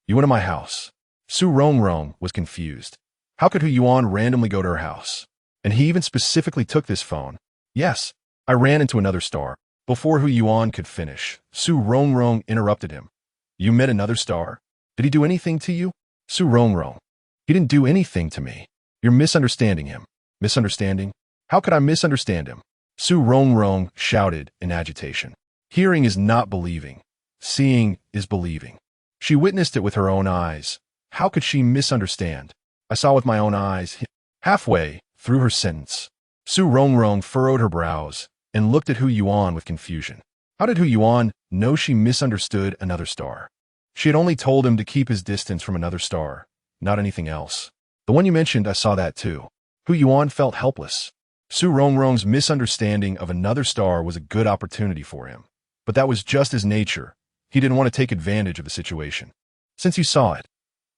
"You went to my house." Su Rongrong was confused. How could Hu Yuan randomly go to her house? And he even specifically took this phone. "Yes, I ran into another star." Before Hu Yuan could finish, Su Rongrong interrupted him. "You met another star? Did he do anything to you?" Su Rongrong. "He didn't do anything to me. You're misunderstanding him." "Misunderstanding? How could I misunderstand him? Su Rongrong shouted in agitation. Hearing is not believing. Seeing is believing. She witnessed it with her own eyes. How could she misunderstand? I saw with my own eyes. Halfway through her sentence, Su Rongrong furrowed her brows and looked at Hu Yuan with confusion. How did Hu Yuan know she misunderstood another star? She had only told him to keep his distance from another star, not anything else. The one you mentioned, I saw that too. Hu Yuan felt helpless. Su Rongrong's misunderstanding of another star was a good opportunity for him, but that was just his nature. He didn't want to take advantage of the situation. Since you saw it,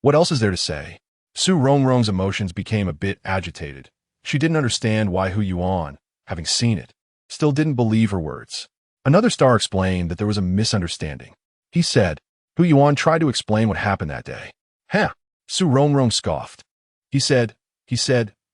what else is there to say? Su Rongrong's emotions became a bit agitated. She didn't understand why Hu Yuan, having seen it, still didn't believe her words. Another star explained that there was a misunderstanding. He said, Hu Yuan tried to explain what happened that day. Huh? Su Rongrong scoffed. He said,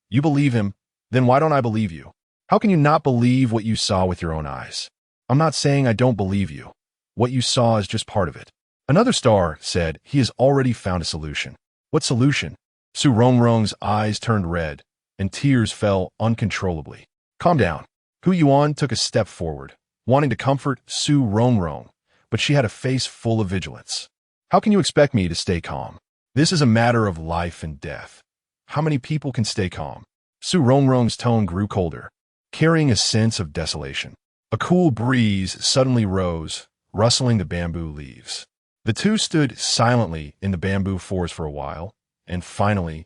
you believe him, then why don't I believe you? How can you not believe what you saw with your own eyes? I'm not saying I don't believe you. What you saw is just part of it. Another star said he has already found a solution. What solution? Su Rongrong's eyes turned red, and tears fell uncontrollably. Calm down. Hu Yuan took a step forward, wanting to comfort Su Rongrong, but she had a face full of vigilance. How can you expect me to stay calm? This is a matter of life and death. How many people can stay calm? Su Rongrong's tone grew colder, carrying a sense of desolation. A cool breeze suddenly rose, rustling the bamboo leaves. The two stood silently in the bamboo forest for a while, and finally,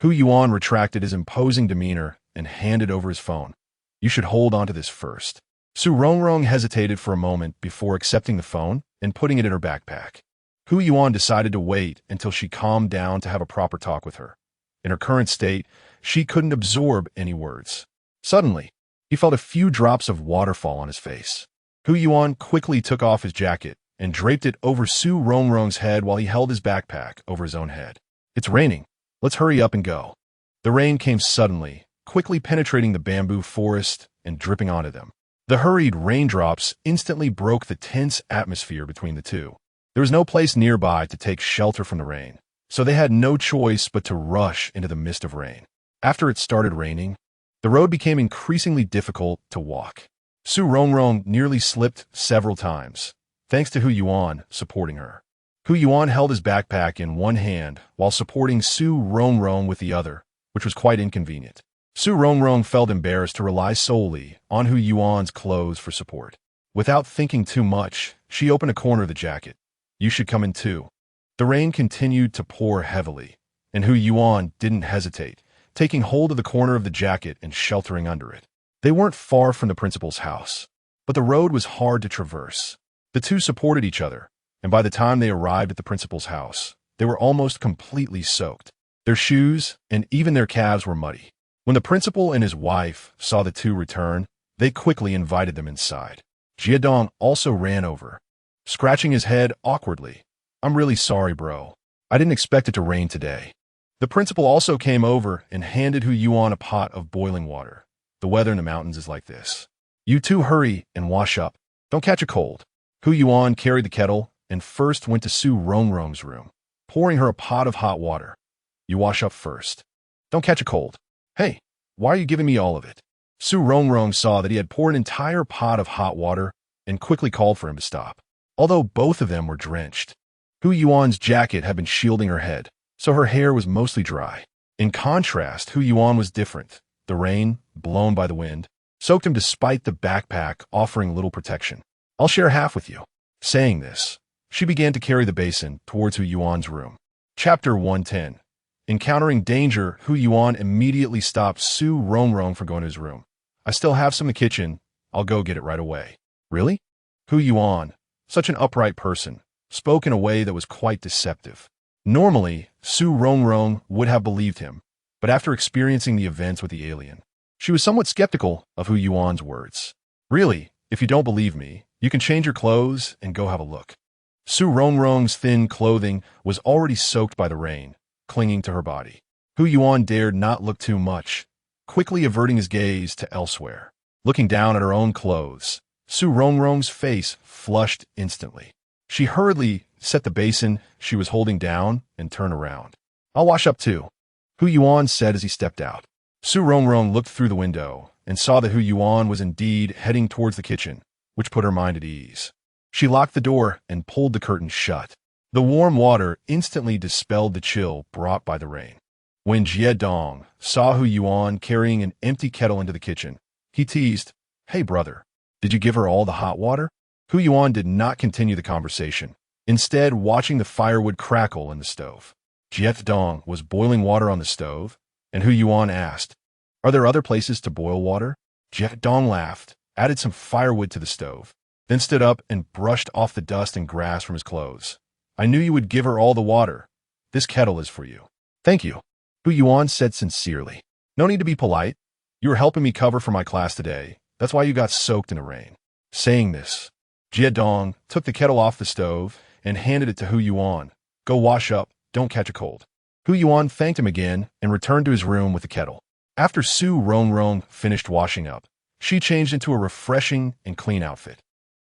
Hu Yuan retracted his imposing demeanor and handed over his phone. You should hold on to this first. Su Rongrong hesitated for a moment before accepting the phone and putting it in her backpack. Hu Yuan decided to wait until she calmed down to have a proper talk with her. In her current state, she couldn't absorb any words. Suddenly, he felt a few drops of water fall on his face. Hu Yuan quickly took off his jacket and draped it over Su Rongrong's head while he held his backpack over his own head. It's raining. Let's hurry up and go. The rain came suddenly, quickly penetrating the bamboo forest and dripping onto them. The hurried raindrops instantly broke the tense atmosphere between the two. There was no place nearby to take shelter from the rain, so they had no choice but to rush into the mist of rain. After it started raining, the road became increasingly difficult to walk. Su Rongrong nearly slipped several times, thanks to Hu Yuan supporting her. Hu Yuan held his backpack in one hand while supporting Su Rongrong with the other, which was quite inconvenient. Su Rongrong felt embarrassed to rely solely on Hu Yuan's clothes for support. Without thinking too much, she opened a corner of the jacket. You should come in too. The rain continued to pour heavily, and Hu Yuan didn't hesitate, taking hold of the corner of the jacket and sheltering under it. They weren't far from the principal's house, but the road was hard to traverse. The two supported each other, and by the time they arrived at the principal's house, they were almost completely soaked. Their shoes and even their calves were muddy. When the principal and his wife saw the two return, they quickly invited them inside. Jiadong also ran over, scratching his head awkwardly. I'm really sorry, bro. I didn't expect it to rain today. The principal also came over and handed Hu Yuan a pot of boiling water. The weather in the mountains is like this. You two hurry and wash up. Don't catch a cold. Hu Yuan carried the kettle and first went to Su Rongrong's room, pouring her a pot of hot water. You wash up first. Don't catch a cold. Hey, why are you giving me all of it? Su Rongrong saw that he had poured an entire pot of hot water and quickly called for him to stop. Although both of them were drenched, Hu Yuan's jacket had been shielding her head, so her hair was mostly dry. In contrast, Hu Yuan was different. The rain, blown by the wind, soaked him despite the backpack offering little protection. I'll share half with you. Saying this, she began to carry the basin towards Hu Yuan's room. Chapter 110. Encountering danger, Hu Yuan immediately stopped Su Rongrong from going to his room. I still have some in the kitchen. I'll go get it right away. Really? Hu Yuan, such an upright person, spoke in a way that was quite deceptive. Normally, Su Rongrong would have believed him, but after experiencing the events with the alien, she was somewhat skeptical of Hu Yuan's words. Really, if you don't believe me, you can change your clothes and go have a look. Su Rongrong's thin clothing was already soaked by the rain, clinging to her body. Hu Yuan dared not look too much, quickly averting his gaze to elsewhere. Looking down at her own clothes, Su Rongrong's face flushed instantly. She hurriedly set the basin she was holding down and turned around. I'll wash up too, Hu Yuan said as he stepped out. Su Rongrong looked through the window and saw that Hu Yuan was indeed heading towards the kitchen, which put her mind at ease. She locked the door and pulled the curtain shut. The warm water instantly dispelled the chill brought by the rain. When Jie Dong saw Hu Yuan carrying an empty kettle into the kitchen, he teased, "Hey brother, did you give her all the hot water?" Hu Yuan did not continue the conversation, instead watching the firewood crackle in the stove. Jie Dong was boiling water on the stove, and Hu Yuan asked, "Are there other places to boil water?" Jie Dong laughed, added some firewood to the stove, then stood up and brushed off the dust and grass from his clothes. "I knew you would give her all the water. This kettle is for you." "Thank you," Hu Yuan said sincerely. "No need to be polite. You were helping me cover for my class today. That's why you got soaked in the rain." Saying this, Jie Dong took the kettle off the stove and handed it to Hu Yuan. "Go wash up. Don't catch a cold." Hu Yuan thanked him again and returned to his room with the kettle. After Su Rongrong finished washing up, she changed into a refreshing and clean outfit.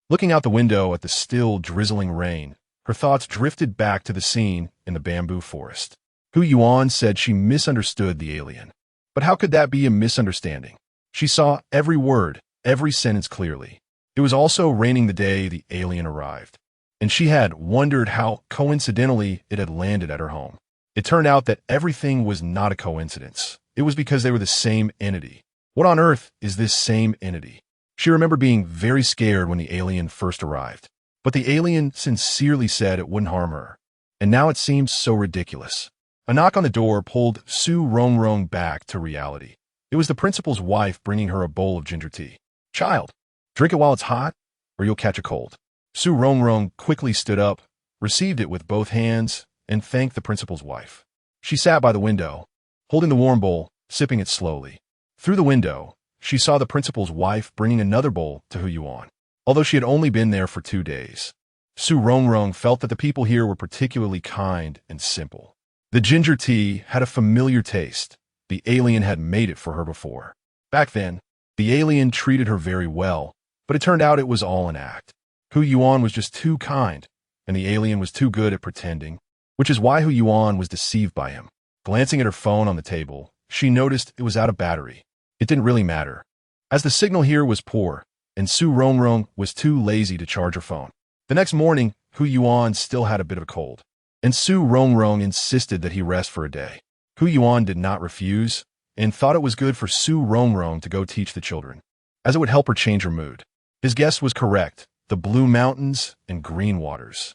Looking out the window at the still drizzling rain, her thoughts drifted back to the scene in the bamboo forest. Hu Yuan said she misunderstood the alien. But how could that be a misunderstanding? She saw every word, every sentence clearly. It was also raining the day the alien arrived, and she had wondered how coincidentally it had landed at her home. It turned out that everything was not a coincidence. It was because they were the same entity. What on earth is this same entity? She remembered being very scared when the alien first arrived, but the alien sincerely said it wouldn't harm her, and now it seemed so ridiculous. A knock on the door pulled Su Rongrong back to reality. It was the principal's wife bringing her a bowl of ginger tea. "Child, drink it while it's hot, or you'll catch a cold." Su Rongrong quickly stood up, received it with both hands, and thanked the principal's wife. She sat by the window, holding the warm bowl, sipping it slowly. Through the window, she saw the principal's wife bringing another bowl to Hu Yuan, although she had only been there for 2 days. Su Rongrong felt that the people here were particularly kind and simple. The ginger tea had a familiar taste. The alien had made it for her before. Back then, the alien treated her very well, but it turned out it was all an act. Hu Yuan was just too kind, and the alien was too good at pretending, which is why Hu Yuan was deceived by him. Glancing at her phone on the table, she noticed it was out of battery. It didn't really matter, as the signal here was poor, and Su Rongrong was too lazy to charge her phone. The next morning, Hu Yuan still had a bit of a cold, and Su Rongrong insisted that he rest for a day. Hu Yuan did not refuse, and thought it was good for Su Rongrong to go teach the children, as it would help her change her mood. His guess was correct: the blue mountains and green waters.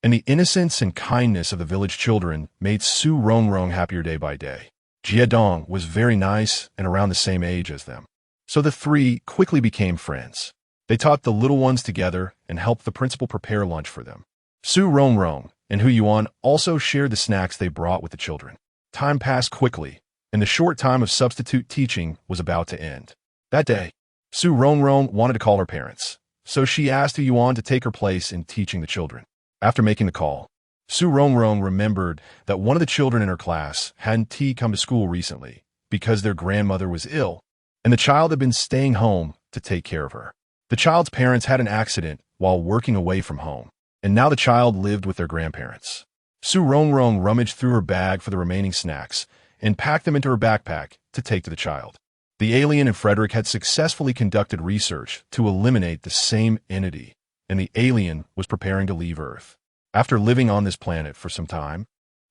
And the innocence and kindness of the village children made Su Rongrong happier day by day. Jie Dong was very nice and around the same age as them, so the three quickly became friends. They taught the little ones together and helped the principal prepare lunch for them. Su Rongrong and Hu Yuan also shared the snacks they brought with the children. Time passed quickly, and the short time of substitute teaching was about to end. That day, Su Rongrong wanted to call her parents, so she asked Hu Yuan to take her place in teaching the children. After making the call, Su Rongrong remembered that one of the children in her class hadn't come to school recently because their grandmother was ill, and the child had been staying home to take care of her. The child's parents had an accident while working away from home, and now the child lived with their grandparents. Su Rongrong rummaged through her bag for the remaining snacks and packed them into her backpack to take to the child. The alien and Frederick had successfully conducted research to eliminate the same entity, and the alien was preparing to leave Earth. After living on this planet for some time,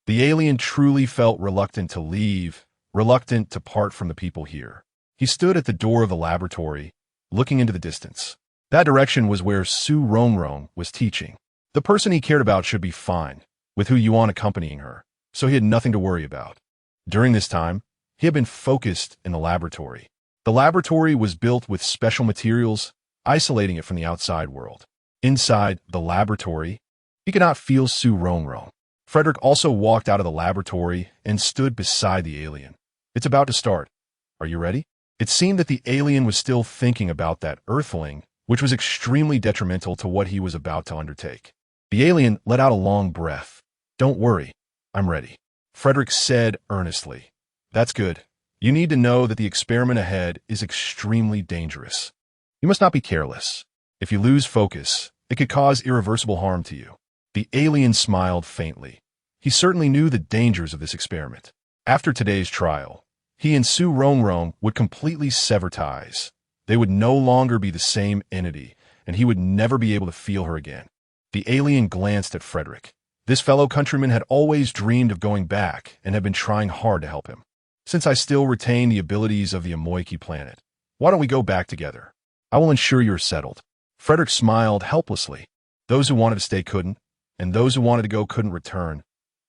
the alien truly felt reluctant to leave, reluctant to part from the people here. He stood at the door of the laboratory, looking into the distance. That direction was where Su Rongrong was teaching. The person he cared about should be fine, with Hu Yuan accompanying her, so he had nothing to worry about. During this time, he had been focused in the laboratory. The laboratory was built with special materials, isolating it from the outside world. Inside the laboratory, he could not feel Su Rongrong. Frederick also walked out of the laboratory and stood beside the alien. "It's about to start. Are you ready?" It seemed that the alien was still thinking about that earthling, which was extremely detrimental to what he was about to undertake. The alien let out a long breath. "Don't worry, I'm ready," Frederick said earnestly. "That's good. You need to know that the experiment ahead is extremely dangerous. You must not be careless. If you lose focus, it could cause irreversible harm to you." The alien smiled faintly. He certainly knew the dangers of this experiment. After today's trial, he and Su Rongrong would completely sever ties. They would no longer be the same entity, and he would never be able to feel her again. The alien glanced at Frederick. This fellow countryman had always dreamed of going back and had been trying hard to help him. Since I still retain the abilities of the Amoiki planet, why don't we go back together? I will ensure you're settled. Frederick smiled helplessly. Those who wanted to stay couldn't, and those who wanted to go couldn't return.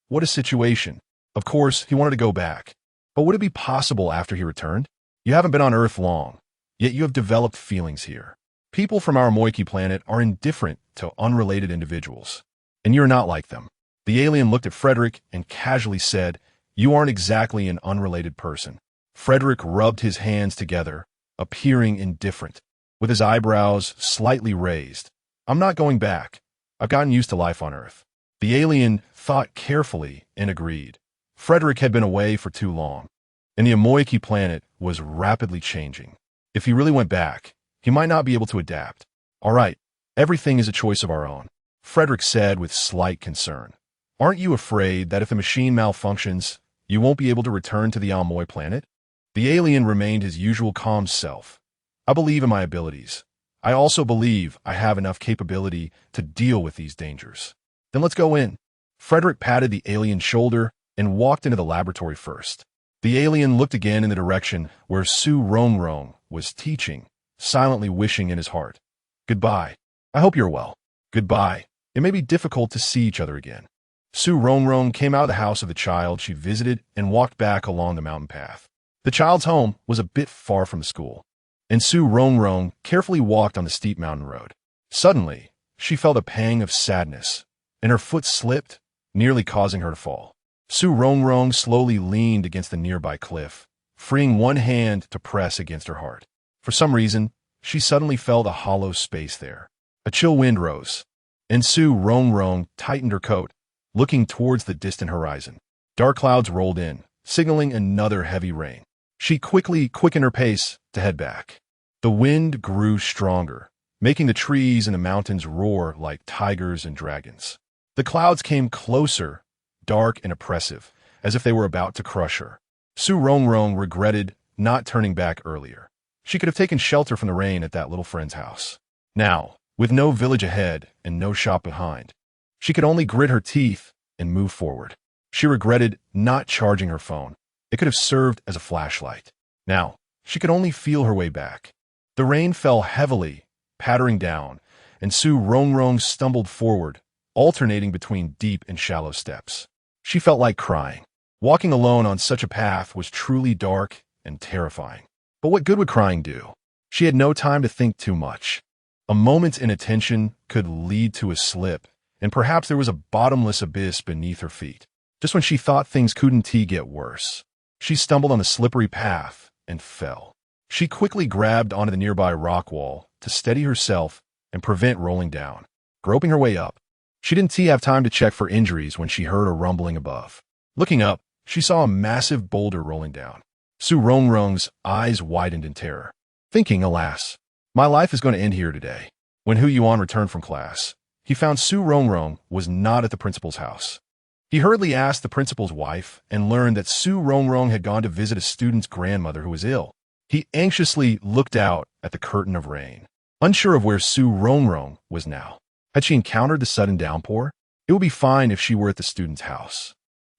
What a situation. Of course, he wanted to go back. But would it be possible after he returned? You haven't been on Earth long, yet you have developed feelings here. People from our Amoiki planet are indifferent to unrelated individuals, and you're not like them. The alien looked at Frederick and casually said, "You aren't exactly an unrelated person." Frederick rubbed his hands together, appearing indifferent, with his eyebrows slightly raised. "I'm not going back. I've gotten used to life on Earth." The alien thought carefully and agreed. Frederick had been away for too long, and the Amoiki planet was rapidly changing. If he really went back, he might not be able to adapt. "All right, everything is a choice of our own," Frederick said with slight concern. "Aren't you afraid that if the machine malfunctions, you won't be able to return to the Amoy planet?" The alien remained his usual calm self. "I believe in my abilities. I also believe I have enough capability to deal with these dangers." "Then let's go in." Frederick patted the alien's shoulder and walked into the laboratory first. The alien looked again in the direction where Su Rongrong was teaching, silently wishing in his heart, "Goodbye. I hope you're well. Goodbye. It may be difficult to see each other again." Su Rongrong came out of the house of the child she visited and walked back along the mountain path. The child's home was a bit far from the school, and Su Rongrong carefully walked on the steep mountain road. Suddenly, she felt a pang of sadness, and her foot slipped, nearly causing her to fall. Su Rongrong slowly leaned against the nearby cliff, freeing one hand to press against her heart. For some reason, she suddenly felt a hollow space there. A chill wind rose, and Su Rongrong tightened her coat, looking towards the distant horizon. Dark clouds rolled in, signaling another heavy rain. She quickly quickened her pace to head back. The wind grew stronger, making the trees and the mountains roar like tigers and dragons. The clouds came closer, dark and oppressive, as if they were about to crush her. Su Rongrong regretted not turning back earlier. She could have taken shelter from the rain at that little friend's house. Now, with no village ahead and no shop behind, she could only grit her teeth and move forward. She regretted not charging her phone. It could have served as a flashlight. Now, she could only feel her way back. The rain fell heavily, pattering down, and Su Rongrong stumbled forward, alternating between deep and shallow steps. She felt like crying. Walking alone on such a path was truly dark and terrifying. But what good would crying do? She had no time to think too much. A moment's inattention could lead to a slip, and perhaps there was a bottomless abyss beneath her feet. Just when she thought things couldn't get worse, she stumbled on the slippery path and fell. She quickly grabbed onto the nearby rock wall to steady herself and prevent rolling down. Groping her way up, she didn't have time to check for injuries when she heard a rumbling above. Looking up, she saw a massive boulder rolling down. Su Rongrong's eyes widened in terror, thinking, alas, my life is going to end here today. When Hu Yuan returned from class, he found Su Rongrong was not at the principal's house. He hurriedly asked the principal's wife and learned that Su Rongrong had gone to visit a student's grandmother who was ill. He anxiously looked out at the curtain of rain, unsure of where Su Rongrong was now. Had she encountered the sudden downpour? It would be fine if she were at the student's house.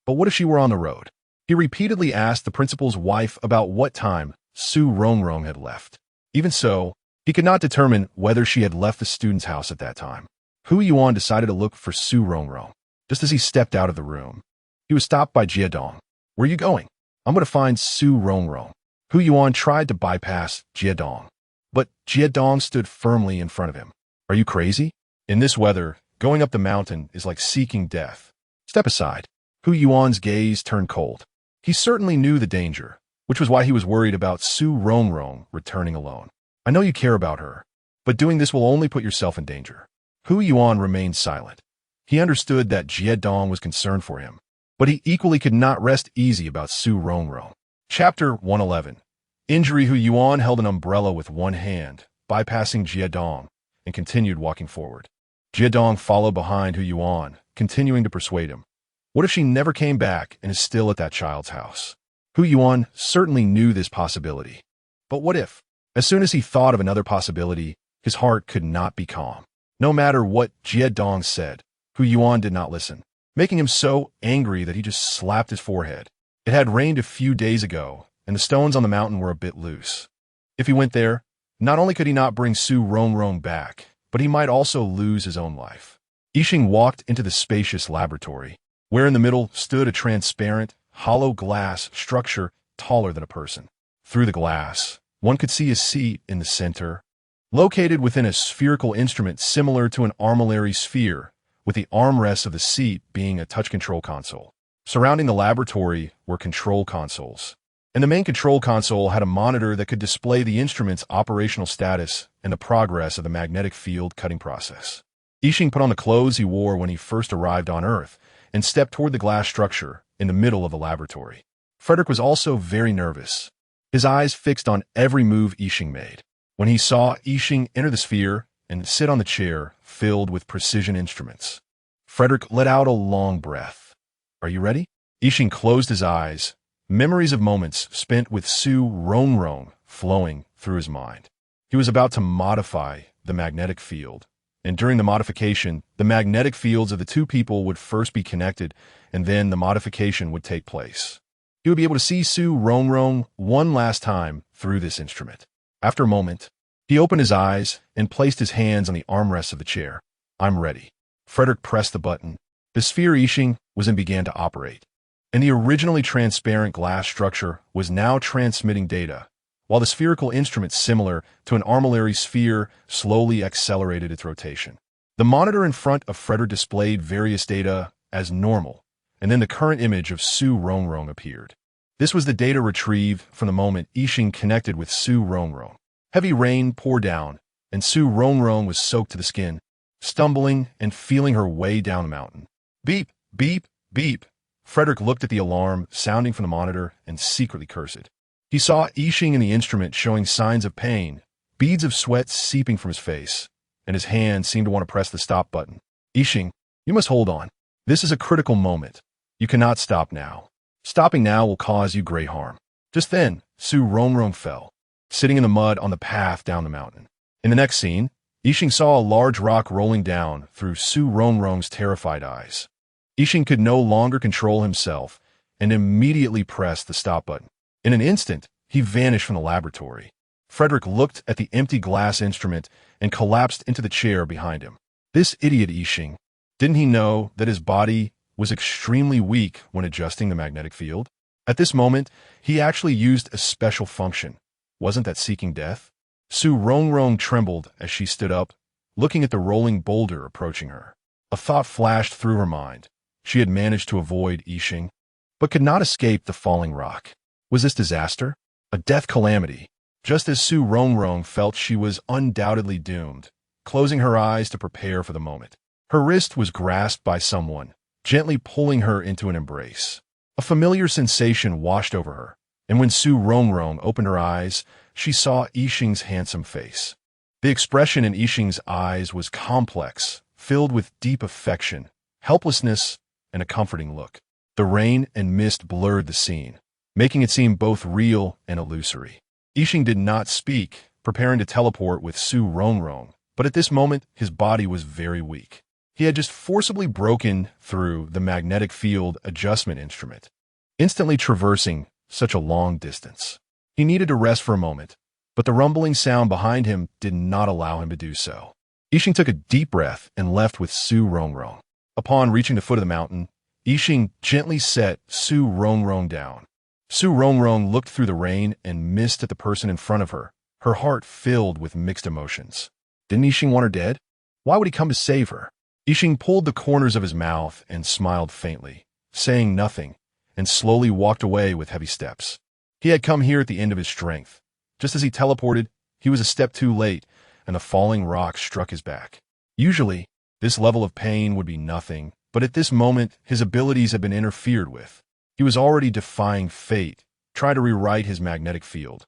But what if she were on the road? He repeatedly asked the principal's wife about what time Su Rongrong had left. Even so, he could not determine whether she had left the student's house at that time. Hu Yuan decided to look for Su Rongrong. Just as he stepped out of the room, he was stopped by Jia Dong. "Where are you going?" "I'm going to find Su Rongrong." Hu Yuan tried to bypass Jia Dong, but Jia Dong stood firmly in front of him. "Are you crazy? In this weather, going up the mountain is like seeking death. Step aside." Hu Yuan's gaze turned cold. He certainly knew the danger, which was why he was worried about Su Rongrong returning alone. "I know you care about her, but doing this will only put yourself in danger." Hu Yuan remained silent. He understood that Jia Dong was concerned for him, but he equally could not rest easy about Su Rongrong. Chapter 111. Injury. Hu Yuan held an umbrella with one hand, bypassing Jia Dong, and continued walking forward. Jia Dong followed behind Hu Yuan, continuing to persuade him. What if she never came back and is still at that child's house? Hu Yuan certainly knew this possibility. But what if? As soon as he thought of another possibility, his heart could not be calm. No matter what Jie Dong said, Hu Yuan did not listen, making him so angry that he just slapped his forehead. It had rained a few days ago, and the stones on the mountain were a bit loose. If he went there, not only could he not bring Su Rongrong back, but he might also lose his own life. Yixing walked into the spacious laboratory, where in the middle stood a transparent, hollow glass structure taller than a person. Through the glass, one could see a seat in the center, located within a spherical instrument similar to an armillary sphere, with the armrests of the seat being a touch control console. Surrounding the laboratory were control consoles, and the main control console had a monitor that could display the instrument's operational status and the progress of the magnetic field cutting process. Yixing put on the clothes he wore when he first arrived on Earth and stepped toward the glass structure in the middle of the laboratory. Frederick was also very nervous, his eyes fixed on every move Yixing made. When he saw Yixing enter the sphere and sit on the chair filled with precision instruments, Frederick let out a long breath. "Are you ready?" Yixing closed his eyes, memories of moments spent with Su Rongrong flowing through his mind. He was about to modify the magnetic field, and during the modification, the magnetic fields of the two people would first be connected, and then the modification would take place. He would be able to see Su Rongrong one last time through this instrument. After a moment, he opened his eyes and placed his hands on the armrests of the chair. "I'm ready." Frederick pressed the button. The sphere Yixing was in began to operate, and the originally transparent glass structure was now transmitting data, while the spherical instrument similar to an armillary sphere slowly accelerated its rotation. The monitor in front of Frederick displayed various data as normal, and then the current image of Su Rongrong appeared. This was the data retrieved from the moment Yixing connected with Su Rongrong. Heavy rain poured down, and Su Rongrong was soaked to the skin, stumbling and feeling her way down the mountain. Beep, beep, beep. Frederick looked at the alarm sounding from the monitor and secretly cursed. He saw Yixing in the instrument showing signs of pain, beads of sweat seeping from his face, and his hand seemed to want to press the stop button. "Yixing, you must hold on. This is a critical moment. You cannot stop now. Stopping now will cause you great harm." Just then, Su Rongrong fell, sitting in the mud on the path down the mountain. In the next scene, Yixing saw a large rock rolling down through Su Rongrong's terrified eyes. Yixing could no longer control himself and immediately pressed the stop button. In an instant, he vanished from the laboratory. Frederick looked at the empty glass instrument and collapsed into the chair behind him. This idiot Yixing, didn't he know that his body was extremely weak when adjusting the magnetic field? At this moment, he actually used a special function. Wasn't that seeking death? Su Rongrong trembled as she stood up, looking at the rolling boulder approaching her. A thought flashed through her mind. She had managed to avoid Yixing, but could not escape the falling rock. Was this disaster? A death calamity? Just as Su Rongrong felt she was undoubtedly doomed, closing her eyes to prepare for the moment. Her wrist was grasped by someone, gently pulling her into an embrace. A familiar sensation washed over her, and when Su Rongrong opened her eyes, she saw Yixing's handsome face. The expression in Yixing's eyes was complex, filled with deep affection, helplessness, and a comforting look. The rain and mist blurred the scene, making it seem both real and illusory. Yixing did not speak, preparing to teleport with Su Rongrong, but at this moment his body was very weak. He had just forcibly broken through the magnetic field adjustment instrument, instantly traversing such a long distance. He needed to rest for a moment, but the rumbling sound behind him did not allow him to do so. Yixing took a deep breath and left with Su Rongrong. Upon reaching the foot of the mountain, Yixing gently set Su Rongrong down. Su Rongrong looked through the rain and mist at the person in front of her, her heart filled with mixed emotions. Didn't Yixing want her dead? Why would he come to save her? Yixing pulled the corners of his mouth and smiled faintly, saying nothing, and slowly walked away with heavy steps. He had come here at the end of his strength. Just as he teleported, he was a step too late, and the falling rock struck his back. Usually, this level of pain would be nothing, but at this moment, his abilities had been interfered with. He was already defying fate, trying to rewrite his magnetic field.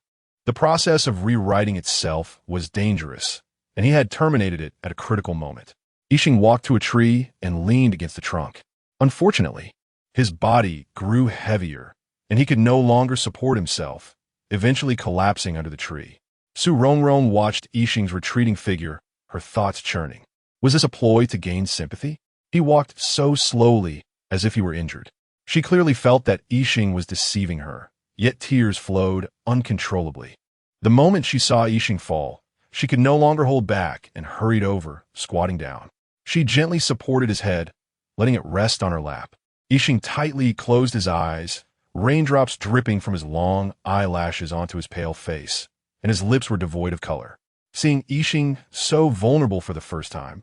The process of rewriting itself was dangerous, and he had terminated it at a critical moment. Yixing walked to a tree and leaned against the trunk. Unfortunately, his body grew heavier, and he could no longer support himself, eventually collapsing under the tree. Su Rongrong watched Yixing's retreating figure, her thoughts churning. Was this a ploy to gain sympathy? He walked so slowly, as if he were injured. She clearly felt that Yixing was deceiving her, yet tears flowed uncontrollably. The moment she saw Yixing fall, she could no longer hold back and hurried over, squatting down. She gently supported his head, letting it rest on her lap. Yixing tightly closed his eyes, raindrops dripping from his long eyelashes onto his pale face, and his lips were devoid of color. Seeing Yixing so vulnerable for the first time,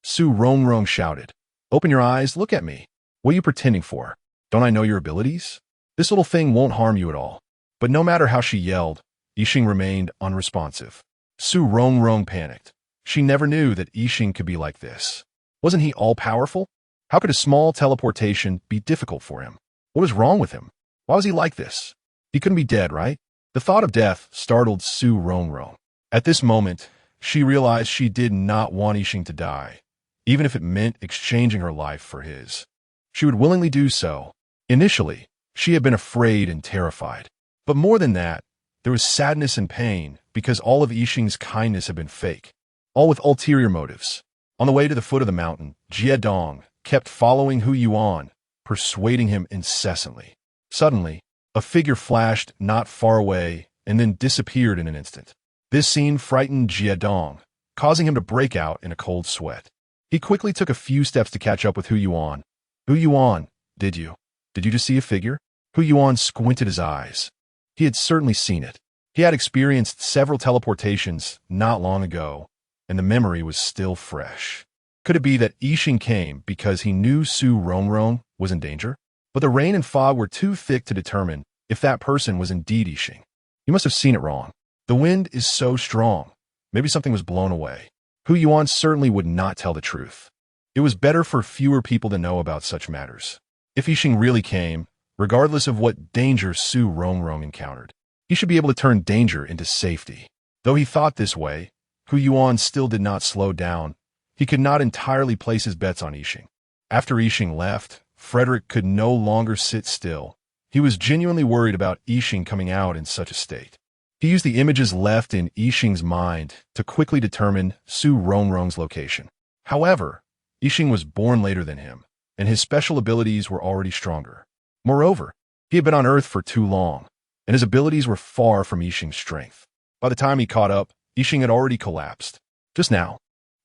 Su Rongrong shouted, "Open your eyes, look at me. What are you pretending for? Don't I know your abilities? This little thing won't harm you at all." But no matter how she yelled, Yixing remained unresponsive. Su Rongrong panicked. She never knew that Yixing could be like this. Wasn't he all-powerful? How could a small teleportation be difficult for him? What was wrong with him? Why was he like this? He couldn't be dead, right? The thought of death startled Su Rongrong. At this moment, she realized she did not want Yixing to die, even if it meant exchanging her life for his. She would willingly do so. Initially, she had been afraid and terrified. But more than that, there was sadness and pain because all of Yixing's kindness had been fake, all with ulterior motives. On the way to the foot of the mountain, Jie Dong kept following Hu Yuan, persuading him incessantly. Suddenly, a figure flashed not far away and then disappeared in an instant. This scene frightened Jie Dong, causing him to break out in a cold sweat. He quickly took a few steps to catch up with Hu Yuan. "Hu Yuan, did you just see a figure?" Hu Yuan squinted his eyes. He had certainly seen it. He had experienced several teleportations not long ago, and the memory was still fresh. Could it be that Yixing came because he knew Su Rongrong was in danger? But the rain and fog were too thick to determine if that person was indeed Yixing. You must have seen it wrong. The wind is so strong. Maybe something was blown away. Hu Yuan certainly would not tell the truth. It was better for fewer people to know about such matters. If Yixing really came, regardless of what danger Su Rongrong encountered, he should be able to turn danger into safety. Though he thought this way, Hu Yuan still did not slow down. He could not entirely place his bets on Yixing. After Yixing left, Frederick could no longer sit still. He was genuinely worried about Yixing coming out in such a state. He used the images left in Yixing's mind to quickly determine Su Rongrong's location. However, Yixing was born later than him, and his special abilities were already stronger. Moreover, he had been on Earth for too long, and his abilities were far from Yixing's strength. By the time he caught up, Yixing had already collapsed. Just now,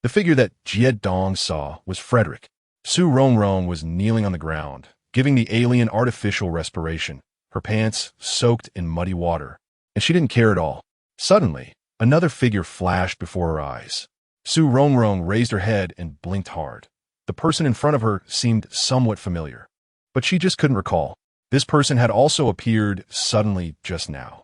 the figure that Jie Dong saw was Frederick. Su Rongrong was kneeling on the ground, giving the alien artificial respiration, her pants soaked in muddy water, and she didn't care at all. Suddenly, another figure flashed before her eyes. Su Rongrong raised her head and blinked hard. The person in front of her seemed somewhat familiar, but she just couldn't recall. This person had also appeared suddenly just now.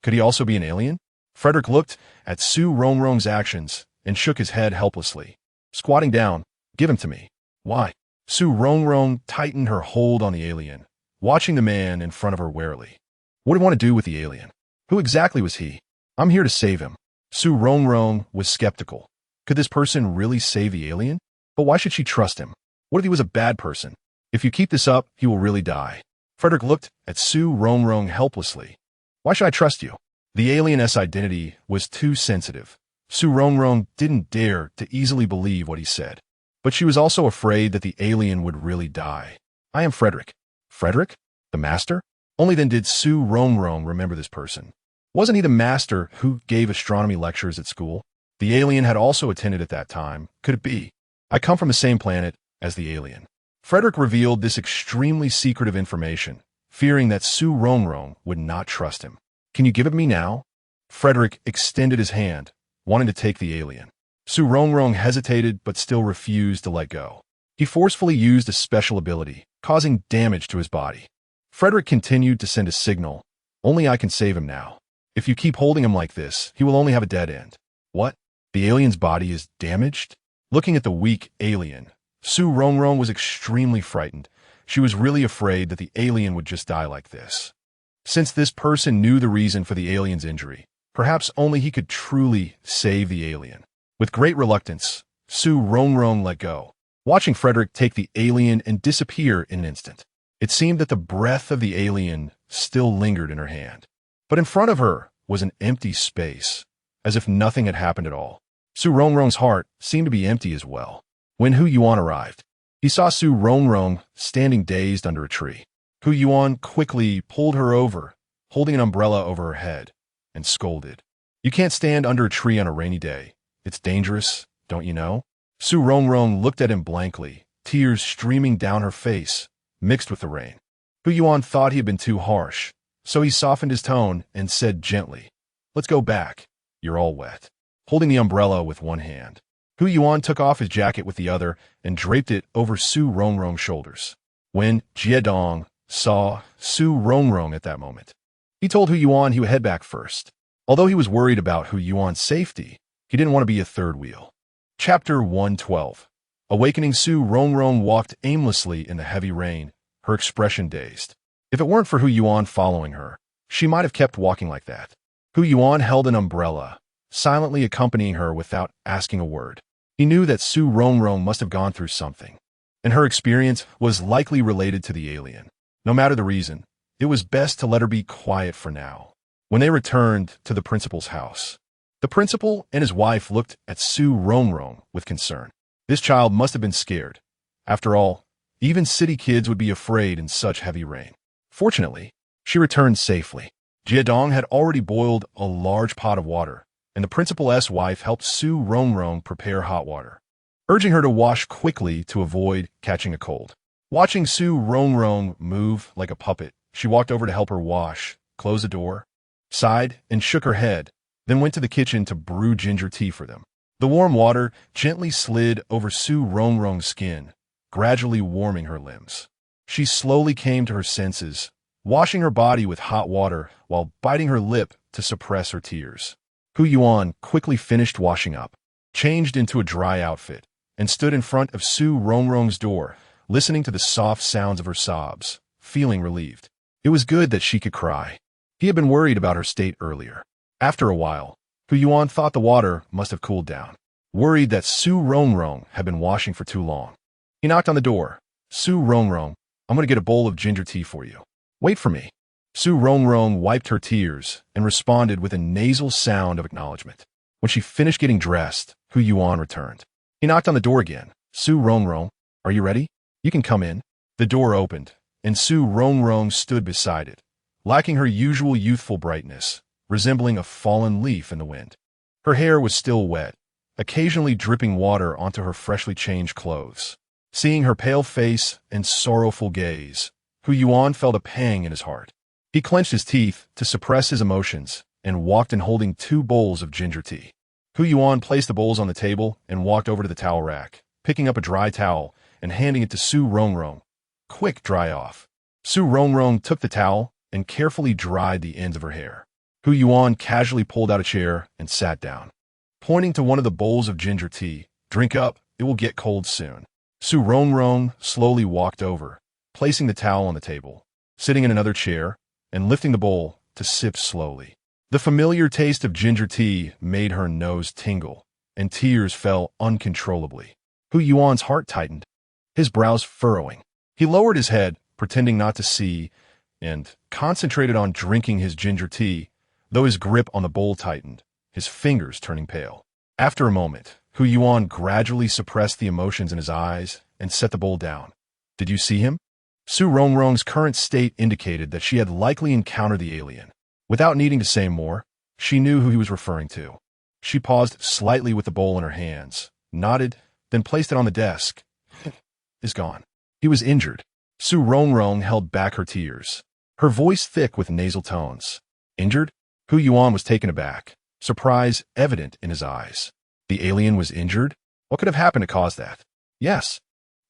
Could he also be an alien? Frederick looked at Su Rongrong's actions and shook his head helplessly. Squatting down, "Give him to me." "Why?" Su Rongrong tightened her hold on the alien, watching the man in front of her warily. What did he want to do with the alien? Who exactly was he? "I'm here to save him." Su Rongrong was skeptical. Could this person really save the alien? But why should she trust him? What if he was a bad person? If you keep this up, he will really die. Frederick looked at Su Rongrong helplessly. "Why should I trust you?" The alien's identity was too sensitive. Su Rongrong didn't dare to easily believe what he said. But she was also afraid that the alien would really die. "I am Frederick." Frederick? The master? Only then did Su Rongrong remember this person. Wasn't he the master who gave astronomy lectures at school? The alien had also attended at that time. Could it be? "I come from the same planet as the alien." Frederick revealed this extremely secretive information, fearing that Su Rongrong would not trust him. "Can you give it me now?" Frederick extended his hand, wanting to take the alien. Su Rongrong hesitated but still refused to let go. He forcefully used a special ability, causing damage to his body. Frederick continued to send a signal. "Only I can save him now. If you keep holding him like this, he will only have a dead end." "What? The alien's body is damaged?" Looking at the weak alien, Su Rongrong was extremely frightened. She was really afraid that the alien would just die like this. Since this person knew the reason for the alien's injury, perhaps only he could truly save the alien. With great reluctance, Su Rongrong let go, watching Frederick take the alien and disappear in an instant. It seemed that the breath of the alien still lingered in her hand. But in front of her was an empty space, as if nothing had happened at all. Su Rongrong's heart seemed to be empty as well. When Hu Yuan arrived, he saw Su Rongrong standing dazed under a tree. Hu Yuan quickly pulled her over, holding an umbrella over her head, and scolded. "You can't stand under a tree on a rainy day. It's dangerous, don't you know?" Su Rongrong looked at him blankly, tears streaming down her face, mixed with the rain. Hu Yuan thought he had been too harsh, so he softened his tone and said gently, "Let's go back. You're all wet." Holding the umbrella with one hand, Hu Yuan took off his jacket with the other and draped it over Su Rongrong's shoulders. When Jiedong saw Su Rongrong at that moment, he told Hu Yuan he would head back first. Although he was worried about Hu Yuan's safety, he didn't want to be a third wheel. Chapter 112. Awakening. Su Rongrong walked aimlessly in the heavy rain, her expression dazed. If it weren't for Hu Yuan following her, she might have kept walking like that. Hu Yuan held an umbrella, silently accompanying her without asking a word. He knew that Su Rongrong must have gone through something, and her experience was likely related to the alien. No matter the reason, it was best to let her be quiet for now. When they returned to the principal's house, the principal and his wife looked at Su Rongrong with concern. This child must have been scared. After all, even city kids would be afraid in such heavy rain. Fortunately, she returned safely. Jiedong had already boiled a large pot of water, and the principal's wife helped Su Rongrong prepare hot water, urging her to wash quickly to avoid catching a cold. Watching Su Rongrong move like a puppet, she walked over to help her wash, closed the door, sighed, and shook her head, then went to the kitchen to brew ginger tea for them. The warm water gently slid over Su Rongrong's skin, gradually warming her limbs. She slowly came to her senses, washing her body with hot water while biting her lip to suppress her tears. Hu Yuan quickly finished washing up, changed into a dry outfit, and stood in front of Su Rongrong's door, listening to the soft sounds of her sobs, feeling relieved. It was good that she could cry. He had been worried about her state earlier. After a while, Hu Yuan thought the water must have cooled down, worried that Su Rongrong had been washing for too long. He knocked on the door. "Su Rongrong, I'm going to get a bowl of ginger tea for you. Wait for me." Su Rongrong wiped her tears and responded with a nasal sound of acknowledgement. When she finished getting dressed, Hu Yuan returned. He knocked on the door again. "Su Rongrong, are you ready? You can come in." The door opened, and Su Rongrong stood beside it, lacking her usual youthful brightness, resembling a fallen leaf in the wind. Her hair was still wet, occasionally dripping water onto her freshly changed clothes. Seeing her pale face and sorrowful gaze, Hu Yuan felt a pang in his heart. He clenched his teeth to suppress his emotions and walked in holding 2 bowls of ginger tea. Hu Yuan placed the bowls on the table and walked over to the towel rack, picking up a dry towel and handing it to Su Rongrong. "Quick, dry off." Su Rongrong took the towel and carefully dried the ends of her hair. Hu Yuan casually pulled out a chair and sat down. Pointing to one of the bowls of ginger tea, "Drink up, it will get cold soon." Su Rongrong slowly walked over, placing the towel on the table, sitting in another chair, and lifting the bowl to sip slowly. The familiar taste of ginger tea made her nose tingle, and tears fell uncontrollably. Hu Yuan's heart tightened, his brows furrowing. He lowered his head, pretending not to see, and concentrated on drinking his ginger tea, though his grip on the bowl tightened, his fingers turning pale. After a moment, Hu Yuan gradually suppressed the emotions in his eyes and set the bowl down. "Did you see him?" Su Rongrong's current state indicated that she had likely encountered the alien. Without needing to say more, she knew who he was referring to. She paused slightly with the bowl in her hands, nodded, then placed it on the desk. "Is gone. He was injured." Su Rongrong held back her tears, her voice thick with nasal tones. "Injured?" Hu Yuan was taken aback, surprise evident in his eyes. The alien was injured? What could have happened to cause that? "Yes."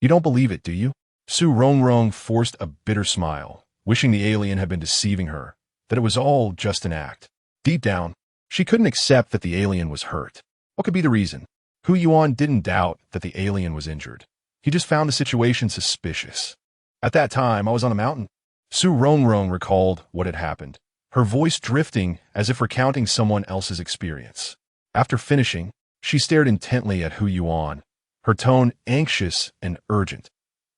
"You don't believe it, do you?" Su Rongrong forced a bitter smile, wishing the alien had been deceiving her, that it was all just an act. Deep down, she couldn't accept that the alien was hurt. What could be the reason? Hu Yuan didn't doubt that the alien was injured. He just found the situation suspicious. "At that time, I was on a mountain." Su Rongrong recalled what had happened, her voice drifting as if recounting someone else's experience. After finishing, she stared intently at Hu Yuan, her tone anxious and urgent.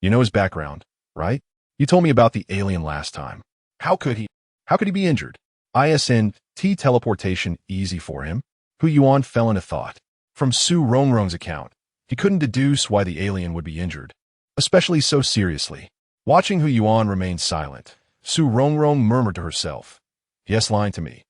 "You know his background, right?" You told me about the alien last time. How could he? How could he be injured? ISNT teleportation easy for him. Hu Yuan fell into thought. From Su Rongrong's account, he couldn't deduce why the alien would be injured, especially so seriously. Watching Hu Yuan remain silent, Su Rongrong murmured to herself. Yes, lying to me,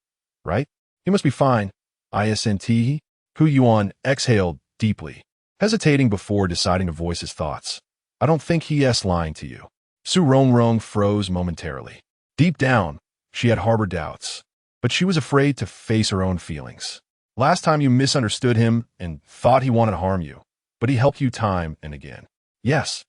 right? He must be fine. ISNT. Hu Yuan exhaled deeply, hesitating before deciding to voice his thoughts. I don't think he is lying to you. Su Rongrong froze momentarily. Deep down, she had harbored doubts, but she was afraid to face her own feelings. Last time you misunderstood him and thought he wanted to harm you, but he helped you time and again. Yes.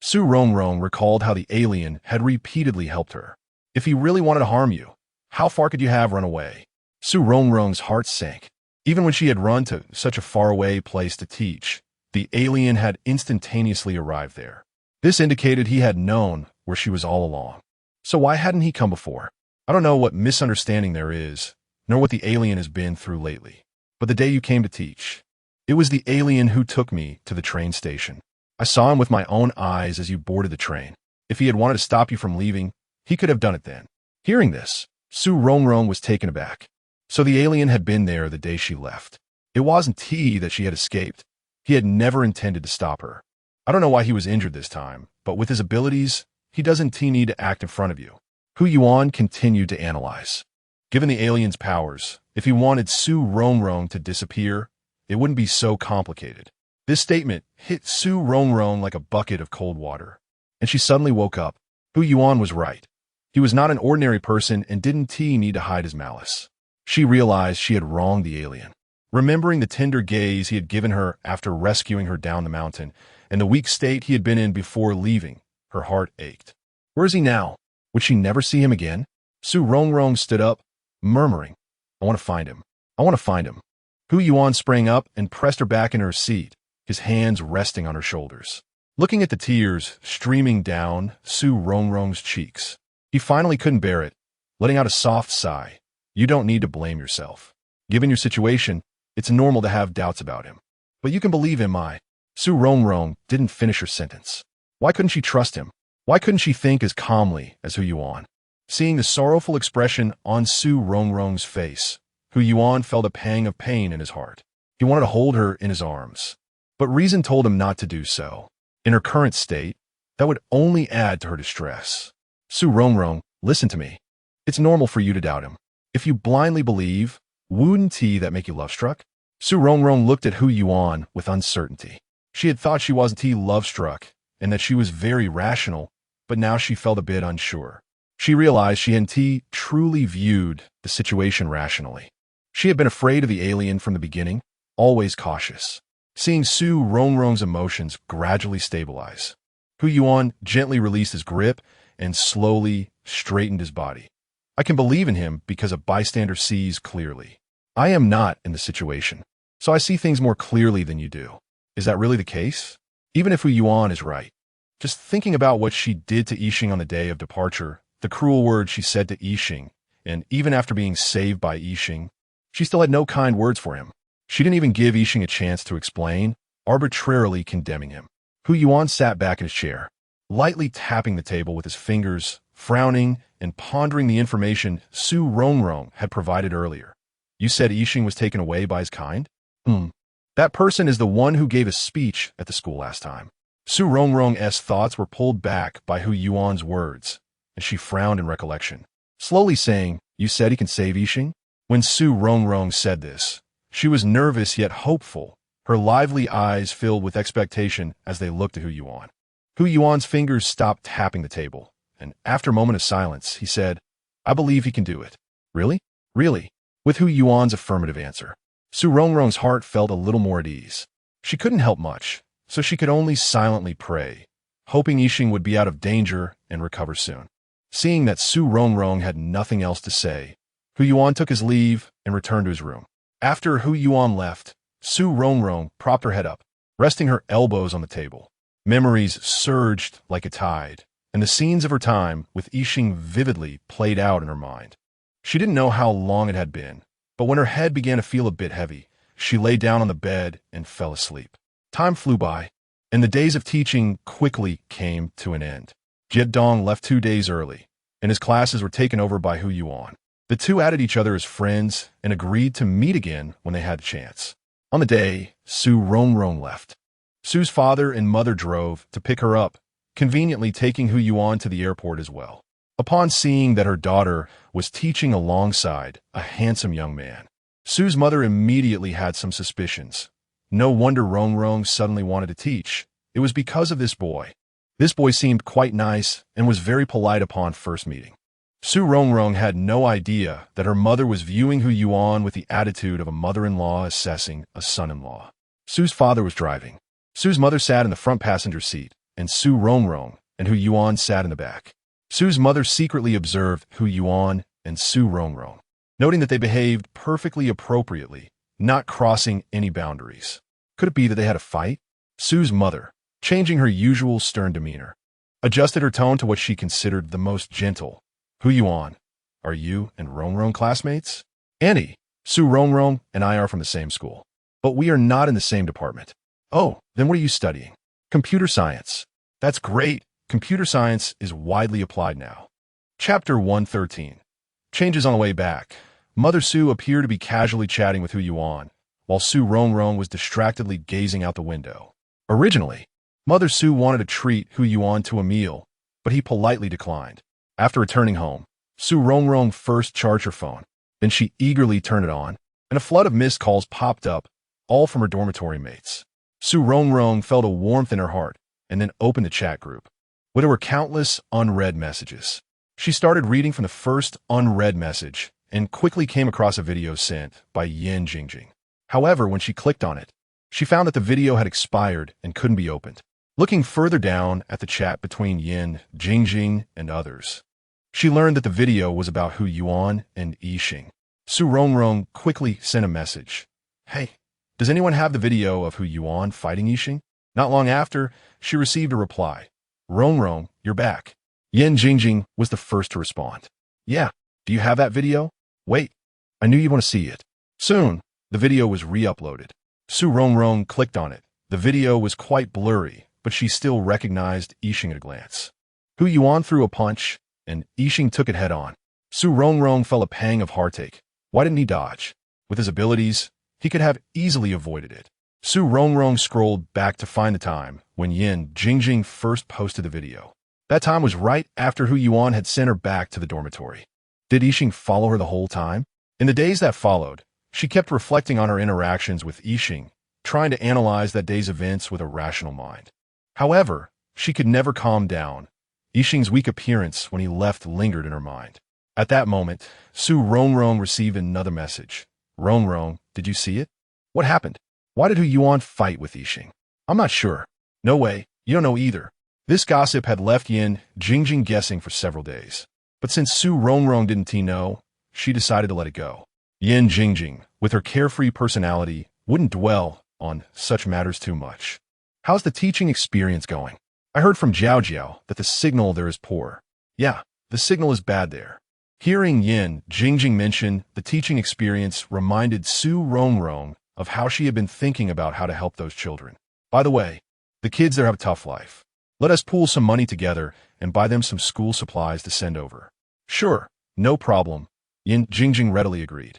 Su Rongrong recalled how the alien had repeatedly helped her. If he really wanted to harm you, how far could you have run away? Su Rongrong's heart sank. Even when she had run to such a faraway place to teach, the alien had instantaneously arrived there. This indicated he had known where she was all along. So why hadn't he come before? I don't know what misunderstanding there is, nor what the alien has been through lately. But the day you came to teach, it was the alien who took me to the train station. I saw him with my own eyes as you boarded the train. If he had wanted to stop you from leaving, he could have done it then. Hearing this, Su Rongrong was taken aback. So the alien had been there the day she left. It wasn't he that she had escaped. He had never intended to stop her. I don't know why he was injured this time, but with his abilities, he doesn't need to act in front of you. Hu Yuan continued to analyze. Given the alien's powers, if he wanted Su Rongrong to disappear, it wouldn't be so complicated. This statement hit Su Rongrong like a bucket of cold water, and she suddenly woke up. Hu Yuan was right. He was not an ordinary person and didn't need to hide his malice. She realized she had wronged the alien. Remembering the tender gaze he had given her after rescuing her down the mountain, and the weak state he had been in before leaving, her heart ached. Where is he now? Would she never see him again? Su Rongrong stood up, murmuring, I want to find him. I want to find him. Hu Yuan sprang up and pressed her back in her seat, his hands resting on her shoulders. Looking at the tears streaming down Su Rongrong's cheeks, he finally couldn't bear it, letting out a soft sigh. You don't need to blame yourself. Given your situation, it's normal to have doubts about him. But you can believe him, Su Rongrong didn't finish her sentence. Why couldn't she trust him? Why couldn't she think as calmly as Hu Yuan? Seeing the sorrowful expression on Su Rongrong's face, Hu Yuan felt a pang of pain in his heart. He wanted to hold her in his arms, but reason told him not to do so. In her current state, that would only add to her distress. Su Rongrong, listen to me. It's normal for you to doubt him. If you blindly believe, wouldn't that make you love-struck? Su Rongrong looked at Hu Yuan with uncertainty. She had thought she wasn't love-struck, and that she was very rational, but now she felt a bit unsure. She realized she hadn't truly viewed the situation rationally. She had been afraid of the alien from the beginning, always cautious. Seeing Su Rongrong's emotions gradually stabilize, Hu Yuan gently released his grip and slowly straightened his body. I can believe in him because a bystander sees clearly. I am not in the situation, so I see things more clearly than you do. Is that really the case? Even if Hu Yuan is right. Just thinking about what she did to Yixing on the day of departure, the cruel words she said to Yixing, and even after being saved by Yixing, she still had no kind words for him. She didn't even give Yixing a chance to explain, arbitrarily condemning him. Hu Yuan sat back in his chair, lightly tapping the table with his fingers, frowning and pondering the information Su Rongrong had provided earlier. You said Yixing was taken away by his kind? That person is the one who gave a speech at the school last time. Su Rongrong's thoughts were pulled back by Hu Yuan's words, and she frowned in recollection, slowly saying, You said he can save Yixing? When Su Rongrong said this, she was nervous yet hopeful, her lively eyes filled with expectation as they looked at Hu Yuan. Hu Yuan's fingers stopped tapping the table, and after a moment of silence, he said, I believe he can do it. Really? Really? With Hu Yuan's affirmative answer, Su Rongrong's heart felt a little more at ease. She couldn't help much, so she could only silently pray, hoping Yixing would be out of danger and recover soon. Seeing that Su Rongrong had nothing else to say, Hu Yuan took his leave and returned to his room. After Hu Yuan left, Su Rongrong propped her head up, resting her elbows on the table. Memories surged like a tide, and the scenes of her time with Yixing vividly played out in her mind. She didn't know how long it had been, but when her head began to feel a bit heavy, she lay down on the bed and fell asleep. Time flew by, and the days of teaching quickly came to an end. Dong left 2 days early, and his classes were taken over by Hu Yuan. The two added each other as friends and agreed to meet again when they had the chance. On the day, Rongrong left. Su's father and mother drove to pick her up, conveniently taking Hu Yuan to the airport as well. Upon seeing that her daughter was teaching alongside a handsome young man, Su's mother immediately had some suspicions. No wonder Rongrong suddenly wanted to teach. It was because of this boy. This boy seemed quite nice and was very polite upon first meeting. Rongrong had no idea that her mother was viewing Hu Yuan with the attitude of a mother-in-law assessing a son-in-law. Su's father was driving. Su's mother sat in the front passenger seat, and Rongrong and Hu Yuan sat in the back. Su's mother secretly observed Hu Yuan and Rongrong, noting that they behaved perfectly appropriately, not crossing any boundaries. Could it be that they had a fight? Su's mother, changing her usual stern demeanor, adjusted her tone to what she considered the most gentle. Hu Yuan, are you and Rongrong classmates? Annie, Rongrong and I are from the same school, but we are not in the same department. Oh, then what are you studying? Computer science. That's great. Computer science is widely applied now. Chapter 113. Changes on the way back. Mother Su appeared to be casually chatting with Hu Yuan, while Rongrong was distractedly gazing out the window. Originally, Mother Su wanted to treat Hu Yuan to a meal, but he politely declined. After returning home, Rongrong first charged her phone. Then she eagerly turned it on, and a flood of missed calls popped up, all from her dormitory mates. Rongrong felt a warmth in her heart, and then opened the chat group, where there were countless unread messages. She started reading from the first unread message, and quickly came across a video sent by Yin Jingjing. However, when she clicked on it, she found that the video had expired and couldn't be opened. Looking further down at the chat between Yin Jingjing and others, she learned that the video was about Hu Yuan and Yixing. Rongrong quickly sent a message. Hey, does anyone have the video of Hu Yuan fighting Yixing? Not long after, she received a reply. Rongrong, you're back. Yin Jingjing was the first to respond. Yeah, do you have that video? Wait, I knew you'd want to see it. Soon, the video was re-uploaded. Rongrong clicked on it. The video was quite blurry, but she still recognized Yixing at a glance. Hu Yuan threw a punch, and Yixing took it head-on. Rongrong felt a pang of heartache. Why didn't he dodge? With his abilities, he could have easily avoided it. Rongrong scrolled back to find the time when Yin Jingjing first posted the video. That time was right after Hu Yuan had sent her back to the dormitory. Did Yixing follow her the whole time? In the days that followed, she kept reflecting on her interactions with Yixing, trying to analyze that day's events with a rational mind. However, she could never calm down. Yixing's weak appearance when he left lingered in her mind. At that moment, Rongrong received another message. Rongrong, did you see it? What happened? Why did Hu Yuan fight with Yixing? I'm not sure. No way, you don't know either. This gossip had left Yin Jingjing guessing for several days. But since Rongrong didn't know, she decided to let it go. Yin Jingjing, with her carefree personality, wouldn't dwell on such matters too much. How's the teaching experience going? I heard from Jiao Jiao that the signal there is poor. Yeah, the signal is bad there. Hearing Yin Jingjing mention the teaching experience reminded Rongrong of how she had been thinking about how to help those children. By the way, the kids there have a tough life. Let us pool some money together and buy them some school supplies to send over. Sure, no problem, Yin Jingjing readily agreed.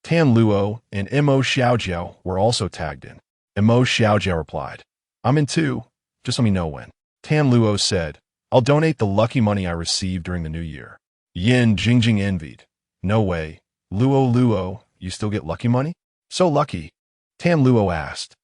Tan Luo and Mo Xiaojiao were also tagged in. Mo Xiaojiao replied, I'm in too, just let me know when. Tan Luo said, I'll donate the lucky money I received during the new year. Yin Jingjing envied. No way. Luo, you still get lucky money? So lucky. Tan Luo asked,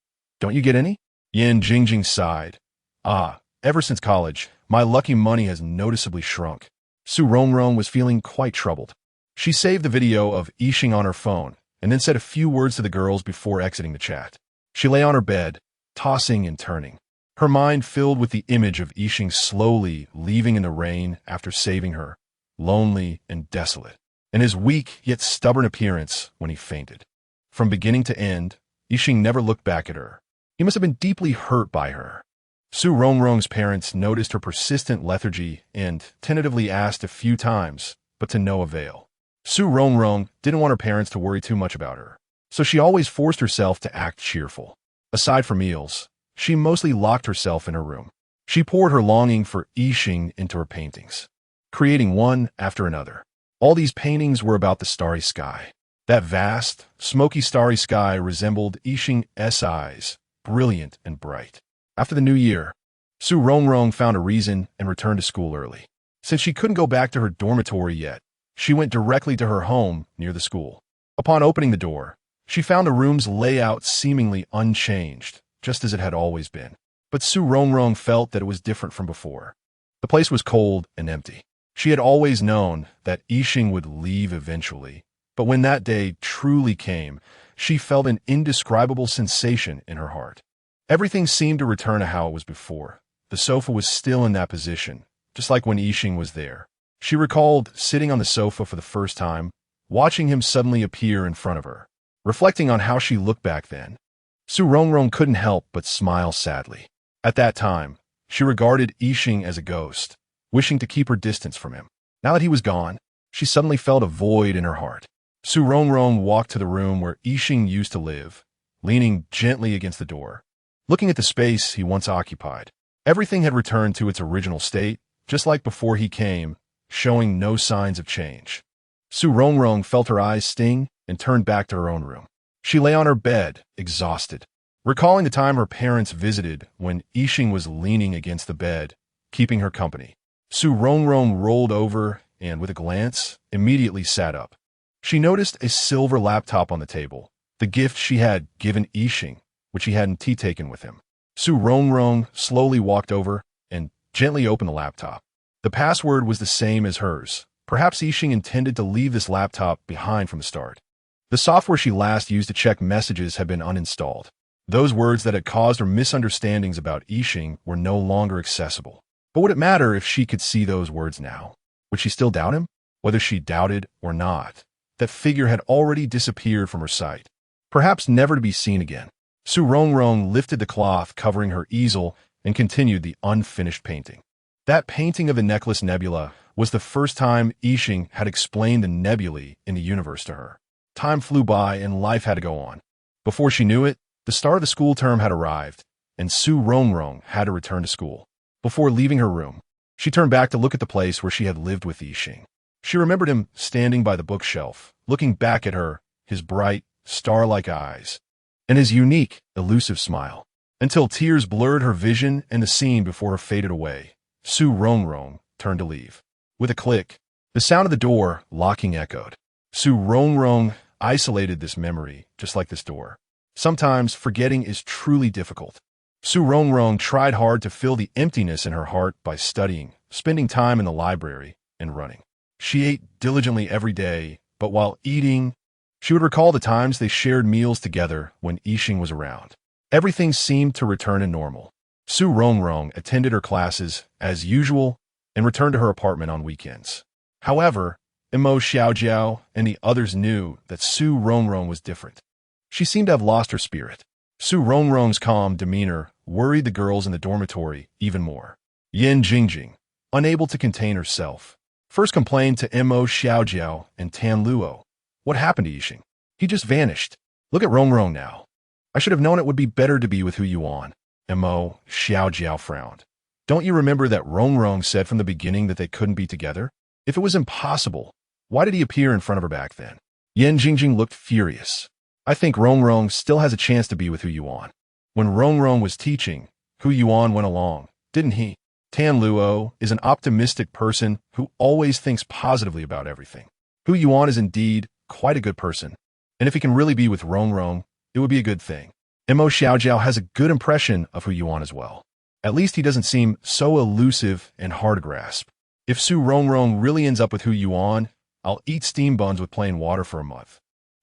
don't you get any? Yin Jingjing sighed. Ever since college, my lucky money has noticeably shrunk. Rongrong was feeling quite troubled. She saved the video of Yixing on her phone and then said a few words to the girls before exiting the chat. She lay on her bed, tossing and turning, her mind filled with the image of Yixing slowly leaving in the rain after saving her, lonely and desolate, and his weak yet stubborn appearance when he fainted. From beginning to end, Yixing never looked back at her. He must have been deeply hurt by her. Rongrong's parents noticed her persistent lethargy and tentatively asked a few times, but to no avail. Rongrong didn't want her parents to worry too much about her, so she always forced herself to act cheerful. Aside from meals, she mostly locked herself in her room. She poured her longing for Yixing into her paintings, creating one after another. All these paintings were about the starry sky. That vast, smoky starry sky resembled Yixing's eyes, brilliant and bright. After the new year, Su Rongrong found a reason and returned to school early. Since she couldn't go back to her dormitory yet, she went directly to her home near the school. Upon opening the door, she found the room's layout seemingly unchanged, just as it had always been. But Su Rongrong felt that it was different from before. The place was cold and empty. She had always known that Yixing would leave eventually, but when that day truly came, she felt an indescribable sensation in her heart. Everything seemed to return to how it was before. The sofa was still in that position, just like when Yixing was there. She recalled sitting on the sofa for the first time, watching him suddenly appear in front of her. Reflecting on how she looked back then, Su Rongrong couldn't help but smile sadly. At that time, she regarded Yixing as a ghost, wishing to keep her distance from him. Now that he was gone, she suddenly felt a void in her heart. Su Rongrong walked to the room where Yixing used to live, leaning gently against the door. Looking at the space he once occupied, everything had returned to its original state, just like before he came, showing no signs of change. Su Rongrong felt her eyes sting and turned back to her own room. She lay on her bed, exhausted, recalling the time her parents visited when Yixing was leaning against the bed, keeping her company. Su Rongrong rolled over and, with a glance, immediately sat up. She noticed a silver laptop on the table, the gift she had given Yixing, which he hadn't taken with him. Su Rongrong slowly walked over and gently opened the laptop. The password was the same as hers. Perhaps Yixing intended to leave this laptop behind from the start. The software she last used to check messages had been uninstalled. Those words that had caused her misunderstandings about Yixing were no longer accessible. But would it matter if she could see those words now? Would she still doubt him? Whether she doubted or not, that figure had already disappeared from her sight, perhaps never to be seen again. Su Rongrong lifted the cloth covering her easel and continued the unfinished painting. That painting of the necklace nebula was the first time Yixing had explained the nebulae in the universe to her. Time flew by and life had to go on. Before she knew it, the start of the school term had arrived, and Su Rongrong had to return to school. Before leaving her room, she turned back to look at the place where she had lived with Yixing. She remembered him standing by the bookshelf, looking back at her, his bright, star-like eyes, and his unique, elusive smile. Until tears blurred her vision and the scene before her faded away, Su Rongrong turned to leave. With a click, the sound of the door locking echoed. Su Rongrong isolated this memory, just like this door. Sometimes forgetting is truly difficult. Su Rongrong tried hard to fill the emptiness in her heart by studying, spending time in the library, and running. She ate diligently every day, but while eating, she would recall the times they shared meals together when Yixing was around. Everything seemed to return to normal. Su Rongrong attended her classes as usual and returned to her apartment on weekends. However, Imo Xiaojiao and the others knew that Su Rongrong was different. She seemed to have lost her spirit. Su Rongrong's calm demeanor worried the girls in the dormitory even more. Yan Jingjing, unable to contain herself, first complained to Imo Xiaojiao and Tan Luo. What happened to Yixing? He just vanished. Look at Rongrong now. I should have known it would be better to be with Hu Yuan. Imo Xiaojiao frowned. Don't you remember that Rongrong said from the beginning that they couldn't be together? If it was impossible, why did he appear in front of her back then? Yan Jingjing looked furious. I think Rongrong still has a chance to be with Hu Yuan. When Rongrong was teaching, Hu Yuan went along, didn't he? Tan Luo is an optimistic person who always thinks positively about everything. Hu Yuan is indeed quite a good person, and if he can really be with Rongrong, it would be a good thing. Imo Xiaojiao has a good impression of Hu Yuan as well. At least he doesn't seem so elusive and hard to grasp. If Su Rongrong really ends up with Hu Yuan, I'll eat steam buns with plain water for a month.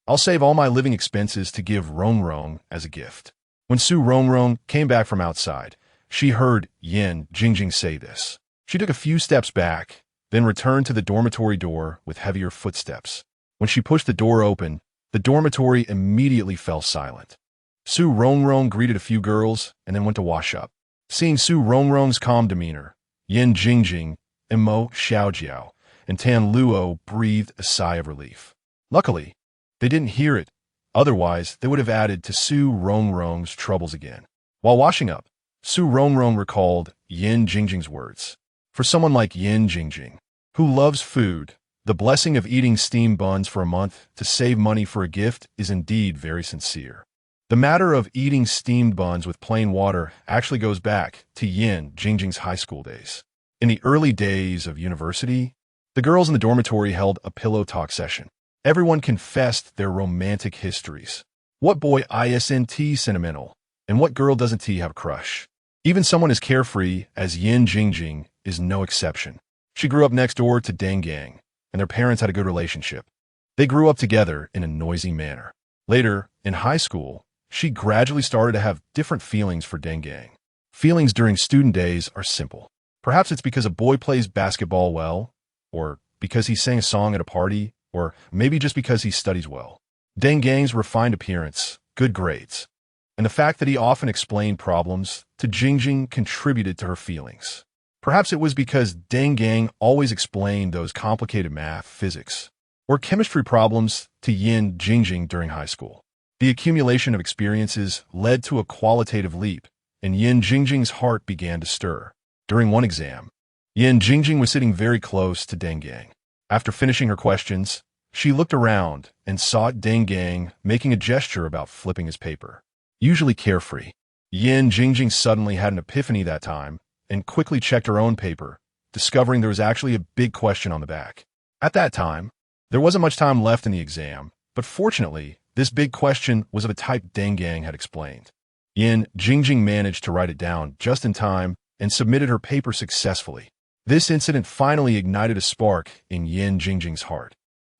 I'll save all my living expenses to give Rongrong as a gift. When Su Rongrong came back from outside, she heard Yan Jingjing say this. She took a few steps back, then returned to the dormitory door with heavier footsteps. When she pushed the door open, the dormitory immediately fell silent. Su Rongrong greeted a few girls and then went to wash up. Seeing Su Rongrong's calm demeanor, Yan Jingjing, Imo Xiaojiao, and Tan Luo breathed a sigh of relief. Luckily, they didn't hear it. Otherwise, they would have added to Su Rongrong's troubles again. While washing up, Su Rongrong recalled Yin Jingjing's words. For someone like Yin Jingjing, who loves food, the blessing of eating steamed buns for a month to save money for a gift is indeed very sincere. The matter of eating steamed buns with plain water actually goes back to Yin Jingjing's high school days. In the early days of university, the girls in the dormitory held a pillow talk session. Everyone confessed their romantic histories. What boy isn't sentimental, and what girl doesn't have a crush? Even someone as carefree as Yin Jingjing is no exception. She grew up next door to Deng Gang, and their parents had a good relationship. They grew up together in a noisy manner. Later, in high school, she gradually started to have different feelings for Deng Gang. Feelings during student days are simple. Perhaps it's because a boy plays basketball well, or because he sang a song at a party, or maybe just because he studies well. Deng Gang's refined appearance, good grades, and the fact that he often explained problems to Jingjing contributed to her feelings. Perhaps it was because Deng Gang always explained those complicated math, physics, or chemistry problems to Yin Jingjing during high school. The accumulation of experiences led to a qualitative leap, and Yin Jingjing's heart began to stir. During one exam, Yin Jingjing was sitting very close to Deng Gang. After finishing her questions, she looked around and saw Deng Gang making a gesture about flipping his paper. Usually carefree, Yin Jingjing suddenly had an epiphany that time and quickly checked her own paper, discovering there was actually a big question on the back. At that time, there wasn't much time left in the exam, but fortunately, this big question was of a type Deng Gang had explained. Yin Jingjing managed to write it down just in time and submitted her paper successfully. This incident finally ignited a spark in Yin Jingjing's heart.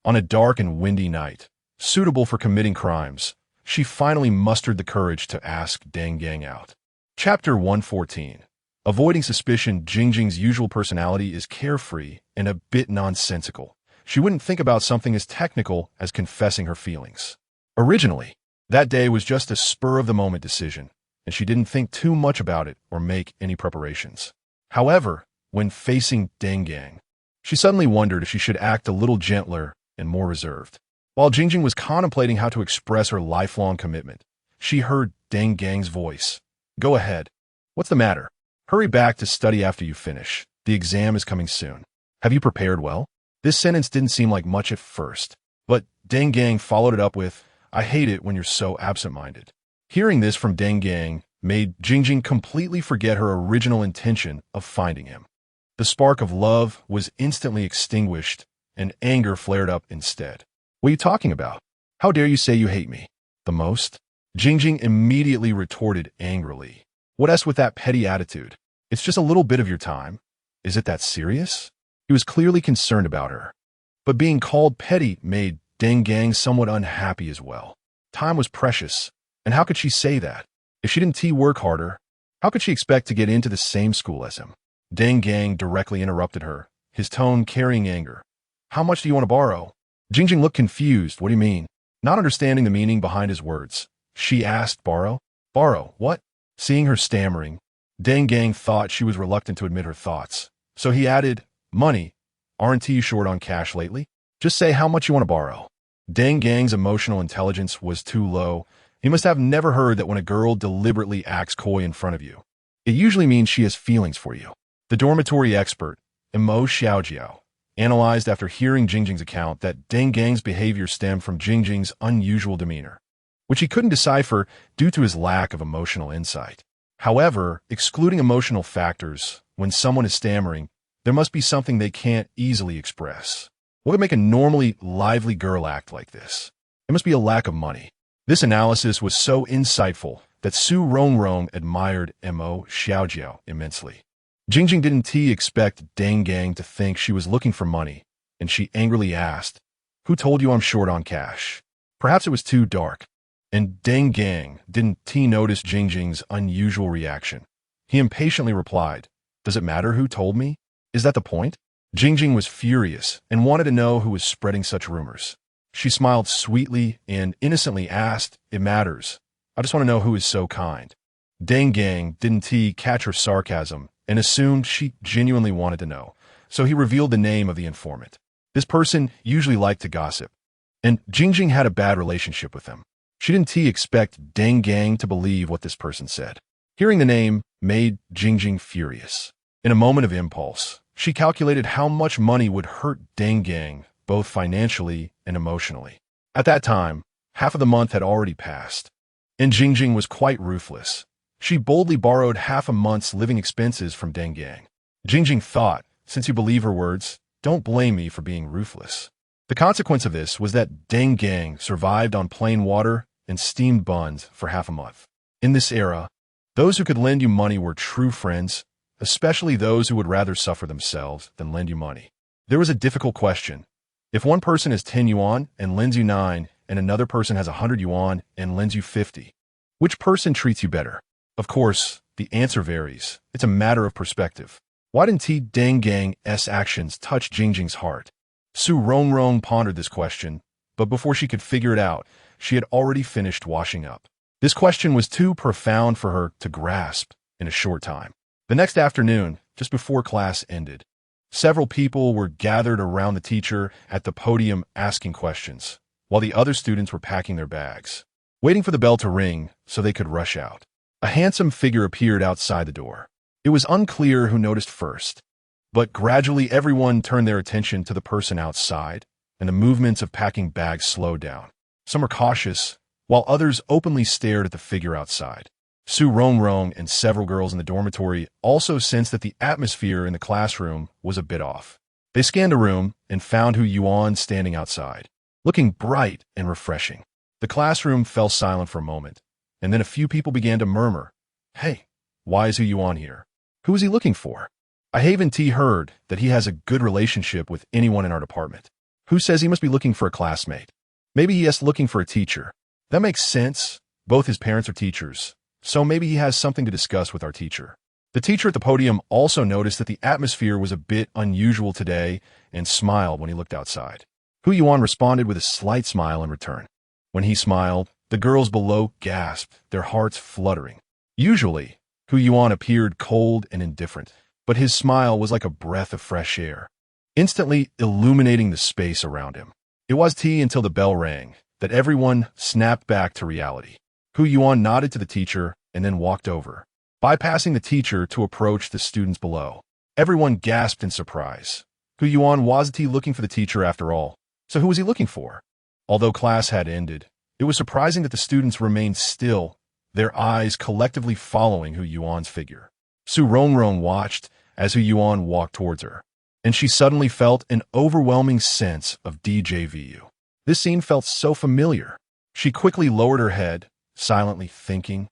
On a dark and windy night, suitable for committing crimes, she finally mustered the courage to ask Deng Gang out. Chapter 114. Avoiding suspicion. Jingjing's usual personality is carefree and a bit nonsensical. She wouldn't think about something as technical as confessing her feelings. Originally, that day was just a spur-of-the-moment decision, and she didn't think too much about it or make any preparations. However, when facing Deng Gang, she suddenly wondered if she should act a little gentler and more reserved. While Jingjing was contemplating how to express her lifelong commitment, she heard Deng Gang's voice. Go ahead. What's the matter? Hurry back to study after you finish. The exam is coming soon. Have you prepared well? This sentence didn't seem like much at first, but Deng Gang followed it up with, I hate it when you're so absent-minded. Hearing this from Deng Gang made Jingjing completely forget her original intention of finding him. The spark of love was instantly extinguished, and anger flared up instead. What are you talking about? How dare you say you hate me? The most? Jingjing immediately retorted angrily. What else with that petty attitude? It's just a little bit of your time. Is it that serious? He was clearly concerned about her. But being called petty made Deng Gang somewhat unhappy as well. Time was precious, and how could she say that? If she didn't work harder, how could she expect to get into the same school as him? Deng Gang directly interrupted her, his tone carrying anger. How much do you want to borrow? Jingjing looked confused. What do you mean? Not understanding the meaning behind his words, she asked, borrow? Borrow, what? Seeing her stammering, Deng Gang thought she was reluctant to admit her thoughts. So he added, money. Aren't you short on cash lately? Just say how much you want to borrow. Deng Gang's emotional intelligence was too low. He must have never heard that when a girl deliberately acts coy in front of you, it usually means she has feelings for you. The dormitory expert, Mo Xiaojiao, analyzed after hearing Jingjing's account that Deng Gang's behavior stemmed from Jingjing's unusual demeanor, which he couldn't decipher due to his lack of emotional insight. However, excluding emotional factors, when someone is stammering, there must be something they can't easily express. What would make a normally lively girl act like this? It must be a lack of money. This analysis was so insightful that Su Rongrong admired Mo Xiaojiao immensely. Jingjing didn't expect Deng Gang to think she was looking for money, and she angrily asked, who told you I'm short on cash? Perhaps it was too dark. And Deng Gang didn't notice Jingjing's unusual reaction. He impatiently replied, does it matter who told me? Is that the point? Jingjing was furious and wanted to know who was spreading such rumors. She smiled sweetly and innocently asked, it matters. I just want to know who is so kind. Deng Gang didn't catch her sarcasm and assumed she genuinely wanted to know, so he revealed the name of the informant. This person usually liked to gossip, and Jingjing had a bad relationship with him. She didn't expect Deng Gang to believe what this person said. Hearing the name made Jingjing furious. In a moment of impulse, she calculated how much money would hurt Deng Gang, both financially and emotionally. At that time, half of the month had already passed, and Jingjing was quite ruthless. She boldly borrowed half a month's living expenses from Deng Gang. Jingjing thought, since you believe her words, don't blame me for being ruthless. The consequence of this was that Deng Gang survived on plain water and steamed buns for half a month. In this era, those who could lend you money were true friends, especially those who would rather suffer themselves than lend you money. There was a difficult question. If one person has 10 yuan and lends you 9, and another person has 100 yuan and lends you 50, which person treats you better? Of course, the answer varies. It's a matter of perspective. Why didn't Deng Gang's actions touch Jingjing's heart? Su Rongrong pondered this question, but before she could figure it out, she had already finished washing up. This question was too profound for her to grasp in a short time. The next afternoon, just before class ended, several people were gathered around the teacher at the podium asking questions, while the other students were packing their bags, waiting for the bell to ring so they could rush out. A handsome figure appeared outside the door. It was unclear who noticed first, but gradually everyone turned their attention to the person outside, and the movements of packing bags slowed down. Some were cautious, while others openly stared at the figure outside. Su Rongrong and several girls in the dormitory also sensed that the atmosphere in the classroom was a bit off. They scanned the room and found Hu Yuan standing outside, looking bright and refreshing. The classroom fell silent for a moment, and then a few people began to murmur, "Hey, why is Hu Yuan here? Who is he looking for? I haven't heard that he has a good relationship with anyone in our department. Who says he must be looking for a classmate? Maybe he is looking for a teacher. That makes sense. Both his parents are teachers, so maybe he has something to discuss with our teacher." The teacher at the podium also noticed that the atmosphere was a bit unusual today and smiled when he looked outside. Hu Yuan responded with a slight smile in return. When he smiled, the girls below gasped, their hearts fluttering. Usually, Hu Yuan appeared cold and indifferent, but his smile was like a breath of fresh air, instantly illuminating the space around him. It was until the bell rang that everyone snapped back to reality. Hu Yuan nodded to the teacher and then walked over, bypassing the teacher to approach the students below. Everyone gasped in surprise. Hu Yuan wasn't looking for the teacher after all, so who was he looking for? Although class had ended, it was surprising that the students remained still, their eyes collectively following Hu Yuan's figure. Su Rongrong watched as Hu Yuan walked towards her, and she suddenly felt an overwhelming sense of deja vu. This scene felt so familiar. She quickly lowered her head, silently thinking,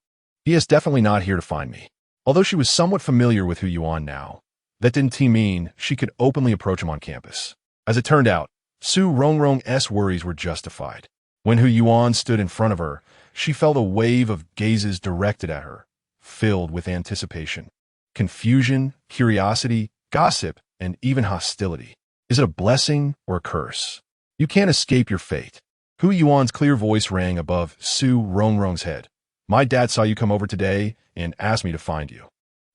he is definitely not here to find me. Although she was somewhat familiar with Hu Yuan now, that didn't mean she could openly approach him on campus. As it turned out, Su Rongrong's worries were justified. When Hu Yuan stood in front of her, she felt a wave of gazes directed at her, filled with anticipation, confusion, curiosity, gossip, and even hostility. Is it a blessing or a curse? You can't escape your fate. Hu Yuan's clear voice rang above Su Rongrong's head. My dad saw you come over today and asked me to find you.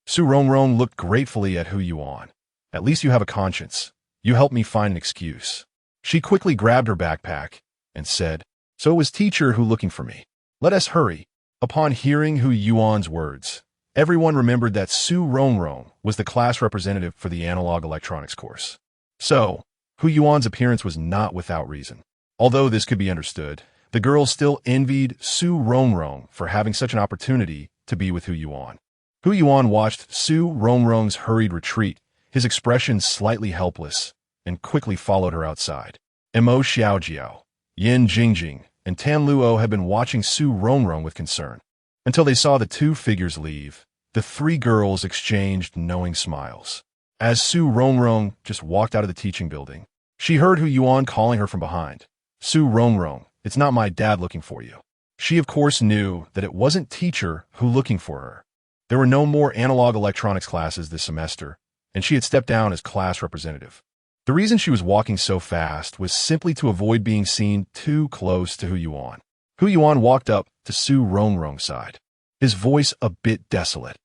Su Rongrong looked gratefully at Hu Yuan. At least you have a conscience. You helped me find an excuse. She quickly grabbed her backpack and said, so it was teacher who looking for me. Let us hurry. Upon hearing Hu Yuan's words, everyone remembered that Su Rongrong was the class representative for the analog electronics course. So, Hu Yuan's appearance was not without reason. Although this could be understood, the girls still envied Su Rongrong for having such an opportunity to be with Hu Yuan. Hu Yuan watched Su Rongrong's hurried retreat, his expression slightly helpless, and quickly followed her outside. Mo Xiaojiao, Yin Jingjing, and Tan Luo had been watching Su Rongrong with concern. Until they saw the two figures leave, the three girls exchanged knowing smiles. As Su Rongrong just walked out of the teaching building, she heard Hu Yuan calling her from behind. Su Rongrong, it's not my dad looking for you. She of course knew that it wasn't teacher who looking for her. There were no more analog electronics classes this semester, and she had stepped down as class representative. The reason she was walking so fast was simply to avoid being seen too close to Hu Yuan. Hu Yuan walked up to Su Rongrong's side, his voice a bit desolate.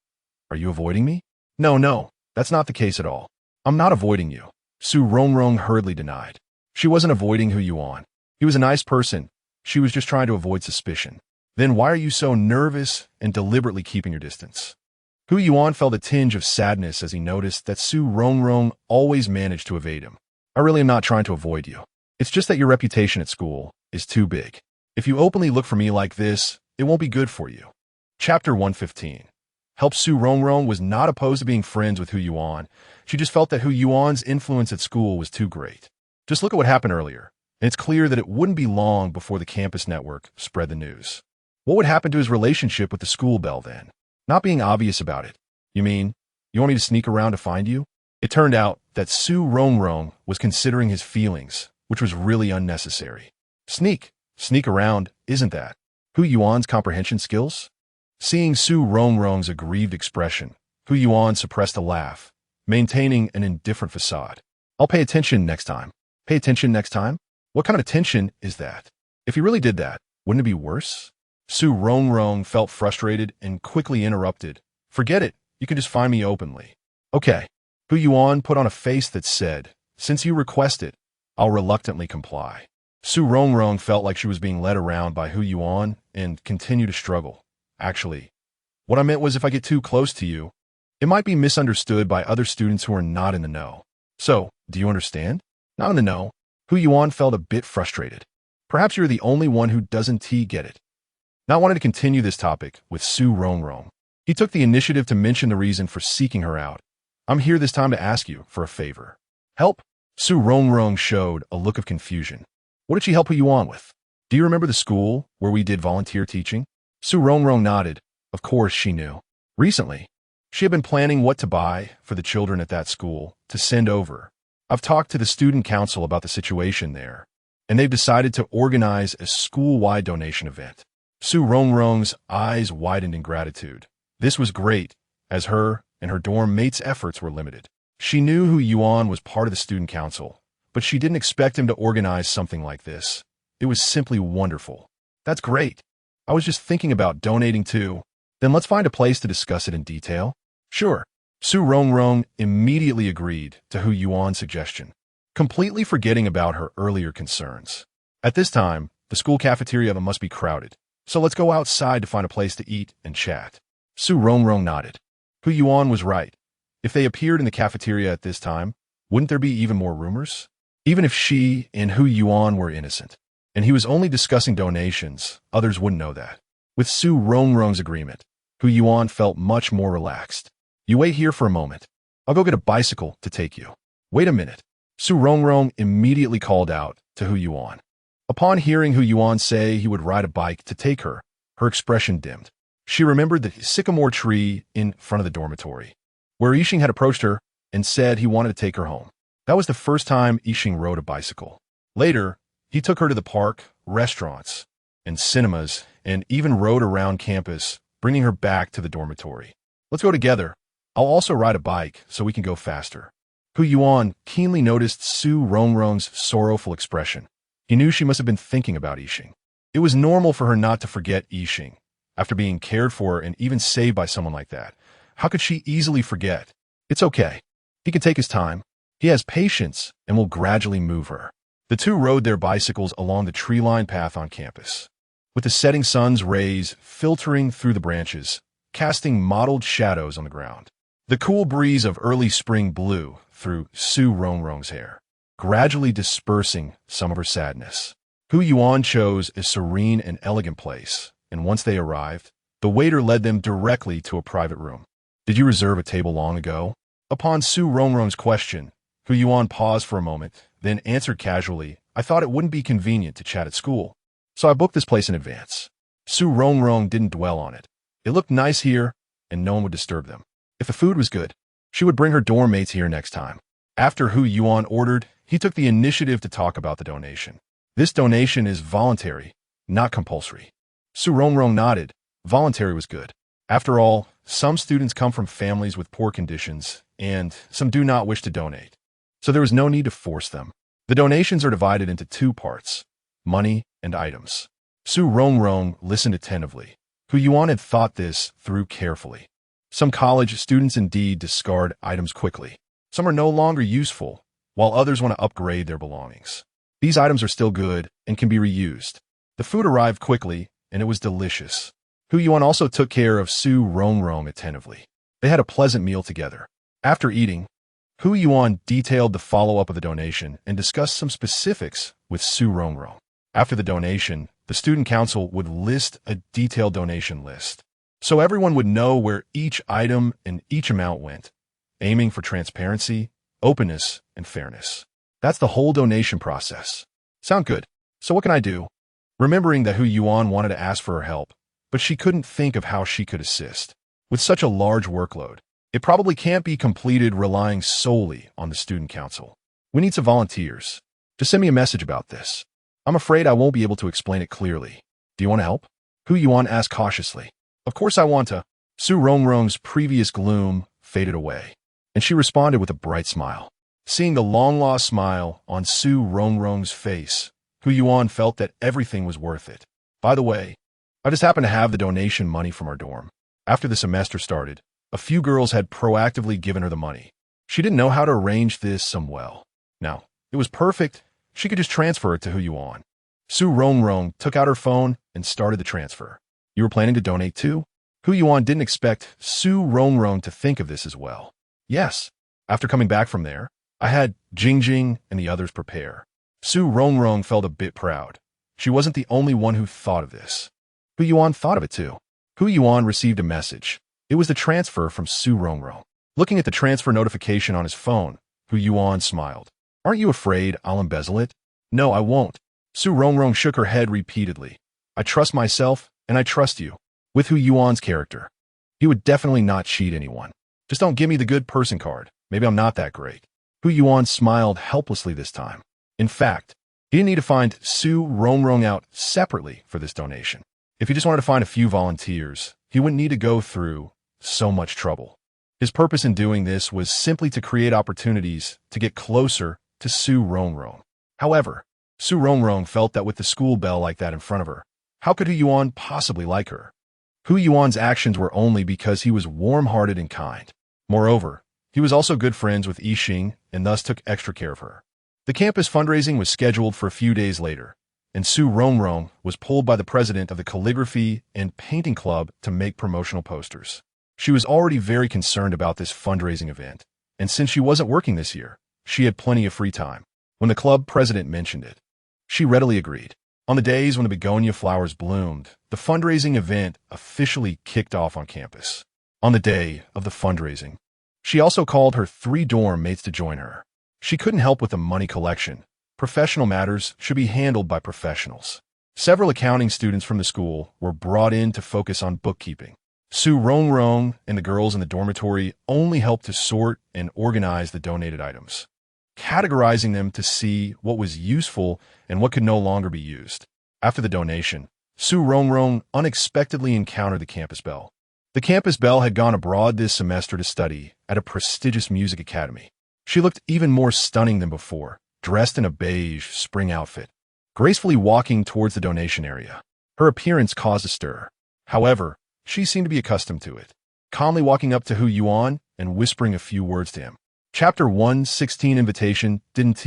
Are you avoiding me? No, that's not the case at all. I'm not avoiding you. Su Rongrong hurriedly denied. She wasn't avoiding Hu Yuan. He was a nice person. She was just trying to avoid suspicion. Then why are you so nervous and deliberately keeping your distance? Hu Yuan felt a tinge of sadness as he noticed that Su Rongrong always managed to evade him. I really am not trying to avoid you. It's just that your reputation at school is too big. If you openly look for me like this, it won't be good for you. Chapter 115. Help Su Rongrong was not opposed to being friends with Hu Yuan. She just felt that Hu Yuan's influence at school was too great. Just look at what happened earlier, and it's clear that it wouldn't be long before the campus network spread the news. What would happen to his relationship with the school belle then? Not being obvious about it. You mean, you want me to sneak around to find you? It turned out that Su Rongrong was considering his feelings, which was really unnecessary. Sneak around, isn't that Hu Yuan's comprehension skills? Seeing Su Rongrong's aggrieved expression, Hu Yuan suppressed a laugh, maintaining an indifferent facade. I'll pay attention next time. Pay attention next time? What kind of attention is that? If he really did that, wouldn't it be worse? Su Rongrong felt frustrated and quickly interrupted. Forget it. You can just find me openly. Okay. Hu Yuan put on a face that said, since you request it, I'll reluctantly comply. Su Rongrong felt like she was being led around by Hu Yuan and continued to struggle. Actually, what I meant was if I get too close to you, it might be misunderstood by other students who are not in the know. So, do you understand? Not in the know. Hu Yuan felt a bit frustrated. Perhaps you're the only one who doesn't get it. Not wanting to continue this topic with Su Rongrong, he took the initiative to mention the reason for seeking her out. I'm here this time to ask you for a favor. Help? Su Rongrong showed a look of confusion. What did she help Hu Yuan with? Do you remember the school where we did volunteer teaching? Su Rongrong nodded. Of course she knew. Recently, she had been planning what to buy for the children at that school to send over. I've talked to the student council about the situation there, and they've decided to organize a school-wide donation event. Su Rongrong's eyes widened in gratitude. This was great, as her and her dorm mates' efforts were limited. She knew Hu Yuan was part of the student council, but she didn't expect him to organize something like this. It was simply wonderful. That's great. I was just thinking about donating too. Then let's find a place to discuss it in detail. Sure. Su Rongrong immediately agreed to Hu Yuan's suggestion, completely forgetting about her earlier concerns. At this time, the school cafeteria must be crowded, so let's go outside to find a place to eat and chat. Su Rongrong nodded. Hu Yuan was right. If they appeared in the cafeteria at this time, wouldn't there be even more rumors? Even if she and Hu Yuan were innocent, and he was only discussing donations, others wouldn't know that. With Su Rongrong's agreement, Hu Yuan felt much more relaxed. You wait here for a moment. I'll go get a bicycle to take you. Wait a minute. Su Rongrong immediately called out to Hu Yuan. Upon hearing Hu Yuan say he would ride a bike to take her, her expression dimmed. She remembered the sycamore tree in front of the dormitory, where Yixing had approached her and said he wanted to take her home. That was the first time Yixing rode a bicycle. Later, he took her to the park, restaurants, and cinemas, and even rode around campus, bringing her back to the dormitory. Let's go together. I'll also ride a bike so we can go faster. Hu Yuan keenly noticed Su Rongrong's sorrowful expression. He knew she must have been thinking about Yixing. It was normal for her not to forget Yixing. After being cared for and even saved by someone like that, how could she easily forget? It's okay. He can take his time. He has patience and will gradually move her. The two rode their bicycles along the tree-lined path on campus, with the setting sun's rays filtering through the branches, casting mottled shadows on the ground. The cool breeze of early spring blew through Su Rongrong's hair, gradually dispersing some of her sadness. Hu Yuan chose a serene and elegant place, and once they arrived, the waiter led them directly to a private room. Did you reserve a table long ago? Upon Su Rongrong's question, Hu Yuan paused for a moment, then answered casually, I thought it wouldn't be convenient to chat at school, so I booked this place in advance. Su Rongrong didn't dwell on it. It looked nice here, and no one would disturb them. If the food was good, she would bring her dorm mates here next time. After Hu Yuan ordered, he took the initiative to talk about the donation. This donation is voluntary, not compulsory. Su Rongrong nodded. Voluntary was good. After all, some students come from families with poor conditions, and some do not wish to donate. So there was no need to force them. The donations are divided into two parts, money and items. Su Rongrong listened attentively. Hu Yuan had thought this through carefully. Some college students indeed discard items quickly. Some are no longer useful, while others want to upgrade their belongings. These items are still good and can be reused. The food arrived quickly, and it was delicious. Hu Yuan also took care of Su Rongrong attentively. They had a pleasant meal together. After eating, Hu Yuan detailed the follow-up of the donation and discussed some specifics with Su Rongrong. After the donation, the student council would list a detailed donation list, so everyone would know where each item and each amount went, aiming for transparency, openness, and fairness. That's the whole donation process. Sound good? So what can I do? Remembering that Hu Yuan wanted to ask for her help, but she couldn't think of how she could assist. With such a large workload, it probably can't be completed relying solely on the student council. We need some volunteers. Just send me a message about this. I'm afraid I won't be able to explain it clearly. Do you want to help? Hu Yuan asked cautiously. Of course I want to. Su Rongrong's previous gloom faded away, and she responded with a bright smile. Seeing the long-lost smile on Su Rongrong's face, Hu Yuan felt that everything was worth it. By the way, I just happened to have the donation money from our dorm. After the semester started, a few girls had proactively given her the money. She didn't know how to arrange this some well. Now, it was perfect. She could just transfer it to Hu Yuan. Su Rongrong took out her phone and started the transfer. You were planning to donate too? Hu Yuan didn't expect Su Rongrong to think of this as well. Yes. After coming back from there, I had Jingjing and the others prepare. Su Rongrong felt a bit proud. She wasn't the only one who thought of this. Hu Yuan thought of it too. Hu Yuan received a message. It was the transfer from Su Rongrong. Looking at the transfer notification on his phone, Hu Yuan smiled. Aren't you afraid I'll embezzle it? No, I won't. Su Rongrong shook her head repeatedly. I trust myself, and I trust you. With Hu Yuan's character, he would definitely not cheat anyone. Just don't give me the good person card. Maybe I'm not that great. Hu Yuan smiled helplessly this time. In fact, he didn't need to find Su Rongrong out separately for this donation. If he just wanted to find a few volunteers, he wouldn't need to go through so much trouble. His purpose in doing this was simply to create opportunities to get closer to Su Rongrong. However, Su Rongrong felt that with the school bell like that in front of her, how could Hu Yuan possibly like her? Hu Yuan's actions were only because he was warm-hearted and kind. Moreover, he was also good friends with Yixing and thus took extra care of her. The campus fundraising was scheduled for a few days later, and Su Rongrong was pulled by the president of the calligraphy and painting club to make promotional posters. She was already very concerned about this fundraising event, and since she wasn't working this year, she had plenty of free time. When the club president mentioned it, she readily agreed. On the days when the begonia flowers bloomed, the fundraising event officially kicked off on campus. On the day of the fundraising, she also called her 3 dorm mates to join her. She couldn't help with the money collection. Professional matters should be handled by professionals. Several accounting students from the school were brought in to focus on bookkeeping. Su Rongrong and the girls in the dormitory only helped to sort and organize the donated items, categorizing them to see what was useful and what could no longer be used. After the donation, Su Rongrong unexpectedly encountered the campus bell. The campus bell had gone abroad this semester to study at a prestigious music academy. She looked even more stunning than before, dressed in a beige spring outfit, gracefully walking towards the donation area. Her appearance caused a stir. However, she seemed to be accustomed to it, calmly walking up to Hu Yuan and whispering a few words to him. Chapter 116 Invitation. Didn't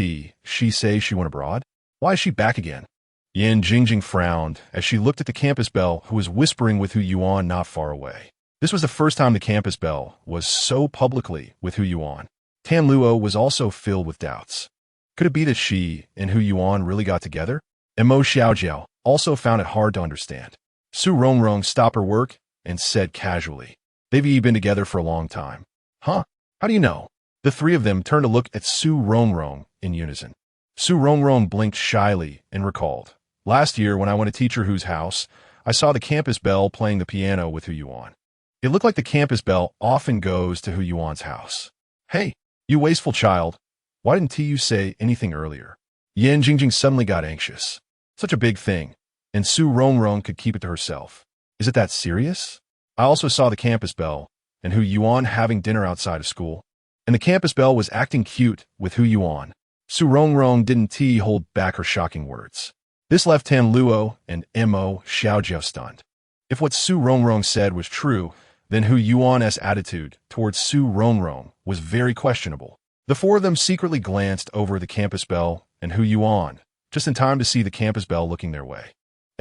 she say she went abroad? Why is she back again? Yan Jingjing frowned as she looked at the campus bell, who was whispering with Hu Yuan not far away. This was the first time the campus bell was so publicly with Hu Yuan. Tan Luo was also filled with doubts. Could it be that she and Hu Yuan really got together? And Mo Xiaojiao also found it hard to understand. Su Rongrong stopped her work and said casually, They've been together for a long time. Huh? How do you know? The 3 of them turned to look at Su Rongrong in unison. Su Rongrong blinked shyly and recalled. Last year, when I went to Teacher Hu's house, I saw the campus bell playing the piano with Hu Yuan. It looked like the campus bell often goes to Hu Yuan's house. Hey, you wasteful child. Why didn't you say anything earlier? Yan Jingjing suddenly got anxious. Such a big thing, and Su Rongrong could keep it to herself. Is it that serious? I also saw the campus bell and Hu Yuan having dinner outside of school, and the campus bell was acting cute with Hu Yuan. Su Rongrong didn't hold back her shocking words. This left Tan Luo and Mo Xiaojiao stunned. If what Su Rongrong said was true, then Hu Yuan's attitude towards Su Rongrong was very questionable. The 4 of them secretly glanced over the campus bell and Hu Yuan, just in time to see the campus bell looking their way.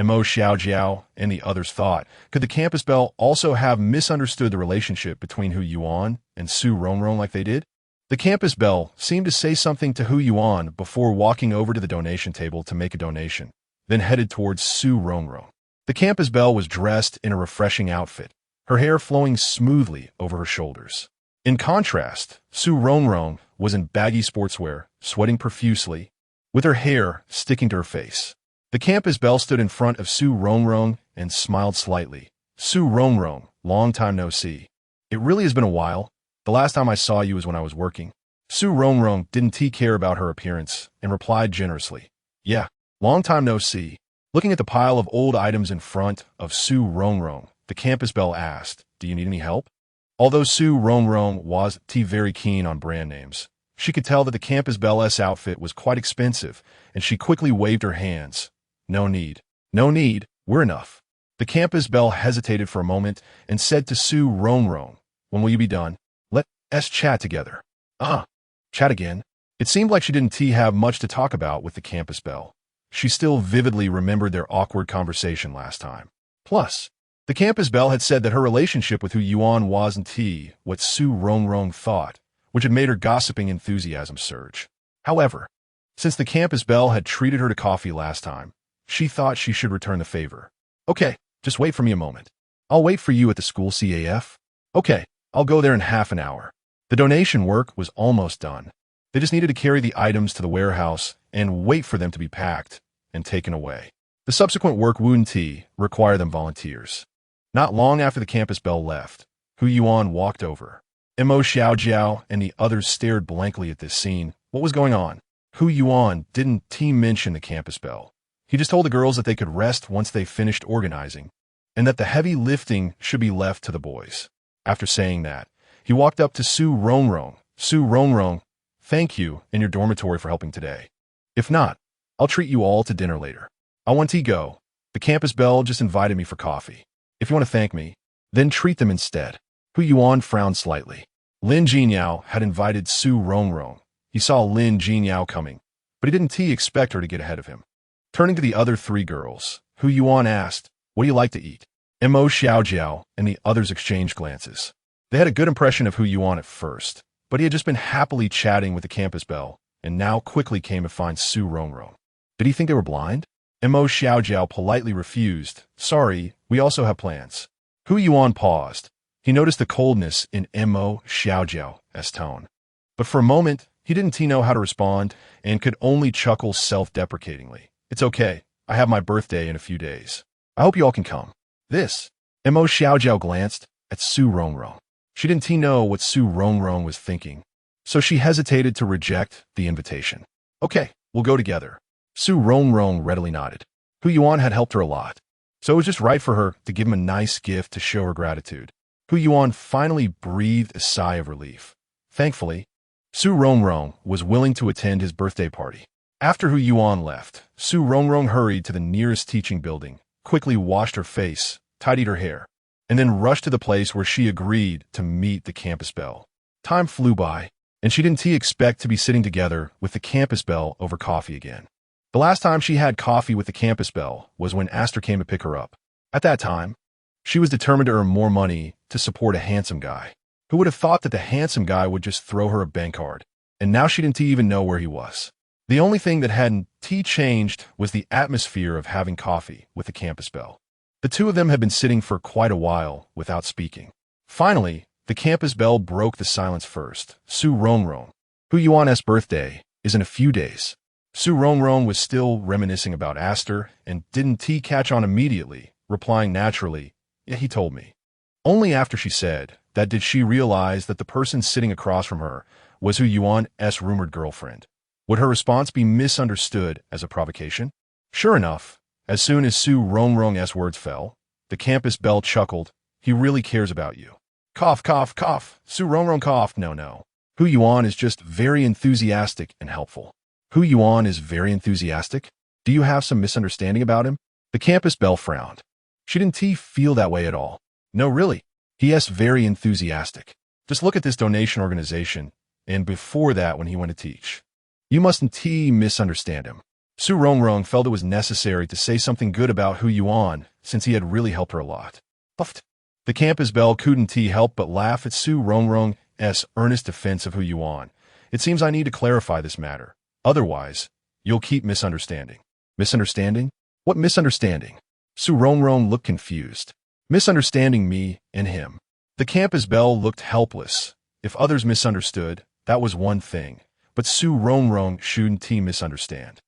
Mo Xiaojiao and the others thought. Could the campus belle also have misunderstood the relationship between Hu Yuan and Su Rongrong like they did? The campus belle seemed to say something to Hu Yuan before walking over to the donation table to make a donation, then headed towards Su Rongrong. The campus belle was dressed in a refreshing outfit, her hair flowing smoothly over her shoulders. In contrast, Su Rongrong was in baggy sportswear, sweating profusely, with her hair sticking to her face. The campus belle stood in front of Su Rongrong and smiled slightly. Su Rongrong, long time no see. It really has been a while. The last time I saw you was when I was working. Su Rongrong didn't care about her appearance and replied generously. Yeah, long time no see. Looking at the pile of old items in front of Su Rongrong, the campus belle asked, do you need any help? Although Su Rongrong was very keen on brand names, she could tell that the campus belle's outfit was quite expensive, and she quickly waved her hands. No need. No need. We're enough. The campus belle hesitated for a moment and said to Su Rongrong, when will you be done? Let's chat together. Chat again? It seemed like she didn't have much to talk about with the campus belle. She still vividly remembered their awkward conversation last time. Plus, the campus belle had said that her relationship with Hu Yuan wasn't what Su Rongrong thought, which had made her gossiping enthusiasm surge. However, since the campus belle had treated her to coffee last time, she thought she should return the favor. Okay, just wait for me a moment. I'll wait for you at the school CAF. Okay, I'll go there in half an hour. The donation work was almost done. They just needed to carry the items to the warehouse and wait for them to be packed and taken away. The subsequent work wouldn't require them volunteers. Not long after the campus belle left, Hu Yuan walked over. Mo Xiaojiao and the others stared blankly at this scene. What was going on? Hu Yuan didn't mention the campus belle. He just told the girls that they could rest once they finished organizing, and that the heavy lifting should be left to the boys. After saying that, he walked up to Su Rongrong. Su Rongrong, thank you in your dormitory for helping today. If not, I'll treat you all to dinner later. I want to go. The campus belle just invited me for coffee. If you want to thank me, then treat them instead. Hu Yuan frowned slightly. Lin Jinyao had invited Su Rongrong. He saw Lin Jinyao coming, but he didn't expect her to get ahead of him. Turning to the other three girls, Hu Yuan asked, what do you like to eat? Mo Xiaojiao and the others exchanged glances. They had a good impression of Hu Yuan at first, but he had just been happily chatting with the campus belle, and now quickly came to find Su Rongrong. Did he think they were blind? Mo Xiaojiao politely refused. Sorry, we also have plans. Hu Yuan paused. He noticed the coldness in Mo Xiaojiao's tone. But for a moment, he didn't know how to respond and could only chuckle self-deprecatingly. It's okay. I have my birthday in a few days. I hope you all can come. Mo Xiaojiao glanced at Su Rongrong. She didn't know what Su Rongrong was thinking, so she hesitated to reject the invitation. Okay, we'll go together. Su Rongrong readily nodded. Hu Yuan had helped her a lot, so it was just right for her to give him a nice gift to show her gratitude. Hu Yuan finally breathed a sigh of relief. Thankfully, Su Rongrong was willing to attend his birthday party. After Hu Yuan left, Su Rongrong hurried to the nearest teaching building, quickly washed her face, tidied her hair, and then rushed to the place where she agreed to meet the campus belle. Time flew by, and she didn't expect to be sitting together with the campus belle over coffee again. The last time she had coffee with the campus belle was when Aster came to pick her up. At that time, she was determined to earn more money to support a handsome guy. Who would have thought that the handsome guy would just throw her a bank card? And now she didn't even know where he was. The only thing that hadn't changed was the atmosphere of having coffee with the campus belle. The two of them had been sitting for quite a while without speaking. Finally, the campus belle broke the silence first. Su Rongrong, Hu Yuan's birthday is in a few days. Su Rongrong was still reminiscing about Aster and didn't catch on immediately, replying naturally, yeah, he told me. Only after she said that did she realize that the person sitting across from her was Hu Yuan's rumored girlfriend. Would her response be misunderstood as a provocation? Sure enough, as soon as Su Rongrong's words fell, the campus belle chuckled. He really cares about you. Cough, cough, cough. Su Rongrong coughed. No. Hu Yuan is just very enthusiastic and helpful. Hu Yuan is very enthusiastic? Do you have some misunderstanding about him? The campus belle frowned. She didn't feel that way at all. No, really. He is very enthusiastic. Just look at this donation organization, and before that when he went to teach. You mustn't misunderstand him. Su Rongrong felt it was necessary to say something good about Hu Yuan since he had really helped her a lot. Puffed. The campus belle couldn't help but laugh at Su Rongrong's earnest defense of Hu Yuan. It seems I need to clarify this matter. Otherwise, you'll keep misunderstanding. Misunderstanding? What misunderstanding? Su Rongrong looked confused. Misunderstanding me and him. The campus belle looked helpless. If others misunderstood, that was one thing. But Su Rongrong shouldn't misunderstand.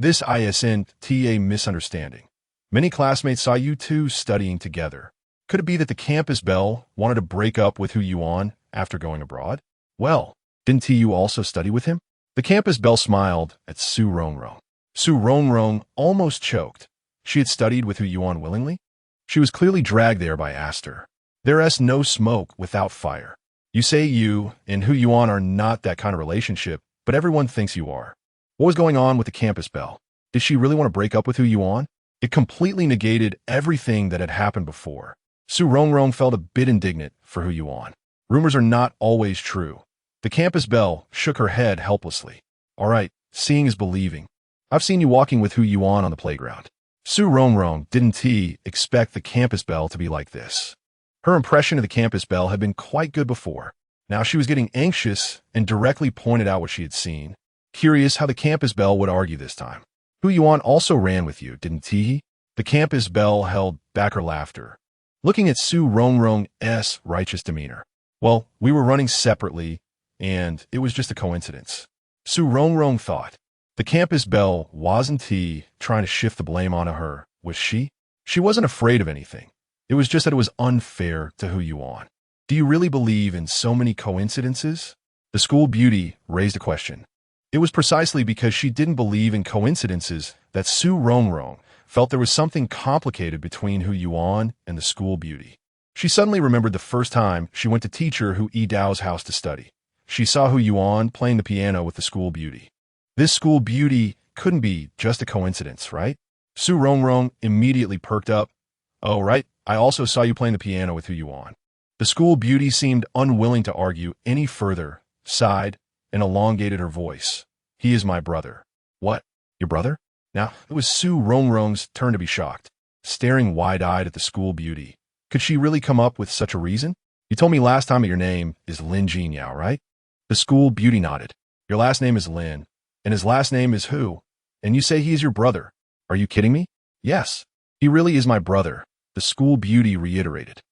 This isn't a misunderstanding. Many classmates saw you two studying together. Could it be that the campus belle wanted to break up with Hu Yuan after going abroad? Well, didn't you also study with him? The campus belle smiled at Su Rongrong. Su Rongrong almost choked. She had studied with Hu Yuan willingly? She was clearly dragged there by Aster. There's no smoke without fire. You say you and Hu Yuan are not that kind of relationship, but everyone thinks you are. What was going on with the campus belle? Did she really want to break up with Hu Yuan? It completely negated everything that had happened before. Su Rongrong felt a bit indignant for Hu Yuan. Rumors are not always true. The campus belle shook her head helplessly. All right, seeing is believing. I've seen you walking with Hu Yuan on the playground. Su Rongrong didn't expect the campus belle to be like this. Her impression of the campus belle had been quite good before. Now she was getting anxious and directly pointed out what she had seen. Curious how the campus belle would argue this time. Hu Yuan also ran with you, didn't he? The campus belle held back her laughter, looking at Su Rongrong's righteous demeanor. Well, we were running separately, and it was just a coincidence. Su Rongrong thought. The campus belle wasn't trying to shift the blame onto her, was she? She wasn't afraid of anything. It was just that it was unfair to Hu Yuan. Do you really believe in so many coincidences? The school beauty raised a question. It was precisely because she didn't believe in coincidences that Su Rongrong felt there was something complicated between Hu Yuan and the school beauty. She suddenly remembered the first time she went to teacher Hu Yidao's house to study. She saw Hu Yuan playing the piano with the school beauty. This school beauty couldn't be just a coincidence, right? Su Rongrong immediately perked up. Oh, right, I also saw you playing the piano with Hu Yuan. The school beauty seemed unwilling to argue any further, sighed, and elongated her voice. He is my brother. What? Your brother? Now, it was Su Rongrong's turn to be shocked, staring wide-eyed at the school beauty. Could she really come up with such a reason? You told me last time that your name is Lin Jinyao, right? The school beauty nodded. Your last name is Lin, and his last name is Hu, and you say he is your brother. Are you kidding me? Yes, he really is my brother, the school beauty reiterated.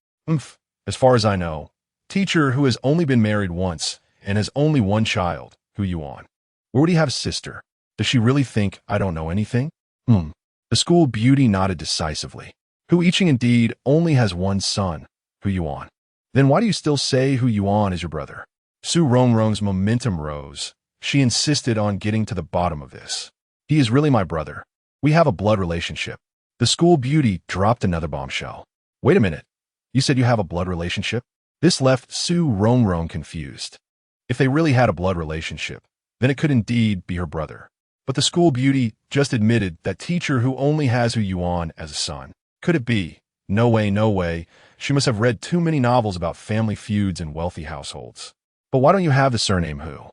As far as I know, teacher who has only been married once and has only one child, Hu Yuan. Where would he have a sister? Does she really think I don't know anything? The school beauty nodded decisively. Hu Yiqing indeed only has one son, Hu Yuan. Then why do you still say Hu Yuan is your brother? Su Rongrong's momentum rose. She insisted on getting to the bottom of this. He is really my brother. We have a blood relationship. The school beauty dropped another bombshell. Wait a minute. You said you have a blood relationship? This left Su Rongrong confused. If they really had a blood relationship, then it could indeed be her brother. But the school beauty just admitted that teacher who only has Hu Yuan as a son. Could it be? No way, no way. She must have read too many novels about family feuds in wealthy households. But why don't you have the surname Hu?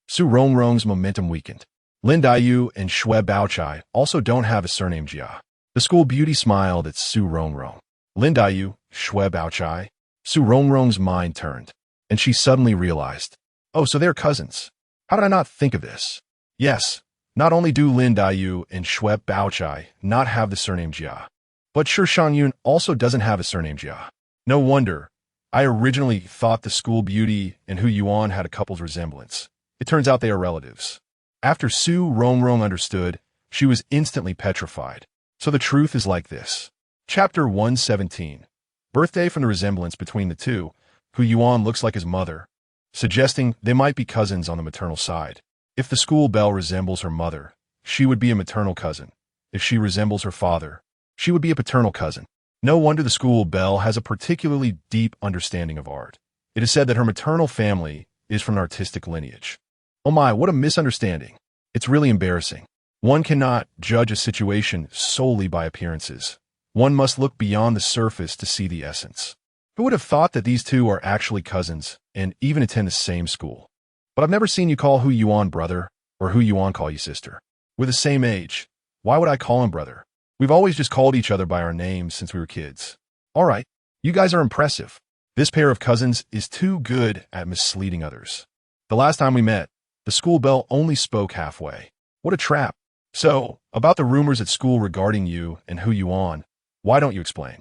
Su Rongrong's momentum weakened. Lin Daiyu and Shui Baochai also don't have a surname Jia. The school beauty smiled at Su Rongrong. Lin Daiyu, Shui Baochai. Su Rongrong's mind turned, and she suddenly realized. Oh, so they're cousins. How did I not think of this? Yes, not only do Lin Daiyu and Shui Baochai not have the surname Jia, but Shi Shangyun also doesn't have a surname Jia. No wonder. I originally thought the school beauty and Hu Yuan had a couple's resemblance. It turns out they are relatives. After Su Rongrong understood, she was instantly petrified. So the truth is like this. Chapter 117. Birthday from the resemblance between the two. Hu Yuan looks like his mother, suggesting they might be cousins on the maternal side. If the school belle resembles her mother, she would be a maternal cousin. If she resembles her father, she would be a paternal cousin. No wonder the school belle has a particularly deep understanding of art. It is said that her maternal family is from an artistic lineage. Oh my, what a misunderstanding. It's really embarrassing. One cannot judge a situation solely by appearances. One must look beyond the surface to see the essence. Who would have thought that these two are actually cousins and even attend the same school? But I've never seen you call Hu Yuan brother or Hu Yuan call you sister. We're the same age. Why would I call him brother? We've always just called each other by our names since we were kids. All right, you guys are impressive. This pair of cousins is too good at misleading others. The last time we met, the school bell only spoke halfway. What a trap. So, about the rumors at school regarding you and who you on, why don't you explain?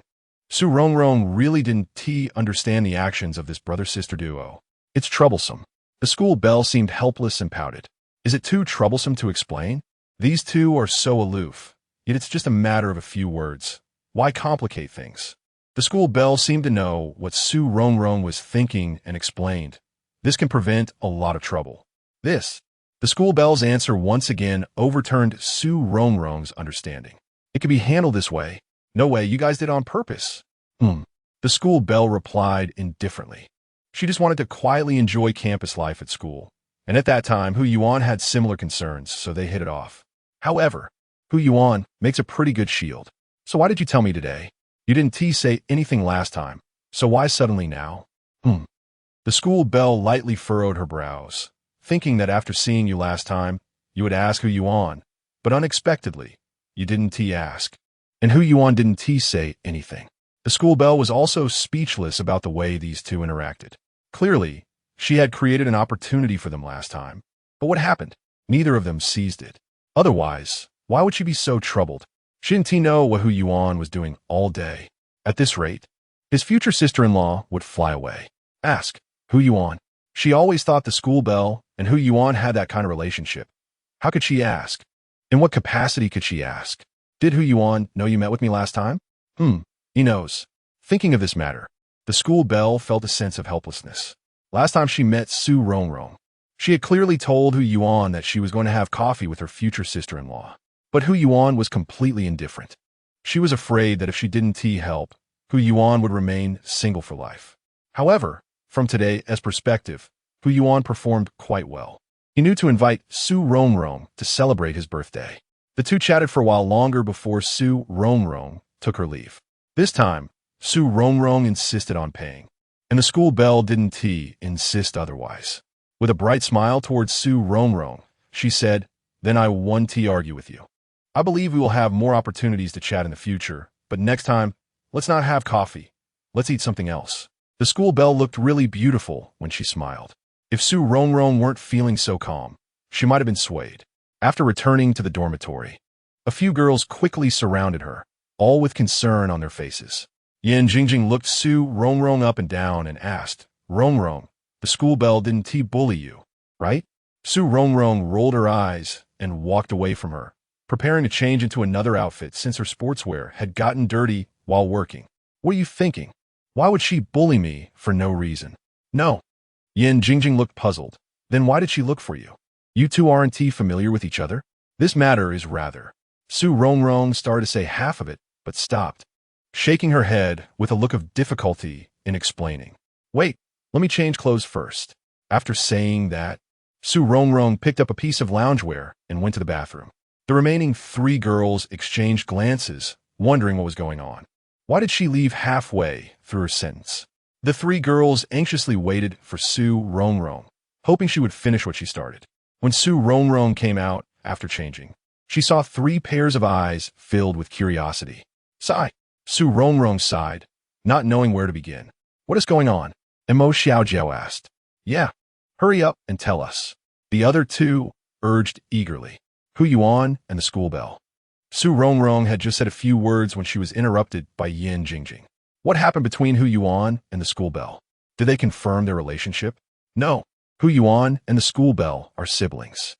Rongrong really didn't understand the actions of this brother-sister duo. It's troublesome. The school bell seemed helpless and pouted. Is it too troublesome to explain? These two are so aloof, yet it's just a matter of a few words. Why complicate things? The school bell seemed to know what Rongrong was thinking and explained. This can prevent a lot of trouble. The school bell's answer once again overturned Rongrong's understanding. It could be handled this way. No way, you guys did it on purpose. The school bell replied indifferently. She just wanted to quietly enjoy campus life at school. And at that time, Hu Yuan had similar concerns, so they hit it off. However, Hu Yuan makes a pretty good shield. So why did you tell me today? You didn't say anything last time, so why suddenly now? The school bell lightly furrowed her brows, thinking that after seeing you last time, you would ask Hu Yuan, but unexpectedly, you didn't ask. And Hu Yuan didn't say anything. The school bell was also speechless about the way these two interacted. Clearly, she had created an opportunity for them last time. But what happened? Neither of them seized it. Otherwise, why would she be so troubled? She didn't know what Hu Yuan was doing all day. At this rate, his future sister-in-law would fly away. Ask, Hu Yuan. She always thought the school bell and Hu Yuan had that kind of relationship. How could she ask? In what capacity could she ask? Did Hu Yuan know you met with me last time? He knows. Thinking of this matter, the school bell felt a sense of helplessness. Last time she met Rongrong, she had clearly told Hu Yuan that she was going to have coffee with her future sister-in-law. But Hu Yuan was completely indifferent. She was afraid that if she didn't help, Hu Yuan would remain single for life. However, from today's perspective, Hu Yuan performed quite well. He knew to invite Rongrong to celebrate his birthday. The two chatted for a while longer before Rongrong took her leave. This time, Rongrong insisted on paying, and the school bell didn't insist otherwise. With a bright smile towards Rongrong, she said, "Then I won't argue with you. I believe we will have more opportunities to chat in the future, but next time, let's not have coffee. Let's eat something else." The school bell looked really beautiful when she smiled. If Rongrong weren't feeling so calm, she might have been swayed. After returning to the dormitory, a few girls quickly surrounded her, all with concern on their faces. Yan Jingjing looked Rongrong up and down and asked, "Rongrong, the school bell didn't bully you, right?" Rongrong rolled her eyes and walked away from her, preparing to change into another outfit since her sportswear had gotten dirty while working. "What are you thinking? Why would she bully me for no reason?" "No." Yan Jingjing looked puzzled. "Then why did she look for you? You two aren't familiar with each other?" "This matter is rather." Rongrong started to say half of it, but stopped, shaking her head with a look of difficulty in explaining. "Wait, let me change clothes first." After saying that, Rongrong picked up a piece of loungewear and went to the bathroom. The remaining three girls exchanged glances, wondering what was going on. Why did she leave halfway through her sentence? The three girls anxiously waited for Rongrong, hoping she would finish what she started. When Rongrong came out after changing, she saw three pairs of eyes filled with curiosity. "Sigh." Rongrong sighed, not knowing where to begin. "What is going on?" Mo Xiaojiao asked. "Yeah, hurry up and tell us." The other two urged eagerly. Hu Yuan and the school bell. Rongrong had just said a few words when she was interrupted by Yan Jingjing. What happened between Hu Yuan and the school bell? Did they confirm their relationship? No. Hu Yuan and the school bell are siblings.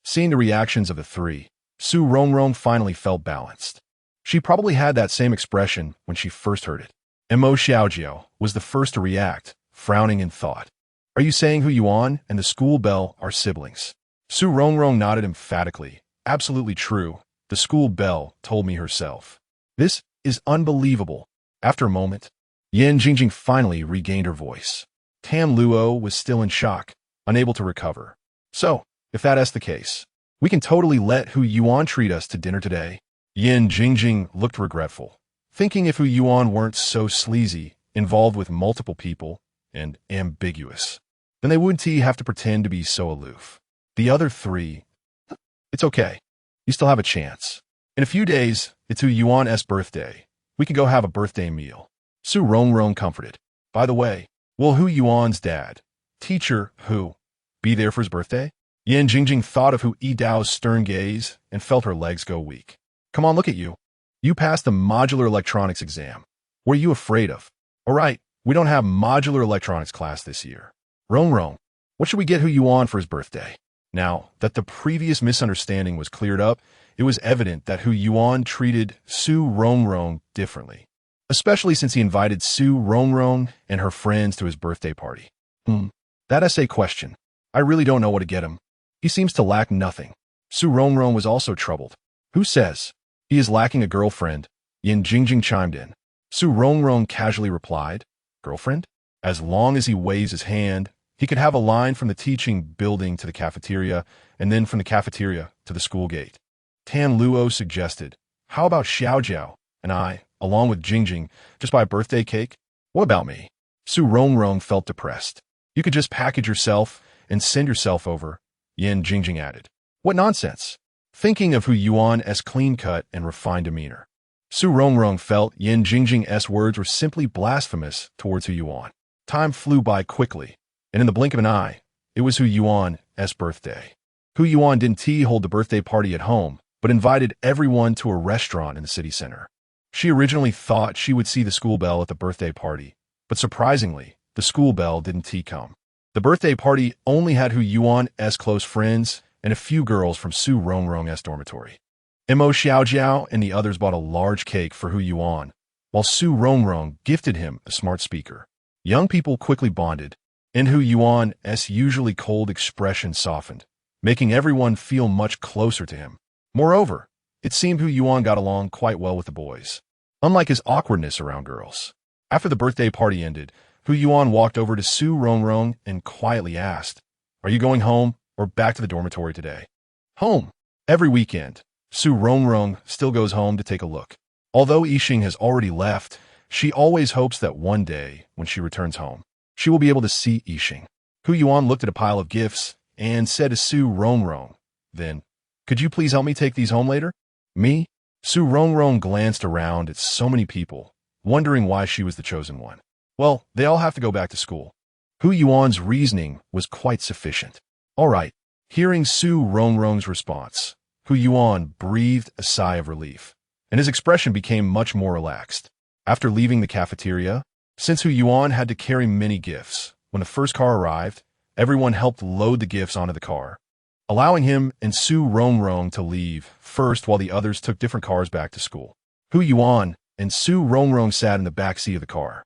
Seeing the reactions of the three, Rongrong finally felt balanced. She probably had that same expression when she first heard it. Mo Xiaojiao was the first to react, frowning in thought. "Are you saying Hu Yuan and the school bell are siblings?" Rongrong nodded emphatically. "Absolutely true. The school bell told me herself." "This is unbelievable." After a moment, Yan Jingjing finally regained her voice. Tam Luo was still in shock, unable to recover. "So, if that's the case, we can totally let Hu Yuan treat us to dinner today." Yan Jingjing looked regretful, thinking if Hu Yuan weren't so sleazy, involved with multiple people, and ambiguous, then they wouldn't have to pretend to be so aloof. The other three, "It's okay. You still have a chance. In a few days, it's Hu Yuan's birthday. We can go have a birthday meal. Su Rongrong comforted. By the way, will Hu Yuan's dad, teacher Hu, be there for his birthday? Yan Jingjing thought of Hu Yidao's stern gaze and felt her legs go weak. Come on, look at you. You passed the modular electronics exam. What are you afraid of? All right, we don't have modular electronics class this year. Rongrong, what should we get Hu Yuan for his birthday? Now that the previous misunderstanding was cleared up, it was evident that Hu Yuan treated Su Rongrong differently, especially since he invited Su Rongrong and her friends to his birthday party. That essay question. I really don't know what to get him. He seems to lack nothing. Su Rongrong was also troubled. Who says? He is lacking a girlfriend. Yin Jingjing chimed in. Su Rongrong casually replied, Girlfriend? As long as he waves his hand, he could have a line from the teaching building to the cafeteria, and then from the cafeteria to the school gate. Tan Luo suggested, how about Xiaojiao and I, along with Jingjing, just buy a birthday cake? What about me? Su Rongrong felt depressed. You could just package yourself and send yourself over, Yin Jingjing added. What nonsense! Thinking of Hu Yuan's clean-cut and refined demeanor. Su Rongrong felt Yin Jingjing's words were simply blasphemous towards Hu Yuan. Time flew by quickly, and in the blink of an eye, it was Hu Yuan's birthday. Hu Yuan didn't hold the birthday party at home, but invited everyone to a restaurant in the city center. She originally thought she would see the school bell at the birthday party, but surprisingly, the school bell didn't come. The birthday party only had Hu Yuan's close friends and a few girls from Su Rongrong's dormitory. Mo Xiaojiao and the others bought a large cake for Hu Yuan, while Su Rongrong gifted him a smart speaker. Young people quickly bonded, and Hu Yuan's usually cold expression softened, making everyone feel much closer to him. Moreover, it seemed Hu Yuan got along quite well with the boys, unlike his awkwardness around girls. After the birthday party ended, Hu Yuan walked over to Su Rongrong and quietly asked, Are you going home or back to the dormitory today? Home. Every weekend, Su Rongrong still goes home to take a look. Although Yixing has already left, she always hopes that one day, when she returns home, she will be able to see Yixing. Hu Yuan looked at a pile of gifts and said to Su Rongrong, Then, could you please help me take these home later? Me? Su Rongrong glanced around at so many people, wondering why she was the chosen one. Well, they all have to go back to school. Hu Yuan's reasoning was quite sufficient. All right. Hearing Su Rongrong's response, Hu Yuan breathed a sigh of relief, and his expression became much more relaxed. After leaving the cafeteria, since Hu Yuan had to carry many gifts, when the first car arrived, everyone helped load the gifts onto the car, allowing him and Su Rongrong to leave first while the others took different cars back to school. Hu Yuan and Su Rongrong sat in the back seat of the car,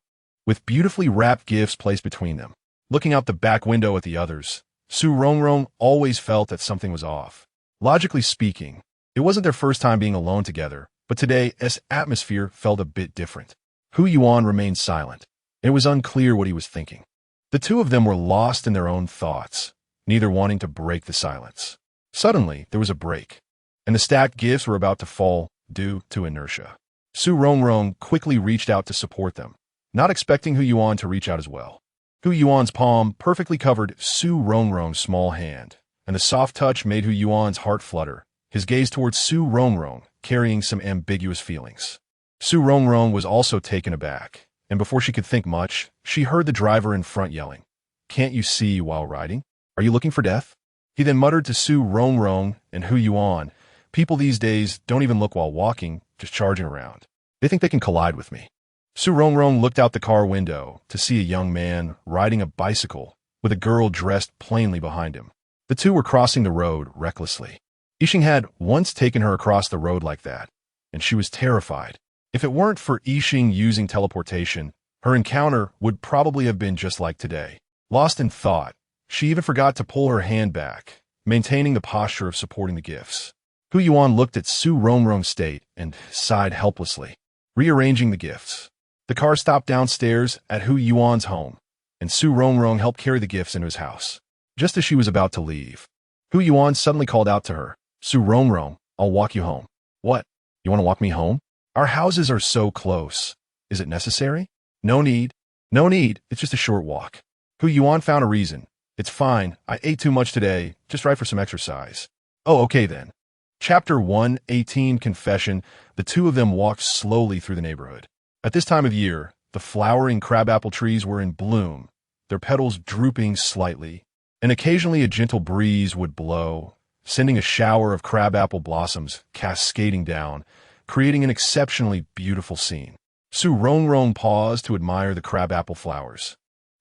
with beautifully wrapped gifts placed between them. Looking out the back window at the others, Su Rongrong always felt that something was off. Logically speaking, it wasn't their first time being alone together, but today's atmosphere felt a bit different. Hu Yuan remained silent. It was unclear what he was thinking. The two of them were lost in their own thoughts, neither wanting to break the silence. Suddenly, there was a break, and the stacked gifts were about to fall due to inertia. Su Rongrong quickly reached out to support them, not expecting Hu Yuan to reach out as well. Hu Yuan's palm perfectly covered Su Rongrong's small hand, and the soft touch made Hu Yuan's heart flutter, his gaze towards Su Rongrong carrying some ambiguous feelings. Su Rongrong was also taken aback, and before she could think much, she heard the driver in front yelling, Can't you see while riding? Are you looking for death? He then muttered to Su Rongrong and Hu Yuan, People these days don't even look while walking, just charging around. They think they can collide with me. Su Rongrong looked out the car window to see a young man riding a bicycle with a girl dressed plainly behind him. The two were crossing the road recklessly. Yixing had once taken her across the road like that, and she was terrified. If it weren't for Yixing using teleportation, her encounter would probably have been just like today. Lost in thought, she even forgot to pull her hand back, maintaining the posture of supporting the gifts. Hu Yuan looked at Su Rongrong's state and sighed helplessly, rearranging the gifts. The car stopped downstairs at Hu Yuan's home, and Su Rongrong helped carry the gifts into his house. Just as she was about to leave, Hu Yuan suddenly called out to her, Su Rongrong, I'll walk you home. What? You want to walk me home? Our houses are so close. Is it necessary? No need. No need. It's just a short walk. Hu Yuan found a reason. It's fine. I ate too much today. Just right for some exercise. Oh, okay then. Chapter 118 Confession. The two of them walked slowly through the neighborhood. At this time of year, the flowering crabapple trees were in bloom, their petals drooping slightly, and occasionally a gentle breeze would blow, sending a shower of crabapple blossoms cascading down, creating an exceptionally beautiful scene. Su Rongrong paused to admire the crabapple flowers,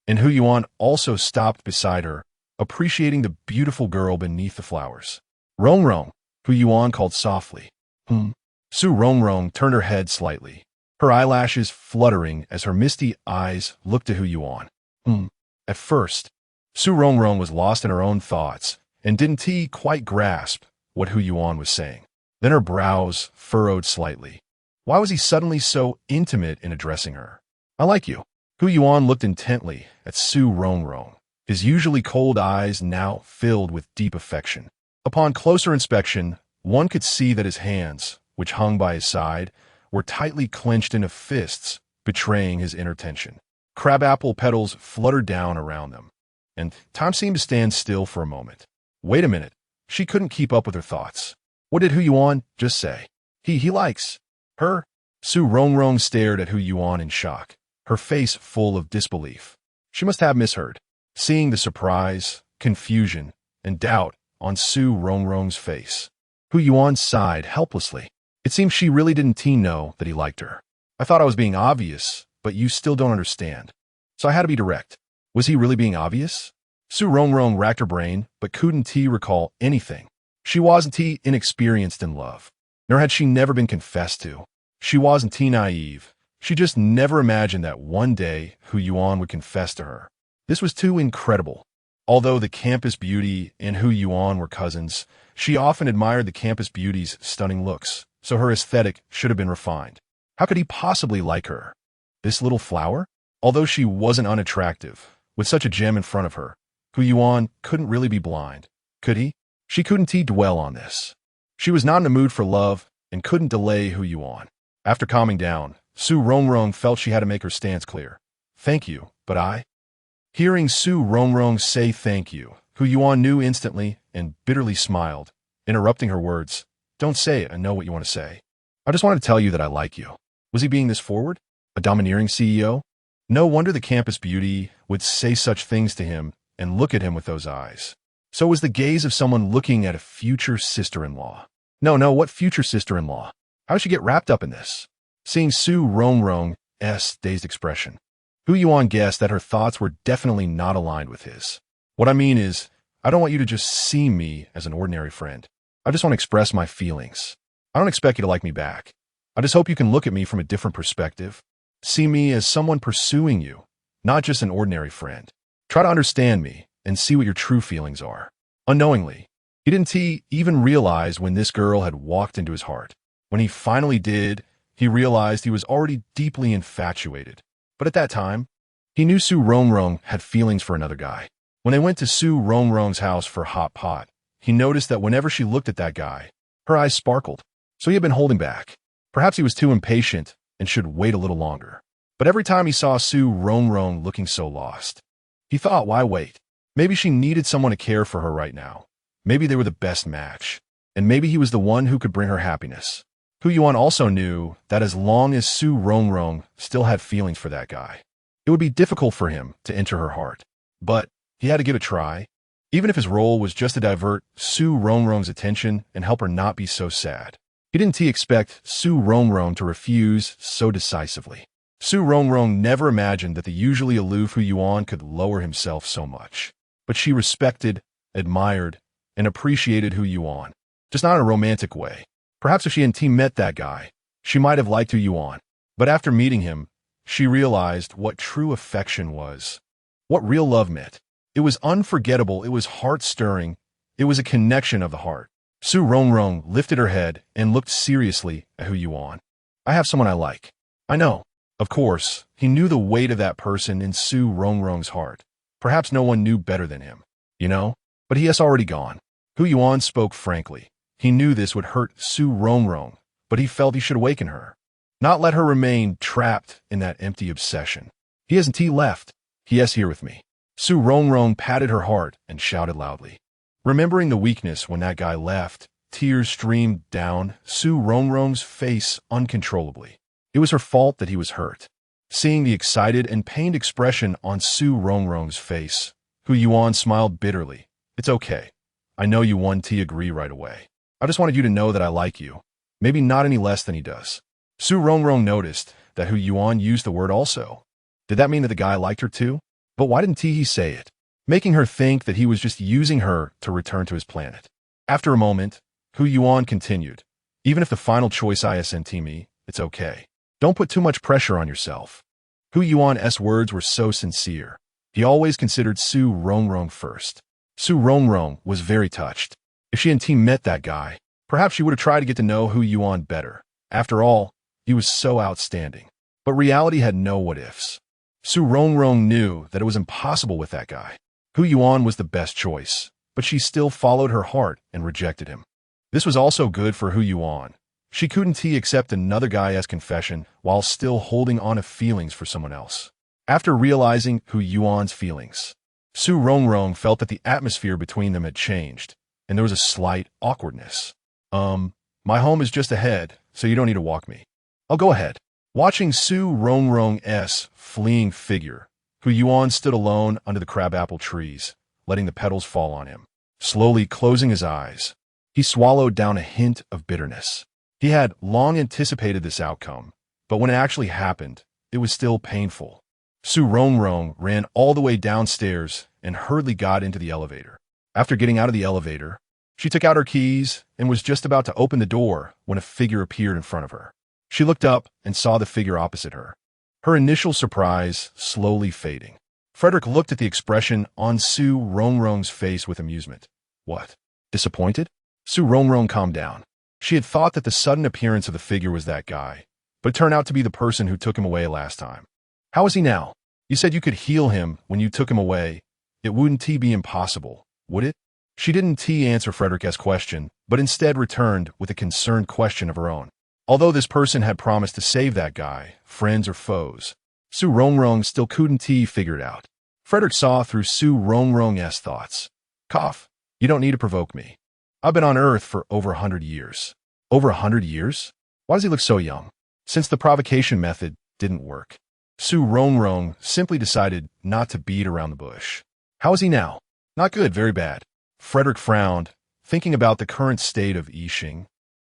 and Hu Yuan also stopped beside her, appreciating the beautiful girl beneath the flowers. Rongrong, Hu Yuan called softly. Su Rongrong turned her head slightly, her eyelashes fluttering as her misty eyes looked to Hu Yuan. At first, Su Rongrong was lost in her own thoughts and didn't quite grasp what Hu Yuan was saying. Then her brows furrowed slightly. Why was he suddenly so intimate in addressing her? I like you. Hu Yuan looked intently at Su Rongrong, his usually cold eyes now filled with deep affection. Upon closer inspection, one could see that his hands, which hung by his side, were tightly clenched into fists, betraying his inner tension. Crabapple petals fluttered down around them, and time seemed to stand still for a moment. Wait a minute. She couldn't keep up with her thoughts. What did Hu Yuan just say? He likes her? Su Rongrong stared at Hu Yuan in shock, her face full of disbelief. She must have misheard. Seeing the surprise, confusion, and doubt on Su Rongrong's face, Hu Yuan sighed helplessly. It seemed she really didn't know that he liked her. I thought I was being obvious, but you still don't understand. So I had to be direct. Was he really being obvious? Su Rongrong racked her brain, but couldn't recall anything. She wasn't inexperienced in love, nor had she never been confessed to. She wasn't naive. She just never imagined that one day Hu Yuan would confess to her. This was too incredible. Although the campus beauty and Hu Yuan were cousins, she often admired the campus beauty's stunning looks, so her aesthetic should have been refined. How could he possibly like her? This little flower? Although she wasn't unattractive, with such a gem in front of her, Hu Yuan couldn't really be blind. Could he? She couldn't dwell on this. She was not in the mood for love and couldn't delay Hu Yuan. After calming down, Su Rongrong felt she had to make her stance clear. Thank you, but I... Hearing Su Rongrong say thank you, Hu Yuan knew instantly and bitterly smiled, interrupting her words. Don't say it, I know what you want to say. I just wanted to tell you that I like you. Was he being this forward? A domineering CEO? No wonder the campus beauty would say such things to him and look at him with those eyes. So it was the gaze of someone looking at a future sister-in-law. No, what future sister-in-law? How did she get wrapped up in this? Seeing Su Rongrong's dazed expression, Hu Yuan guessed that her thoughts were definitely not aligned with his. What I mean is, I don't want you to just see me as an ordinary friend. I just want to express my feelings. I don't expect you to like me back. I just hope you can look at me from a different perspective. See me as someone pursuing you, not just an ordinary friend. Try to understand me and see what your true feelings are. Unknowingly, he didn't even realize when this girl had walked into his heart. When he finally did, he realized he was already deeply infatuated. But at that time, he knew Su Rongrong had feelings for another guy. When they went to Su Rongrong's house for hot pot, he noticed that whenever she looked at that guy, her eyes sparkled. So he had been holding back. Perhaps he was too impatient and should wait a little longer. But every time he saw Su Rongrong looking so lost, he thought, why wait? Maybe she needed someone to care for her right now. Maybe they were the best match. And maybe he was the one who could bring her happiness. Hu Yuan also knew that as long as Su Rongrong still had feelings for that guy, it would be difficult for him to enter her heart. But he had to give it a try, even if his role was just to divert Su Rongrong's attention and help her not be so sad. He didn't expect Su Rongrong to refuse so decisively. Su Rongrong never imagined that the usually aloof Hu Yuan could lower himself so much. But she respected, admired, and appreciated Hu Yuan, just not in a romantic way. Perhaps if she hadn't met that guy, she might have liked Hu Yuan. But after meeting him, she realized what true affection was, what real love meant. It was unforgettable, it was heart-stirring, it was a connection of the heart. Su Rongrong lifted her head and looked seriously at Hu Yuan. I have someone I like. I know. Of course, he knew the weight of that person in Su Rongrong's heart. Perhaps no one knew better than him, but he has already gone. Hu Yuan spoke frankly. He knew this would hurt Su Rongrong, but he felt he should awaken her, not let her remain trapped in that empty obsession. He hasn't left. He is here with me. Su Rongrong patted her heart and shouted loudly. Remembering the weakness when that guy left, Tears streamed down Su Rongrong's face uncontrollably. It was her fault that he was hurt. Seeing the excited and pained expression on Su Rongrong's face, Hu Yuan smiled bitterly. It's okay. I know you won. T agree right away. I just wanted you to know that I like you. Maybe not any less than he does. Su Rongrong noticed that Hu Yuan used the word also. Did that mean that the guy liked her too? But why didn't he say it? Making her think that he was just using her to return to his planet. After a moment, Hu Yuan continued. Even if the final choice isn't me, it's okay. Don't put too much pressure on yourself. Hu Yuan's words were so sincere. He always considered Su Rongrong first. Su Rongrong was very touched. If she and T met that guy, perhaps she would have tried to get to know Hu Yuan better. After all, he was so outstanding. But reality had no what-ifs. Su Rongrong knew that it was impossible with that guy. Hu Yuan was the best choice, but she still followed her heart and rejected him. This was also good for Hu Yuan. She couldn't accept another guy's confession while still holding on to feelings for someone else. After realizing Hu Yuan's feelings, Su Rongrong felt that the atmosphere between them had changed, and there was a slight awkwardness. My home is just ahead, so you don't need to walk me. I'll go ahead. Watching Su Rongrong's fleeing figure, Hu Yuan stood alone under the crabapple trees, letting the petals fall on him. Slowly closing his eyes, he swallowed down a hint of bitterness. He had long anticipated this outcome, but when it actually happened, it was still painful. Su Rongrong ran all the way downstairs and hurriedly got into the elevator. After getting out of the elevator, she took out her keys and was just about to open the door when a figure appeared in front of her. She looked up and saw the figure opposite her. Her initial surprise slowly fading. Frederick looked at the expression on Su Rongrong's face with amusement. What? Disappointed? Su Rongrong calmed down. She had thought that the sudden appearance of the figure was that guy, but it turned out to be the person who took him away last time. How is he now? You said you could heal him when you took him away. It wouldn't be impossible, would it? She didn't answer Frederick's question, but instead returned with a concerned question of her own. Although this person had promised to save that guy, friends or foes, Su Rongrong still couldn't figure it out. Frederick saw through Su Rongrong's thoughts. Cough. You don't need to provoke me. I've been on Earth for over 100 years. Over 100 years? Why does he look so young? Since the provocation method didn't work, Su Rongrong simply decided not to beat around the bush. How is he now? Not good, very bad. Frederick frowned, thinking about the current state of Yixing,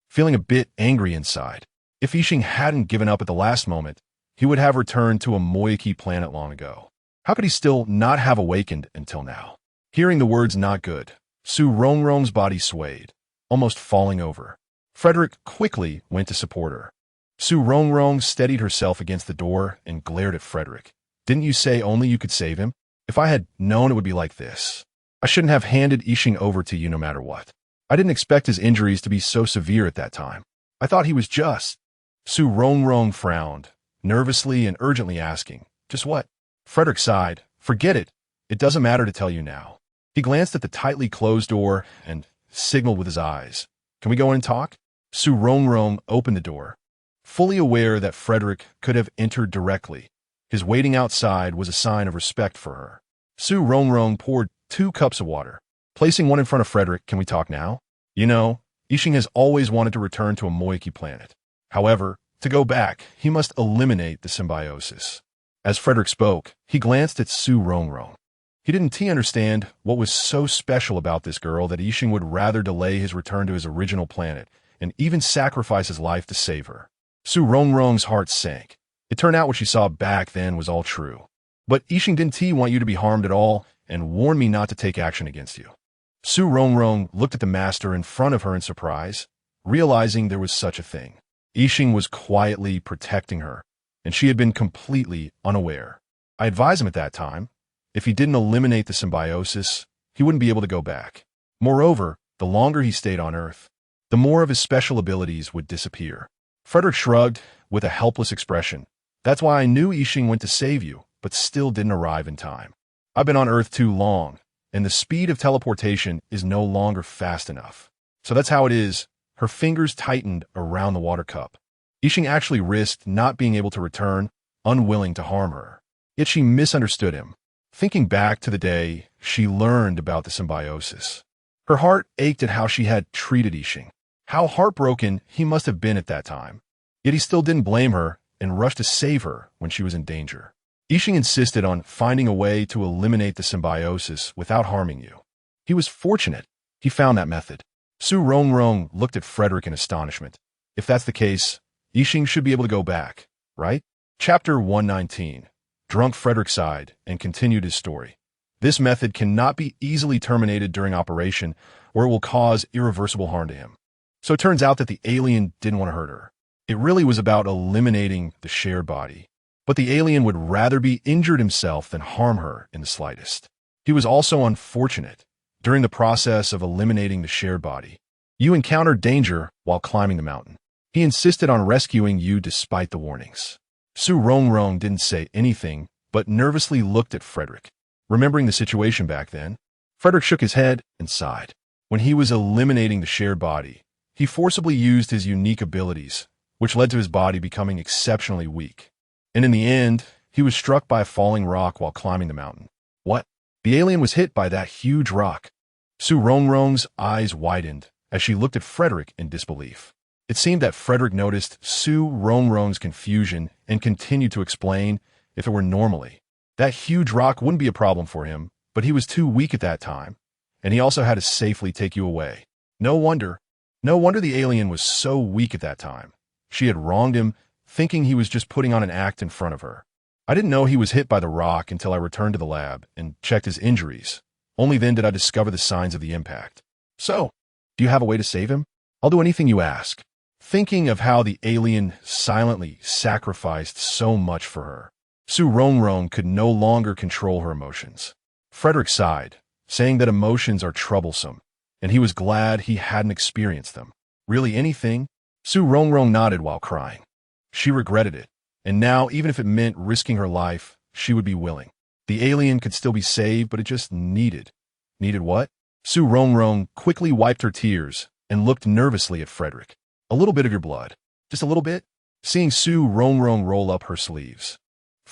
feeling a bit angry inside. If Yixing hadn't given up at the last moment, he would have returned to a Moyaki planet long ago. How could he still not have awakened until now? Hearing the words not good, Su Rongrong's body swayed, almost falling over. Frederick quickly went to support her. Su Rongrong steadied herself against the door and glared at Frederick. Didn't you say only you could save him? If I had known it would be like this, I shouldn't have handed Yixing over to you no matter what. I didn't expect his injuries to be so severe at that time. I thought he was just. Su Rongrong frowned, nervously and urgently asking, just what? Frederick sighed. Forget it. It doesn't matter to tell you now. He glanced at the tightly closed door and signaled with his eyes. Can we go in and talk? Su Rongrong opened the door, fully aware that Frederick could have entered directly. His waiting outside was a sign of respect for her. Su Rongrong poured 2 cups of water. Placing one in front of Frederick, can we talk now? You know, Yixing has always wanted to return to a Moyaki planet. However, to go back, he must eliminate the symbiosis. As Frederick spoke, he glanced at Su Rongrong. He didn't understand what was so special about this girl that Yixing would rather delay his return to his original planet and even sacrifice his life to save her. Su Rongrong's heart sank. It turned out what she saw back then was all true. But Yixing didn't want you to be harmed at all and warned me not to take action against you. Su Rongrong looked at the master in front of her in surprise, realizing there was such a thing. Yixing was quietly protecting her, and she had been completely unaware. I advised him at that time, if he didn't eliminate the symbiosis, he wouldn't be able to go back. Moreover, the longer he stayed on Earth, the more of his special abilities would disappear. Frederick shrugged with a helpless expression. That's why I knew Yixing went to save you, but still didn't arrive in time. I've been on Earth too long, and the speed of teleportation is no longer fast enough. So that's how it is. Her fingers tightened around the water cup. Yixing actually risked not being able to return, unwilling to harm her. Yet she misunderstood him. Thinking back to the day she learned about the symbiosis, Her heart ached at how she had treated Yixing. How heartbroken he must have been at that time. Yet he still didn't blame her and rushed to save her when she was in danger. Yixing insisted on finding a way to eliminate the symbiosis without harming you. He was fortunate he found that method. Rongrong looked at Frederick in astonishment. If that's the case, Yixing should be able to go back, right? Chapter 119. Drunk Frederick sighed and continued his story. This method cannot be easily terminated during operation, or it will cause irreversible harm to him. So it turns out that the alien didn't want to hurt her. It really was about eliminating the shared body. But the alien would rather be injured himself than harm her in the slightest. He was also unfortunate. During the process of eliminating the shared body, you encountered danger while climbing the mountain. He insisted on rescuing you despite the warnings. Rongrong didn't say anything, but nervously looked at Frederick. Remembering the situation back then, Frederick shook his head and sighed. When he was eliminating the shared body, he forcibly used his unique abilities, which led to his body becoming exceptionally weak. And in the end, he was struck by a falling rock while climbing the mountain. What? The alien was hit by that huge rock. Rongrong's eyes widened as she looked at Frederick in disbelief. It seemed that Frederick noticed Rongrong's confusion and continued to explain if it were normally. That huge rock wouldn't be a problem for him, but he was too weak at that time, and he also had to safely take you away. No wonder the alien was so weak at that time. She had wronged him, thinking he was just putting on an act in front of her. I didn't know he was hit by the rock until I returned to the lab and checked his injuries. Only then did I discover the signs of the impact. So, do you have a way to save him? I'll do anything you ask. Thinking of how the alien silently sacrificed so much for her, Rongrong could no longer control her emotions. Frederick sighed, saying that emotions are troublesome, and he was glad he hadn't experienced them. Really anything? Rongrong nodded while crying. She regretted it, and now even if it meant risking her life, she would be willing. The alien could still be saved, but it just needed. Needed what? Rongrong quickly wiped her tears and looked nervously at Frederick. A little bit of your blood. Just a little bit? Seeing Rongrong roll up her sleeves.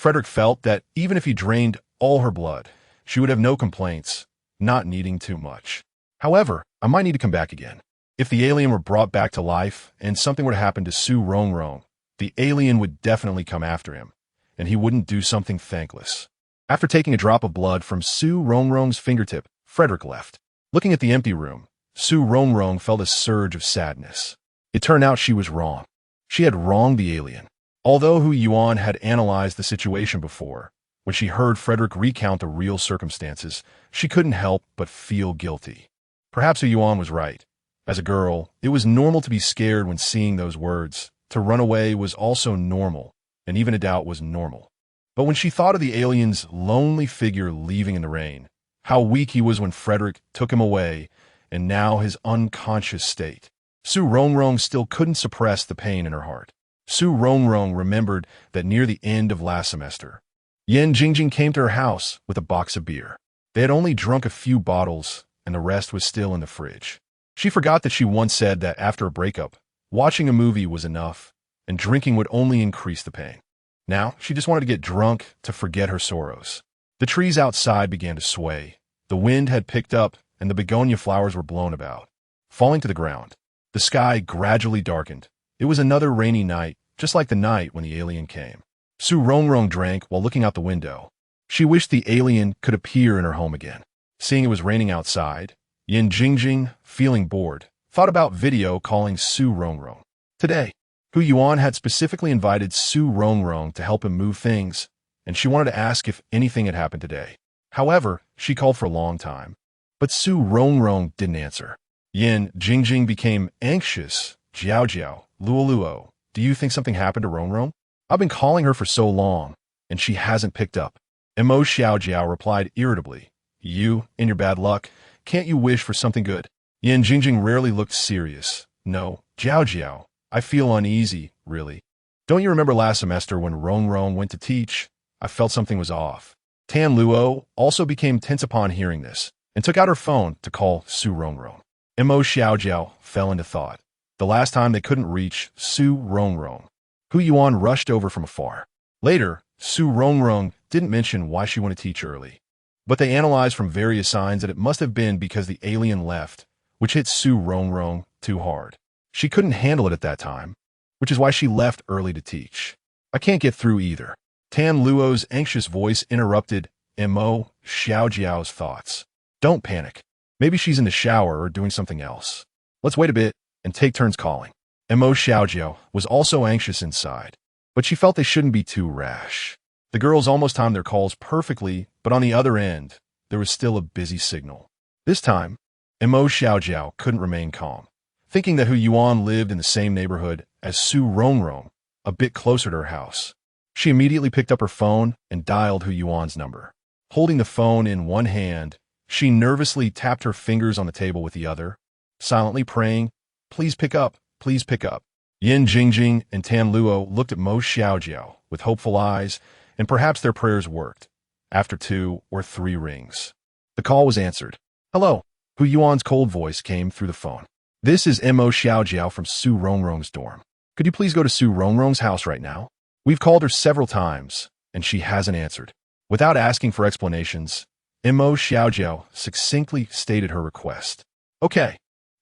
Frederick felt that even if he drained all her blood, she would have no complaints, not needing too much. However, I might need to come back again. If the alien were brought back to life and something were to happen to Rongrong, the alien would definitely come after him, and he wouldn't do something thankless. After taking a drop of blood from Rongrong's fingertip, Frederick left. Looking at the empty room, Rongrong felt a surge of sadness. It turned out she was wrong. She had wronged the alien. Although Hu Yuan had analyzed the situation before, when she heard Frederick recount the real circumstances, she couldn't help but feel guilty. Perhaps Hu Yuan was right. As a girl, it was normal to be scared when seeing those words. To run away was also normal, and even a doubt was normal. But when she thought of the alien's lonely figure leaving in the rain, how weak he was when Frederick took him away, and now his unconscious state, Rongrong still couldn't suppress the pain in her heart. Rongrong remembered that near the end of last semester, Yan Jingjing came to her house with a box of beer. They had only drunk a few bottles, and the rest was still in the fridge. She forgot that she once said that after a breakup, watching a movie was enough, and drinking would only increase the pain. Now, she just wanted to get drunk to forget her sorrows. The trees outside began to sway. The wind had picked up, and the begonia flowers were blown about, falling to the ground. The sky gradually darkened. It was another rainy night, just like the night when the alien came. Rongrong drank while looking out the window. She wished the alien could appear in her home again. Seeing it was raining outside, Yan Jingjing, feeling bored, thought about video calling Rongrong. Today, Hu Yuan had specifically invited Rongrong to help him move things, and she wanted to ask if anything had happened today. However, she called for a long time, but Rongrong didn't answer. Yan Jingjing became anxious. Jiao, Luo, do you think something happened to Rongrong? I've been calling her for so long, and she hasn't picked up. Mo Xiaojiao replied irritably. You, in your bad luck, can't you wish for something good? Yan Jingjing rarely looked serious. No, Jiao, I feel uneasy, really. Don't you remember last semester when Rongrong went to teach? I felt something was off. Tan Luo also became tense upon hearing this, and took out her phone to call Rongrong. Mo Xiaojiao fell into thought. The last time they couldn't reach Rongrong, Hu Yuan rushed over from afar. Later, Rongrong didn't mention why she wanted to teach early, but they analyzed from various signs that it must have been because the alien left which hit Su Rongrong too hard. She couldn't handle it at that time, which is why she left early to teach. I can't get through either. Tan Luo's anxious voice interrupted Mo Xiaojiao's thoughts. Don't panic. Maybe she's in the shower or doing something else. Let's wait a bit and take turns calling. Mo Xiaojiao was also anxious inside, but she felt they shouldn't be too rash. The girls almost timed their calls perfectly, but on the other end, there was still a busy signal. This time, Mo Xiaojiao couldn't remain calm, thinking that Hu Yuan lived in the same neighborhood as Su Rongrong, a bit closer to her house. She immediately picked up her phone and dialed Hu Yuan's number. Holding the phone in one hand, she nervously tapped her fingers on the table with the other, silently praying, "Please pick up, please pick up." Yin Jingjing and Tan Luo looked at Mo Xiaojiao with hopeful eyes, and perhaps their prayers worked. After 2 or 3 rings, the call was answered. "Hello." Hu Yuan's cold voice came through the phone. "This is Mo Xiaojiao from Su Rongrong's dorm. Could you please go to Su Rongrong's house right now? We've called her several times, and she hasn't answered." Without asking for explanations, Mo Xiaojiao succinctly stated her request. "Okay,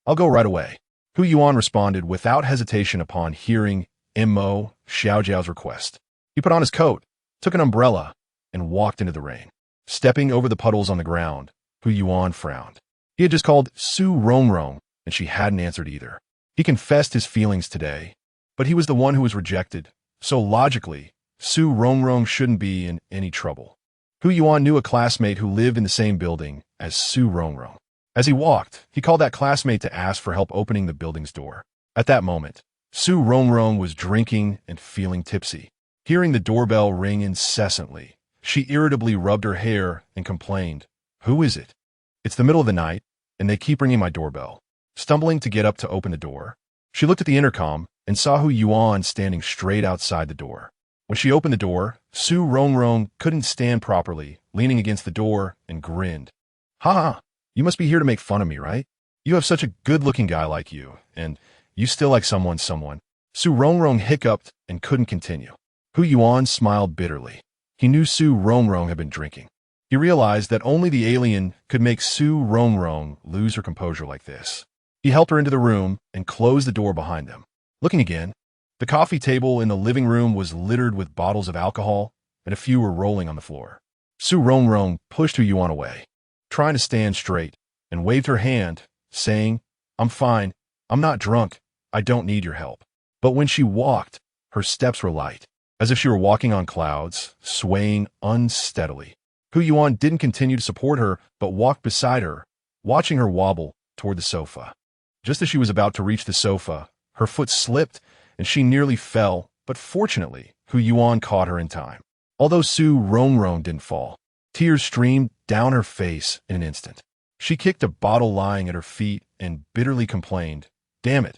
I'll go right away." Hu Yuan responded without hesitation upon hearing Mo Xiaojiao's request. He put on his coat, took an umbrella, and walked into the rain. Stepping over the puddles on the ground, Hu Yuan frowned. He had just called Su Rongrong, and she hadn't answered either. He confessed his feelings today, but he was the one who was rejected, so logically, Su Rongrong shouldn't be in any trouble. Hu Yuan knew a classmate who lived in the same building as Su Rongrong. As he walked, he called that classmate to ask for help opening the building's door. At that moment, Su Rongrong was drinking and feeling tipsy. Hearing the doorbell ring incessantly, she irritably rubbed her hair and complained, "Who is it? It's the middle of the night, and they keep ringing my doorbell." Stumbling to get up to open the door, she looked at the intercom and saw Hu Yuan standing straight outside the door. When she opened the door, Su Rongrong couldn't stand properly, leaning against the door, and grinned. "Ha ha, you must be here to make fun of me, right? You have such a good-looking guy like you, and you still like someone. Su Rongrong hiccuped and couldn't continue. Hu Yuan smiled bitterly. He knew Su Rongrong had been drinking. He realized that only the alien could make Su Rongrong lose her composure like this. He helped her into the room and closed the door behind them. Looking again, the coffee table in the living room was littered with bottles of alcohol, and a few were rolling on the floor. Su Rongrong pushed Hu Yuan away, trying to stand straight, and waved her hand, saying, "I'm fine. I'm not drunk. I don't need your help." But when she walked, her steps were light, as if she were walking on clouds, swaying unsteadily. Hu Yuan didn't continue to support her, but walked beside her, watching her wobble toward the sofa. Just as she was about to reach the sofa, her foot slipped, and she nearly fell, but fortunately, Hu Yuan caught her in time. Although Su Rongrong didn't fall, tears streamed down her face in an instant. She kicked a bottle lying at her feet and bitterly complained, "Damn it,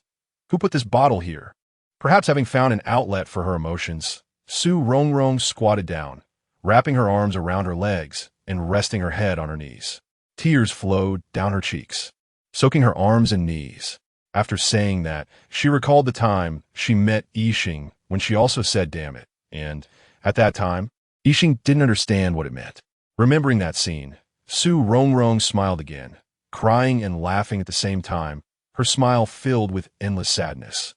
who put this bottle here?" Perhaps having found an outlet for her emotions, Su Rongrong squatted down, wrapping her arms around her legs and resting her head on her knees. Tears flowed down her cheeks, soaking her arms and knees. After saying that, she recalled the time she met Yixing when she also said "damn it," and, at that time, Yixing didn't understand what it meant. Remembering that scene, Su Rongrong smiled again, crying and laughing at the same time, her smile filled with endless sadness.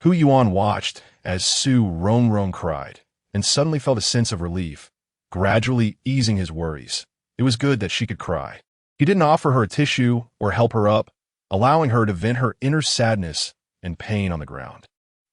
Hu Yuan watched as Su Rongrong cried, and suddenly felt a sense of relief, gradually easing his worries. It was good that she could cry. He didn't offer her a tissue or help her up, allowing her to vent her inner sadness and pain on the ground.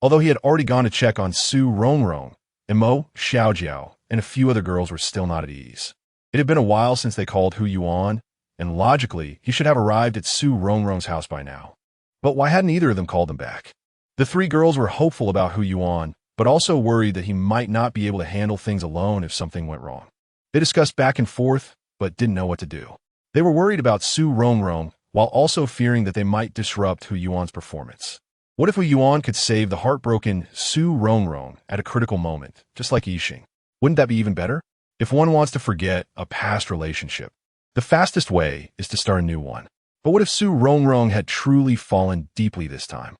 Although he had already gone to check on Su Rongrong, Mo Xiaojiao and a few other girls were still not at ease. It had been a while since they called Hu Yuan, and logically, he should have arrived at Su Rongrong's house by now. But why hadn't either of them called him back? The 3 girls were hopeful about Hu Yuan, but also worried that he might not be able to handle things alone if something went wrong. They discussed back and forth, but didn't know what to do. They were worried about Su Rongrong, while also fearing that they might disrupt Hu Yuan's performance. What if Hu Yuan could save the heartbroken Su Rongrong at a critical moment, just like Yixing? Wouldn't that be even better? If one wants to forget a past relationship, the fastest way is to start a new one. But what if Su Rongrong had truly fallen deeply this time?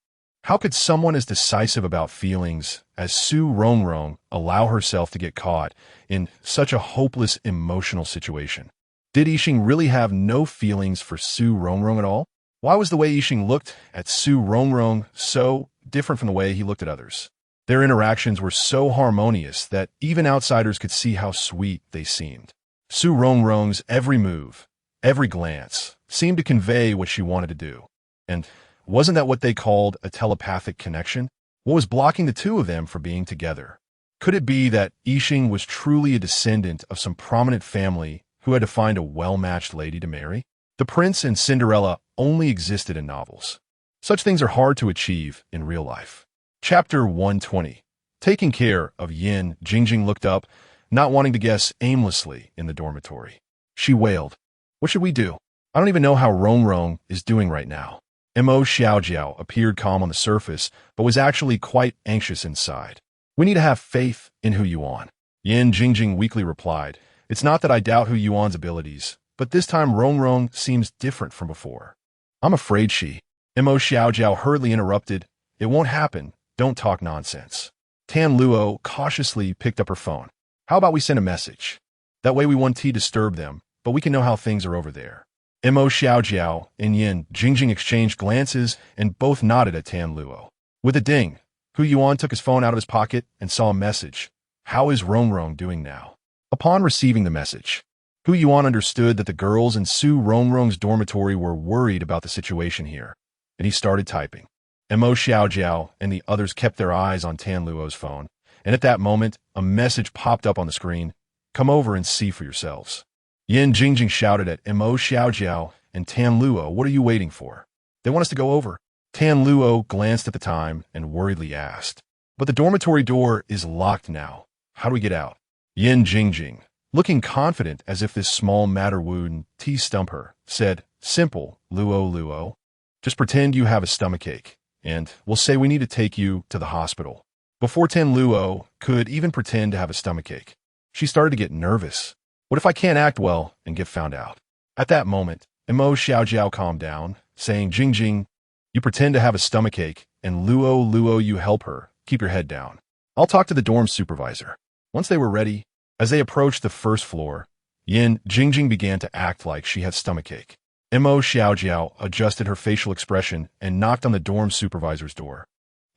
How could someone as decisive about feelings as Su Rongrong allow herself to get caught in such a hopeless emotional situation? Did Yixing really have no feelings for Su Rongrong at all? Why was the way Yixing looked at Su Rongrong so different from the way he looked at others? Their interactions were so harmonious that even outsiders could see how sweet they seemed. Su Rongrong's every move, every glance, seemed to convey what she wanted to do. And wasn't that what they called a telepathic connection? What was blocking the two of them from being together? Could it be that Yixing was truly a descendant of some prominent family who had to find a well-matched lady to marry? The prince and Cinderella only existed in novels. Such things are hard to achieve in real life. Chapter 120. Taking care of Yin, Jingjing looked up, not wanting to guess aimlessly in the dormitory. She wailed, "What should we do? I don't even know how Rongrong is doing right now." Mo Xiaojiao appeared calm on the surface, but was actually quite anxious inside. "We need to have faith in Hu Yuan." Yin Jingjing weakly replied, "It's not that I doubt Hu Yuan's abilities, but this time Rongrong seems different from before." "I'm afraid she..." Mo Xiaojiao hurriedly interrupted, "It won't happen. Don't talk nonsense." Tan Luo cautiously picked up her phone. "How about we send a message? That way we won't disturb them, but we can know how things are over there." Mo Xiaojiao and Yin Jingjing exchanged glances and both nodded at Tan Luo. With a ding, Hu Yuan took his phone out of his pocket and saw a message. "How is Rongrong doing now?" Upon receiving the message, Hu Yuan understood that the girls in Su Rongrong's dormitory were worried about the situation here, and he started typing. Mo Xiaojiao and the others kept their eyes on Tan Luo's phone, and at that moment, a message popped up on the screen. "Come over and see for yourselves." Yin Jingjing shouted at Mo Xiaojiao and Tan Luo, "What are you waiting for? They want us to go over." Tan Luo glanced at the time and worriedly asked, "But the dormitory door is locked now. How do we get out?" Yin Jingjing, looking confident as if this small matter wouldn't stump her, said, "Simple, Luo. Just pretend you have a stomachache, and we'll say we need to take you to the hospital." Before Tan Luo could even pretend to have a stomachache, she started to get nervous. What if I can't act well and get found out? At that moment, Mo Xiaojiao calmed down, saying, "Jingjing, you pretend to have a stomachache, and Luo, you help her. Keep your head down. I'll talk to the dorm supervisor." Once they were ready, as they approached the first floor, Yin Jingjing began to act like she had stomachache. Mo Xiaojiao adjusted her facial expression and knocked on the dorm supervisor's door,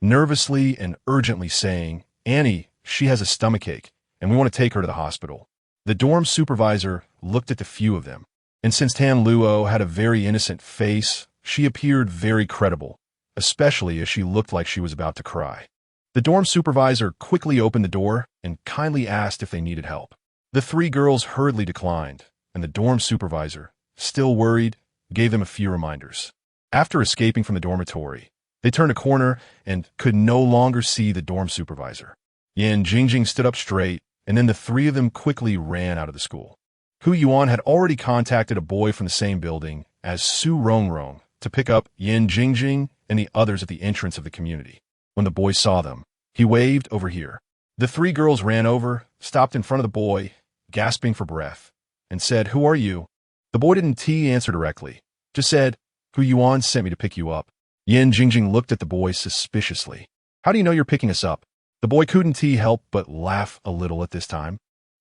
nervously and urgently saying, "Annie, she has a stomachache, and we want to take her to the hospital." The dorm supervisor looked at the few of them, and since Tan Luo had a very innocent face, she appeared very credible, especially as she looked like she was about to cry. The dorm supervisor quickly opened the door and kindly asked if they needed help. The three girls hurriedly declined, and the dorm supervisor, still worried, gave them a few reminders. After escaping from the dormitory, they turned a corner and could no longer see the dorm supervisor. Yin Jingjing stood up straight, and then the three of them quickly ran out of the school. Hu Yuan had already contacted a boy from the same building as Su Rongrong to pick up Yin Jingjing and the others at the entrance of the community. When the boy saw them, he waved, "Over here." The three girls ran over, stopped in front of the boy, gasping for breath, and said, "Who are you?" The boy didn't answer directly, just said, "Hu Yuan sent me to pick you up." Yin Jingjing looked at the boy suspiciously. "How do you know you're picking us up?" The boy couldn't help but laugh a little at this time.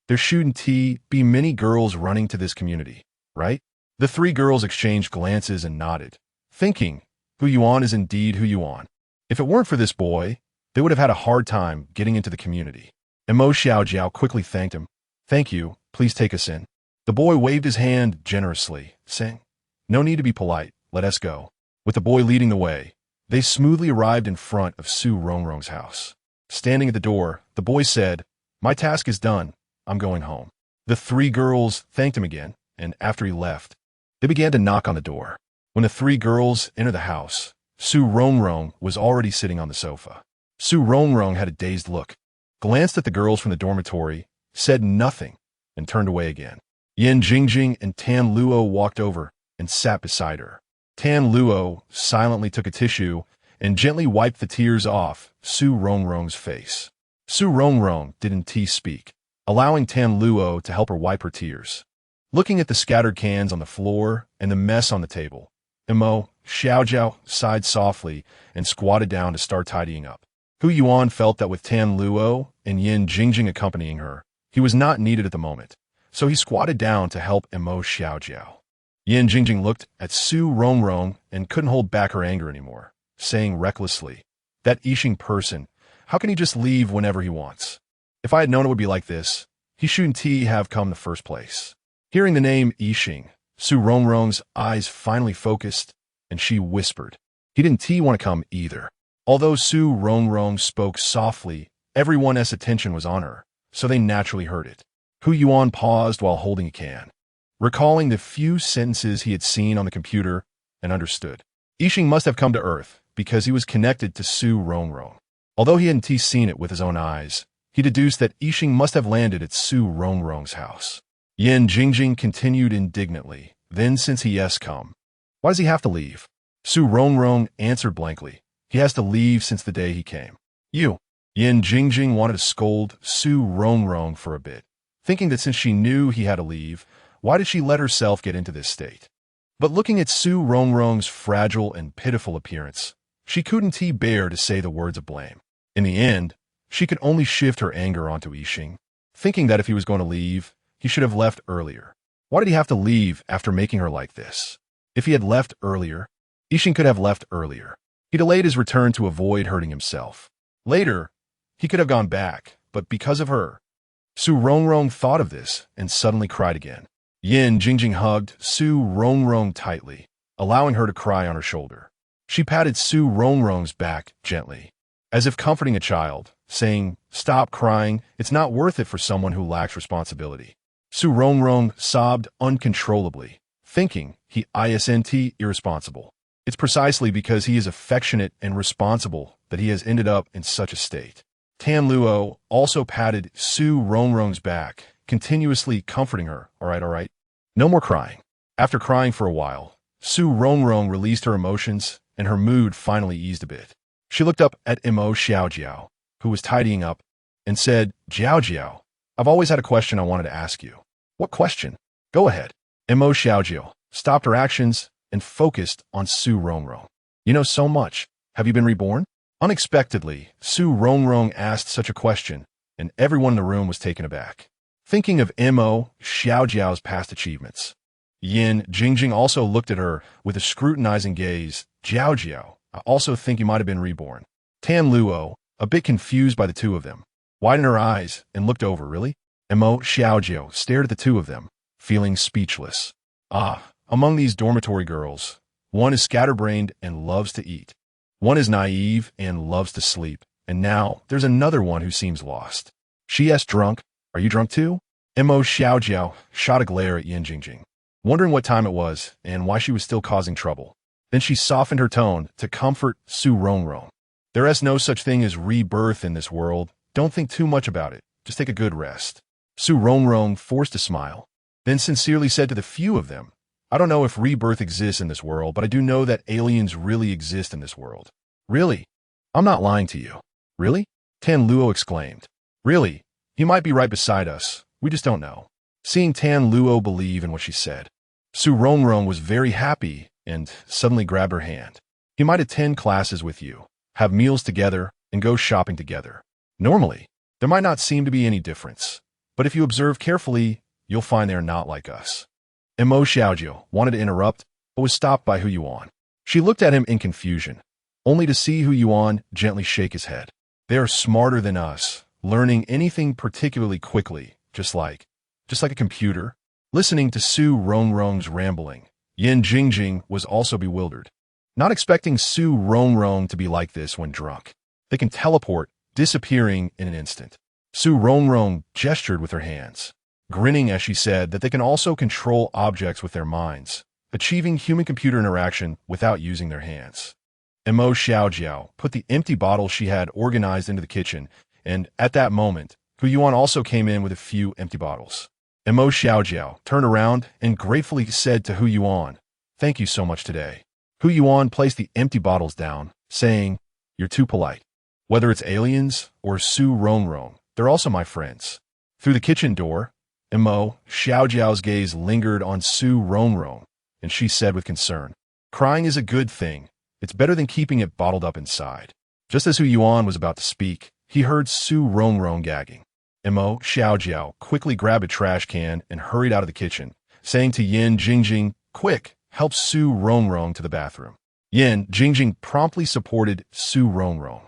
There shouldn't be many girls running to this community, right? The three girls exchanged glances and nodded, thinking, Hu Yuan is indeed Hu Yuan. If it weren't for this boy, they would have had a hard time getting into the community. Mo Xiaojiao quickly thanked him. "Thank you, please take us in." The boy waved his hand generously, saying, "No need to be polite, let us go." With the boy leading the way, they smoothly arrived in front of Su Rongrong's house. Standing at the door, the boy said, "My task is done. I'm going home." The three girls thanked him again, and after he left, they began to knock on the door. When the three girls entered the house, Su Rongrong was already sitting on the sofa. Su Rongrong had a dazed look, glanced at the girls from the dormitory, said nothing, and turned away again. Yin Jingjing and Tan Luo walked over and sat beside her. Tan Luo silently took a tissue and gently wiped the tears off Su Rongrong's face. Su Rongrong didn't speak, allowing Tan Luo to help her wipe her tears. Looking at the scattered cans on the floor and the mess on the table, Mo Xiaojiao sighed softly and squatted down to start tidying up. Hu Yuan felt that with Tan Luo and Yin Jingjing accompanying her, he was not needed at the moment, so he squatted down to help Mo Xiaojiao. Yin Jingjing looked at Su Rongrong and couldn't hold back her anger anymore, saying recklessly, "That Yixing person, how can he just leave whenever he wants? If I had known it would be like this, he shouldn't have come in the first place." Hearing the name Yixing, Su Rongrong's eyes finally focused, and she whispered, "He didn't want to come either." Although Su Rongrong spoke softly, everyone's attention was on her, so they naturally heard it. Hu Yuan paused while holding a can, recalling the few sentences he had seen on the computer and understood. Yixing must have come to Earth because he was connected to Su Rongrong. Although he hadn't seen it with his own eyes, he deduced that Yixing must have landed at Su Rongrong's house. Yin Jingjing continued indignantly, "Then since he has come, why does he have to leave?" Su Rongrong answered blankly, "He has to leave since the day he came." You. Yin Jingjing wanted to scold Su Rongrong for a bit, thinking that since she knew he had to leave, why did she let herself get into this state? But looking at Su Rongrong's fragile and pitiful appearance, she couldn't bear to say the words of blame. In the end, she could only shift her anger onto Yixing, thinking that if he was going to leave, he should have left earlier. Why did he have to leave after making her like this? If he had left earlier, Yixing could have left earlier. He delayed his return to avoid hurting himself. Later, he could have gone back, but because of her. Su Rongrong thought of this and suddenly cried again. Yin Jingjing hugged Su Rongrong tightly, allowing her to cry on her shoulder. She patted Su Rongrong's back gently, as if comforting a child, saying, "Stop crying, it's not worth it for someone who lacks responsibility." Su Rongrong sobbed uncontrollably, thinking he isn't irresponsible. It's precisely because he is affectionate and responsible that he has ended up in such a state. Tan Luo also patted Su Rongrong's back, continuously comforting her. All right. No more crying." After crying for a while, Su Rongrong released her emotions and her mood finally eased a bit. She looked up at Imo Xiaojiao, who was tidying up, and said, "Jiao, I've always had a question I wanted to ask you." "What question?" "Go ahead." Imo Xiaojiao stopped her actions and focused on Su Rongrong. "You know so much. Have you been reborn?" Unexpectedly, Su Rongrong asked such a question, and everyone in the room was taken aback, thinking of Imo Xiaojiao's past achievements. Yin Jingjing also looked at her with a scrutinizing gaze. "Jiao, I also think you might have been reborn." Tan Luo, a bit confused by the two of them, widened her eyes and looked over. "Really?" Imo Xiaojiao stared at the two of them, feeling speechless. Among these dormitory girls, one is scatterbrained and loves to eat. One is naive and loves to sleep. And now there's another one who seems lost. She asked, "Drunk? Are you drunk too?" Imo Xiaojiao shot a glare at Yin Jingjing, wondering what time it was and why she was still causing trouble. Then she softened her tone to comfort Su Rongrong. "There is no such thing as rebirth in this world. Don't think too much about it. Just take a good rest." Su Rongrong forced a smile, then sincerely said to the few of them, "I don't know if rebirth exists in this world, but I do know that aliens really exist in this world." "Really? I'm not lying to you." "Really?" Tan Luo exclaimed. "Really? He might be right beside us. We just don't know." Seeing Tan Luo believe in what she said, Su Rongrong was very happy and suddenly grabbed her hand. "He might attend classes with you, have meals together, and go shopping together. Normally, there might not seem to be any difference, but if you observe carefully, you'll find they are not like us." Imo Xiaojiao wanted to interrupt, but was stopped by Hu Yuan. She looked at him in confusion, only to see Hu Yuan gently shake his head. "They are smarter than us, learning anything particularly quickly, just like a computer." Listening to Su Rongrong's rambling, Yin Jingjing was also bewildered, not expecting Su Rongrong to be like this when drunk. They can teleport, disappearing in an instant. Su Rongrong gestured with her hands, grinning as she said that they can also control objects with their minds, achieving human-computer interaction without using their hands. Imo Xiaojiao put the empty bottle she had organized into the kitchen, and at that moment, Hu Yuan also came in with a few empty bottles. Imo Xiaojiao turned around and gratefully said to Hu Yuan, "Thank you so much today." Hu Yuan placed the empty bottles down, saying, "You're too polite. Whether it's aliens or Su Rongrong, they're also my friends." Through the kitchen door, Imo Xiaojiao's gaze lingered on Su Rongrong, and she said with concern, "Crying is a good thing. It's better than keeping it bottled up inside." Just as Hu Yuan was about to speak, he heard Su Rongrong gagging. Imo Xiaojiao quickly grabbed a trash can and hurried out of the kitchen, saying to Yin Jingjing, Quick, help Su Rongrong to the bathroom. Yin Jingjing promptly supported Su Rongrong,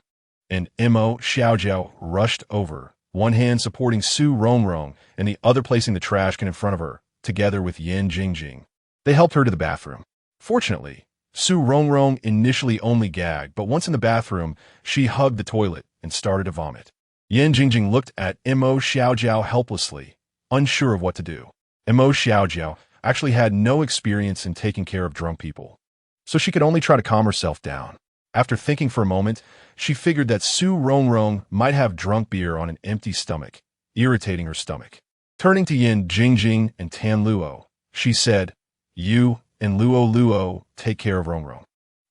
and Mo Xiaojiao rushed over, one hand supporting Su Rongrong and the other placing the trash can in front of her, together with Yin Jingjing. They helped her to the bathroom. Fortunately, Su Rongrong initially only gagged, but once in the bathroom, she hugged the toilet and started to vomit. Yin Jingjing looked at Mo Xiaojiao helplessly, unsure of what to do. Mo Xiaojiao actually had no experience in taking care of drunk people, so she could only try to calm herself down. After thinking for a moment, she figured that Su Rongrong might have drunk beer on an empty stomach, irritating her stomach. Turning to Yin Jingjing and Tan Luo, she said, "You and Luo take care of Rongrong.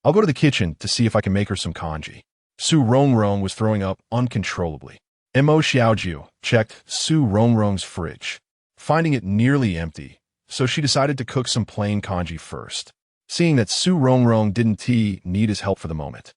I'll go to the kitchen to see if I can make her some congee." Su Rongrong was throwing up uncontrollably. Mo Xiaojiao checked Su Rongrong's fridge, finding it nearly empty, so she decided to cook some plain congee first. Seeing that Su Rongrong didn't need his help for the moment,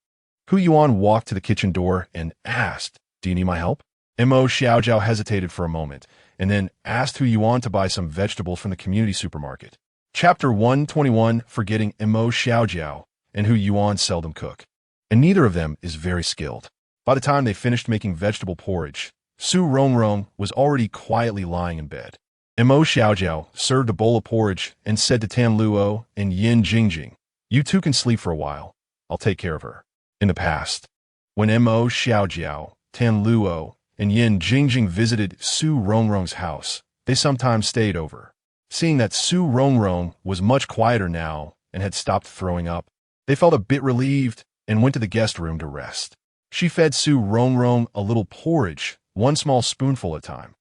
Hu Yuan walked to the kitchen door and asked, "Do you need my help?" Mo Xiaojiao hesitated for a moment, and then asked Hu Yuan to buy some vegetables from the community supermarket. Chapter 121, Forgetting Mo Xiaojiao and Hu Yuan seldom cook, and neither of them is very skilled. By the time they finished making vegetable porridge, Su Rongrong was already quietly lying in bed. Mo Xiaojiao served a bowl of porridge and said to Tan Luo and Yin Jingjing, "You two can sleep for a while. I'll take care of her." In the past, when Mo Xiaojiao, Tan Luo, and Yin Jingjing visited Su Rongrong's house, they sometimes stayed over. Seeing that Su Rongrong was much quieter now and had stopped throwing up, they felt a bit relieved and went to the guest room to rest. She fed Su Rongrong a little porridge, one small spoonful at a time.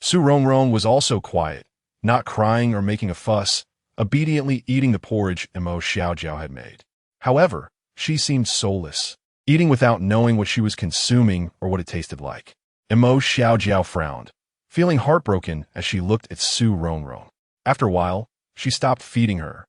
Su Rongrong was also quiet, not crying or making a fuss, obediently eating the porridge Mo Xiaojiao had made. However, she seemed soulless, eating without knowing what she was consuming or what it tasted like. Mo Xiaojiao frowned, feeling heartbroken as she looked at Su Rongrong. After a while, she stopped feeding her,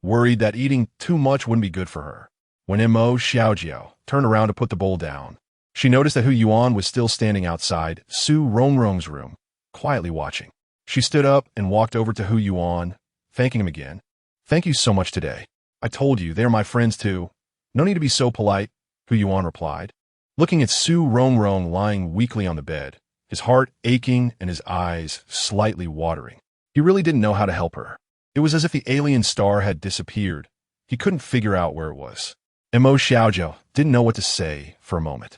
worried that eating too much wouldn't be good for her. When Mo Xiaojiao turned around to put the bowl down, she noticed that Hu Yuan was still standing outside Su Rongrong's room, quietly watching. She stood up and walked over to Hu Yuan, thanking him again. "Thank you so much today. I told you, they're my friends too. No need to be so polite," Hu Yuan replied. Looking at Su Rongrong lying weakly on the bed, his heart aching and his eyes slightly watering, he really didn't know how to help her. It was as if the alien star had disappeared. He couldn't figure out where it was. Mo Xiaojiao didn't know what to say for a moment.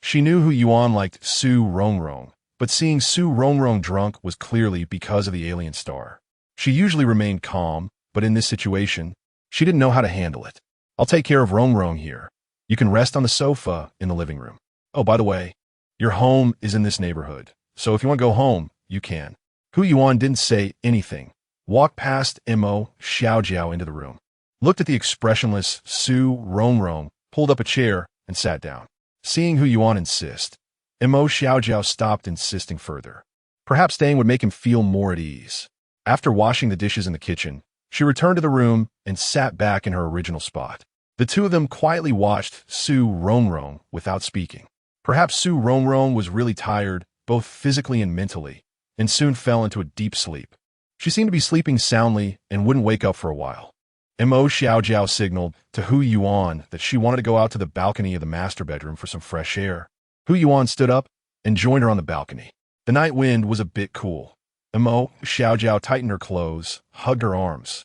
She knew Hu Yuan liked Su Rongrong, but seeing Su Rongrong drunk was clearly because of the alien star. She usually remained calm, but in this situation, she didn't know how to handle it. "I'll take care of Rongrong here. You can rest on the sofa in the living room. Oh, by the way, your home is in this neighborhood, so if you want to go home, you can." Hu Yuan didn't say anything, walked past Mo Xiaojiao into the room, looked at the expressionless Su Rongrong, pulled up a chair, and sat down. Seeing Hu Yuan insist, Mo Xiaojiao stopped insisting further. Perhaps staying would make him feel more at ease. After washing the dishes in the kitchen, she returned to the room and sat back in her original spot. The two of them quietly watched Su Rongrong without speaking. Perhaps Su Rongrong was really tired, both physically and mentally, and soon fell into a deep sleep. She seemed to be sleeping soundly and wouldn't wake up for a while. Mo Xiaojiao signaled to Hu Yuan that she wanted to go out to the balcony of the master bedroom for some fresh air. Hu Yuan stood up and joined her on the balcony. The night wind was a bit cool. Mo Xiaojiao tightened her clothes, hugged her arms,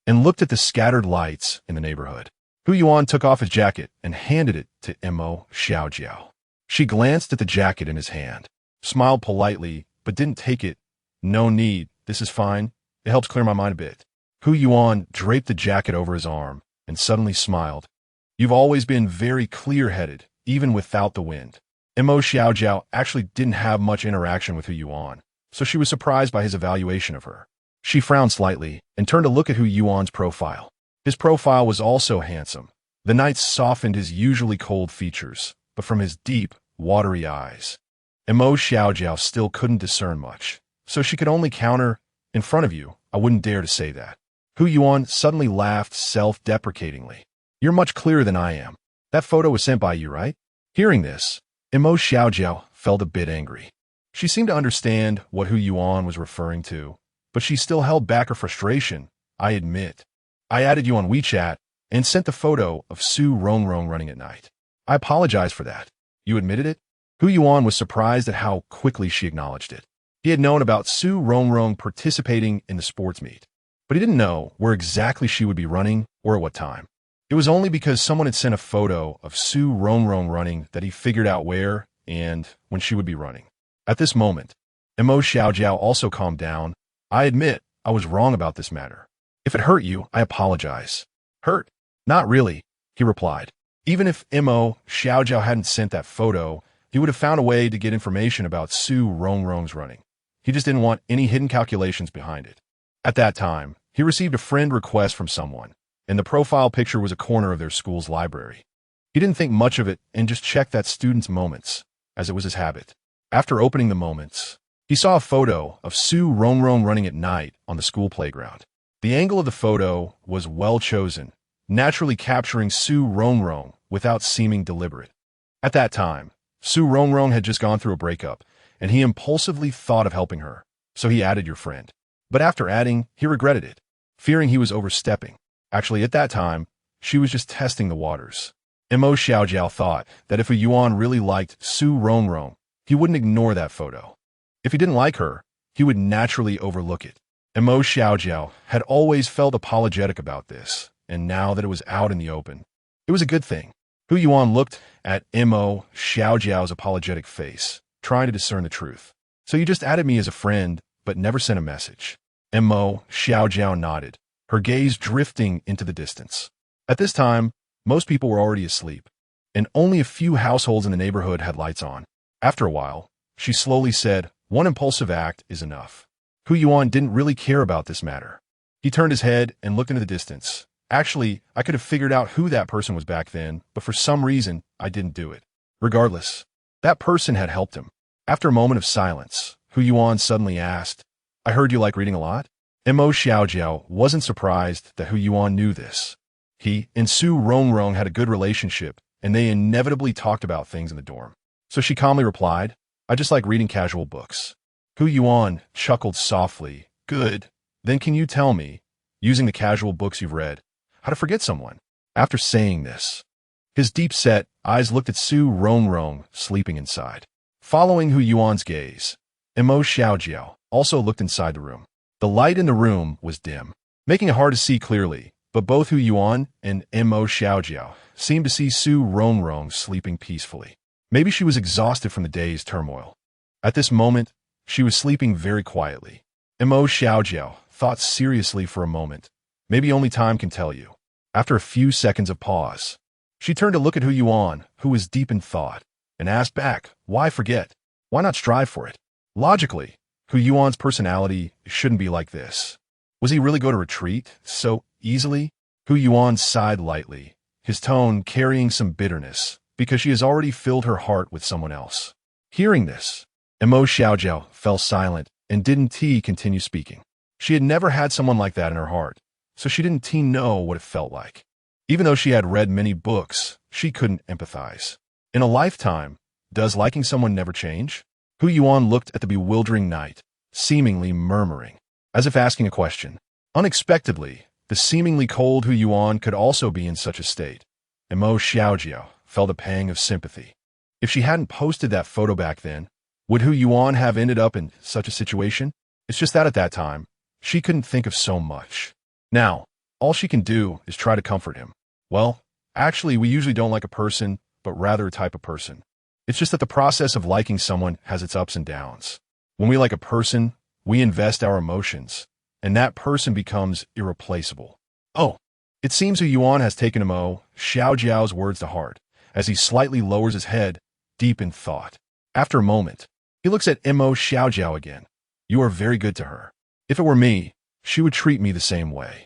and looked at the scattered lights in the neighborhood. Hu Yuan took off his jacket and handed it to Mo Xiaojiao. She glanced at the jacket in his hand, smiled politely, but didn't take it. "No need, this is fine. It helps clear my mind a bit." Hu Yuan draped the jacket over his arm and suddenly smiled. "You've always been very clear-headed, even without the wind." Mo Xiaojiao actually didn't have much interaction with Hu Yuan, so she was surprised by his evaluation of her. She frowned slightly and turned to look at Hu Yuan's profile. His profile was also handsome. The night softened his usually cold features, but from his deep, watery eyes, Mo Xiaojiao still couldn't discern much, so she could only counter, "In front of you, I wouldn't dare to say that." Hu Yuan suddenly laughed self-deprecatingly. "You're much clearer than I am. That photo was sent by you, right?" Hearing this, Mo Xiaojiao felt a bit angry. She seemed to understand what Hu Yuan was referring to, but she still held back her frustration. "I admit, I added you on WeChat and sent the photo of Su Rongrong running at night. I apologize for that. You admitted it? Hu Yuan was surprised at how quickly she acknowledged it. He had known about Su Rongrong participating in the sports meet, but he didn't know where exactly she would be running or at what time. It was only because someone had sent a photo of Su Rongrong running that he figured out where and when she would be running. At this moment, Mo Xiaojiao also calmed down. I admit I was wrong about this matter. If it hurt you, I apologize. Hurt? Not really, he replied. Even if Mo Xiaojiao hadn't sent that photo, he would have found a way to get information about Su Rongrong's running. He just didn't want any hidden calculations behind it. At that time, he received a friend request from someone, and the profile picture was a corner of their school's library. He didn't think much of it and just checked that student's moments, as it was his habit. After opening the moments, he saw a photo of Su Rongrong running at night on the school playground. The angle of the photo was well chosen, naturally capturing Su Rongrong without seeming deliberate. At that time, Su Rongrong had just gone through a breakup, and he impulsively thought of helping her, so he added your friend. But after adding, he regretted it, fearing he was overstepping. Actually, at that time, she was just testing the waters. Mo Xiaojiao thought that if a Yuan really liked Su Rongrong, he wouldn't ignore that photo. If he didn't like her, he would naturally overlook it. Mo Xiaojiao had always felt apologetic about this, and now that it was out in the open, it was a good thing. Hu Yuan looked at Mo Xiaojiao's apologetic face, trying to discern the truth. So you just added me as a friend, but never sent a message. Mo Xiaojiao nodded, her gaze drifting into the distance. At this time, most people were already asleep, and only a few households in the neighborhood had lights on. After a while, she slowly said, one impulsive act is enough. Hu Yuan didn't really care about this matter. He turned his head and looked into the distance. Actually, I could have figured out who that person was back then, but for some reason, I didn't do it. Regardless, that person had helped him. After a moment of silence, Hu Yuan suddenly asked, I heard you like reading a lot? Mo Xiaojiao wasn't surprised that Hu Yuan knew this. He and Su Rongrong had a good relationship, and they inevitably talked about things in the dorm. So she calmly replied, I just like reading casual books. Hu Yuan chuckled softly. Good. Then can you tell me, using the casual books you've read, how to forget someone? After saying this, his deep-set eyes looked at Su Rongrong sleeping inside. Following Hu Yuan's gaze, Mo Xiaojiao also looked inside the room. The light in the room was dim, making it hard to see clearly, but both Hu Yuan and Mo Xiaojiao seemed to see Su Rongrong sleeping peacefully. Maybe she was exhausted from the day's turmoil. At this moment, she was sleeping very quietly. Mo Xiaojiao thought seriously for a moment. Maybe only time can tell you. After a few seconds of pause, she turned to look at Hu Yuan, who was deep in thought, and asked back, why forget? Why not strive for it? Logically, Hu Yuan's personality shouldn't be like this. Was he really going to retreat so easily? Hu Yuan sighed lightly, his tone carrying some bitterness, because she has already filled her heart with someone else. Hearing this, Mo Xiaojiao fell silent and didn't continue speaking. She had never had someone like that in her heart, so she didn't know what it felt like. Even though she had read many books, she couldn't empathize. In a lifetime, does liking someone never change? Hu Yuan looked at the bewildering night, seemingly murmuring, as if asking a question. Unexpectedly, the seemingly cold Hu Yuan could also be in such a state. Mo Xiaojiao felt a pang of sympathy. If she hadn't posted that photo back then, would Hu Yuan have ended up in such a situation? It's just that at that time, she couldn't think of so much. Now, all she can do is try to comfort him. Well, actually, we usually don't like a person, but rather a type of person. It's just that the process of liking someone has its ups and downs. When we like a person, we invest our emotions, and that person becomes irreplaceable. Oh, it seems Hu Yuan has taken Mo Xiaojiao's words to heart, as he slightly lowers his head, deep in thought. After a moment, he looks at Mo Xiaojiao again. You are very good to her. If it were me, she would treat me the same way.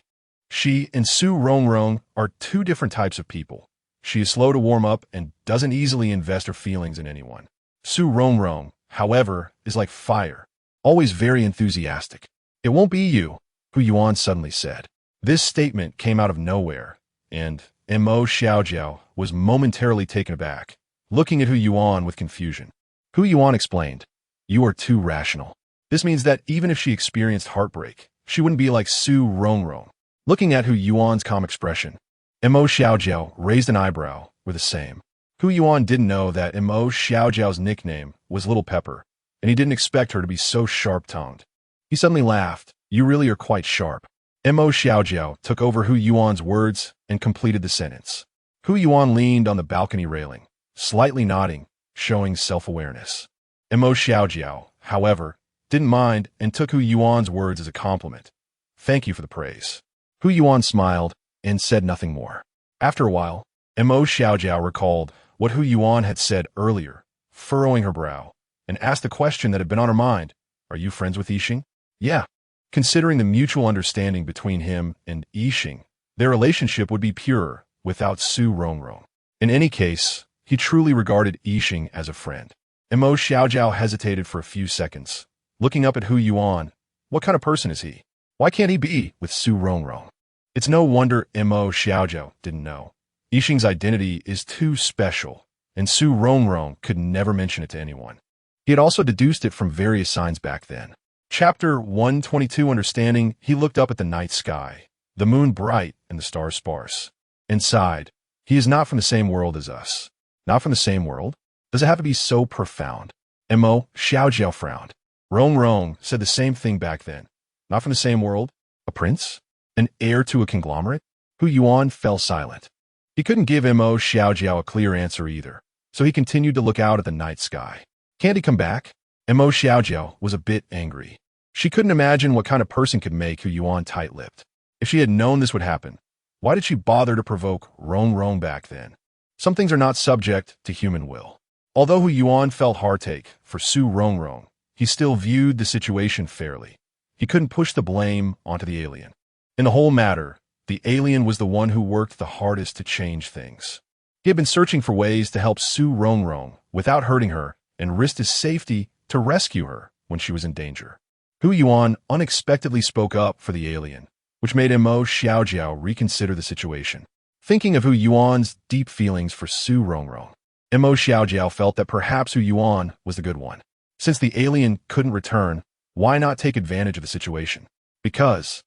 She and Su Rongrong are two different types of people. She is slow to warm up and doesn't easily invest her feelings in anyone. Su Rongrong, however, is like fire, always very enthusiastic. It won't be you, Hu Yuan suddenly said. This statement came out of nowhere, and Mo Xiaojiao was momentarily taken aback, looking at Hu Yuan with confusion. Hu Yuan explained, you are too rational. This means that even if she experienced heartbreak, she wouldn't be like Su Rongrong. Looking at Hu Yuan's calm expression, Mo Xiaojiao raised an eyebrow, were the same. Hu Yuan didn't know that Mo Xiaojiao's nickname was Little Pepper, and he didn't expect her to be so sharp-tongued. He suddenly laughed. You really are quite sharp. Mo Xiaojiao took over Hu Yuan's words and completed the sentence. Hu Yuan leaned on the balcony railing, slightly nodding, showing self-awareness. Mo Xiaojiao, however, didn't mind and took Hu Yuan's words as a compliment. Thank you for the praise. Hu Yuan smiled and said nothing more. After a while, Mo Xiaojiao recalled what Hu Yuan had said earlier, furrowing her brow, and asked the question that had been on her mind. Are you friends with Yixing? Yeah. Considering the mutual understanding between him and Yixing, their relationship would be purer without Su Rongrong. In any case, he truly regarded Yixing as a friend. Mo Xiaojiao hesitated for a few seconds, looking up at Hu Yuan. What kind of person is he? Why can't he be with Su Rongrong? It's no wonder Mo Xiaojiao didn't know. Yixing's identity is too special, and Su Rongrong could never mention it to anyone. He had also deduced it from various signs back then. Chapter 122 Understanding. He looked up at the night sky, the moon bright and the stars sparse, and sighed. He is not from the same world as us. Not from the same world? Does it have to be so profound? Mo Xiaojiao frowned. Rongrong said the same thing back then. Not from the same world? A prince? An heir to a conglomerate? Hu Yuan fell silent. He couldn't give Mo Xiaojiao a clear answer either, so he continued to look out at the night sky. Can't he come back? Mo Xiaojiao was a bit angry. She couldn't imagine what kind of person could make Hu Yuan tight-lipped. If she had known this would happen, why did she bother to provoke Rongrong back then? Some things are not subject to human will. Although Hu Yuan felt heartache for Su Rongrong, he still viewed the situation fairly. He couldn't push the blame onto the alien. In the whole matter, the alien was the one who worked the hardest to change things. He had been searching for ways to help Su Rongrong without hurting her and risked his safety to rescue her when she was in danger. Hu Yuan unexpectedly spoke up for the alien, which made Mo Xiaojiao reconsider the situation. Thinking of Hu Yuan's deep feelings for Su Rongrong, Mo Xiaojiao felt that perhaps Hu Yuan was the good one. Since the alien couldn't return, why not take advantage of the situation? Because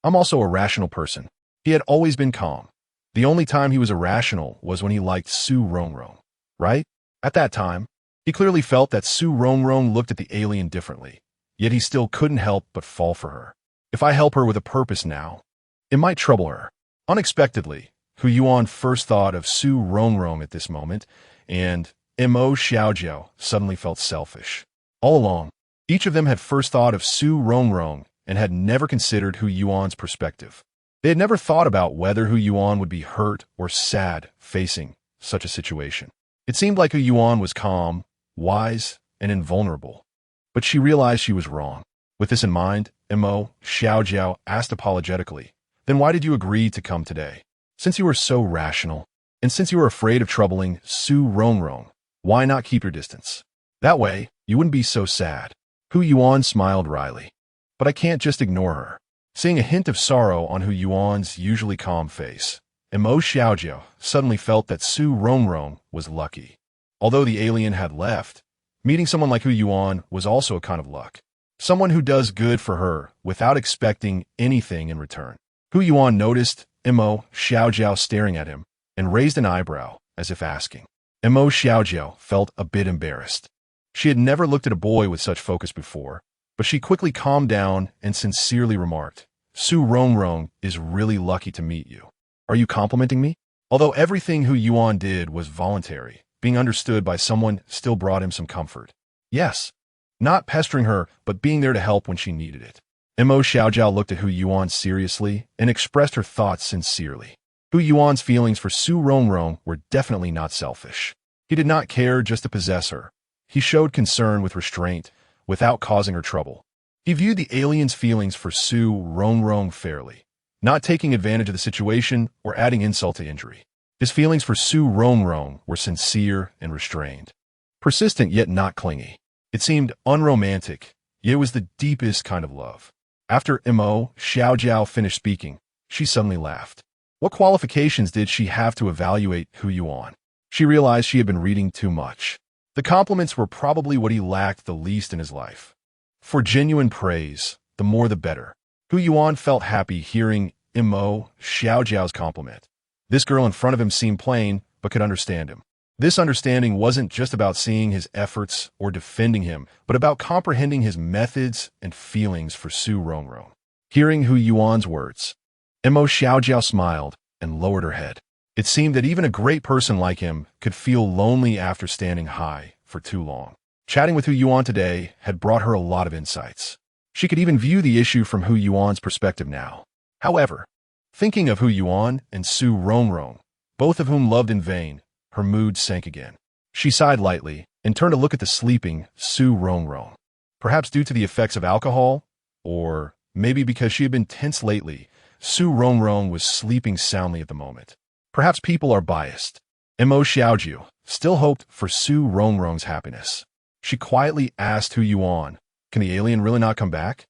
I'm also a rational person. He had always been calm. The only time he was irrational was when he liked Su Rongrong, right? At that time, he clearly felt that Su Rongrong looked at the alien differently, yet he still couldn't help but fall for her. If I help her with a purpose now, it might trouble her. Unexpectedly, Hu Yuan first thought of Su Rongrong at this moment, and Mo Xiaojiao suddenly felt selfish. All along, each of them had first thought of Su Rongrong and had never considered Hu Yuan's perspective. They had never thought about whether Hu Yuan would be hurt or sad facing such a situation. It seemed like Hu Yuan was calm, wise, and invulnerable. But she realized she was wrong. With this in mind, Mo Xiaojiao asked apologetically, "Then why did you agree to come today? Since you were so rational, and since you were afraid of troubling Su Rongrong, why not keep your distance? That way, you wouldn't be so sad." Hu Yuan smiled wryly. "But I can't just ignore her." Seeing a hint of sorrow on Hu Yuan's usually calm face, Mo Xiaojiao suddenly felt that Su Rongrong was lucky. Although the alien had left, meeting someone like Hu Yuan was also a kind of luck. Someone who does good for her without expecting anything in return. Hu Yuan noticed Mo Xiaojiao staring at him and raised an eyebrow as if asking. Mo Xiaojiao felt a bit embarrassed. She had never looked at a boy with such focus before, but she quickly calmed down and sincerely remarked, "Su Rongrong is really lucky to meet you. Are you complimenting me?" Although everything Hu Yuan did was voluntary, being understood by someone still brought him some comfort. Yes, not pestering her, but being there to help when she needed it. Mo Xiaojiao looked at Hu Yuan seriously and expressed her thoughts sincerely. Hu Yuan's feelings for Su Rongrong were definitely not selfish. He did not care just to possess her. He showed concern with restraint, without causing her trouble. He viewed the alien's feelings for Su Rongrong fairly, not taking advantage of the situation or adding insult to injury. His feelings for Su Rongrong were sincere and restrained, persistent yet not clingy. It seemed unromantic, yet it was the deepest kind of love. After Mo Xiaojiao finished speaking, she suddenly laughed. What qualifications did she have to evaluate Hu Yuan? She realized she had been reading too much. The compliments were probably what he lacked the least in his life. For genuine praise, the more the better. Hu Yuan felt happy hearing Mo Xiaojiao's compliment. This girl in front of him seemed plain, but could understand him. This understanding wasn't just about seeing his efforts or defending him, but about comprehending his methods and feelings for Su Rongrong. Hearing Hu Yuan's words, Mo Xiaojiao smiled and lowered her head. It seemed that even a great person like him could feel lonely after standing high for too long. Chatting with Hu Yuan today had brought her a lot of insights. She could even view the issue from Hu Yuan's perspective now. However, thinking of Hu Yuan and Su Rongrong, both of whom loved in vain, her mood sank again. She sighed lightly and turned to look at the sleeping Su Rongrong. Perhaps due to the effects of alcohol, or maybe because she had been tense lately, Su Rongrong was sleeping soundly at the moment. Perhaps people are biased. Mo Xiaojiu still hoped for Su Rongrong's happiness. She quietly asked Hu Yuan, "Can the alien really not come back?"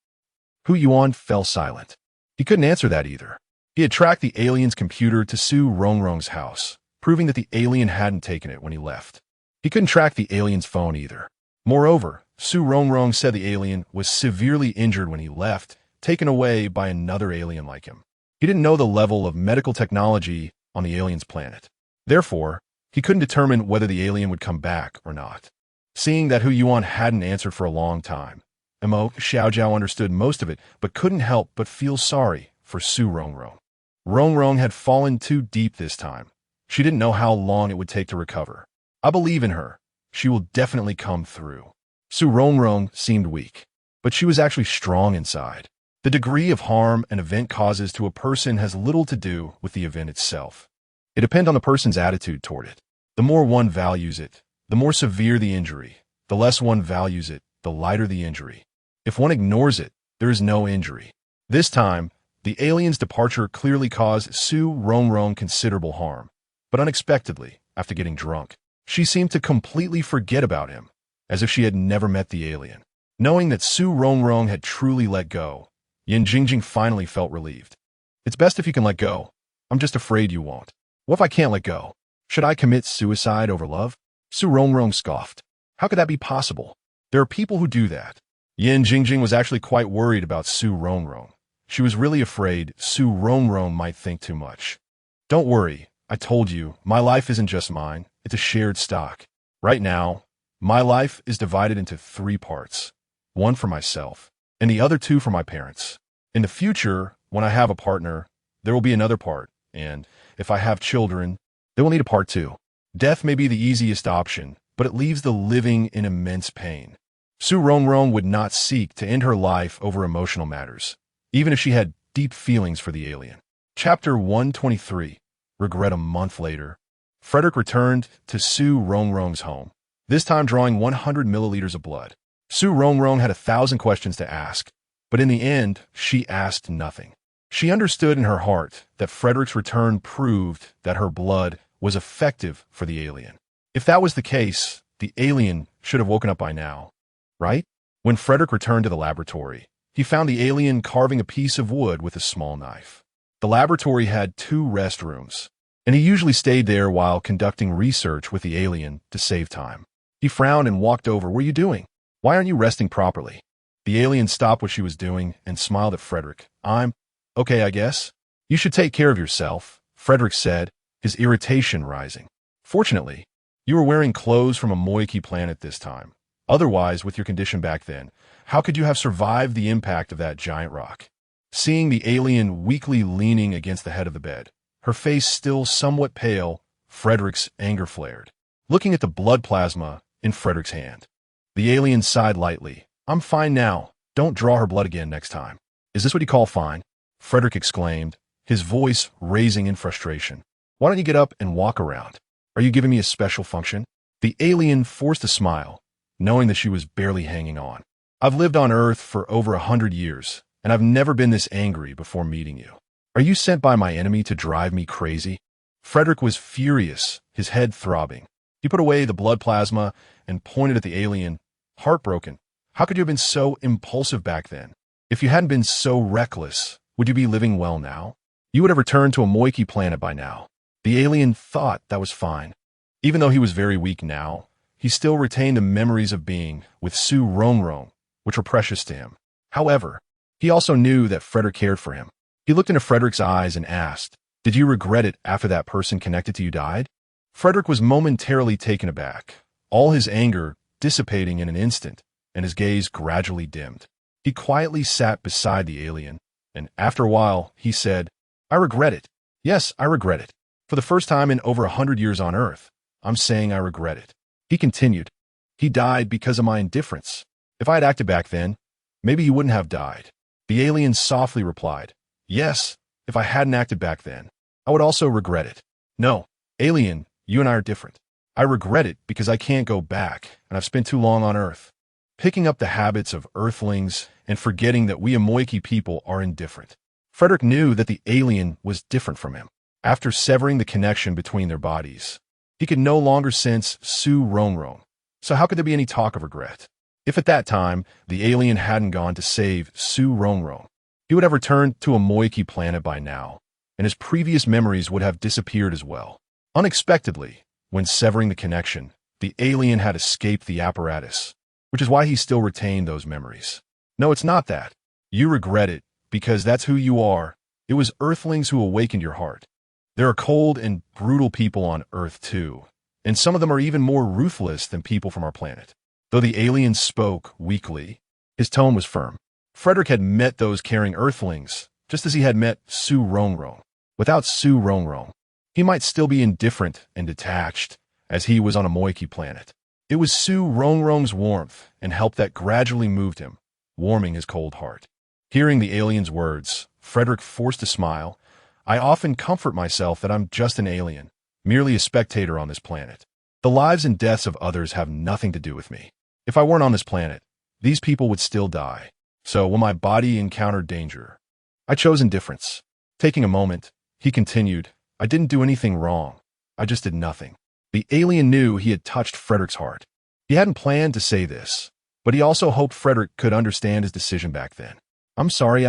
Hu Yuan fell silent. He couldn't answer that either. He had tracked the alien's computer to Su Rongrong's house, proving that the alien hadn't taken it when he left. He couldn't track the alien's phone either. Moreover, Su Rongrong said the alien was severely injured when he left, taken away by another alien like him. He didn't know the level of medical technology on the alien's planet. Therefore, he couldn't determine whether the alien would come back or not. Seeing that Hu Yuan hadn't answered for a long time, Mo Xiaojiao understood most of it, but couldn't help but feel sorry for Su Rongrong. Rongrong had fallen too deep this time. She didn't know how long it would take to recover. I believe in her. She will definitely come through. Su Rongrong seemed weak, but she was actually strong inside. The degree of harm an event causes to a person has little to do with the event itself. It depends on the person's attitude toward it. The more one values it, the more severe the injury. The less one values it, the lighter the injury. If one ignores it, there is no injury. This time, the alien's departure clearly caused Su Rongrong considerable harm, but unexpectedly, after getting drunk, she seemed to completely forget about him, as if she had never met the alien. Knowing that Su Rongrong had truly let go, Yin Jingjing finally felt relieved. It's best if you can let go. I'm just afraid you won't. What if I can't let go? Should I commit suicide over love? Su Rongrong scoffed. How could that be possible? There are people who do that. Yin Jingjing was actually quite worried about Su Rongrong. She was really afraid Su Rongrong might think too much. Don't worry, I told you, my life isn't just mine, it's a shared stock. Right now, my life is divided into 3 parts. 1 for myself, and the other 2 for my parents. In the future, when I have a partner, there will be another part, and if I have children, they will need a part too. Death may be the easiest option, but it leaves the living in immense pain. Su Rongrong would not seek to end her life over emotional matters, even if she had deep feelings for the alien. Chapter 123. Regret a month later. Frederick returned to Su Rongrong's home, this time drawing 100 milliliters of blood. Su Rongrong had 1,000 questions to ask, but in the end, she asked nothing. She understood in her heart that Frederick's return proved that her blood was effective for the alien. If that was the case, the alien should have woken up by now, right? When Frederick returned to the laboratory, he found the alien carving a piece of wood with a small knife. The laboratory had 2 restrooms, and he usually stayed there while conducting research with the alien to save time. He frowned and walked over. "What are you doing? Why aren't you resting properly?" The alien stopped what she was doing and smiled at Frederick. "I'm okay, I guess. You should take care of yourself," Frederick said, his irritation rising. "Fortunately, you were wearing clothes from a Moiki planet this time. Otherwise, with your condition back then, how could you have survived the impact of that giant rock?" Seeing the alien weakly leaning against the head of the bed, her face still somewhat pale, Frederick's anger flared. Looking at the blood plasma in Frederick's hand, the alien sighed lightly. "I'm fine now. Don't draw her blood again next time." "Is this what you call fine?" Frederick exclaimed, his voice raising in frustration. "Why don't you get up and walk around? Are you giving me a special function?" The alien forced a smile, knowing that she was barely hanging on. "I've lived on Earth for over 100 years, and I've never been this angry before meeting you. Are you sent by my enemy to drive me crazy?" Frederick was furious, his head throbbing. He put away the blood plasma and pointed at the alien, heartbroken. "How could you have been so impulsive back then? If you hadn't been so reckless, would you be living well now? You would have returned to a Moiki planet by now." The alien thought that was fine. Even though he was very weak now, he still retained the memories of being with Su Rongrong, which were precious to him. However, he also knew that Frederick cared for him. He looked into Frederick's eyes and asked, "Did you regret it after that person connected to you died?" Frederick was momentarily taken aback, all his anger dissipating in an instant, and his gaze gradually dimmed. He quietly sat beside the alien, and after a while, he said, "I regret it. Yes, I regret it. For the first time in over 100 years on Earth, I'm saying I regret it." He continued, "He died because of my indifference. If I had acted back then, maybe he wouldn't have died." The alien softly replied, "Yes, if I hadn't acted back then, I would also regret it." "No, alien, you and I are different. I regret it because I can't go back, and I've spent too long on Earth, picking up the habits of Earthlings and forgetting that we Amoiki people are indifferent." Frederick knew that the alien was different from him. After severing the connection between their bodies, he could no longer sense Su Rongrong. So how could there be any talk of regret? If at that time, the alien hadn't gone to save Su Rongrong, he would have returned to a Moiki planet by now, and his previous memories would have disappeared as well. Unexpectedly, when severing the connection, the alien had escaped the apparatus, which is why he still retained those memories. No, it's not that. You regret it because that's who you are. It was Earthlings who awakened your heart. There are cold and brutal people on Earth too, and some of them are even more ruthless than people from our planet. Though the alien spoke weakly, his tone was firm. Frederick had met those caring Earthlings, just as he had met Su Rongrong. Without Su Rongrong, he might still be indifferent and detached, as he was on a Moiki planet. It was Su Rongrong's warmth and help that gradually moved him, warming his cold heart. Hearing the alien's words, Frederick forced a smile. "I often comfort myself that I'm just an alien, merely a spectator on this planet. The lives and deaths of others have nothing to do with me. If I weren't on this planet, these people would still die. So when my body encountered danger, I chose indifference." Taking a moment, he continued, "I didn't do anything wrong. I just did nothing." The alien knew he had touched Frederick's heart. He hadn't planned to say this, but he also hoped Frederick could understand his decision back then. "I'm sorry,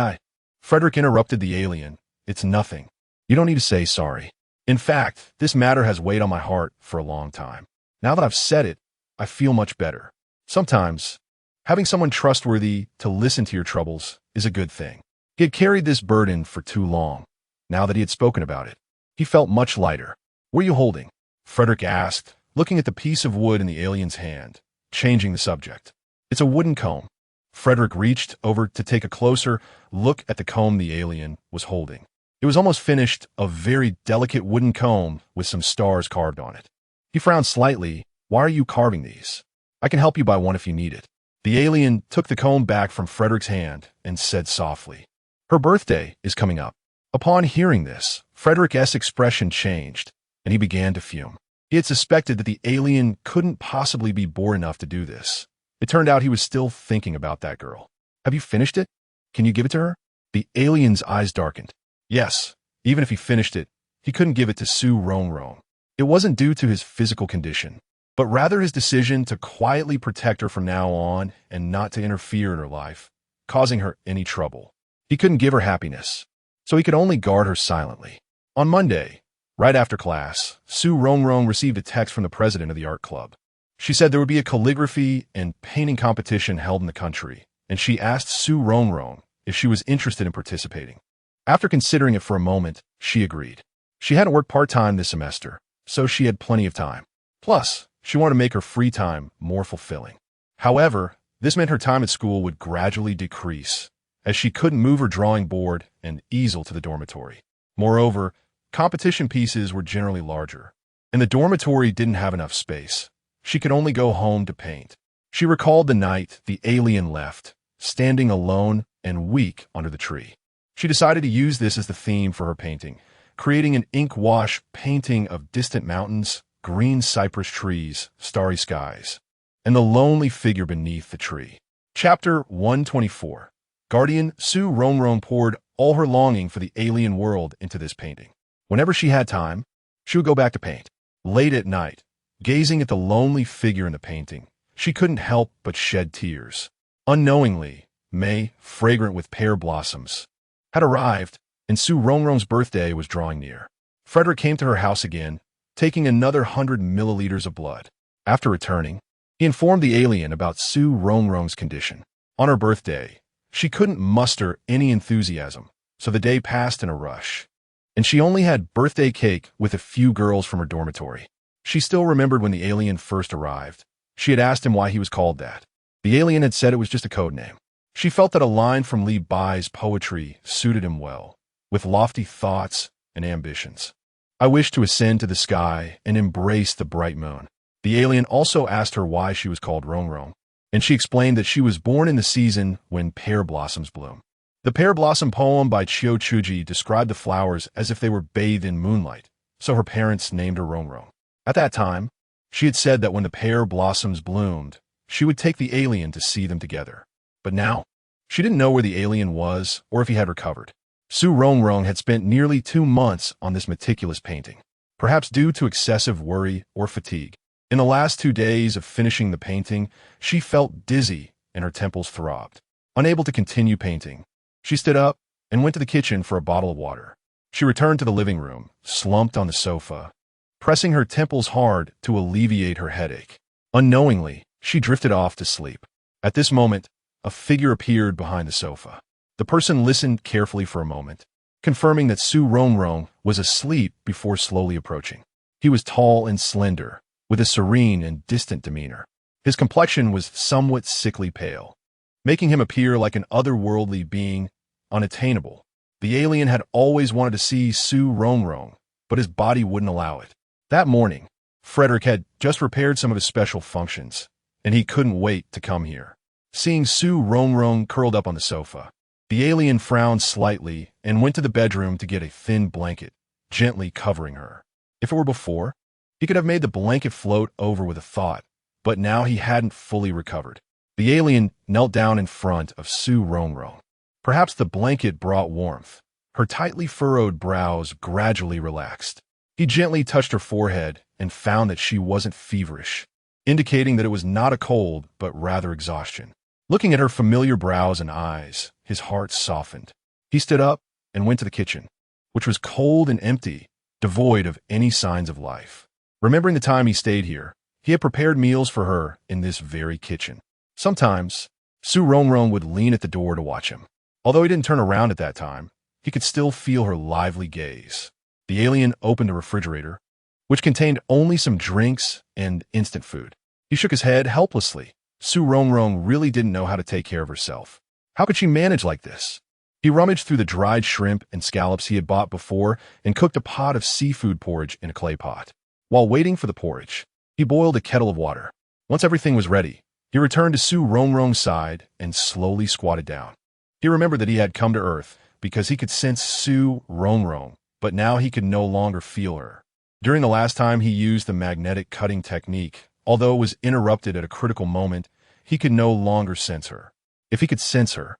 Frederick interrupted the alien. "It's nothing. You don't need to say sorry. In fact, this matter has weighed on my heart for a long time. Now that I've said it, I feel much better. Sometimes, having someone trustworthy to listen to your troubles is a good thing." He had carried this burden for too long. Now that he had spoken about it, he felt much lighter. "What are you holding?" Frederick asked, looking at the piece of wood in the alien's hand, changing the subject. "It's a wooden comb." Frederick reached over to take a closer look at the comb the alien was holding. It was almost finished, a very delicate wooden comb with some stars carved on it. He frowned slightly. "Why are you carving these? I can help you buy one if you need it." The alien took the comb back from Frederick's hand and said softly, "Her birthday is coming up." Upon hearing this, Frederick's expression changed, and he began to fume. He had suspected that the alien couldn't possibly be bored enough to do this. It turned out he was still thinking about that girl. "Have you finished it? Can you give it to her?" The alien's eyes darkened. Yes, even if he finished it, he couldn't give it to Su Rongrong. It wasn't due to his physical condition, but rather his decision to quietly protect her from now on and not to interfere in her life, causing her any trouble. He couldn't give her happiness, so he could only guard her silently. On Monday, right after class, Su Rongrong received a text from the president of the art club. She said there would be a calligraphy and painting competition held in the country, and she asked Su Rongrong if she was interested in participating. After considering it for a moment, she agreed. She hadn't worked part-time this semester, so she had plenty of time. Plus, she wanted to make her free time more fulfilling. However, this meant her time at school would gradually decrease, as she couldn't move her drawing board and easel to the dormitory. Moreover, competition pieces were generally larger, and the dormitory didn't have enough space. She could only go home to paint. She recalled the night the alien left, standing alone and weak under the tree. She decided to use this as the theme for her painting, creating an ink wash painting of distant mountains, green cypress trees, starry skies, and the lonely figure beneath the tree. Chapter 124. Guardian Su Rongrong poured all her longing for the alien world into this painting. Whenever she had time, she would go back to paint. Late at night, gazing at the lonely figure in the painting, she couldn't help but shed tears. Unknowingly, May, fragrant with pear blossoms, had arrived, and Su Rongrong's birthday was drawing near. Frederick came to her house again, taking another 100 milliliters of blood. After returning, he informed the alien about Su Rongrong's condition. On her birthday, she couldn't muster any enthusiasm, so the day passed in a rush. And she only had birthday cake with a few girls from her dormitory. She still remembered when the alien first arrived. She had asked him why he was called that. The alien had said it was just a code name. She felt that a line from Li Bai's poetry suited him well, with lofty thoughts and ambitions. I wish to ascend to the sky and embrace the bright moon. The alien also asked her why she was called Rongrong, and she explained that she was born in the season when pear blossoms bloom. The pear blossom poem by Chiu Chuji described the flowers as if they were bathed in moonlight, so her parents named her Rongrong. At that time, she had said that when the pear blossoms bloomed, she would take the alien to see them together. But now, she didn't know where the alien was or if he had recovered. Su Rongrong had spent nearly 2 months on this meticulous painting, perhaps due to excessive worry or fatigue. In the last 2 days of finishing the painting, she felt dizzy and her temples throbbed. Unable to continue painting, she stood up and went to the kitchen for a bottle of water. She returned to the living room, slumped on the sofa, pressing her temples hard to alleviate her headache. Unknowingly, she drifted off to sleep. At this moment, a figure appeared behind the sofa. The person listened carefully for a moment, confirming that Su Rongrong was asleep before slowly approaching. He was tall and slender, with a serene and distant demeanor. His complexion was somewhat sickly pale, making him appear like an otherworldly being, unattainable. The alien had always wanted to see Su Rongrong, but his body wouldn't allow it. That morning, Frederick had just repaired some of his special functions, and he couldn't wait to come here. Seeing Su Rongrong curled up on the sofa, the alien frowned slightly and went to the bedroom to get a thin blanket, gently covering her. If it were before, he could have made the blanket float over with a thought, but now he hadn't fully recovered. The alien knelt down in front of Su Rongrong. Perhaps the blanket brought warmth. Her tightly furrowed brows gradually relaxed. He gently touched her forehead and found that she wasn't feverish, indicating that it was not a cold, but rather exhaustion. Looking at her familiar brows and eyes, his heart softened. He stood up and went to the kitchen, which was cold and empty, devoid of any signs of life. Remembering the time he stayed here, he had prepared meals for her in this very kitchen. Sometimes, Su Rongrong would lean at the door to watch him. Although he didn't turn around at that time, he could still feel her lively gaze. The alien opened a refrigerator, which contained only some drinks and instant food. He shook his head helplessly. Su Rongrong really didn't know how to take care of herself. How could she manage like this? He rummaged through the dried shrimp and scallops he had bought before and cooked a pot of seafood porridge in a clay pot. While waiting for the porridge, he boiled a kettle of water. Once everything was ready, he returned to Su Rongrong's side and slowly squatted down. He remembered that he had come to Earth because he could sense Su Rongrong, but now he could no longer feel her. During the last time he used the magnetic cutting technique, although it was interrupted at a critical moment, he could no longer sense her. If he could sense her,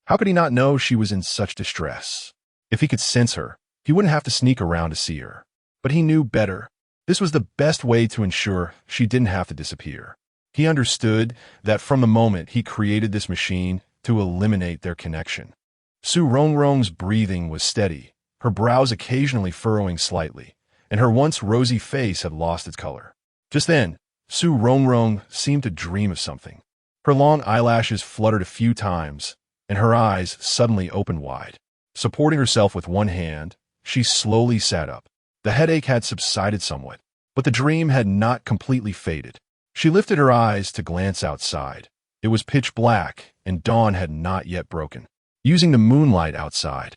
how could he not know she was in such distress? If he could sense her, he wouldn't have to sneak around to see her. But he knew better. This was the best way to ensure she didn't have to disappear. He understood that from the moment he created this machine to eliminate their connection. Su Rongrong's breathing was steady, her brows occasionally furrowing slightly, and her once rosy face had lost its color. Just then, Su Rongrong seemed to dream of something. Her long eyelashes fluttered a few times, and her eyes suddenly opened wide. Supporting herself with one hand, she slowly sat up. The headache had subsided somewhat, but the dream had not completely faded. She lifted her eyes to glance outside. It was pitch black, and dawn had not yet broken. Using the moonlight outside,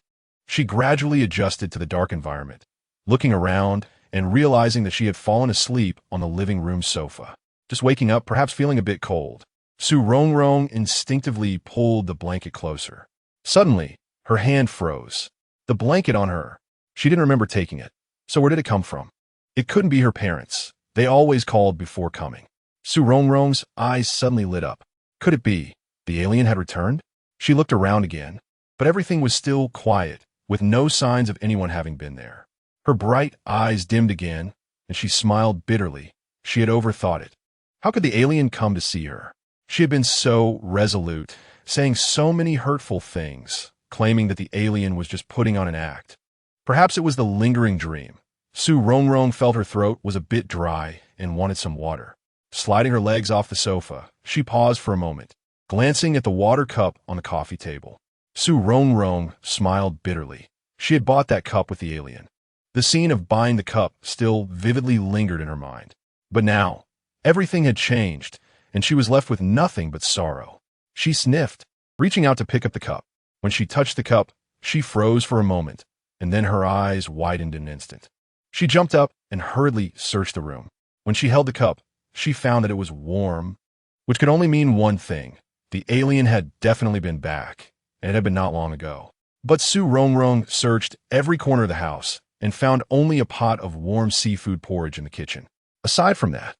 she gradually adjusted to the dark environment, looking around and realizing that she had fallen asleep on the living room sofa. Just waking up, perhaps feeling a bit cold. Su Rongrong instinctively pulled the blanket closer. Suddenly, her hand froze. The blanket on her. She didn't remember taking it. So where did it come from? It couldn't be her parents. They always called before coming. Su Rongrong's eyes suddenly lit up. Could it be the alien had returned? She looked around again, but everything was still quiet, with no signs of anyone having been there. Her bright eyes dimmed again, and she smiled bitterly. She had overthought it. How could the alien come to see her? She had been so resolute, saying so many hurtful things, claiming that the alien was just putting on an act. Perhaps it was the lingering dream. Su Rongrong felt her throat was a bit dry and wanted some water. Sliding her legs off the sofa, she paused for a moment, glancing at the water cup on the coffee table. Su Rongrong smiled bitterly. She had bought that cup with the alien. The scene of buying the cup still vividly lingered in her mind. But now, everything had changed, and she was left with nothing but sorrow. She sniffed, reaching out to pick up the cup. When she touched the cup, she froze for a moment, and then her eyes widened in an instant. She jumped up and hurriedly searched the room. When she held the cup, she found that it was warm, which could only mean one thing. The alien had definitely been back, and it had been not long ago. But Su Rongrong searched every corner of the house and found only a pot of warm seafood porridge in the kitchen. Aside from that,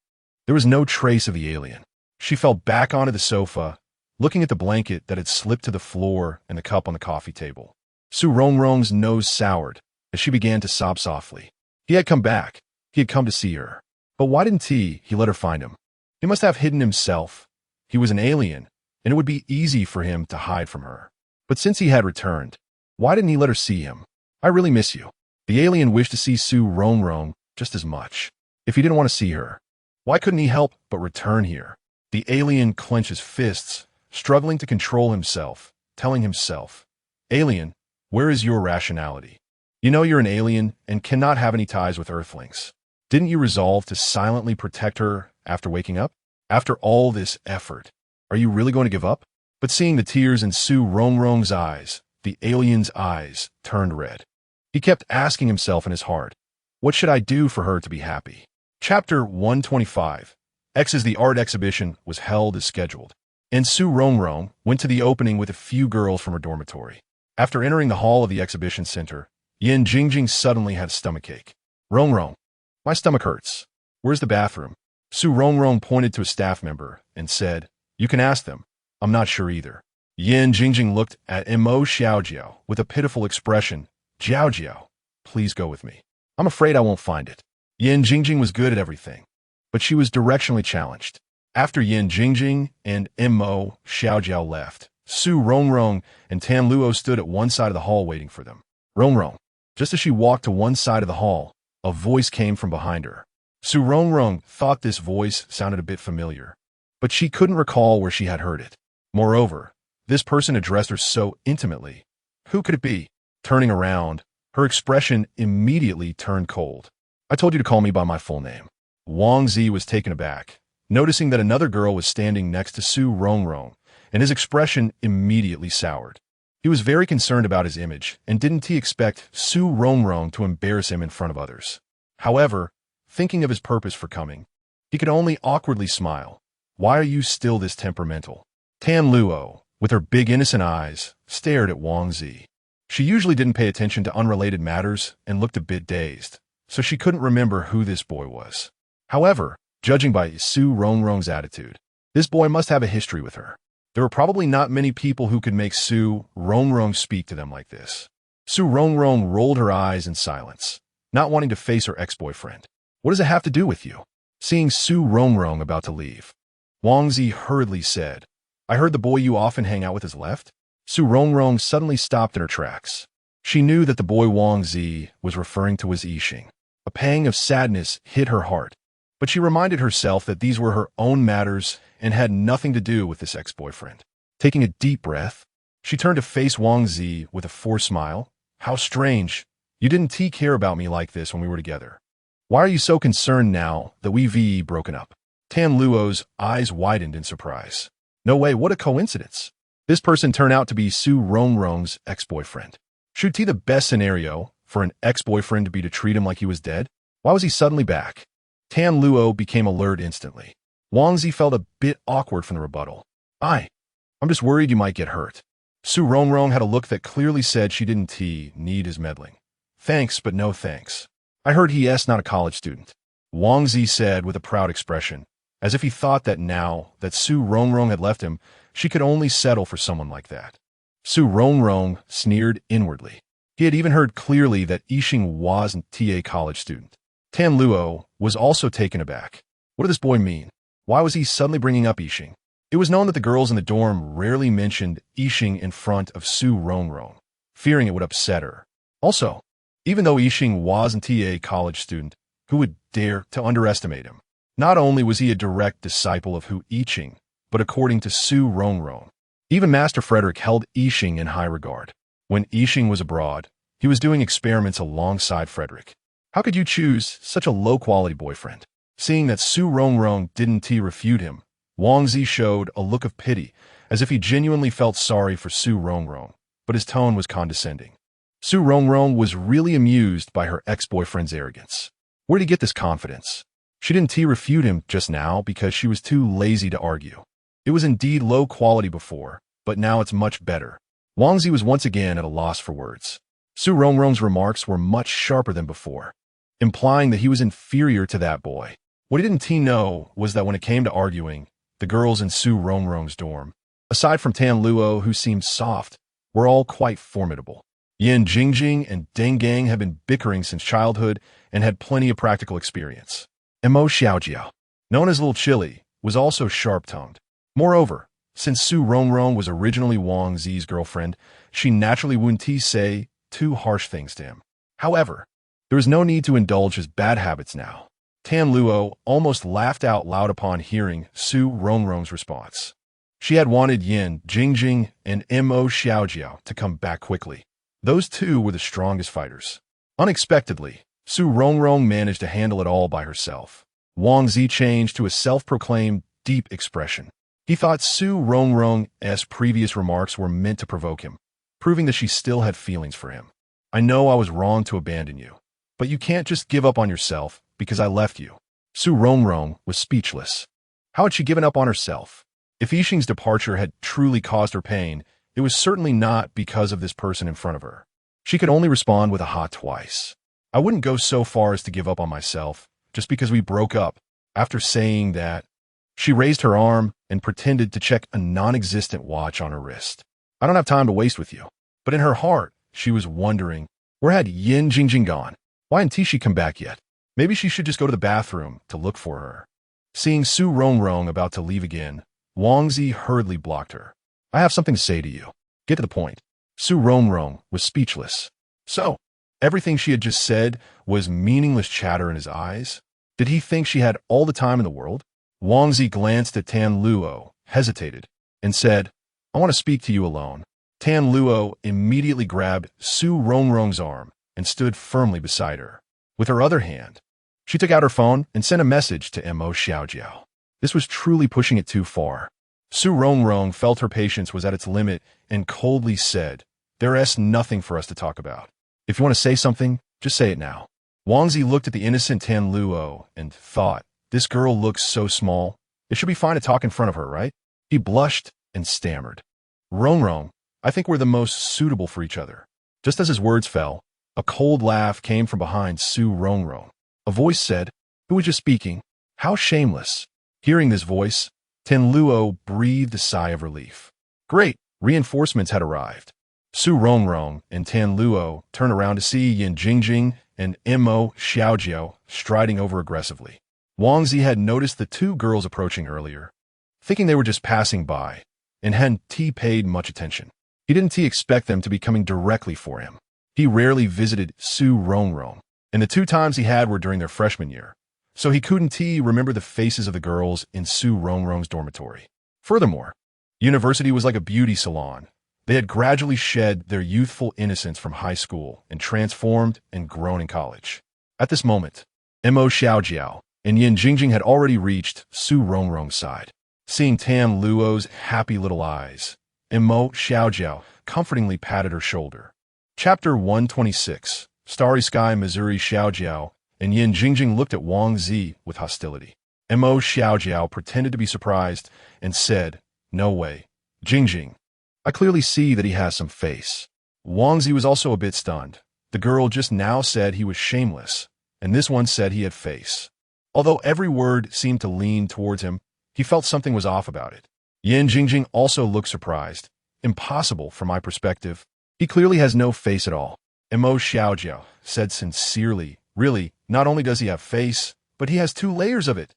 there was no trace of the alien. She fell back onto the sofa, looking at the blanket that had slipped to the floor and the cup on the coffee table. Su Rongrong's nose soured as she began to sob softly. He had come back. He had come to see her. But why didn't he let her find him? He must have hidden himself. He was an alien, and it would be easy for him to hide from her. But since he had returned, why didn't he let her see him? I really miss you. The alien wished to see Su Rongrong just as much. If he didn't want to see her, why couldn't he help but return here? The alien clenched his fists, struggling to control himself, telling himself, Alien, where is your rationality? You know you're an alien and cannot have any ties with Earthlings. Didn't you resolve to silently protect her after waking up? After all this effort, are you really going to give up? But seeing the tears in Su Rongrong's eyes, the alien's eyes turned red. He kept asking himself in his heart, what should I do for her to be happy? Chapter 125. X's The art exhibition was held as scheduled, and Su Rongrong went to the opening with a few girls from her dormitory. After entering the hall of the exhibition center, Yin Jingjing suddenly had a stomachache. Rongrong, my stomach hurts. Where's the bathroom? Su Rongrong pointed to a staff member and said, you can ask them. I'm not sure either. Yin Jingjing looked at Mo Xiaojiao with a pitiful expression. Jiao, please go with me. I'm afraid I won't find it. Yin Jingjing was good at everything, but she was directionally challenged. After Yin Jingjing and Mo Xiaojiao left, Su Rongrong and Tan Luo stood at one side of the hall waiting for them. Rongrong. Just as she walked to one side of the hall, a voice came from behind her. Su Rongrong thought this voice sounded a bit familiar, but she couldn't recall where she had heard it. Moreover, this person addressed her so intimately. Who could it be? Turning around, her expression immediately turned cold. I told you to call me by my full name. Wang Zi was taken aback, noticing that another girl was standing next to Su Rongrong, and his expression immediately soured. He was very concerned about his image, and didn't he expect Su Rongrong to embarrass him in front of others. However, thinking of his purpose for coming, he could only awkwardly smile. Why are you still this temperamental? Tan Luo, with her big innocent eyes, stared at Wang Zi. She usually didn't pay attention to unrelated matters and looked a bit dazed, so she couldn't remember who this boy was. However, judging by Su Rongrong's attitude, this boy must have a history with her. There were probably not many people who could make Su Rongrong speak to them like this. Su Rongrong rolled her eyes in silence, not wanting to face her ex-boyfriend. What does it have to do with you? Seeing Su Rongrong about to leave, Wang Zi hurriedly said, I heard the boy you often hang out with has left. Su Rongrong suddenly stopped in her tracks. She knew that the boy Wang Zi was referring to as Yixing. A pang of sadness hit her heart, but she reminded herself that these were her own matters and had nothing to do with this ex-boyfriend. Taking a deep breath, she turned to face Wang Zi with a forced smile. How strange. You didn't care about me like this when we were together. Why are you so concerned now that we've broken up? Tan Luo's eyes widened in surprise. No way, what a coincidence. This person turned out to be Su Rongrong's ex-boyfriend. Should it be the best scenario for an ex-boyfriend to be to treat him like he was dead? Why was he suddenly back? Tan Luo became alert instantly. Wang Zi felt a bit awkward from the rebuttal. I'm just worried you might get hurt. Su Rongrong had a look that clearly said she didn't need his meddling. Thanks, but no thanks. I heard he's not a college student. Wang Zi said with a proud expression, as if he thought that now that Su Rongrong had left him, she could only settle for someone like that. Su Rongrong sneered inwardly. He had even heard clearly that Yixing wasn't a college student. Tan Luo was also taken aback. What did this boy mean? Why was he suddenly bringing up Yixing? It was known that the girls in the dorm rarely mentioned Yixing in front of Su Rongrong, fearing it would upset her. Also, even though Yixing wasn't a college student, who would dare to underestimate him? Not only was he a direct disciple of Hu Yixing, but according to Su Rongrong, Even Master Frederick held Yixing in high regard. When Yixing was abroad, he was doing experiments alongside Frederick. How could you choose such a low-quality boyfriend? Seeing that Su Rongrong didn't refute him, Wang Zi showed a look of pity, as if he genuinely felt sorry for Su Rongrong, but his tone was condescending. Su Rongrong was really amused by her ex-boyfriend's arrogance. Where did he get this confidence? She didn't refute him just now because she was too lazy to argue. It was indeed low quality before, but now it's much better. Wang Zi was once again at a loss for words. Su Rongrong's remarks were much sharper than before, implying that he was inferior to that boy. What he didn't know was that when it came to arguing, the girls in Su Rongrong's dorm, aside from Tan Luo, who seemed soft, were all quite formidable. Yan Jingjing and Deng Gang had been bickering since childhood and had plenty of practical experience. Mo Xiaojiao, known as Little Chili, was also sharp-tongued. Moreover, since Su Rongrong was originally Wang Zi's girlfriend, she naturally wouldn't say too harsh things to him. However, there was no need to indulge his bad habits now. Tan Luo almost laughed out loud upon hearing Su Rongrong's response. She had wanted Yan Jingjing and Mo Xiaojiao to come back quickly. Those two were the strongest fighters. Unexpectedly, Su Rongrong managed to handle it all by herself. Wang Zi changed to a self-proclaimed deep expression. He thought Su Rongrong's previous remarks were meant to provoke him, proving that she still had feelings for him. I know I was wrong to abandon you, but you can't just give up on yourself because I left you. Su Rongrong was speechless. How had she given up on herself? If Yixing's departure had truly caused her pain, it was certainly not because of this person in front of her. She could only respond with a ha twice. I wouldn't go so far as to give up on myself, just because we broke up. After saying that, she raised her arm and pretended to check a non-existent watch on her wrist. I don't have time to waste with you. But in her heart, she was wondering, where had Yan Jingjing gone? Why hadn't she come back yet? Maybe she should just go to the bathroom to look for her. Seeing Su Rongrong about to leave again, Wang Zi hurriedly blocked her. I have something to say to you. Get to the point. Su Rongrong was speechless. So, everything she had just said was meaningless chatter in his eyes? Did he think she had all the time in the world? Wang Zi glanced at Tan Luo, hesitated, and said, I want to speak to you alone. Tan Luo immediately grabbed Su Rongrong's arm and stood firmly beside her. With her other hand, she took out her phone and sent a message to Mo Xiaojiao. This was truly pushing it too far. Su Rongrong felt her patience was at its limit and coldly said, There's nothing for us to talk about. If you want to say something, just say it now. Wang Zi looked at the innocent Tan Luo and thought, this girl looks so small. It should be fine to talk in front of her, right? He blushed and stammered. Rongrong, I think we're the most suitable for each other. Just as his words fell, a cold laugh came from behind Su Rongrong. A voice said, Who was just speaking? How shameless. Hearing this voice, Tan Luo breathed a sigh of relief. Great, reinforcements had arrived. Su Rongrong and Tan Luo turned around to see Yan Jingjing and Mo Xiaojiao striding over aggressively. Wang Zi had noticed the two girls approaching earlier, thinking they were just passing by, and hadn't paid much attention. He didn't expect them to be coming directly for him. He rarely visited Su Rongrong, and the 2 times he had were during their freshman year, so he couldn't remember the faces of the girls in Su Rongrong's dormitory. Furthermore, university was like a beauty salon. They had gradually shed their youthful innocence from high school and transformed and grown in college. At this moment, Mo Xiaojiao and Yan Jingjing had already reached Su Rongrong's side. Seeing Tan Luo's happy little eyes, Mo Xiaojiao comfortingly patted her shoulder. Chapter 126, Starry Sky, Missouri. Xiaojiao and Yan Jingjing looked at Wang Zi with hostility. Mo Xiaojiao pretended to be surprised and said, No way. Jingjing, I clearly see that he has some face. Wang Zi was also a bit stunned. The girl just now said he was shameless, and this one said he had face. Although every word seemed to lean towards him, he felt something was off about it. Yan Jingjing also looked surprised. Impossible from my perspective. He clearly has no face at all. Mo Xiaojiao said sincerely, Really, not only does he have face, but he has 2 layers of it.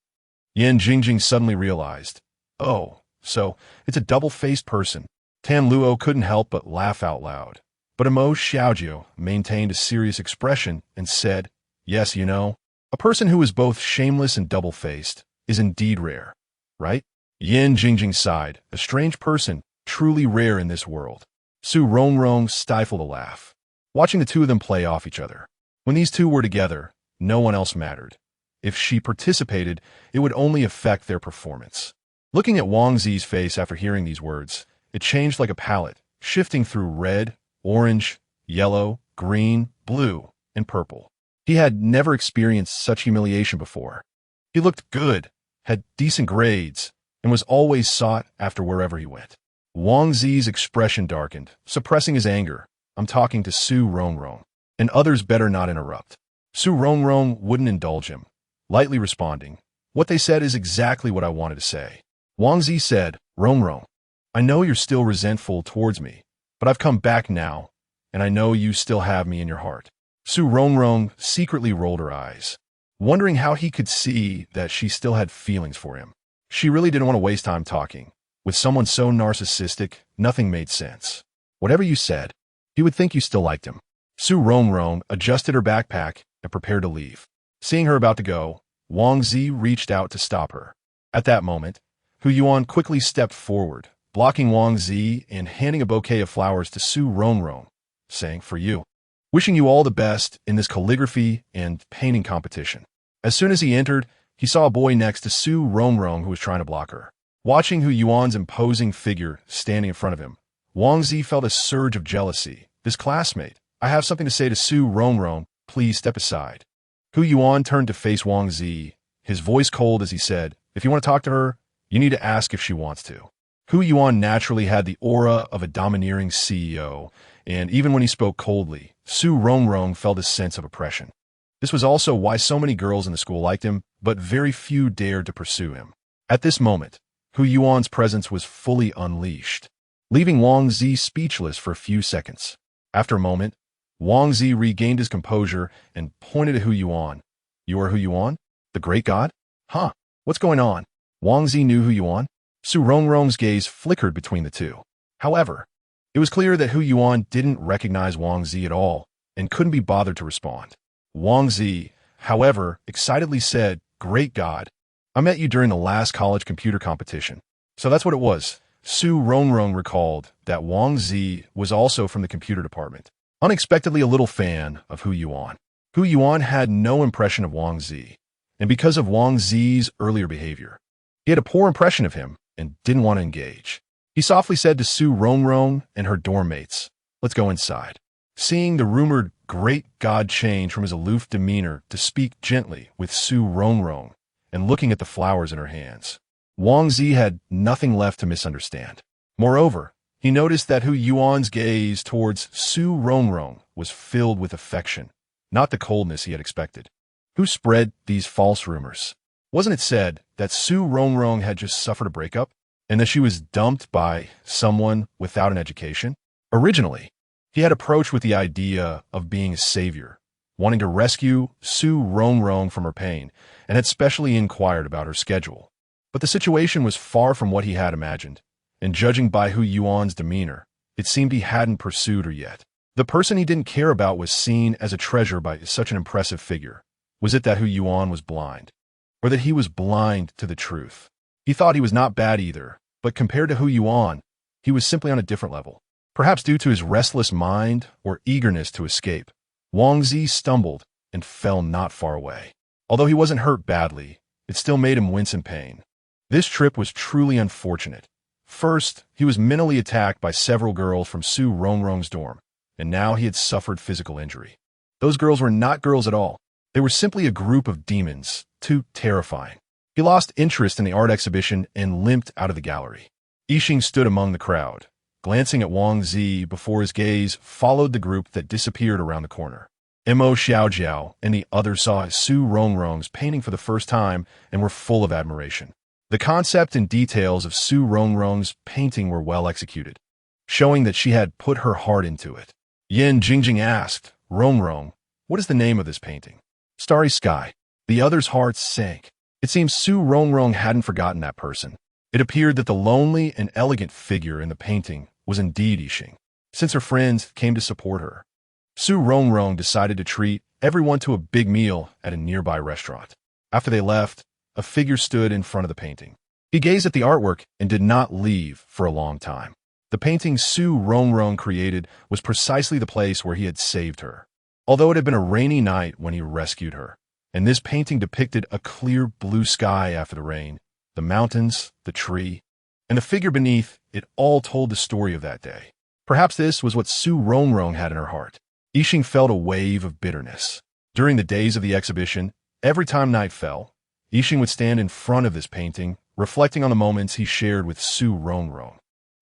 Yan Jingjing suddenly realized, Oh, so it's a double-faced person. Tan Luo couldn't help but laugh out loud. But Mo Xiaojiao maintained a serious expression and said, Yes, you know, a person who is both shameless and double-faced is indeed rare, right? Yan Jingjing sighed. A strange person, truly rare in this world. Su Rongrong stifled a laugh, watching the two of them play off each other. When these two were together, no one else mattered. If she participated, it would only affect their performance. Looking at Wang Zi's face after hearing these words, it changed like a palette, shifting through red, orange, yellow, green, blue, and purple. He had never experienced such humiliation before. He looked good, had decent grades, and was always sought after wherever he went. Wang Zi's expression darkened, suppressing his anger. I'm talking to Su Rongrong, and others better not interrupt. Su Rongrong wouldn't indulge him, lightly responding, what they said is exactly what I wanted to say. Wang Zi said, Rongrong, I know you're still resentful towards me, but I've come back now, and I know you still have me in your heart. Su Rongrong secretly rolled her eyes, wondering how he could see that she still had feelings for him. She really didn't want to waste time talking. With someone so narcissistic, nothing made sense. Whatever you said, he would think you still liked him. Su Rongrong adjusted her backpack and prepared to leave. Seeing her about to go, Wang Zi reached out to stop her. At that moment, Hu Yuan quickly stepped forward, blocking Wang Zi and handing a bouquet of flowers to Su Rongrong, saying, for you. Wishing you all the best in this calligraphy and painting competition. As soon as he entered, he saw a boy next to Su Rongrong who was trying to block her. Watching Hu Yuan's imposing figure standing in front of him, Wang Zi felt a surge of jealousy. This classmate, I have something to say to Su Rongrong, please step aside. Hu Yuan turned to face Wang Zi, his voice cold as he said, if you want to talk to her, you need to ask if she wants to. Hu Yuan naturally had the aura of a domineering CEO, and even when he spoke coldly, Su Rongrong felt a sense of oppression. This was also why so many girls in the school liked him, but very few dared to pursue him. At this moment, Hu Yuan's presence was fully unleashed, leaving Wang Zi speechless for a few seconds. After a moment, Wang Zi regained his composure and pointed at Hu Yuan. You are Hu Yuan? The great god? Huh, what's going on? Wang Zi knew Hu Yuan. Su Rongrong's gaze flickered between the two. However, it was clear that Hu Yuan didn't recognize Wang Zi at all and couldn't be bothered to respond. Wang Zi, however, excitedly said, great god, I met you during the last college computer competition. So that's what it was. Su Rongrong recalled that Wang Zi was also from the computer department. Unexpectedly a little fan of Hu Yuan. Hu Yuan had no impression of Wang Zi, and because of Wang Zi's earlier behavior, he had a poor impression of him and didn't want to engage. He softly said to Su Rongrong and her dorm mates, let's go inside. Seeing the rumored great god change from his aloof demeanor to speak gently with Su Rongrong and looking at the flowers in her hands, Wang Zi had nothing left to misunderstand. Moreover, he noticed that Hu Yuan's gaze towards Su Rongrong was filled with affection, not the coldness he had expected. Who spread these false rumors? Wasn't it said that Su Rongrong had just suffered a breakup and that she was dumped by someone without an education? Originally, he had approached with the idea of being a savior, wanting to rescue Su Rongrong from her pain, and had specially inquired about her schedule. But the situation was far from what he had imagined, and judging by Hu Yuan's demeanor, it seemed he hadn't pursued her yet. The person he didn't care about was seen as a treasure by such an impressive figure. Was it that Hu Yuan was blind, or that he was blind to the truth? He thought he was not bad either, but compared to Hu Yuan, he was simply on a different level. Perhaps due to his restless mind or eagerness to escape, Wang Zi stumbled and fell not far away. Although he wasn't hurt badly, it still made him wince in pain. This trip was truly unfortunate. First, he was mentally attacked by several girls from Su Rongrong's dorm, and now he had suffered physical injury. Those girls were not girls at all. They were simply a group of demons, too terrifying. He lost interest in the art exhibition and limped out of the gallery. Yixing stood among the crowd, glancing at Wang Zi before his gaze followed the group that disappeared around the corner. Mo Xiaojiao and the others saw Su Rongrong's painting for the first time and were full of admiration. The concept and details of Su Rongrong's painting were well executed, showing that she had put her heart into it. Yan Jingjing asked, Rongrong, what is the name of this painting? Starry Sky. The others' hearts sank. It seems Su Rongrong hadn't forgotten that person. It appeared that the lonely and elegant figure in the painting was indeed Yixing, since her friends came to support her. Su Rongrong decided to treat everyone to a big meal at a nearby restaurant. After they left, a figure stood in front of the painting. He gazed at the artwork and did not leave for a long time. The painting Su Rongrong created was precisely the place where he had saved her, although it had been a rainy night when he rescued her. And this painting depicted a clear blue sky after the rain, the mountains, the tree, and the figure beneath. It all told the story of that day. Perhaps this was what Su Rongrong had in her heart. Yixing felt a wave of bitterness. During the days of the exhibition, every time night fell, Yixing would stand in front of this painting, reflecting on the moments he shared with Su Rongrong.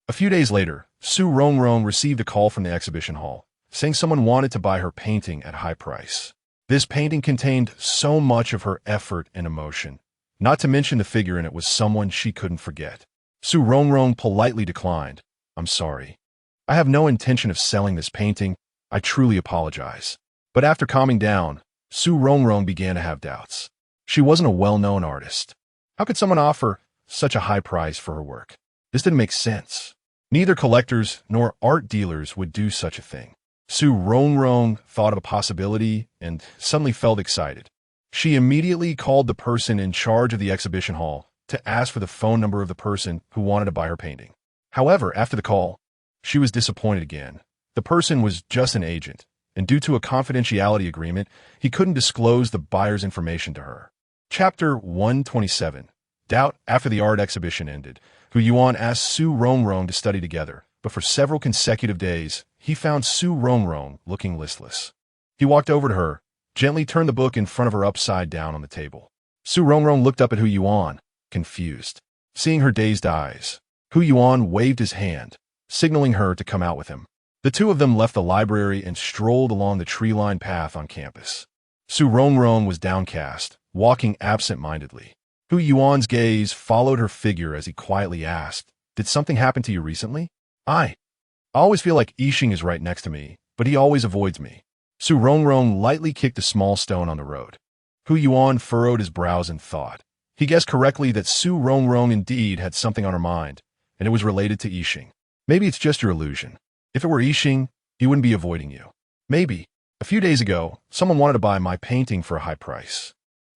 A few days later, Su Rongrong received a call from the exhibition hall, saying someone wanted to buy her painting at high price. This painting contained so much of her effort and emotion, not to mention the figure in it was someone she couldn't forget. Su Rongrong politely declined. "I'm sorry. I have no intention of selling this painting. I truly apologize." But after calming down, Su Rongrong began to have doubts. She wasn't a well-known artist. How could someone offer such a high price for her work? This didn't make sense. Neither collectors nor art dealers would do such a thing. Su Rongrong thought of a possibility and suddenly felt excited. She immediately called the person in charge of the exhibition hall to ask for the phone number of the person who wanted to buy her painting. However, after the call, she was disappointed again. The person was just an agent, and due to a confidentiality agreement, he couldn't disclose the buyer's information to her. Chapter 127. Doubt. After the art exhibition ended, Hu Yuan asked Su Rongrong to study together, but for several consecutive days, he found Su Rongrong looking listless. He walked over to her, gently turned the book in front of her upside down on the table. Su Rongrong looked up at Hu Yuan, confused. Seeing her dazed eyes, Hu Yuan waved his hand, signaling her to come out with him. The two of them left the library and strolled along the tree-lined path on campus. Su Rongrong was downcast, walking absent-mindedly. Hu Yuan's gaze followed her figure as he quietly asked, "Did something happen to you recently?" I always feel like Yixing is right next to me, but he always avoids me." Su Rongrong lightly kicked a small stone on the road. Hu Yuan furrowed his brows in thought. He guessed correctly that Su Rongrong indeed had something on her mind, and it was related to Yixing. Maybe it's just your illusion. If it were Yixing, he wouldn't be avoiding you. Maybe. A few days ago, someone wanted to buy my painting for a high price.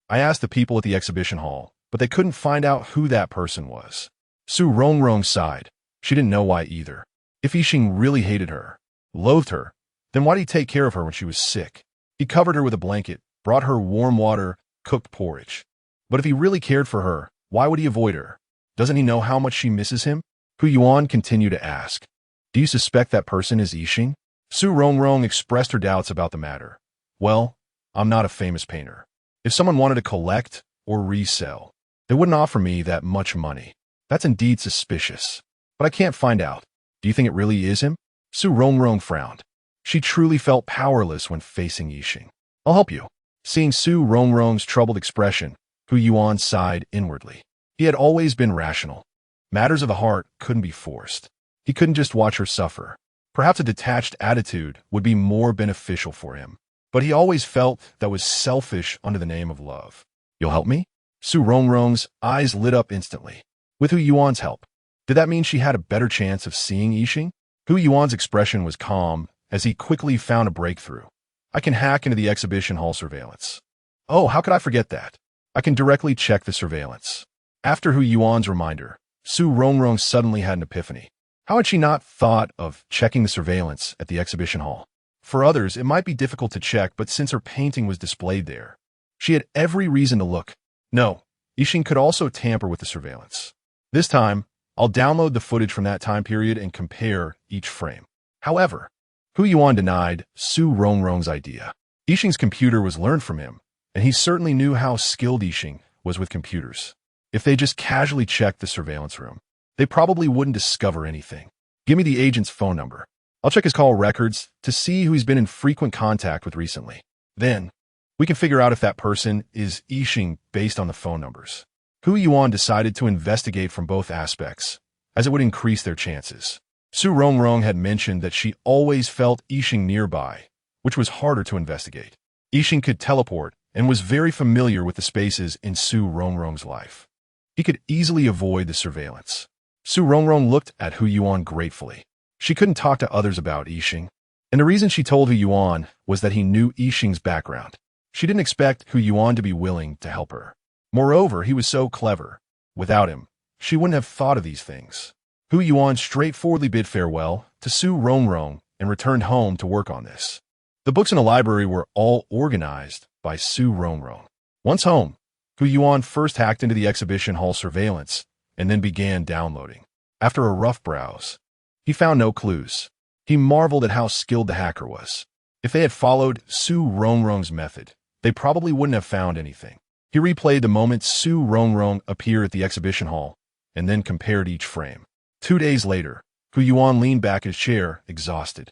I asked the people at the exhibition hall, but they couldn't find out who that person was. Su Rongrong sighed. She didn't know why either. If Yixing really hated her, loathed her, then why did he take care of her when she was sick? He covered her with a blanket, brought her warm water, cooked porridge. But if he really cared for her, why would he avoid her? Doesn't he know how much she misses him? Hu Yuan continued to ask, "Do you suspect that person is Yixing?" Su Rongrong expressed her doubts about the matter. "Well, I'm not a famous painter. If someone wanted to collect or resell, they wouldn't offer me that much money. That's indeed suspicious. But I can't find out. Do you think it really is him?" Su Rongrong frowned. She truly felt powerless when facing Yixing. "I'll help you." Seeing Su Rongrong's troubled expression, Hu Yuan sighed inwardly. He had always been rational. Matters of the heart couldn't be forced. He couldn't just watch her suffer. Perhaps a detached attitude would be more beneficial for him. But he always felt that was selfish under the name of love. "You'll help me?" Su Rongrong's eyes lit up instantly. With Hu Yuan's help, did that mean she had a better chance of seeing Yixing? Hu Yuan's expression was calm as he quickly found a breakthrough. "I can hack into the exhibition hall surveillance." "Oh, how could I forget that? I can directly check the surveillance." After Hu Yuan's reminder, Su Rongrong suddenly had an epiphany. How had she not thought of checking the surveillance at the exhibition hall? For others, it might be difficult to check, but since her painting was displayed there, she had every reason to look. No, Yixing could also tamper with the surveillance. This time, I'll download the footage from that time period and compare each frame. However, Hu Yuan denied Su Rongrong's idea. Yixing's computer was learned from him, and he certainly knew how skilled Yixing was with computers. If they just casually checked the surveillance room, they probably wouldn't discover anything. "Give me the agent's phone number. I'll check his call records to see who he's been in frequent contact with recently. Then, we can figure out if that person is Yixing based on the phone numbers." Hu Yuan decided to investigate from both aspects, as it would increase their chances. Su Rongrong had mentioned that she always felt Yixing nearby, which was harder to investigate. Yixing could teleport and was very familiar with the spaces in Su Rongrong's life. He could easily avoid the surveillance. Su Rongrong looked at Hu Yuan gratefully. She couldn't talk to others about Yixing, and the reason she told Hu Yuan was that he knew Yixing's background. She didn't expect Hu Yuan to be willing to help her. Moreover, he was so clever. Without him, she wouldn't have thought of these things. Hu Yuan straightforwardly bid farewell to Su Rongrong and returned home to work on this. The books in the library were all organized by Su Rongrong. Once home, Hu Yuan first hacked into the exhibition hall surveillance and then began downloading. After a rough browse, he found no clues. He marveled at how skilled the hacker was. If they had followed Su Rongrong's method, they probably wouldn't have found anything. He replayed the moment Su Rongrong appeared at the exhibition hall and then compared each frame. 2 days later, Hu Yuan leaned back in his chair, exhausted,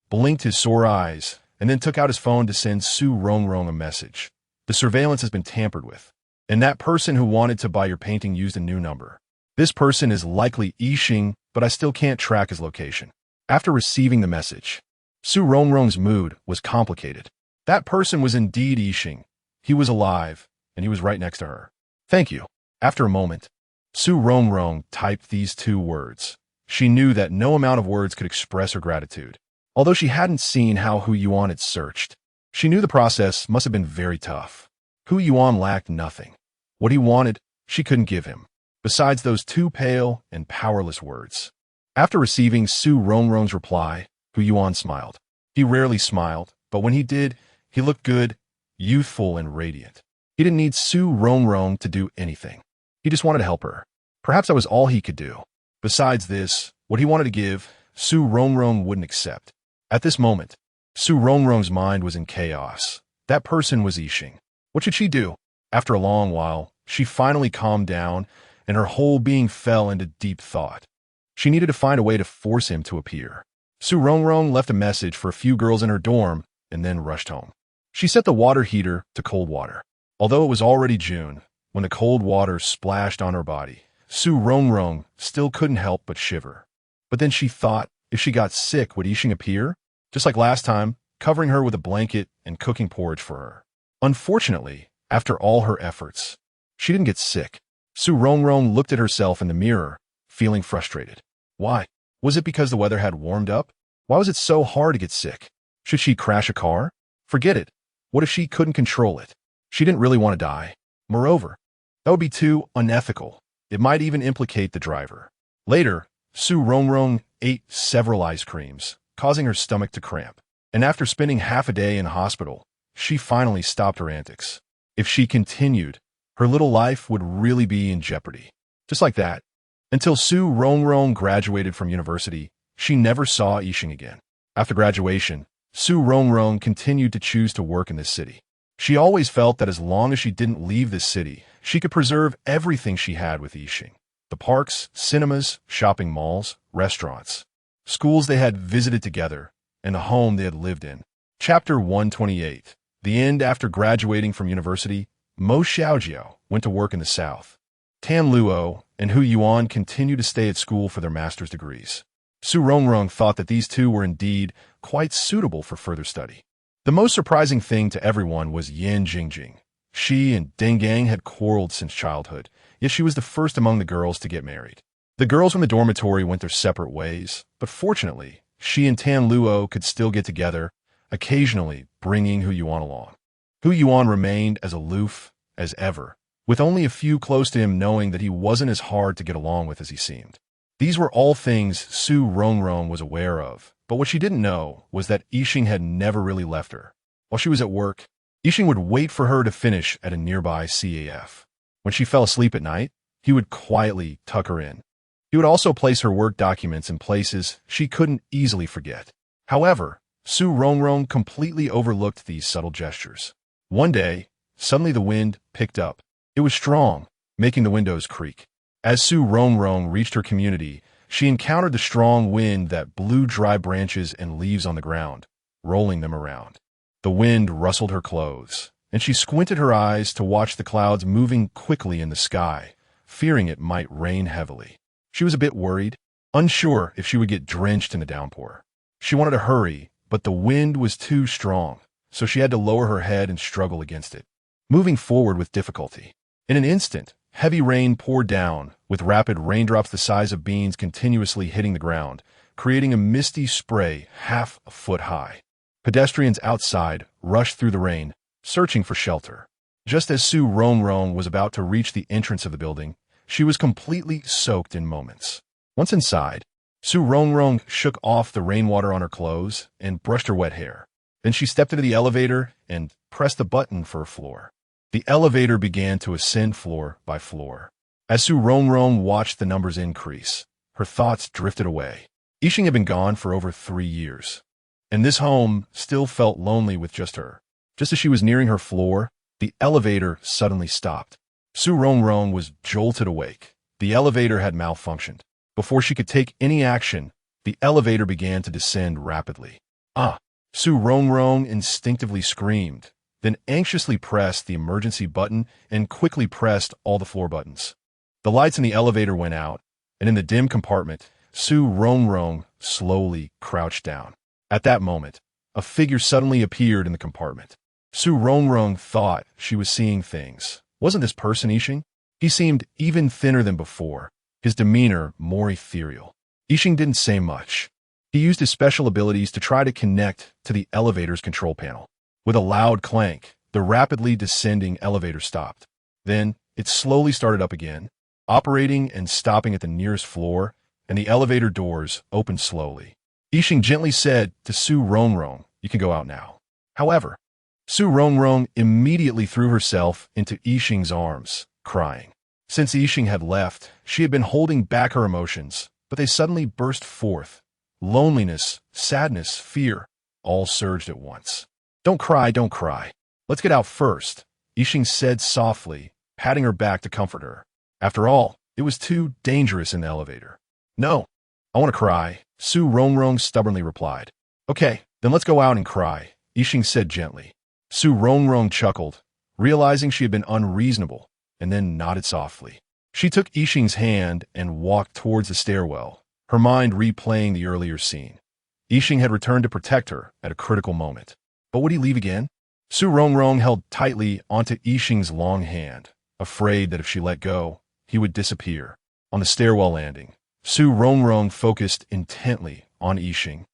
blinked his sore eyes, and then took out his phone to send Su Rongrong a message. The surveillance has been tampered with, and that person who wanted to buy your painting used a new number. This person is likely Yixing, but I still can't track his location. After receiving the message, Su Rongrong's mood was complicated. That person was indeed Yixing. He was alive, and he was right next to her. Thank you. After a moment, Su Rongrong typed these 2 words. She knew that no amount of words could express her gratitude. Although she hadn't seen how Hu Yuan had searched, she knew the process must have been very tough. Hu Yuan lacked nothing. What he wanted, she couldn't give him, besides those 2 pale and powerless words. After receiving Su Rongrong's reply, Hu Yuan smiled. He rarely smiled, but when he did, he looked good, youthful, and radiant. He didn't need Su Rongrong to do anything. He just wanted to help her. Perhaps that was all he could do. Besides this, what he wanted to give, Su Rongrong wouldn't accept. At this moment, Su Rongrong's mind was in chaos. That person was Yixing. What should she do? After a long while, she finally calmed down, and her whole being fell into deep thought. She needed to find a way to force him to appear. Su Rongrong left a message for a few girls in her dorm and then rushed home. She set the water heater to cold water. Although it was already June, when the cold water splashed on her body, Su Rongrong still couldn't help but shiver. But then she thought, if she got sick, would Yixing appear? Just like last time, covering her with a blanket and cooking porridge for her. Unfortunately, after all her efforts, she didn't get sick. Su Rongrong looked at herself in the mirror, feeling frustrated. Why? Was it because the weather had warmed up? Why was it so hard to get sick? Should she crash a car? Forget it. What if she couldn't control it? She didn't really want to die. Moreover, that would be too unethical. It might even implicate the driver. Later, Su Rongrong ate several ice creams, causing her stomach to cramp. And after spending half a day in hospital, she finally stopped her antics. If she continued, her little life would really be in jeopardy. Just like that. Until Su Rongrong graduated from university, she never saw Yixing again. After graduation, Su Rongrong continued to choose to work in this city. She always felt that as long as she didn't leave this city, she could preserve everything she had with Yixing. The parks, cinemas, shopping malls, restaurants, schools they had visited together, and the home they had lived in. Chapter 128. The end. After graduating from university, Mo Xiaojiao went to work in the south. Tan Luo and Hu Yuan continued to stay at school for their master's degrees. Su Rongrong thought that these two were indeed quite suitable for further study. The most surprising thing to everyone was Yan Jingjing. She and Deng Gang had quarreled since childhood, yet she was the first among the girls to get married. The girls from the dormitory went their separate ways, but fortunately, she and Tan Luo could still get together, occasionally bringing Hu Yuan along. Hu Yuan remained as aloof as ever, with only a few close to him knowing that he wasn't as hard to get along with as he seemed. These were all things Su Rongrong was aware of, but what she didn't know was that Yixing had never really left her. While she was at work, Yixing would wait for her to finish at a nearby CAF. When she fell asleep at night, he would quietly tuck her in. He would also place her work documents in places she couldn't easily forget. However, Su Rongrong completely overlooked these subtle gestures. One day, suddenly the wind picked up. It was strong, making the windows creak. As Su Rongrong reached her community, she encountered the strong wind that blew dry branches and leaves on the ground, rolling them around. The wind rustled her clothes, and she squinted her eyes to watch the clouds moving quickly in the sky, fearing it might rain heavily. She was a bit worried, unsure if she would get drenched in the downpour. She wanted to hurry, but the wind was too strong, so she had to lower her head and struggle against it, moving forward with difficulty. In an instant, heavy rain poured down, with rapid raindrops the size of beans continuously hitting the ground, creating a misty spray half a foot high. Pedestrians outside rushed through the rain, searching for shelter. Just as Su Rongrong was about to reach the entrance of the building, she was completely soaked in moments. Once inside, Su Rongrong shook off the rainwater on her clothes and brushed her wet hair. Then she stepped into the elevator and pressed the button for a floor. The elevator began to ascend floor by floor. As Su Rongrong watched the numbers increase, her thoughts drifted away. Yixing had been gone for over 3 years, and this home still felt lonely with just her. Just as she was nearing her floor, the elevator suddenly stopped. Su Rongrong was jolted awake. The elevator had malfunctioned. Before she could take any action, the elevator began to descend rapidly. Ah! Su Rongrong instinctively screamed, then anxiously pressed the emergency button and quickly pressed all the floor buttons. The lights in the elevator went out, and in the dim compartment, Su Rongrong slowly crouched down. At that moment, a figure suddenly appeared in the compartment. Su Rongrong thought she was seeing things. Wasn't this person Yixing? He seemed even thinner than before, his demeanor more ethereal. Yixing didn't say much. He used his special abilities to try to connect to the elevator's control panel. With a loud clank, the rapidly descending elevator stopped. Then, it slowly started up again, operating and stopping at the nearest floor, and the elevator doors opened slowly. Yixing gently said to Su Rongrong, "You can go out now." However, Su Rongrong immediately threw herself into Yixing's arms, crying. Since Yixing had left, she had been holding back her emotions, but they suddenly burst forth. Loneliness, sadness, fear, all surged at once. Don't cry, don't cry. Let's get out first," Yixing said softly, patting her back to comfort her. After all, it was too dangerous in the elevator. "No, I want to cry," Su Rongrong stubbornly replied. "Okay, then let's go out and cry," Yixing said gently. Su Rongrong chuckled, realizing she had been unreasonable, and then nodded softly. She took Yixing's hand and walked towards the stairwell, her mind replaying the earlier scene. Yixing had returned to protect her at a critical moment. But would he leave again? Su Rongrong held tightly onto Yixing's long hand, afraid that if she let go, he would disappear. On the stairwell landing, Su Rongrong focused intently on Yixing,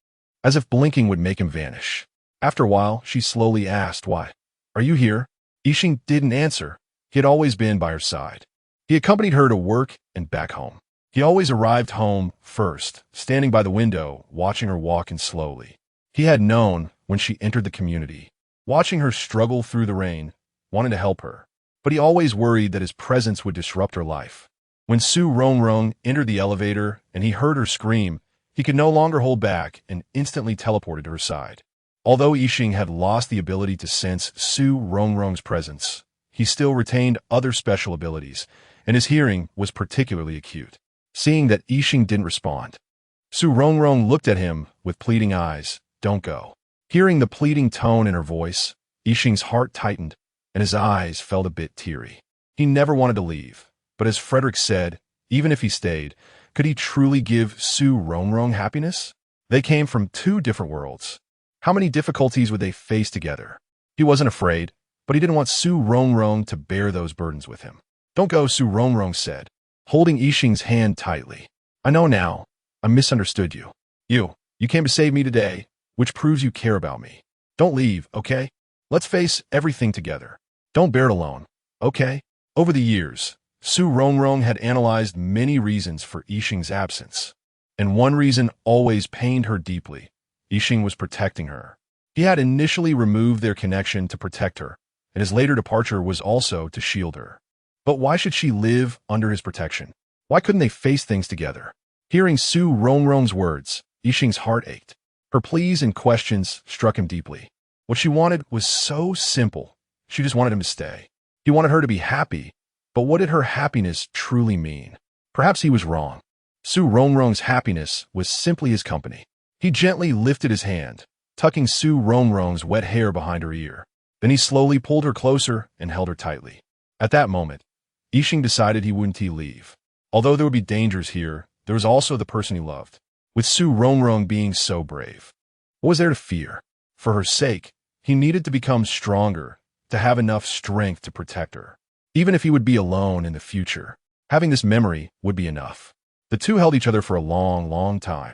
as if blinking would make him vanish. After a while, she slowly asked, "Why? Are you here?" Yixing didn't answer. He had always been by her side. He accompanied her to work and back home. He always arrived home first, standing by the window, watching her walk in slowly. He had known when she entered the community, watching her struggle through the rain, wanting to help her. But he always worried that his presence would disrupt her life. When Su Rongrong entered the elevator and he heard her scream, he could no longer hold back and instantly teleported to her side. Although Yixing had lost the ability to sense Su Rongrong's presence, he still retained other special abilities, and his hearing was particularly acute. Seeing that Yixing didn't respond, Su Rongrong looked at him with pleading eyes. "Don't go." Hearing the pleading tone in her voice, Yixing's heart tightened, and his eyes felt a bit teary. He never wanted to leave, but as Frederick said, even if he stayed, could he truly give Su Rongrong happiness? They came from 2 different worlds. How many difficulties would they face together? He wasn't afraid, but he didn't want Su Rongrong to bear those burdens with him. "Don't go," Su Rongrong said, holding Yixing's hand tightly. "I know now. I misunderstood you. You came to save me today, which proves you care about me. Don't leave, okay? Let's face everything together. Don't bear it alone, okay?" Over the years, Su Rongrong had analyzed many reasons for Yixing's absence, and one reason always pained her deeply. Yixing was protecting her. He had initially removed their connection to protect her, and his later departure was also to shield her. But why should she live under his protection? Why couldn't they face things together? Hearing Su Rongrong's words, Yixing's heart ached. Her pleas and questions struck him deeply. What she wanted was so simple. She just wanted him to stay. He wanted her to be happy, but what did her happiness truly mean? Perhaps he was wrong. Su Rongrong's happiness was simply his company. He gently lifted his hand, tucking Su Rongrong's wet hair behind her ear. Then he slowly pulled her closer and held her tightly. At that moment, Yixing decided he wouldn't leave. Although there would be dangers here, there was also the person he loved. With Su Rongrong being so brave, what was there to fear? For her sake, he needed to become stronger, to have enough strength to protect her. Even if he would be alone in the future, having this memory would be enough. The two held each other for a long, long time.